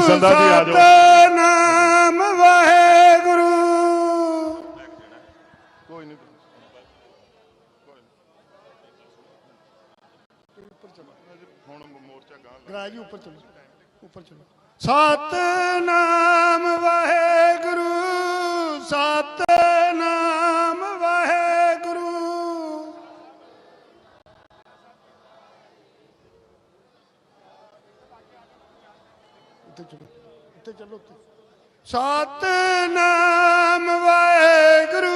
ਸਤਿਨਾਮ ਵਾਹਿਗੁਰੂ। ਕੋਈ ਨਹੀਂ, ਹੁਣ ਮੋਰਚਾ ਗਾਂ ਜੀ, ਉੱਪਰ ਚਲੋ, ਉੱਪਰ ਚਲੋ। ਸਤਿਨਾਮ ਵਾਹਿਗੁਰੂ, ਸਤਿਨਾਮ ਵਾਹਿਗੁਰੂ। ਉੱਤੇ ਚੱਲੋ ਸਤਿਨਾਮ ਵਾਹਿਗੁਰੂ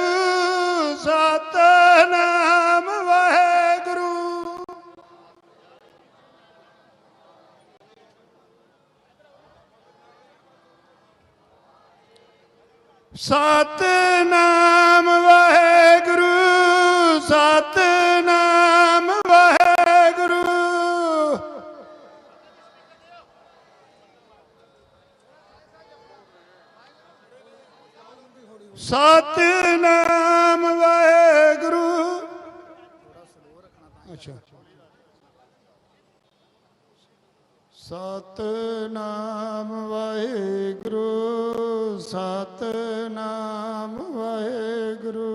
ਸਤਿਨਾਮ ਵਾਹਿਗੁਰੂ ਸਤਿਨਾਮ ਵਾਹਿਗੁਰੂ ਸਤਿਨਾਮ ਵਾਹਿਗੁਰੂ ਸਤਿਨਾਮ ਵਾਹਿਗੁਰੂ ਅੱਛਾ ਸਤਿਨਾਮ ਵਾਹਿਗੁਰੂ ਸਤਿਨਾਮ ਵਾਹਿਗੁਰੂ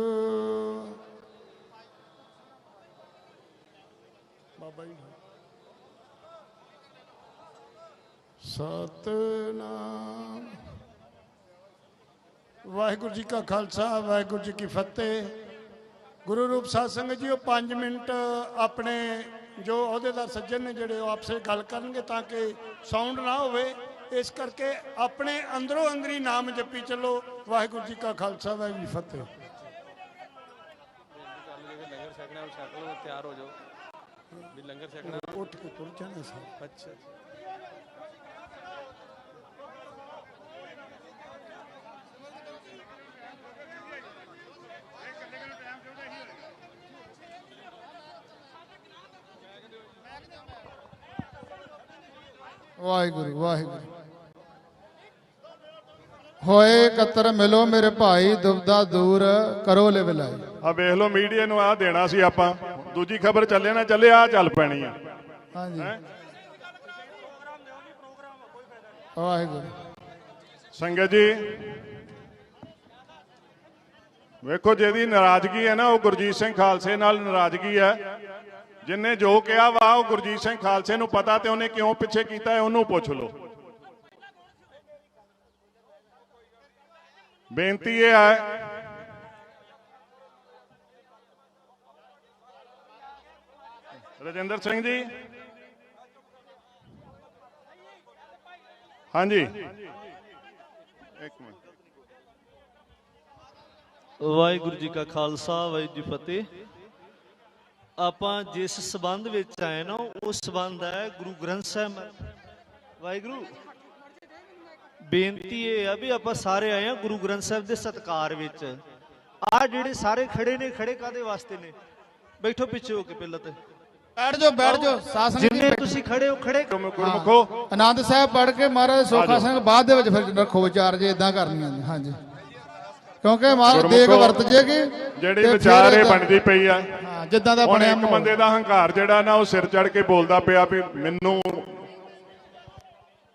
ਬਾਬਾ ਜੀ ਸਤਿਨਾਮ ਵਾਹਿਗੁਰੂ ਜੀ ਕਾ ਖਾਲਸਾ ਵਾਹਿਗੁਰੂ ਜੀ ਕੀ ਫਤਿਹ। ਗੁਰੂ ਰੂਪ ਸਾਧ ਸੰਗਤ ਜੀ, ਉਹ 5 ਮਿੰਟ ਆਪਣੇ ਜੋ ਅਹੁਦੇਦਾਰ ਸੱਜਣ ਨੇ ਜਿਹੜੇ ਉਹ ਆਪਸ ਵਿੱਚ ਗੱਲ ਕਰਨਗੇ ਤਾਂ ਕਿ ਸਾਊਂਡ ਨਾ ਹੋਵੇ, ਇਸ ਕਰਕੇ ਆਪਣੇ ਅੰਦਰੋਂ ਅੰਦਰੀ ਨਾਮ ਜਪੀ ਚੱਲੋ। ਵਾਹਿਗੁਰੂ ਜੀ ਕਾ ਖਾਲਸਾ ਵਾਹਿਗੁਰੂ ਜੀ ਕੀ ਫਤਿਹ। ਤਿਆਰ ਹੋ ਜਾਓ ਵੀ ਲੰਗਰ ਛਕਣਾ ਉੱਠ ਕੇ ਤੁਰ ਜਾਣਾ ਸੀ। ਅੱਛਾ ਵਾਹਿਗੁਰੂ ਵਾਹਿਗੁਰੂ। ਹੋਏ ਇਕੱਤਰ ਮਿਲੋ ਮੇਰੇ ਭਾਈ, ਦੁਬਦਾ ਦੂਰ ਕਰੋ ਲਿਵ ਲਾਈ। ਆ ਵੇਖ ਲਓ ਮੀਡੀਆ ਨੂੰ ਆ ਦੇਣਾ ਸੀ ਆਪਾਂ, ਦੂਜੀ ਖਬਰ ਚੱਲੇ ਨਾ ਚੱਲੇ ਆ ਚੱਲ ਪੈਣੀ ਆ। ਹਾਂਜੀ ਵਾਹਿਗੁਰੂ। ਸੰਗਤ ਜੀ ਵੇਖੋ, ਜਿਹਦੀ ਨਾਰਾਜ਼ਗੀ ਹੈ ਨਾ ਉਹ ਗੁਰਜੀਤ ਸਿੰਘ ਖਾਲਸੇ ਨਾਲ ਨਾਰਾਜ਼ਗੀ ਹੈ। ਜਿੰਨੇ ਜੋ ਕਿਹਾ ਵਾ ਉਹ ਗੁਰਜੀਤ ਸਿੰਘ ਖਾਲਸੇ ਨੂੰ ਪਤਾ, ਤੇ ਉਹਨੇ ਕਿਉਂ ਪਿੱਛੇ ਕੀਤਾ ਹੈ ਉਹਨੂੰ ਪੁੱਛ ਲਓ। ਬੇਨਤੀ ਇਹ ਹੈ ਰਜਿੰਦਰ ਸਿੰਘ ਜੀ, ਹਾਂਜੀ ਇੱਕ ਮਿੰਟ। ਵਾਹਿਗੁਰੂ ਜੀ ਕਾ ਖਾਲਸਾ ਵਾਹਿਗੁਰੂ ਜੀ ਫਤਿਹ। ਆਪਾਂ ਜਿਸ ਸਬੰਧ ਵਿੱਚ ਆਏ ਨਾ ਉਹ ਸਬੰਧ ਹੈ ਗੁਰੂ ਗ੍ਰੰਥ ਸਾਹਿਬ। ਵਾਹਿਗੁਰੂ, ਬੇਨਤੀ ਇਹ ਆ ਵੀ ਆਪਾਂ ਸਾਰੇ ਆਏ ਆ ਗੁਰੂ ਗ੍ਰੰਥ ਸਾਹਿਬ ਦੇ ਸਤਿਕਾਰ ਵਿੱਚ। ਆਹ ਜਿਹੜੇ ਸਾਰੇ ਖੜੇ ਨੇ, ਖੜੇ ਕਾਦੇ ਵਾਸਤੇ ਨੇ? ਬੈਠੋ ਪਿੱਛੇ ਹੋ ਕੇ ਪਹਿਲਾਂ ਤੇ ਬੈਠ ਜਾਓ ਸਾਧ ਸੰਗਤ ਜਿੰਨੇ ਤੁਸੀਂ ਖੜੇ ਹੋ ਖੜੇ। ਗੁਰਮੁਖੋ ਆਨੰਦ ਸਾਹਿਬ ਪੜ੍ਹ ਕੇ ਮਹਾਰਾਜ ਸੋਖਾ ਸਿੰਘ ਬਾਅਦ ਦੇ ਵਿੱਚ ਫਿਰ ਰੱਖੋ ਵਿਚਾਰ, ਜੇ ਇਦਾਂ ਕਰਨੀਆਂ ਨੇ। ਹਾਂਜੀ, ਕਿਉਂਕਿ ਮਹਾਰਾਜ ਦੇਗ ਵਰਤ ਜੇਗੀ ਜਿਹੜੀ ਵਿਚਾਰ ਇਹ ਬਣਦੀ ਪਈ ਆ। ਜਿੱਦਾਂ ਦਾ ਬਣਿਆ ਇੱਕ ਬੰਦੇ ਦਾ ਹੰਕਾਰ ਜਿਹੜਾ ਨਾ ਉਹ ਸਿਰ ਚੜ ਕੇ ਬੋਲਦਾ ਪਿਆ ਵੀ ਮੈਨੂੰ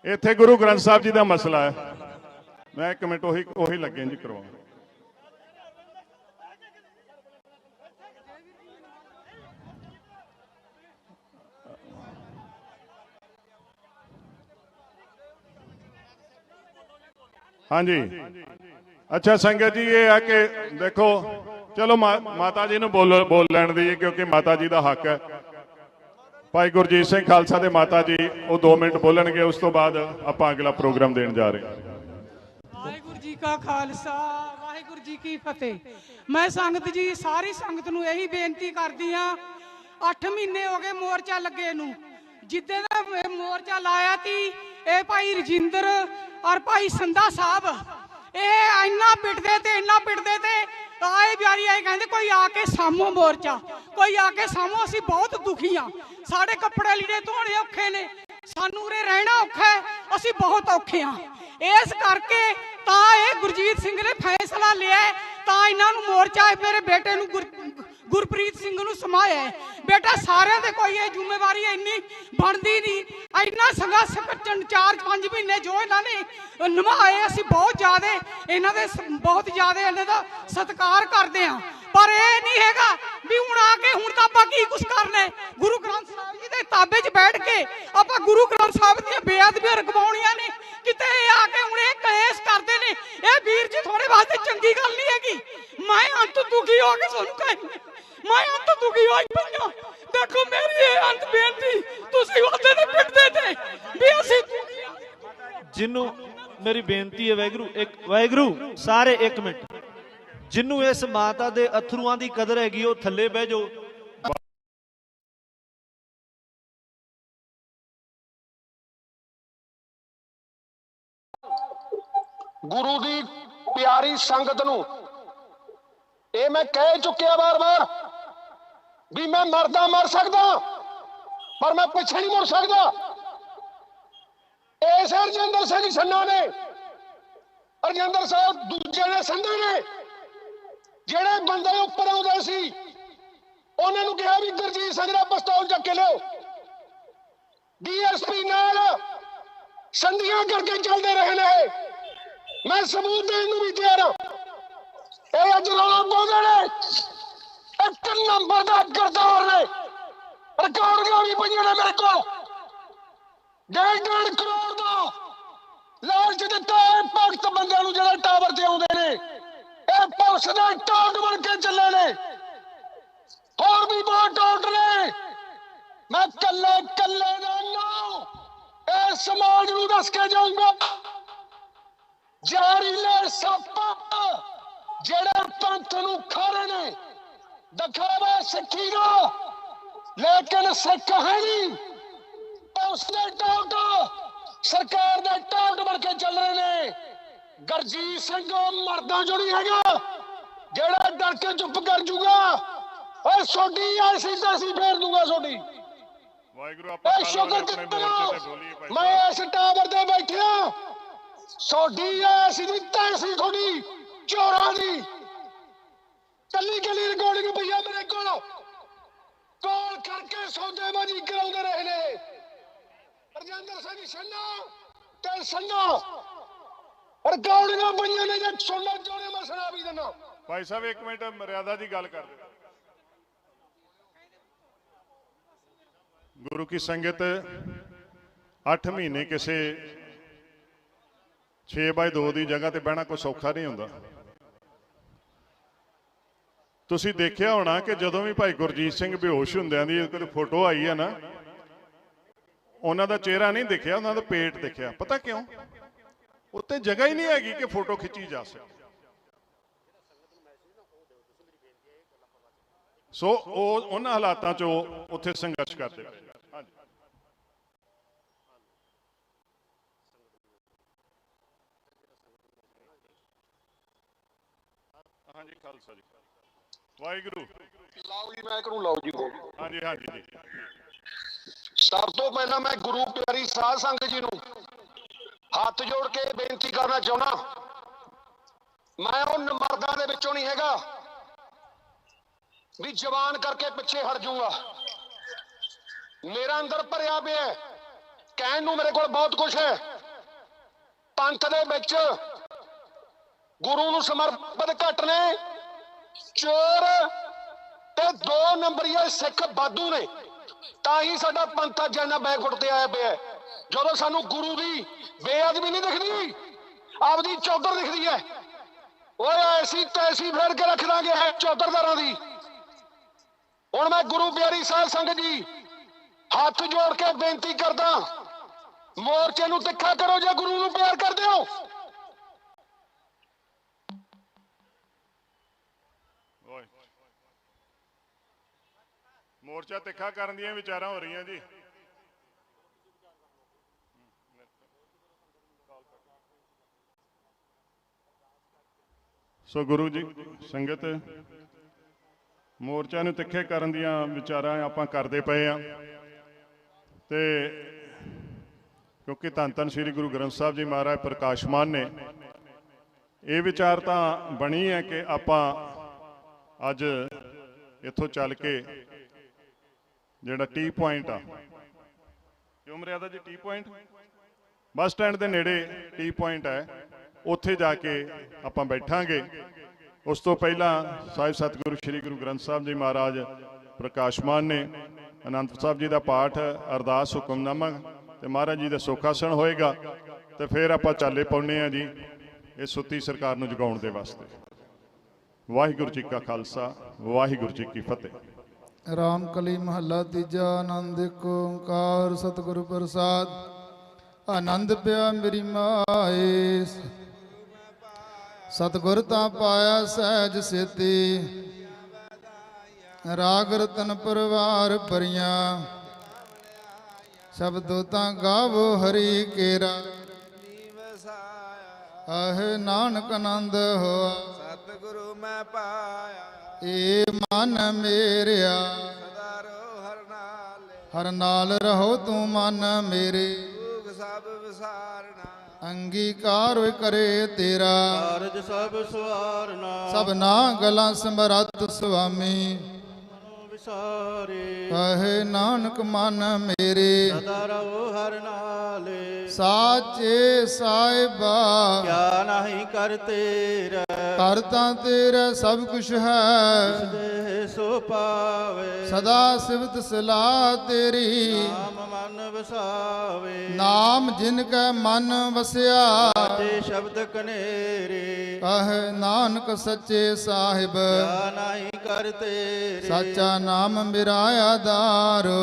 ਇੱਥੇ ਗੁਰੂ ਗ੍ਰੰਥ ਸਾਹਿਬ ਜੀ ਦਾ ਮਸਲਾ ਹੈ। ਮੈਂ ਇੱਕ ਮਿੰਟ ਉਹੀ ਲੱਗੇ ਜੀ ਕਰਵਾਉਣ। ਹਾਂਜੀ ਅੱਛਾ ਸੰਗਤ ਜੀ, ਇਹ ਹੈ ਕਿ ਦੇਖੋ ਚਲੋ ਮਾਤਾ ਜੀ ਨੂੰ ਬੋਲ ਲੈਣ ਦੀ, ਕਿਉਂਕਿ ਮਾਤਾ ਜੀ ਦਾ ਹੱਕ ਹੈ। ਭਾਈ ਗੁਰਜੀਤ ਸਿੰਘ ਖਾਲਸਾ ਦੇ ਮਾਤਾ ਜੀ ਉਹ 2 ਮਿੰਟ ਬੋਲਣਗੇ, ਉਸ ਤੋਂ ਬਾਅਦ ਆਪਾਂ ਅਗਲਾ ਪ੍ਰੋਗਰਾਮ ਦੇਣ ਜਾ ਰਹੇ ਹਾਂ। ਵਾਹਿਗੁਰੂ ਜੀ ਕਾ ਖਾਲਸਾ ਵਾਹਿਗੁਰੂ ਜੀ ਕੀ ਫਤਿਹ। ਮੈਂ ਸੰਗਤ ਜੀ, ਸਾਰੀ ਸੰਗਤ ਨੂੰ ਇਹੀ ਬੇਨਤੀ ਕਰਦੀ ਆ, 8 ਮਹੀਨੇ ਹੋ ਗਏ ਮੋਰਚਾ ਲੱਗੇ ਨੂੰ। ਜਿੱਦਾਂ ਦਾ ਮੋਰਚਾ ਲਾਇਆ ਤੀ ਇਹ ਭਾਈ ਰਜਿੰਦਰ ਔਰ ਭਾਈ ਸੰਧਾ ਸਾਹਿਬ, ਇਹ ਇੰਨਾ ਪਿੱਟਦੇ ਤੇ ਇੰਨਾ ਪਿੱਟਦੇ ਤੇ ਆਏ ਬਿਆਰੀ ਆਏ, ਕਹਿੰਦੇ ਕੋਈ ਆ ਕੇ ਸਾਹਮੋ ਮੋਰਚਾ, ਕੋਈ ਆ ਕੇ ਸਾਹਮੋ। ਅਸੀਂ ਬਹੁਤ ਦੁਖੀ ਆ, ਸਾਡੇ ਕੱਪੜੇ ਲੀੜੇ ਧੋਣੇ ਔਖੇ ਨੇ, ਸਾਨੂੰ ਉਰੇ ਰਹਿਣਾ ਔਖਾ ਹੈ, ਅਸੀਂ ਬਹੁਤ ਔਖੇ ਆ। ਇਸ ਕਰਕੇ ਤਾਂ ਇਹ ਗੁਰਜੀਤ ਸਿੰਘ ਨੇ ਫੈਸਲਾ ਲਿਆ, ਤਾਂ ਇਹਨਾਂ ਨੂੰ ਮੋਰਚਾ ਮੇਰੇ ਬੇਟੇ ਨੂੰ ਗੁਰਪ੍ਰੀਤ ਸਿੰਘ ਨੂੰ ਸਮਾਇਆ। ਬੇਟਾ ਸਾਰਿਆਂ ਦੇ ਕੋਈ ਇਹ ਜ਼ਿੰਮੇਵਾਰੀ ਇੰਨੀ ਬਣਦੀ ਨਹੀਂ। ਇੰਨਾ ਸੰਘਰਸ਼ ਕੱਟਣ 4-5 ਮਹੀਨੇ ਜੋ ਇਹਨਾਂ ਨੇ ਨਿਭਾਏ, ਅਸੀਂ ਬਹੁਤ ਜ਼ਿਆਦਾ ਇਹਨਾਂ ਦੇ ਇਹਨਾਂ ਦਾ ਸਤਿਕਾਰ ਕਰਦੇ ਹਾਂ। ਪਰ ਇਹ ਨਹੀਂ ਹੈਗਾ ਵੀ ਹੁਣ ਆ ਕੇ ਹੁਣ ਤਾਂ ਆਪਾਂ ਕੀ ਕੁਛ ਕਰਨਾ ਹੈ। ਗੁਰੂ ਗ੍ਰੰਥ ਸਾਹਿਬ ਜੀ ਦੇ ਤਾਬੇ 'ਚ ਬੈਠ ਕੇ ਆਪਾਂ ਗੁਰੂ ਗ੍ਰੰਥ ਸਾਹਿਬ ਦੀਆਂ ਬੇਅਦਬੀਆਂ ਰਕਵਾਉਣੀਆਂ ਨੇ। ਕਿਤੇ ਇਹ ਆ ਕੇ ਹੁਣ ਇਹ ਕਲੇਸ਼ ਕਰਦੇ ਨੇ, ਇਹ ਵੀਰ ਜੀ ਤੁਹਾਡੇ ਵਾਸਤੇ ਚੰਗੀ ਗੱਲ ਨਹੀਂ ਹੈਗੀ। ਮੈਂ ਅੰਤ ਦੁਖੀ ਹੋ ਕੇ ਤੁਹਾਨੂੰ ਕਹਿੰਦਾ, ਮੈਂ ਅੰਤ ਦੁਖੀ ਹੋਈ ਪਈਆਂ। ਦੇਖੋ ਮੇਰੀ ਇਹ ਅੰਤ ਬੇਨਤੀ, ਤੁਸੀਂ ਉਹਦੇ ਤੇ ਪਿੱਟਦੇ ਤੇ ਵੀ ਅਸੀਂ ਜਿਹਨੂੰ ਮੇਰੀ ਬੇਨਤੀ ਹੈ ਵਾਹਿਗੁਰੂ ਸਾਰੇ 1 ਮਿੰਟ, ਜਿਹਨੂੰ ਇਸ ਮਾਤਾ ਦੇ ਅਥਰੂਆਂ ਦੀ ਕਦਰ ਹੈਗੀ ਉਹ ਥੱਲੇ ਬਹਿ ਜਾਓ। ਗੁਰੂ ਦੀ ਪਿਆਰੀ ਸੰਗਤ ਨੂੰ ਇਹ ਮੈਂ ਕਹਿ ਚੁੱਕਿਆ ਵਾਰ-ਵਾਰ ਵੀ ਮੈਂ ਮਰਦਾ ਮਰ ਸਕਦਾ ਪਰ ਮੈਂ ਪਿੱਛੇ ਨਹੀਂ ਮੁੜ ਸਕਦਾ। ਇਸ ਰਜਿੰਦਰ ਸਿੰਘ ਛੰਨਾ ਨੇ, ਰਜਿੰਦਰ ਸਾਹਿਬ ਦੂਜੇ ਨੇ ਸੰਧੇ ਨੇ, ਜਿਹੜੇ ਬੰਦੇ ਉੱਪਰ ਆਉਂਦੇ ਸੀ ਉਹਨਾਂ ਨੂੰ ਕਿਹਾ ਵੀ ਗੁਰਜੀਤ ਸਿੰਘ ਦਾ ਪਿਸਤੌਲ ਚੱਕ ਕੇ ਲਿਓ। ਡੀਐਸਪੀ ਨਾਲ ਸੰਧੀਆਂ ਕਰਕੇ ਚੱਲਦੇ ਰਹੇ ਨੇ। ਮੈਂ ਸਬੂਤ ਦੇਣ ਨੂੰ ਵੀ ਤਿਆਰ ਹਾਂ। ਇਹ ਅੱਜ ਰੌਲਾ ਪਾਉਂਦੇ ਨੇ, 1 ਨੰਬਰ ਦਾ ਗਰਦਾਰ ਨੇ, ਰਿਕਾਰਡਾਂ ਵੀ ਪਈਆਂ ਨੇ ਮੇਰੇ ਕੋਲ। 1.5 ਕਰੋੜ ਦਾ ਲਾਲਚ ਦਿੱਤਾ ਹੈ ਭਗਤ ਬੰਦਿਆਂ ਨੂੰ ਜਿਹੜੇ ਟਾਵਰ ਤੇ ਆਉਂਦੇ ਨੇ। ਇਹ ਪੁਲਿਸ ਦੇ ਟਾਂਗ ਬਣ ਕੇ ਚੱਲੇ ਨੇ। ਹੋਰ ਵੀ ਬਹੁਤ ਟਾਂਗ ਨੇ। ਮੈਂ ਕੱਲੇ ਦਾ ਨਾਮ ਇਹ ਸਮਾਜ ਨੂੰ ਦੱਸ ਕੇ ਜਾਊਂਗਾ। ਜ਼ਹਿਰੀਲੇ ਸੱਪ ਜਿਹੜੇ ਪੰਥ ਨੂੰ ਖਾ ਰਹੇ ਨੇ, ਦਿਖਾਵਾ ਸਿੱਖੀ ਦਾ, ਲੇਕਿਨ ਸਿੱਖ ਹੈ ਨਹੀਂ। ਪੁਲਿਸ ਦੇ ਟਾਂਟ, ਸਰਕਾਰ ਦੇ ਟਾਂਟ ਬਣ ਕੇ ਚੱਲ ਰਹੇ ਨੇ। ਗੁਰਜੀਤ ਸਿੰਘ ਮਰਦਾਂ ਚੋਂ ਨਹੀਂ ਹੈਗਾ ਜਿਹੜਾ ਡਰ ਕੇ ਚੁੱਪ ਕਰ ਜੂਗਾ। ਓਏ ਛੋਡੀ ਐਸੀ ਤੈਸੀ ਫੇਰ ਦੂੰਗਾ ਛੋਡੀ। ਵਾਹਿਗੁਰੂ ਆਪਾਂ ਸ਼ੁਕਰ ਕਰੋ ਮੈਂ ਇਸ ਟਾਵਰ ਤੇ ਬੈਠਿਆ। ਛੋਡੀ ਐਸੀ ਦੀ ਤੈਸੀ ਥੋੜੀ ਚੋਰਾਂ ਦੀ ਕੱਲੀ ਰਿਕਾਰਡਿੰਗ ਪਈਆ ਮੇਰੇ ਕੋਲ ਕਰਕੇ ਸੌਦੇਬਾਜ਼ੀ ਕਰਾਉਂਦੇ ਰਹੇ ਨੇ। ਰਜਿੰਦਰ ਸਿੰਘ ਛੰਨਾ ਤੇ ਸੰਨਾ ਰਿਕਾਰਡਿੰਗਾਂ ਪਈਆਂ ਨੇ। ਜੇ ਸੁਣਨਾ ਚਾਹੁੰਦੇ ਮੈਂ ਸੁਣਾ ਵੀ ਦਿੰਦਾ। ਭਾਈ ਸਾਹਿਬ 1 ਮਿੰਟ ਮਰਿਆਦਾ ਦੀ ਗੱਲ ਕਰ ਦਿਓ। ਗੁਰੂ ਕੀ ਸੰਗਤ 8 ਮਹੀਨੇ ਕਿਸੇ 6x2 ਦੀ ਜਗ੍ਹਾ ਤੇ ਬਹਿਣਾ ਕੋਈ ਸੌਖਾ ਨਹੀਂ ਹੁੰਦਾ। ਤੁਸੀਂ ਦੇਖਿਆ ਹੋਣਾ ਕਿ ਜਦੋਂ ਵੀ ਭਾਈ ਗੁਰਜੀਤ ਸਿੰਘ ਬੇਹੋਸ਼ ਹੁੰਦਿਆਂ ਦੀ ਕੋਈ ਫੋਟੋ ਆਈ ਹੈ ਨਾ, ਉਹਨਾਂ ਦਾ ਚਿਹਰਾ ਨਹੀਂ ਦਿਖਿਆ, ਉਹਨਾਂ ਦਾ ਪੇਟ ਦਿਖਿਆ। ਪਤਾ ਕਿਉਂ? ਉੱਤੇ ਜਗ੍ਹਾ ਹੀ ਨਹੀਂ ਹੈਗੀ ਕਿ ਫੋਟੋ ਖਿੱਚੀ ਜਾ ਸਕੇ। ਸੋ ਉਹ ਉਹਨਾਂ ਹਾਲਾਤਾਂ 'ਚ ਉੱਥੇ ਸੰਘਰਸ਼ ਕਰਦੇ ਪਏ। ਹਾਂਜੀ ਖਾਲਸਾ ਜੀ, ਵਾਹਿਗੁਰੂ। ਲਾਓ ਜੀ ਮਾਈਕ ਨੂੰ, ਲਾਓ ਜੀ। ਹਾਂਜੀ ਜੀ। ਸਭ ਤੋਂ ਪਹਿਲਾਂ ਮੈਂ ਗੁਰੂ ਪਿਆਰੀ ਸਾਧ ਸੰਗਤ ਜੀ ਨੂੰ ਹੱਥ ਜੋੜ ਕੇ ਬੇਨਤੀ ਕਰਨਾ ਚਾਹੁੰਦਾ। ਮੈਂ ਉਹ ਮਰਦਾਂ ਦੇ ਵਿੱਚੋਂ ਨਹੀਂ ਹੈਗਾ ਵੀ ਜਵਾਨ ਕਰਕੇ ਪਿੱਛੇ ਹਟ ਜਾਊਗਾ। ਮੇਰਾ ਅੰਦਰ ਭਰਿਆ ਪਿਆ ਹੈ, ਕਹਿਣ ਨੂੰ ਮੇਰੇ ਕੋਲ ਬਹੁਤ ਕੁਝ ਹੈ। ਪੰਥ ਦੇ ਵਿੱਚ ਗੁਰੂ ਨੂੰ ਸਮਰਪਿਤ ਘੱਟ ਨੇ, ਚੋਰ ਤੇ 2 ਨੰਬਰੀਏ ਸਿੱਖ ਵਾਧੂ ਨੇ। ਤਾਂ ਹੀ ਸਾਡਾ ਪੰਥ ਅੱਜ ਇੰਨਾ ਬੈਕਫੁੱਟ ਤੇ ਆਇਆ ਪਿਆ। ਜਦੋਂ ਸਾਨੂੰ ਗੁਰੂ ਦੀ ਬੇਅਦਬੀ ਨਹੀਂ ਦਿਖਦੀ, ਆਪਦੀ ਚੌਧਰ ਦਿਖਦੀ ਹੈ। ਓਏ ਐਸੀ ਤੈਸੀ ਫੇਰ ਕੇ ਰੱਖ ਦਾਂਗੇ ਹੈ ਚੌਧਰਦਾਰਾਂ ਦੀ। ਹੁਣ ਮੈਂ ਗੁਰੂ ਪਿਆਰੀ ਸਾਧ ਸੰਗਤ ਜੀ ਹੱਥ ਜੋੜ ਕੇ ਬੇਨਤੀ ਕਰਦਾ, ਮੋਰਚੇ ਨੂੰ ਤਿੱਖਾ ਕਰੋ ਜੇ ਗੁਰੂ ਨੂੰ ਪਿਆਰ ਕਰਦੇ ਹੋ। ਮੋਰਚਾ ਤਿੱਖਾ ਕਰਨ ਦੀਆਂ ਵਿਚਾਰਾਂ ਹੋ ਰਹੀਆਂ ਜੀ। ਸੋ ਗੁਰੂ ਜੀ ਸੰਗਤ, ਮੋਰਚਾ ਨੂੰ ਤਿੱਖੇ ਕਰਨ ਦੀਆਂ ਵਿਚਾਰਾਂ ਆਪਾਂ ਕਰਦੇ ਪਏ ਆ। ਤੇ ਕਿਉਂਕਿ ਧੰਨ ਧੰਨ ਸ੍ਰੀ ਗੁਰੂ ਗ੍ਰੰਥ ਸਾਹਿਬ ਜੀ ਮਹਾਰਾਜ ਪ੍ਰਕਾਸ਼ਮਾਨ ਨੇ ਇਹ ਵਿਚਾਰ ਤਾਂ ਬਣੀ ਹੈ ਕਿ ਆਪਾਂ ਅੱਜ ਇੱਥੋਂ ਚੱਲ ਕੇ ਜਿਹੜਾ ਟੀ ਪੁਆਇੰਟ ਆ, ਕਿਉਂ ਮਰਿਆਦਾ ਜੀ, ਟੀ ਪੁਆਇੰਟ ਬੱਸ ਸਟੈਂਡ ਦੇ ਨੇੜੇ ਟੀ ਪੁਆਇੰਟ ਹੈ, ਉੱਥੇ ਜਾ ਕੇ ਆਪਾਂ ਬੈਠਾਂਗੇ। ਉਸ ਤੋਂ ਪਹਿਲਾਂ ਸਾਹਿਬ ਸਤਿਗੁਰੂ ਸ੍ਰੀ ਗੁਰੂ ਗ੍ਰੰਥ ਸਾਹਿਬ ਜੀ ਮਹਾਰਾਜ ਪ੍ਰਕਾਸ਼ਮਾਨ ਨੇ ਅਨੰਦ ਸਾਹਿਬ ਜੀ ਦਾ ਪਾਠ, ਅਰਦਾਸ, ਹੁਕਮਨਾਮਾ ਤੇ ਮਹਾਰਾਜ ਜੀ ਦਾ ਸੁਖਾਸਣ ਹੋਏਗਾ। ਤੇ ਫਿਰ ਆਪਾਂ ਚਾਲੇ ਪਾਉਣੇ ਆ ਜੀ ਇਹ ਸੁੱਤੀ ਸਰਕਾਰ ਨੂੰ ਜਗਾਉਣ ਦੇ ਵਾਸਤੇ। ਵਾਹਿਗੁਰੂ ਜੀ ਕਾ ਖਾਲਸਾ, ਵਾਹਿਗੁਰੂ ਜੀ ਕੀ ਫਤਿਹ। ਰਾਮ ਕਲੀ ਮਹੱਲਾ ਤੀਜਾ। ਆਨੰਦ ਏਕ ਓੰਕਾਰ ਸਤਿਗੁਰੂ ਪ੍ਰਸਾਦ। ਆਨੰਦ ਪਿਆ ਮੇਰੀ ਮਾਏ। ਸਤਿਗੁਰ ਤਾਂ ਪਾਇਆ ਸਹਿਜ ਸੇਤੀ, ਰਾਗ ਰਤਨ ਪਰਵਾਰ ਭਰੀਆਂ, ਸ਼ਬਦੋ ਤਾਂ ਗਾਵੋ ਹਰੀ ਕੇਰਾ। ਆਹੇ ਨਾਨਕ ਆਨੰਦ ਹੋਆ, ਸਤਿਗੁਰੂ ਮੈਂ ਪਾਇਆ, ਏ ਮਨ ਮੇਰਿਆ, ਸਦਾ ਰੋ ਹਰ ਨਾਲ, ਹਰ ਨਾਲ ਰਹੋ ਤੂੰ ਮਨ ਮੇਰੇ। ਦੁਖ ਸਭ ਵਿਸਾਰਨਾ, ਅੰਗੀਕਾਰ ਹੋਇ ਕਰੇ ਤੇਰਾ, ਕਾਰਜ ਸਭ ਸਵਾਰਨਾ, ਸਭਨਾ ਗਲਾਂ ਸਮਰੱਥ ਸੁਆਮੀ। ਵਿਸਾਰੇ ਕਹੇ ਨਾਨਕ ਮਨ ਮੇਰੇ, ਸਦਾ ਰਹੋ ਹਰ ਨਾਲੇ, ਸਾਚੇ ਸਾਹਿਬਾ ਕਿਆ ਨਹੀਂ ਕਰ ਤੇਰਾ, ਕਰ ਤਾਂ ਤੇਰਾ ਸਭ ਕੁਛ ਹੈ, ਦੇ ਸੋ ਪਾਵੇ, ਸਦਾ ਸਿਵਤ ਸਲਾਹ ਤੇਰੀ। ਨਾਮ ਮਨ ਵਸਾਵੇ, ਨਾਮ ਜਿਨ ਕੈ ਮਨ ਵਸਿਆ, ਤੇ ਸ਼ਬਦ ਕਨੇਰੇ, ਕਹੇ ਨਾਨਕ ਸੱਚੇ ਸਾਹਿਬ ਕਿਆ ਨਹੀਂ ਕਰ ਤੇਰੇ, ਸਾਚਾ ਨਾਮ ਮੇਰਾ ਆਧਾਰੋ।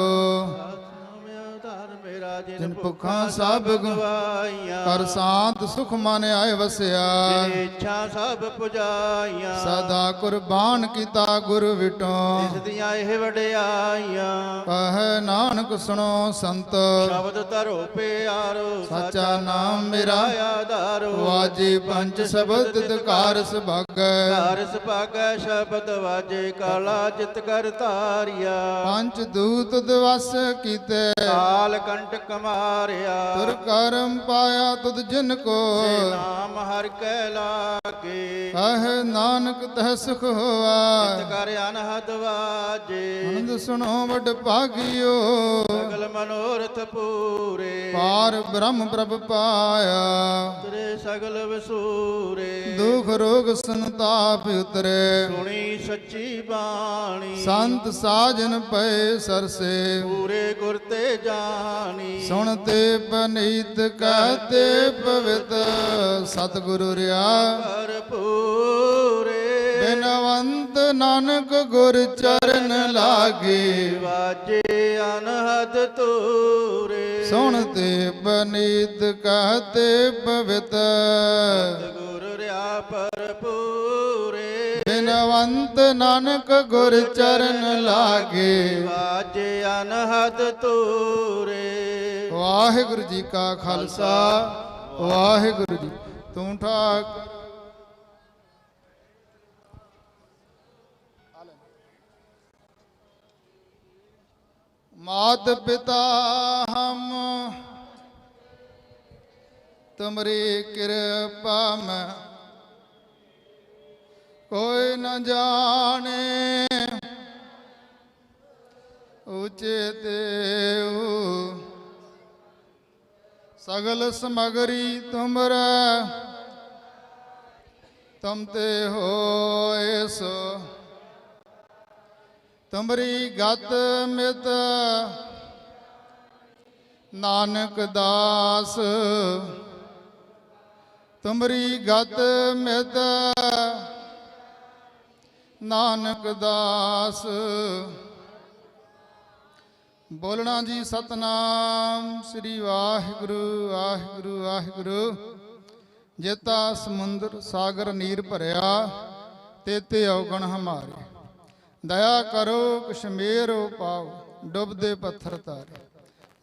ਮੇਰਾ ਜਿਨ ਭੁੱਖਾਂ ਸਭ ਗਵਾਈਆਂ, ਕਰ ਸ਼ਾਂਤ ਸੁਖ ਮਨ ਆਏ ਵਸਿਆ, ਇੱਛਾ ਸਭ ਪੁਜਾਈਆਂ, ਸਦਾ ਕੁਰਬਾਨ ਕੀਤਾ ਗੁਰ ਵਿਟੋਂ, ਇਸ ਦੀਆਂ ਇਹ ਵਡਿਆਈਆਂ। ਕਹੇ ਨਾਨਕ ਸੁਣੋ ਸੰਤ, ਸ਼ਬਦ ਧਰੋ ਪਿਆਰੋ, ਸਾਚਾ ਨਾਮ ਮੇਰਾ ਆਧਾਰੋ। ਵਾਜੇ ਪੰਜ ਸ਼ਬਦ ਤਿਤਕਾਰ ਸੁਭਾਗੈ, ਘਰ ਸੁਭਾਗੈ ਸ਼ਬਦ ਵਾਜੇ, ਕਾਲਾ ਜਿਤ ਕਰ ਧਾਰਿਆ। ਪੰਜ ਦੂਤ ਦਿਵਸ ਕੀਤੇ, ਕਾਲ ਕੰਟਕ ਮਾਰਿਆ, ਤੁਰ ਕਰਮ ਪਾਇਆ ਤੁਧ ਜਿਨ ਕੋ, ਨਾਮ ਹਰ ਕੈ ਲਾਗੇ। ਕਹੇ ਨਾਨਕ ਤਹ ਸੁਖ ਹੋਆ, ਜਿਤ ਕਰ ਅਨਹਦ ਵਾਜੇ, ਆਨੰਦ ਸੁਣੋ ਵਡ ਭਾਗਿਓ, ਸਗਲ ਮਨੋਰਥ ਪੂਰੇ। ਪਾਰ ਬ੍ਰਹਮ ਪ੍ਰਭ ਪਾਇਆ, ਤੇਰੇ ਸਗਲ ਵਸੂਰੇ। ਦੁਖ ਰੋਗ ਸੰਤਾਪ ਉਤਰੇ, ਸੁਣੀ ਸੱਚੀ ਬਾਣੀ, ਸੰਤ ਸਾਜਨ ਪਏ ਸਰਸੇ। ਪੂਰੇ ਗੁਰ ਤੇ ਜਾਣੀ, ਸੁਣਤੇ ਪਨੀਤ ਕਹਤੇ ਪਵਿੱਤ, ਸਤਿਗੁਰੂ ਰਿਆ ਭਰਪੂਰੇ। ਬਿਨਵੰਤ ਨਾਨਕ ਗੁਰ ਚਰਨ ਲਾਗੇ, ਵਾਜੇ ਅਨਹਦ ਤੂਰੇ। ਸੁਣਤੇ ਪਨੀਤ ਕਹਤੇ ਪਵਿੱਤ, ਗੁਰ ਰਿਆ ਭਰਪੂਰੇ। ਬਿਨਵੰਤ ਨਾਨਕ ਗੁਰ ਚਰਨ ਲਾਗੇ, ਵਾਜੇ ਅਨਹਦ ਤੂਰੇ। ਵਾਹਿਗੁਰੂ ਜੀ ਕਾ ਖਾਲਸਾ, ਵਾਹਿਗੁਰੂ ਜੀ। ਤੂੰ ਠਾਕ मात पिता हम तुमरी कृपा में कोई न जाने, ऊंचे देव सगल समगरी तुमरा, तुम ते हो सो तुमरी गत मित नानक दास, तुमरी गत मित नानक दास। बोलना जी सतनाम श्री वाहिगुरु वाहिगुरु वाहिगुरु। जेता समुंदर सागर नीर भरिया, तेते अवगण हमारे। दया करो कश्मीरो पाओ, डुबदे पत्थर तारे।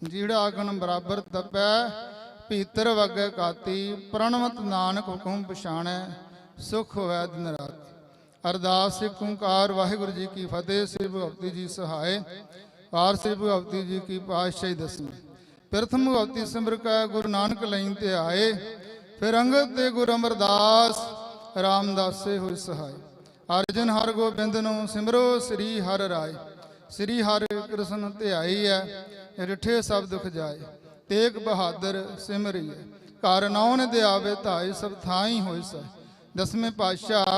जीड़ा अगन बराबर तपै, भीतर वगै काती। प्रणवत नानक हुकुम पछाणै, सुख होवै दिन रात। अरदास एक ओंकार वाहिगुरु जी की फतेह। श्री भगवती जी सहाय। वार श्री भगवती जी की पातशाही दसवीं। प्रथम भगवती सिमर कै गुरु नानक लईन ते आए, फिर अंगद ते गुरु अमरदास रामदासे होई सहाय। अर्जन हर गोबिंद नो सिमरो श्री हर राय। श्री हर कृष्ण ध्याई है, रिठे सब दुख जाए। तेग बहादुर सिमरी है, घर नौन दे आवे धाई। सब थाई होई सै। दसवें पातशाह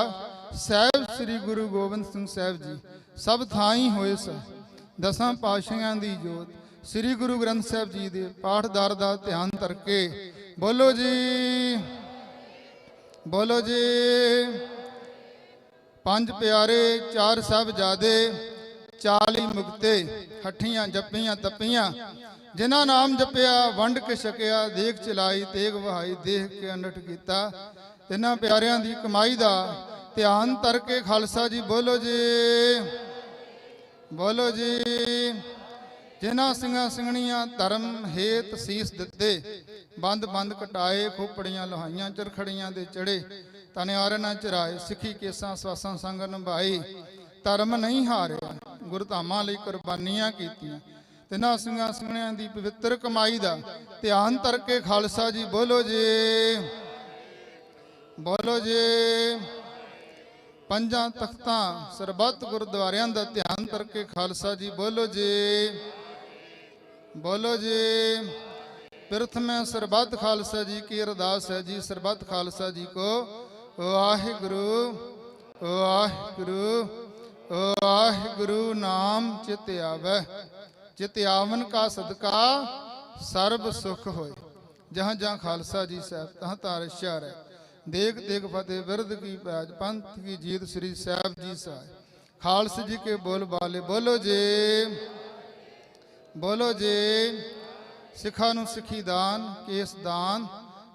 साहिब श्री गुरु गोबिंद सिंह साहिब जी सब थाई होए सै। दसां पातशाहां दी जोत श्री गुरु ग्रंथ साहिब जी दे पाठदार दा ध्यान करके बोलो जी, बोलो जी। पंज प्यारे, चार साहिबजादे, 40 ਮੁਕਤੇ ਹੱਠੀਆਂ ਜੱਪੀਆਂ ਤਪੀਆਂ ਜਿਨ੍ਹਾਂ ਨਾਮ ਜਪਿਆ ਵੰਡ ਕੇ ਛਕਿਆ ਦੇਖ ਚਲਾਈ ਤੇਗ ਵਹਾਈ ਦੇਖ ਕੇ ਅਨਟ ਕੀਤਾ ਤਿੰਨਾਂ ਪਿਆਰਿਆਂ ਦੀ ਕਮਾਈ ਦਾ ਧਿਆਨ ਤਰ ਕੇ ਖਾਲਸਾ ਜੀ ਬੋਲੋ ਜੀ ਬੋਲੋ ਜੀ। ਜਿਨ੍ਹਾਂ ਸਿੰਘਾਂ ਸਿੰਘਣੀਆਂ ਧਰਮ ਹੇਤ ਸੀਸ ਦਿੱਤੇ ਬੰਦ ਬੰਦ ਕਟਾਏ ਖੋਪੜੀਆਂ ਲੋਹਾਈਆਂ ਚਰਖੜੀਆਂ ਦੇ ਚੜੇ ਤਨਿਆਰ ਨਾ ਚਰਾਏ ਸਿੱਖੀ ਕੇਸਾਂ ਸਵਾਸਾਂ ਸੰਗ ਨਿਭਾਈ ਧਰਮ ਨਹੀਂ ਹਾਰਿਆ ਗੁਰਧਾਮਾਂ ਲਈ ਕੁਰਬਾਨੀਆਂ ਕੀਤੀਆਂ ਤਿੰਨਾਂ ਸਿੰਘਾਂ ਸਿੰਘਣਿਆਂ ਦੀ ਪਵਿੱਤਰ ਕਮਾਈ ਦਾ ਧਿਆਨ ਤਰ ਕੇ ਖਾਲਸਾ ਜੀ ਬੋਲੋ ਜੀ ਬੋਲੋ ਜੀ। ਪੰਜਾਂ ਤਖਤਾਂ ਸਰਬੱਤ ਗੁਰਦੁਆਰਿਆਂ ਦਾ ਧਿਆਨ ਤਰ ਕੇ ਖਾਲਸਾ ਜੀ ਬੋਲੋ ਜੀ ਬੋਲੋ ਜੀ। ਪ੍ਰਥਮੇ ਸਰਬੱਤ ਖਾਲਸਾ ਜੀ ਕੀ ਅਰਦਾਸ ਹੈ ਜੀ ਸਰਬੱਤ ਖਾਲਸਾ ਜੀ ਕੋ ਵਾਹਿਗੁਰੂ ਵਾਹਿਗੁਰੂ ਵਾਹਿਗੁਰੂ ਨਾਮ ਚਿਤ ਆਵੈ ਚਿਤ ਆਵਨ ਕਾ ਸਦਕਾ ਸਰਬ ਸੁਖ ਹੋਏ ਜਹਾਂ ਜਹਾਂ ਖਾਲਸਾ ਜੀ ਸਾਹਿਬ ਤਹਾਂ ਤਾਰ ਸ਼ਹਿਰ ਹੈ ਦੇਖ ਦੇਖ ਫਤਿਹ ਬਿਰਦ ਕੀ ਪੈਜ ਪੰਥ ਕੀ ਜੀਤ ਸ੍ਰੀ ਸਾਹਿਬ ਜੀ ਸਾਹਿਬ ਖਾਲਸੇ ਜੀ ਕੇ ਬੋਲ ਬਾਲੇ ਬੋਲੋ ਜੀ ਬੋਲੋ ਜੀ। ਸਿੱਖਾਂ ਨੂੰ ਸਿੱਖੀ ਦਾਨ ਕੇਸ ਦਾਨ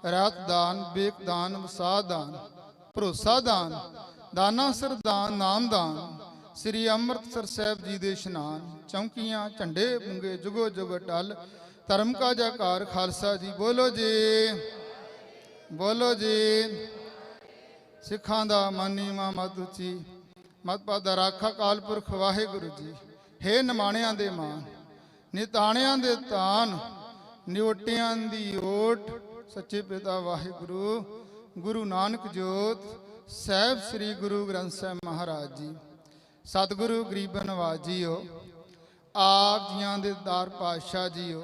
ਰਾਤ ਦਾਨ ਬੇਕ ਦਾਨ ਵਸਾ ਦਾਨ ਭਰੋਸਾ ਦਾਨ ਦਾਨਾ ਸਿਰ ਦਾਨ ਨਾਮ ਦਾਨ ਸ੍ਰੀ ਅੰਮ੍ਰਿਤਸਰ ਸਾਹਿਬ ਜੀ ਦੇ ਇਸ਼ਨਾਨ ਚੌਂਕੀਆਂ ਝੰਡੇ ਬੁੰਗੇ ਜੁਗੋ ਜੁਗ ਟਲ ਧਰਮ ਕਾ ਜੈਕਾਰ ਖਾਲਸਾ ਜੀ ਬੋਲੋ ਜੀ ਬੋਲੋ ਜੀ। ਸਿੱਖਾਂ ਦਾ ਮਾਨੀਵਾ ਮਤ ਉੱਚੀ ਮਤ ਪਾਦਾ ਰਾਖਾ ਕਾਲ ਪੁਰਖ ਵਾਹਿਗੁਰੂ ਜੀ ਹੇ ਨਿਮਾਣਿਆਂ ਦੇ ਮਾਨ ਨਿਤਾਣਿਆਂ ਦੇ ਤਾਨ ਨਿਓਟਿਆਂ ਦੀ ਓਟ ਸੱਚੇ ਪਿਤਾ ਵਾਹਿਗੁਰੂ ਗੁਰੂ ਨਾਨਕ ਜੋਤ ਸਾਹਿਬ ਸ੍ਰੀ ਗੁਰੂ ਗ੍ਰੰਥ ਸਾਹਿਬ ਮਹਾਰਾਜ ਜੀ ਸਤਿਗੁਰੂ ਗਰੀਬ ਨਵਾਜ ਜੀਓ ਆਪ ਜੀਆਂ ਦੇ ਦਾਰ ਪਾਤਸ਼ਾਹ ਜੀਓ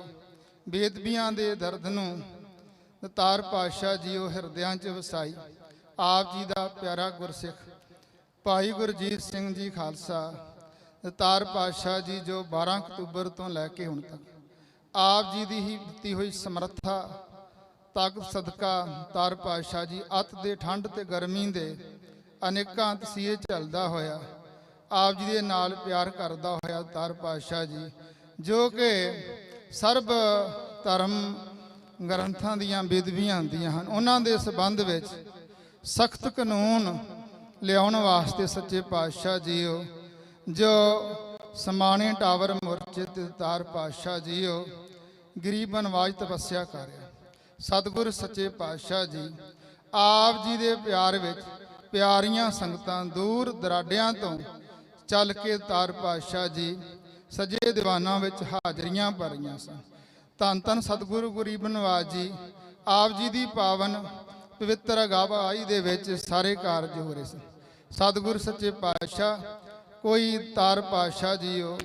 ਬੇਦਬੀਆਂ ਦੇ ਦਰਦ ਨੂੰ ਤਾਰ ਪਾਤਸ਼ਾਹ ਜੀਓ ਹਿਰਦਿਆਂ 'ਚ ਵਸਾਈ ਆਪ ਜੀ ਦਾ ਪਿਆਰਾ ਗੁਰਸਿੱਖ ਭਾਈ ਗੁਰਜੀਤ ਸਿੰਘ ਜੀ ਖਾਲਸਾ ਤਾਰ ਪਾਤਸ਼ਾਹ ਜੀ ਜੋ 12 ਅਕਤੂਬਰ ਤੋਂ ਲੈ ਕੇ ਹੁਣ ਤੱਕ ਆਪ ਜੀ ਦੀ ਹੀ ਦਿੱਤੀ ਹੋਈ ਸਮਰੱਥਾ ਤਾਕਤ ਸਦਕਾ ਤਾਰ ਪਾਤਸ਼ਾਹ ਜੀ ਅੱਤ ਦੇ ਠੰਡ ਤੇ ਗਰਮੀ ਦੇ ਅਨੇਕਾਂ ਤਸੀਹੇ ਚੱਲਦਾ ਹੋਇਆ ਆਪ ਜੀ ਦੇ ਨਾਲ ਪਿਆਰ ਕਰਦਾ ਹੋਇਆ ਤਾਰ ਪਾਤਸ਼ਾਹ ਜੀ ਜੋ ਕਿ ਸਰਬ ਧਰਮ ਗ੍ਰੰਥਾਂ ਦੀਆਂ ਬੇਦਬੀਆਂ ਹੁੰਦੀਆਂ ਹਨ ਉਹਨਾਂ ਦੇ ਸੰਬੰਧ ਵਿੱਚ ਸਖਤ ਕਾਨੂੰਨ ਲਿਆਉਣ ਵਾਸਤੇ ਸੱਚੇ ਪਾਤਸ਼ਾਹ ਜੀਓ ਜੋ ਸਮਾਣੇ ਟਾਵਰ ਮੋਰਚੇ ਤੇ ਤਾਰ ਪਾਤਸ਼ਾਹ ਜੀਓ ਗਰੀਬ ਨਵਾਜ ਤਪੱਸਿਆ ਕਰ ਰਿਹਾ ਸਤਿਗੁਰ ਸੱਚੇ ਪਾਤਸ਼ਾਹ ਜੀ ਆਪ ਜੀ ਦੇ ਪਿਆਰ ਵਿੱਚ ਪਿਆਰੀਆਂ ਸੰਗਤਾਂ ਦੂਰ ਦਰਾਡਿਆਂ ਤੋਂ ਚੱਲ ਕੇ ਤਾਰ ਪਾਤਸ਼ਾਹ ਜੀ ਸਜੇ ਦੀਵਾਨਾਂ ਵਿੱਚ ਹਾਜ਼ਰੀਆਂ ਭਰੀਆਂ ਸਨ ਧੰਨ ਧੰਨ ਸਤਿਗੁਰੂ ਗਰੀਬ ਨਵਾਜ ਜੀ ਆਪ ਜੀ ਦੀ ਪਾਵਨ ਪਵਿੱਤਰ ਅਗਵਾਈ ਦੇ ਵਿੱਚ ਸਾਰੇ ਕਾਰਜ ਹੋ ਰਹੇ ਸਨ ਸਤਿਗੁਰ ਸੱਚੇ ਪਾਤਸ਼ਾਹ ਕੋਈ ਤਾਰ ਪਾਤਸ਼ਾਹ ਜੀਓ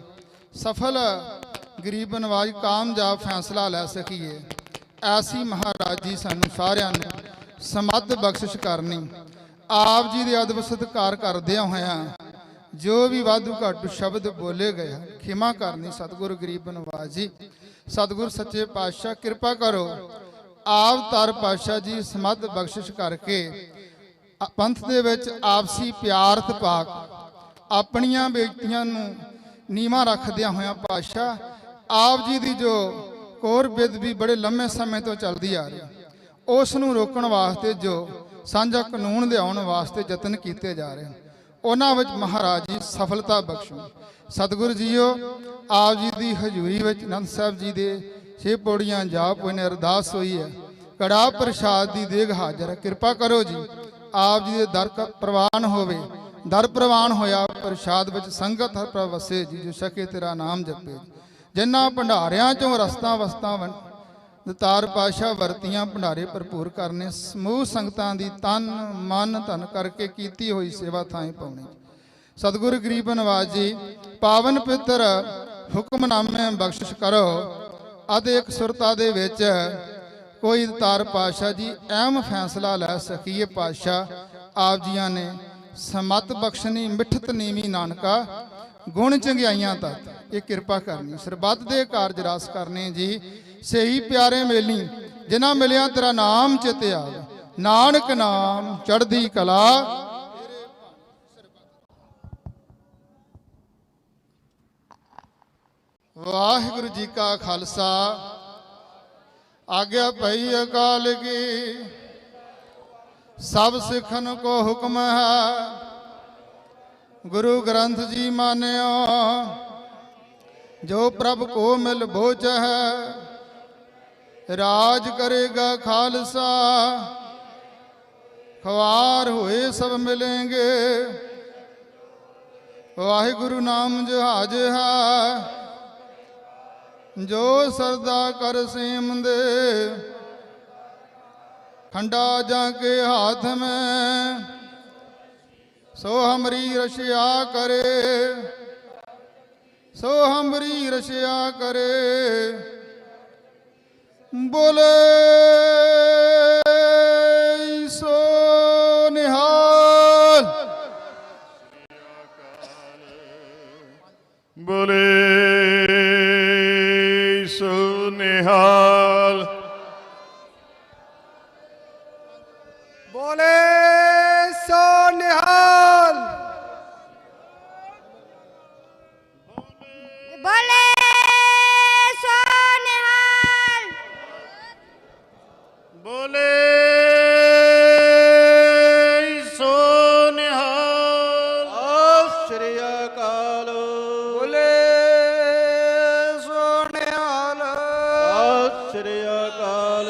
ਸਫਲ ਗਰੀਬ ਨਵਾਜ ਕਾਮਯਾਬ ਫੈਸਲਾ ਲੈ ਸਕੀਏ ਐਸੀ ਮਹਾਰਾਜ ਜੀ ਸਾਨੂੰ ਸਾਰਿਆਂ ਨੂੰ ਸਮੱਧ ਬਖਸ਼ਿਸ਼ ਕਰਨੀ ਆਪ ਜੀ ਦੇ ਅਦਬ ਸਤਿਕਾਰ ਕਰਦਿਆਂ ਹੋਇਆਂ ਜੋ ਵੀ ਵਾਧੂ ਘਾਟੂ ਸ਼ਬਦ ਬੋਲੇ ਗਏ ਖਿਮਾ ਕਰਨੀ ਸਤਿਗੁਰ ਗਰੀਬ ਨਵਾਜ ਜੀ ਸਤਿਗੁਰ ਸੱਚੇ ਪਾਤਸ਼ਾਹ ਕਿਰਪਾ ਕਰੋ ਆਪ ਤਾਰ ਪਾਤਸ਼ਾਹ ਜੀ ਸਮੱਧ ਬਖਸ਼ਿਸ਼ ਕਰਕੇ ਪੰਥ ਦੇ ਵਿੱਚ ਆਪਸੀ ਪਿਆਰ ਤੇ ਪਾਕ ਆਪਣੀਆਂ ਬੇਇੱਜ਼ਤੀਆਂ ਨੂੰ ਨੀਵਾਂ ਰੱਖਦਿਆਂ ਹੋਇਆਂ ਪਾਤਸ਼ਾਹ ਆਪ ਜੀ ਦੀ ਜੋ ਕੋਰ ਬੇਦਬੀ ਬੜੇ ਲੰਮੇ ਸਮੇਂ ਤੋਂ ਚੱਲਦੀ ਆ ਰਹੀ ਉਸ ਨੂੰ ਰੋਕਣ ਵਾਸਤੇ ਜੋ ਸਾਂਝਾ ਕਾਨੂੰਨ ਲਿਆਉਣ ਵਾਸਤੇ ਯਤਨ ਕੀਤੇ ਜਾ ਰਹੇ ਹਨ ਉਹਨਾਂ ਵਿੱਚ ਮਹਾਰਾਜ ਜੀ ਸਫਲਤਾ ਬਖਸ਼ੋ ਸਤਿਗੁਰੂ ਜੀਓ ਆਪ ਜੀ ਦੀ ਹਜ਼ੂਰੀ ਵਿੱਚ ਆਨੰਦ ਸਾਹਿਬ ਜੀ ਦੇ 6 ਪੌੜੀਆਂ ਜਾਪ ਹੋਏ ਨੇ ਅਰਦਾਸ ਹੋਈ ਹੈ ਕੜਾ ਪ੍ਰਸ਼ਾਦ ਦੀ ਦੇਗ ਹਾਜ਼ਰ ਹੈ ਕਿਰਪਾ ਕਰੋ ਜੀ ਆਪ ਜੀ ਦੇ ਦਰ ਪ੍ਰਵਾਨ ਹੋਵੇ ਦਰ ਪ੍ਰਵਾਨ ਹੋਇਆ ਪ੍ਰਸ਼ਾਦ ਵਿੱਚ ਸੰਗਤ ਹਰ ਪ੍ਰਭ ਵਸੇ ਜੀ ਜੋ ਸਕੇ ਤੇਰਾ ਨਾਮ ਜਪੇ ਜਿਨ੍ਹਾਂ ਭੰਡਾਰਿਆਂ ਚੋਂ ਰਸਤਾ ਵਸਤਾ ਤਾਰ ਪਾਤਸ਼ਾਹ ਵਰਤੀਆਂ ਭੰਡਾਰੇ ਭਰਪੂਰ ਕਰਨੇ ਸਮੂਹ ਸੰਗਤਾਂ ਦੀ ਤਨ ਮਨ ਧਨ ਕਰਕੇ ਕੀਤੀ ਹੋਈ ਸੇਵਾ ਥਾਂ ਪਾਉਣੀ ਸਤਿਗੁਰ ਗਰੀਬ ਨਵਾਜ ਜੀ ਪਾਵਨ ਪਿੱਤਰ ਹੁਕਮਨਾਮੇ ਬਖਸ਼ਿਸ਼ ਕਰੋ ਅਤੇ ਇੱਕ ਸੁਰਤਾ ਦੇ ਵਿੱਚ ਕੋਈ ਤਾਰ ਪਾਤਸ਼ਾਹ ਜੀ ਅਹਿਮ ਫੈਸਲਾ ਲੈ ਸਕੀਏ ਪਾਤਸ਼ਾਹ ਆਪ ਜੀਆਂ ਨੇ ਸਮਤ ਬਖਸ਼ਣੀ ਮਿੱਠਤ ਨੀਵੀਂ ਨਾਨਕਾ ਗੁਣ ਚੰਗਿਆਈਆਂ ਤਤ ਇਹ ਕਿਰਪਾ ਕਰਨੀ ਸਰਬੱਤ ਦੇ ਕਾਰਜ ਰਾਸ ਕਰਨੇ ਜੀ ਸਹੀ ਪਿਆਰੇ ਮੇਲੀ ਜਿਨ੍ਹਾਂ ਮਿਲਿਆ ਤੇਰਾ ਨਾਮ ਚਿਤ ਆਵੇ ਨਾਨਕ ਨਾਮ ਚੜ੍ਹਦੀ ਕਲਾ ਵਾਹਿਗੁਰੂ ਜੀ ਕਾ ਖਾਲਸਾ। ਆਗਿਆ ਭਈ ਅਕਾਲ ਕੀ, ਸਭ ਸਿੱਖਨ ਕੋ ਹੁਕਮ ਹੈ। ਗੁਰੂ ਗ੍ਰੰਥ ਜੀ ਮਾਨਿਓ, ਜੋ ਪ੍ਰਭ ਕੋ ਮਿਲ ਬੋਚ ਹੈ। ਰਾਜ ਕਰੇਗਾ ਖਾਲਸਾ, ਖਵਾਰ ਹੋਏ ਸਭ ਮਿਲेंगे। ਵਾਹਿਗੁਰੂ ਨਾਮ ਜਹਾਜ ਹੈ, ਜੋ ਸਰਦਾ ਕਰ ਸੀਮ ਦੇ। खंडा जाके हाथ में, सो हमरी रशिया करे, सो हमरी रशिया करे। बोले सो निहाल, बोले सो निहाल, बोले सो निहाल, बोले सो निहाल, बोले सो निहाल। श्री अकाल, बोले सो निहाल, श्री अकाल।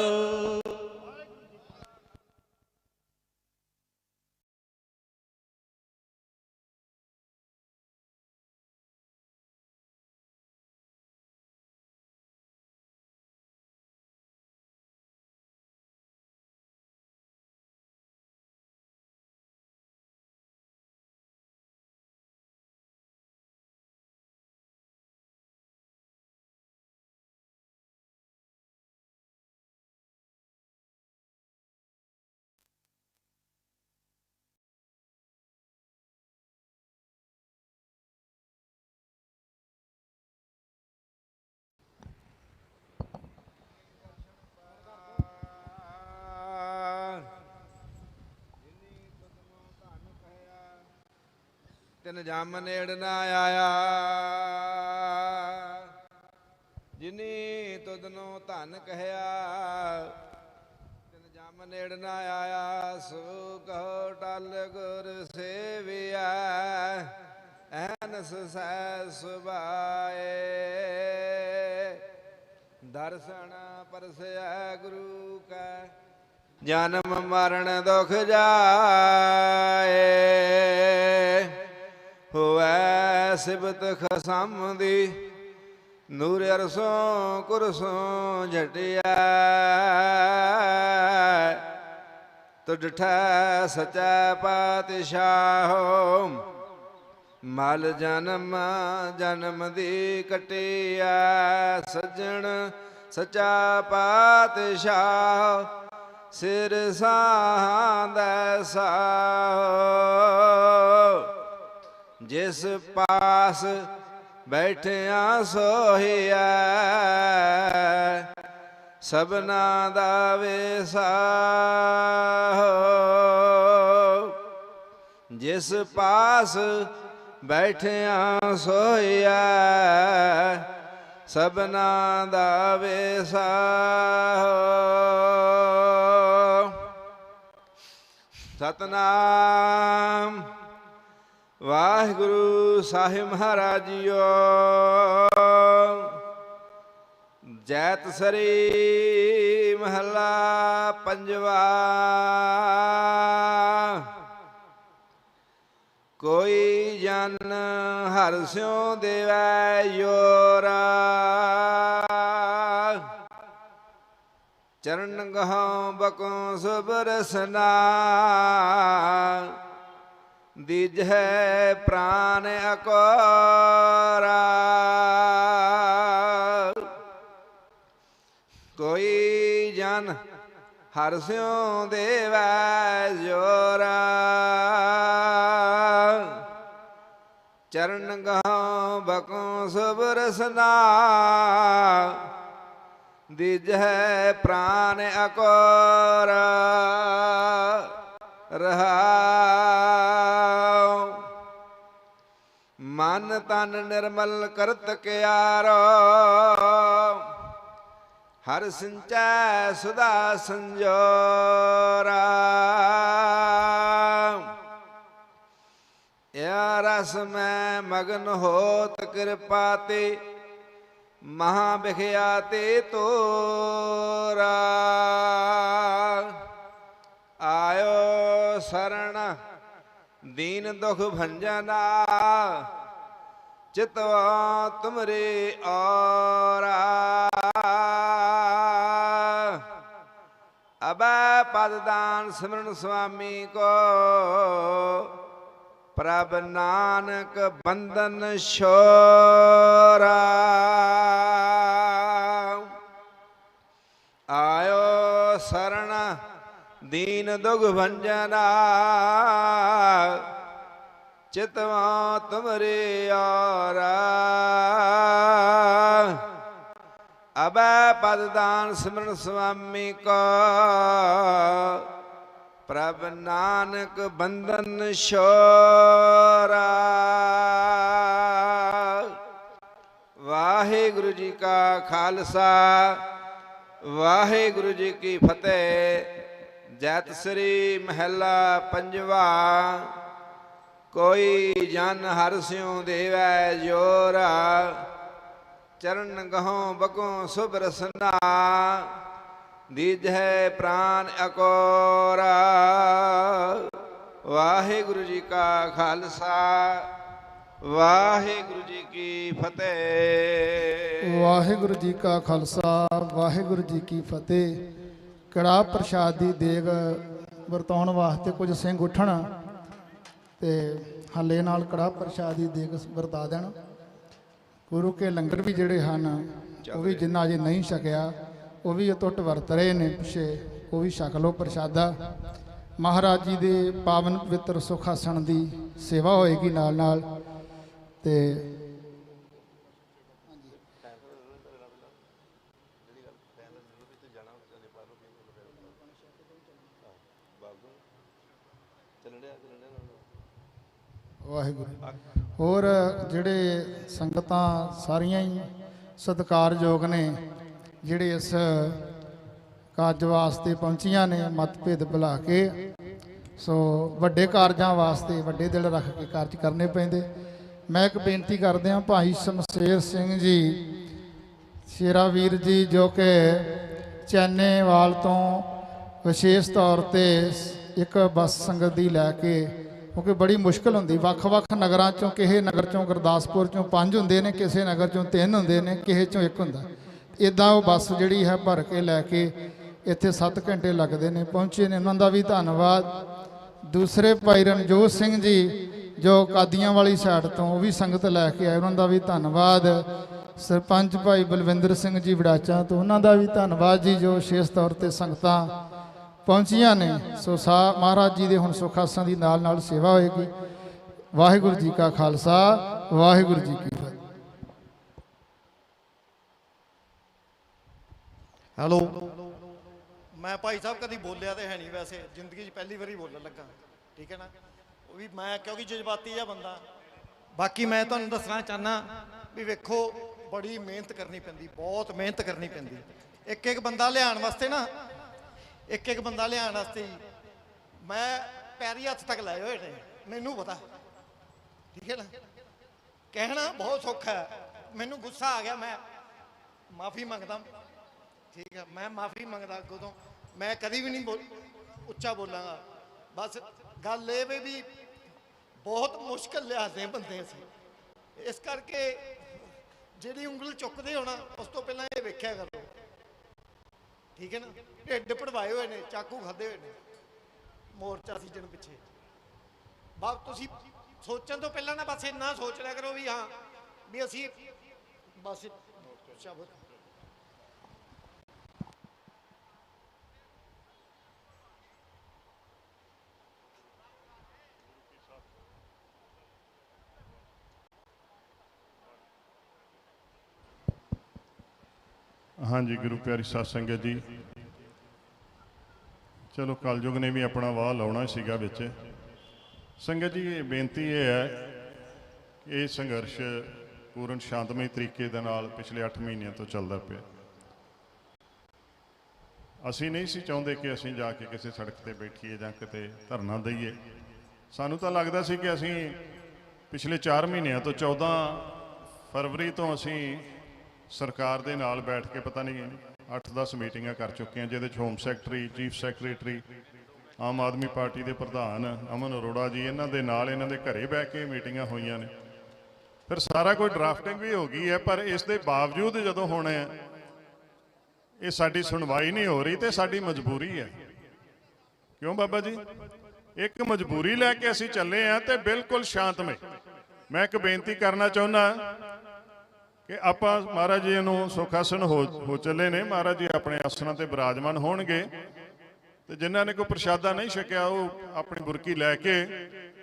ਤਿਨ ਜਮ ਨੇੜ ਨਾ ਆਇਆ, ਜਿਨੀ ਤੁਧਨੋਂ ਧਨ ਕਹਿਆ। ਤਿਨ ਜਮ ਨੇੜ ਨਾ ਆਇਆ, ਸੋ ਕਹੋ ਟਲ ਗੁਰ ਸੇਵਿਆ। ਐਨਸ ਸਹਿ ਸੁਭਾਏ, ਦਰਸ਼ਨ ਪਰਸੈ ਗੁਰੂ ਕੈ। ਜਨਮ ਮਰਨ ਦੁਖ ਜਾਏ, ਹੋਵੈ ਸਿਬਤ ਖਸਮ ਦੀ। ਨੂਰ ਅਰਸੋਂ ਕੁਰਸੋਂ ਝਟਿਆ, ਤੁਡਠੈ ਸਚੈ ਪਾਤਸ਼ਾਹੋ। ਮਲ ਜਨਮ ਜਨਮ ਦੀ ਕਟਿਆ, ਸੱਜਣ ਸਚਾ ਪਾਤਸ਼ਾਹ। ਸਿਰ ਸਾਂਦੈ ਸਾਹੋ, ਜਿਸ ਪਾਸ ਬੈਠਿਆ ਸੋਹੀਐ। ਸਭਨਾ ਦਾ ਵੇਸਾਹੋ, ਜਿਸ ਪਾਸ ਬੈਠਿਆ ਸੋਹੀਐ। ਸਭਨਾ ਦਾ ਵੇਸਾਹੋ। ਸਤਨਾਮ ਵਾਹਿਗੁਰੂ ਸਾਹਿਬ ਮਹਾਰਾਜ ਜੀਓ। ਜੈਤ ਸਰੀ ਮਹੱਲਾ ਪੰਜਵਾ। ਕੋਈ ਜਨ ਹਰਿ ਸਿਉ ਦੇਵੈ ਜੋਰਾ। ਚਰਨ ਗਹੁ ਬਕੁ ਸੁਬਰਸਨਾ। ਦੀਜੈ ਪ੍ਰਾਨ ਅਕੋਰਾ। ਕੋਈ ਜਨ ਹਰਿ ਸਿਉ ਦੇਵੈ ਜੋਰਾ। ਚਰਨ ਗਹੁ ਬਕੁ ਸੁਬਰਸਨਾ। ਦੀਜੈ ਪ੍ਰਾਨ ਅਕੋਰਾ। ਰਹਾਉ ਮਨ ਤਨ ਨਿਰਮਲ ਕਰਤ ਕਿਆਰੋ ਹਰ ਸਿੰਚੈ ਸੁਦਾ ਸੰਜੋਰਾ ਯਾ ਰਸ ਮੈਂ ਮਗਨ ਹੋਤ ਕਿਰਪਾ ਤੇ ਮਹਾ ਬਿਖਿਆ ਤੇ ਤੋਰਾ ਆਇਓ ਸਰਣ ਦੀਨ ਦੁਖ ਭੰਜਨਾ ਚਿਤਵਾ ਤੁਮਰੇ ਔਰਾ ਅਬੈ ਪਦ ਦਾਨ ਸਿਮਰਨ ਸੁਆਮੀ ਕੋ ਪ੍ਰਭ ਨਾਨਕ ਬੰਧਨ ਛੋਰਾ ਆਇਓ ਸਰਣ ਦੀਨ ਦੁਖ ਭੰਜਨਾ ਚਿਤਵਾ ਤੁਮਰੇ ਔਰਾ ਅਬੈ ਪਦ ਦਾਨ ਸਿਮਰਨ ਸੁਆਮੀ ਕੋ ਪ੍ਰਭ ਨਾਨਕ ਬੰਧਨ ਛੋਰਾ ਵਾਹਿਗੁਰੂ ਜੀ ਕਾ ਖਾਲਸਾ ਵਾਹਿਗੁਰੂ ਜੀ ਕੀ ਫਤਿਹ। ਜੈਤ ਸ੍ਰੀ ਮਹਿਲਾ ਪੰਜਵਾ। ਕੋਈ ਜਨ ਹਰਿ ਸਿਉ ਦੇਵੈ ਜੋਰਾ ਚਰਨ ਗਹੋਂ ਬਗੋਂ ਸੁਭ ਰਸਨਾ ਦੀਜੈ ਪ੍ਰਾਨ ਅਕੋਰਾ। ਵਾਹਿਗੁਰੂ ਜੀ ਕਾ ਖਾਲਸਾ ਵਾਹਿਗੁਰੂ ਜੀ ਕੀ ਫਤਿਹ। ਵਾਹਿਗੁਰੂ ਜੀ ਕਾ ਖਾਲਸਾ ਵਾਹਿਗੁਰੂ ਜੀ ਕੀ ਫਤਿਹ। ਕੜਾਹ ਪ੍ਰਸ਼ਾਦ ਦੀ ਦੇਗ ਵਰਤਾਉਣ ਵਾਸਤੇ ਕੁਝ ਸਿੰਘ ਉੱਠਣ ਤੇ ਹੱਲੇ ਨਾਲ ਕੜਾਹ ਪ੍ਰਸ਼ਾਦ ਦੀ ਦੇਗ ਵਰਤਾ ਦੇਣ। ਗੁਰੂ ਕੇ ਲੰਗਰ ਵੀ ਜਿਹੜੇ ਹਨ ਉਹ ਵੀ ਜਿੰਨਾ ਅਜੇ ਨਹੀਂ ਛਕਿਆ ਉਹ ਵੀ ਅਟੁੱਟ ਵਰਤ ਰਹੇ ਨੇ ਪਿੱਛੇ, ਉਹ ਵੀ ਛਕ ਲਓ ਪ੍ਰਸ਼ਾਦਾ। ਮਹਾਰਾਜ ਜੀ ਦੇ ਪਾਵਨ ਪਵਿੱਤਰ ਸੁਖ ਆਸਣ ਦੀ ਸੇਵਾ ਹੋਏਗੀ ਨਾਲ ਨਾਲ। ਤੇ ਵਾਹਿਗੁਰੂ। ਹੋਰ ਜਿਹੜੇ ਸੰਗਤਾਂ ਸਾਰੀਆਂ ਹੀ ਸਤਿਕਾਰਯੋਗ ਨੇ ਜਿਹੜੇ ਇਸ ਕਾਰਜ ਵਾਸਤੇ ਪਹੁੰਚੀਆਂ ਨੇ ਮਤਭੇਦ ਭੁਲਾ ਕੇ। ਸੋ ਵੱਡੇ ਕਾਰਜਾਂ ਵਾਸਤੇ ਵੱਡੇ ਦਿਲ ਰੱਖ ਕੇ ਕਾਰਜ ਕਰਨੇ ਪੈਂਦੇ। ਮੈਂ ਇੱਕ ਬੇਨਤੀ ਕਰਦੇ ਹਾਂ, ਭਾਈ ਸ਼ਮਸ਼ੇਰ ਸਿੰਘ ਜੀ ਸ਼ੇਰਾ ਵੀਰ ਜੀ ਜੋ ਕਿ ਚੈਨੇਵਾਲ ਤੋਂ ਵਿਸ਼ੇਸ਼ ਤੌਰ ਤੇ ਇੱਕ ਬੱਸ ਸੰਗਤ ਦੀ ਲੈ ਕੇ, ਕਿਉਂਕਿ ਬੜੀ ਮੁਸ਼ਕਲ ਹੁੰਦੀ, ਵੱਖ-ਵੱਖ ਨਗਰਾਂ ਚੋਂ, ਕਿਸੇ ਨਗਰ ਚੋਂ ਗੁਰਦਾਸਪੁਰ ਚੋਂ 5 ਹੁੰਦੇ ਨੇ, ਕਿਸੇ ਨਗਰ ਚੋਂ 3 ਹੁੰਦੇ ਨੇ, ਕਿਸੇ ਚੋਂ 1 ਹੁੰਦਾ। ਇੱਦਾਂ ਉਹ ਬੱਸ ਜਿਹੜੀ ਹੈ ਭਰ ਕੇ ਲੈ ਕੇ ਇੱਥੇ 7 ਘੰਟੇ ਲੱਗਦੇ ਨੇ, ਪਹੁੰਚੇ ਨੇ, ਉਹਨਾਂ ਦਾ ਵੀ ਧੰਨਵਾਦ। ਦੂਸਰੇ ਭਾਈ ਰਣਜੋਤ ਸਿੰਘ ਜੀ ਜੋ ਕਾਦੀਆਂ ਵਾਲੀ ਸਾਈਡ ਤੋਂ ਉਹ ਵੀ ਸੰਗਤ ਲੈ ਕੇ ਆਏ, ਉਹਨਾਂ ਦਾ ਵੀ ਧੰਨਵਾਦ। ਸਰਪੰਚ ਭਾਈ ਬਲਵਿੰਦਰ ਸਿੰਘ ਜੀ ਵੜਾਚਾ ਤੋਂ, ਉਹਨਾਂ ਦਾ ਵੀ ਧੰਨਵਾਦ ਜੀ ਜੋ ਵਿਸ਼ੇਸ਼ ਤੌਰ ਤੇ ਸੰਗਤਾਂ ਪਹੁੰਚੀਆਂ ਨੇ। ਸੋ ਮਹਾਰਾਜ ਜੀ ਦੇ ਹੁਣ ਸੁੱਖ ਆਸਾਂ ਦੀ ਨਾਲ ਨਾਲ ਸੇਵਾ ਹੋਏਗੀ। ਵਾਹਿਗੁਰੂ ਜੀ ਕਾ ਖਾਲਸਾ ਵਾਹਿਗੁਰੂ ਜੀ ਕੀ ਫਤਿਹ। ਹੈਲੋ, ਮੈਂ ਭਾਈ ਸਾਹਿਬ ਕਦੀ ਬੋਲਿਆ ਤੇ ਹੈ ਨਹੀਂ, ਵੈਸੇ ਜ਼ਿੰਦਗੀ 'ਚ ਪਹਿਲੀ ਵਾਰੀ ਬੋਲਣ ਲੱਗਾ, ਠੀਕ ਹੈ ਨਾ। ਉਹ ਵੀ ਮੈਂ ਕਿਉਂਕਿ ਜਜ਼ਬਾਤੀ ਜਿਹਾ ਬੰਦਾ। ਬਾਕੀ ਮੈਂ ਤੁਹਾਨੂੰ ਦੱਸਣਾ ਚਾਹੁੰਦਾ ਵੀ ਵੇਖੋ ਬੜੀ ਮਿਹਨਤ ਕਰਨੀ ਪੈਂਦੀ, ਬਹੁਤ ਮਿਹਨਤ ਕਰਨੀ ਪੈਂਦੀ। ਇੱਕ ਇੱਕ ਬੰਦਾ ਲਿਆਉਣ ਵਾਸਤੇ ਨਾ, ਇੱਕ ਇੱਕ ਬੰਦਾ ਲਿਆਉਣ ਵਾਸਤੇ ਹੀ ਮੈਂ ਪੈਰੀ ਹੱਥ ਤੱਕ ਲਾਏ ਹੋਏ ਨੇ, ਮੈਨੂੰ ਪਤਾ, ਠੀਕ ਹੈ ਨਾ। ਕਹਿਣਾ ਬਹੁਤ ਸੌਖਾ ਹੈ, ਮੈਨੂੰ ਗੁੱਸਾ ਆ ਗਿਆ, ਮੈਂ ਮਾਫੀ ਮੰਗਦਾ, ਠੀਕ ਹੈ। ਮੈਂ ਮਾਫੀ ਮੰਗਦਾ ਅੱਗੋਂ ਤੋਂ, ਮੈਂ ਕਦੀ ਵੀ ਨਹੀਂ ਉੱਚਾ ਬੋਲਾਂਗਾ। ਬਸ ਗੱਲ ਇਹ ਵੀ ਬਹੁਤ ਮੁਸ਼ਕਲ ਲਿਆਦੇ ਬੰਦੇ ਅਸੀਂ, ਇਸ ਕਰਕੇ ਜਿਹੜੀ ਉਂਗਲ ਚੁੱਕਦੇ ਹੋਣਾ ਉਸ ਤੋਂ ਪਹਿਲਾਂ ਇਹ ਵੇਖਿਆ ਕਰੋ, ਠੀਕ ਹੈ ਨਾ। ਢਿੱਡ ਪੜਵਾਏ ਹੋਏ ਨੇ, ਚਾਕੂ ਖਾਦੇ ਹੋਏ ਨੇ, ਮੋਰਚਾ ਸੀਜ਼ਨ ਪਿੱਛੇ। ਬਸ ਤੁਸੀਂ ਸੋਚਣ ਤੋਂ ਪਹਿਲਾਂ ਨਾ ਬਸ ਇੰਨਾ ਸੋਚ ਲਿਆ ਕਰੋ ਵੀ ਹਾਂ ਵੀ ਅਸੀਂ ਬਸ ਸ਼ਬਦ ਹਾਂਜੀ। ਗੁਰੂ ਪਿਆਰੀ ਸਾਧ ਸੰਗਤ ਜੀ, ਚਲੋ ਕਲਯੁਗ ਨੇ ਵੀ ਆਪਣਾ ਵਾਹ ਲਾਉਣਾ ਸੀਗਾ ਵਿੱਚ। ਸੰਗਤ ਜੀ, ਬੇਨਤੀ ਇਹ ਹੈ ਇਹ ਸੰਘਰਸ਼ ਪੂਰਨ ਸ਼ਾਂਤਮਈ ਤਰੀਕੇ ਦੇ ਨਾਲ ਪਿਛਲੇ 8 ਮਹੀਨਿਆਂ ਤੋਂ ਚੱਲਦਾ ਪਿਆ। ਅਸੀਂ ਨਹੀਂ ਸੀ ਚਾਹੁੰਦੇ ਕਿ ਅਸੀਂ ਜਾ ਕੇ ਕਿਸੇ ਸੜਕ ਤੇ ਬੈਠੀਏ ਜਾਂ ਕਿਤੇ ਧਰਨਾ ਦਈਏ। ਸਾਨੂੰ ਤਾਂ ਲੱਗਦਾ ਸੀ ਕਿ ਅਸੀਂ ਪਿਛਲੇ 4 ਮਹੀਨਿਆਂ ਤੋਂ 14 ਫਰਵਰੀ ਤੋਂ ਅਸੀਂ ਸਰਕਾਰ ਦੇ ਨਾਲ ਬੈਠ ਕੇ ਪਤਾ ਨਹੀਂ 8-10 ਮੀਟਿੰਗਾਂ ਕਰ ਚੁੱਕੇ ਹਾਂ, ਜਿਹਦੇ 'ਚ home secretary, chief secretary, Aam Aadmi party ਦੇ ਪ੍ਰਧਾਨ ਅਮਨ ਅਰੋੜਾ ਜੀ, ਇਹਨਾਂ ਦੇ ਨਾਲ ਇਹਨਾਂ ਦੇ ਘਰੇ ਬਹਿ ਕੇ ਮੀਟਿੰਗਾਂ ਹੋਈਆਂ ਨੇ। ਫਿਰ ਸਾਰਾ ਕੋਈ ਡਰਾਫਟਿੰਗ ਵੀ ਹੋ ਗਈ ਹੈ, ਪਰ ਇਸ ਦੇ ਬਾਵਜੂਦ ਜਦੋਂ ਹੁਣ ਇਹ ਸਾਡੀ ਸੁਣਵਾਈ ਨਹੀਂ ਹੋ ਰਹੀ ਤੇ ਸਾਡੀ ਮਜਬੂਰੀ ਹੈ। ਕਿਉਂ ਬਾਬਾ ਜੀ? ਇੱਕ ਮਜਬੂਰੀ ਲੈ ਕੇ ਅਸੀਂ ਚੱਲੇ ਹਾਂ ਤੇ ਬਿਲਕੁਲ ਸ਼ਾਂਤਮਈ। ਮੈਂ ਇੱਕ ਬੇਨਤੀ ਕਰਨਾ ਚਾਹੁੰਦਾ ਕਿ ਆਪਾਂ ਮਹਾਰਾਜ ਜੀ ਨੂੰ ਸੁੱਖ ਆਸਣ ਹੋ ਚੱਲੇ ਨੇ। ਮਹਾਰਾਜ ਜੀ ਆਪਣੇ ਆਸਣਾਂ ਤੇ ਬਿਰਾਜਮਾਨ ਹੋਣਗੇ ਤੇ ਜਿਨ੍ਹਾਂ ਨੇ ਕੋਈ ਪ੍ਰਸ਼ਾਦਾ ਨਹੀਂ ਛਕਿਆ ਉਹ ਆਪਣੀ ਬੁਰਕੀ ਲੈ ਕੇ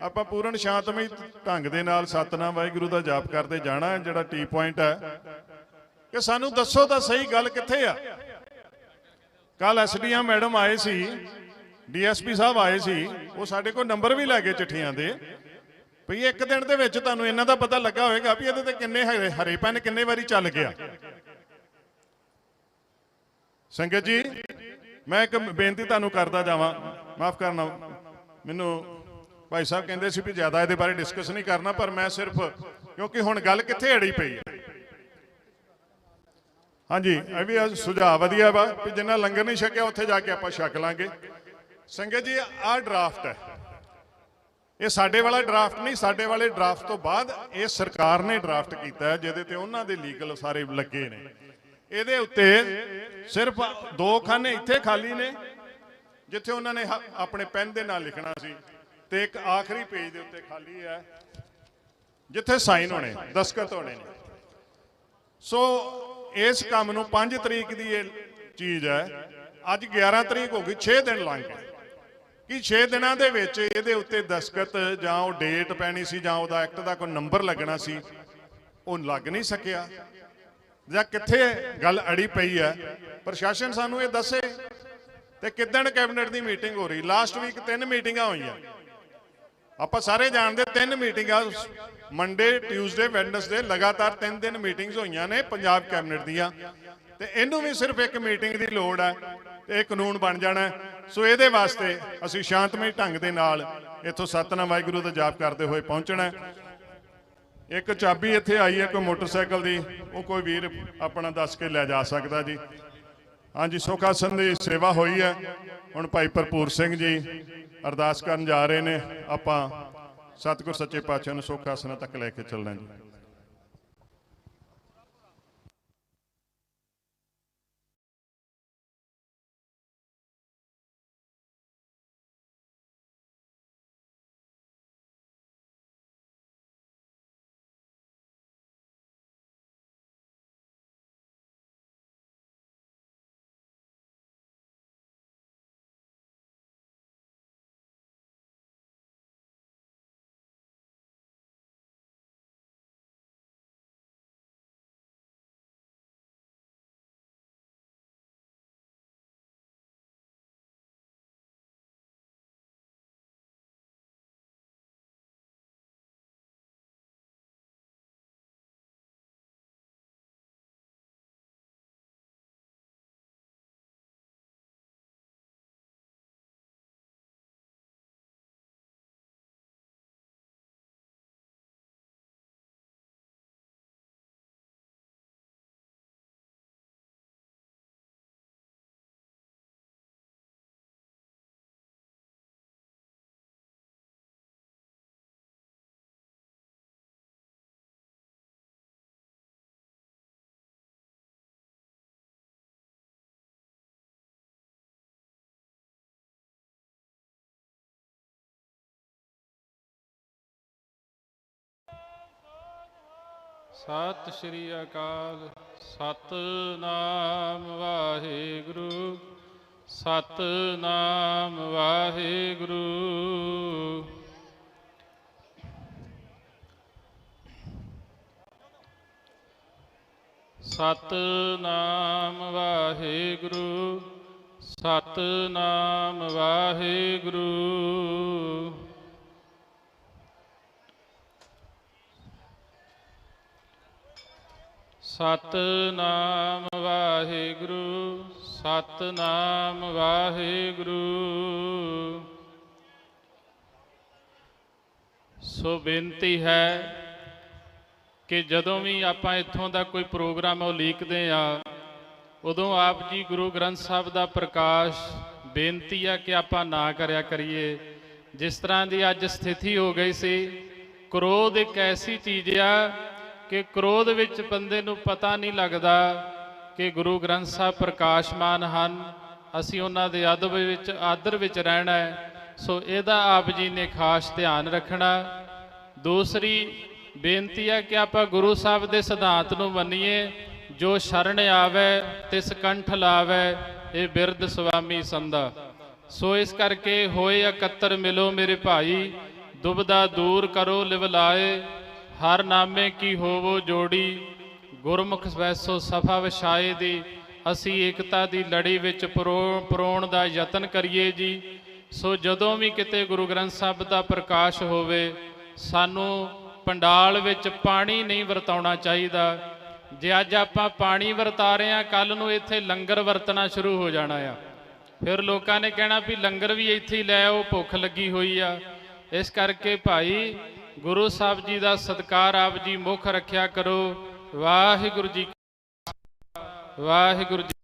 ਆਪਾਂ ਪੂਰਨ ਸ਼ਾਂਤਮਈ ਢੰਗ ਦੇ ਨਾਲ ਸਤਨਾਮ ਵਾਹਿਗੁਰੂ ਦਾ ਜਾਪ ਕਰਦੇ ਜਾਣਾ। ਜਿਹੜਾ ਟੀ ਪੁਆਇੰਟ ਹੈ ਕਿ ਸਾਨੂੰ ਦੱਸੋ ਤਾਂ ਸਹੀ ਗੱਲ ਕਿੱਥੇ ਆ। ਕੱਲ ਐਸਡੀਐਮ ਮੈਡਮ ਆਏ ਸੀ, ਡੀਐਸਪੀ ਸਾਹਿਬ ਆਏ ਸੀ, ਉਹ ਸਾਡੇ ਕੋਲ ਨੰਬਰ ਵੀ ਲੈ ਗਏ ਚਿੱਠੀਆਂ ਦੇ ਭਈ ਇੱਕ ਦਿਨ ਦੇ ਵਿੱਚ ਤੁਹਾਨੂੰ ਇਹਨਾਂ ਦਾ ਪਤਾ ਲੱਗਾ ਹੋਵੇਗਾ ਵੀ ਇਹਦੇ ਤੇ ਕਿੰਨੇ ਹਰੇ ਪੈਨ ਕਿੰਨੇ ਵਾਰੀ ਚੱਲ ਗਿਆ। ਸੰਗਤ ਜੀ, ਮੈਂ ਇੱਕ ਬੇਨਤੀ ਤੁਹਾਨੂੰ ਕਰਦਾ ਜਾਵਾਂ, ਮਾਫ ਕਰਨਾ, ਮੈਨੂੰ ਭਾਈ ਸਾਹਿਬ ਕਹਿੰਦੇ ਸੀ ਵੀ ਜ਼ਿਆਦਾ ਇਹਦੇ ਬਾਰੇ ਡਿਸਕਸ ਨਹੀਂ ਕਰਨਾ, ਪਰ ਮੈਂ ਸਿਰਫ ਕਿਉਂਕਿ ਹੁਣ ਗੱਲ ਕਿੱਥੇ ਅੜੀ ਪਈ ਹੈ। ਹਾਂਜੀ, ਇਹ ਵੀ ਸੁਝਾਅ ਵਧੀਆ ਵਾ ਵੀ ਜਿੰਨਾ ਲੰਗਰ ਨਹੀਂ ਛਕਿਆ ਉੱਥੇ ਜਾ ਕੇ ਆਪਾਂ ਛਕ ਲਾਂਗੇ। ਸੰਗਤ ਜੀ, ਆਹ ਡਰਾਫਟ ਹੈ, ਇਹ ਸਾਡੇ ਵਾਲਾ ਡਰਾਫਟ ਨਹੀਂ। ਸਾਡੇ ਵਾਲੇ ਡਰਾਫਟ ਤੋਂ ਬਾਅਦ ਇਹ ਸਰਕਾਰ ਨੇ ਡਰਾਫਟ ਕੀਤਾ ਹੈ, ਜਿਹਦੇ ਤੇ ਉਹਨਾਂ ਦੇ ਲੀਗਲ ਸਾਰੇ ਲੱਗੇ ਨੇ। ਇਹਦੇ ਉੱਤੇ ਸਿਰਫ 2 ਖਾਨੇ ਇੱਥੇ ਖਾਲੀ ਨੇ ਜਿੱਥੇ ਉਹਨਾਂ ਨੇ ਆਪਣੇ ਪੈਨ ਦੇ ਨਾਲ ਲਿਖਣਾ ਸੀ, ਤੇ ਇੱਕ ਆਖਰੀ ਪੇਜ ਦੇ ਉੱਤੇ ਖਾਲੀ ਹੈ ਜਿੱਥੇ ਸਾਈਨ ਹੋਣੇ, ਦਸਤਖਤ ਹੋਣੇ ਨੇ। ਸੋ ਇਸ ਕੰਮ ਨੂੰ 5 ਤਰੀਕ ਦੀ ਇਹ ਚੀਜ਼ ਹੈ, ਅੱਜ 11 ਤਰੀਕ ਹੋ ਗਈ, 6 ਦਿਨ ਲੰਘ ਗਏ। ਕਿ 6 ਦਿਨਾਂ ਦੇ ਵਿੱਚ ਇਹਦੇ ਉੱਤੇ ਦਸਤਖਤ ਜਾਂ ਉਹ ਡੇਟ ਪੈਣੀ ਸੀ ਜਾਂ ਉਹਦਾ ਐਕਟ ਦਾ ਕੋਈ ਨੰਬਰ ਲੱਗਣਾ ਸੀ, ਉਹ ਲੱਗ ਨਹੀਂ ਸਕਿਆ। ਜਾਂ ਕਿੱਥੇ ਗੱਲ ਅੜੀ ਪਈ ਹੈ, ਪ੍ਰਸ਼ਾਸਨ ਸਾਨੂੰ ਇਹ ਦੱਸੇ। ਤੇ ਕਿੱਦਣ ਕੈਬਨਿਟ ਦੀ ਮੀਟਿੰਗ ਹੋ ਰਹੀ? ਲਾਸਟ ਵੀਕ 3 ਮੀਟਿੰਗਾਂ ਹੋਈਆਂ, ਆਪਾਂ ਸਾਰੇ ਜਾਣਦੇ। 3 ਮੀਟਿੰਗਾਂ ਮੰਡੇ, ਟਿਊਜ਼ਡੇ, ਵੈਡਨਸਡੇ, ਲਗਾਤਾਰ 3 ਦਿਨ ਮੀਟਿੰਗਸ ਹੋਈਆਂ ਨੇ ਪੰਜਾਬ ਕੈਬਨਿਟ ਦੀਆਂ। ਤੇ ਇਹਨੂੰ ਵੀ ਸਿਰਫ ਇੱਕ ਮੀਟਿੰਗ ਦੀ ਲੋੜ ਹੈ ਤੇ ਇਹ ਕਾਨੂੰਨ ਬਣ ਜਾਣਾ। ਸੋ ਇਹਦੇ ਵਾਸਤੇ ਅਸੀਂ ਸ਼ਾਂਤਮਈ ਢੰਗ ਦੇ ਨਾਲ ਇੱਥੋਂ ਸਤਨਾਮ ਵਾਹਿਗੁਰੂ ਦਾ ਜਾਪ ਕਰਦੇ ਹੋਏ ਪਹੁੰਚਣਾ। ਇੱਕ ਚਾਬੀ ਇੱਥੇ ਆਈ ਹੈ ਕੋਈ ਮੋਟਰਸਾਈਕਲ ਦੀ, ਉਹ ਕੋਈ ਵੀਰ ਆਪਣਾ ਦੱਸ ਕੇ ਲੈ ਜਾ ਸਕਦਾ ਜੀ। ਹਾਂਜੀ, ਸੁੱਖ ਆਸਣ ਦੀ ਸੇਵਾ ਹੋਈ ਹੈ। ਹੁਣ ਭਾਈ ਭਰਪੂਰ ਸਿੰਘ ਜੀ ਅਰਦਾਸ ਕਰਨ ਜਾ ਰਹੇ ਨੇ। ਆਪਾਂ ਸਤਿਗੁਰ ਸੱਚੇ ਪਾਤਸ਼ਾਹ ਨੂੰ ਸੁੱਖ ਆਸਣਾਂ ਤੱਕ ਲੈ ਕੇ ਚੱਲਣਾ ਜੀ। ਸਤਿ ਸ਼੍ਰੀ ਅਕਾਲ। ਸਤਿਨਾਮ ਵਾਹਿਗੁਰੂ, ਸਤਿਨਾਮ ਵਾਹਿਗੁਰੂ। ਸਤਿਨਾਮ ਵਾਹਿਗੁਰੂ, ਸਤਿਨਾਮ ਵਾਹਿਗੁਰੂ। ਸਤਨਾਮ ਵਾਹਿਗੁਰੂ ਸਤਨਾਮ ਵਾਹਿਗੁਰੂ। ਸੋ ਬੇਨਤੀ ਹੈ ਕਿ ਜਦੋਂ ਵੀ ਆਪਾਂ ਇੱਥੋਂ ਦਾ ਕੋਈ ਪ੍ਰੋਗਰਾਮ ਉਲੀਕਦੇ ਆ ਉਦੋਂ ਆਪ ਜੀ ਗੁਰੂ ਗ੍ਰੰਥ ਸਾਹਿਬ ਦਾ ਪ੍ਰਕਾਸ਼ ਬੇਨਤੀ ਆ ਕਿ ਆਪਾਂ ਨਾ ਕਰਿਆ ਕਰੀਏ। ਜਿਸ ਤਰ੍ਹਾਂ ਦੀ ਅੱਜ ਸਥਿਤੀ ਹੋ ਗਈ ਸੀ, ਕ੍ਰੋਧ ਇੱਕ ਐਸੀ ਚੀਜ਼ ਆ ਕਿ ਕ੍ਰੋਧ ਵਿੱਚ ਬੰਦੇ ਨੂੰ ਪਤਾ ਨਹੀਂ ਲੱਗਦਾ ਕਿ ਗੁਰੂ ਗ੍ਰੰਥ ਸਾਹਿਬ ਪ੍ਰਕਾਸ਼ਮਾਨ ਹਨ, ਅਸੀਂ ਉਹਨਾਂ ਦੇ ਆਦਰ ਵਿੱਚ ਰਹਿਣਾ ਹੈ। ਸੋ ਇਹਦਾ ਆਪ ਜੀ ਨੇ ਖਾਸ ਧਿਆਨ ਰੱਖਣਾ। ਦੂਸਰੀ ਬੇਨਤੀ ਹੈ ਕਿ ਆਪਾਂ ਗੁਰੂ ਸਾਹਿਬ ਦੇ ਸਿਧਾਂਤ ਨੂੰ ਮੰਨੀਏ, ਜੋ ਸ਼ਰਨ ਆਵੇ ਤਿਸ ਕੰਠ ਲਾਵੇ, ਇਹ ਬਿਰਧ ਸੁਆਮੀ ਸੰਦਾ। ਸੋ ਇਸ ਕਰਕੇ ਹੋਏ ਇਕੱਤਰ ਮਿਲੋ ਮੇਰੇ ਭਾਈ, ਦੁਬਦਾ ਦੂਰ ਕਰੋ ਲਿਵ ਲਾਏ, ਹਰ ਨਾਮੇ ਕੀ ਹੋਵੋ ਜੋੜੀ, ਗੁਰਮੁਖ ਵੈਸੋ ਸਫਾ ਵਿਛਾਏ ਦੀ। ਅਸੀਂ ਏਕਤਾ ਦੀ ਲੜੀ ਵਿੱਚ ਪਰੋਣ ਦਾ ਯਤਨ ਕਰੀਏ ਜੀ। ਸੋ ਜਦੋਂ ਵੀ ਕਿਤੇ ਗੁਰੂ ਗ੍ਰੰਥ ਸਾਹਿਬ ਦਾ ਪ੍ਰਕਾਸ਼ ਹੋਵੇ, ਸਾਨੂੰ ਪੰਡਾਲ ਵਿੱਚ ਪਾਣੀ ਨਹੀਂ ਵਰਤਾਉਣਾ ਚਾਹੀਦਾ। ਜੇ ਅੱਜ ਆਪਾਂ ਪਾਣੀ ਵਰਤਾ ਰਹੇ ਹਾਂ, ਕੱਲ ਨੂੰ ਇੱਥੇ ਲੰਗਰ ਵਰਤਣਾ ਸ਼ੁਰੂ ਹੋ ਜਾਣਾ ਆ, ਫਿਰ ਲੋਕਾਂ ਨੇ ਕਹਿਣਾ ਵੀ ਲੰਗਰ ਵੀ ਇੱਥੇ ਹੀ ਲੈ ਆਓ, ਭੁੱਖ ਲੱਗੀ ਹੋਈ ਆ। ਇਸ ਕਰਕੇ ਭਾਈ ਗੁਰੂ ਸਾਹਿਬ ਜੀ ਦਾ ਸਤਿਕਾਰ ਆਪ ਜੀ ਮੁੱਖ ਰੱਖਿਆ ਕਰੋ। ਵਾਹਿਗੁਰੂ ਜੀ ਵਾਹਿਗੁਰੂ ਜੀ।